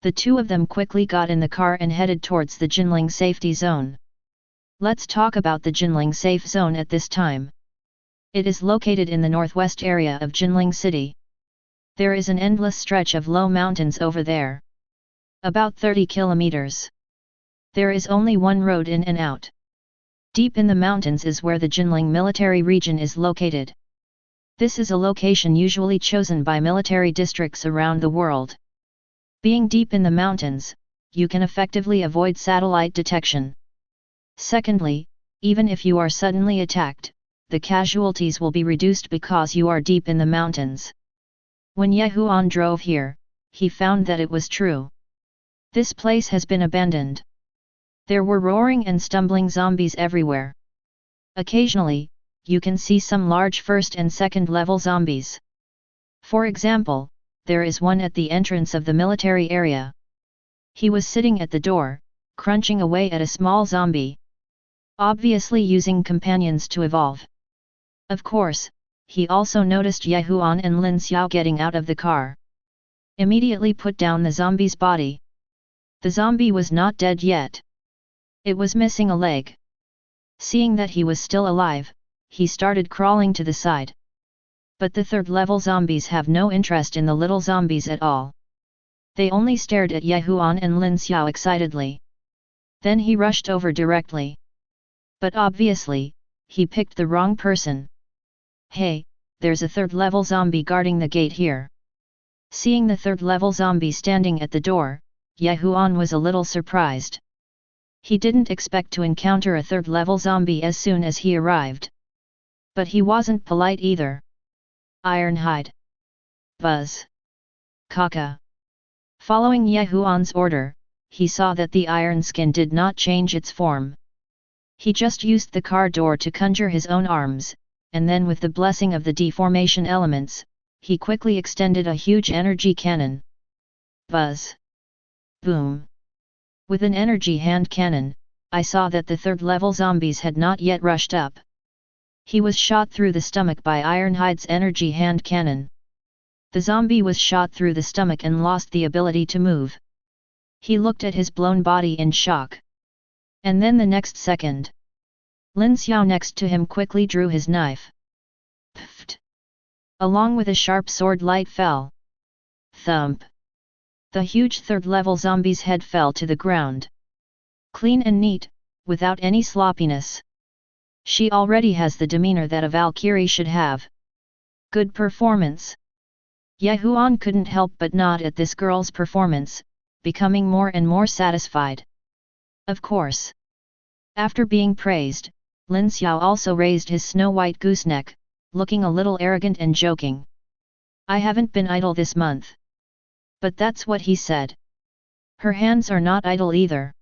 The two of them quickly got in the car and headed towards the Jinling safety zone. Let's talk about the Jinling safe zone at this time. It is located in the northwest area of Jinling City. There is an endless stretch of low mountains over there. About 30 kilometers. There is only one road in and out. Deep in the mountains is where the Jinling military region is located. This is a location usually chosen by military districts around the world. Being deep in the mountains, you can effectively avoid satellite detection. Secondly, even if you are suddenly attacked, the casualties will be reduced because you are deep in the mountains. When Ye Huan drove here, he found that it was true. This place has been abandoned. There were roaring and stumbling zombies everywhere. Occasionally, you can see some large first and second level zombies. For example, there is one at the entrance of the military area. He was sitting at the door, crunching away at a small zombie. Obviously using companions to evolve. Of course, he also noticed Ye Huan and Lin Xiao getting out of the car. Immediately put down the zombie's body. The zombie was not dead yet. It was missing a leg. Seeing that he was still alive, he started crawling to the side. But the third-level zombies have no interest in the little zombies at all. They only stared at Ye Huan and Lin Xiao excitedly. Then he rushed over directly. But obviously, he picked the wrong person. "Hey, there's a third-level zombie guarding the gate here." Seeing the third-level zombie standing at the door, Ye Huan was a little surprised. He didn't expect to encounter a third-level zombie as soon as he arrived. But he wasn't polite either. "Ironhide. Buzz. Kaka." Following Ye Huan's order, he saw that the iron skin did not change its form. He just used the car door to conjure his own arms, and then with the blessing of the deformation elements, he quickly extended a huge energy cannon. Buzz. Boom. With an energy hand cannon, I saw that the third-level zombies had not yet rushed up. He was shot through the stomach by Ironhide's energy hand cannon. The zombie was shot through the stomach and lost the ability to move. He looked at his blown body in shock. And then the next second, Lin Xiao next to him quickly drew his knife. Pfft! Along with a sharp sword light fell. Thump! The huge third-level zombie's head fell to the ground. Clean and neat, without any sloppiness. She already has the demeanor that a Valkyrie should have. Good performance. Ye Huan couldn't help but nod at this girl's performance, becoming more and more satisfied. Of course. After being praised, Lin Xiao also raised his snow-white gooseneck, looking a little arrogant and joking. "I haven't been idle this month." But that's what he said. Her hands are not idle either.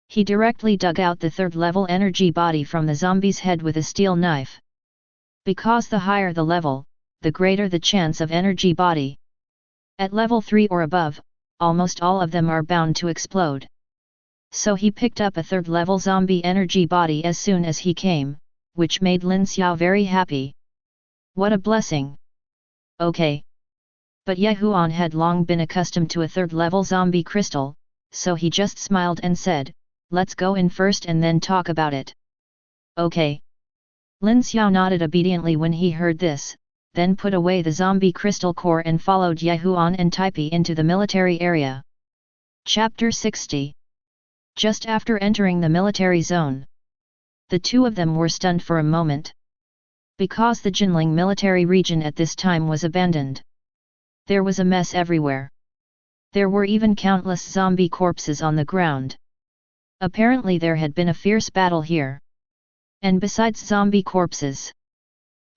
He directly dug out the third-level energy body from the zombie's head with a steel knife. Because the higher the level, the greater the chance of energy body. At level 3 or above, almost all of them are bound to explode. So he picked up a third-level zombie energy body as soon as he came, which made Lin Xiao very happy. What a blessing! Okay. But Ye Huan had long been accustomed to a third-level zombie crystal, so he just smiled and said, "Let's go in first and then talk about it." Okay. Lin Xiao nodded obediently when he heard this, then put away the zombie crystal core and followed Ye Huan and Taipi into the military area. Chapter 60. Just after entering the military zone, the two of them were stunned for a moment. Because the Jinling military region at this time was abandoned. There was a mess everywhere. There were even countless zombie corpses on the ground. Apparently there had been a fierce battle here. And besides zombie corpses,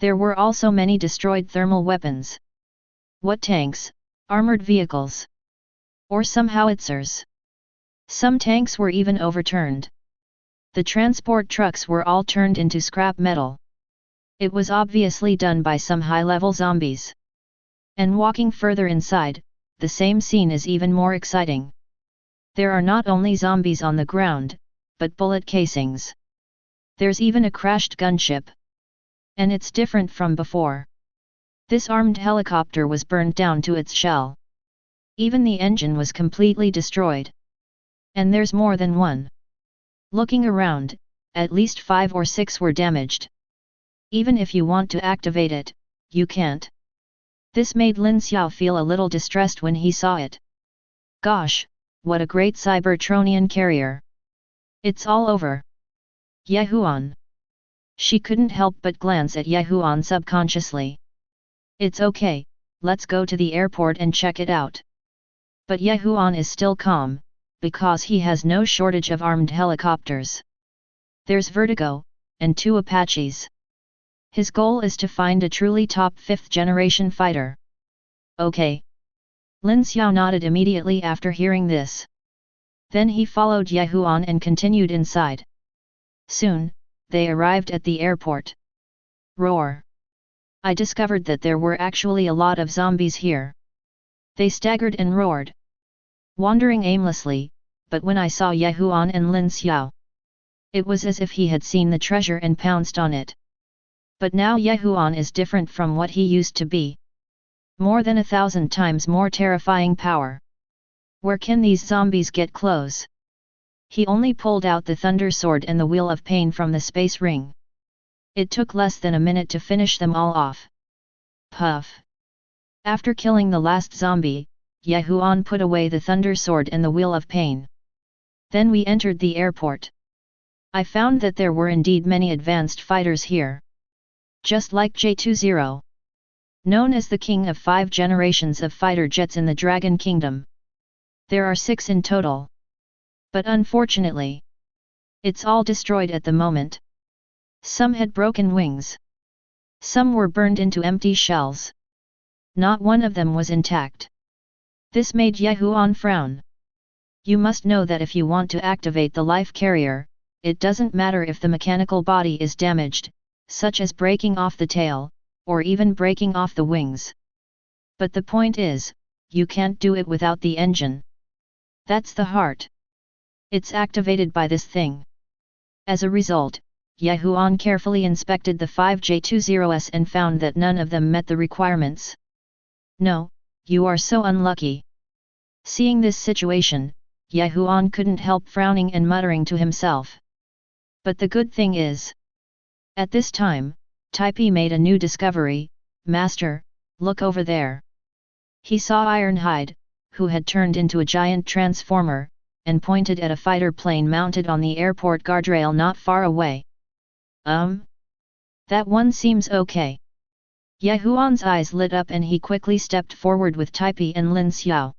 there were also many destroyed thermal weapons. What tanks, armored vehicles, or some howitzers. Some tanks were even overturned. The transport trucks were all turned into scrap metal. It was obviously done by some high-level zombies. And walking further inside, the same scene is even more exciting. There are not only zombies on the ground, but bullet casings. There's even a crashed gunship. And it's different from before. This armed helicopter was burned down to its shell. Even the engine was completely destroyed. And there's more than one. Looking around, at least 5 or 6 were damaged. Even if you want to activate it, you can't. This made Lin Xiao feel a little distressed when he saw it. Gosh, what a great Cybertronian carrier. It's all over. Ye Huan. She couldn't help but glance at Ye Huan subconsciously. It's okay, let's go to the airport and check it out. But Ye Huan is still calm, because he has no shortage of armed helicopters. There's Vertigo, and 2 Apaches. His goal is to find a truly top 5th generation fighter. Okay. Lin Xiao nodded immediately after hearing this. Then he followed Ye Huan and continued inside. Soon, they arrived at the airport. Roar! I discovered that there were actually a lot of zombies here. They staggered and roared. Wandering aimlessly, but when I saw Ye Huan and Lin Xiao, it was as if he had seen the treasure and pounced on it. But now Ye Huan is different from what he used to be. More than 1,000 times more terrifying power. Where can these zombies get close? He only pulled out the Thunder Sword and the Wheel of Pain from the space ring. It took less than a minute to finish them all off. Puff! After killing the last zombie, Ye Huan put away the Thunder Sword and the Wheel of Pain. Then we entered the airport. I found that there were indeed many advanced fighters here. Just like J-20. Known as the king of 5 generations of fighter jets in the Dragon Kingdom. There are 6 in total. But unfortunately, it's all destroyed at the moment. Some had broken wings. Some were burned into empty shells. Not one of them was intact. This made Ye Huan frown. You must know that if you want to activate the life carrier, it doesn't matter if the mechanical body is damaged, such as breaking off the tail, or even breaking off the wings. But the point is, you can't do it without the engine. That's the heart. It's activated by this thing. As a result, Ye Huan carefully inspected the 5 J-20s and found that none of them met the requirements. No, you are so unlucky. Seeing this situation, Ye Huan couldn't help frowning and muttering to himself. But the good thing is, at this time, Taipi made a new discovery. Master, look over there. He saw Ironhide, who had turned into a giant transformer, and pointed at a fighter plane mounted on the airport guardrail not far away. That one seems okay. Ye Huan's eyes lit up and he quickly stepped forward with Taipi and Lin Xiao.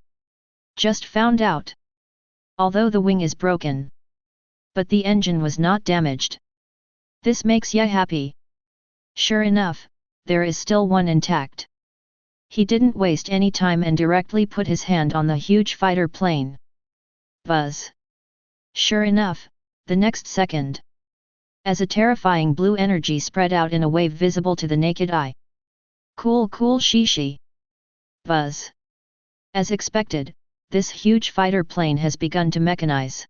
Just found out. Although the wing is broken, but the engine was not damaged. This makes Ye happy. Sure enough, there is still one intact. He didn't waste any time and directly put his hand on the huge fighter plane. Buzz! Sure enough, the next second, as a terrifying blue energy spread out in a wave visible to the naked eye. Cool shishi! Buzz! As expected, this huge fighter plane has begun to mechanize.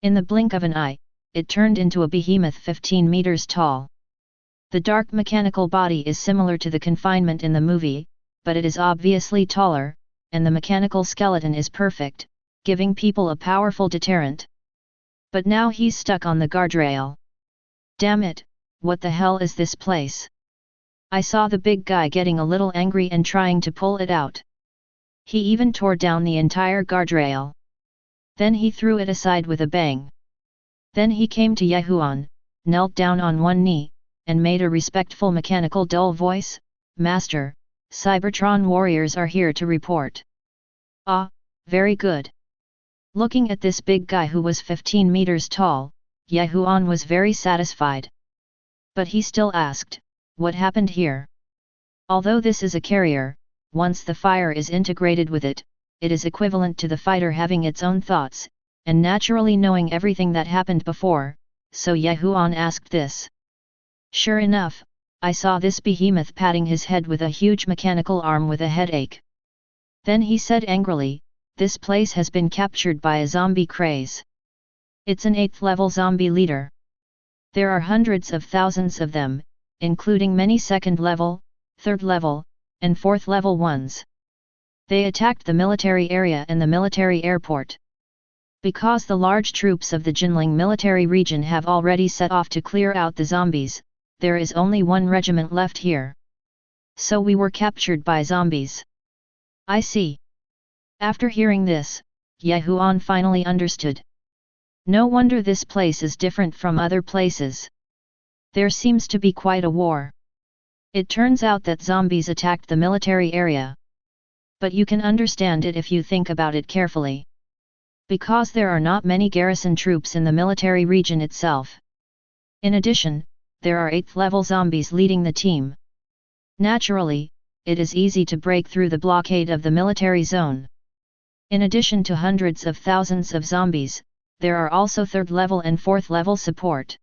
In the blink of an eye, it turned into a behemoth 15 meters tall. The dark mechanical body is similar to the confinement in the movie, but it is obviously taller, and the mechanical skeleton is perfect, giving people a powerful deterrent. But now he's stuck on the guardrail. Damn it, what the hell is this place? I saw the big guy getting a little angry and trying to pull it out. He even tore down the entire guardrail. Then he threw it aside with a bang. Then he came to Ye Huan, knelt down on one knee, and made a respectful mechanical dull voice, "Master, Cybertron warriors are here to report." "Ah, very good." Looking at this big guy who was 15 meters tall, Huan was very satisfied. But he still asked, "What happened here?" Although this is a carrier, once the fire is integrated with it, it is equivalent to the fighter having its own thoughts, and naturally knowing everything that happened before, so Huan asked this. "Sure enough, I saw this behemoth patting his head with a huge mechanical arm with a headache." Then he said angrily, "This place has been captured by a zombie craze. It's an 8th level zombie leader. There are hundreds of thousands of them, including many 2nd level, 3rd level, and 4th level ones. They attacked the military area and the military airport. Because the large troops of the Jinling military region have already set off to clear out the zombies, there is only one regiment left here. So we were captured by zombies." "I see." After hearing this, Huan finally understood. No wonder this place is different from other places. There seems to be quite a war. It turns out that zombies attacked the military area. But you can understand it if you think about it carefully. Because there are not many garrison troops in the military region itself. In addition, there are 8th level zombies leading the team. Naturally, it is easy to break through the blockade of the military zone. In addition to hundreds of thousands of zombies, there are also 3rd level and 4th level support.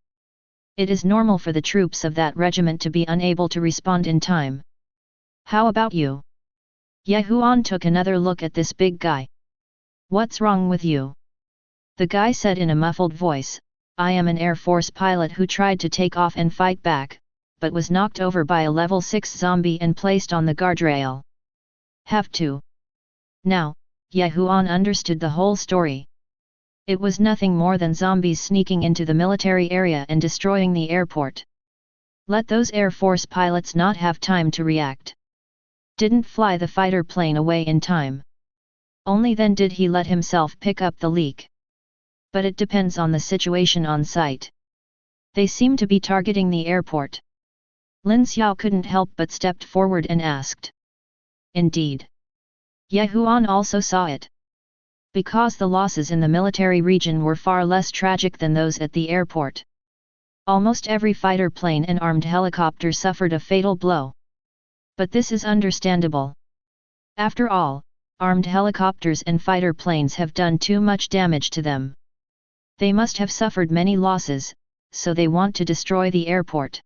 It is normal for the troops of that regiment to be unable to respond in time. How about you?" Huan took another look at this big guy. "What's wrong with you?" The guy said in a muffled voice, "I am an Air Force pilot who tried to take off and fight back, but was knocked over by a level 6 zombie and placed on the guardrail." "Have to." Now, Huan understood the whole story. It was nothing more than zombies sneaking into the military area and destroying the airport. Let those Air Force pilots not have time to react. Didn't fly the fighter plane away in time. Only then did he let himself pick up the leak. But it depends on the situation on site. They seem to be targeting the airport. Lin Xiao couldn't help but stepped forward and asked. Indeed. Huan also saw it. Because the losses in the military region were far less tragic than those at the airport. Almost every fighter plane and armed helicopter suffered a fatal blow. But this is understandable. After all, armed helicopters and fighter planes have done too much damage to them. They must have suffered many losses, so they want to destroy the airport.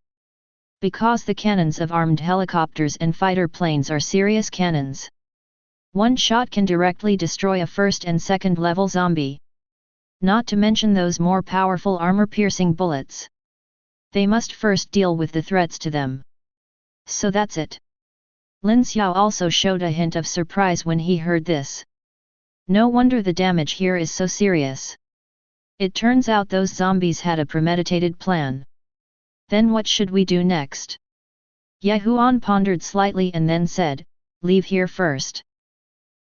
Because the cannons of armed helicopters and fighter planes are serious cannons. One shot can directly destroy a 1st and 2nd level zombie. Not to mention those more powerful armor-piercing bullets. They must first deal with the threats to them. So that's it. Lin Xiao also showed a hint of surprise when he heard this. No wonder the damage here is so serious. It turns out those zombies had a premeditated plan. Then what should we do next? Huan pondered slightly and then said, "Leave here first.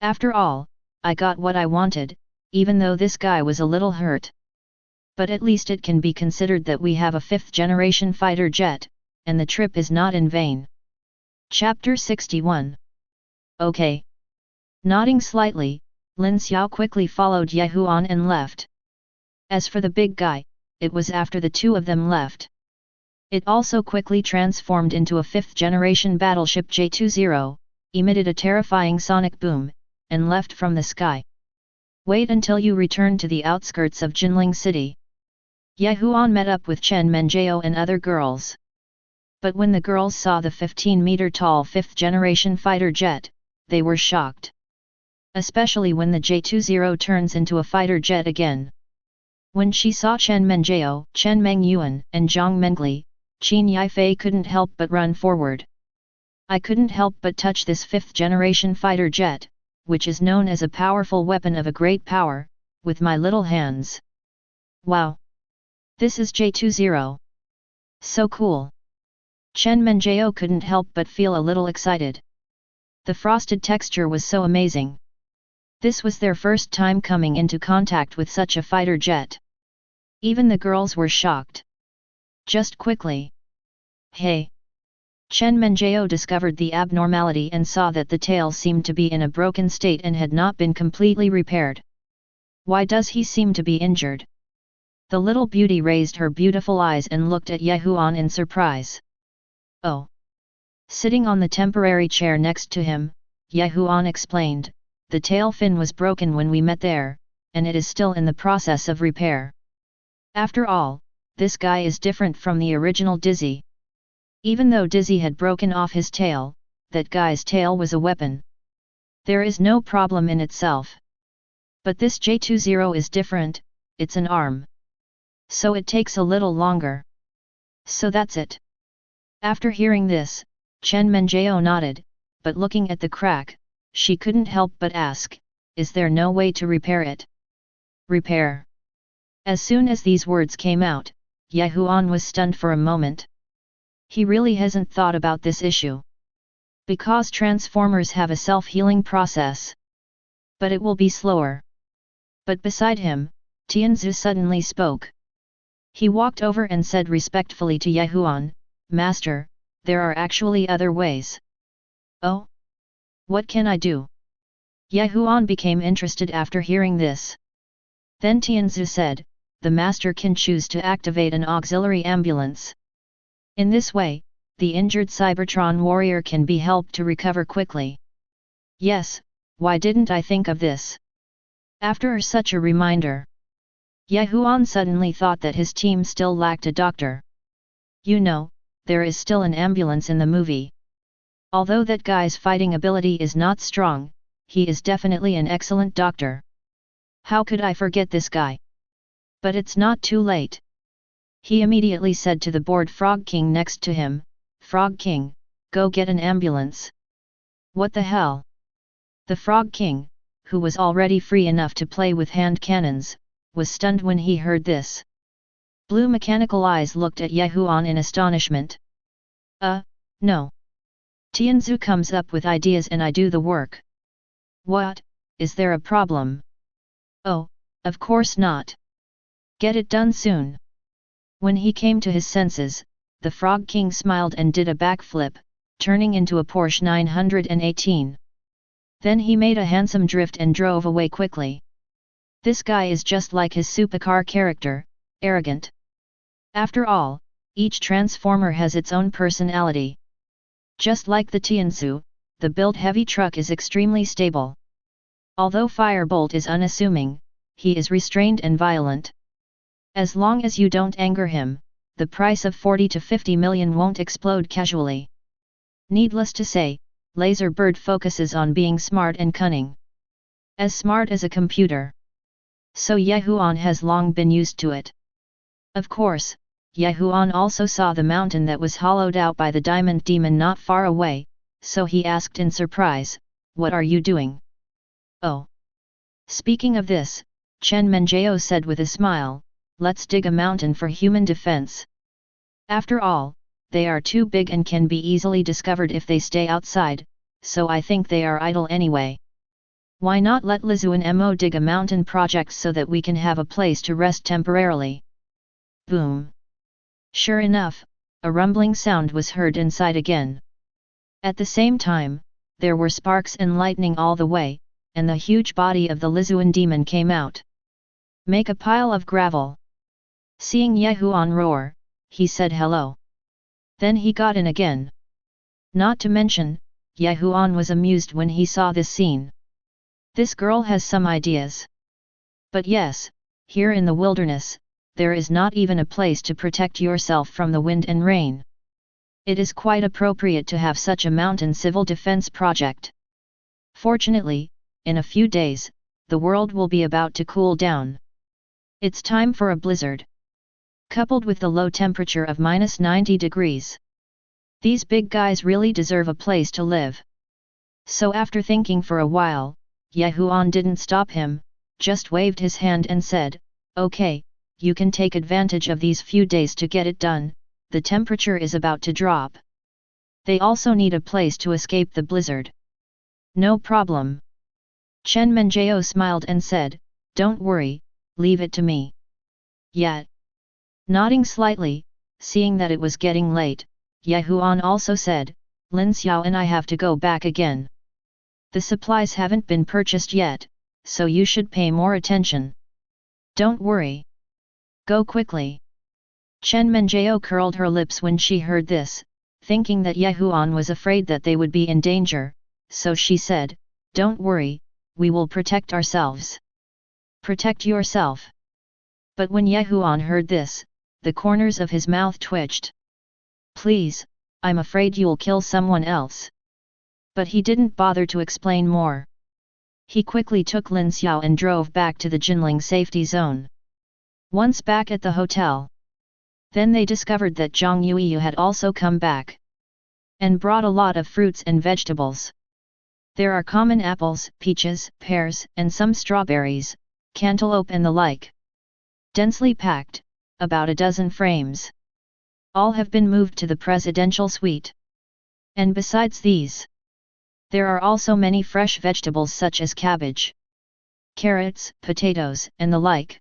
After all, I got what I wanted, even though this guy was a little hurt. But at least it can be considered that we have a 5th-generation fighter jet, and the trip is not in vain." Chapter 61. Okay. Nodding slightly, Lin Xiao quickly followed Huan and left. As for the big guy, it was after the two of them left. It also quickly transformed into a 5th-generation battleship J-20, emitted a terrifying sonic boom, and left from the sky. "Wait until you return to the outskirts of Jinling City." Huan met up with Chen Menjiao and other girls. But when the girls saw the 15-meter-tall 5th-generation fighter jet, they were shocked. Especially when the J-20 turns into a fighter jet again. When she saw Chen Menjiao, Chen Mengyuan, and Zhang Mengli, Qin Yifei couldn't help but run forward. "I couldn't help but touch this 5th-generation fighter jet, which is known as a powerful weapon of a great power, with my little hands. Wow! This is J-20. So cool!" Chen Menjiao couldn't help but feel a little excited. The frosted texture was so amazing. This was their first time coming into contact with such a fighter jet. Even the girls were shocked. "Just quickly. Hey! Chen Menjiao discovered the abnormality and saw that the tail seemed to be in a broken state and had not been completely repaired. Why does he seem to be injured? The little beauty raised her beautiful eyes and looked at Ye Huan in surprise. Oh! Sitting on the temporary chair next to him, Ye Huan explained, the tail fin was broken when we met there, and it is still in the process of repair. After all, this guy is different from the original Dizzy. Even though Dizzy had broken off his tail, that guy's tail was a weapon. There is no problem in itself. But this J20 is different, it's an arm. So it takes a little longer. So that's it. After hearing this, Chen Menjiao nodded, but looking at the crack, she couldn't help but ask, is there no way to repair it? Repair. As soon as these words came out, Ye Huan was stunned for a moment. He really hasn't thought about this issue. Because transformers have a self-healing process. But it will be slower. But beside him, Tianzu suddenly spoke. He walked over and said respectfully to Ye Huan, Master, there are actually other ways. Oh? What can I do? Ye Huan became interested after hearing this. Then Tianzu said, the master can choose to activate an auxiliary ambulance. In this way, the injured Cybertron warrior can be helped to recover quickly. Yes, why didn't I think of this? After such a reminder, Ye Huan suddenly thought that his team still lacked a doctor. You know, there is still an ambulance in the movie. Although that guy's fighting ability is not strong, he is definitely an excellent doctor. How could I forget this guy? But it's not too late. He immediately said to the bored Frog King next to him, Frog King, go get an ambulance. What the hell? The Frog King, who was already free enough to play with hand cannons, was stunned when he heard this. Blue mechanical eyes looked at Ye Huan in astonishment. No. Tianzu comes up with ideas and I do the work. What, is there a problem? Oh, of course not. Get it done soon. When he came to his senses, the Frog King smiled and did a backflip, turning into a Porsche 918. Then he made a handsome drift and drove away quickly. This guy is just like his supercar character, arrogant. After all, each transformer has its own personality. Just like the Tianzu, the build-heavy truck is extremely stable. Although Firebolt is unassuming, he is restrained and violent. As long as you don't anger him, the price of 40 to 50 million won't explode casually. Needless to say, Laser Bird focuses on being smart and cunning. As smart as a computer. So Ye Huan has long been used to it. Of course, Ye Huan also saw the mountain that was hollowed out by the Diamond Demon not far away, so he asked in surprise, what are you doing? Oh! Speaking of this, Chen Menjiao said with a smile, let's dig a mountain for human defense. After all, they are too big and can be easily discovered if they stay outside, so I think they are idle anyway. Why not let Lizu and Mo dig a mountain project so that we can have a place to rest temporarily? Boom! Sure enough, a rumbling sound was heard inside again. At the same time, there were sparks and lightning all the way, and the huge body of the Lizuan demon came out. Make a pile of gravel. Seeing Ye Huan roar, he said hello. Then he got in again. Not to mention, Ye Huan was amused when he saw this scene. This girl has some ideas. But yes, here in the wilderness, there is not even a place to protect yourself from the wind and rain. It is quite appropriate to have such a mountain civil defense project. Fortunately, in a few days, the world will be about to cool down. It's time for a blizzard. Coupled with the low temperature of -90 degrees. These big guys really deserve a place to live. So after thinking for a while, Ye Huan didn't stop him, just waved his hand and said, okay, you can take advantage of these few days to get it done, the temperature is about to drop. They also need a place to escape the blizzard. No problem. Chen Menjiao smiled and said, don't worry, leave it to me. Yet. Nodding slightly, seeing that it was getting late, Ye Huan also said, Lin Xiao and I have to go back again. The supplies haven't been purchased yet, so you should pay more attention. Don't worry. Go quickly. Chen Menjiao curled her lips when she heard this, thinking that Ye Huan was afraid that they would be in danger, so she said, Don't worry, we will protect ourselves. Protect yourself. But when Ye Huan heard this, the corners of his mouth twitched. Please, I'm afraid you'll kill someone else. But he didn't bother to explain more. He quickly took Lin Xiao and drove back to the Jinling safety zone. Once back at the hotel, then they discovered that Zhang Yuiyu had also come back and brought a lot of fruits and vegetables. There are common apples, peaches, pears, and some strawberries, cantaloupe and the like. Densely packed, about a dozen frames. All have been moved to the presidential suite. And besides these, there are also many fresh vegetables such as cabbage, carrots, potatoes, and the like.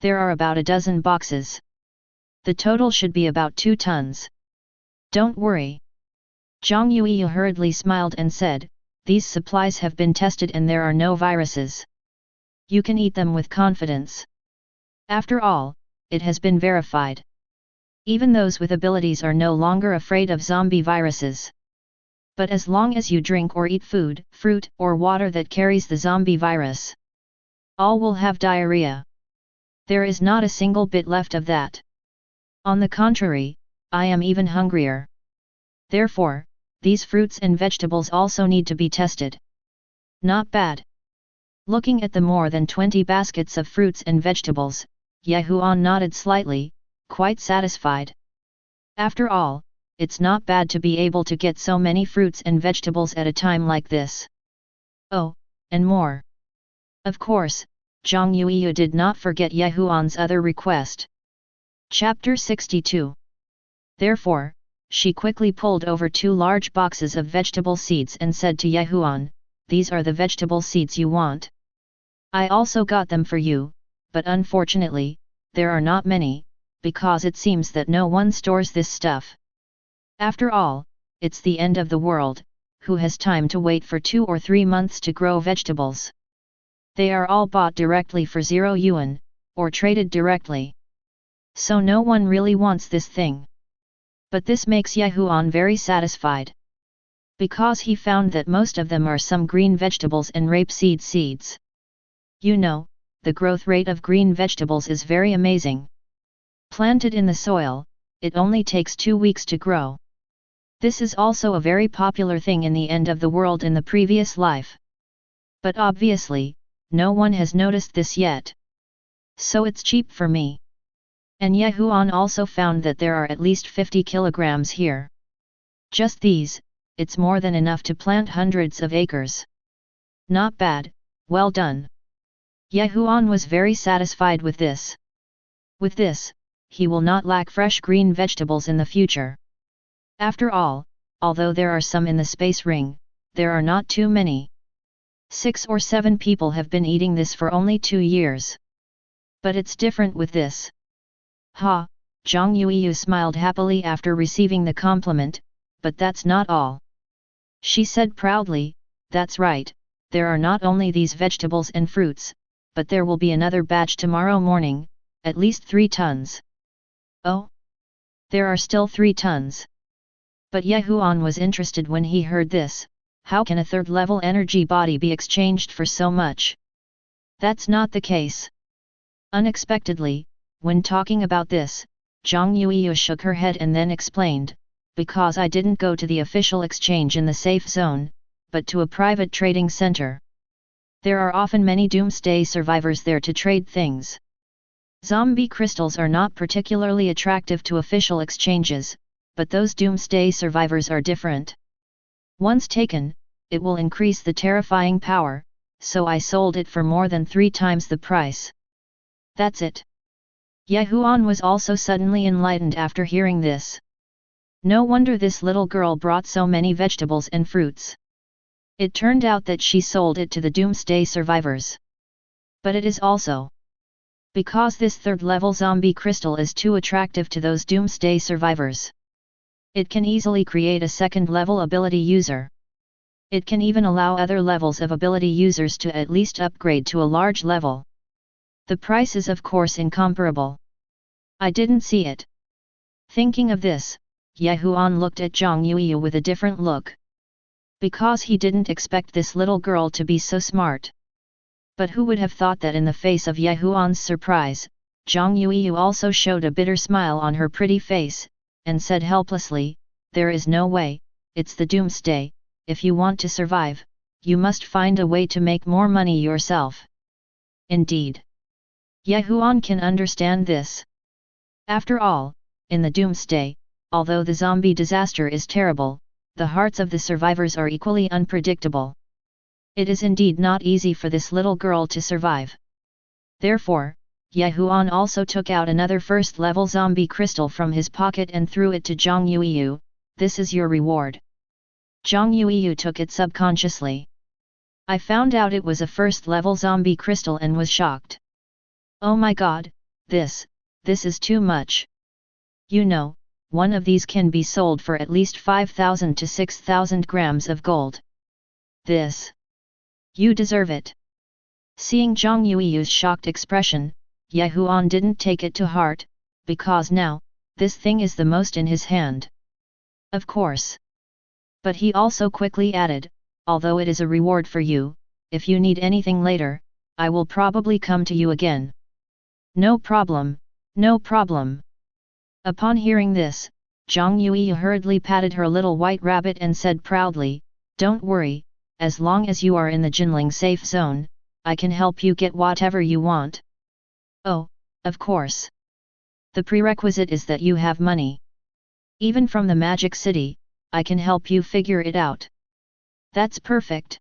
There are about a dozen boxes. The total should be about 2 tons. Don't worry. Zhang Yuiyu hurriedly smiled and said, These supplies have been tested and there are no viruses. You can eat them with confidence. After all, it has been verified. Even those with abilities are no longer afraid of zombie viruses. But as long as you drink or eat food, fruit, or water that carries the zombie virus, all will have diarrhea. There is not a single bit left of that. On the contrary, I am even hungrier. Therefore, these fruits and vegetables also need to be tested. Not bad. Looking at the more than 20 baskets of fruits and vegetables, Ye Huan nodded slightly, quite satisfied. After all, it's not bad to be able to get so many fruits and vegetables at a time like this. Oh, and more. Of course, Zhang Yuiyu did not forget Ye Huan's other request. Chapter 62. Therefore, she quickly pulled over 2 large boxes of vegetable seeds and said to Ye Huan, These are the vegetable seeds you want. I also got them for you, but unfortunately, there are not many, because it seems that no one stores this stuff. After all, it's the end of the world, who has time to wait for 2 or 3 months to grow vegetables? They are all bought directly for 0 yuan, or traded directly. So no one really wants this thing. But this makes Ye Huan very satisfied. Because he found that most of them are some green vegetables and rapeseed seeds. You know, the growth rate of green vegetables is very amazing. Planted in the soil, it only takes 2 weeks to grow. This is also a very popular thing in the end of the world in the previous life. But obviously, no one has noticed this yet. So it's cheap for me. And Ye Huan also found that there are at least 50 kilograms here. Just these, it's more than enough to plant hundreds of acres. Not bad, well done. Ye Huan was very satisfied with this. With this, he will not lack fresh green vegetables in the future. After all, although there are some in the space ring, there are not too many. 6 or 7 people have been eating this for only 2 years. But it's different with this. Ha, Zhang Yuiyu smiled happily after receiving the compliment, but that's not all. She said proudly, That's right, there are not only these vegetables and fruits, but there will be another batch tomorrow morning, at least 3 tons. Oh? There are still 3 tons. But Ye Huan was interested when he heard this. How can a 3rd-level energy body be exchanged for so much? That's not the case. Unexpectedly, when talking about this, Zhang Yuiyu shook her head and then explained, Because I didn't go to the official exchange in the safe zone, but to a private trading center. There are often many doomsday survivors there to trade things. Zombie crystals are not particularly attractive to official exchanges, but those doomsday survivors are different. Once taken, it will increase the terrifying power, so I sold it for more than 3 times the price. That's it. Ye Huan was also suddenly enlightened after hearing this. No wonder this little girl brought so many vegetables and fruits. It turned out that she sold it to the doomsday survivors. But it is also because this 3rd-level zombie crystal is too attractive to those doomsday survivors. It can easily create a second-level ability user. It can even allow other levels of ability users to at least upgrade to a large level. The price is of course incomparable. I didn't see it. Thinking of this, Huan looked at Zhang Yuyu with a different look. Because he didn't expect this little girl to be so smart. But who would have thought that in the face of Huan's surprise, Zhang Yuyu also showed a bitter smile on her pretty face, and said helplessly, "There is no way, it's the doomsday, if you want to survive, you must find a way to make more money yourself." Indeed. Huan can understand this. After all, in the doomsday, although the zombie disaster is terrible, the hearts of the survivors are equally unpredictable. It is indeed not easy for this little girl to survive. Therefore, Huan also took out another first-level zombie crystal from his pocket and threw it to Zhang Yuyu. "This is your reward." Zhang Yuyu took it subconsciously. I found out it was a first-level zombie crystal and was shocked. "Oh my god, this is too much. You know, one of these can be sold for at least 5,000 to 6,000 grams of gold. This. You deserve it." Seeing Zhang Yuiyu's shocked expression, Huan didn't take it to heart, because now, this thing is the most in his hand. Of course. But he also quickly added, "Although it is a reward for you, if you need anything later, I will probably come to you again." "No problem, no problem." Upon hearing this, Zhang Yuiyu hurriedly patted her little white rabbit and said proudly, "Don't worry, as long as you are in the Jinling safe zone, I can help you get whatever you want." "Oh, of course. The prerequisite is that you have money. Even from the Magic City, I can help you figure it out." "That's perfect."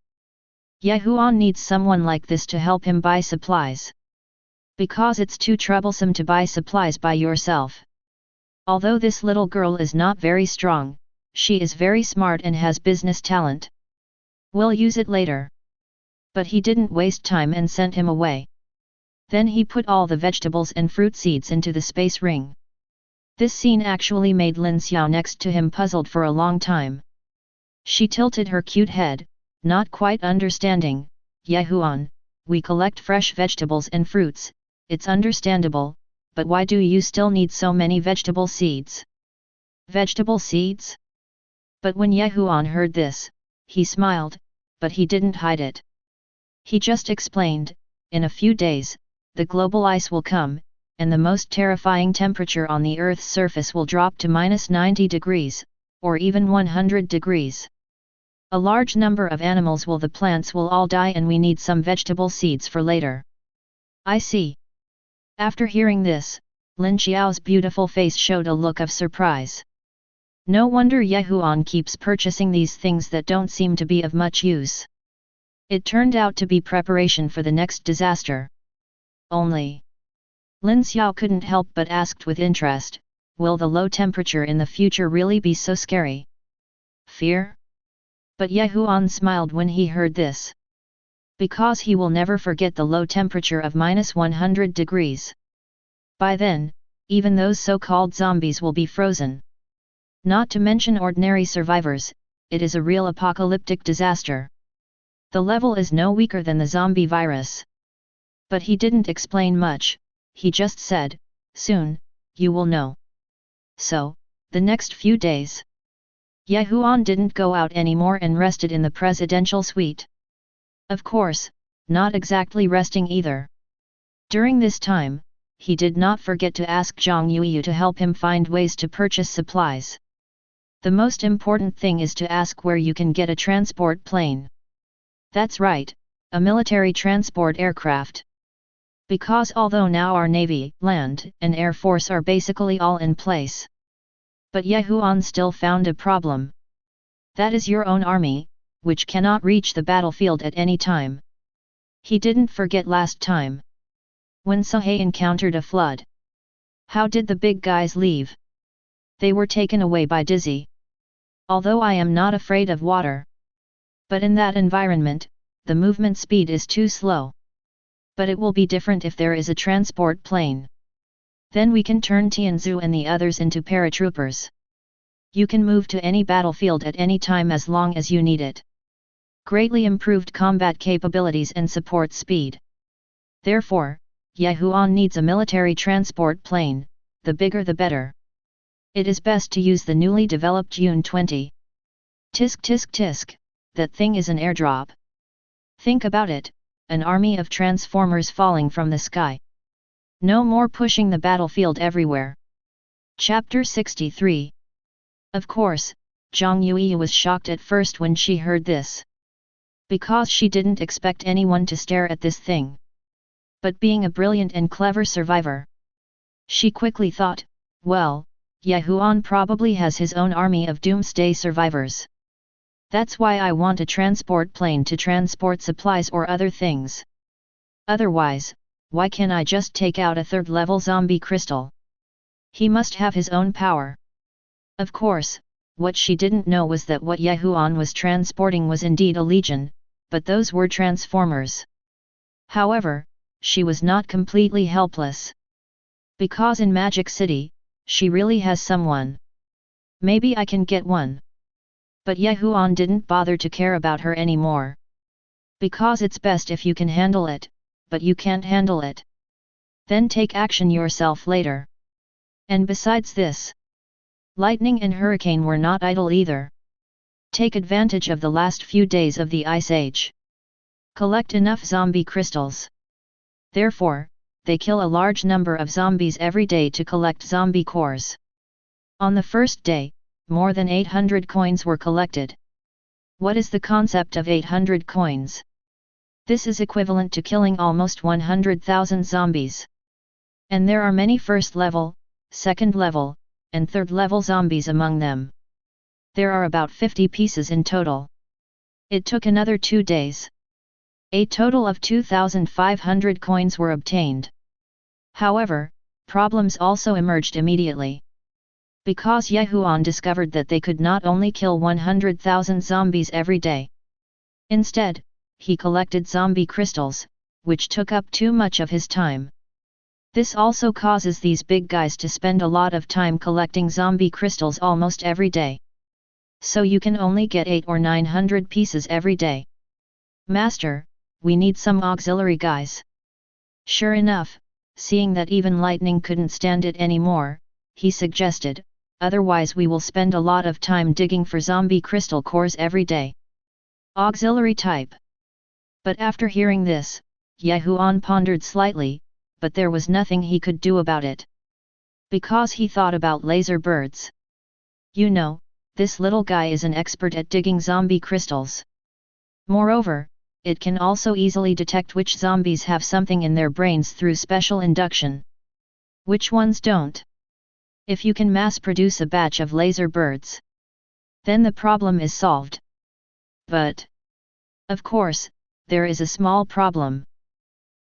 Huan needs someone like this to help him buy supplies. Because it's too troublesome to buy supplies by yourself. Although this little girl is not very strong, she is very smart and has business talent. We'll use it later. But he didn't waste time and sent him away. Then he put all the vegetables and fruit seeds into the space ring. This scene actually made Lin Xiao next to him puzzled for a long time. She tilted her cute head, not quite understanding. "Huan, we collect fresh vegetables and fruits, it's understandable, but why do you still need so many vegetable seeds?" "Vegetable seeds?" But when Huan heard this, he smiled, but he didn't hide it. He just explained, "In a few days, the global ice will come, and the most terrifying temperature on the Earth's surface will drop to -90 degrees, or even 100 degrees. A large number of animals the plants will all die and we need some vegetable seeds for later." "I see." After hearing this, Lin Xiao's beautiful face showed a look of surprise. No wonder Huan keeps purchasing these things that don't seem to be of much use. It turned out to be preparation for the next disaster. Only. Lin Xiao couldn't help but asked with interest, "Will the low temperature in the future really be so scary?" "Fear?" But Huan smiled when he heard this. Because he will never forget the low temperature of -100 degrees. By then, even those so-called zombies will be frozen. Not to mention ordinary survivors, it is a real apocalyptic disaster. The level is no weaker than the zombie virus. But he didn't explain much, he just said, "Soon, you will know." So, the next few days, Huan didn't go out anymore and rested in the presidential suite. Of course, not exactly resting either. During this time, he did not forget to ask Zhang Yuiyu to help him find ways to purchase supplies. The most important thing is to ask where you can get a transport plane. That's right, a military transport aircraft. Because although now our Navy, Land, and Air Force are basically all in place. But Huan still found a problem. That is your own army, which cannot reach the battlefield at any time. He didn't forget last time. When Sahe encountered a flood. How did the big guys leave? They were taken away by Dizzy. Although I am not afraid of water. But in that environment, the movement speed is too slow. But it will be different if there is a transport plane. Then we can turn Tianzhu and the others into paratroopers. You can move to any battlefield at any time as long as you need it. Greatly improved combat capabilities and support speed. Therefore, Huan needs a military transport plane, the bigger the better. It is best to use the newly developed Yun 20. Tisk tisk tisk, that thing is an airdrop. Think about it, an army of transformers falling from the sky. No more pushing the battlefield everywhere. Chapter 63. Of course, Zhang Yui was shocked at first when she heard this. Because she didn't expect anyone to stare at this thing. But being a brilliant and clever survivor, she quickly thought, well, Huan probably has his own army of doomsday survivors. That's why I want a transport plane to transport supplies or other things. Otherwise, why can't I just take out a third-level zombie crystal? He must have his own power. Of course, what she didn't know was that what Huan was transporting was indeed a legion, but those were transformers. However, she was not completely helpless. Because in Magic City, she really has someone. Maybe I can get one. But Huan didn't bother to care about her anymore. Because it's best if you can handle it, but you can't handle it. Then take action yourself later. And besides this, lightning and hurricane were not idle either. Take advantage of the last few days of the Ice Age. Collect enough zombie crystals. Therefore, they kill a large number of zombies every day to collect zombie cores. On the first day, more than 800 coins were collected. What is the concept of 800 coins? This is equivalent to killing almost 100,000 zombies. And there are many first level, second level, and third level zombies among them. There are about 50 pieces in total. It took another 2 days. A total of 2,500 coins were obtained. However, problems also emerged immediately. Because Huan discovered that they could not only kill 100,000 zombies every day. Instead, he collected zombie crystals, which took up too much of his time. This also causes these big guys to spend a lot of time collecting zombie crystals almost every day. So you can only get 800 or 900 pieces every day. Master, we need some auxiliary guys. Sure enough, seeing that even lightning couldn't stand it anymore, he suggested, otherwise we will spend a lot of time digging for zombie crystal cores every day. Auxiliary type. But after hearing this, Huan pondered slightly, but there was nothing he could do about it. Because he thought about laser birds. You know, this little guy is an expert at digging zombie crystals. Moreover, it can also easily detect which zombies have something in their brains through special induction. Which ones don't? If you can mass-produce a batch of laser birds, then the problem is solved. But, of course, there is a small problem.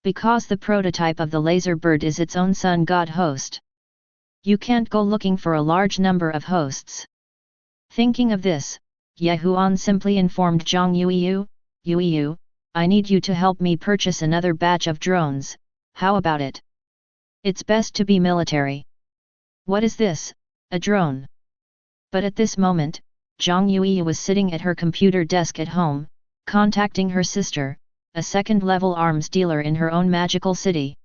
Because the prototype of the laser bird is its own sun god host. You can't go looking for a large number of hosts. Thinking of this, Huan simply informed Zhang Yuiyu, I need you to help me purchase another batch of drones, how about it? It's best to be military. What is this, a drone? But at this moment, Zhang Yui was sitting at her computer desk at home, contacting her sister, a second-level arms dealer in her own magical city.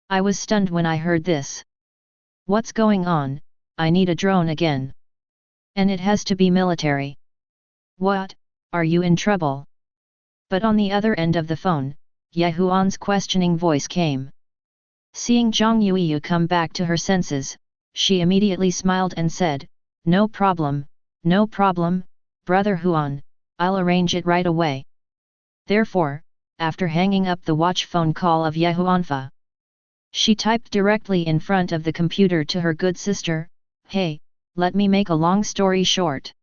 I was stunned when I heard this. What's going on? I need a drone again. And it has to be military. What, are you in trouble? But on the other end of the phone, Huan's questioning voice came. Seeing Zhang Yui come back to her senses, she immediately smiled and said, no problem, brother Huan, I'll arrange it right away. Therefore, after hanging up the watch phone call of Huanfa, she typed directly in front of the computer to her good sister, hey, let me make a long story short.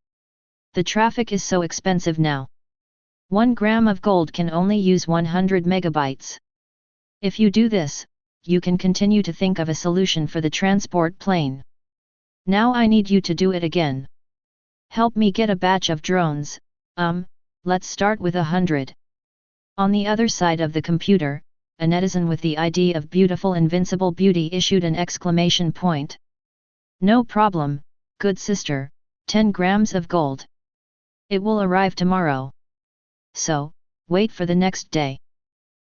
The traffic is so expensive now. 1 gram of gold can only use 100 megabytes. If you do this, you can continue to think of a solution for the transport plane. Now I need you to do it again. Help me get a batch of drones, let's start with 100. On the other side of the computer, a netizen with the ID of beautiful Invincible Beauty issued an exclamation point. No problem, good sister, 10 grams of gold. It will arrive tomorrow. So, wait for the next day.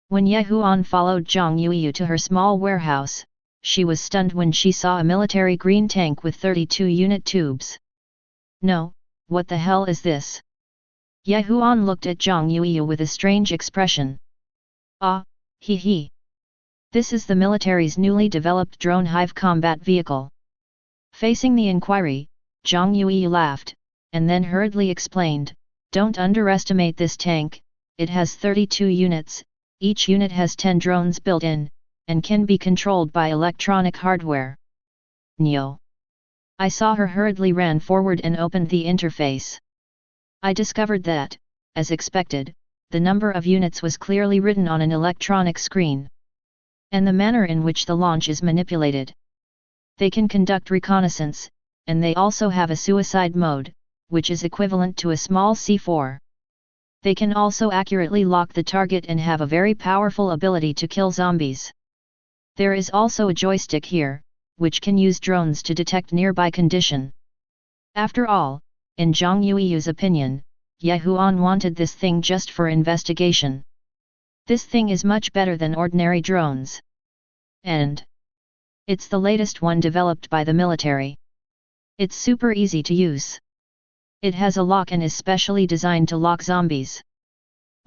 When Ye Huan followed Zhang Yuyu to her small warehouse, she was stunned when she saw a military green tank with 32 unit tubes. No, what the hell is this? Ye Huan looked at Zhang Yuyu with a strange expression. Ah, he he. This is the military's newly developed drone hive combat vehicle. Facing the inquiry, Zhang Yuyu laughed, and then hurriedly explained, don't underestimate this tank, it has 32 units, each unit has 10 drones built in, and can be controlled by electronic hardware. Nyo. I saw her hurriedly ran forward and opened the interface. I discovered that, as expected, the number of units was clearly written on an electronic screen. And the manner in which the launch is manipulated. They can conduct reconnaissance, and they also have a suicide mode, which is equivalent to a small C4. They can also accurately lock the target and have a very powerful ability to kill zombies. There is also a joystick here, which can use drones to detect nearby condition. After all, in Zhang Yuiyu's opinion, Ye Huan wanted this thing just for investigation. This thing is much better than ordinary drones. And it's the latest one developed by the military. It's super easy to use. It has a lock and is specially designed to lock zombies.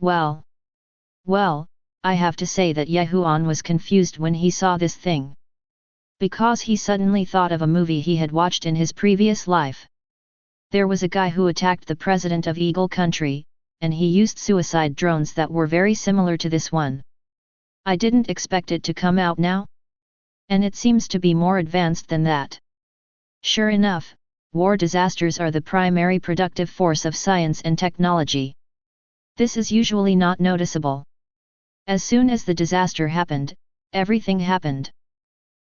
Well, I have to say that Ye Huan was confused when he saw this thing. Because he suddenly thought of a movie he had watched in his previous life. There was a guy who attacked the president of Eagle Country, and he used suicide drones that were very similar to this one. I didn't expect it to come out now. And it seems to be more advanced than that. Sure enough, war disasters are the primary productive force of science and technology. This is usually not noticeable. As soon as the disaster happened, everything happened.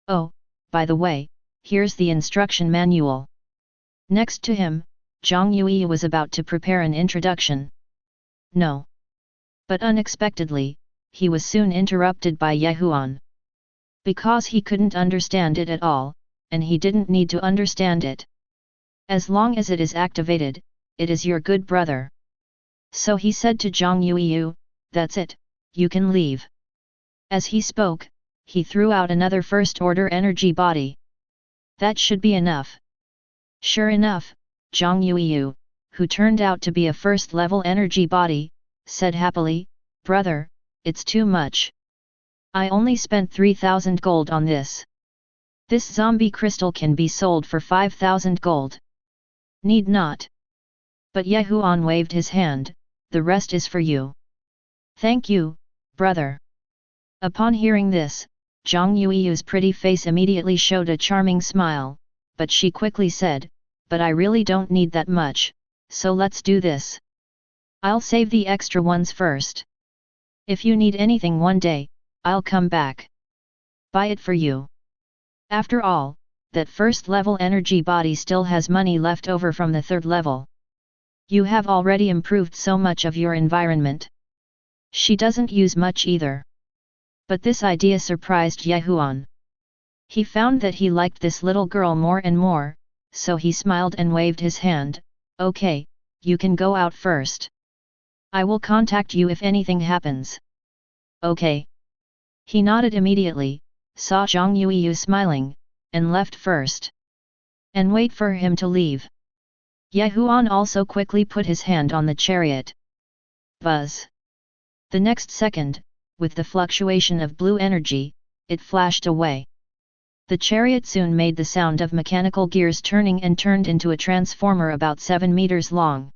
Oh, by the way, here's the instruction manual. Next to him, Zhang Yuyi was about to prepare an introduction. No. But unexpectedly, he was soon interrupted by Ye Huan. Because he couldn't understand it at all, and he didn't need to understand it. As long as it is activated, it is your good brother. So he said to Zhang Yuiyu, that's it, you can leave. As he spoke, he threw out another first-order energy body. That should be enough. Sure enough, Zhang Yuiyu, who turned out to be a first-level energy body, said happily, brother, it's too much. I only spent 3,000 gold on this. This zombie crystal can be sold for 5,000 gold. Need not. But Ye Huan waved his hand, the rest is for you. Thank you, brother. Upon hearing this, Zhang Yuiyu's pretty face immediately showed a charming smile, but she quickly said, but I really don't need that much, so let's do this. I'll save the extra ones first. If you need anything one day, I'll come back. Buy it for you. After all, that first level energy body still has money left over from the third level. You have already improved so much of your environment. She doesn't use much either. But this idea surprised Ye Huan. He found that he liked this little girl more and more, so he smiled and waved his hand, okay, you can go out first. I will contact you if anything happens. Okay. He nodded immediately, saw Zhang Yuiyu smiling, and left first. And wait for him to leave. Ye Huan also quickly put his hand on the chariot. Buzz. The next second, with the fluctuation of blue energy, it flashed away. The chariot soon made the sound of mechanical gears turning and turned into a transformer about 7 meters long.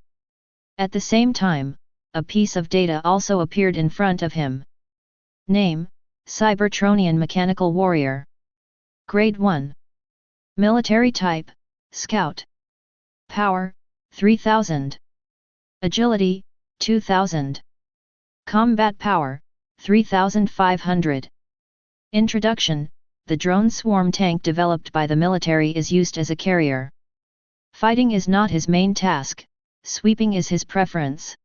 At the same time, a piece of data also appeared in front of him. Name, Cybertronian Mechanical Warrior. Grade 1. Military type, Scout. Power, 3000. Agility, 2000. Combat power, 3500. Introduction, the drone swarm tank developed by the military is used as a carrier. Fighting is not his main task, sweeping is his preference.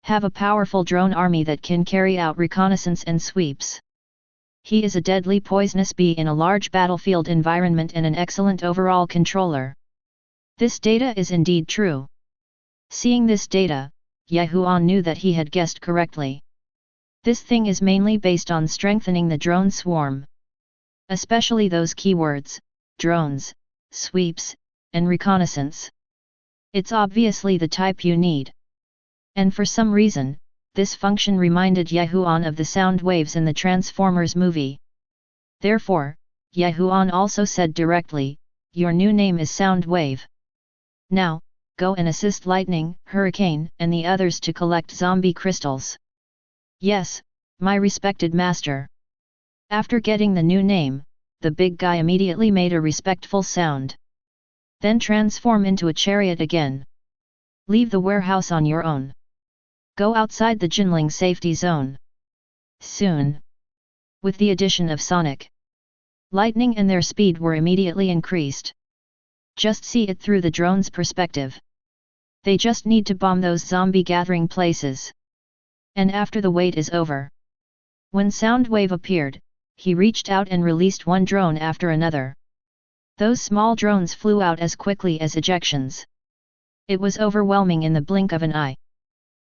Have a powerful drone army that can carry out reconnaissance and sweeps. He is a deadly poisonous bee in a large battlefield environment and an excellent overall controller. This data is indeed true. Seeing this data, Huan knew that he had guessed correctly. This thing is mainly based on strengthening the drone swarm. Especially those keywords, drones, sweeps, and reconnaissance. It's obviously the type you need. And for some reason, this function reminded Huan of the sound waves in the Transformers movie. Therefore, Huan also said directly, "Your new name is Soundwave. Now, go and assist Lightning, Hurricane, and the others to collect zombie crystals." "Yes, my respected master." After getting the new name, the big guy immediately made a respectful sound. Then transform into a chariot again. "Leave the warehouse on your own. Go outside the Jinling safety zone. Soon." With the addition of Sonic, Lightning and their speed were immediately increased. Just see it through the drone's perspective. They just need to bomb those zombie gathering places. And after the wait is over. When Soundwave appeared, he reached out and released one drone after another. Those small drones flew out as quickly as ejections. It was overwhelming in the blink of an eye.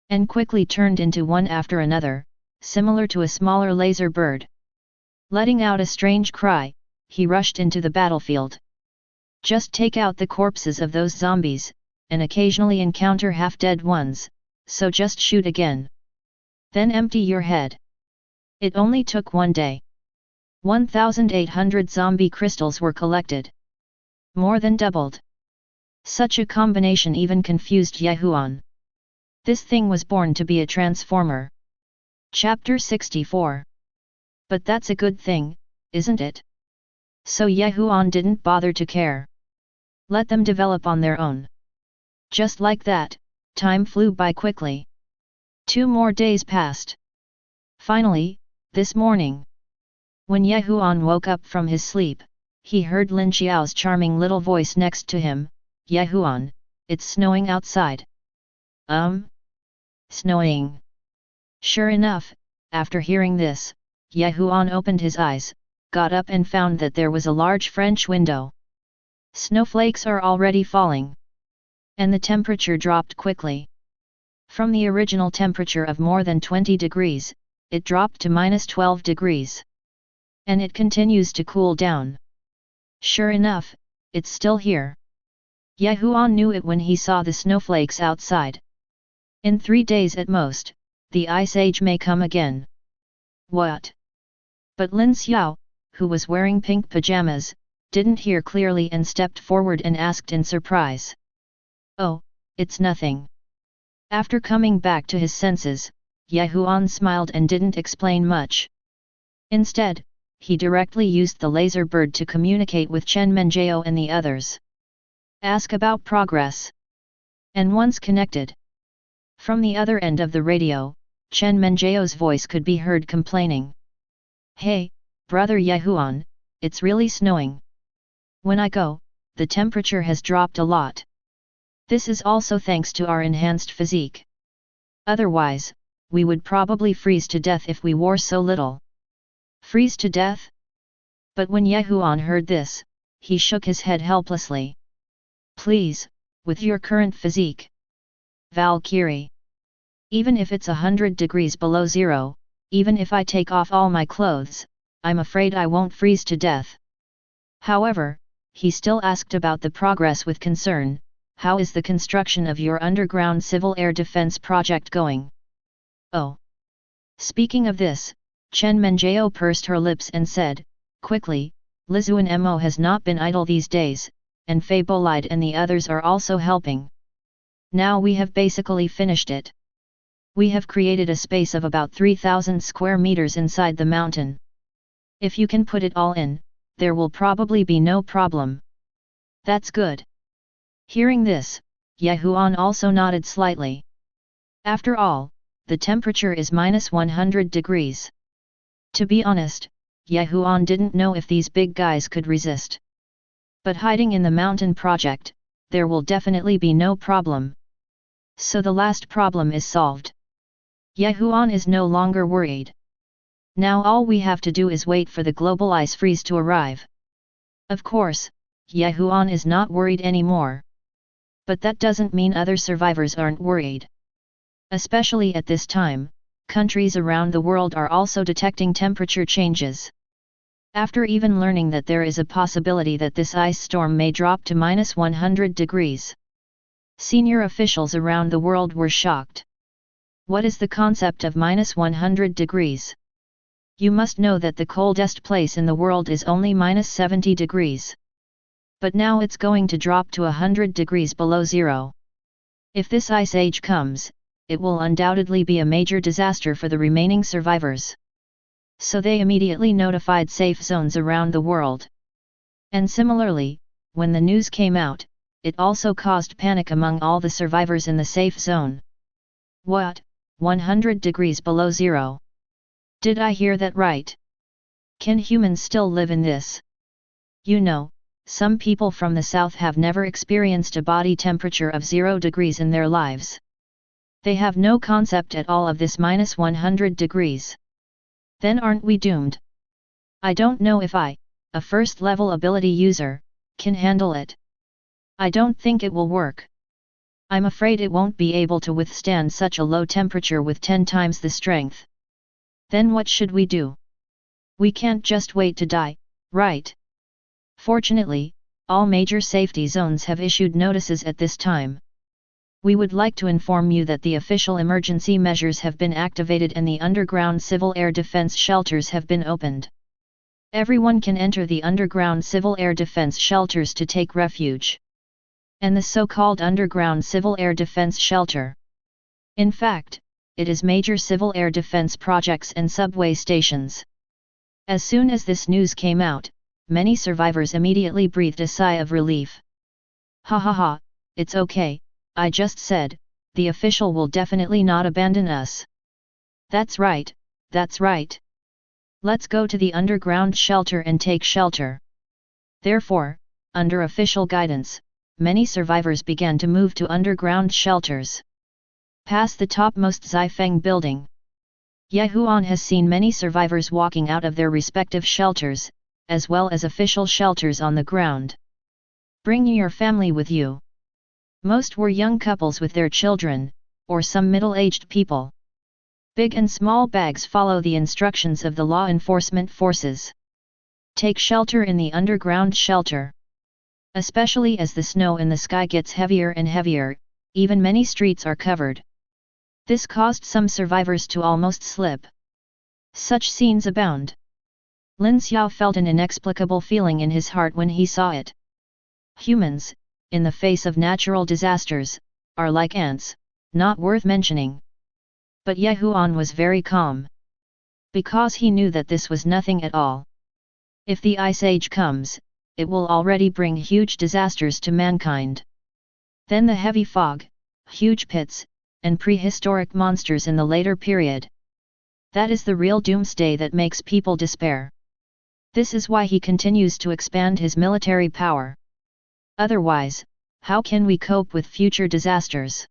And quickly turned into one after another, similar to a smaller laser bird. Letting out a strange cry, he rushed into the battlefield. Just take out the corpses of those zombies, and occasionally encounter half-dead ones, so just shoot again. Then empty your head. It only took one day. 1,800 zombie crystals were collected. More than doubled. Such a combination even confused Huan. This thing was born to be a transformer. Chapter 64. But that's a good thing, isn't it? So Huan didn't bother to care. Let them develop on their own. Just like that, time flew by quickly. 2 more days passed. Finally, this morning, when Huan woke up from his sleep, he heard Lin Xiao's charming little voice next to him. "Huan, it's snowing outside." Snowing. Sure enough, after hearing this, Huan opened his eyes, got up and found that there was a large French window. Snowflakes are already falling. And the temperature dropped quickly. From the original temperature of more than 20 degrees, it dropped to -12 degrees. And it continues to cool down. Sure enough, it's still here. Huan knew it when he saw the snowflakes outside. In 3 days at most, the Ice Age may come again. What? But Lin Xiao, who was wearing pink pajamas, didn't hear clearly and stepped forward and asked in surprise. "Oh, it's nothing." After coming back to his senses, Huan smiled and didn't explain much. Instead, he directly used the laser bird to communicate with Chen Menjiao and the others. Ask about progress. And once connected, from the other end of the radio, Chen Menjiao's voice could be heard complaining. "Hey, brother Huan, it's really snowing. When I go, the temperature has dropped a lot. This is also thanks to our enhanced physique. Otherwise, we would probably freeze to death if we wore so little." Freeze to death? But when Huan heard this, he shook his head helplessly. "Please, with your current physique, Valkyrie. Even if it's 100 degrees below zero, even if I take off all my clothes, I'm afraid I won't freeze to death." However, he still asked about the progress with concern. "How is the construction of your underground civil air defense project going?" "Oh." Speaking of this, Chen Menjiao pursed her lips and said, quickly, "Lizuan Mo has not been idle these days, and Fei Bolide and the others are also helping. Now we have basically finished it. We have created a space of about 3,000 square meters inside the mountain. If you can put it all in, there will probably be no problem." "That's good." Hearing this, Huan also nodded slightly. After all, the temperature is -100 degrees. To be honest, Huan didn't know if these big guys could resist. But hiding in the mountain project, there will definitely be no problem. So the last problem is solved. Huan is no longer worried. Now all we have to do is wait for the global ice freeze to arrive. Of course, Huan is not worried anymore. But that doesn't mean other survivors aren't worried. Especially at this time, countries around the world are also detecting temperature changes. After even learning that there is a possibility that this ice storm may drop to -100 degrees. Senior officials around the world were shocked. What is the concept of -100 degrees? You must know that the coldest place in the world is only -70 degrees. But now it's going to drop to 100 degrees below zero. If this ice age comes, it will undoubtedly be a major disaster for the remaining survivors. So they immediately notified safe zones around the world. And similarly, when the news came out, it also caused panic among all the survivors in the safe zone. What, 100 degrees below zero? Did I hear that right? Can humans still live in this? You know, some people from the south have never experienced a body temperature of 0 degrees in their lives. They have no concept at all of this -100 degrees. Then aren't we doomed? I don't know if I, a first-level ability user, can handle it. I don't think it will work. I'm afraid it won't be able to withstand such a low temperature with 10 times the strength. Then what should we do? We can't just wait to die, right? Fortunately, all major safety zones have issued notices at this time. We would like to inform you that the official emergency measures have been activated and the underground civil air defense shelters have been opened. Everyone can enter the underground civil air defense shelters to take refuge. And the so-called underground civil air defense shelter. In fact, it is major civil air defense projects and subway stations. As soon as this news came out, many survivors immediately breathed a sigh of relief. Ha ha ha, it's okay. I just said, the official will definitely not abandon us. That's right, that's right. Let's go to the underground shelter and take shelter. Therefore, under official guidance, many survivors began to move to underground shelters. Past the topmost Xifeng building. Huan has seen many survivors walking out of their respective shelters, as well as official shelters on the ground. Bring your family with you. Most were young couples with their children, or some middle-aged people. Big and small bags follow the instructions of the law enforcement forces. Take shelter in the underground shelter. Especially as the snow in the sky gets heavier and heavier, even many streets are covered. This caused some survivors to almost slip. Such scenes abound. Lin Xiao felt an inexplicable feeling in his heart when he saw it. Humans, in the face of natural disasters, are like ants, not worth mentioning. But Huan was very calm. Because he knew that this was nothing at all. If the Ice Age comes, it will already bring huge disasters to mankind. Then the heavy fog, huge pits, and prehistoric monsters in the later period. That is the real doomsday that makes people despair. This is why he continues to expand his military power. Otherwise, how can we cope with future disasters?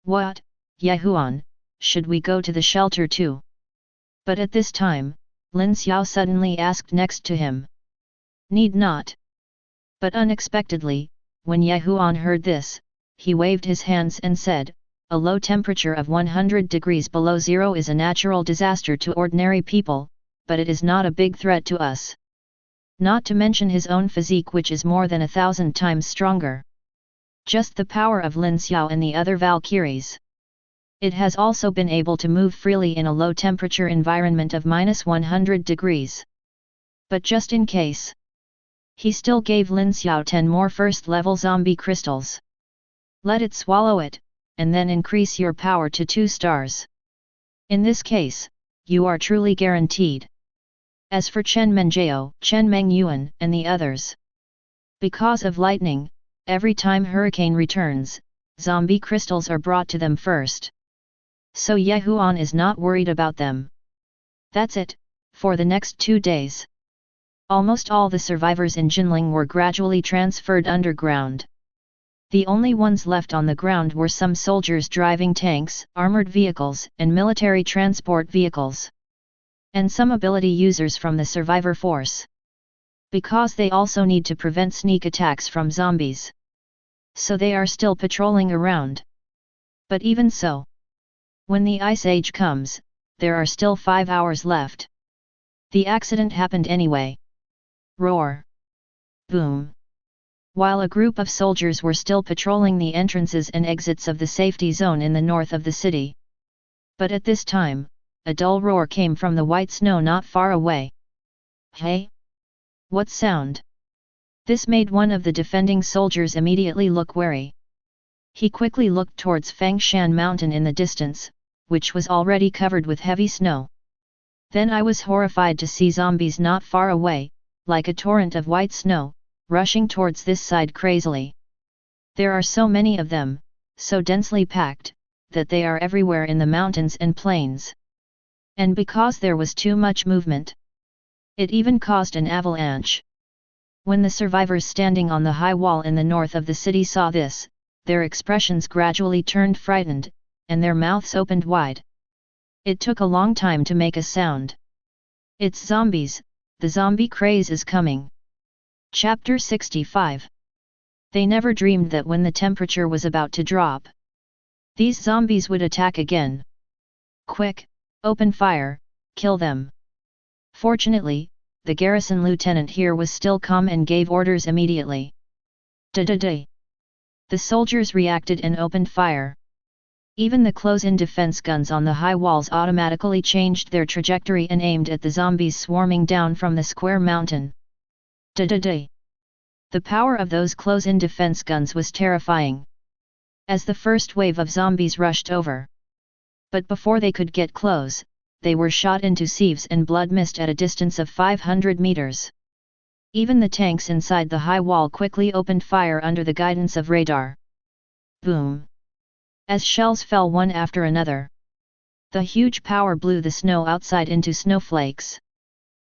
What, Huan, should we go to the shelter too? But at this time, Lin Xiao suddenly asked next to him. Need not. But unexpectedly, when Huan heard this, he waved his hands and said, a low temperature of 100 degrees below zero is a natural disaster to ordinary people, but it is not a big threat to us. Not to mention his own physique, which is more than 1,000 times stronger. Just the power of Lin Xiao and the other Valkyries. It has also been able to move freely in a low temperature environment of -100 degrees. But just in case, he still gave Lin Xiao 10 more first-level zombie crystals. Let it swallow it, and then increase your power to 2 stars. In this case, you are truly guaranteed. As for Chen Menjiao, Chen Mengyuan, and the others. Because of lightning, every time hurricane returns, zombie crystals are brought to them first. So Huan is not worried about them. That's it, for the next 2 days. Almost all the survivors in Jinling were gradually transferred underground. The only ones left on the ground were some soldiers driving tanks, armored vehicles, and military transport vehicles. And some ability users from the survivor force. Because they also need to prevent sneak attacks from zombies. so they are still patrolling around. But even so, when the Ice Age comes, there are still 5 hours left. The accident happened anyway. Roar. Boom. While a group of soldiers were still patrolling the entrances and exits of the safety zone in the north of the city. But at this time, a dull roar came from the white snow not far away. Hey? What sound? This made one of the defending soldiers immediately look wary. He quickly looked towards Fangshan Mountain in the distance, which was already covered with heavy snow. Then I was horrified to see zombies not far away, like a torrent of white snow, rushing towards this side crazily. There are so many of them, so densely packed, that they are everywhere in the mountains and plains. And because there was too much movement, it even caused an avalanche. When the survivors standing on the high wall in the north of the city saw this, their expressions gradually turned frightened, and their mouths opened wide. It took a long time to make a sound. It's zombies, the zombie craze is coming. Chapter 65. They never dreamed that when the temperature was about to drop, these zombies would attack again. Quick, open fire, kill them. Fortunately, the garrison lieutenant here was still calm and gave orders immediately. Da-da-da. The soldiers reacted and opened fire. Even the close-in defense guns on the high walls automatically changed their trajectory and aimed at the zombies swarming down from the square mountain. Da-da-da. The power of those close-in defense guns was terrifying. As the first wave of zombies rushed over. But before they could get close, they were shot into sieves and blood mist at a distance of 500 meters. Even the tanks inside the high wall quickly opened fire under the guidance of radar. Boom! As shells fell one after another, the huge power blew the snow outside into snowflakes.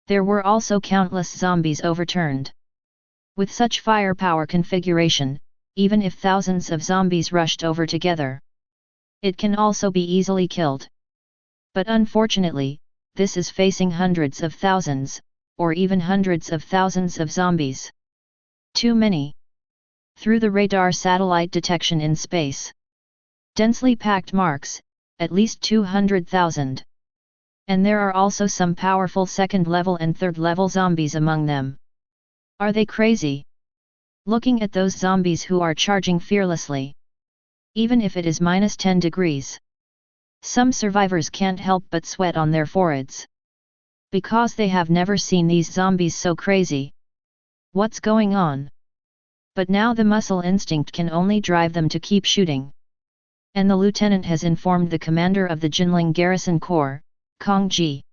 There were also countless zombies overturned. With such firepower configuration, even if thousands of zombies rushed over together, it can also be easily killed. But unfortunately, this is facing hundreds of thousands, or even hundreds of thousands of zombies. Too many. Through the radar satellite detection in space, densely packed marks, at least 200,000. And there are also some powerful second-level and third-level zombies among them. Are they crazy? Looking at those zombies who are charging fearlessly. Even if it is -10 degrees. Some survivors can't help but sweat on their foreheads. Because they have never seen these zombies so crazy. What's going on? But now the muscle instinct can only drive them to keep shooting. And the lieutenant has informed the commander of the Jinling Garrison Corps, Kong Ji.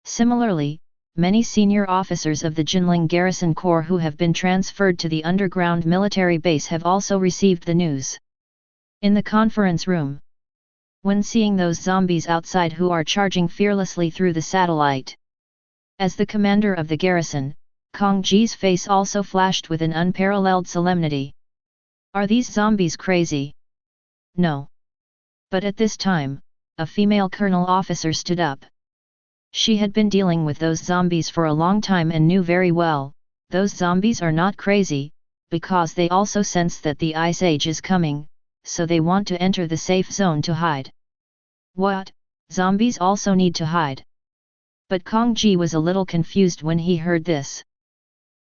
Similarly, many senior officers of the Jinling Garrison Corps who have been transferred to the underground military base have also received the news. In the conference room, when seeing those zombies outside who are charging fearlessly through the satellite, as the commander of the garrison, Kong Ji's face also flashed with an unparalleled solemnity. Are these zombies crazy? No. But at this time, a female colonel officer stood up. She had been dealing with those zombies for a long time and knew very well, those zombies are not crazy, because they also sense that the Ice Age is coming, so they want to enter the safe zone to hide. What? Zombies also need to hide? But Kong Ji was a little confused when he heard this.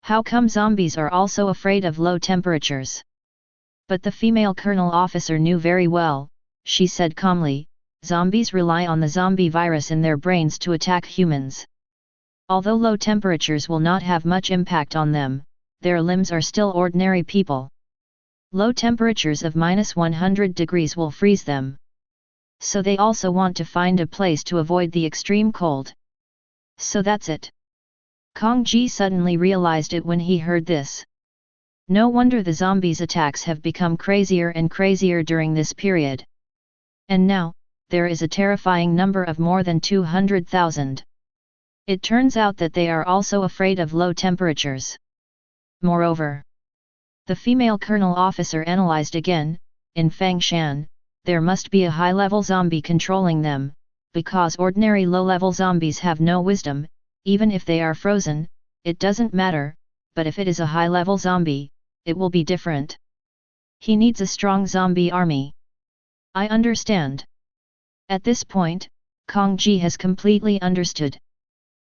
How come zombies are also afraid of low temperatures? But the female colonel officer knew very well, she said calmly, zombies rely on the zombie virus in their brains to attack humans. Although low temperatures will not have much impact on them, their limbs are still ordinary people. Low temperatures of -100 degrees will freeze them. So they also want to find a place to avoid the extreme cold. So that's it. Kong Ji suddenly realized it when he heard this. No wonder the zombies' attacks have become crazier and crazier during this period. And now, there is a terrifying number of more than 200,000. It turns out that they are also afraid of low temperatures. Moreover, the female colonel officer analyzed again, in Fangshan, there must be a high-level zombie controlling them, because ordinary low-level zombies have no wisdom, even if they are frozen, it doesn't matter, but if it is a high-level zombie, it will be different. He needs a strong zombie army. I understand. At this point, Kong Ji has completely understood.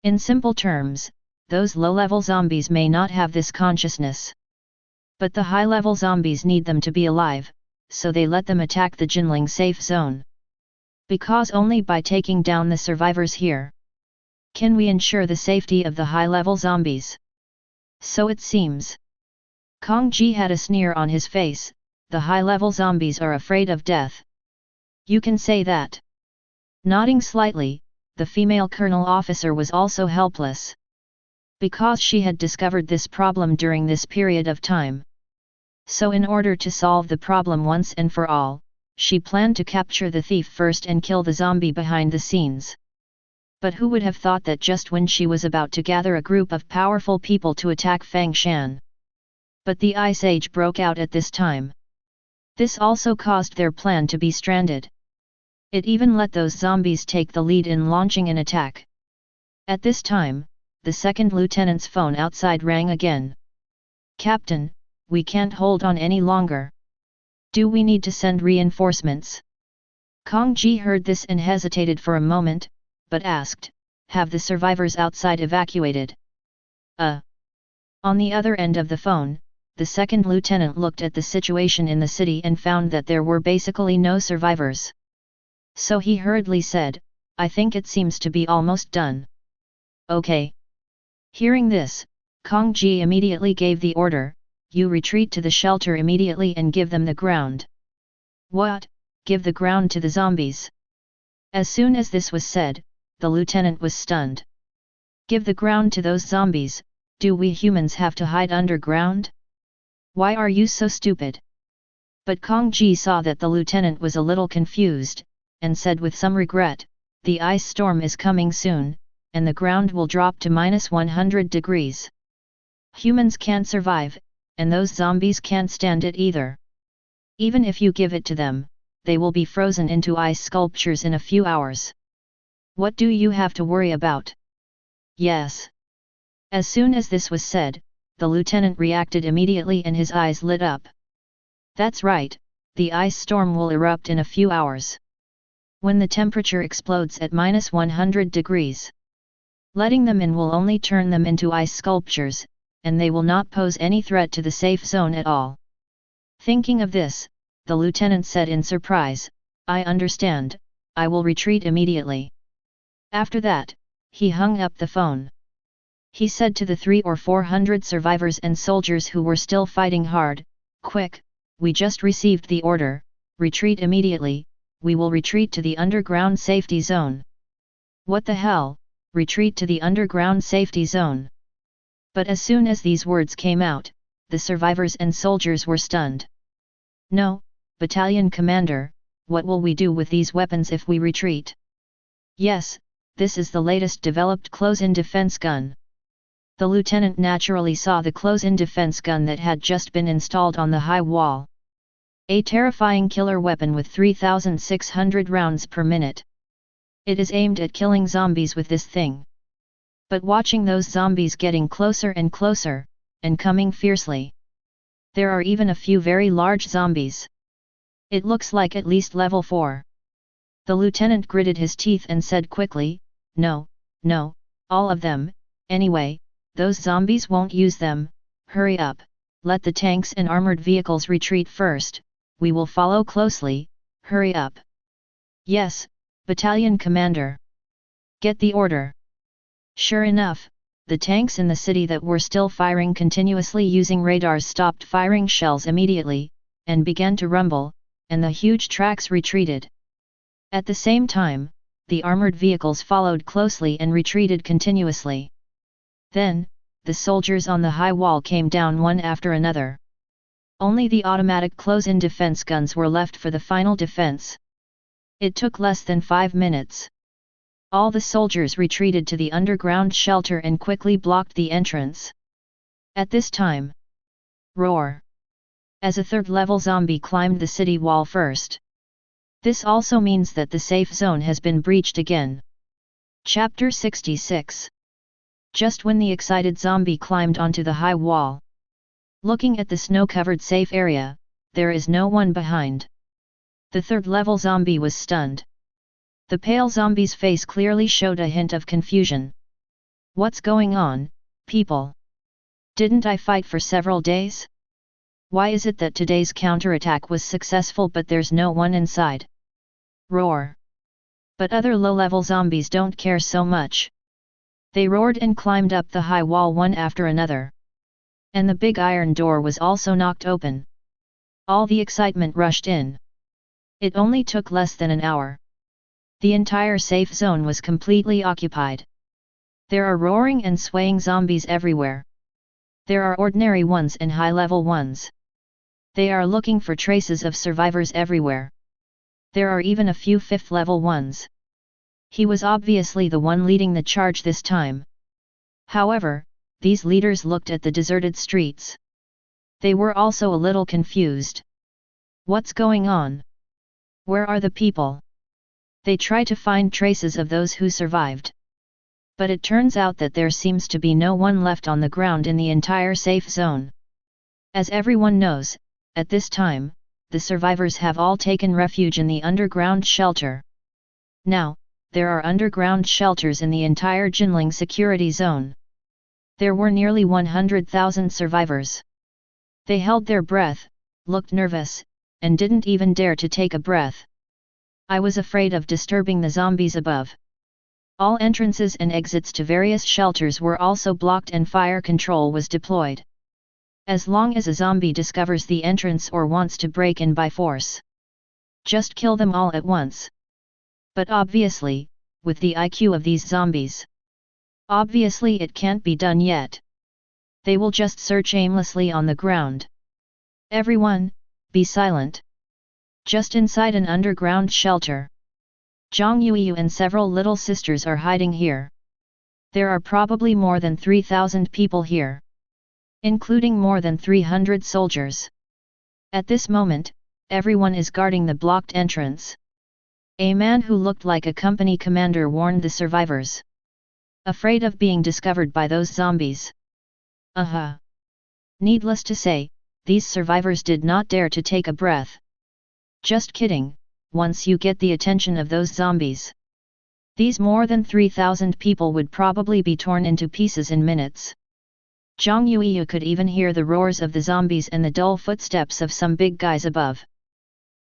In simple terms, those low-level zombies may not have this consciousness. But the high-level zombies need them to be alive, so they let them attack the Jinling safe zone. Because only by taking down the survivors here can we ensure the safety of the high-level zombies. So it seems. Kong Ji had a sneer on his face. The high-level zombies are afraid of death. You can say that. Nodding slightly, the female colonel officer was also helpless. Because she had discovered this problem during this period of time. So in order to solve the problem once and for all, she planned to capture the thief first and kill the zombie behind the scenes. But who would have thought that just when she was about to gather a group of powerful people to attack Fang Shan? But the Ice Age broke out at this time. This also caused their plan to be stranded. It even let those zombies take the lead in launching an attack. At this time, the second lieutenant's phone outside rang again. Captain, we can't hold on any longer. Do we need to send reinforcements? Kong Ji heard this and hesitated for a moment, but asked, have the survivors outside evacuated? On the other end of the phone, the second lieutenant looked at the situation in the city and found that there were basically no survivors. So he hurriedly said, I think it seems to be almost done. Okay. Hearing this, Kong Ji immediately gave the order, you retreat to the shelter immediately and give them the ground. What? Give the ground to the zombies? As soon as this was said, the lieutenant was stunned. Give the ground to those zombies, do we humans have to hide underground? Why are you so stupid? But Kong Ji saw that the lieutenant was a little confused, and said with some regret, the ice storm is coming soon, and the ground will drop to -100 degrees. Humans can't survive, and those zombies can't stand it either. Even if you give it to them, they will be frozen into ice sculptures in a few hours. What do you have to worry about? Yes. As soon as this was said, the lieutenant reacted immediately and his eyes lit up. That's right, the ice storm will erupt in a few hours. When the temperature explodes at -100 degrees. Letting them in will only turn them into ice sculptures, and they will not pose any threat to the safe zone at all. Thinking of this, the lieutenant said in surprise, I understand, I will retreat immediately. After that, he hung up the phone. He said to the 300 or 400 survivors and soldiers who were still fighting hard, quick, we just received the order, retreat immediately, we will retreat to the underground safety zone. What the hell, retreat to the underground safety zone? But as soon as these words came out, the survivors and soldiers were stunned. No, battalion commander, what will we do with these weapons if we retreat? Yes, this is the latest developed close-in defense gun. The lieutenant naturally saw the close-in defense gun that had just been installed on the high wall. A terrifying killer weapon with 3,600 rounds per minute. It is aimed at killing zombies with this thing. But watching those zombies getting closer and closer, and coming fiercely. There are even a few very large zombies. It looks like at least level 4. The lieutenant gritted his teeth and said quickly, no, all of them, anyway, those zombies won't use them, hurry up, let the tanks and armored vehicles retreat first, we will follow closely, hurry up. Yes, battalion commander. Get the order. Sure enough, the tanks in the city that were still firing continuously using radars stopped firing shells immediately, and began to rumble, and the huge tracks retreated. At the same time, the armored vehicles followed closely and retreated continuously. Then, the soldiers on the high wall came down one after another. Only the automatic close-in defense guns were left for the final defense. It took less than 5 minutes. All the soldiers retreated to the underground shelter and quickly blocked the entrance. At this time, roar! As a third-level zombie climbed the city wall first. This also means that the safe zone has been breached again. Chapter 66. Just when the excited zombie climbed onto the high wall. Looking at the snow-covered safe area, there is no one behind. The third-level zombie was stunned. The pale zombie's face clearly showed a hint of confusion. What's going on, people? Didn't I fight for several days? Why is it that today's counterattack was successful but there's no one inside? Roar. But other low-level zombies don't care so much. They roared and climbed up the high wall one after another. And the big iron door was also knocked open. All the excitement rushed in. It only took less than an hour. The entire safe zone was completely occupied. There are roaring and swaying zombies everywhere. There are ordinary ones and high-level ones. They are looking for traces of survivors everywhere. There are even a few fifth-level ones. He was obviously the one leading the charge this time. However, these leaders looked at the deserted streets. They were also a little confused. What's going on? Where are the people? They try to find traces of those who survived. But it turns out that there seems to be no one left on the ground in the entire safe zone. As everyone knows, at this time, the survivors have all taken refuge in the underground shelter. Now, there are underground shelters in the entire Jinling security zone. There were nearly 100,000 survivors. They held their breath, looked nervous, and didn't even dare to take a breath. I was afraid of disturbing the zombies above. All entrances and exits to various shelters were also blocked and fire control was deployed. As long as a zombie discovers the entrance or wants to break in by force, just kill them all at once. But obviously, with the IQ of these zombies, obviously it can't be done yet. They will just search aimlessly on the ground. Everyone, be silent. Just inside an underground shelter. Zhang Yuyu and several little sisters are hiding here. There are probably more than 3,000 people here, including more than 300 soldiers. At this moment, everyone is guarding the blocked entrance. A man who looked like a company commander warned the survivors. Afraid of being discovered by those zombies. Needless to say, these survivors did not dare to take a breath. Just kidding, once you get the attention of those zombies, these more than 3,000 people would probably be torn into pieces in minutes. Zhang Yuyu could even hear the roars of the zombies and the dull footsteps of some big guys above.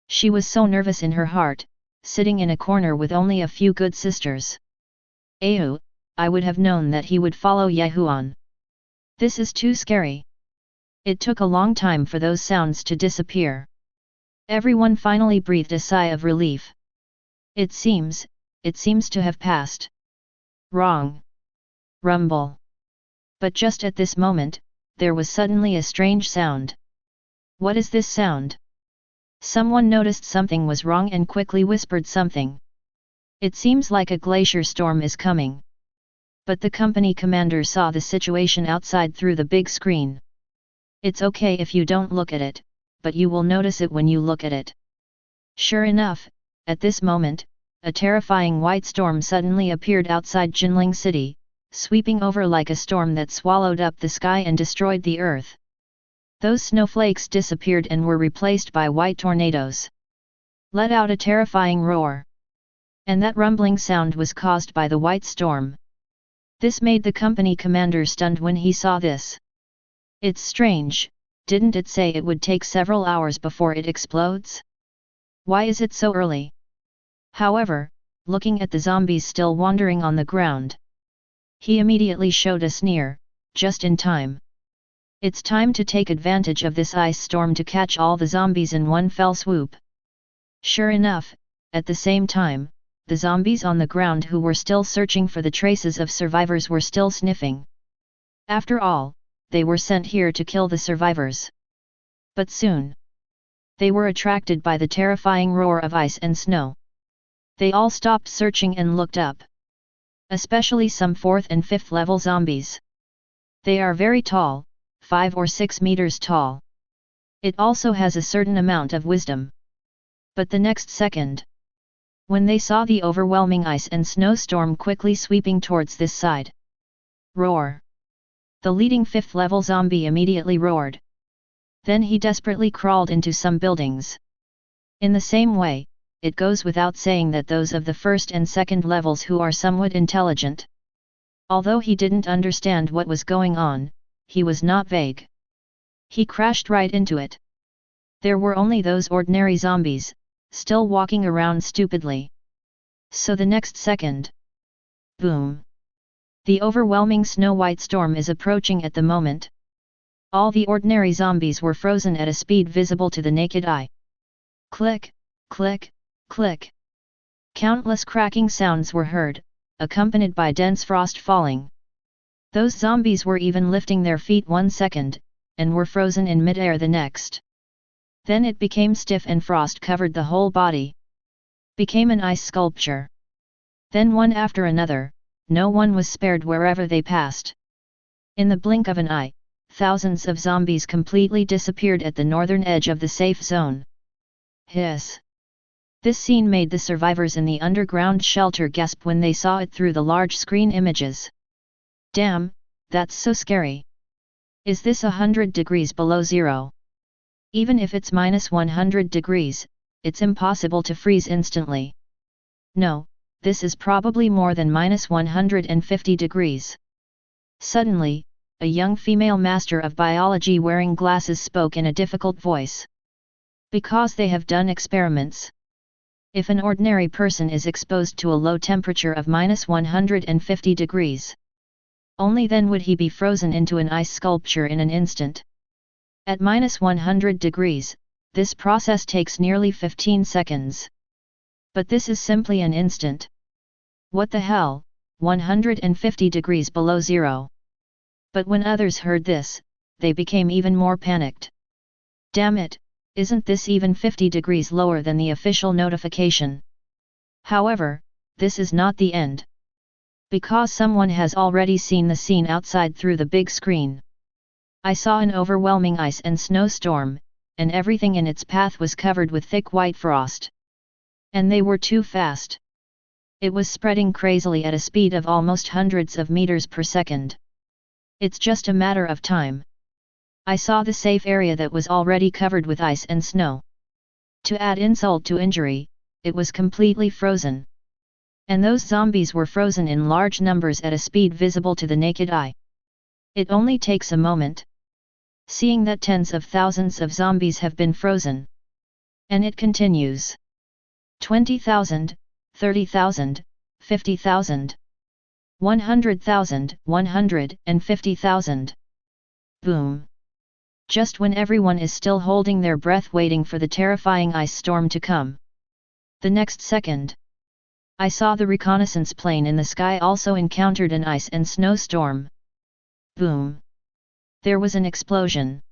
She was so nervous in her heart, sitting in a corner with only a few good sisters. Ayu, I would have known that he would follow Huan. This is too scary. It took a long time for those sounds to disappear. Everyone finally breathed a sigh of relief. It seems to have passed. Wrong. Rumble. But just at this moment, there was suddenly a strange sound. What is this sound? Someone noticed something was wrong and quickly whispered something. It seems like a glacier storm is coming. But the company commander saw the situation outside through the big screen. It's okay if you don't look at it, but you will notice it when you look at it. Sure enough, at this moment, a terrifying white storm suddenly appeared outside Jinling City, sweeping over like a storm that swallowed up the sky and destroyed the earth. Those snowflakes disappeared and were replaced by white tornadoes. Let out a terrifying roar. And that rumbling sound was caused by the white storm. This made the company commander stunned when he saw this. It's strange, didn't it say it would take several hours before it explodes? Why is it so early? However, looking at the zombies still wandering on the ground, he immediately showed a sneer, just in time. It's time to take advantage of this ice storm to catch all the zombies in one fell swoop. Sure enough, at the same time, the zombies on the ground who were still searching for the traces of survivors were still sniffing. After all, they were sent here to kill the survivors. But soon, they were attracted by the terrifying roar of ice and snow. They all stopped searching and looked up. Especially some 4th and 5th level zombies. They are very tall, 5 or 6 meters tall. It also has a certain amount of wisdom. But the next second, when they saw the overwhelming ice and snowstorm quickly sweeping towards this side, roar! The leading 5th level zombie immediately roared. Then he desperately crawled into some buildings. In the same way, it goes without saying that those of the first and second levels who are somewhat intelligent. Although he didn't understand what was going on, he was not vague. He crashed right into it. There were only those ordinary zombies, still walking around stupidly. So the next second. Boom! The overwhelming snow-white storm is approaching at the moment. All the ordinary zombies were frozen at a speed visible to the naked eye. Click, click, click. Countless cracking sounds were heard, accompanied by dense frost falling. Those zombies were even lifting their feet 1 second, and were frozen in mid-air the next. Then it became stiff and frost covered the whole body. Became an ice sculpture. Then one after another, no one was spared wherever they passed. In the blink of an eye, thousands of zombies completely disappeared at the northern edge of the safe zone. Hiss! This scene made the survivors in the underground shelter gasp when they saw it through the large screen images. Damn, that's so scary. Is this 100 degrees below zero? Even if it's minus 100 degrees, it's impossible to freeze instantly. No, this is probably more than minus 150 degrees. Suddenly, a young female master of biology wearing glasses spoke in a difficult voice. Because they have done experiments. If an ordinary person is exposed to a low temperature of minus 150 degrees, only then would he be frozen into an ice sculpture in an instant. At minus 100 degrees, this process takes nearly 15 seconds. But this is simply an instant. What the hell, 150 degrees below zero. But when others heard this, they became even more panicked. Damn it, isn't this even 50 degrees lower than the official notification? However, this is not the end. Because someone has already seen the scene outside through the big screen. I saw an overwhelming ice and snowstorm, and everything in its path was covered with thick white frost. And they were too fast. It was spreading crazily at a speed of almost hundreds of meters per second. It's just a matter of time. I saw the safe area that was already covered with ice and snow. To add insult to injury, it was completely frozen. And those zombies were frozen in large numbers at a speed visible to the naked eye. It only takes a moment. Seeing that tens of thousands of zombies have been frozen. And it continues. 20,000, 30,000, 50,000. 100,000, 150,000. Boom. Just when everyone is still holding their breath waiting for the terrifying ice storm to come. The next second. I saw the reconnaissance plane in the sky also encountered an ice and snowstorm. Boom. There was an explosion.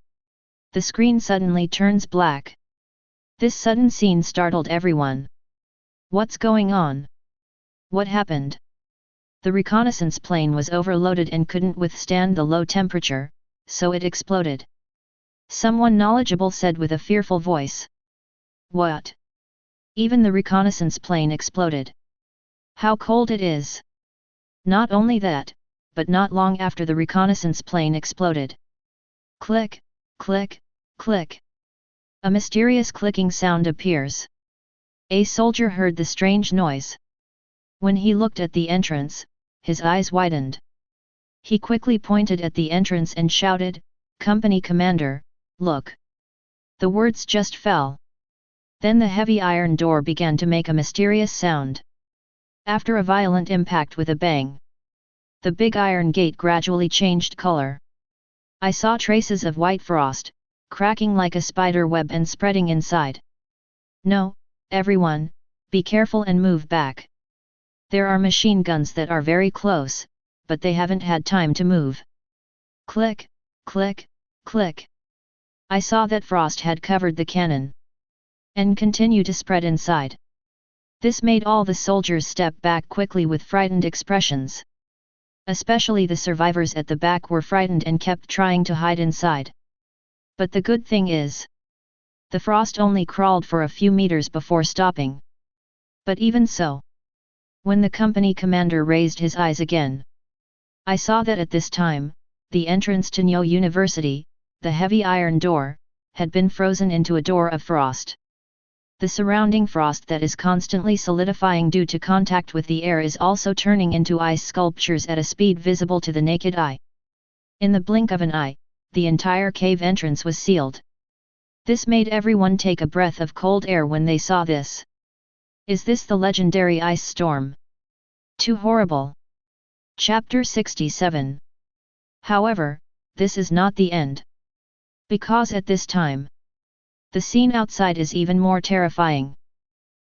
The screen suddenly turns black. This sudden scene startled everyone. What's going on? What happened? The reconnaissance plane was overloaded and couldn't withstand the low temperature, so it exploded. Someone knowledgeable said with a fearful voice. What? Even the reconnaissance plane exploded. How cold it is! Not only that, but not long after the reconnaissance plane exploded. Click, click, click. A mysterious clicking sound appears. A soldier heard the strange noise. When he looked at the entrance, his eyes widened. He quickly pointed at the entrance and shouted, "Company commander, look!" The words just fell. Then the heavy iron door began to make a mysterious sound. After a violent impact with a bang, the big iron gate gradually changed color. I saw traces of white frost, cracking like a spider web and spreading inside. No, everyone, be careful and move back. There are machine guns that are very close, but they haven't had time to move. Click, click, click. I saw that frost had covered the cannon and continued to spread inside. This made all the soldiers step back quickly with frightened expressions. Especially the survivors at the back were frightened and kept trying to hide inside. But the good thing is, the frost only crawled for a few meters before stopping. But even so, when the company commander raised his eyes again, I saw that at this time, the entrance to Nyo University, the heavy iron door, had been frozen into a door of frost. The surrounding frost that is constantly solidifying due to contact with the air is also turning into ice sculptures at a speed visible to the naked eye. In the blink of an eye, the entire cave entrance was sealed. This made everyone take a breath of cold air when they saw this. Is this the legendary ice storm? Too horrible. Chapter 67. However, this is not the end. Because at this time, the scene outside is even more terrifying.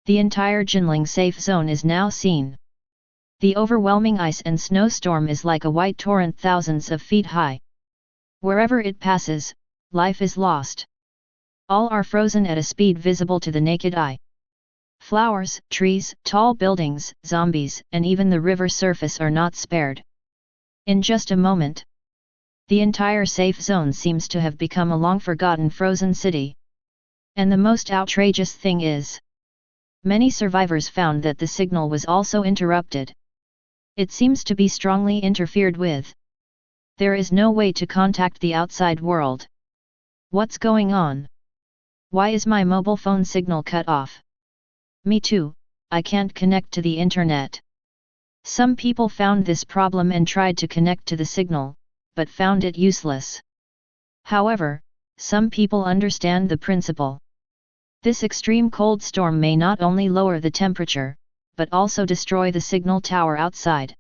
The entire Jinling safe zone is now seen. The overwhelming ice and snowstorm is like a white torrent thousands of feet high. Wherever it passes, life is lost. All are frozen at a speed visible to the naked eye. Flowers, trees, tall buildings, zombies, and even the river surface are not spared. In just a moment, the entire safe zone seems to have become a long-forgotten frozen city. And the most outrageous thing is, many survivors found that the signal was also interrupted. It seems to be strongly interfered with. There is no way to contact the outside world. What's going on? Why is my mobile phone signal cut off? Me too, I can't connect to the internet. Some people found this problem and tried to connect to the signal, but found it useless. However, some people understand the principle. This extreme cold storm may not only lower the temperature, but also destroy the signal tower outside.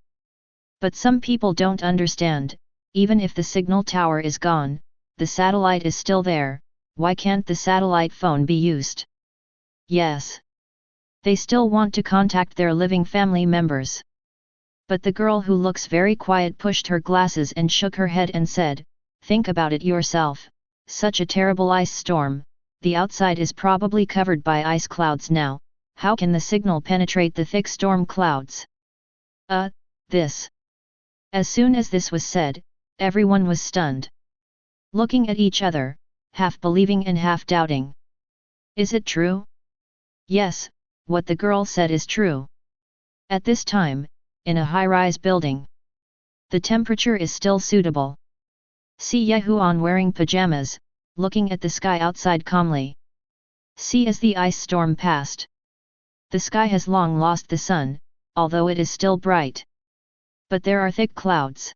But some people don't understand, even if the signal tower is gone, the satellite is still there. Why can't the satellite phone be used? Yes. They still want to contact their living family members. But the girl who looks very quiet pushed her glasses and shook her head and said, "Think about it yourself, such a terrible ice storm, the outside is probably covered by ice clouds now, how can the signal penetrate the thick storm clouds?" This. As soon as this was said, everyone was stunned. Looking at each other, half believing and half doubting. Is it true? Yes. What the girl said is true. At this time, in a high-rise building, the temperature is still suitable. See Huan wearing pajamas, looking at the sky outside calmly. See as the ice storm passed. The sky has long lost the sun, although it is still bright. But there are thick clouds.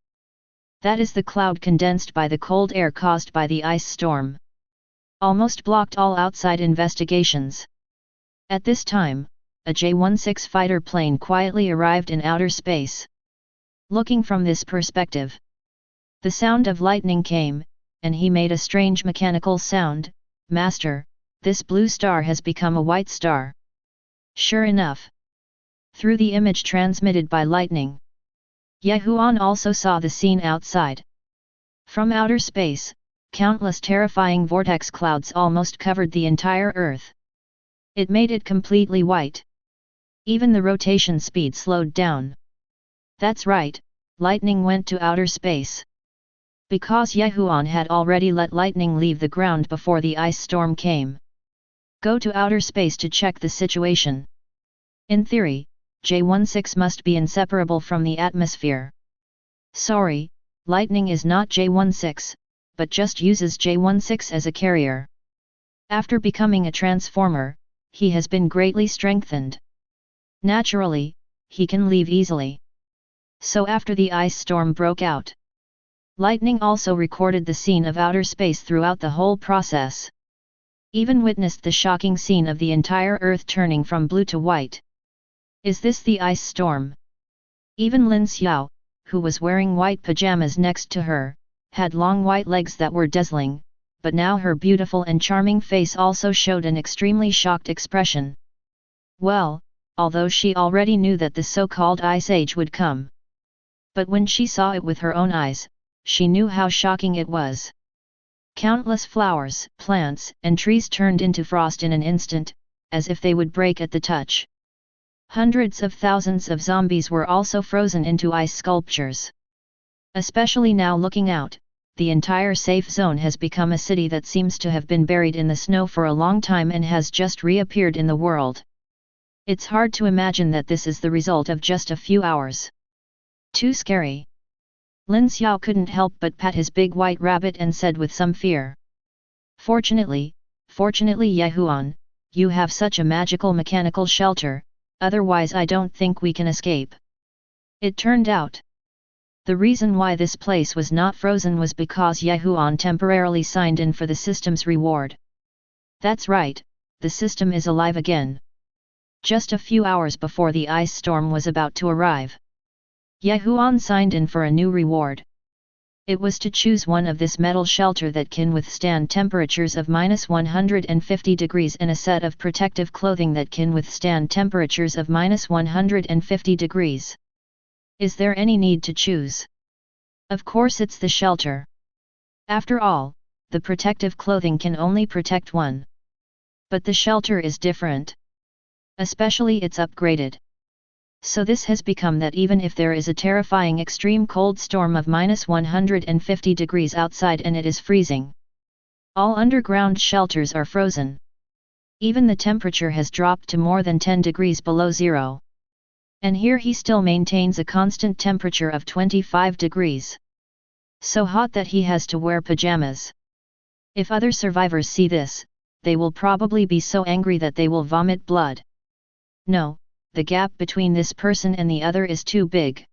That is the cloud condensed by the cold air caused by the ice storm. Almost blocked all outside investigations. At this time, a J-16 fighter plane quietly arrived in outer space. Looking from this perspective, the sound of lightning came, and he made a strange mechanical sound. "Master, this blue star has become a white star." Sure enough. Through the image transmitted by lightning, Huan also saw the scene outside. From outer space, countless terrifying vortex clouds almost covered the entire Earth. It made it completely white. Even the rotation speed slowed down. That's right, lightning went to outer space. Because Huan had already let lightning leave the ground before the ice storm came. Go to outer space to check the situation. In theory, J-16 must be inseparable from the atmosphere. Sorry, lightning is not J-16, but just uses J-16 as a carrier. After becoming a transformer, he has been greatly strengthened. Naturally, he can leave easily. So after the ice storm broke out, lightning also recorded the scene of outer space throughout the whole process. Even witnessed the shocking scene of the entire Earth turning from blue to white. Is this the ice storm? Even Lin Xiao, who was wearing white pajamas next to her, had long white legs that were dazzling, but now her beautiful and charming face also showed an extremely shocked expression. Well, although she already knew that the so-called Ice Age would come. But when she saw it with her own eyes, she knew how shocking it was. Countless flowers, plants, and trees turned into frost in an instant, as if they would break at the touch. Hundreds of thousands of zombies were also frozen into ice sculptures. Especially now looking out, the entire safe zone has become a city that seems to have been buried in the snow for a long time and has just reappeared in the world. It's hard to imagine that this is the result of just a few hours. Too scary. Lin Xiao couldn't help but pat his big white rabbit and said with some fear. Fortunately, fortunately Yehuan, you have such a magical mechanical shelter, otherwise I don't think we can escape. It turned out. The reason why this place was not frozen was because Yehuan temporarily signed in for the system's reward. That's right, the system is alive again. Just a few hours before the ice storm was about to arrive, Yehuan signed in for a new reward. It was to choose one of this metal shelter that can withstand temperatures of -150 degrees and a set of protective clothing that can withstand temperatures of -150 degrees. Is there any need to choose? Of course it's the shelter. After all, the protective clothing can only protect one. But the shelter is different. Especially it's upgraded. So this has become that even if there is a terrifying extreme cold storm of -150 degrees outside and it is freezing, all underground shelters are frozen. Even the temperature has dropped to more than 10 degrees below zero. And here he still maintains a constant temperature of 25 degrees. So hot that he has to wear pajamas. If other survivors see this, they will probably be so angry that they will vomit blood. No, the gap between this person and the other is too big.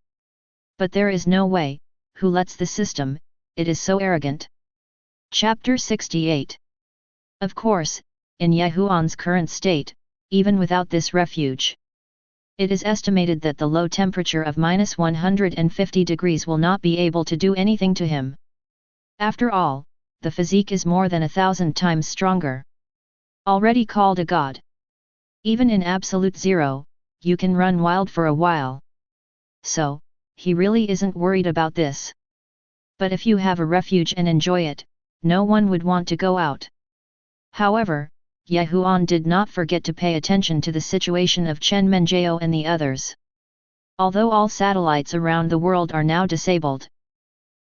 But there is no way, who lets the system, it is so arrogant. Chapter 68. Of course, in Yehuan's current state, even without this refuge, it is estimated that the low temperature of -150 degrees will not be able to do anything to him. After all, the physique is more than 1,000 times stronger. Already called a god. Even in absolute zero, you can run wild for a while. So, he really isn't worried about this. But if you have a refuge and enjoy it, no one would want to go out. However, Yehuan did not forget to pay attention to the situation of Chen Menjao and the others. Although all satellites around the world are now disabled,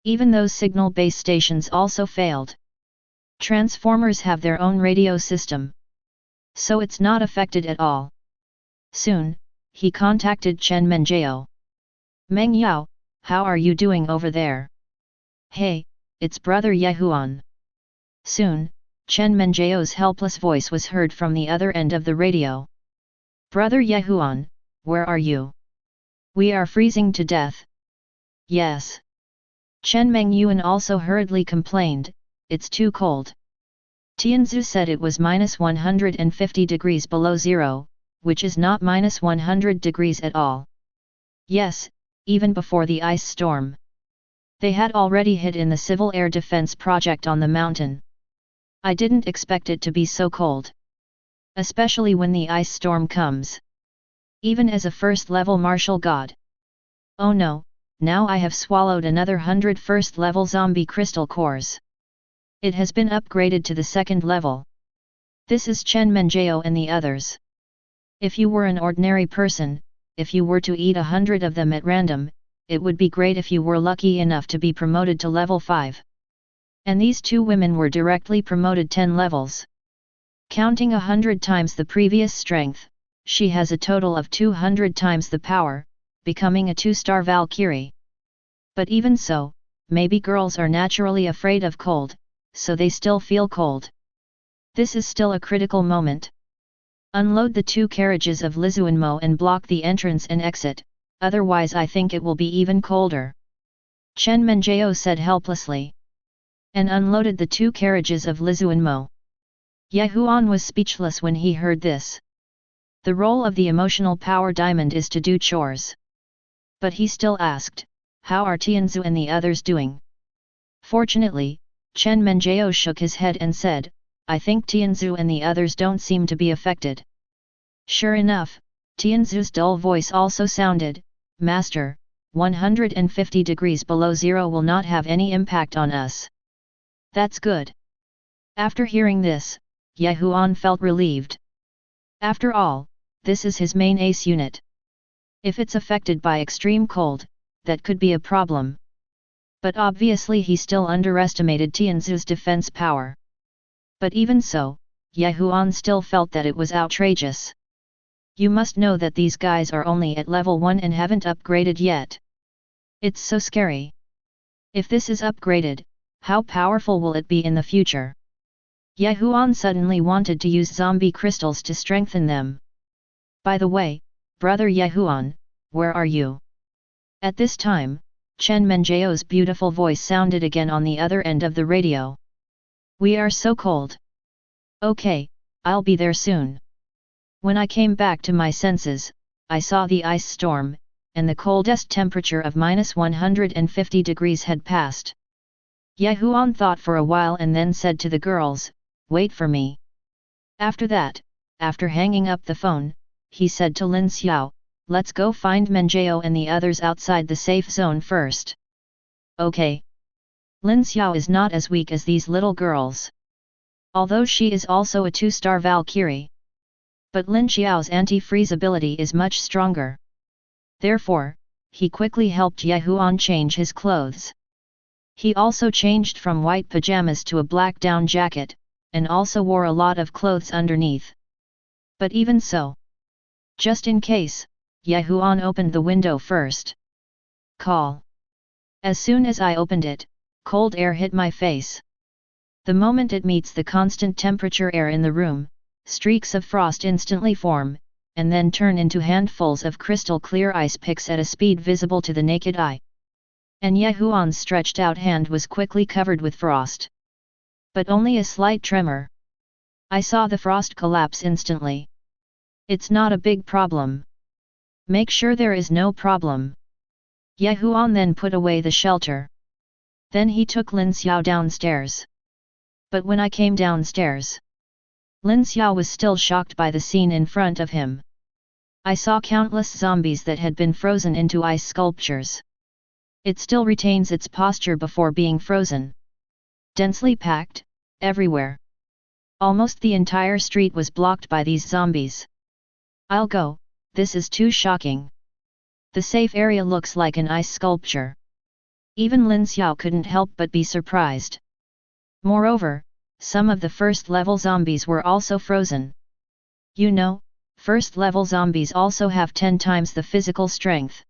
even those signal base stations also failed. Transformers have their own radio system, so it's not affected at all. Soon, he contacted Chen Menjao. Meng Yao, how are you doing over there? Hey, it's brother Yehuan. Soon, Chen Menjao's helpless voice was heard from the other end of the radio. Brother Yehuan, where are you? We are freezing to death. Yes. Chen Mengyuan also hurriedly complained, it's too cold. Tianzu said it was -150 degrees below zero, which is not -100 degrees at all. Yes, even before the ice storm. They had already hid in the Civil Air Defense project on the mountain. I didn't expect it to be so cold. Especially when the ice storm comes. Even as a first-level martial god. Oh no, now I have swallowed another 100 first-level zombie crystal cores. It has been upgraded to the second level. This is Chen Menjao and the others. If you were an ordinary person, if you were to eat 100 of them at random, it would be great if you were lucky enough to be promoted to level 5. And these two women were directly promoted 10 levels. Counting 100 times the previous strength, she has a total of 200 times the power, becoming a 2-star Valkyrie. But even so, maybe girls are naturally afraid of cold, so they still feel cold. This is still a critical moment. Unload the 2 carriages of Lizuanmo and block the entrance and exit, otherwise I think it will be even colder. Chen Menjao said helplessly. And unloaded the 2 carriages of Lizuanmo. Yehuan was speechless when he heard this. The role of the emotional power diamond is to do chores. But he still asked, how are Tianzu and the others doing? Fortunately, Chen Menjao shook his head and said, I think Tianzu and the others don't seem to be affected. Sure enough, Tianzu's dull voice also sounded, Master, 150 degrees below zero will not have any impact on us. That's good. After hearing this, Yehuan felt relieved. After all, this is his main ace unit. If it's affected by extreme cold, that could be a problem. But obviously he still underestimated Tianzu's defense power. But even so, Yehuan still felt that it was outrageous. You must know that these guys are only at level 1 and haven't upgraded yet. It's so scary. If this is upgraded, how powerful will it be in the future? Huan suddenly wanted to use zombie crystals to strengthen them. By the way, brother Huan, where are you? At this time, Chen Menjiao's beautiful voice sounded again on the other end of the radio. We are so cold. Okay, I'll be there soon. When I came back to my senses, I saw the ice storm, and the coldest temperature of -150 degrees had passed. Huan thought for a while and then said to the girls, "Wait for me." After that, after hanging up the phone, he said to Lin Xiao, "Let's go find Menjiao and the others outside the safe zone first." Okay. Lin Xiao is not as weak as these little girls. Although she is also a 2-star Valkyrie. But Lin Xiao's anti-freeze ability is much stronger. Therefore, he quickly helped Huan change his clothes. He also changed from white pajamas to a black down jacket, and also wore a lot of clothes underneath. But even so, just in case, Huan opened the window first. Call. As soon as I opened it, cold air hit my face. The moment it meets the constant temperature air in the room, streaks of frost instantly form, and then turn into handfuls of crystal clear ice picks at a speed visible to the naked eye. And Huan's stretched out hand was quickly covered with frost. But only a slight tremor. I saw the frost collapse instantly. It's not a big problem. Make sure there is no problem. Huan then put away the shelter. Then he took Lin Xiao downstairs. But when I came downstairs, Lin Xiao was still shocked by the scene in front of him. I saw countless zombies that had been frozen into ice sculptures. It still retains its posture before being frozen. Densely packed, everywhere. Almost the entire street was blocked by these zombies. I'll go, this is too shocking. The safe area looks like an ice sculpture. Even Lin Xiao couldn't help but be surprised. Moreover, some of the first-level zombies were also frozen. You know, first-level zombies also have 10 times the physical strength.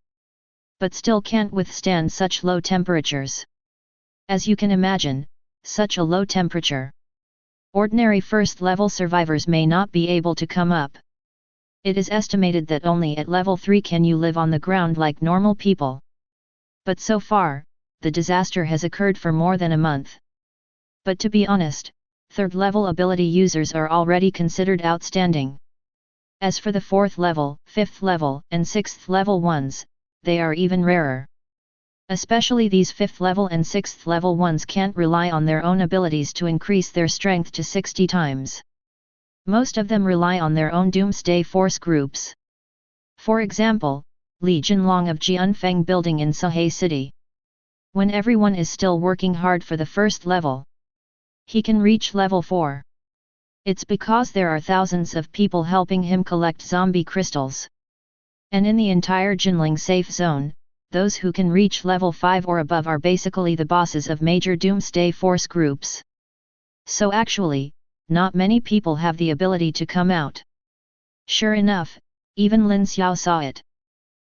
But still can't withstand such low temperatures. As you can imagine, such a low temperature. Ordinary first-level survivors may not be able to come up. It is estimated that only at level 3 can you live on the ground like normal people. But so far, the disaster has occurred for more than a month. But to be honest, third-level ability users are already considered outstanding. As for the 4th level, 5th level, and 6th level ones, they are even rarer. Especially these 5th level and 6th level ones can't rely on their own abilities to increase their strength to 60 times. Most of them rely on their own doomsday force groups. For example, Li Jinlong of Jianfeng building in Sahai City. When everyone is still working hard for the first level, he can reach level 4. It's because there are thousands of people helping him collect zombie crystals. And in the entire Jinling safe zone, those who can reach level 5 or above are basically the bosses of major doomsday force groups. So actually, not many people have the ability to come out. Sure enough, even Lin Xiao saw it.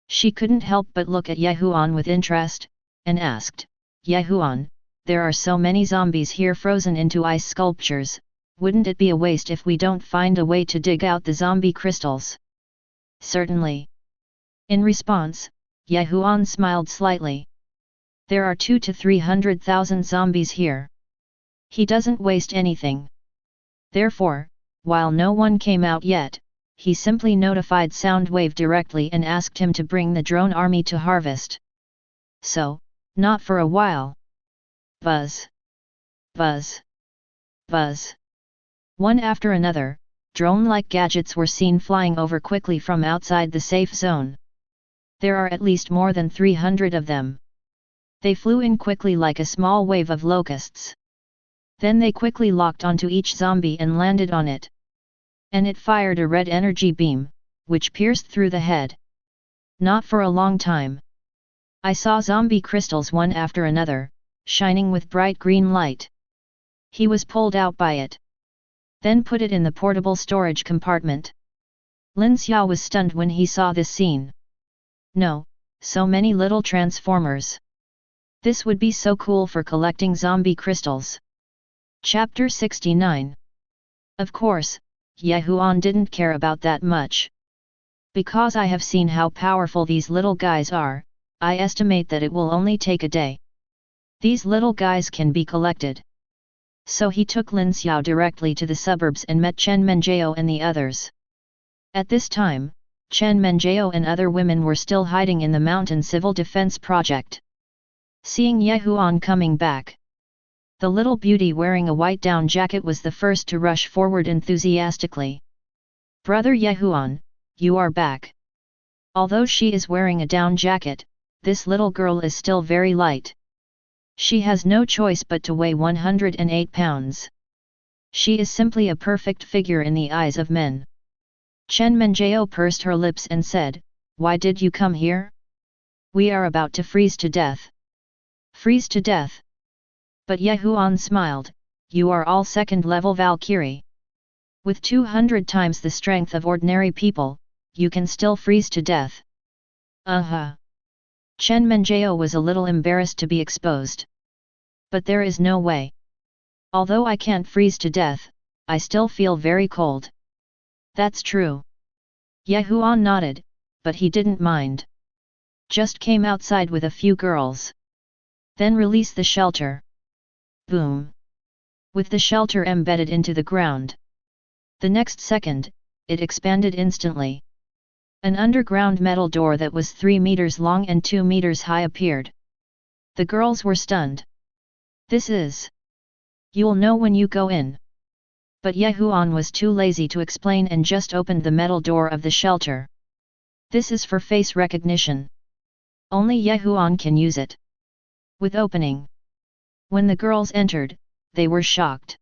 She couldn't help but look at Huan with interest, and asked, "Huan, there are so many zombies here frozen into ice sculptures, wouldn't it be a waste if we don't find a way to dig out the zombie crystals?" "Certainly." In response, Huan smiled slightly. "There are 200,000 to 300,000 zombies here. He doesn't waste anything." Therefore, while no one came out yet, he simply notified Soundwave directly and asked him to bring the drone army to harvest. So, not for a while. Buzz. Buzz. Buzz. One after another, drone-like gadgets were seen flying over quickly from outside the safe zone. There are at least more than 300 of them. They flew in quickly like a small wave of locusts. Then they quickly locked onto each zombie and landed on it. And it fired a red energy beam, which pierced through the head. Not for a long time. I saw zombie crystals one after another, shining with bright green light. He was pulled out by it. Then put it in the portable storage compartment. Lin Xiao was stunned when he saw this scene. No, so many little transformers. This would be so cool for collecting zombie crystals. Chapter 69. Of course, Ye Huan didn't care about that much. Because I have seen how powerful these little guys are, I estimate that it will only take a day. These little guys can be collected. So he took Lin Xiao directly to the suburbs and met Chen Menjiao and the others. At this time, Chen Menjiao and other women were still hiding in the mountain civil defense project. Seeing Ye Huan coming back, the little beauty wearing a white down jacket was the first to rush forward enthusiastically. "Brother Ye Huan, you are back." Although she is wearing a down jacket, this little girl is still very light. She has no choice but to weigh 108 pounds. She is simply a perfect figure in the eyes of men. Chen Menjiao pursed her lips and said, "Why did you come here? We are about to freeze to death." "Freeze to death?" But Ye Huan smiled, "You are all second-level Valkyrie. With 200 times the strength of ordinary people, you can still freeze to death." Chen Menjiao was a little embarrassed to be exposed. "But there is no way. Although I can't freeze to death, I still feel very cold." "That's true." Ye Huan nodded, but he didn't mind. "Just came outside with a few girls. Then release the shelter." Boom! With the shelter embedded into the ground. The next second, it expanded instantly. An underground metal door that was 3 meters long and 2 meters high appeared. The girls were stunned. "This is... You'll know when you go in." But Ye Huan was too lazy to explain and just opened the metal door of the shelter. "This is for face recognition. Only Ye Huan can use it." With opening. When the girls entered, they were shocked.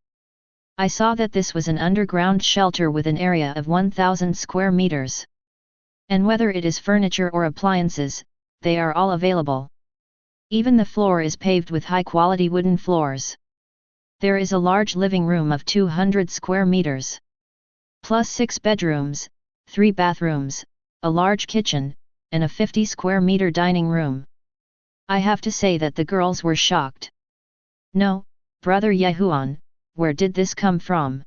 "I saw that this was an underground shelter with an area of 1,000 square meters. And whether it is furniture or appliances, they are all available. Even the floor is paved with high-quality wooden floors. There is a large living room of 200 square meters. Plus 6 bedrooms, 3 bathrooms, a large kitchen, and a 50 square meter dining room." I have to say that the girls were shocked. "No, brother Ye Huan, where did this come from?"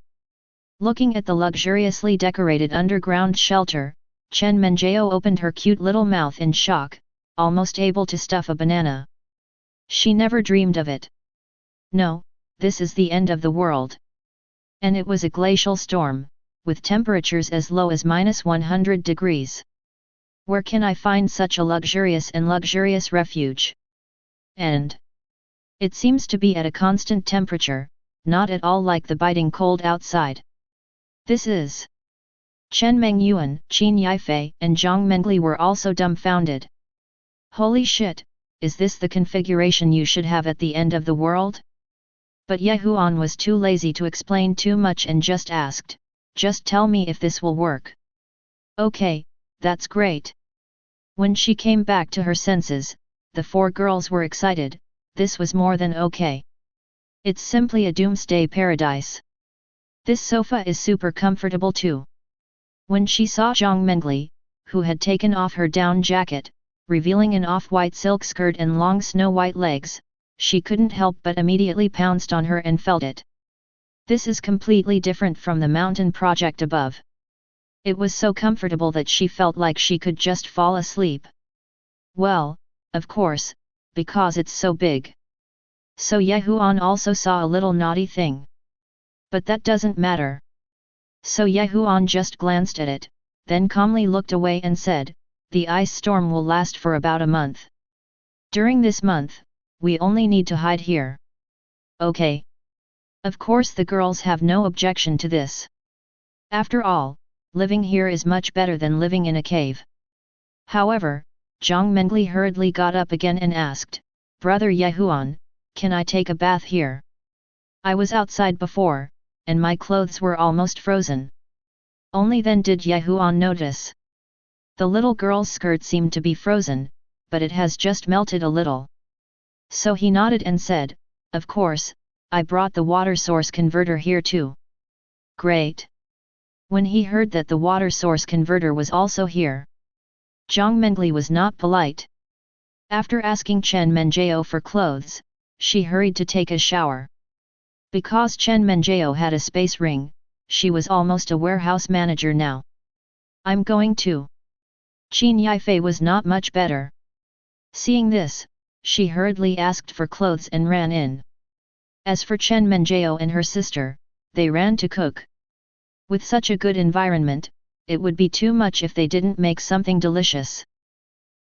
Looking at the luxuriously decorated underground shelter, Chen Menjiao opened her cute little mouth in shock, almost able to stuff a banana. She never dreamed of it. "No, this is the end of the world." And it was a glacial storm, with temperatures as low as -100 degrees. "Where can I find such a luxurious refuge? And it seems to be at a constant temperature, not at all like the biting cold outside. This is..." Chen Mengyuan, Qin Yifei, and Zhang Mengli were also dumbfounded. "Holy shit, is this the configuration you should have at the end of the world?" But Ye Huan was too lazy to explain too much and just asked, "Just tell me if this will work." "Okay, that's great." When she came back to her senses, the 4 girls were excited. This was more than okay. It's simply a doomsday paradise. This sofa is super comfortable too. When she saw Zhang Mengli, who had taken off her down jacket, revealing an off-white silk skirt and long snow-white legs, she couldn't help but immediately pounced on her and felt it. This is completely different from the mountain project above. It was so comfortable that she felt like she could just fall asleep. Well, of course, because it's so big. So Ye Huan also saw a little naughty thing. But that doesn't matter. So Ye Huan just glanced at it, then calmly looked away and said, "The ice storm will last for about a month. During this month, we only need to hide here." "Okay." Of course the girls have no objection to this. After all, living here is much better than living in a cave. However, Zhang Mengli hurriedly got up again and asked, "Brother Ye Huan, can I take a bath here? I was outside before, and my clothes were almost frozen." Only then did Ye Huan notice. The little girl's skirt seemed to be frozen, but it has just melted a little. So he nodded and said, "Of course, I brought the water source converter here too." "Great." When he heard that the water source converter was also here, Zhang Mengli was not polite. After asking Chen Menjiao for clothes, she hurried to take a shower. Because Chen Menjao had a space ring, she was almost a warehouse manager now. I'm going to. Qin Yifei was not much better. Seeing this, she hurriedly asked for clothes and ran in. As for Chen Menjao and her sister, they ran to cook. With such a good environment, it would be too much if they didn't make something delicious.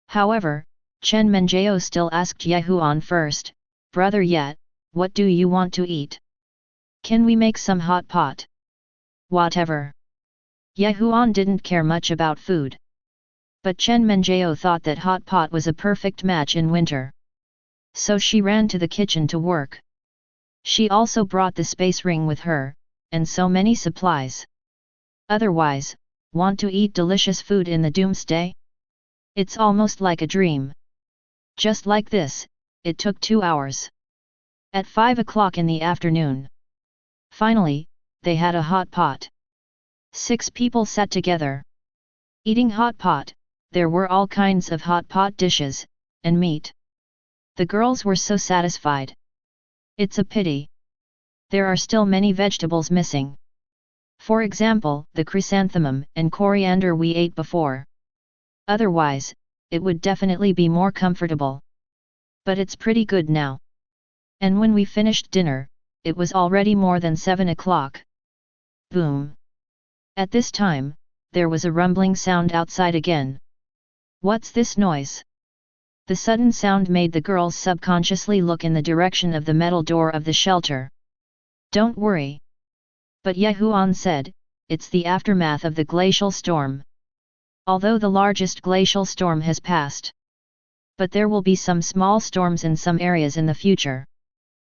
However, Chen Menjao still asked Ye Huan first, "Brother Yet, what do you want to eat? Can we make some hot pot?" "Whatever." Ye Huan didn't care much about food. But Chen Menjao thought that hot pot was a perfect match in winter. So she ran to the kitchen to work. She also brought the space ring with her, and so many supplies. Otherwise, want to eat delicious food in the doomsday? It's almost like a dream. Just like this, it took 2 hours. At 5 o'clock in the afternoon. Finally, they had a hot pot. 6 people sat together. Eating hot pot, there were all kinds of hot pot dishes, and meat. The girls were so satisfied. It's a pity. There are still many vegetables missing. For example, the chrysanthemum and coriander we ate before. Otherwise, it would definitely be more comfortable. But it's pretty good now. And when we finished dinner, it was already more than 7 o'clock. Boom! At this time, there was a rumbling sound outside again. What's this noise? The sudden sound made the girls subconsciously look in the direction of the metal door of the shelter. Don't worry. But Ye Huan said, it's the aftermath of the glacial storm. Although the largest glacial storm has passed. But there will be some small storms in some areas in the future.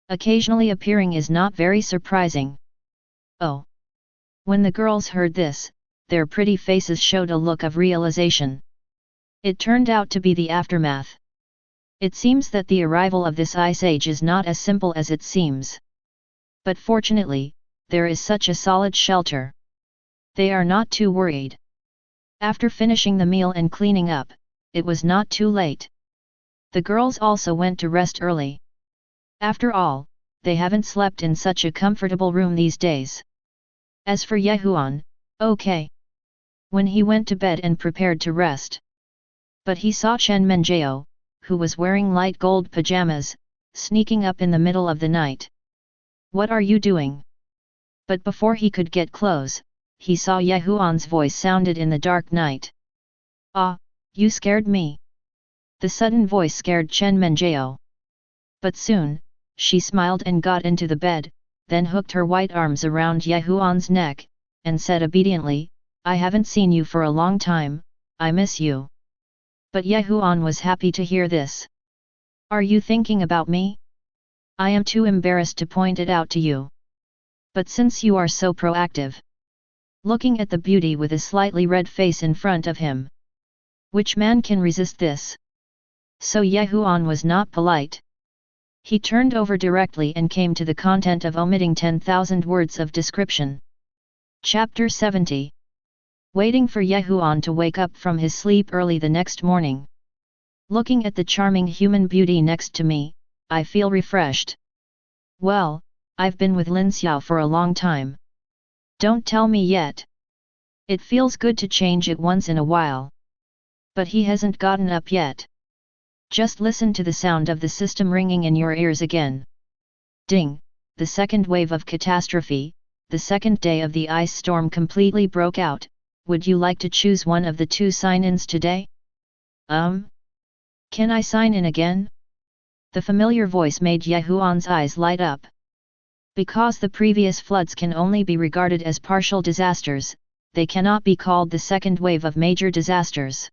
Occasionally appearing is not very surprising. Oh! When the girls heard this, their pretty faces showed a look of realization. It turned out to be the aftermath. It seems that the arrival of this ice age is not as simple as it seems. But fortunately, there is such a solid shelter. They are not too worried. After finishing the meal and cleaning up, it was not too late. The girls also went to rest early. After all, they haven't slept in such a comfortable room these days. As for Ye Huan, okay. When he went to bed and prepared to rest. But he saw Chen Menjao, who was wearing light gold pajamas, sneaking up in the middle of the night. What are you doing? But before he could get close, he saw Ye Huan's voice sounded in the dark night. Ah, you scared me. The sudden voice scared Chen Menjao. But soon, she smiled and got into the bed, then hooked her white arms around Ye Huan's neck, and said obediently, I haven't seen you for a long time, I miss you. But Ye Huan was happy to hear this. Are you thinking about me? I am too embarrassed to point it out to you. But since you are so proactive. Looking at the beauty with a slightly red face in front of him. Which man can resist this? So Ye Huan was not polite. He turned over directly and came to the content of omitting 10,000 words of description. Chapter 70. Waiting for Ye Huan to wake up from his sleep early the next morning. Looking at the charming human beauty next to me, I feel refreshed. Well, I've been with Lin Xiao for a long time. Don't tell me yet. It feels good to change it once in a while. But he hasn't gotten up yet. Just listen to the sound of the system ringing in your ears again. Ding! The second wave of catastrophe, the second day of the ice storm completely broke out. Would you like to choose one of the 2 sign-ins today? Can I sign in again? The familiar voice made Ye Huan's eyes light up. Because the previous floods can only be regarded as partial disasters, they cannot be called the second wave of major disasters.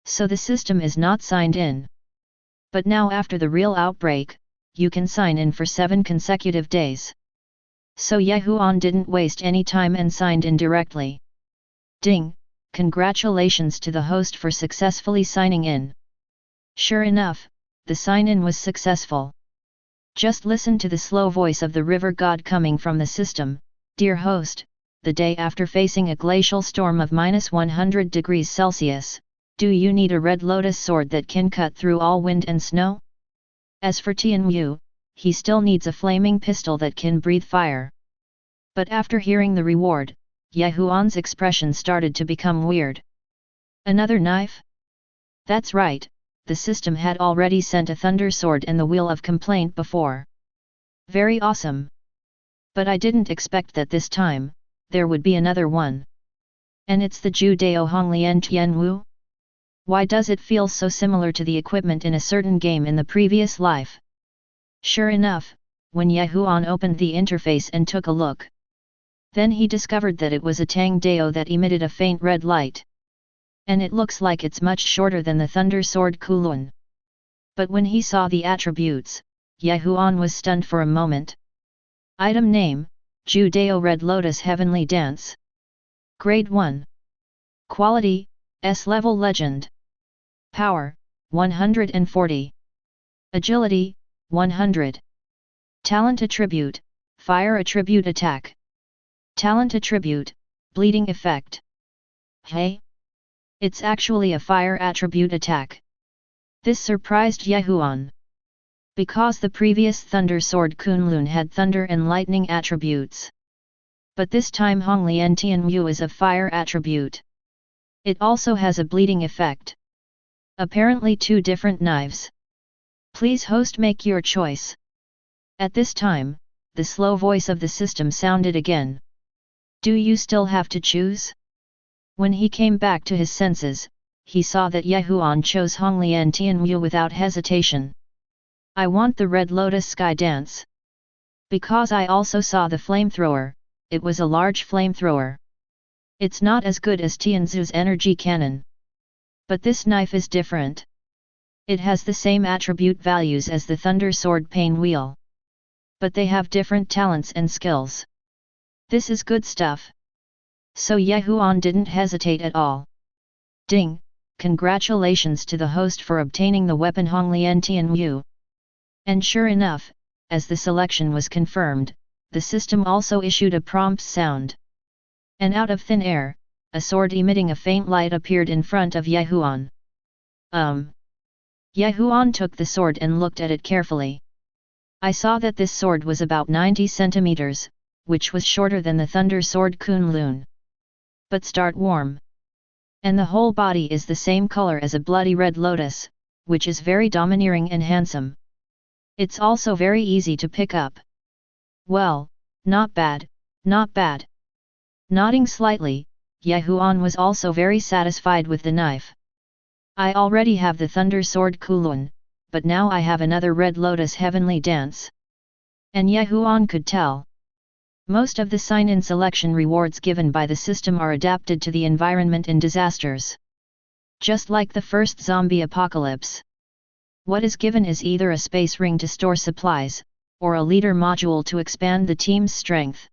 So the system is not signed in. But now after the real outbreak, you can sign in for 7 consecutive days. So Ye Huan didn't waste any time and signed in directly. Ding! Congratulations to the host for successfully signing in. Sure enough, the sign-in was successful. Just listen to the slow voice of the river god coming from the system. Dear host, the day after facing a glacial storm of -100 degrees Celsius, do you need a red lotus sword that can cut through all wind and snow? As for Tianwu, he still needs a flaming pistol that can breathe fire. But after hearing the reward, Huan's expression started to become weird. Another knife? That's right, the system had already sent a thunder sword and the wheel of complaint before. Very awesome. But I didn't expect that this time, there would be another one. And it's the Judeo Honglian Tianwu? Why does it feel so similar to the equipment in a certain game in the previous life? Sure enough, when Huan opened the interface and took a look, then he discovered that it was a Tang Dao that emitted a faint red light. And it looks like it's much shorter than the Thunder Sword Kulun. But when he saw the attributes, Huan was stunned for a moment. Item name, Judeo Red Lotus Heavenly Dance. Grade 1. Quality, S-Level Legend. Power, 140. Agility, 100. Talent Attribute, Fire Attribute Attack. Talent Attribute, Bleeding Effect. Hey? It's actually a fire attribute attack. This surprised Huan. Because the previous Thunder Sword Kunlun had thunder and lightning attributes. But this time Honglian Tianwu is a fire attribute. It also has a bleeding effect. Apparently two different knives. Please host make your choice. At this time, the slow voice of the system sounded again. Do you still have to choose? When he came back to his senses, he saw that Huan chose Honglian Tianwu without hesitation. I want the Red Lotus Sky Dance. Because I also saw the flamethrower, it was a large flamethrower. It's not as good as Tianzu's energy cannon. But this knife is different. It has the same attribute values as the Thunder Sword Pain Wheel. But they have different talents and skills. This is good stuff. So Huan didn't hesitate at all. Ding, congratulations to the host for obtaining the weapon Honglian Tianwu. And sure enough, as the selection was confirmed, the system also issued a prompt sound. And out of thin air, a sword emitting a faint light appeared in front of Huan. Huan took the sword and looked at it carefully. I saw that this sword was about 90 centimeters, which was shorter than the Thunder Sword Kunlun. But start warm. And the whole body is the same color as a bloody red lotus, which is very domineering and handsome. It's also very easy to pick up. Well, not bad, not bad. Nodding slightly, Huan was also very satisfied with the knife. I already have the Thunder Sword Kulun, but now I have another Red Lotus Heavenly Dance. And Huan could tell. Most of the sign-in selection rewards given by the system are adapted to the environment and disasters. Just like the first zombie apocalypse. What is given is either a space ring to store supplies, or a leader module to expand the team's strength.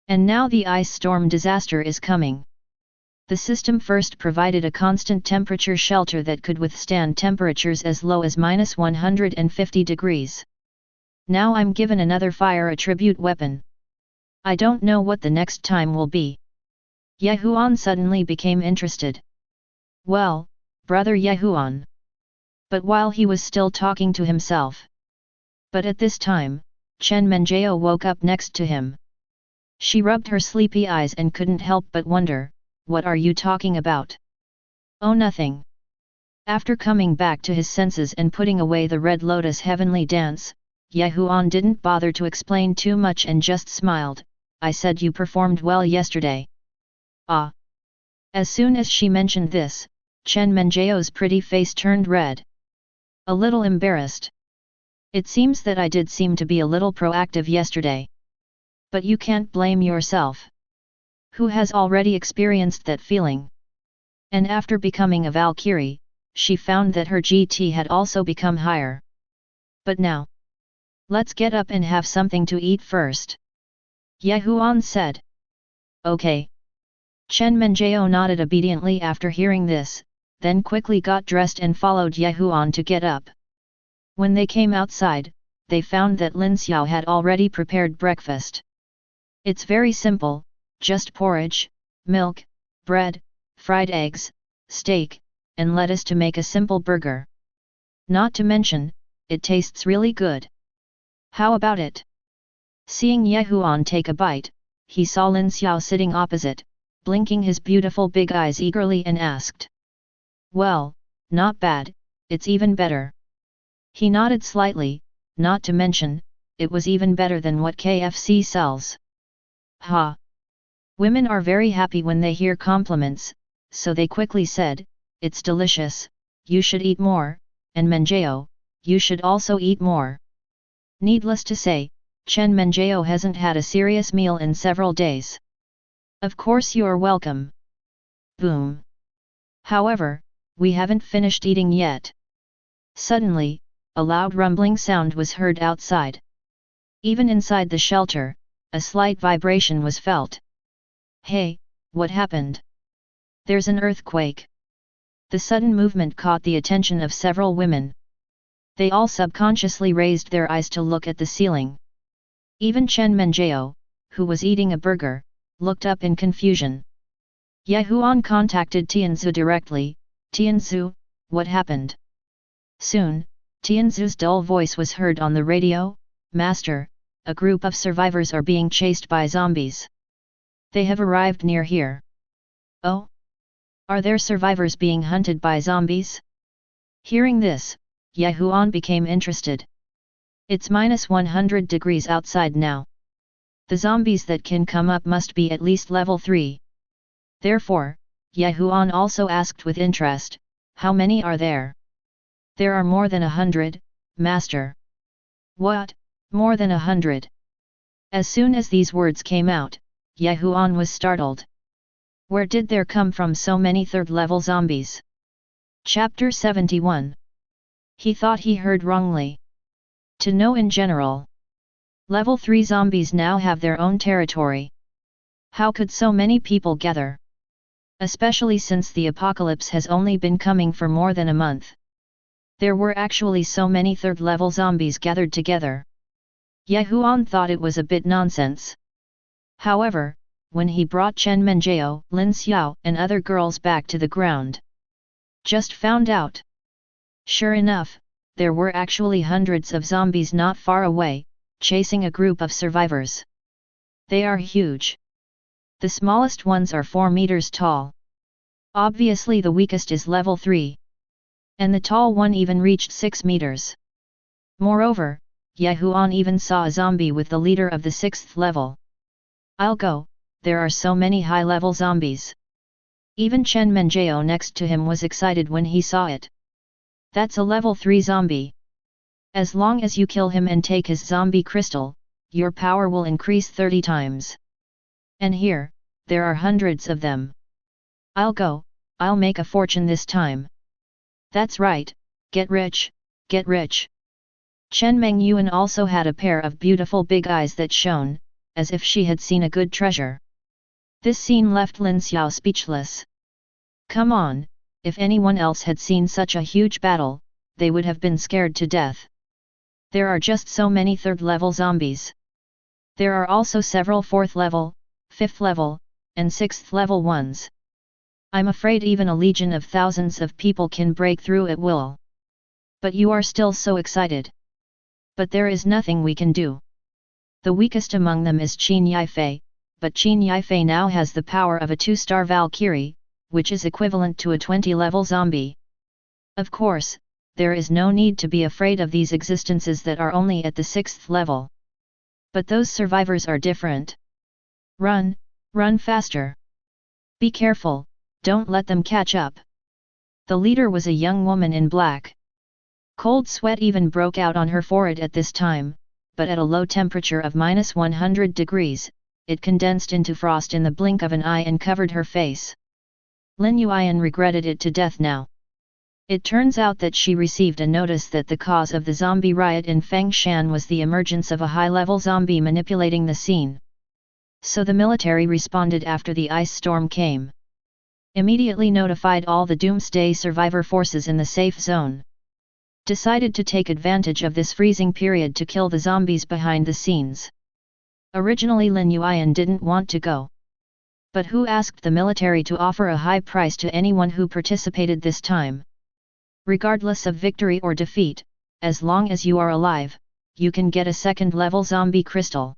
And now the ice storm disaster is coming. The system first provided a constant temperature shelter that could withstand temperatures as low as -150 degrees. Now I'm given another fire attribute weapon. I don't know what the next time will be. Huan suddenly became interested. Well, brother Huan. But while he was still talking to himself. But at this time, Chen Menjao woke up next to him. She rubbed her sleepy eyes and couldn't help but wonder, what are you talking about? Oh, nothing. After coming back to his senses and putting away the Red Lotus Heavenly Dance, Huan didn't bother to explain too much and just smiled. I said you performed well yesterday. Ah. As soon as she mentioned this, Chen Menjao's pretty face turned red. A little embarrassed. It seems that I did seem to be a little proactive yesterday. But you can't blame yourself. Who has already experienced that feeling? And after becoming a Valkyrie, she found that her GT had also become higher. But now, let's get up and have something to eat first. Huan said. Okay. Chen Menjao nodded obediently after hearing this, then quickly got dressed and followed Huan to get up. When they came outside, they found that Lin Xiao had already prepared breakfast. It's very simple, just porridge, milk, bread, fried eggs, steak, and lettuce to make a simple burger. Not to mention, it tastes really good. How about it? Seeing Ye Huan take a bite, he saw Lin Xiao sitting opposite, blinking his beautiful big eyes eagerly and asked. Well, not bad, it's even better. He nodded slightly, not to mention, it was even better than what KFC sells. Ha! Women are very happy when they hear compliments, so they quickly said, it's delicious, you should eat more, and Menjao, you should also eat more. Needless to say, Chen Menjao hasn't had a serious meal in several days. Of course you're welcome. Boom. However, we haven't finished eating yet. Suddenly, a loud rumbling sound was heard outside. Even inside the shelter, a slight vibration was felt. Hey, what happened? There's an earthquake. The sudden movement caught the attention of several women. They all subconsciously raised their eyes to look at the ceiling. Even Chen Menjao, who was eating a burger, looked up in confusion. Ye Huan contacted Tianzu directly. Tianzu, what happened? Soon, Tianzu's dull voice was heard on the radio. Master, a group of survivors are being chased by zombies. They have arrived near here. Oh? Are there survivors being hunted by zombies? Hearing this, Ye Huan became interested. It's -100 degrees outside now. The zombies that can come up must be at least level 3. Therefore, Ye Huan also asked with interest, how many are there? There are more than 100, Master. What, more than 100? As soon as these words came out, Ye Huan was startled. Where did there come from so many third-level zombies? Chapter 71. He thought he heard wrongly. To know in general. Level 3 zombies now have their own territory. How could so many people gather? Especially since the apocalypse has only been coming for more than a month. There were actually so many third-level zombies gathered together. Ye Huan thought it was a bit nonsense. However, when he brought Chen Menjao, Lin Xiao and other girls back to the ground. Just found out. Sure enough, there were actually hundreds of zombies not far away, chasing a group of survivors. They are huge. The smallest ones are 4 meters tall. Obviously the weakest is level 3. And the tall one even reached 6 meters. Moreover, Ye Huan even saw a zombie with the leader of the 6th level. I'll go, there are so many high-level zombies. Even Chen Menjao next to him was excited when he saw it. That's a level 3 zombie. As long as you kill him and take his zombie crystal, your power will increase 30 times. And here, there are hundreds of them. I'll go, I'll make a fortune this time. That's right, get rich, get rich. Chen Mengyuan also had a pair of beautiful big eyes that shone, as if she had seen a good treasure. This scene left Lin Xiao speechless. Come on, if anyone else had seen such a huge battle, they would have been scared to death. There are just so many third-level zombies. There are also several 4th level, 5th level, and 6th level ones. I'm afraid even a legion of thousands of people can break through at will. But you are still so excited. But there is nothing we can do. The weakest among them is Qin Yifei, but Qin Yifei now has the power of a 2-star Valkyrie, which is equivalent to a 20-level zombie. Of course, there is no need to be afraid of these existences that are only at the 6th level. But those survivors are different. Run, run faster. Be careful, don't let them catch up. The leader was a young woman in black. Cold sweat even broke out on her forehead at this time, but at a low temperature of -100 degrees, it condensed into frost in the blink of an eye and covered her face. Lin Yuan regretted it to death now. It turns out that she received a notice that the cause of the zombie riot in Fengshan was the emergence of a high-level zombie manipulating the scene. So the military responded after the ice storm came. Immediately notified all the doomsday survivor forces in the safe zone. Decided to take advantage of this freezing period to kill the zombies behind the scenes. Originally Lin Yuan didn't want to go. But who asked the military to offer a high price to anyone who participated this time? Regardless of victory or defeat, as long as you are alive, you can get a second level zombie crystal.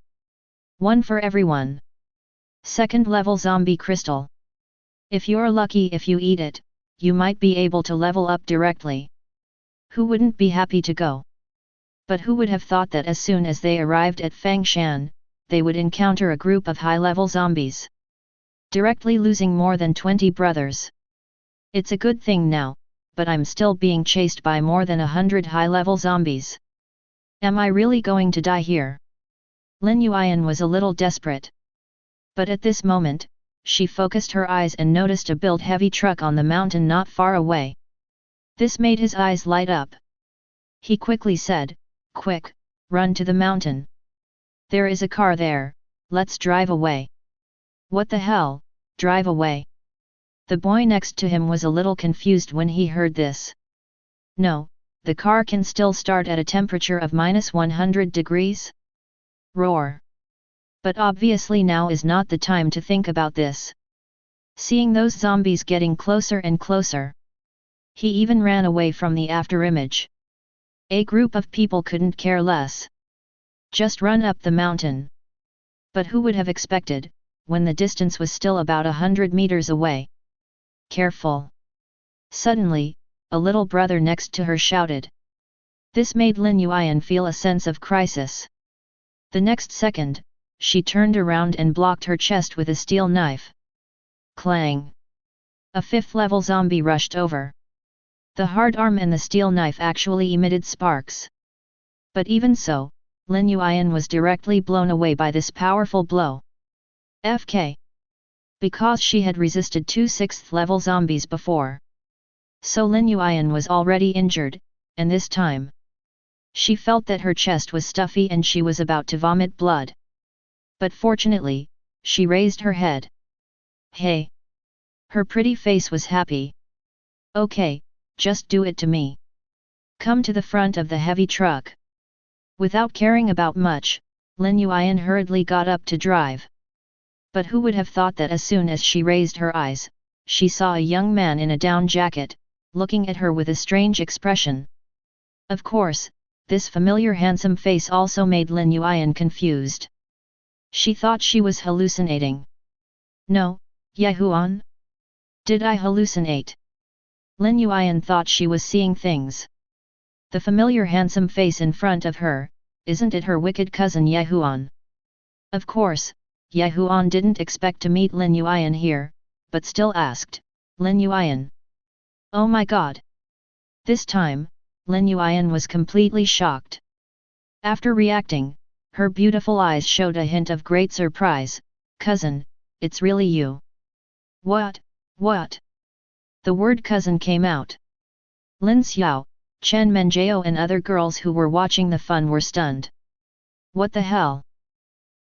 One for everyone. Second level zombie crystal. If you're lucky, if you eat it, you might be able to level up directly. Who wouldn't be happy to go? But who would have thought that as soon as they arrived at Fangshan, they would encounter a group of high-level zombies, directly losing more than 20 brothers. It's a good thing now, but I'm still being chased by more than 100 high-level zombies. Am I really going to die here? Lin Yuan was a little desperate. But at this moment, she focused her eyes and noticed a built-heavy truck on the mountain not far away. This made his eyes light up. He quickly said, "Quick, run to the mountain. There is a car there, let's drive away." "What the hell, drive away?" The boy next to him was a little confused when he heard this. "No, the car can still start at a temperature of -100 degrees? Roar. But obviously now is not the time to think about this. Seeing those zombies getting closer and closer, he even ran away from the afterimage. A group of people couldn't care less. Just run up the mountain. But who would have expected, when the distance was still about 100 meters away? Careful! Suddenly, a little brother next to her shouted. This made Lin Yuan feel a sense of crisis. The next second, she turned around and blocked her chest with a steel knife. Clang! A fifth-level zombie rushed over. The hard arm and the steel knife actually emitted sparks. But even so, Lin Yuan was directly blown away by this powerful blow. FK. Because she had resisted 2 sixth-level zombies before. So Lin Yuan was already injured, and this time, she felt that her chest was stuffy and she was about to vomit blood. But fortunately, she raised her head. Hey! Her pretty face was happy. Okay, just do it to me. Come to the front of the heavy truck. Without caring about much, Lin Yuan hurriedly got up to drive. But who would have thought that as soon as she raised her eyes, she saw a young man in a down jacket, looking at her with a strange expression. Of course, this familiar handsome face also made Lin Yuan confused. She thought she was hallucinating. No, Huan? Did I hallucinate? Lin Yuan thought she was seeing things. The familiar handsome face in front of her, isn't it her wicked cousin Huan? Of course, Huan didn't expect to meet Lin Yuan here, but still asked, Lin Yuan. Oh my god! This time, Lin Yuan was completely shocked. After reacting, her beautiful eyes showed a hint of great surprise. Cousin, it's really you. What? What? The word cousin came out. Lin Xiao, Chen Menjiao and other girls who were watching the fun were stunned. What the hell?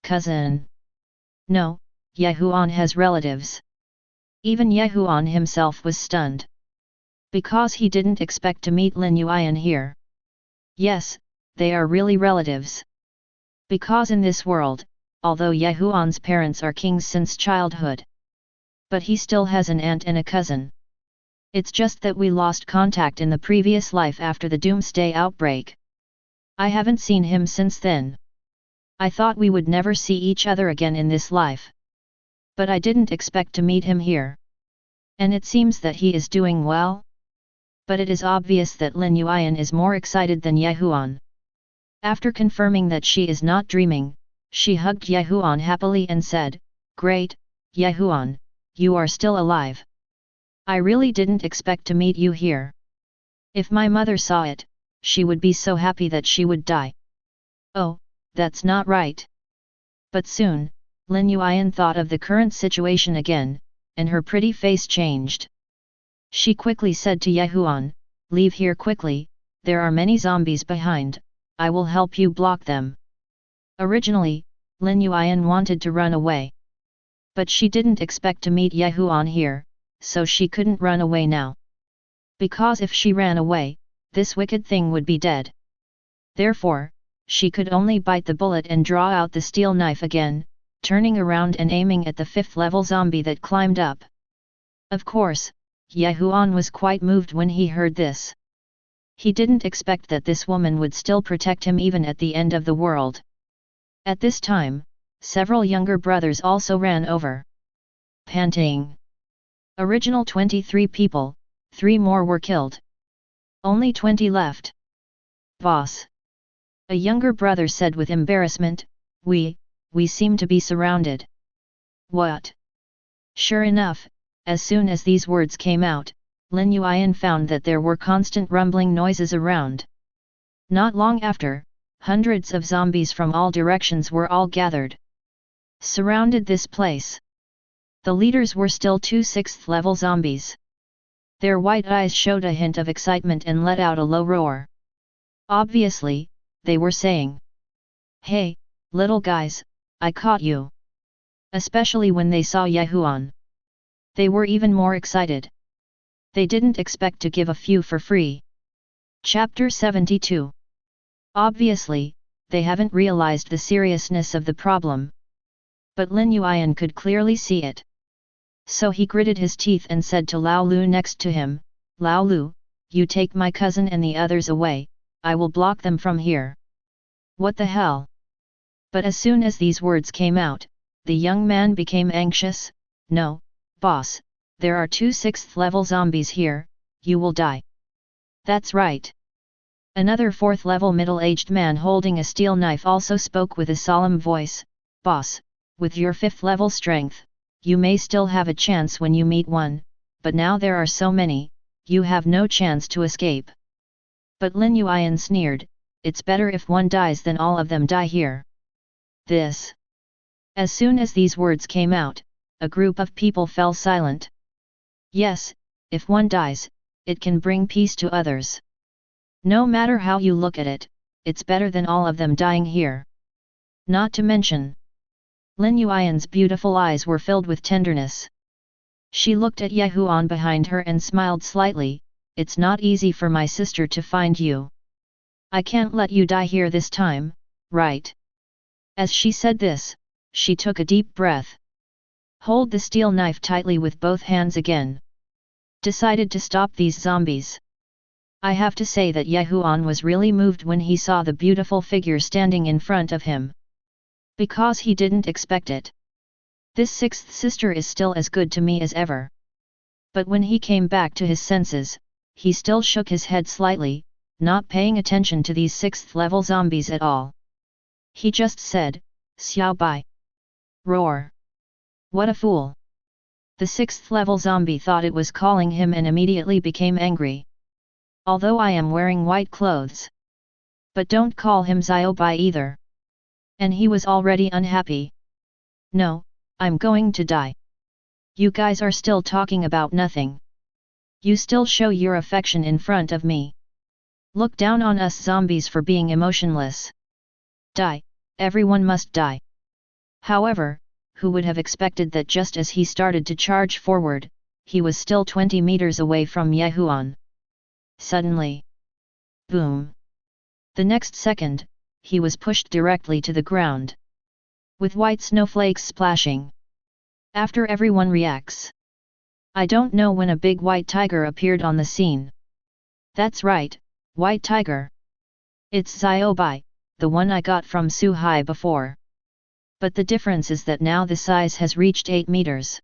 Cousin? No, Huan has relatives. Even Huan himself was stunned. Because he didn't expect to meet Lin Yuan here. Yes, they are really relatives. Because in this world, although Huan's parents are kings since childhood, but he still has an aunt and a cousin. It's just that we lost contact in the previous life after the doomsday outbreak. I haven't seen him since then. I thought we would never see each other again in this life. But I didn't expect to meet him here. And it seems that he is doing well? But it is obvious that Lin Yuan is more excited than Huan. After confirming that she is not dreaming, she hugged Huan happily and said, Great, Huan, you are still alive. I really didn't expect to meet you here. If my mother saw it, she would be so happy that she would die. Oh, that's not right. But soon, Lin Yuan thought of the current situation again, and her pretty face changed. She quickly said to Huan, Leave here quickly, there are many zombies behind, I will help you block them. Originally, Lin Yuan wanted to run away. But she didn't expect to meet Huan here, so she couldn't run away now. Because if she ran away, this wicked thing would be dead. Therefore, she could only bite the bullet and draw out the steel knife again, turning around and aiming at the 5th-level zombie that climbed up. Of course, Huan was quite moved when he heard this. He didn't expect that this woman would still protect him even at the end of the world. At this time, several younger brothers also ran over, panting. Original 23 people, 3 more were killed. Only 20 left. Boss. A younger brother said with embarrassment, we seem to be surrounded. What? Sure enough, as soon as these words came out, Lin Yuan found that there were constant rumbling noises around. Not long after, hundreds of zombies from all directions were all gathered. Surrounded this place. The leaders were still 2 6th-level zombies. Their white eyes showed a hint of excitement and let out a low roar. Obviously, they were saying, "Hey, little guys, I caught you." Especially when they saw Huan. They were even more excited. They didn't expect to give a few for free. Chapter 72. Obviously, they haven't realized the seriousness of the problem. But Lin Yuan could clearly see it. So he gritted his teeth and said to Lao Lu next to him, "Lao Lu, you take my cousin and the others away, I will block them from here." What the hell? But as soon as these words came out, the young man became anxious. "No, boss, there are 2 6th-level zombies here, you will die." "That's right." Another 4th-level middle-aged man holding a steel knife also spoke with a solemn voice, "Boss, with your 5th-level strength, you may still have a chance when you meet one, but now there are so many, you have no chance to escape." But Lin Yuan sneered, "It's better if one dies than all of them die here." This. As soon as these words came out, a group of people fell silent. Yes, if one dies, it can bring peace to others. No matter how you look at it, it's better than all of them dying here. Not to mention, Lin Yuan's beautiful eyes were filled with tenderness. She looked at Huan behind her and smiled slightly, "It's not easy for my sister to find you. I can't let you die here this time, right?" As she said this, she took a deep breath. Hold the steel knife tightly with both hands again. Decided to stop these zombies. I have to say that Huan was really moved when he saw the beautiful figure standing in front of him. Because he didn't expect it. This 6th sister is still as good to me as ever. But when he came back to his senses, he still shook his head slightly, not paying attention to these 6th-level zombies at all. He just said, "Xiao Bai." Roar. What a fool. The 6th-level zombie thought it was calling him and immediately became angry. "Although I am wearing white clothes. But don't call him Xiao Bai either." And he was already unhappy. "No, I'm going to die. You guys are still talking about nothing. You still show your affection in front of me. Look down on us zombies for being emotionless. Die, everyone must die." However, who would have expected that just as he started to charge forward, he was still 20 meters away from Huan. Suddenly. Boom. The next second, he was pushed directly to the ground. With white snowflakes splashing. After everyone reacts. I don't know when a big white tiger appeared on the scene. That's right, white tiger. It's Xiao Bai, the one I got from Su Hai before. But the difference is that now the size has reached 8 meters.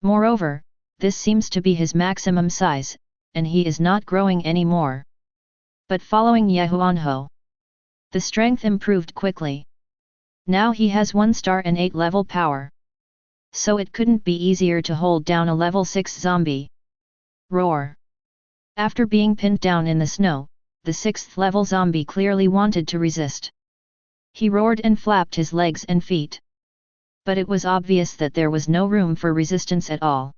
Moreover, this seems to be his maximum size, and he is not growing anymore. But following Huanho, the strength improved quickly. Now he has 1 star and 8 level power. So it couldn't be easier to hold down a level 6 zombie. Roar. After being pinned down in the snow, the 6th level zombie clearly wanted to resist. He roared and flapped his legs and feet. But it was obvious that there was no room for resistance at all.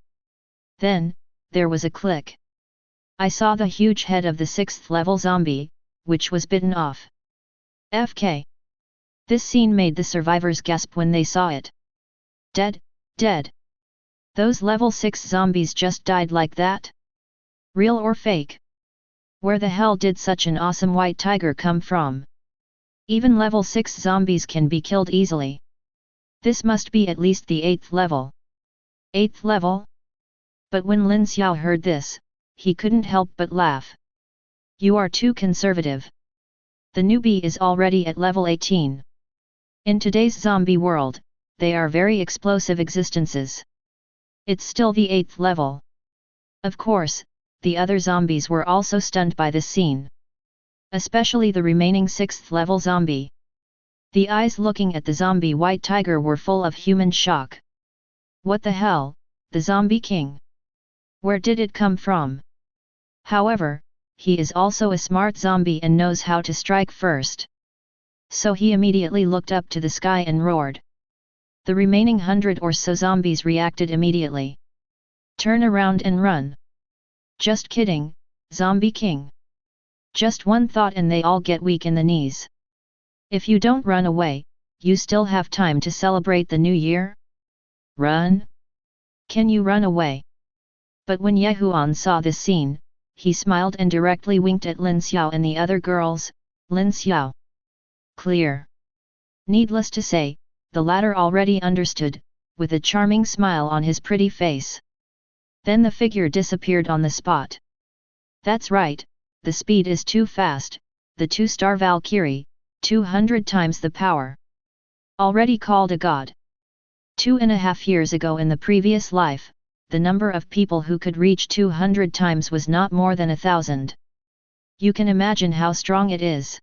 Then, there was a click. I saw the huge head of the 6th level zombie, which was bitten off. FK. This scene made the survivors gasp when they saw it. Dead, dead. Those level 6 zombies just died like that? Real or fake? Where the hell did such an awesome white tiger come from? Even level 6 zombies can be killed easily. This must be at least the 8th level. 8th level? But when Lin Xiao heard this, he couldn't help but laugh. You are too conservative. The newbie is already at level 18. In today's zombie world, they are very explosive existences. It's still the 8th level. Of course, the other zombies were also stunned by this scene. Especially the remaining 6th level zombie. The eyes looking at the zombie white tiger were full of human shock. What the hell, the zombie king? Where did it come from? However, he is also a smart zombie and knows how to strike first. So he immediately looked up to the sky and roared. The remaining 100 or so zombies reacted immediately. Turn around and run. Just kidding, Zombie King. Just one thought and they all get weak in the knees. If you don't run away, you still have time to celebrate the new year? Run? Can you run away? But when Huan saw this scene, he smiled and directly winked at Lin Xiao and the other girls. Lin Xiao. Clear. Needless to say, the latter already understood, with a charming smile on his pretty face. Then the figure disappeared on the spot. That's right, the speed is too fast, the 2-star Valkyrie, 200 times the power. Already called a god. 2.5 years ago in the previous life, the number of people who could reach 200 times was not more than 1,000. You can imagine how strong it is.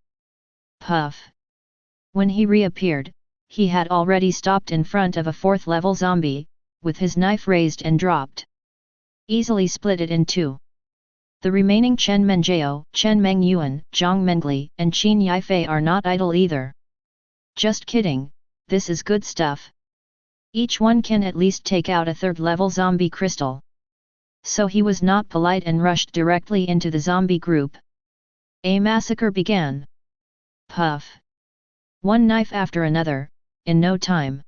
Puff. When he reappeared, he had already stopped in front of a 4th level zombie, with his knife raised and dropped. Easily split it in two. The remaining Chen Menjiao, Chen Mengyuan, Zhang Mengli, and Qin Yifei are not idle either. Just kidding, this is good stuff. Each one can at least take out a 3rd level zombie crystal. So he was not polite and rushed directly into the zombie group. A massacre began. Puff. One knife after another, in no time.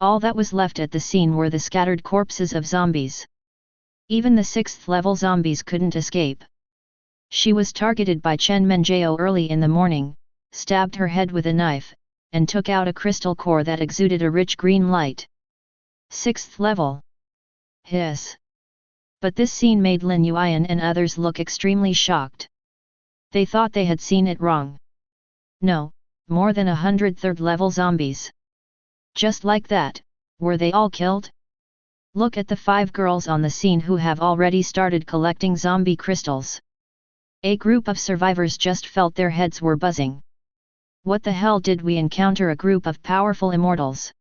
All that was left at the scene were the scattered corpses of zombies. Even the 6th level zombies couldn't escape. She was targeted by Chen Menjiao early in the morning, stabbed her head with a knife, and took out a crystal core that exuded a rich green light. 6th level. Hiss. But this scene made Lin Yuan and others look extremely shocked. They thought they had seen it wrong. No, more than 100 3rd level zombies. Just like that, were they all killed? Look at the 5 girls on the scene who have already started collecting zombie crystals. A group of survivors just felt their heads were buzzing. What the hell did we encounter? A group of powerful immortals?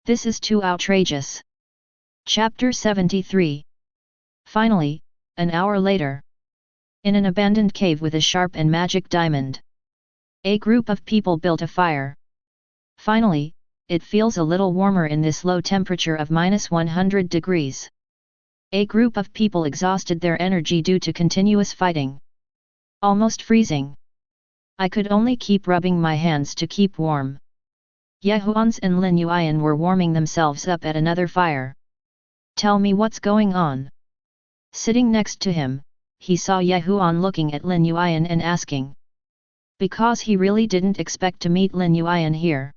This is too outrageous. Chapter 73. Finally, an hour later. In an abandoned cave with a sharp and magic diamond. A group of people built a fire. Finally, it feels a little warmer in this low temperature of -100 degrees. A group of people exhausted their energy due to continuous fighting. Almost freezing. I could only keep rubbing my hands to keep warm. Yehuans and Lin Yuan were warming themselves up at another fire. Tell me what's going on. Sitting next to him, he saw Yehuan looking at Lin Yuan and asking. Because he really didn't expect to meet Lin Yuan here.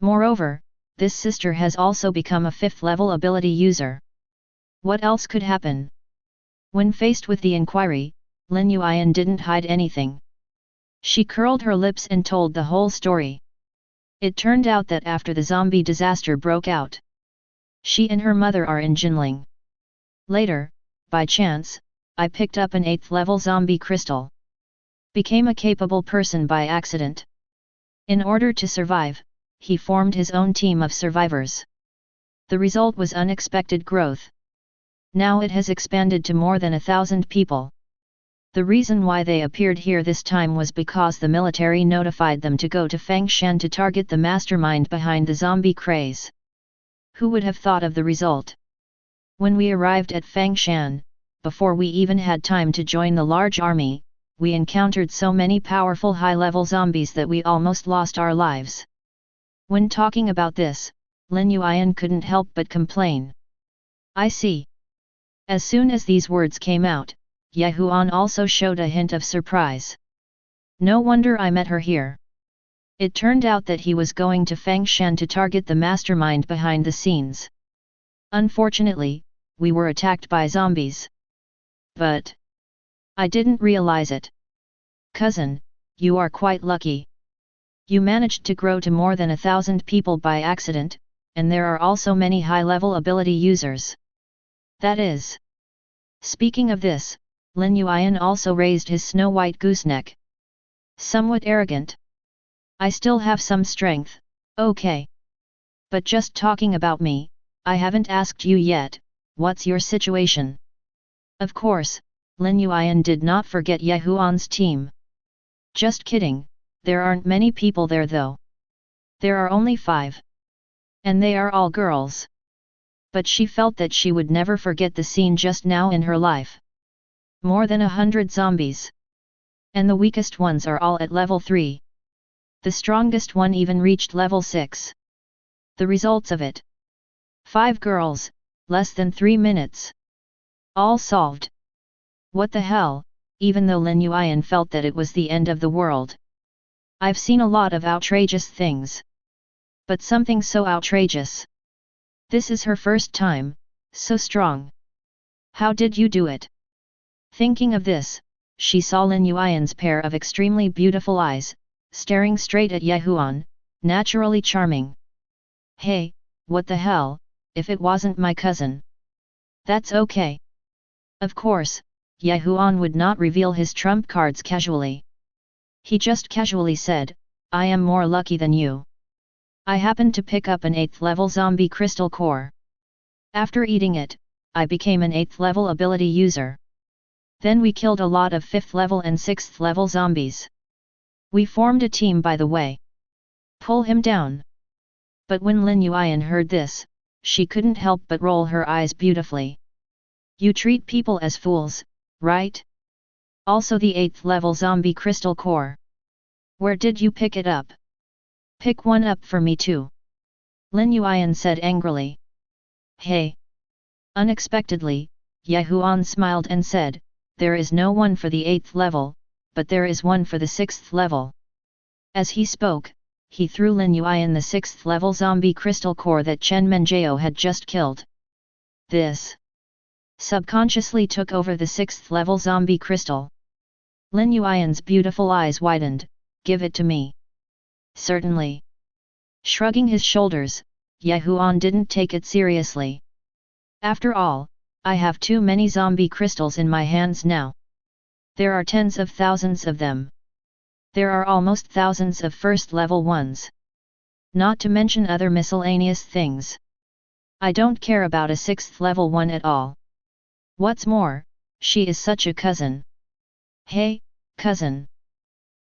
Moreover, this sister has also become a 5th level ability user. What else could happen? When faced with the inquiry, Lin Yuan didn't hide anything. She curled her lips and told the whole story. It turned out that after the zombie disaster broke out, she and her mother are in Jinling. Later, by chance, I picked up an 8th level zombie crystal. Became a capable person by accident. In order to survive, he formed his own team of survivors. The result was unexpected growth. Now it has expanded to more than 1,000 people. The reason why they appeared here this time was because the military notified them to go to Fangshan to target the mastermind behind the zombie craze. Who would have thought of the result? When we arrived at Fangshan, before we even had time to join the large army, we encountered so many powerful high-level zombies that we almost lost our lives. When talking about this, Lin Yuan couldn't help but complain. I see. As soon as these words came out, Yehuan also showed a hint of surprise. No wonder I met her here. It turned out that he was going to Fangshan to target the mastermind behind the scenes. Unfortunately, we were attacked by zombies. But I didn't realize it. Cousin, you are quite lucky. You managed to grow to more than 1,000 people by accident, and there are also many high-level ability users. That is. Speaking of this, Lin Yuan also raised his snow-white gooseneck. Somewhat arrogant. I still have some strength, okay. But just talking about me, I haven't asked you yet, what's your situation? Of course, Lin Yuan did not forget Ye Huan's team. Just kidding, there aren't many people there though. There are only 5. And they are all girls. But she felt that she would never forget the scene just now in her life. More than 100 zombies. And the weakest ones are all at level 3. The strongest one even reached level 6. The results of it. 5 girls, less than 3 minutes. All solved. What the hell, even though Lin Yuan felt that it was the end of the world. I've seen a lot of outrageous things. But something so outrageous. This is her first time, so strong. How did you do it? Thinking of this, she saw Lin Yuan's pair of extremely beautiful eyes, staring straight at Ye Huan, naturally charming. Hey, what the hell, if it wasn't my cousin? That's okay. Of course, Ye Huan would not reveal his trump cards casually. He just casually said, I am more lucky than you. I happened to pick up an 8th level zombie crystal core. After eating it, I became an 8th level ability user. Then we killed a lot of 5th level and 6th level zombies. We formed a team by the way. Pull him down. But when Lin Yuan heard this, she couldn't help but roll her eyes beautifully. You treat people as fools, right? Also the 8th level zombie crystal core. Where did you pick it up? Pick one up for me too. Lin Yuan said angrily. Hey! Unexpectedly, Ye Huan smiled and said, there is no one for the 8th level, but there is one for the 6th level. As he spoke, he threw Lin Yuan the 6th level zombie crystal core that Chen Menjao had just killed. This subconsciously took over the 6th level zombie crystal. Lin Yuan's beautiful eyes widened, give it to me. Certainly. Shrugging his shoulders, Ye Huan didn't take it seriously. After all, I have too many zombie crystals in my hands now. There are tens of thousands of them. There are almost thousands of first level ones. Not to mention other miscellaneous things. I don't care about a 6th level one at all. What's more, she is such a cousin. Hey, cousin.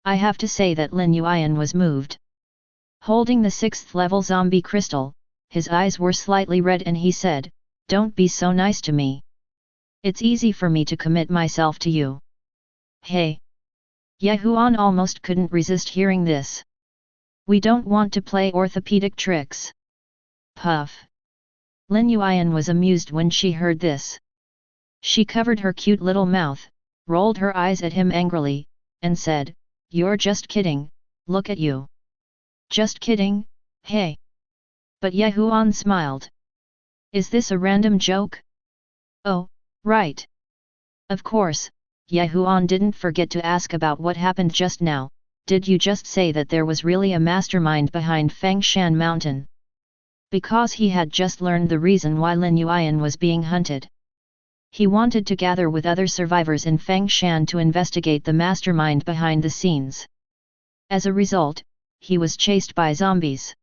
I have to say that Lin Yuan was moved. Holding the 6th level zombie crystal, his eyes were slightly red and he said, don't be so nice to me. It's easy for me to commit myself to you. Hey! Ye Huan almost couldn't resist hearing this. We don't want to play orthopedic tricks. Puff! Lin Yuan was amused when she heard this. She covered her cute little mouth, rolled her eyes at him angrily, and said, you're just kidding, look at you. Just kidding, hey! But Ye Huan smiled. Is this a random joke? Oh, right. Of course, Ye Huan didn't forget to ask about what happened just now. Did you just say that there was really a mastermind behind Fangshan Mountain? Because he had just learned the reason why Lin Yuan was being hunted. He wanted to gather with other survivors in Fangshan to investigate the mastermind behind the scenes. As a result, he was chased by zombies.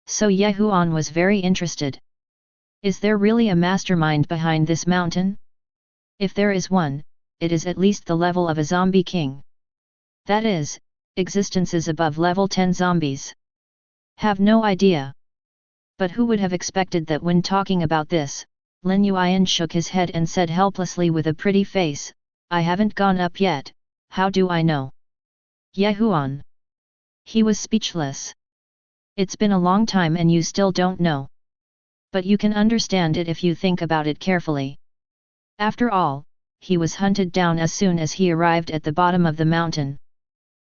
So Ye Huan was very interested. Is there really a mastermind behind this mountain? If there is one, it is at least the level of a zombie king. That is, existences above level 10 zombies. Have no idea. But who would have expected that when talking about this, Lin Yuan shook his head and said helplessly with a pretty face, I haven't gone up yet, how do I know? Ye Huan. He was speechless. It's been a long time and you still don't know. But you can understand it if you think about it carefully. After all, he was hunted down as soon as he arrived at the bottom of the mountain.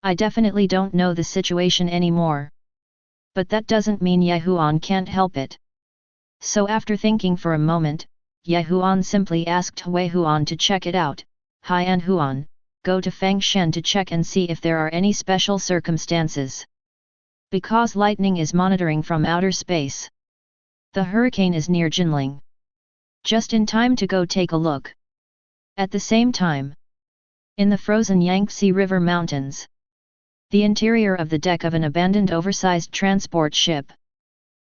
I definitely don't know the situation anymore. But that doesn't mean Ye Huan can't help it. So after thinking for a moment, Ye Huan simply asked Hui Huan to check it out. Huan Huan, go to Fangshan to check and see if there are any special circumstances. Because lightning is monitoring from outer space. The hurricane is near Jinling. Just in time to go take a look. At the same time, in the frozen Yangtze River Mountains, the interior of the deck of an abandoned oversized transport ship.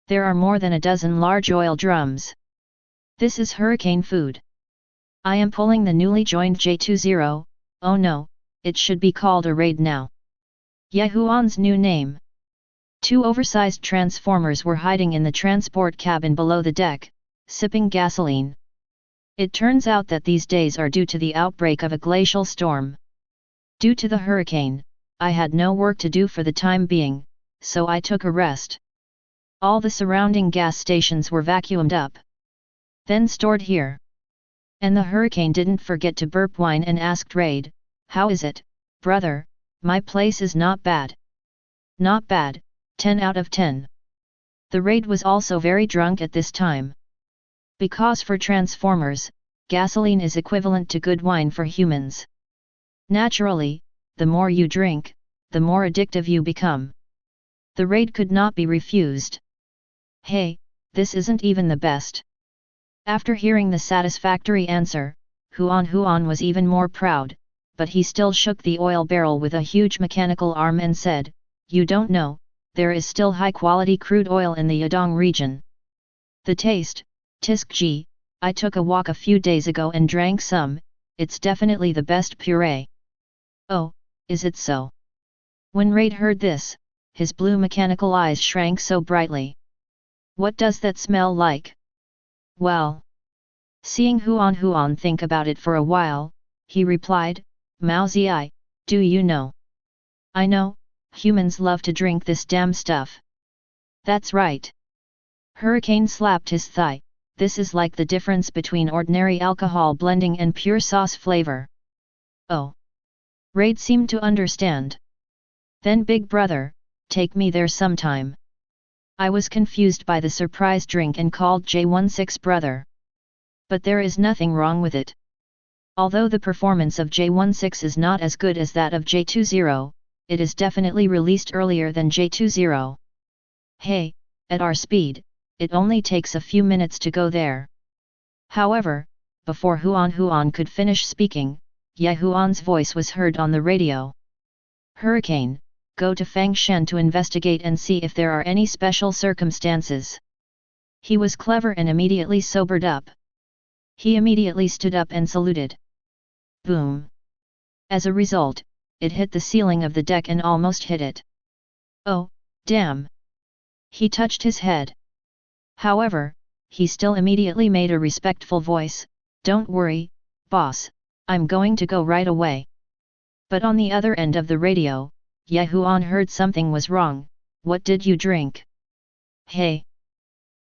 There are more than a dozen large oil drums. This is hurricane food. I am pulling the newly joined J20, oh no, it should be called a raid now. Yahuan's new name. 2 oversized transformers were hiding in the transport cabin below the deck, sipping gasoline. It turns out that these days are due to the outbreak of a glacial storm. Due to the hurricane, I had no work to do for the time being, so I took a rest. All the surrounding gas stations were vacuumed up, then stored here. And the hurricane didn't forget to burp wine and asked Raid, "How is it, brother? My place is not bad." "Not bad, 10 out of 10. The Raid was also very drunk at this time. Because for transformers, gasoline is equivalent to good wine for humans. Naturally, the more you drink, the more addictive you become. The Raid could not be refused. "Hey, this isn't even the best." After hearing the satisfactory answer, Huan was even more proud, but he still shook the oil barrel with a huge mechanical arm and said, "You don't know, there is still high-quality crude oil in the Yadong region. The taste, Tiskji, I took a walk a few days ago and drank some, it's definitely the best puree." "Oh, is it so?" When Raid heard this, his blue mechanical eyes shrank so brightly. "What does that smell like?" "Well." Seeing Huan think about it for a while, he replied, "Mao Zi, do you know?" "I know, humans love to drink this damn stuff." "That's right." Hurricane slapped his thigh, "This is like the difference between ordinary alcohol blending and pure sauce flavor." "Oh." Raid seemed to understand. "Then big brother, take me there sometime." I was confused by the surprise drink and called J16 brother. But there is nothing wrong with it. Although the performance of J16 is not as good as that of J20, it is definitely released earlier than J20. Hey, at our speed, it only takes a few minutes to go there. However, before Huan could finish speaking, Yahuan's voice was heard on the radio. "Hurricane, go to Fangshan to investigate and see if there are any special circumstances." He was clever and immediately sobered up. He immediately stood up and saluted. Boom! As a result, it hit the ceiling of the deck and almost hit it. "Oh, damn!" He touched his head. However, he still immediately made a respectful voice, "Don't worry, boss, I'm going to go right away." But on the other end of the radio, Yahuan heard something was wrong. "What did you drink?" "Hey!"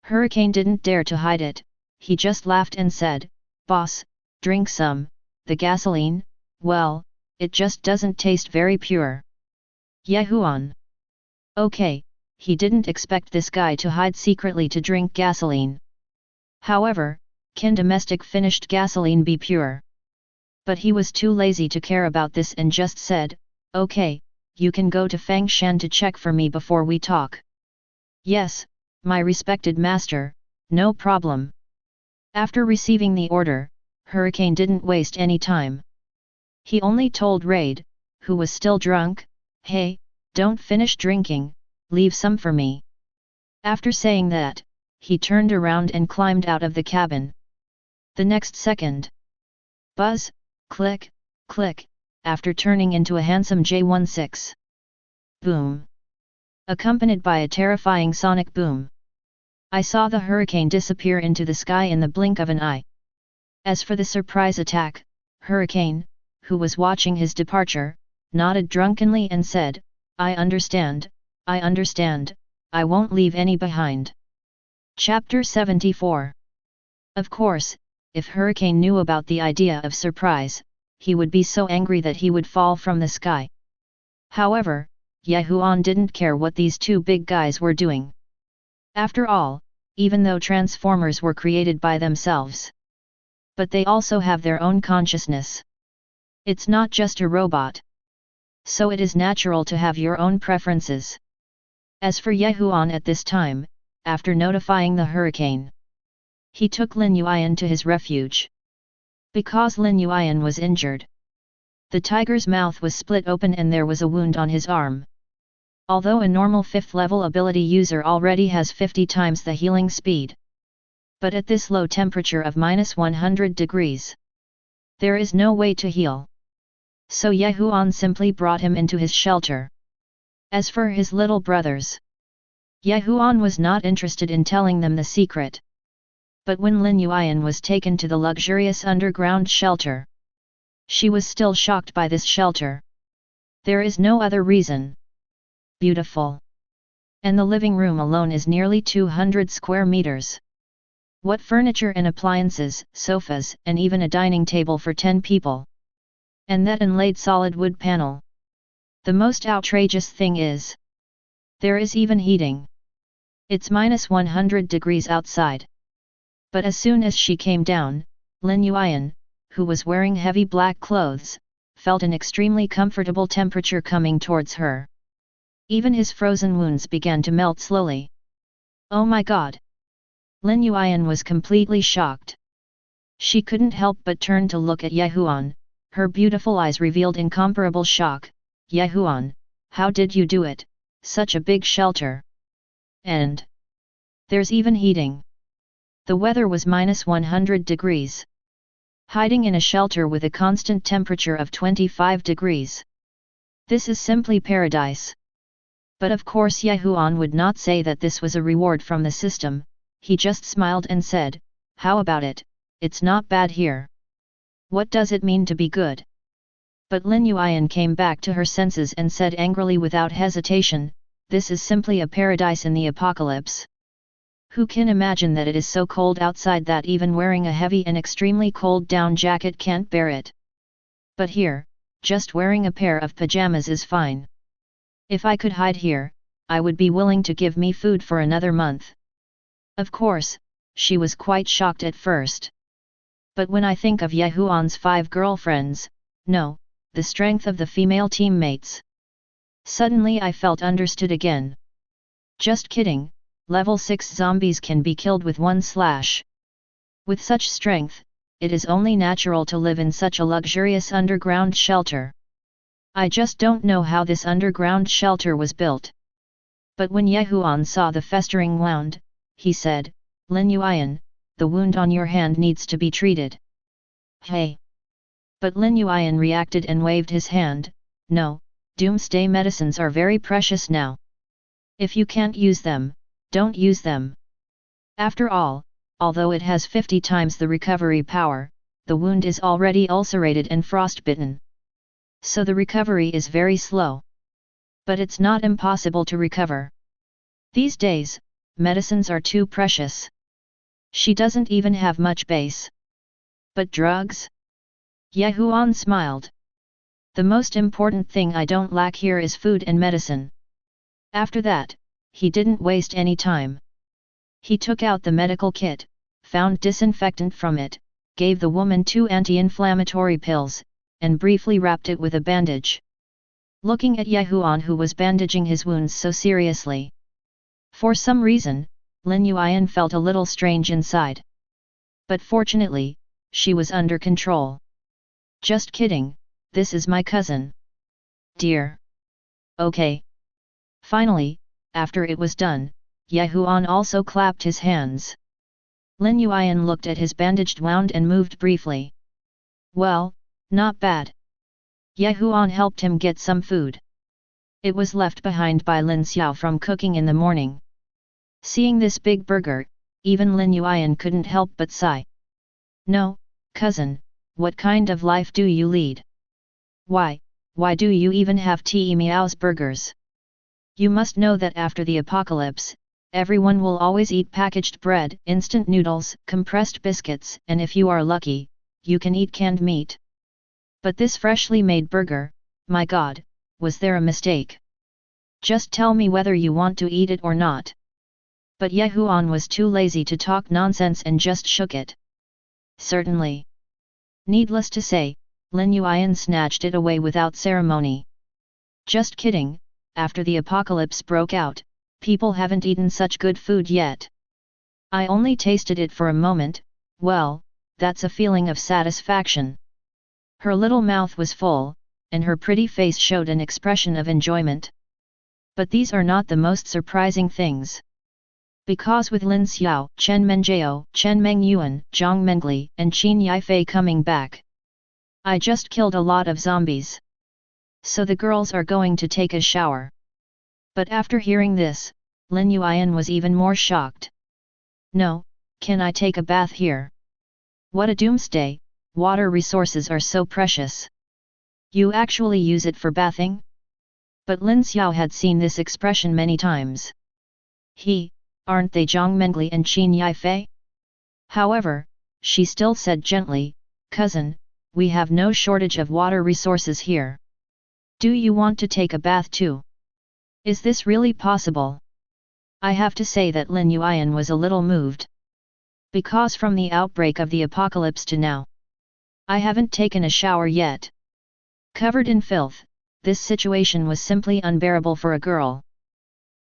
Hurricane didn't dare to hide it, he just laughed and said, "Boss, drink some, the gasoline, well, it just doesn't taste very pure." Yahuan. Okay, he didn't expect this guy to hide secretly to drink gasoline. However, can domestic finished gasoline be pure? But he was too lazy to care about this and just said, "Okay, you can go to Fangshan to check for me before we talk." "Yes, my respected master, no problem." After receiving the order, Hurricane didn't waste any time. He only told Raid, who was still drunk, "Hey, don't finish drinking, leave some for me." After saying that, he turned around and climbed out of the cabin. The next second, buzz, click, click, after turning into a handsome J16. Boom! Accompanied by a terrifying sonic boom. I saw the hurricane disappear into the sky in the blink of an eye. As for the surprise attack, Hurricane, who was watching his departure, nodded drunkenly and said, I understand, I won't leave any behind." Chapter 74. Of course, if Hurricane knew about the idea of surprise, he would be so angry that he would fall from the sky. However, Yahuan didn't care what these two big guys were doing. After all, even though transformers were created by themselves, but they also have their own consciousness. It's not just a robot. So it is natural to have your own preferences. As for Huan at this time, after notifying the hurricane, he took Lin Yuan to his refuge. Because Lin Yuan was injured, the tiger's mouth was split open and there was a wound on his arm. Although a normal 5th level ability user already has 50 times the healing speed. But at this low temperature of -100 degrees, there is no way to heal. So Huan simply brought him into his shelter. As for his little brothers, Huan was not interested in telling them the secret. But when Lin Yuan was taken to the luxurious underground shelter, she was still shocked by this shelter. There is no other reason. Beautiful. And the living room alone is nearly 200 square meters. What furniture and appliances, sofas, and even a dining table for 10 people. And that inlaid solid wood panel. The most outrageous thing is, there is even heating. It's -100 degrees outside. But as soon as she came down, Lin Yuan, who was wearing heavy black clothes, felt an extremely comfortable temperature coming towards her. Even his frozen wounds began to melt slowly. Oh my god! Lin Yuan was completely shocked. She couldn't help but turn to look at Huan. Her beautiful eyes revealed incomparable shock. Huan, how did you do it? Such a big shelter. And there's even heating. The weather was -100 degrees. Hiding in a shelter with a constant temperature of 25 degrees. This is simply paradise. But of course Huan would not say that this was a reward from the system. He just smiled and said, how about it, it's not bad here. What does it mean to be good? But Lin Yuan came back to her senses and said angrily without hesitation, this is simply a paradise in the apocalypse. Who can imagine that it is so cold outside that even wearing a heavy and extremely cold down jacket can't bear it? But here, just wearing a pair of pajamas is fine. If I could hide here, I would be willing to give me food for another month. Of course, she was quite shocked at first. But when I think of Huan's 5 girlfriends, no, the strength of the female teammates. Suddenly I felt understood again. Just kidding, level 6 zombies can be killed with one slash. With such strength, it is only natural to live in such a luxurious underground shelter. I just don't know how this underground shelter was built. But when Huan saw the festering wound, he said, Lin Yuan, the wound on your hand needs to be treated. Hey! But Lin Yuan reacted and waved his hand, no, doomsday medicines are very precious now. If you can't use them, don't use them. After all, although it has 50 times the recovery power, the wound is already ulcerated and frostbitten. So the recovery is very slow. But it's not impossible to recover. These days, medicines are too precious. She doesn't even have much base. But drugs? Huan smiled. The most important thing I don't lack here is food and medicine. After that, he didn't waste any time. He took out the medical kit, found disinfectant from it, gave the woman 2 anti-inflammatory pills, and briefly wrapped it with a bandage. Looking at Huan who was bandaging his wounds so seriously. For some reason, Lin Yuan felt a little strange inside. But fortunately, she was under control. Just kidding, this is my cousin. Dear. Okay. Finally, after it was done, Huan also clapped his hands. Lin Yuan looked at his bandaged wound and moved briefly. Well, not bad. Huan helped him get some food. It was left behind by Lin Xiao from cooking in the morning. Seeing this big burger, even Lin Yuan couldn't help but sigh. No, cousin, what kind of life do you lead? Why do you even have T. Miao's burgers? You must know that after the apocalypse, everyone will always eat packaged bread, instant noodles, compressed biscuits, and if you are lucky, you can eat canned meat. But this freshly made burger, my god, was there a mistake? Just tell me whether you want to eat it or not. But Huan was too lazy to talk nonsense and just shook it. Certainly. Needless to say, Lin Yuan snatched it away without ceremony. Just kidding, after the apocalypse broke out, people haven't eaten such good food yet. I only tasted it for a moment, well, that's a feeling of satisfaction. Her little mouth was full, and her pretty face showed an expression of enjoyment. But these are not the most surprising things. Because with Lin Xiao, Chen Menjiao, Chen Mengyuan, Zhang Mengli, and Qin Yifei coming back, I just killed a lot of zombies. So the girls are going to take a shower. But after hearing this, Lin Yuan was even more shocked. No, can I take a bath here? What a doomsday, water resources are so precious. You actually use it for bathing? But Lin Xiao had seen this expression many times. Aren't they Zhang Mengli and Qin Yifei? However, she still said gently, cousin, we have no shortage of water resources here. Do you want to take a bath too? Is this really possible? I have to say that Lin Yuan was a little moved. Because from the outbreak of the apocalypse to now, I haven't taken a shower yet. Covered in filth, this situation was simply unbearable for a girl.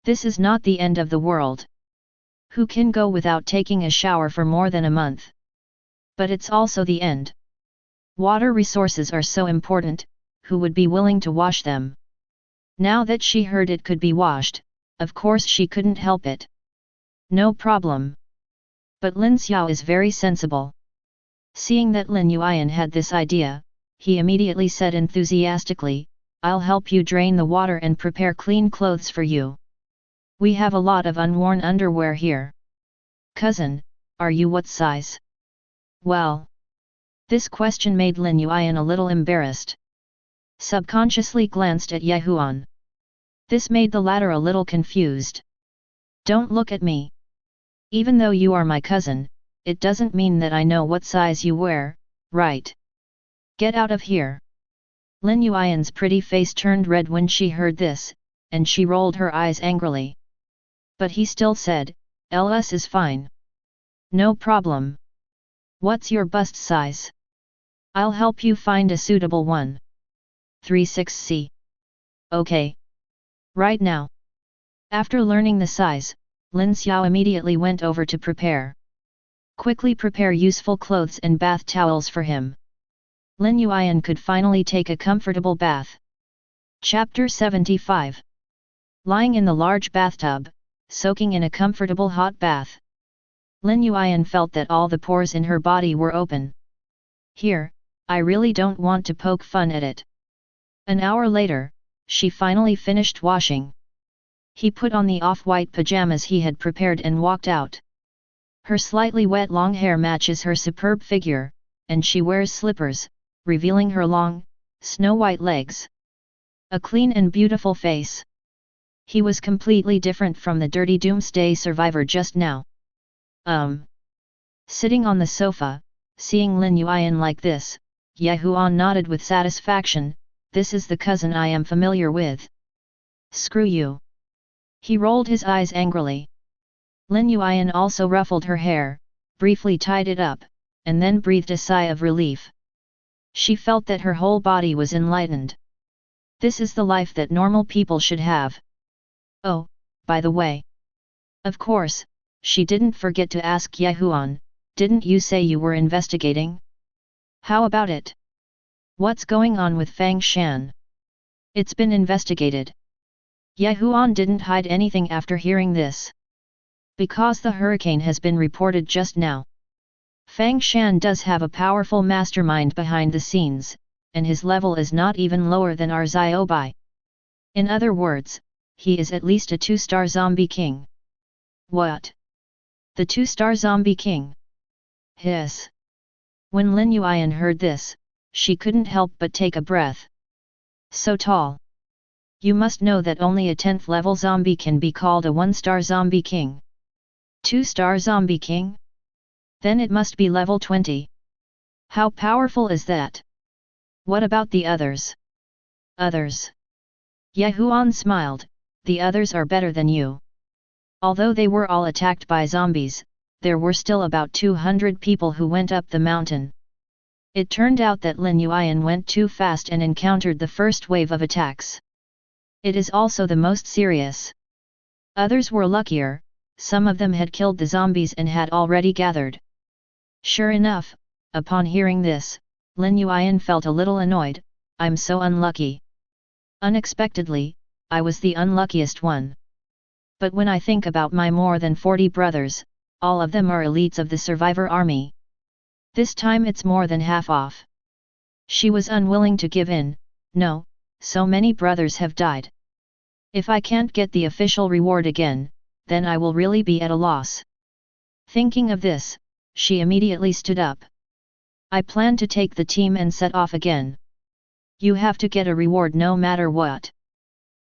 This is not the end of the world. Who can go without taking a shower for more than a month? But it's also the end. Water resources are so important, who would be willing to wash them? Now that she heard it could be washed, of course she couldn't help it. No problem. But Lin Xiao is very sensible. Seeing that Lin Yuan had this idea, he immediately said enthusiastically, I'll help you drain the water and prepare clean clothes for you. We have a lot of unworn underwear here. Cousin, are you what size? Well. This question made Lin Yuan a little embarrassed. Subconsciously glanced at Ye Huan. This made the latter a little confused. Don't look at me. Even though you are my cousin, it doesn't mean that I know what size you wear, right? Get out of here. Lin Yuan's pretty face turned red when she heard this, and she rolled her eyes angrily. But he still said, LS is fine. No problem. What's your bust size? I'll help you find a suitable one. 36C. Okay. Right now. After learning the size, Lin Xiao immediately went over to quickly prepare useful clothes and bath towels for him. Lin Yuan could finally take a comfortable bath. Chapter 75. Lying in the large bathtub, soaking in a comfortable hot bath, Lin Yuan felt that all the pores in her body were open. Here, I really don't want to poke fun at it. An hour later, she finally finished washing. He put on the off-white pajamas he had prepared and walked out. Her slightly wet long hair matches her superb figure, and she wears slippers, revealing her long, snow-white legs. A clean and beautiful face. He was completely different from the dirty doomsday survivor just now. Sitting on the sofa, seeing Lin Yuan like this, Ye Huan nodded with satisfaction, this is the cousin I am familiar with. Screw you. He rolled his eyes angrily. Lin Yuan also ruffled her hair, briefly tied it up, and then breathed a sigh of relief. She felt that her whole body was enlightened. This is the life that normal people should have. Oh, by the way. Of course, she didn't forget to ask Ye Huan, didn't you say you were investigating? How about it? What's going on with Fang Shan? It's been investigated. Ye Huan didn't hide anything after hearing this. Because the hurricane has been reported just now. Fang Shan does have a powerful mastermind behind the scenes, and his level is not even lower than our Ziobai. In other words, he is at least a 2-star zombie king. What? The 2-star zombie king? Hiss. When Lin Yuan heard this, she couldn't help but take a breath. So tall. You must know that only a 10th level zombie can be called a 1-star zombie king. 2-star zombie king? Then it must be level 20. How powerful is that? What about the others? Others? Ye Huan smiled, the others are better than you. Although they were all attacked by zombies, there were still about 200 people who went up the mountain. It turned out that Lin Yuan went too fast and encountered the first wave of attacks. It is also the most serious. Others were luckier, some of them had killed the zombies and had already gathered. Sure enough, upon hearing this, Lin Yuan felt a little annoyed. I'm so unlucky. Unexpectedly, I was the unluckiest one. But when I think about my more than 40 brothers, all of them are elites of the survivor army. This time it's more than half off. She was unwilling to give in. No, so many brothers have died. If I can't get the official reward again, then I will really be at a loss. Thinking of this, she immediately stood up. I plan to take the team and set off again. You have to get a reward no matter what.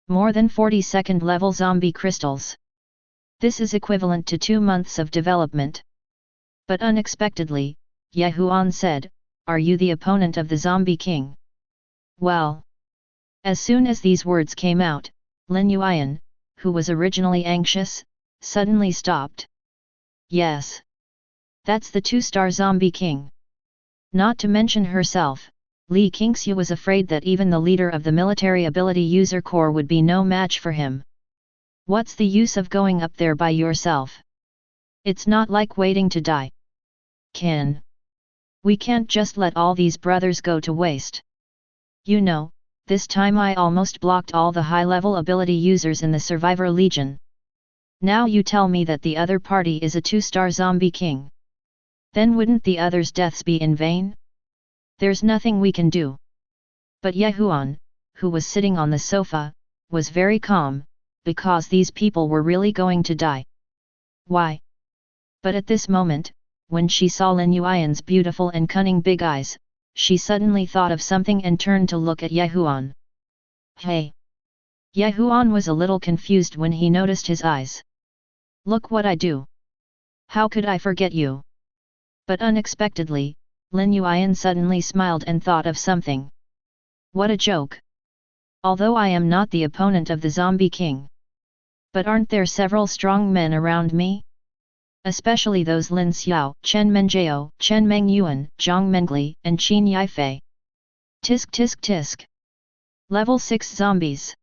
More than 42nd level zombie crystals. This is equivalent to 2 months of development. But unexpectedly, Huan said, "Are you the opponent of the zombie king?" Well. As soon as these words came out, Lin Yuan, who was originally anxious, suddenly stopped. Yes. That's the 2-star zombie king. Not to mention herself, Li Qingxiu was afraid that even the leader of the military ability user corps would be no match for him. What's the use of going up there by yourself? It's not like waiting to die. We can't just let all these brothers go to waste. You know, this time I almost blocked all the high-level ability users in the Survivor Legion. Now you tell me that the other party is a 2-star zombie king. Then wouldn't the others' deaths be in vain? There's nothing we can do. But Huan, who was sitting on the sofa, was very calm, because these people were really going to die. Why? But at this moment, when she saw Lin Yuan's beautiful and cunning big eyes, she suddenly thought of something and turned to look at Huan. Hey! Huan was a little confused when he noticed his eyes. Look what I do! How could I forget you? But unexpectedly, Lin Yuan suddenly smiled and thought of something. What a joke! Although I am not the opponent of the zombie king. But aren't there several strong men around me? Especially those Lin Xiao, Chen Menjiao, Chen Mengyuan, Zhang Mengli, and Qin Yifei. Tisk tisk tisk. Level 6 zombies.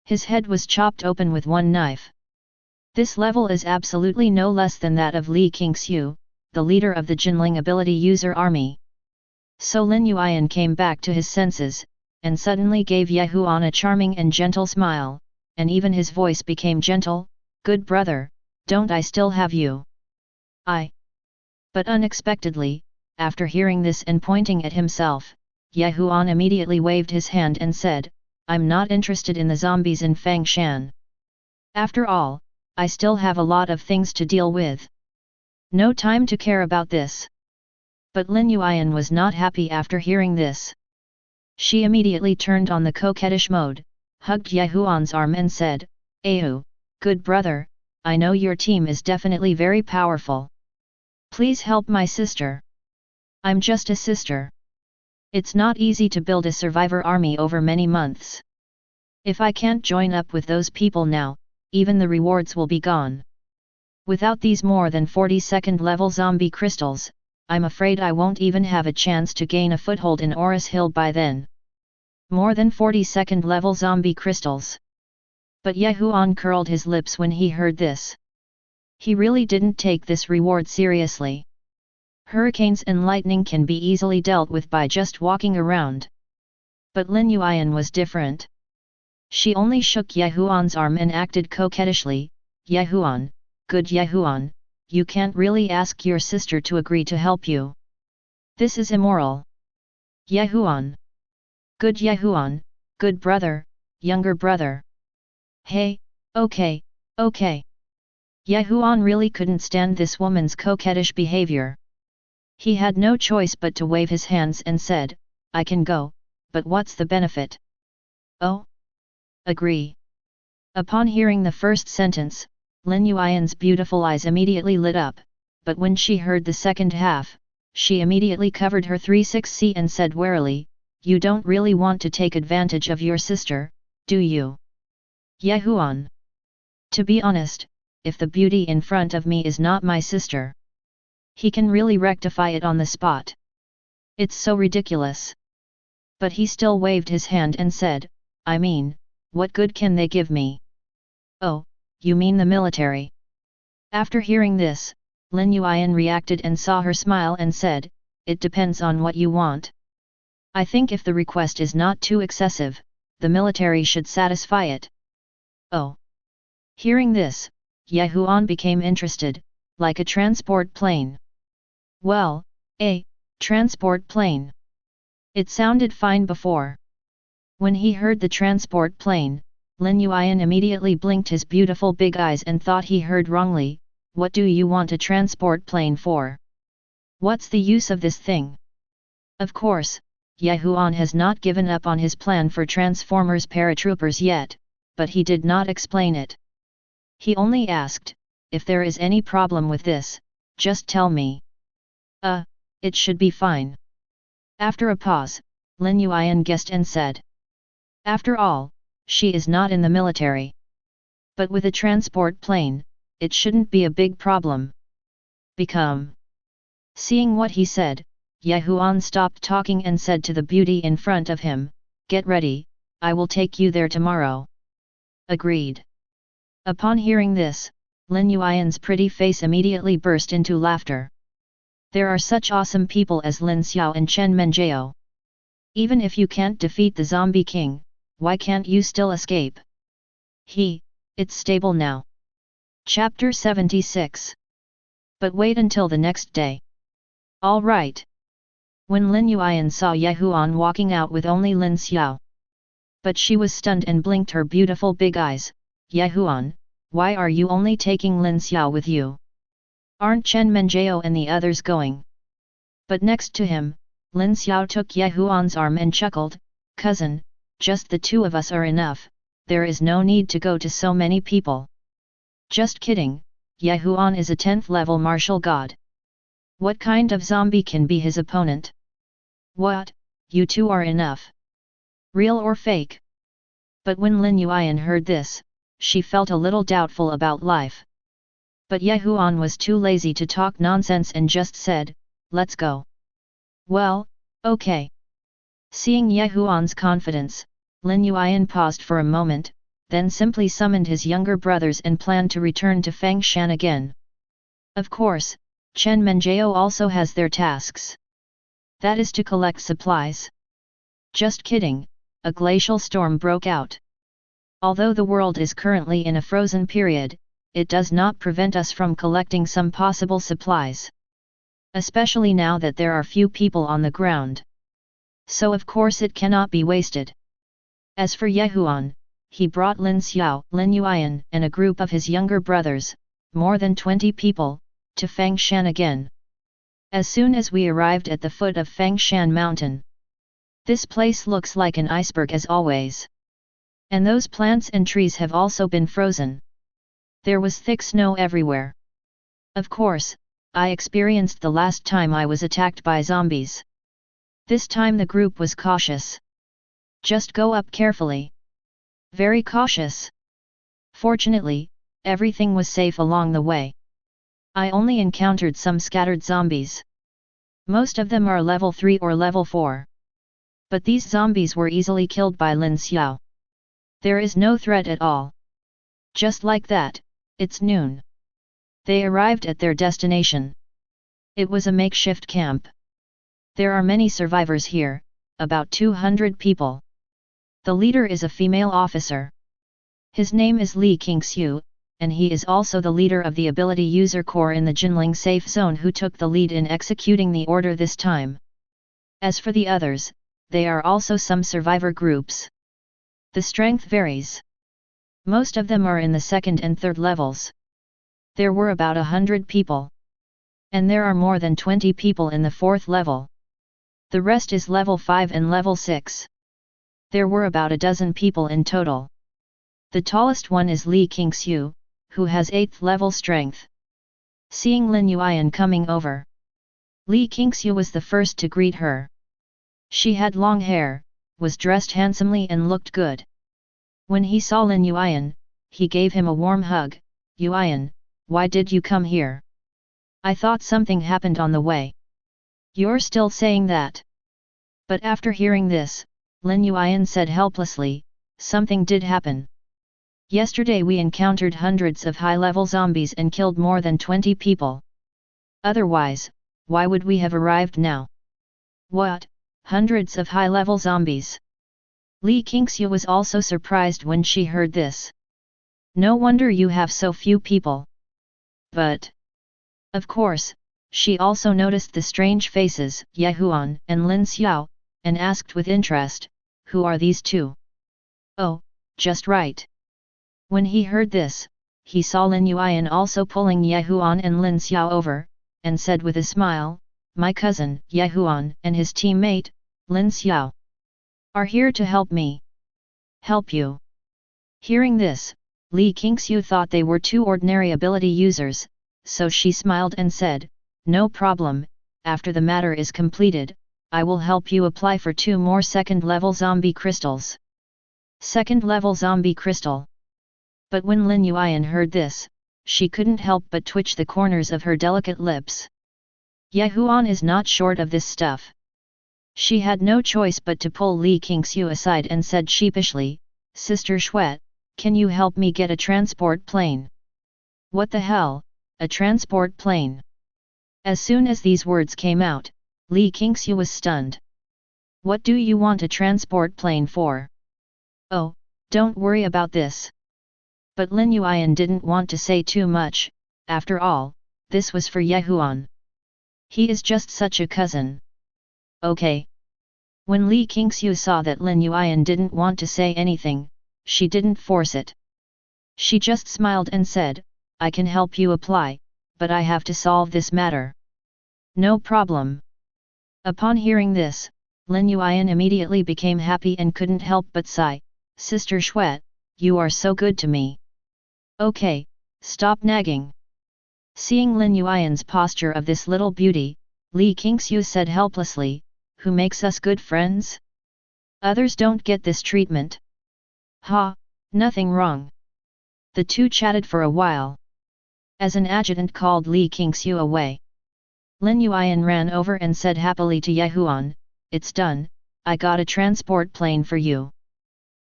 His head was chopped open with one knife. This level is absolutely no less than that of Li Qingxiu, the leader of the Jinling ability user army. So Lin Yuan came back to his senses, and suddenly gave Huan a charming and gentle smile, and even his voice became gentle. Good brother, don't I still have you? But unexpectedly, after hearing this and pointing at himself, Huan immediately waved his hand and said, I'm not interested in the zombies in Fangshan. After all, I still have a lot of things to deal with. No time to care about this. But Lin Yuan was not happy after hearing this. She immediately turned on the coquettish mode, hugged Huan's arm and said, Ahu, good brother, I know your team is definitely very powerful. Please help my sister. I'm just a sister. It's not easy to build a survivor army over many months. If I can't join up with those people now, even the rewards will be gone. Without these more than 42nd level zombie crystals, I'm afraid I won't even have a chance to gain a foothold in Oris Hill by then. More than 42nd level zombie crystals. But Huan curled his lips when he heard this. He really didn't take this reward seriously. Hurricanes and lightning can be easily dealt with by just walking around. But Lin Yuan was different. She only shook Huan's arm and acted coquettishly. Huan, good Huan, you can't really ask your sister to agree to help you. This is immoral. Huan. Good Huan, good brother, younger brother. Hey, okay. Huan really couldn't stand this woman's coquettish behavior. He had no choice but to wave his hands and said, I can go, but what's the benefit? Oh? Agree. Upon hearing the first sentence, Lin Yuan's beautiful eyes immediately lit up, but when she heard the second half, she immediately covered her 36C and said warily, You don't really want to take advantage of your sister, do you? Huan. To be honest, if the beauty in front of me is not my sister, he can really rectify it on the spot. It's so ridiculous. But he still waved his hand and said, I mean, what good can they give me? Oh, you mean the military? After hearing this, Lin Yuan reacted and saw her smile and said, it depends on what you want. I think if the request is not too excessive, the military should satisfy it. Oh. Hearing this, Ye Huan became interested, like a transport plane. Well, a transport plane. It sounded fine before. When he heard the transport plane, Lin Yuan immediately blinked his beautiful big eyes and thought he heard wrongly. What do you want a transport plane for? What's the use of this thing? Of course, Ye Huan has not given up on his plan for Transformers paratroopers yet, but he did not explain it. He only asked, if there is any problem with this, just tell me. It should be fine. After a pause, Lin Yuan guessed and said. After all, she is not in the military. But with a transport plane, it shouldn't be a big problem. Become. Seeing what he said, Ye Huan stopped talking and said to the beauty in front of him, get ready, I will take you there tomorrow. Agreed. Upon hearing this, Lin Yuan's pretty face immediately burst into laughter. There are such awesome people as Lin Xiao and Chen Menjiao. Even if you can't defeat the zombie king, why can't you still escape? It's stable now. Chapter 76. But wait until the next day. All right. When Lin Yuan saw Ye Huan walking out with only Lin Xiao. But she was stunned and blinked her beautiful big eyes. Ye Huan, why are you only taking Lin Xiao with you? Aren't Chen Menjiao and the others going? But next to him, Lin Xiao took Ye Huan's arm and chuckled, cousin, just the two of us are enough, there is no need to go to so many people. Just kidding, Ye Huan is a 10th level martial god. What kind of zombie can be his opponent? What, you two are enough. Real or fake? But when Lin Yuan heard this, she felt a little doubtful about life. But Ye Huan was too lazy to talk nonsense and just said, let's go. Well, okay. Seeing Ye Huan's confidence, Lin Yuan paused for a moment, then simply summoned his younger brothers and planned to return to Fangshan again. Of course, Chen Menjiao also has their tasks. That is to collect supplies. Just kidding, a glacial storm broke out. Although the world is currently in a frozen period, it does not prevent us from collecting some possible supplies. Especially now that there are few people on the ground. So of course it cannot be wasted. As for Ye Huan, he brought Lin Xiao, Lin Yuan and a group of his younger brothers, more than 20 people, to Fangshan again. As soon as we arrived at the foot of Fangshan mountain. This place looks like an iceberg as always. And those plants and trees have also been frozen. There was thick snow everywhere. Of course, I experienced the last time I was attacked by zombies. This time the group was cautious. Just go up carefully. Very cautious. Fortunately, everything was safe along the way. I only encountered some scattered zombies. Most of them are level 3 or level 4. But these zombies were easily killed by Lin Xiao. There is no threat at all. Just like that, it's noon. They arrived at their destination. It was a makeshift camp. There are many survivors here, about 200 people. The leader is a female officer. His name is Li Qingxiu, and he is also the leader of the Ability User Corps in the Jinling Safe Zone who took the lead in executing the order this time. As for the others, they are also some survivor groups. The strength varies. Most of them are in the 2nd and 3rd levels. There were about 100 people. And there are more than 20 people in the 4th level. The rest is level 5 and level 6. There were about a dozen people in total. The tallest one is Li Qingxiu, who has 8th level strength. Seeing Lin Yuan coming over, Li Qingxiu was the first to greet her. She had long hair, was dressed handsomely and looked good. When he saw Lin Yuan, he gave him a warm hug. Yuan, why did you come here? I thought something happened on the way. You're still saying that? But after hearing this, Lin Yuan said helplessly, something did happen. Yesterday we encountered hundreds of high-level zombies and killed more than 20 people. Otherwise, why would we have arrived now? What? Hundreds of high-level zombies? Li Qingxiu was also surprised when she heard this. No wonder you have so few people. But, of course, she also noticed the strange faces, Ye Huan and Lin Xiao, and asked with interest, who are these two? Oh, just right. When he heard this, he saw Lin Yuan also pulling Ye Huan and Lin Xiao over, and said with a smile, my cousin, Ye Huan, and his teammate, Lin Xiao, are here to help me. Help you. Hearing this, Li Qingxiu thought they were two ordinary ability users, so she smiled and said, no problem, after the matter is completed, I will help you apply for 2 more second-level zombie crystals. Second-level zombie crystal. But when Lin Yuan heard this, she couldn't help but twitch the corners of her delicate lips. Ye Huan is not short of this stuff. She had no choice but to pull Li Qingxiu aside and said sheepishly, Sister Xuet, can you help me get a transport plane? What the hell, a transport plane? As soon as these words came out, Li Qingxiu was stunned. What do you want a transport plane for? Oh, don't worry about this. But Lin Yuan didn't want to say too much, after all, this was for Ye Huan. He is just such a cousin. Okay. When Li Qingxiu saw that Lin Yuan didn't want to say anything, she didn't force it. She just smiled and said, I can help you apply, but I have to solve this matter. No problem. Upon hearing this, Lin Yuan immediately became happy and couldn't help but sigh, Sister Xuet, you are so good to me. Okay, stop nagging. Seeing Lin Yuan's posture of this little beauty, Li Qingxiu said helplessly, who makes us good friends? Others don't get this treatment. Ha, nothing wrong. The two chatted for a while. As an adjutant called Li Qingxiu away, Lin Yuan ran over and said happily to Ye Huan, it's done, I got a transport plane for you.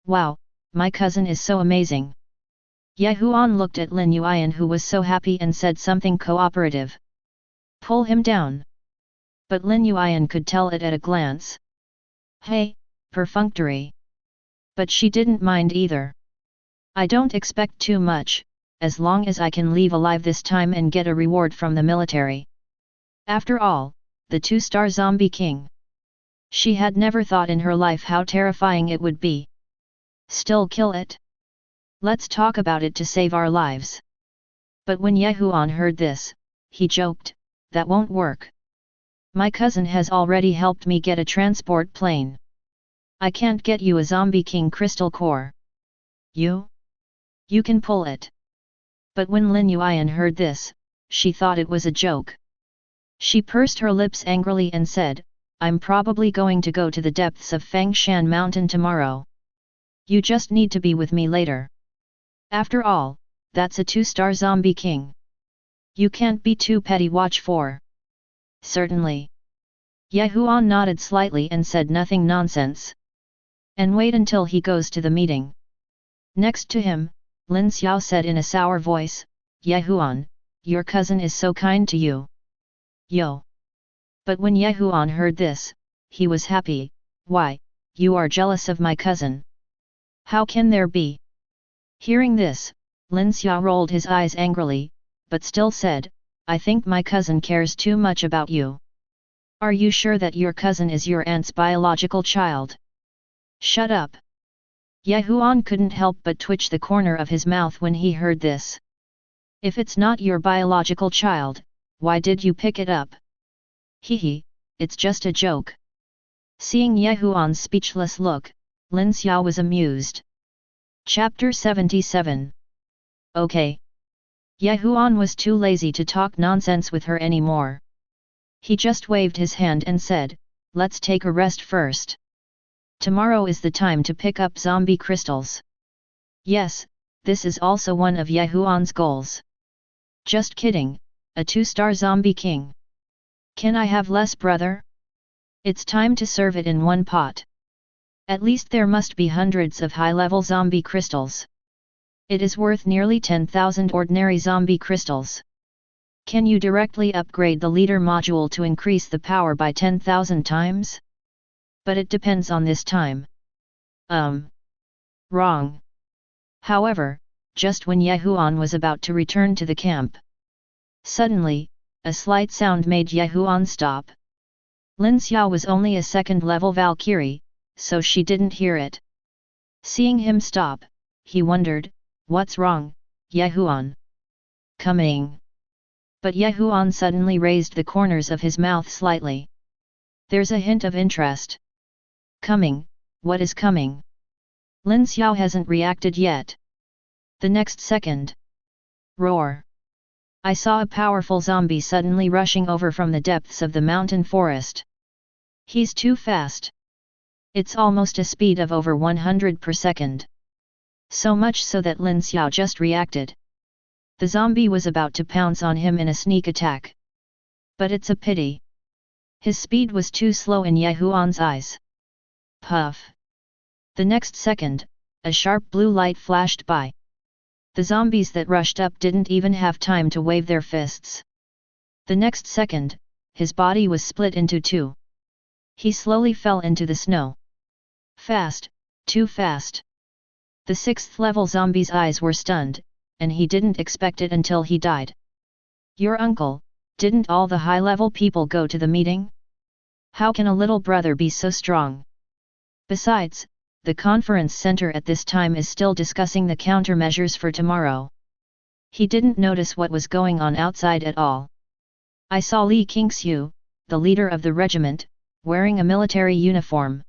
Wow, my cousin is so amazing. Ye Huan looked at Lin Yuan who was so happy and said something cooperative. Pull him down. But Lin Yuan could tell it at a glance. Hey, perfunctory. But she didn't mind either. I don't expect too much, as long as I can leave alive this time and get a reward from the military. After all, the 2-star zombie king. She had never thought in her life how terrifying it would be. Still kill it? Let's talk about it to save our lives. But when Ye Huan heard this, he joked, that won't work. My cousin has already helped me get a transport plane. I can't get you a zombie king crystal core. You? You can pull it. But when Lin Yuan heard this, she thought it was a joke. She pursed her lips angrily and said, I'm probably going to go to the depths of Fangshan Mountain tomorrow. You just need to be with me later. After all, that's a 2-star zombie king. You can't be too petty. Watch for. Certainly. Ye Huan nodded slightly and said nothing nonsense. And wait until he goes to the meeting. Next to him, Lin Xiao said in a sour voice, Ye Huan, your cousin is so kind to you. Yo. But when Ye Huan heard this, he was happy. Why, you are jealous of my cousin. How can there be? Hearing this, Lin Xiao rolled his eyes angrily, but still said, I think my cousin cares too much about you. Are you sure that your cousin is your aunt's biological child? Shut up. Ye Huan couldn't help but twitch the corner of his mouth when he heard this. If it's not your biological child, why did you pick it up? Hee, it's just a joke. Seeing Ye Huan's speechless look, Lin Xiao was amused. Chapter 77. Okay. Ye Huan was too lazy to talk nonsense with her anymore. He just waved his hand and said, let's take a rest first. Tomorrow is the time to pick up zombie crystals. Yes, this is also one of Ye Huan's goals. Just kidding, a 2-star zombie king. Can I have less, brother? It's time to serve it in one pot. At least there must be hundreds of high-level zombie crystals. It is worth nearly 10,000 ordinary zombie crystals. Can you directly upgrade the leader module to increase the power by 10,000 times? But it depends on this time. Wrong. However, just when Huan was about to return to the camp, suddenly, a slight sound made Huan stop. Lin Xiao was only a second-level Valkyrie, so she didn't hear it. Seeing him stop, he wondered, "What's wrong, Huan?" "Coming." But Huan suddenly raised the corners of his mouth slightly. "There's a hint of interest." "Coming, what is coming?" Lin Xiao hasn't reacted yet. The next second. Roar! I saw a powerful zombie suddenly rushing over from the depths of the mountain forest. He's too fast. It's almost a speed of over 100 per second. So much so that Lin Xiao just reacted. The zombie was about to pounce on him in a sneak attack. But it's a pity. His speed was too slow in Huan's eyes. Puff! The next second, a sharp blue light flashed by. The zombies that rushed up didn't even have time to wave their fists. The next second, his body was split into two. He slowly fell into the snow. Fast, too fast. The 6th level zombie's eyes were stunned, and he didn't expect it until he died. "Your uncle, didn't all the high-level people go to the meeting? How can a little brother be so strong?" Besides, the conference center at this time is still discussing the countermeasures for tomorrow. He didn't notice what was going on outside at all. I saw Li Qingxiu, the leader of the regiment, wearing a military uniform.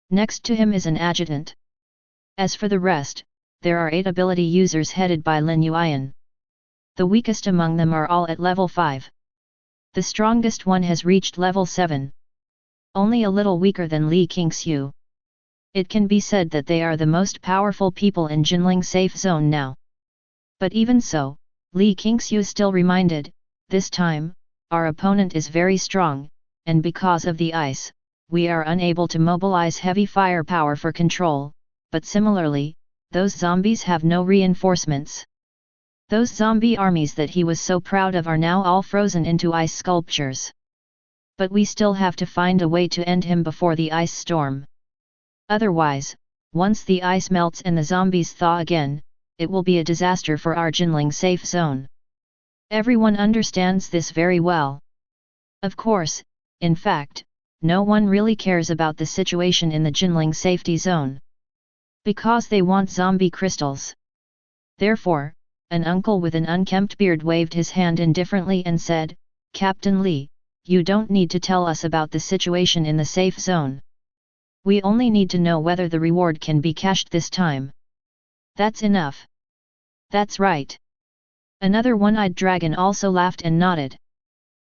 Next to him is an adjutant. As for the rest, there are 8 ability users headed by Lin Yuan. The weakest among them are all at level 5. The strongest one has reached level 7. Only a little weaker than Li Qingxiu. It can be said that they are the most powerful people in Jinling safe zone now. But even so, Li Qingxiu still reminded, "This time, our opponent is very strong, and because of the ice, we are unable to mobilize heavy firepower for control, but similarly, those zombies have no reinforcements." Those zombie armies that he was so proud of are now all frozen into ice sculptures. But we still have to find a way to end him before the ice storm. Otherwise, once the ice melts and the zombies thaw again, it will be a disaster for our Jinling safe zone. Everyone understands this very well. Of course, in fact, no one really cares about the situation in the Jinling safety zone. Because they want zombie crystals. Therefore, an uncle with an unkempt beard waved his hand indifferently and said, "Captain Li, you don't need to tell us about the situation in the safe zone. We only need to know whether the reward can be cashed this time. That's enough." "That's right." Another one-eyed dragon also laughed and nodded.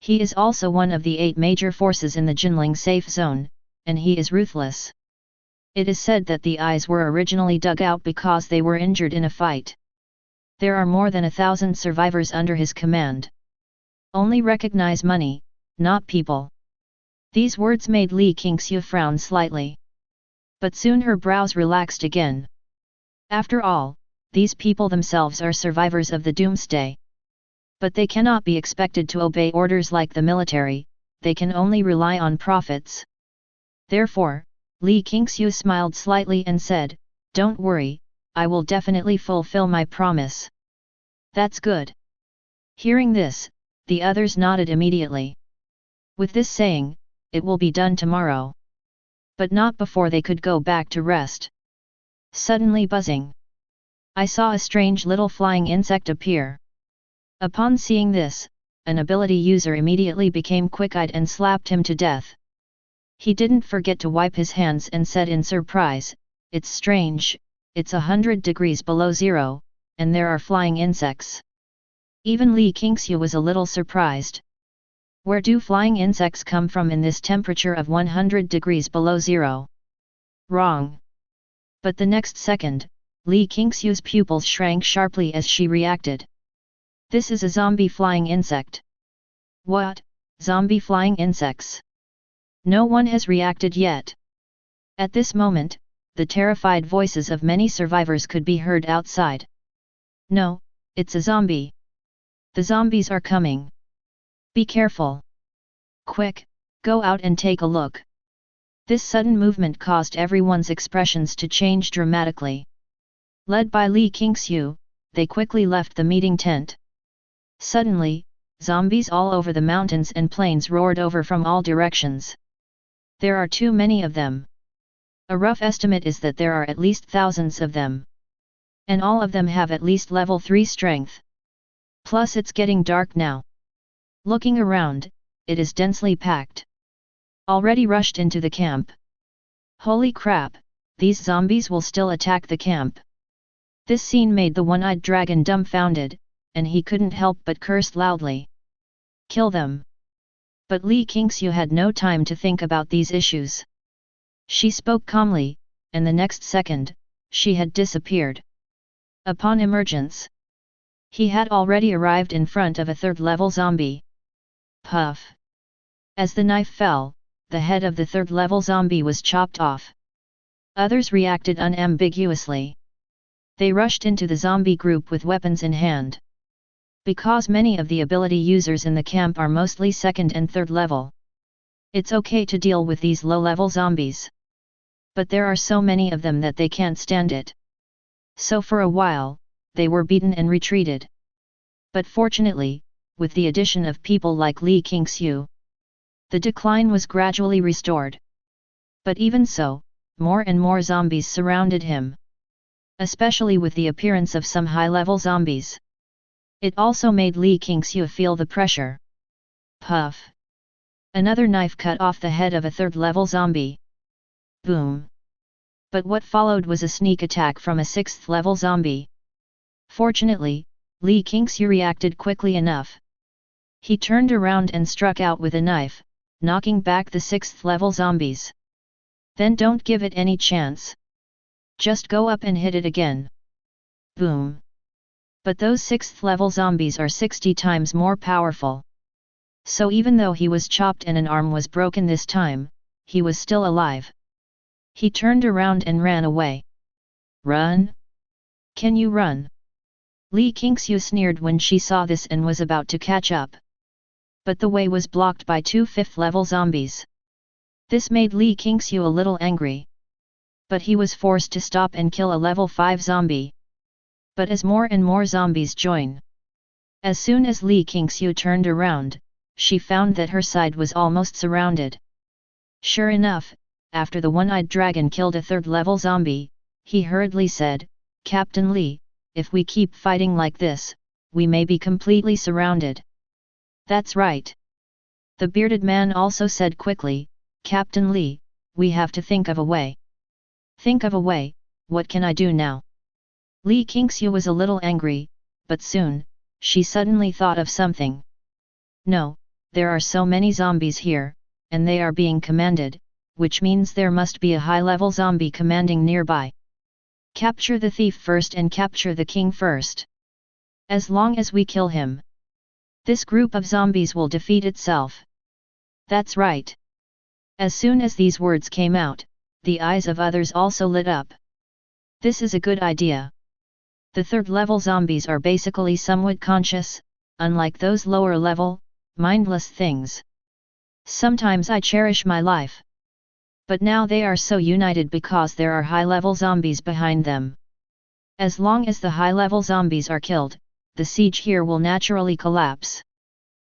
He is also one of the 8 major forces in the Jinling safe zone, and he is ruthless. It is said that the eyes were originally dug out because they were injured in a fight. There are more than 1,000 survivors under his command. Only recognize money, not people. These words made Li Qingxiu frown slightly. But soon her brows relaxed again. After all, these people themselves are survivors of the doomsday. But they cannot be expected to obey orders like the military, they can only rely on profits. Therefore, Li Qingxiu smiled slightly and said, "Don't worry, I will definitely fulfill my promise." "That's good." Hearing this, the others nodded immediately. With this saying, it will be done tomorrow. But not before they could go back to rest. Suddenly buzzing. I saw a strange little flying insect appear. Upon seeing this, an ability user immediately became quick-eyed and slapped him to death. He didn't forget to wipe his hands and said in surprise, "It's strange, it's 100 degrees below zero, and there are flying insects." Even Li Qingxiu was a little surprised. Where do flying insects come from in this temperature of 100 degrees below zero? Wrong. But the next second, Li Qingxiu's pupils shrank sharply as she reacted. "This is a zombie flying insect." "What? Zombie flying insects?" No one has reacted yet. At this moment, the terrified voices of many survivors could be heard outside. No, it's a zombie. The zombies are coming. Be careful. Quick, go out and take a look. This sudden movement caused everyone's expressions to change dramatically. Led by Li Qingxiu, they quickly left the meeting tent. Suddenly, zombies all over the mountains and plains roared over from all directions. There are too many of them. A rough estimate is that there are at least thousands of them. And all of them have at least level 3 strength. Plus it's getting dark now. Looking around, it is densely packed. Already rushed into the camp. Holy crap, these zombies will still attack the camp. This scene made the one-eyed dragon dumbfounded, and he couldn't help but curse loudly. Kill them. But Li Qingxiu had no time to think about these issues. She spoke calmly, and the next second, she had disappeared. Upon emergence, he had already arrived in front of a third-level zombie. Puff! As the knife fell, the head of the third-level zombie was chopped off. Others reacted unambiguously. They rushed into the zombie group with weapons in hand. Because many of the ability users in the camp are mostly second and third level, it's okay to deal with these low-level zombies. But there are so many of them that they can't stand it. So for a while, they were beaten and retreated. But fortunately, with the addition of people like Li Qingxiu, the decline was gradually restored. But even so, more and more zombies surrounded him. Especially with the appearance of some high-level zombies. It also made Li Qingxiu feel the pressure. Puff! Another knife cut off the head of a third-level zombie. Boom! But what followed was a sneak attack from a sixth-level zombie. Fortunately, Li Qingxiu reacted quickly enough. He turned around and struck out with a knife, knocking back the sixth-level zombies. Then don't give it any chance. Just go up and hit it again. Boom! But those sixth-level zombies are 60 times more powerful. So even though he was chopped and an arm was broken this time, he was still alive. He turned around and ran away. Run? Can you run? Li Qingxiu sneered when she saw this and was about to catch up. But the way was blocked by 2 fifth-level zombies. This made Li Qingxiu a little angry. But he was forced to stop and kill a level 5 zombie. But as more and more zombies join. As soon as Li Qingxiu turned around, she found that her side was almost surrounded. Sure enough, after the one-eyed dragon killed a third-level zombie, he hurriedly said, "Captain Li, if we keep fighting like this, we may be completely surrounded." That's right. The bearded man also said quickly, "Captain Li, we have to think of a way." Think of a way, what can I do now? Li Qingxiu was a little angry, but soon, she suddenly thought of something. No, there are so many zombies here, and they are being commanded, which means there must be a high-level zombie commanding nearby. Capture the thief first and capture the king first. As long as we kill him, this group of zombies will defeat itself. That's right. As soon as these words came out, the eyes of others also lit up. This is a good idea. The third-level zombies are basically somewhat conscious, unlike those lower-level, mindless things. Sometimes I cherish my life. But now they are so united because there are high-level zombies behind them. As long as the high-level zombies are killed, the siege here will naturally collapse.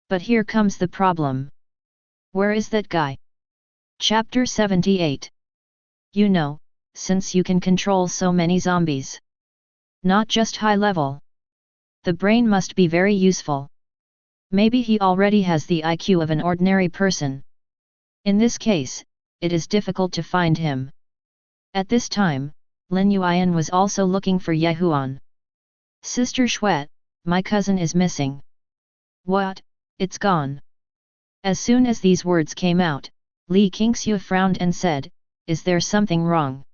But here comes the problem. Where is that guy? Chapter 78. You know, since you can control so many zombies. Not just high level. The brain must be very useful. Maybe he already has the IQ of an ordinary person. In this case, it is difficult to find him. At this time, Lin Yuan was also looking for Ye Huan. Sister Shuet, my cousin is missing. What? It's gone. As soon as these words came out, Li Qingxiu frowned and said, "Is there something wrong?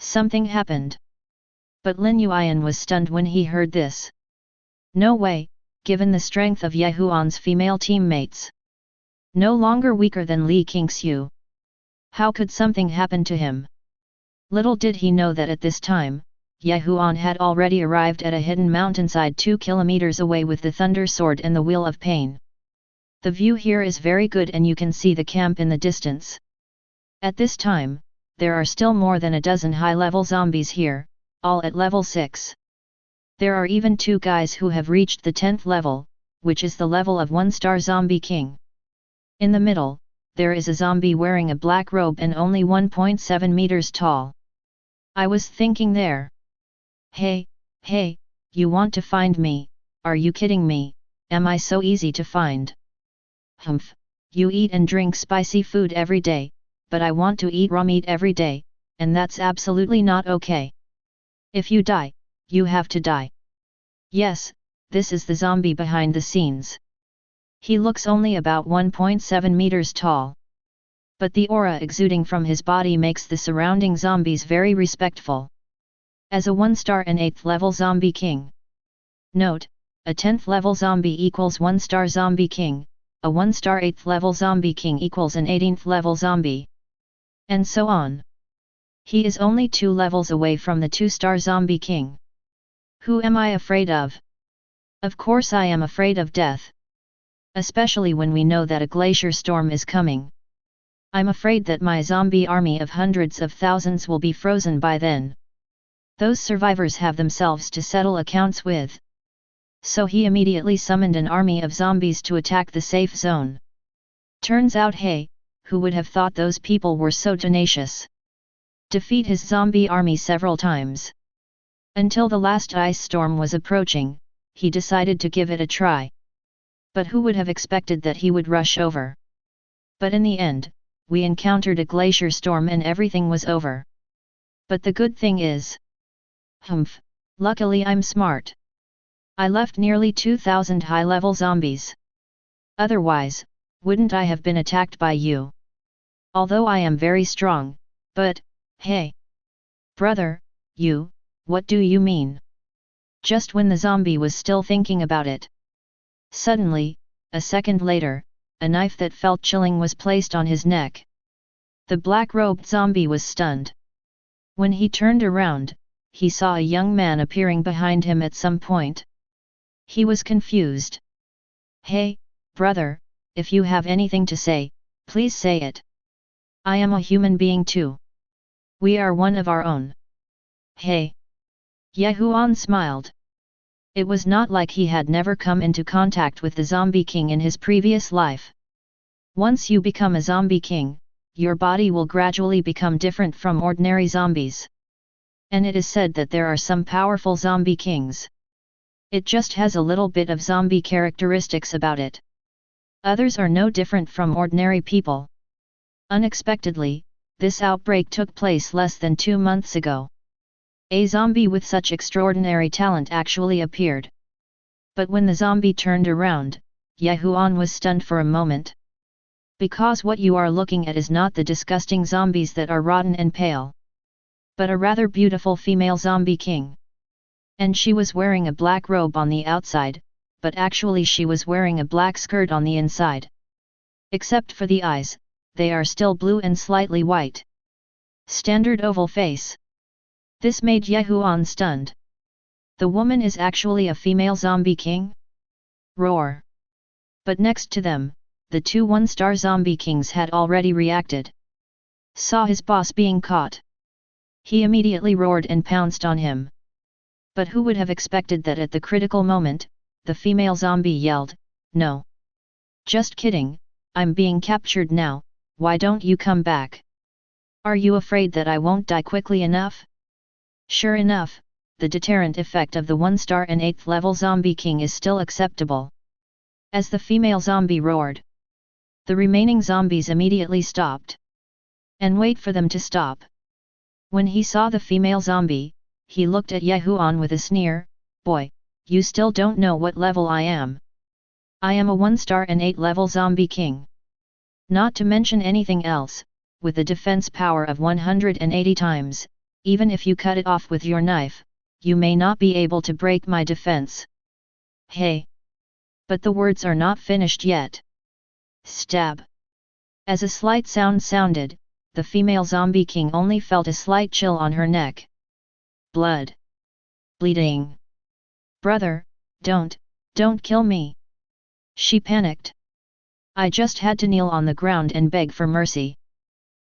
Something happened." But Lin Yuan was stunned when he heard this. No way, given the strength of Ye Huan's female teammates. No longer weaker than Li Qingxiu. How could something happen to him? Little did he know that at this time, Ye Huan had already arrived at a hidden mountainside 2 kilometers away with the Thunder Sword and the Wheel of Pain. The view here is very good and you can see the camp in the distance. At this time, there are still more than a dozen high-level zombies here, all at level 6. There are even 2 guys who have reached the 10th level, which is the level of 1-star zombie king. In the middle, there is a zombie wearing a black robe and only 1.7 meters tall. I was thinking there. Hey, you want to find me, are you kidding me, am I so easy to find? Humph, you eat and drink spicy food every day, but I want to eat raw meat every day, and that's absolutely not okay. If you die, you have to die. Yes, this is the zombie behind the scenes. He looks only about 1.7 meters tall. But the aura exuding from his body makes the surrounding zombies very respectful. As a 1-star and 8th level zombie king. Note, a 10th level zombie equals 1-star zombie king, a 1-star 8th level zombie king equals an 18th level zombie. And so on. He is only 2 levels away from the 2-star zombie king. Who am I afraid of? Of course I am afraid of death. Especially when we know that a glacier storm is coming. I'm afraid that my zombie army of hundreds of thousands will be frozen by then. Those survivors have themselves to settle accounts with. So he immediately summoned an army of zombies to attack the safe zone. Turns out, hey, who would have thought those people were so tenacious? Defeat his zombie army several times. Until the last ice storm was approaching, he decided to give it a try. But who would have expected that he would rush over? But in the end, we encountered a glacier storm and everything was over. But the good thing is... Humph, luckily I'm smart. I left nearly 2,000 high-level zombies. Otherwise, wouldn't I have been attacked by you? Although I am very strong, but, hey! Brother, you, what do you mean? Just when the zombie was still thinking about it. Suddenly, a second later, a knife that felt chilling was placed on his neck. The black-robed zombie was stunned. When he turned around, he saw a young man appearing behind him at some point. He was confused. Hey, brother, if you have anything to say, please say it. I am a human being too. We are one of our own. Hey. Ye Huan smiled. It was not like he had never come into contact with the zombie king in his previous life. Once you become a zombie king, your body will gradually become different from ordinary zombies. And it is said that there are some powerful zombie kings. It just has a little bit of zombie characteristics about it. Others are no different from ordinary people. Unexpectedly, this outbreak took place less than 2 months ago. A zombie with such extraordinary talent actually appeared. But when the zombie turned around, Ye Huan was stunned for a moment. Because what you are looking at is not the disgusting zombies that are rotten and pale, but a rather beautiful female zombie king. And she was wearing a black robe on the outside, but actually she was wearing a black skirt on the inside. Except for the eyes, they are still blue and slightly white. Standard oval face. This made Ye Huan stunned. The woman is actually a female zombie king? Roar! But next to them, the 2 1-star zombie kings had already reacted. Saw his boss being caught. He immediately roared and pounced on him. But who would have expected that at the critical moment, the female zombie yelled, "No! Just kidding, I'm being captured now, why don't you come back? Are you afraid that I won't die quickly enough?" Sure enough, the deterrent effect of the 1-star and 8th level zombie king is still acceptable. As the female zombie roared, the remaining zombies immediately stopped. And wait for them to stop. When he saw the female zombie, he looked at Ye Huan with a sneer, "Boy, you still don't know what level I am. I am a 1-star and 8 level zombie king. Not to mention anything else, with a defense power of 180 times, even if you cut it off with your knife, you may not be able to break my defense." Hey! But the words are not finished yet. Stab. As a slight sound sounded, the female zombie king only felt a slight chill on her neck. Blood. Bleeding. Brother, don't kill me. She panicked. I just had to kneel on the ground and beg for mercy.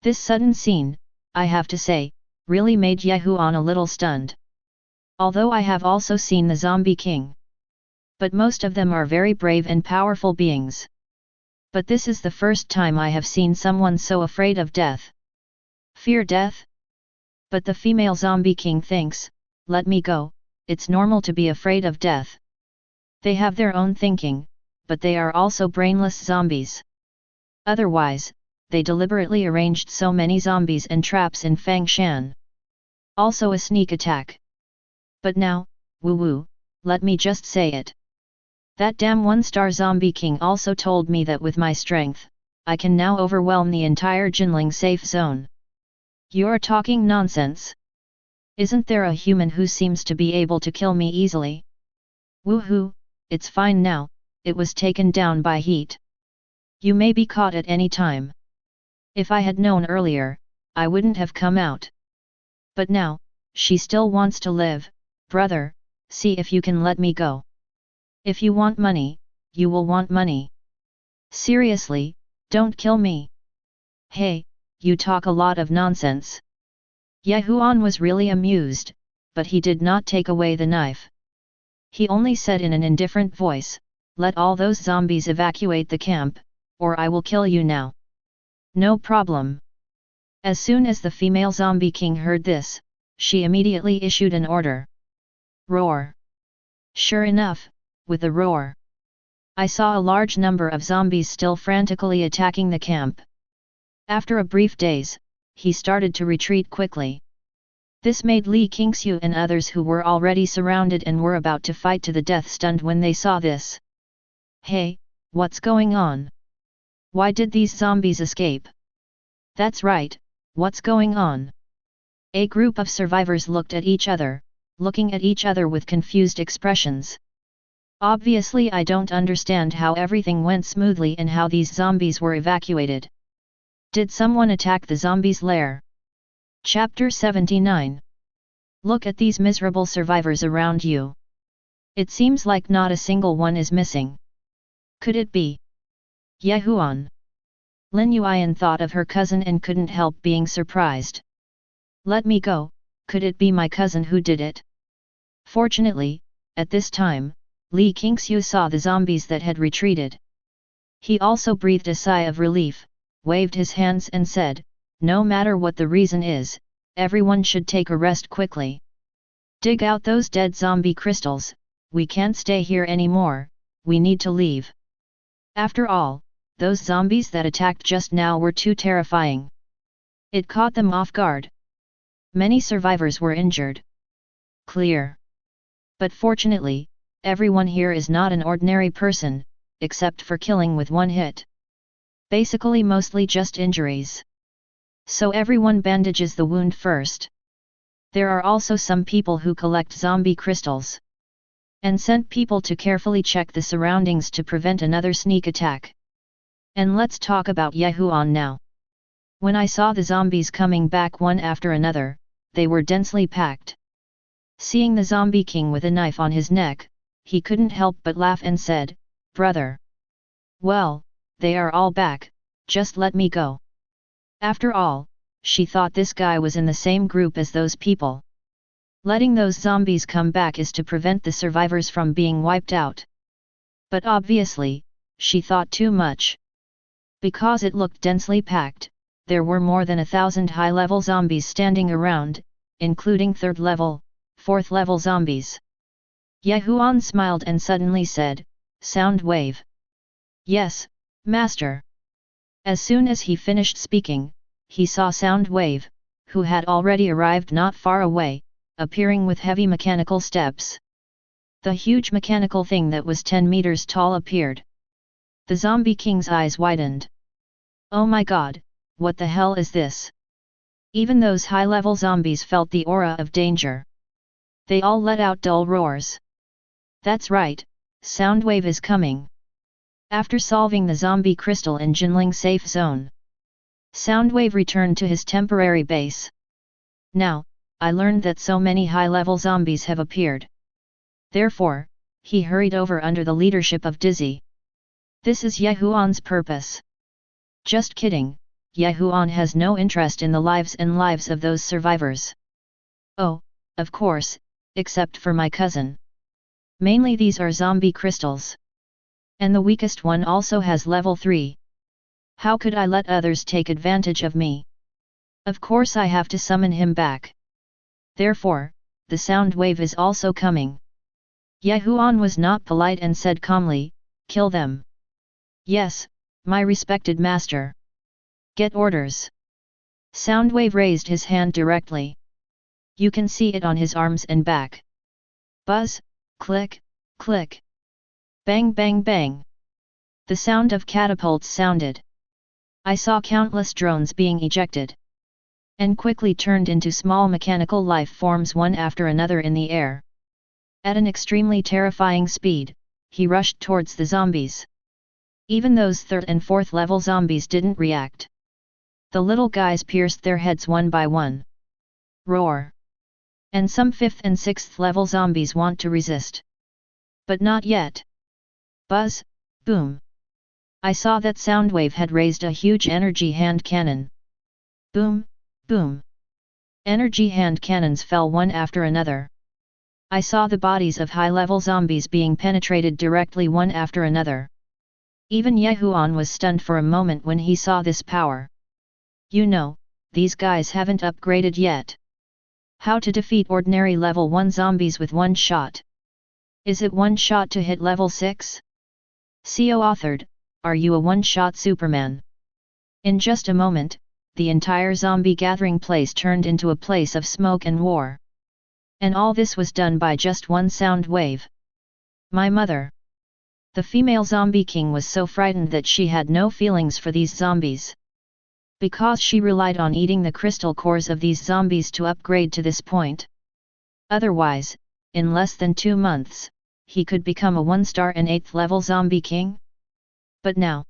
This sudden scene, I have to say, really made Huan a little stunned. Although I have also seen the zombie king. But most of them are very brave and powerful beings. But this is the first time I have seen someone so afraid of death. Fear death? But the female zombie king thinks, let me go, it's normal to be afraid of death. They have their own thinking, but they are also brainless zombies. Otherwise, they deliberately arranged so many zombies and traps in Fangshan. Also a sneak attack. But now, woo-woo, let me just say it. That damn one-star zombie king also told me that with my strength, I can now overwhelm the entire Jinling safe zone. You're talking nonsense. Isn't there a human who seems to be able to kill me easily? Woohoo, it's fine now, it was taken down by heat. You may be caught at any time. If I had known earlier, I wouldn't have come out. But now, she still wants to live, brother, see if you can let me go. If you want money, you will want money. Seriously, don't kill me. Hey, you talk a lot of nonsense. Huan was really amused, but he did not take away the knife. He only said in an indifferent voice, let all those zombies evacuate the camp, or I will kill you now. No problem. As soon as the female zombie king heard this, she immediately issued an order. Roar. Sure enough, with a roar, I saw a large number of zombies still frantically attacking the camp. After a brief daze, he started to retreat quickly. This made Li Qingxiu and others who were already surrounded and were about to fight to the death stunned when they saw this. Hey, what's going on? Why did these zombies escape? That's right, what's going on? A group of survivors looked at each other, looking at each other with confused expressions. Obviously I don't understand how everything went smoothly and how these zombies were evacuated. Did someone attack the zombies' lair? Chapter 79. Look at these miserable survivors around you. It seems like not a single one is missing. Could it be Huan? Lin Yuan thought of her cousin and couldn't help being surprised. Let me go, could it be my cousin who did it? Fortunately, at this time, Li Qingxiu saw the zombies that had retreated. He also breathed a sigh of relief, waved his hands and said, no matter what the reason is, everyone should take a rest quickly. Dig out those dead zombie crystals, we can't stay here anymore, we need to leave. After all, those zombies that attacked just now were too terrifying. It caught them off guard. Many survivors were injured. Clear. But fortunately, everyone here is not an ordinary person, except for killing with one hit. Basically mostly just injuries. So everyone bandages the wound first. There are also some people who collect zombie crystals. And sent people to carefully check the surroundings to prevent another sneak attack. And let's talk about Huan now. When I saw the zombies coming back one after another, they were densely packed. Seeing the zombie king with a knife on his neck, he couldn't help but laugh and said, brother. Well, they are all back, just let me go. After all, she thought this guy was in the same group as those people. Letting those zombies come back is to prevent the survivors from being wiped out. But obviously, she thought too much. Because it looked densely packed, there were more than 1,000 high-level zombies standing around, including 3rd level, 4th level zombies. Huan smiled and suddenly said, sound wave. Yes, master. As soon as he finished speaking, he saw Sound Wave, who had already arrived not far away, appearing with heavy mechanical steps. The huge mechanical thing that was 10 meters tall appeared. The zombie king's eyes widened. Oh my god, what the hell is this? Even those high-level zombies felt the aura of danger. They all let out dull roars. That's right, Soundwave is coming. After solving the zombie crystal in Jinling safe zone, Soundwave returned to his temporary base. Now, I learned that so many high-level zombies have appeared. Therefore, he hurried over under the leadership of Dizzy. This is Ye Huan's purpose. Just kidding, Ye Huan has no interest in the lives of those survivors. Oh, of course, except for my cousin. Mainly these are zombie crystals. And the weakest one also has level 3. How could I let others take advantage of me? Of course I have to summon him back. Therefore, the sound wave is also coming. Ye Huan was not polite and said calmly, kill them. Yes, my respected master. Get orders. Soundwave raised his hand directly. You can see it on his arms and back. Buzz, click, click. Bang bang bang. The sound of catapults sounded. I saw countless drones being ejected. And quickly turned into small mechanical life forms one after another in the air. At an extremely terrifying speed, he rushed towards the zombies. Even those 3rd and 4th level zombies didn't react. The little guys pierced their heads one by one. Roar! And some 5th and 6th level zombies want to resist. But not yet. Buzz, boom! I saw that Soundwave had raised a huge energy hand cannon. Boom, boom! Energy hand cannons fell one after another. I saw the bodies of high-level zombies being penetrated directly one after another. Even Ye Huan was stunned for a moment when he saw this power. You know, these guys haven't upgraded yet. How to defeat ordinary level 1 zombies with one shot? Is it one shot to hit level 6? CO authored, are you a one-shot Superman? In just a moment, the entire zombie gathering place turned into a place of smoke and war. And all this was done by just one sound wave. My mother. The female zombie king was so frightened that she had no feelings for these zombies. Because she relied on eating the crystal cores of these zombies to upgrade to this point. Otherwise, in less than 2 months, he could become a 1-star and 8th level zombie king. But now,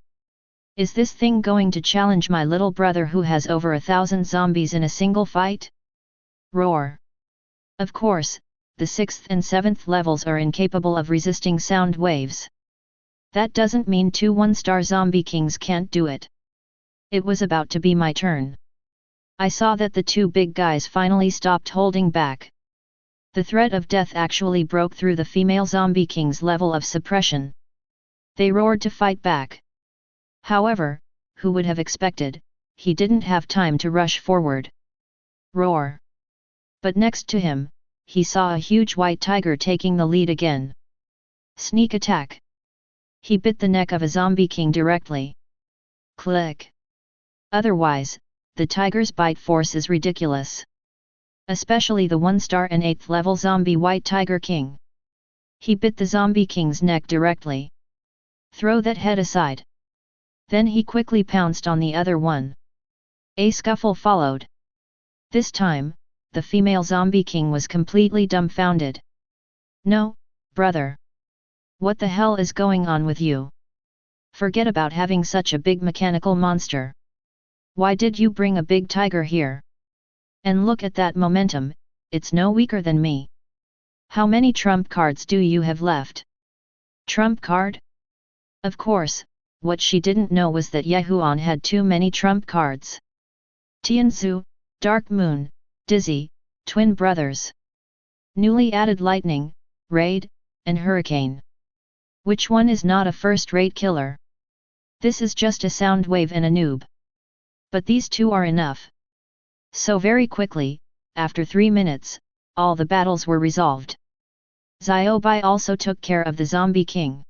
is this thing going to challenge my little brother who has over 1,000 zombies in a single fight? Roar! Of course, the 6th and 7th levels are incapable of resisting sound waves. That doesn't mean 2 1-star zombie kings can't do it. It was about to be my turn. I saw that the 2 big guys finally stopped holding back. The threat of death actually broke through the female zombie king's level of suppression. They roared to fight back. However, who would have expected, he didn't have time to rush forward. Roar! But next to him, he saw a huge white tiger taking the lead again. Sneak attack! He bit the neck of a zombie king directly. Click! Otherwise, the tiger's bite force is ridiculous. Especially the 1-star and 8th level zombie white tiger king. He bit the zombie king's neck directly. Throw that head aside. Then he quickly pounced on the other one. A scuffle followed. This time, the female zombie king was completely dumbfounded. No, brother. What the hell is going on with you? Forget about having such a big mechanical monster. Why did you bring a big tiger here? And look at that momentum, it's no weaker than me. How many trump cards do you have left? Trump card? Of course, what she didn't know was that Ye Huan had too many trump cards. Tianzu, Dark Moon, Dizzy, Twin Brothers. Newly added Lightning, Raid, and Hurricane. Which one is not a first-rate killer? This is just a sound wave and a noob. But these 2 are enough. So very quickly, after 3 minutes, all the battles were resolved. Xiaobai also took care of the zombie king.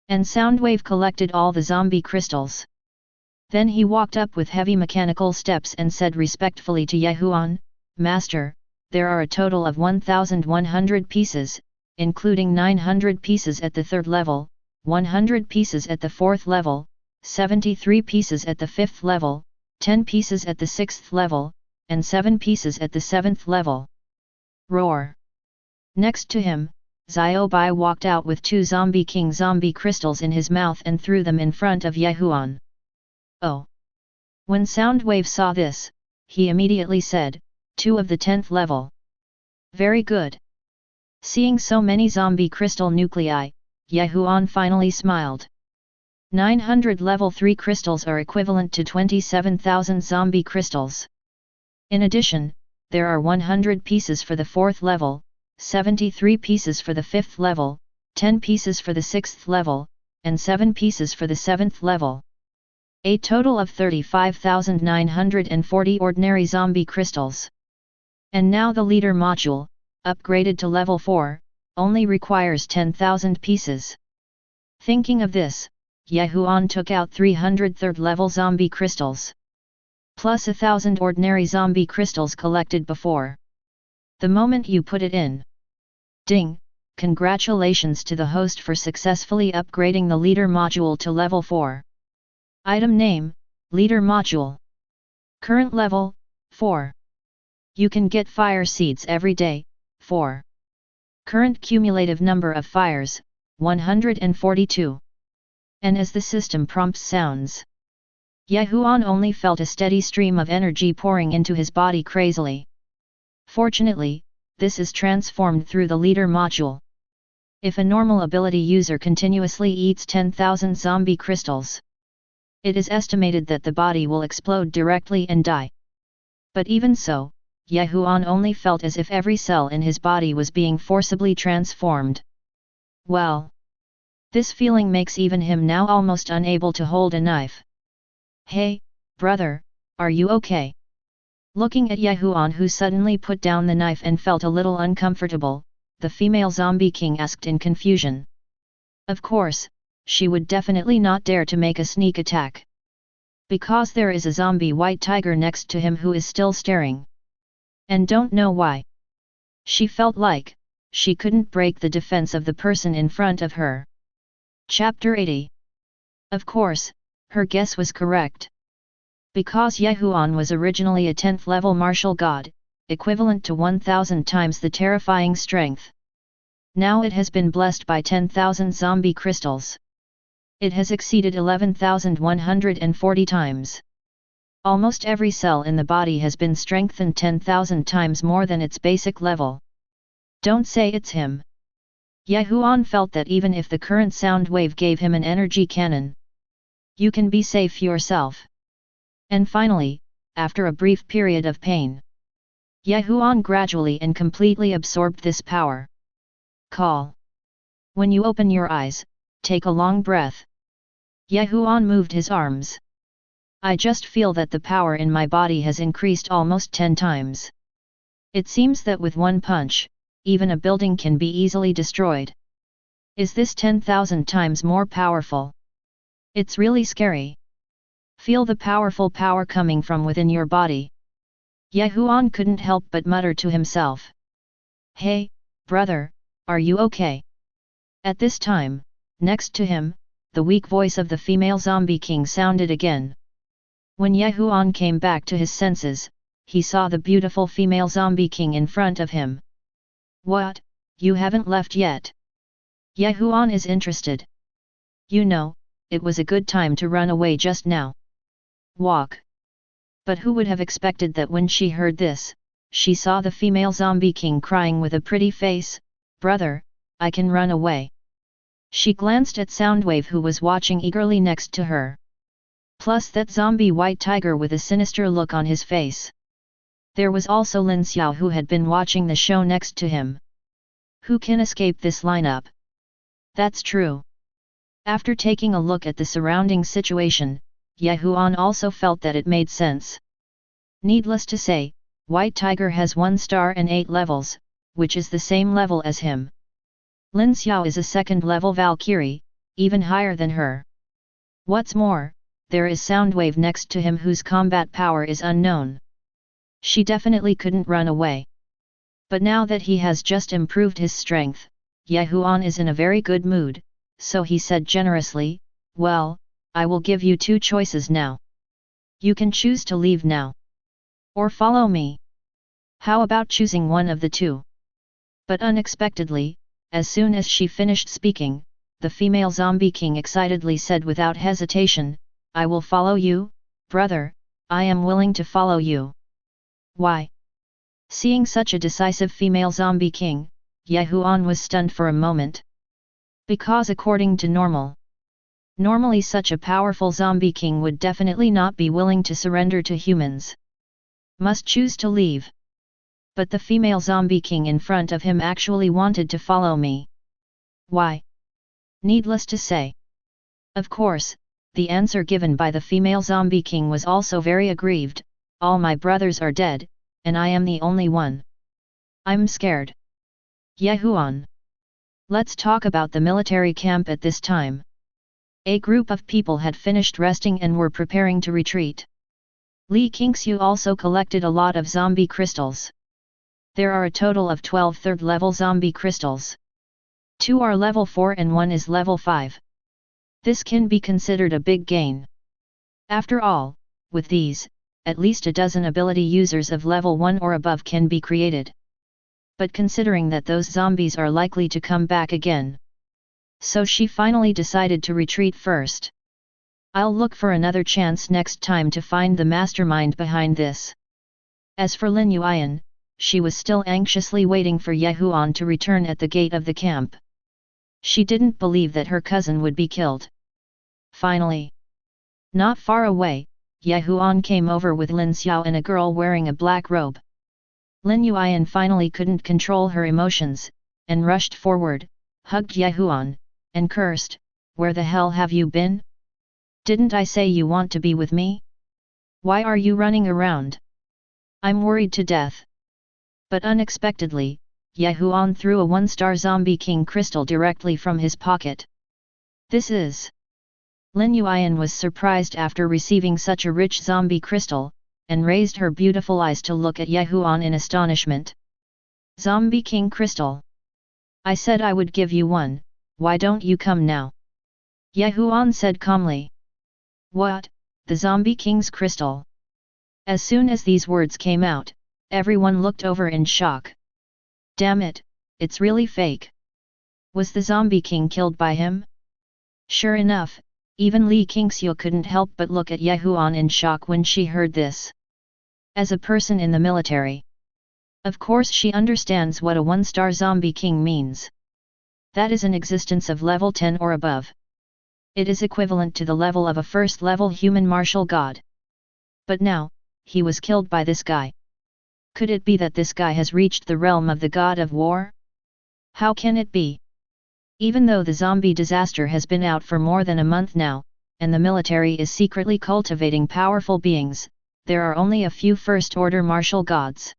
And Soundwave collected all the zombie crystals. Then he walked up with heavy mechanical steps and said respectfully to Ye Huan, Master, there are a total of 1,100 pieces, including 900 pieces at the 3rd level, 100 pieces at the 4th level, 73 pieces at the 5th level, 10 pieces at the 6th level, and 7 pieces at the 7th level. Roar! Next to him, Xiaobai walked out with 2 zombie king zombie crystals in his mouth and threw them in front of Ye Huan. Oh! When Soundwave saw this, he immediately said, 2 of the 10th level. Very good. Seeing so many zombie crystal nuclei, Ye Huan finally smiled. 900 level 3 crystals are equivalent to 27,000 zombie crystals. In addition, there are 100 pieces for the 4th level, 73 pieces for the 5th level, 10 pieces for the 6th level, and 7 pieces for the 7th level. A total of 35,940 ordinary zombie crystals. And now the leader module, upgraded to level 4, only requires 10,000 pieces. Thinking of this, Ye Huan took out 300 3rd level zombie crystals. Plus 1,000 ordinary zombie crystals collected before. The moment you put it in. Ding! Congratulations to the host for successfully upgrading the leader module to level 4. Item name, Leader Module. Current level, 4. You can get fire seeds every day, 4. Current cumulative number of fires, 142. And as the system prompt sounds, Ye Huan only felt a steady stream of energy pouring into his body crazily. Fortunately, this is transformed through the leader module. If a normal ability user continuously eats 10,000 zombie crystals, it is estimated that the body will explode directly and die. But even so, Ye Huan only felt as if every cell in his body was being forcibly transformed. Well, this feeling makes even him now almost unable to hold a knife. Hey, brother, are you okay? Looking at Ye Huan, who suddenly put down the knife and felt a little uncomfortable, the female zombie king asked in confusion. Of course, she would definitely not dare to make a sneak attack. Because there is a zombie white tiger next to him who is still staring. And don't know why. She felt like she couldn't break the defense of the person in front of her. Chapter 80. Of course, her guess was correct. Because Ye Huan was originally a 10th level martial god, equivalent to 1,000 times the terrifying strength. Now it has been blessed by 10,000 zombie crystals. It has exceeded 11,140 times. Almost every cell in the body has been strengthened 10,000 times more than its basic level. Don't say it's him. Ye Huan felt that even if the current sound wave gave him an energy cannon, you can be safe yourself. And finally, after a brief period of pain, Ye Huan gradually and completely absorbed this power. Call. When you open your eyes, take a long breath. Ye Huan moved his arms. I just feel that the power in my body has increased almost 10 times. It seems that with one punch, even a building can be easily destroyed. Is this 10,000 times more powerful? It's really scary. Feel the powerful power coming from within your body. Ye Huan couldn't help but mutter to himself. Hey, brother, are you okay? At this time, next to him, the weak voice of the female zombie king sounded again. When Ye Huan came back to his senses, he saw the beautiful female zombie king in front of him. What, you haven't left yet? Ye Huan is interested. You know, it was a good time to run away just now. Walk. But who would have expected that when she heard this, she saw the female zombie king crying with a pretty face, brother, I can run away. She glanced at Soundwave, who was watching eagerly next to her. Plus that zombie white tiger with a sinister look on his face. There was also Lin Xiao, who had been watching the show next to him. Who can escape this lineup? That's true. After taking a look at the surrounding situation, Ye Huan also felt that it made sense. Needless to say, White Tiger has 1 star and 8 levels, which is the same level as him. Lin Xiao is a 2nd level Valkyrie, even higher than her. What's more, there is Soundwave next to him whose combat power is unknown. She definitely couldn't run away. But now that he has just improved his strength, Ye Huan is in a very good mood, so he said generously, well, I will give you 2 choices now. You can choose to leave now. Or follow me. How about choosing one of the 2? But unexpectedly, As soon as she finished speaking, the female zombie king excitedly said without hesitation, "I will follow you, brother, I am willing to follow you." Why? Seeing such a decisive female zombie king, Huan was stunned for a moment. Because according to normally such a powerful zombie king would definitely not be willing to surrender to humans. Must choose to leave. But the female zombie king in front of him actually wanted to follow me. Why? Needless to say. Of course, the answer given by the female zombie king was also very aggrieved. All my brothers are dead, and I am the only one. I'm scared. Huan. Let's talk about the military camp at this time. A group of people had finished resting and were preparing to retreat. Li Qingxiu also collected a lot of zombie crystals. There are a total of 12 third-level zombie crystals. 2 are level 4 and 1 is level 5. This can be considered a big gain. After all, with these, at least a dozen ability users of level 1 or above can be created. But considering that those zombies are likely to come back again, so she finally decided to retreat first. I'll look for another chance next time to find the mastermind behind this. As for Lin Yuan, she was still anxiously waiting for Huan to return at the gate of the camp. She didn't believe that her cousin would be killed. Finally, not far away, Huan came over with Lin Xiao and a girl wearing a black robe. Lin Yuan finally couldn't control her emotions, and rushed forward, hugged Huan, and cursed, "Where the hell have you been? Didn't I say you want to be with me? Why are you running around? I'm worried to death." But unexpectedly, Huan threw a 1-star zombie king crystal directly from his pocket. This is... Lin Yuan was surprised after receiving such a rich zombie crystal, and raised her beautiful eyes to look at Huan in astonishment. "Zombie king crystal. I said I would give you one, why don't you come now?" Huan said calmly. "What, the zombie king's crystal?" As soon as these words came out, everyone looked over in shock. Damn it, it's really fake. Was the zombie king killed by him? Sure enough, even Li Qingxiu couldn't help but look at Huan in shock when she heard this. As a person in the military, of course she understands what a 1-star zombie king means. That is an existence of level 10 or above. It is equivalent to the level of a first-level human martial god. But now, he was killed by this guy. Could it be that this guy has reached the realm of the god of war? How can it be? Even though the zombie disaster has been out for more than a month now, and the military is secretly cultivating powerful beings, there are only a few first-order martial gods.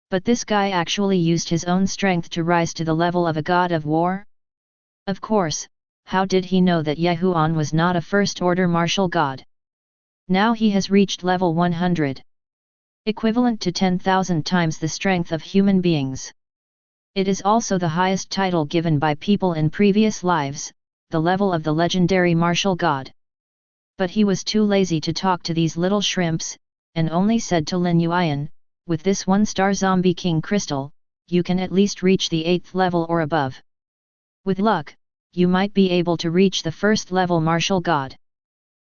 But this guy actually used his own strength to rise to the level of a god of war? Of course, how did he know that Huan was not a first-order martial god? Now he has reached level 100. Equivalent to 10,000 times the strength of human beings. It is also the highest title given by people in previous lives, the level of the legendary martial god. But he was too lazy to talk to these little shrimps, and only said to Lin Yuan, "With this 1-star zombie king crystal, you can at least reach the 8th level or above. With luck, you might be able to reach the 1st level martial god."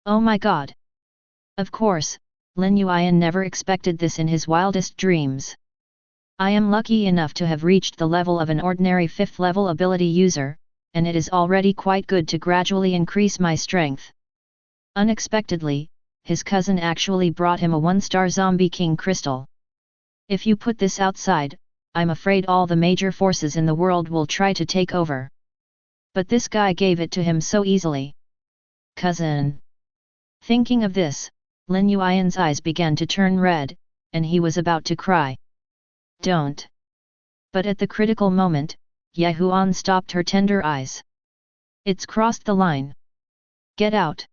Oh my god! Of course, Lin Yuan never expected this in his wildest dreams. I am lucky enough to have reached the level of an ordinary 5th level ability user, and it is already quite good to gradually increase my strength. Unexpectedly, his cousin actually brought him a 1-star zombie king crystal. If you put this outside, I'm afraid all the major forces in the world will try to take over. But this guy gave it to him so easily. Cousin. Thinking of this, Lin Yuan's eyes began to turn red, and he was about to cry. Don't. But at the critical moment, Huan stopped her tender eyes. It's crossed the line. Get out.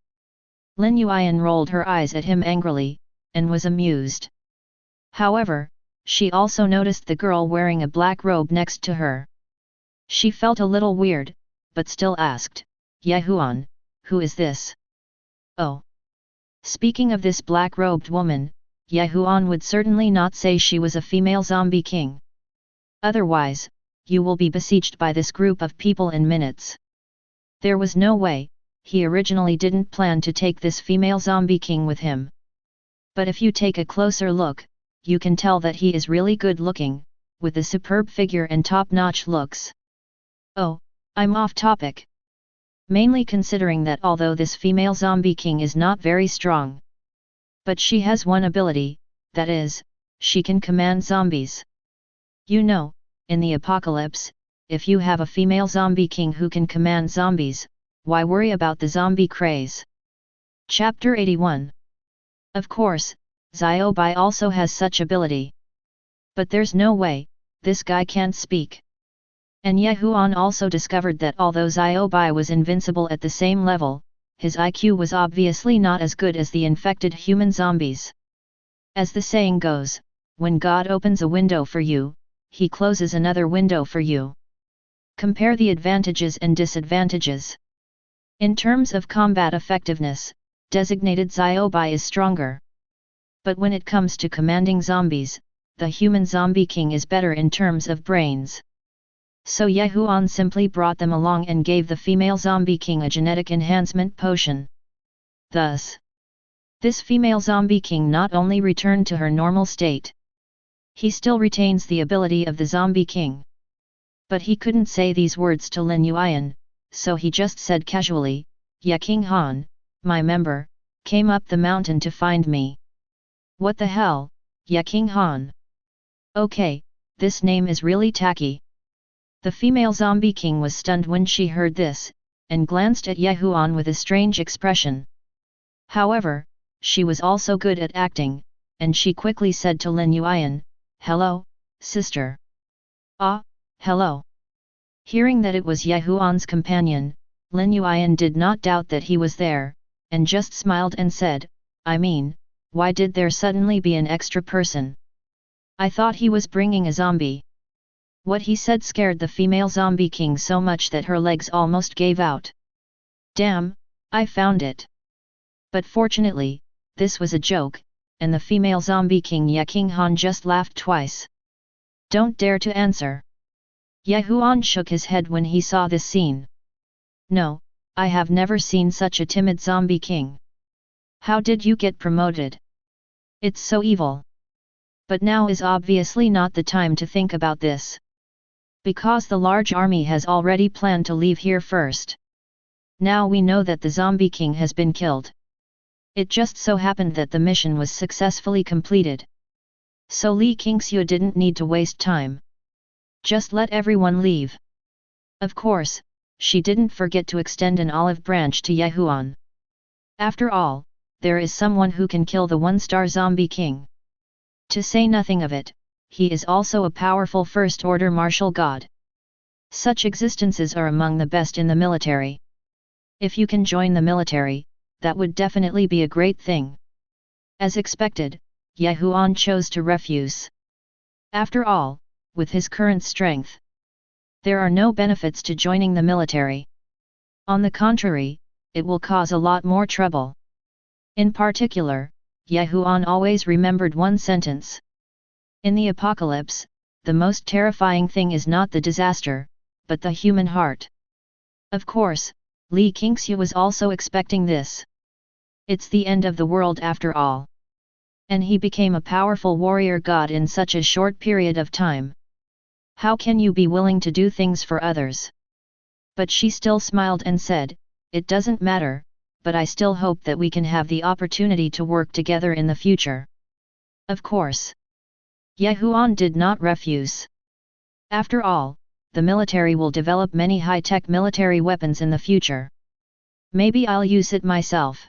Lin Yuan rolled her eyes at him angrily, and was amused. However, she also noticed the girl wearing a black robe next to her. She felt a little weird, but still asked, Huan, who is this? Oh. Speaking of this black-robed woman, Huan would certainly not say she was a female zombie king. Otherwise, you will be besieged by this group of people in minutes. There was no way, he originally didn't plan to take this female zombie king with him. But if you take a closer look, you can tell that he is really good looking, with a superb figure and top-notch looks. Oh, I'm off topic. Mainly considering that although this female zombie king is not very strong, but she has one ability, that is, she can command zombies. You know, in the apocalypse, if you have a female zombie king who can command zombies, why worry about the zombie craze? Chapter 81. Of course, Xiaobai also has such ability. But there's no way, this guy can't speak. And Huan also discovered that although Xiaobai was invincible at the same level, his IQ was obviously not as good as the infected human zombies. As the saying goes, when God opens a window for you, he closes another window for you. Compare the advantages and disadvantages. In terms of combat effectiveness, designated Xiaobai is stronger. But when it comes to commanding zombies, the human zombie king is better in terms of brains. So Huan simply brought them along and gave the female zombie king a genetic enhancement potion. Thus, this female zombie king not only returned to her normal state, he still retains the ability of the zombie king. But he couldn't say these words to Lin Yuan, so he just said casually, King Han, my member, came up the mountain to find me. What the hell, King Han? Okay, this name is really tacky. The female zombie king was stunned when she heard this, and glanced at Huan with a strange expression. However, she was also good at acting, and she quickly said to Lin Yuan, Hello, sister. Ah, hello. Hearing that it was Huan's companion, Lin Yuan did not doubt that he was there, and just smiled and said, I mean, why did there suddenly be an extra person? I thought he was bringing a zombie. What he said scared the female zombie king so much that her legs almost gave out. Damn, I found it. But fortunately, this was a joke, and the female zombie king King Han just laughed twice. Don't dare to answer. Huan shook his head when he saw this scene. No, I have never seen such a timid zombie king. How did you get promoted? It's so evil. But now is obviously not the time to think about this. Because the large army has already planned to leave here first. Now we know that the zombie king has been killed. It just so happened that the mission was successfully completed. So Li Qingxiu didn't need to waste time. Just let everyone leave. Of course, she didn't forget to extend an olive branch to Huan. After all, there is someone who can kill the one-star zombie king. To say nothing of it, he is also a powerful first-order martial god. Such existences are among the best in the military. If you can join the military, that would definitely be a great thing. As expected, Huan chose to refuse. After all, with his current strength, there are no benefits to joining the military. On the contrary, it will cause a lot more trouble. In particular, Huan always remembered one sentence. In the apocalypse, the most terrifying thing is not the disaster, but the human heart. Of course, Li Qingxiu was also expecting this. It's the end of the world after all. And he became a powerful warrior god in such a short period of time. How can you be willing to do things for others? But she still smiled and said, It doesn't matter, but I still hope that we can have the opportunity to work together in the future. Of course. Huan did not refuse. After all, the military will develop many high-tech military weapons in the future. Maybe I'll use it myself.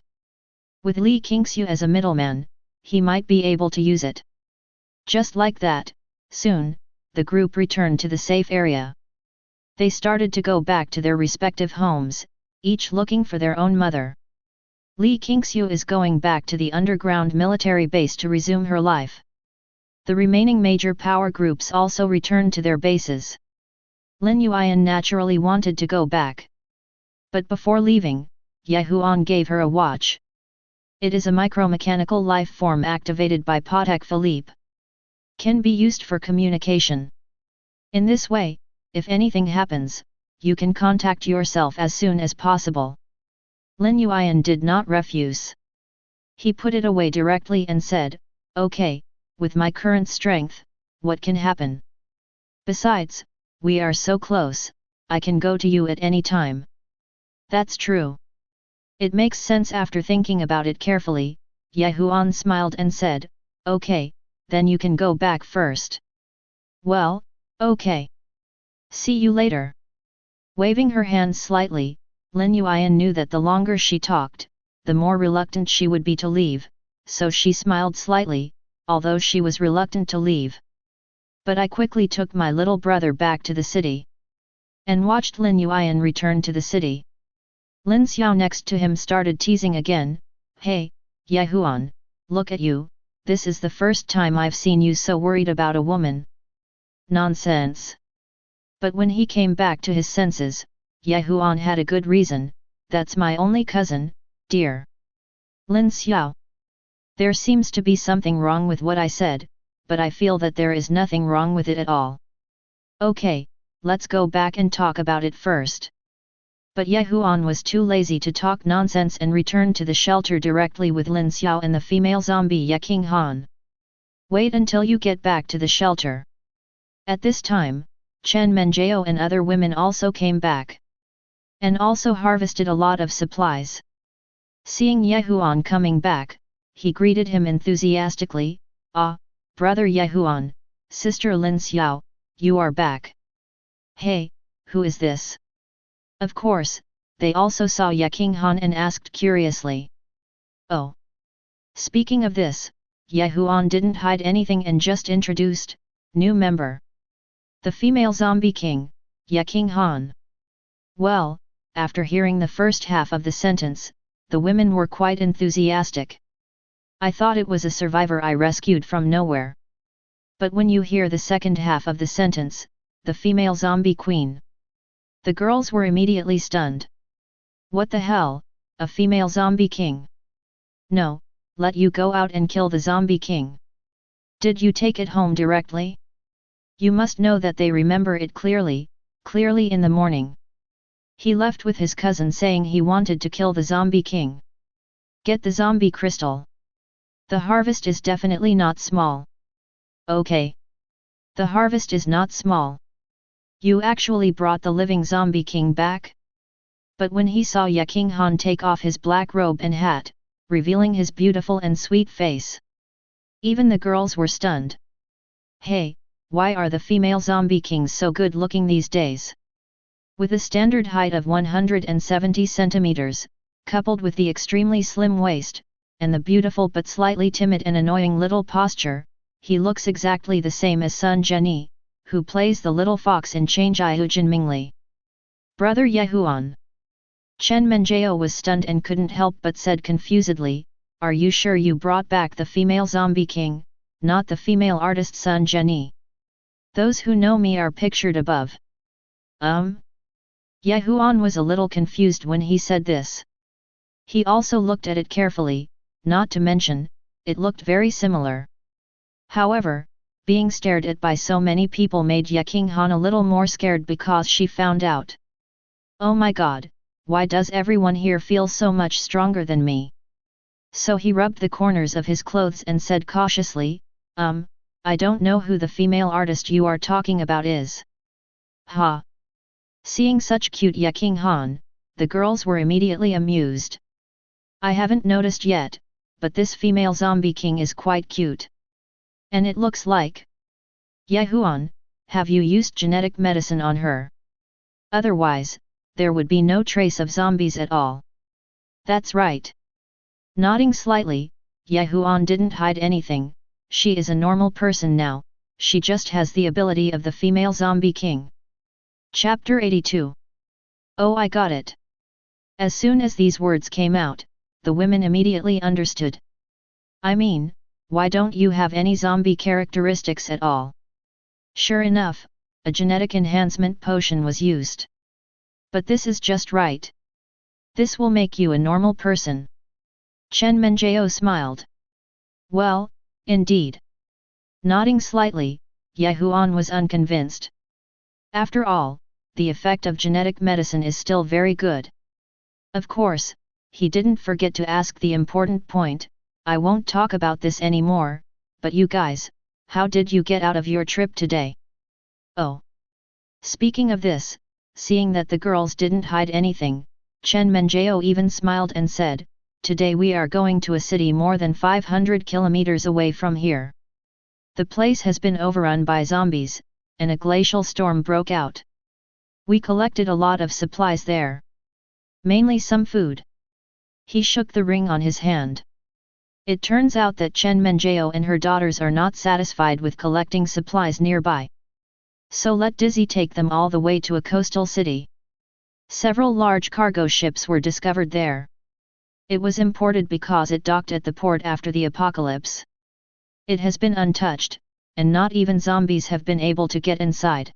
With Li Qingxiu as a middleman, he might be able to use it. Just like that, soon, the group returned to the safe area. They started to go back to their respective homes, each looking for their own mother. Li Qingxiu is going back to the underground military base to resume her life. The remaining major power groups also returned to their bases. Lin Yuan naturally wanted to go back. But before leaving, Huan gave her a watch. It is a micromechanical life form activated by Patek Philippe. Can be used for communication. In this way, if anything happens, you can contact yourself as soon as possible. Lin Yuan did not refuse. He put it away directly and said, okay, with my current strength, what can happen? Besides, we are so close, I can go to you at any time. That's true. It makes sense after thinking about it carefully. Ye Huan smiled and said, okay, then you can go back first. Well, okay. See you later. Waving her hands slightly, Lin Yuan knew that the longer she talked, the more reluctant she would be to leave, so she smiled slightly, although she was reluctant to leave. But I quickly took my little brother back to the city. And watched Lin Yuan return to the city. Lin Xiao next to him started teasing again, hey, Ye Huan, look at you, this is the first time I've seen you so worried about a woman. Nonsense. But when he came back to his senses, Ye Huan had a good reason, that's my only cousin, dear. Lin Xiao. There seems to be something wrong with what I said, but I feel that there is nothing wrong with it at all. Okay, let's go back and talk about it first. But Ye Huan was too lazy to talk nonsense and returned to the shelter directly with Lin Xiao and the female zombie Ye King Han. Wait until you get back to the shelter. At this time, Chen Menjiao and other women also came back. And also harvested a lot of supplies. Seeing Ye Huan coming back, he greeted him enthusiastically, ah, brother Ye Huan, sister Lin Xiao, you are back. Hey, who is this? Of course, they also saw Ye King Han and asked curiously. Oh. Speaking of this, Ye Huan didn't hide anything and just introduced, new member. The female zombie king, Ye King Han. Well, after hearing the first half of the sentence, the women were quite enthusiastic. I thought it was a survivor I rescued from nowhere. But when you hear the second half of the sentence, the female zombie queen. The girls were immediately stunned. What the hell, a female zombie king? No, let you go out and kill the zombie king. Did you take it home directly? You must know that they remember it clearly in the morning. He left with his cousin saying he wanted to kill the zombie king. Get the zombie crystal. The harvest is definitely not small. Okay. The harvest is not small. You actually brought the living zombie king back? But when he saw Ye King Han take off his black robe and hat, revealing his beautiful and sweet face, even the girls were stunned. Hey, why are the female zombie kings so good looking these days? With a standard height of 170 centimeters, coupled with the extremely slim waist, and the beautiful but slightly timid and annoying little posture, he looks exactly the same as Sun Zhenyi, who plays the little fox in Changjia Jinmingli. Brother Ye Huan. Chen Menjiao was stunned and couldn't help but said confusedly, are you sure you brought back the female zombie king, not the female artist Sun Zhenyi? Those who know me are pictured above. Ye Huan was a little confused when he said this. He also looked at it carefully, not to mention, it looked very similar. However, being stared at by so many people made Ye King Han a little more scared because she found out. Oh my god, why does everyone here feel so much stronger than me? So he rubbed the corners of his clothes and said cautiously, I don't know who the female artist you are talking about is. Ha! Seeing such cute Ye King Han, the girls were immediately amused. I haven't noticed yet, but this female zombie king is quite cute. And it looks like... Ye Huan, have you used genetic medicine on her? Otherwise, there would be no trace of zombies at all. That's right. Nodding slightly, Ye Huan didn't hide anything, she is a normal person now, she just has the ability of the female zombie king. Chapter 82. Oh, I got it. As soon as these words came out, the women immediately understood. I mean, why don't you have any zombie characteristics at all? Sure enough, a genetic enhancement potion was used. But this is just right. This will make you a normal person. Chen Menjiao smiled. Well, indeed. Nodding slightly, Ye Huan was unconvinced. After all, the effect of genetic medicine is still very good. Of course, he didn't forget to ask the important point, I won't talk about this anymore, but you guys, how did you get out of your trip today? Oh. Speaking of this, seeing that the girls didn't hide anything, Chen Menjao even smiled and said, today we are going to a city more than 500 kilometers away from here. The place has been overrun by zombies, and a glacial storm broke out. We collected a lot of supplies there. Mainly some food. He shook the ring on his hand. It turns out that Chen Menjao and her daughters are not satisfied with collecting supplies nearby. So let Dizzy take them all the way to a coastal city. Several large cargo ships were discovered there. It was imported because it docked at the port after the apocalypse. It has been untouched, and not even zombies have been able to get inside.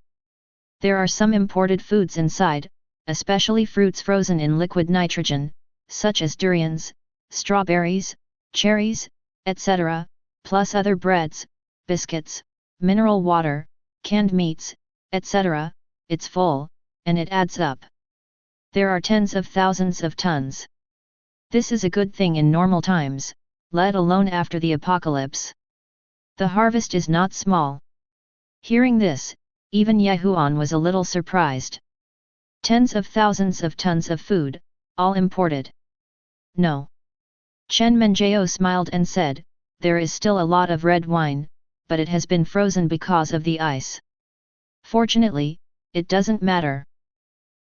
There are some imported foods inside, especially fruits frozen in liquid nitrogen, such as durians, strawberries, cherries, etc., plus other breads, biscuits, mineral water, canned meats, etc. It's full, and it adds up. There are tens of thousands of tons. This is a good thing in normal times, let alone after the apocalypse. The harvest is not small. Hearing this, even Huan was a little surprised. Tens of thousands of tons of food, all imported. No. Chen Menjao smiled and said, there is still a lot of red wine, but it has been frozen because of the ice. Fortunately, it doesn't matter.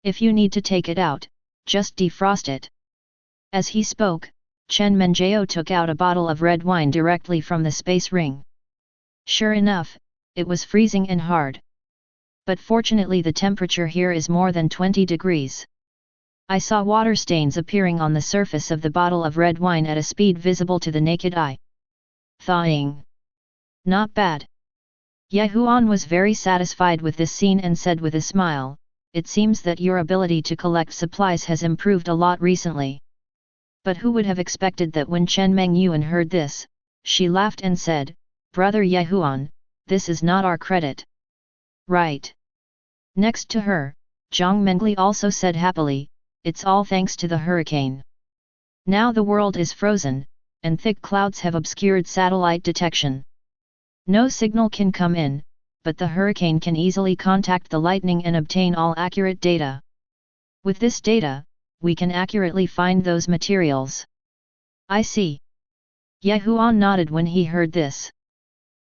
If you need to take it out, just defrost it. As he spoke, Chen Menjao took out a bottle of red wine directly from the space ring. Sure enough, it was freezing and hard. But fortunately the temperature here is more than 20 degrees. I saw water stains appearing on the surface of the bottle of red wine at a speed visible to the naked eye. Thawing. Not bad. Huan was very satisfied with this scene and said with a smile, it seems that your ability to collect supplies has improved a lot recently. But who would have expected that when Chen Mengyuan heard this, she laughed and said, Brother Huan, this is not our credit. Right. Next to her, Zhang Mengli also said happily, it's all thanks to the hurricane. Now the world is frozen, and thick clouds have obscured satellite detection. No signal can come in, but the hurricane can easily contact the lightning and obtain all accurate data. With this data, we can accurately find those materials. I see. Huan nodded when he heard this.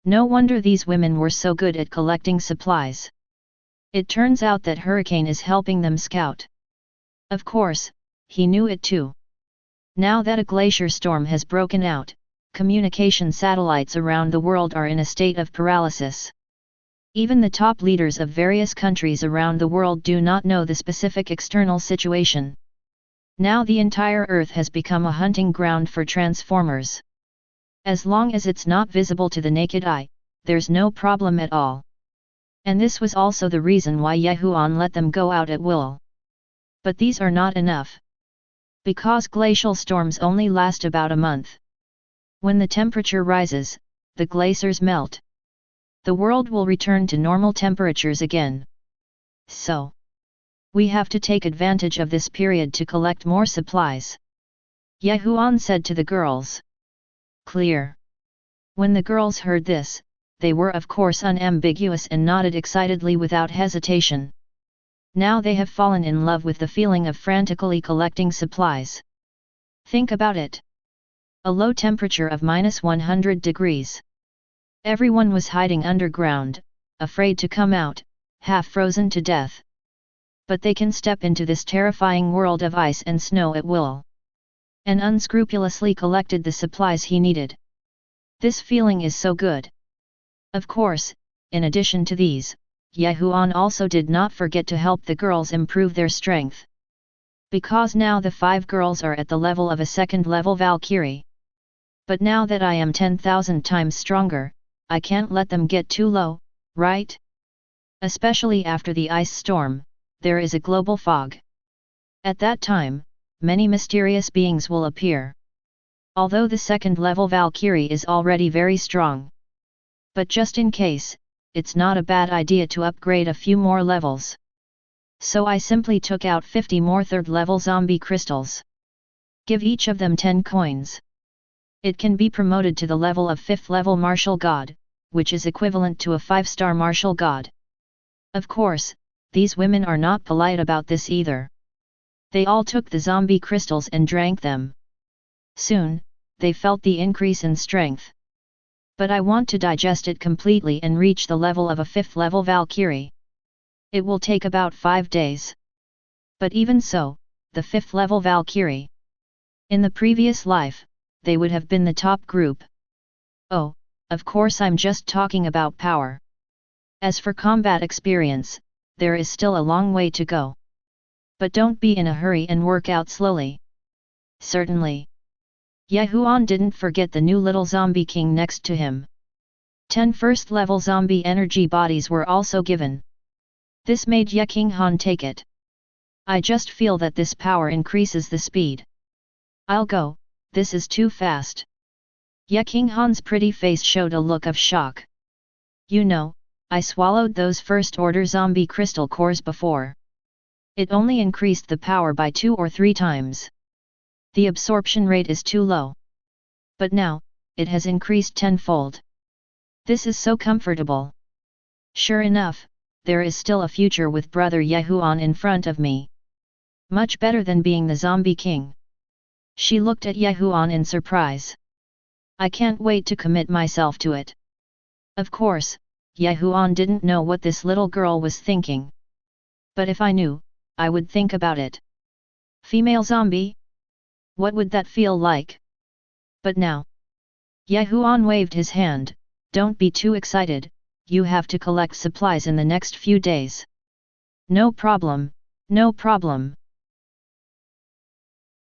No wonder these women were so good at collecting supplies. It turns out that hurricane is helping them scout. Of course, he knew it too. Now that a glacier storm has broken out, communication satellites around the world are in a state of paralysis. Even the top leaders of various countries around the world do not know the specific external situation. Now the entire Earth has become a hunting ground for transformers. As long as it's not visible to the naked eye, there's no problem at all. And this was also the reason why Huan let them go out at will. But these are not enough. Because glacial storms only last about a month. When the temperature rises, the glaciers melt. The world will return to normal temperatures again. So, we have to take advantage of this period to collect more supplies. Huan said to the girls. Clear. When the girls heard this, they were of course unambiguous and nodded excitedly without hesitation. Now they have fallen in love with the feeling of frantically collecting supplies. Think about it. A low temperature of -100 degrees. Everyone was hiding underground, afraid to come out, half frozen to death. But they can step into this terrifying world of ice and snow at will. And unscrupulously collected the supplies he needed. This feeling is so good. Of course, in addition to these, Huan also did not forget to help the girls improve their strength. Because now the 5 girls are at the level of a second-level Valkyrie. But now that I am 10,000 times stronger, I can't let them get too low, right? Especially after the ice storm, there is a global fog. At that time, many mysterious beings will appear. Although the second-level Valkyrie is already very strong. But just in case, it's not a bad idea to upgrade a few more levels. So I simply took out 50 more 3rd level zombie crystals. Give each of them 10 coins. It can be promoted to the level of 5th level martial god, which is equivalent to a 5-star martial god. Of course, these women are not polite about this either. They all took the zombie crystals and drank them. Soon, they felt the increase in strength. But I want to digest it completely and reach the level of a 5th level Valkyrie. It will take about 5 days. But even so, the 5th level Valkyrie. In the previous life, they would have been the top group. Oh, of course I'm just talking about power. As for combat experience, there is still a long way to go. But don't be in a hurry and work out slowly. Certainly. Huan didn't forget the new little zombie king next to him. 10 first level zombie energy bodies were also given. This made King Han take it. I just feel that this power increases the speed. I'll go, this is too fast. King Han's pretty face showed a look of shock. You know, I swallowed those first order zombie crystal cores before. It only increased the power by 2 or 3 times. The absorption rate is too low. But now, it has increased tenfold. This is so comfortable. Sure enough, there is still a future with brother Huan in front of me. Much better than being the zombie king. She looked at Huan in surprise. I can't wait to commit myself to it. Of course, Huan didn't know what this little girl was thinking. But if I knew, I would think about it. Female zombie? What would that feel like? But now. Huan waved his hand, don't be too excited, you have to collect supplies in the next few days. No problem, no problem.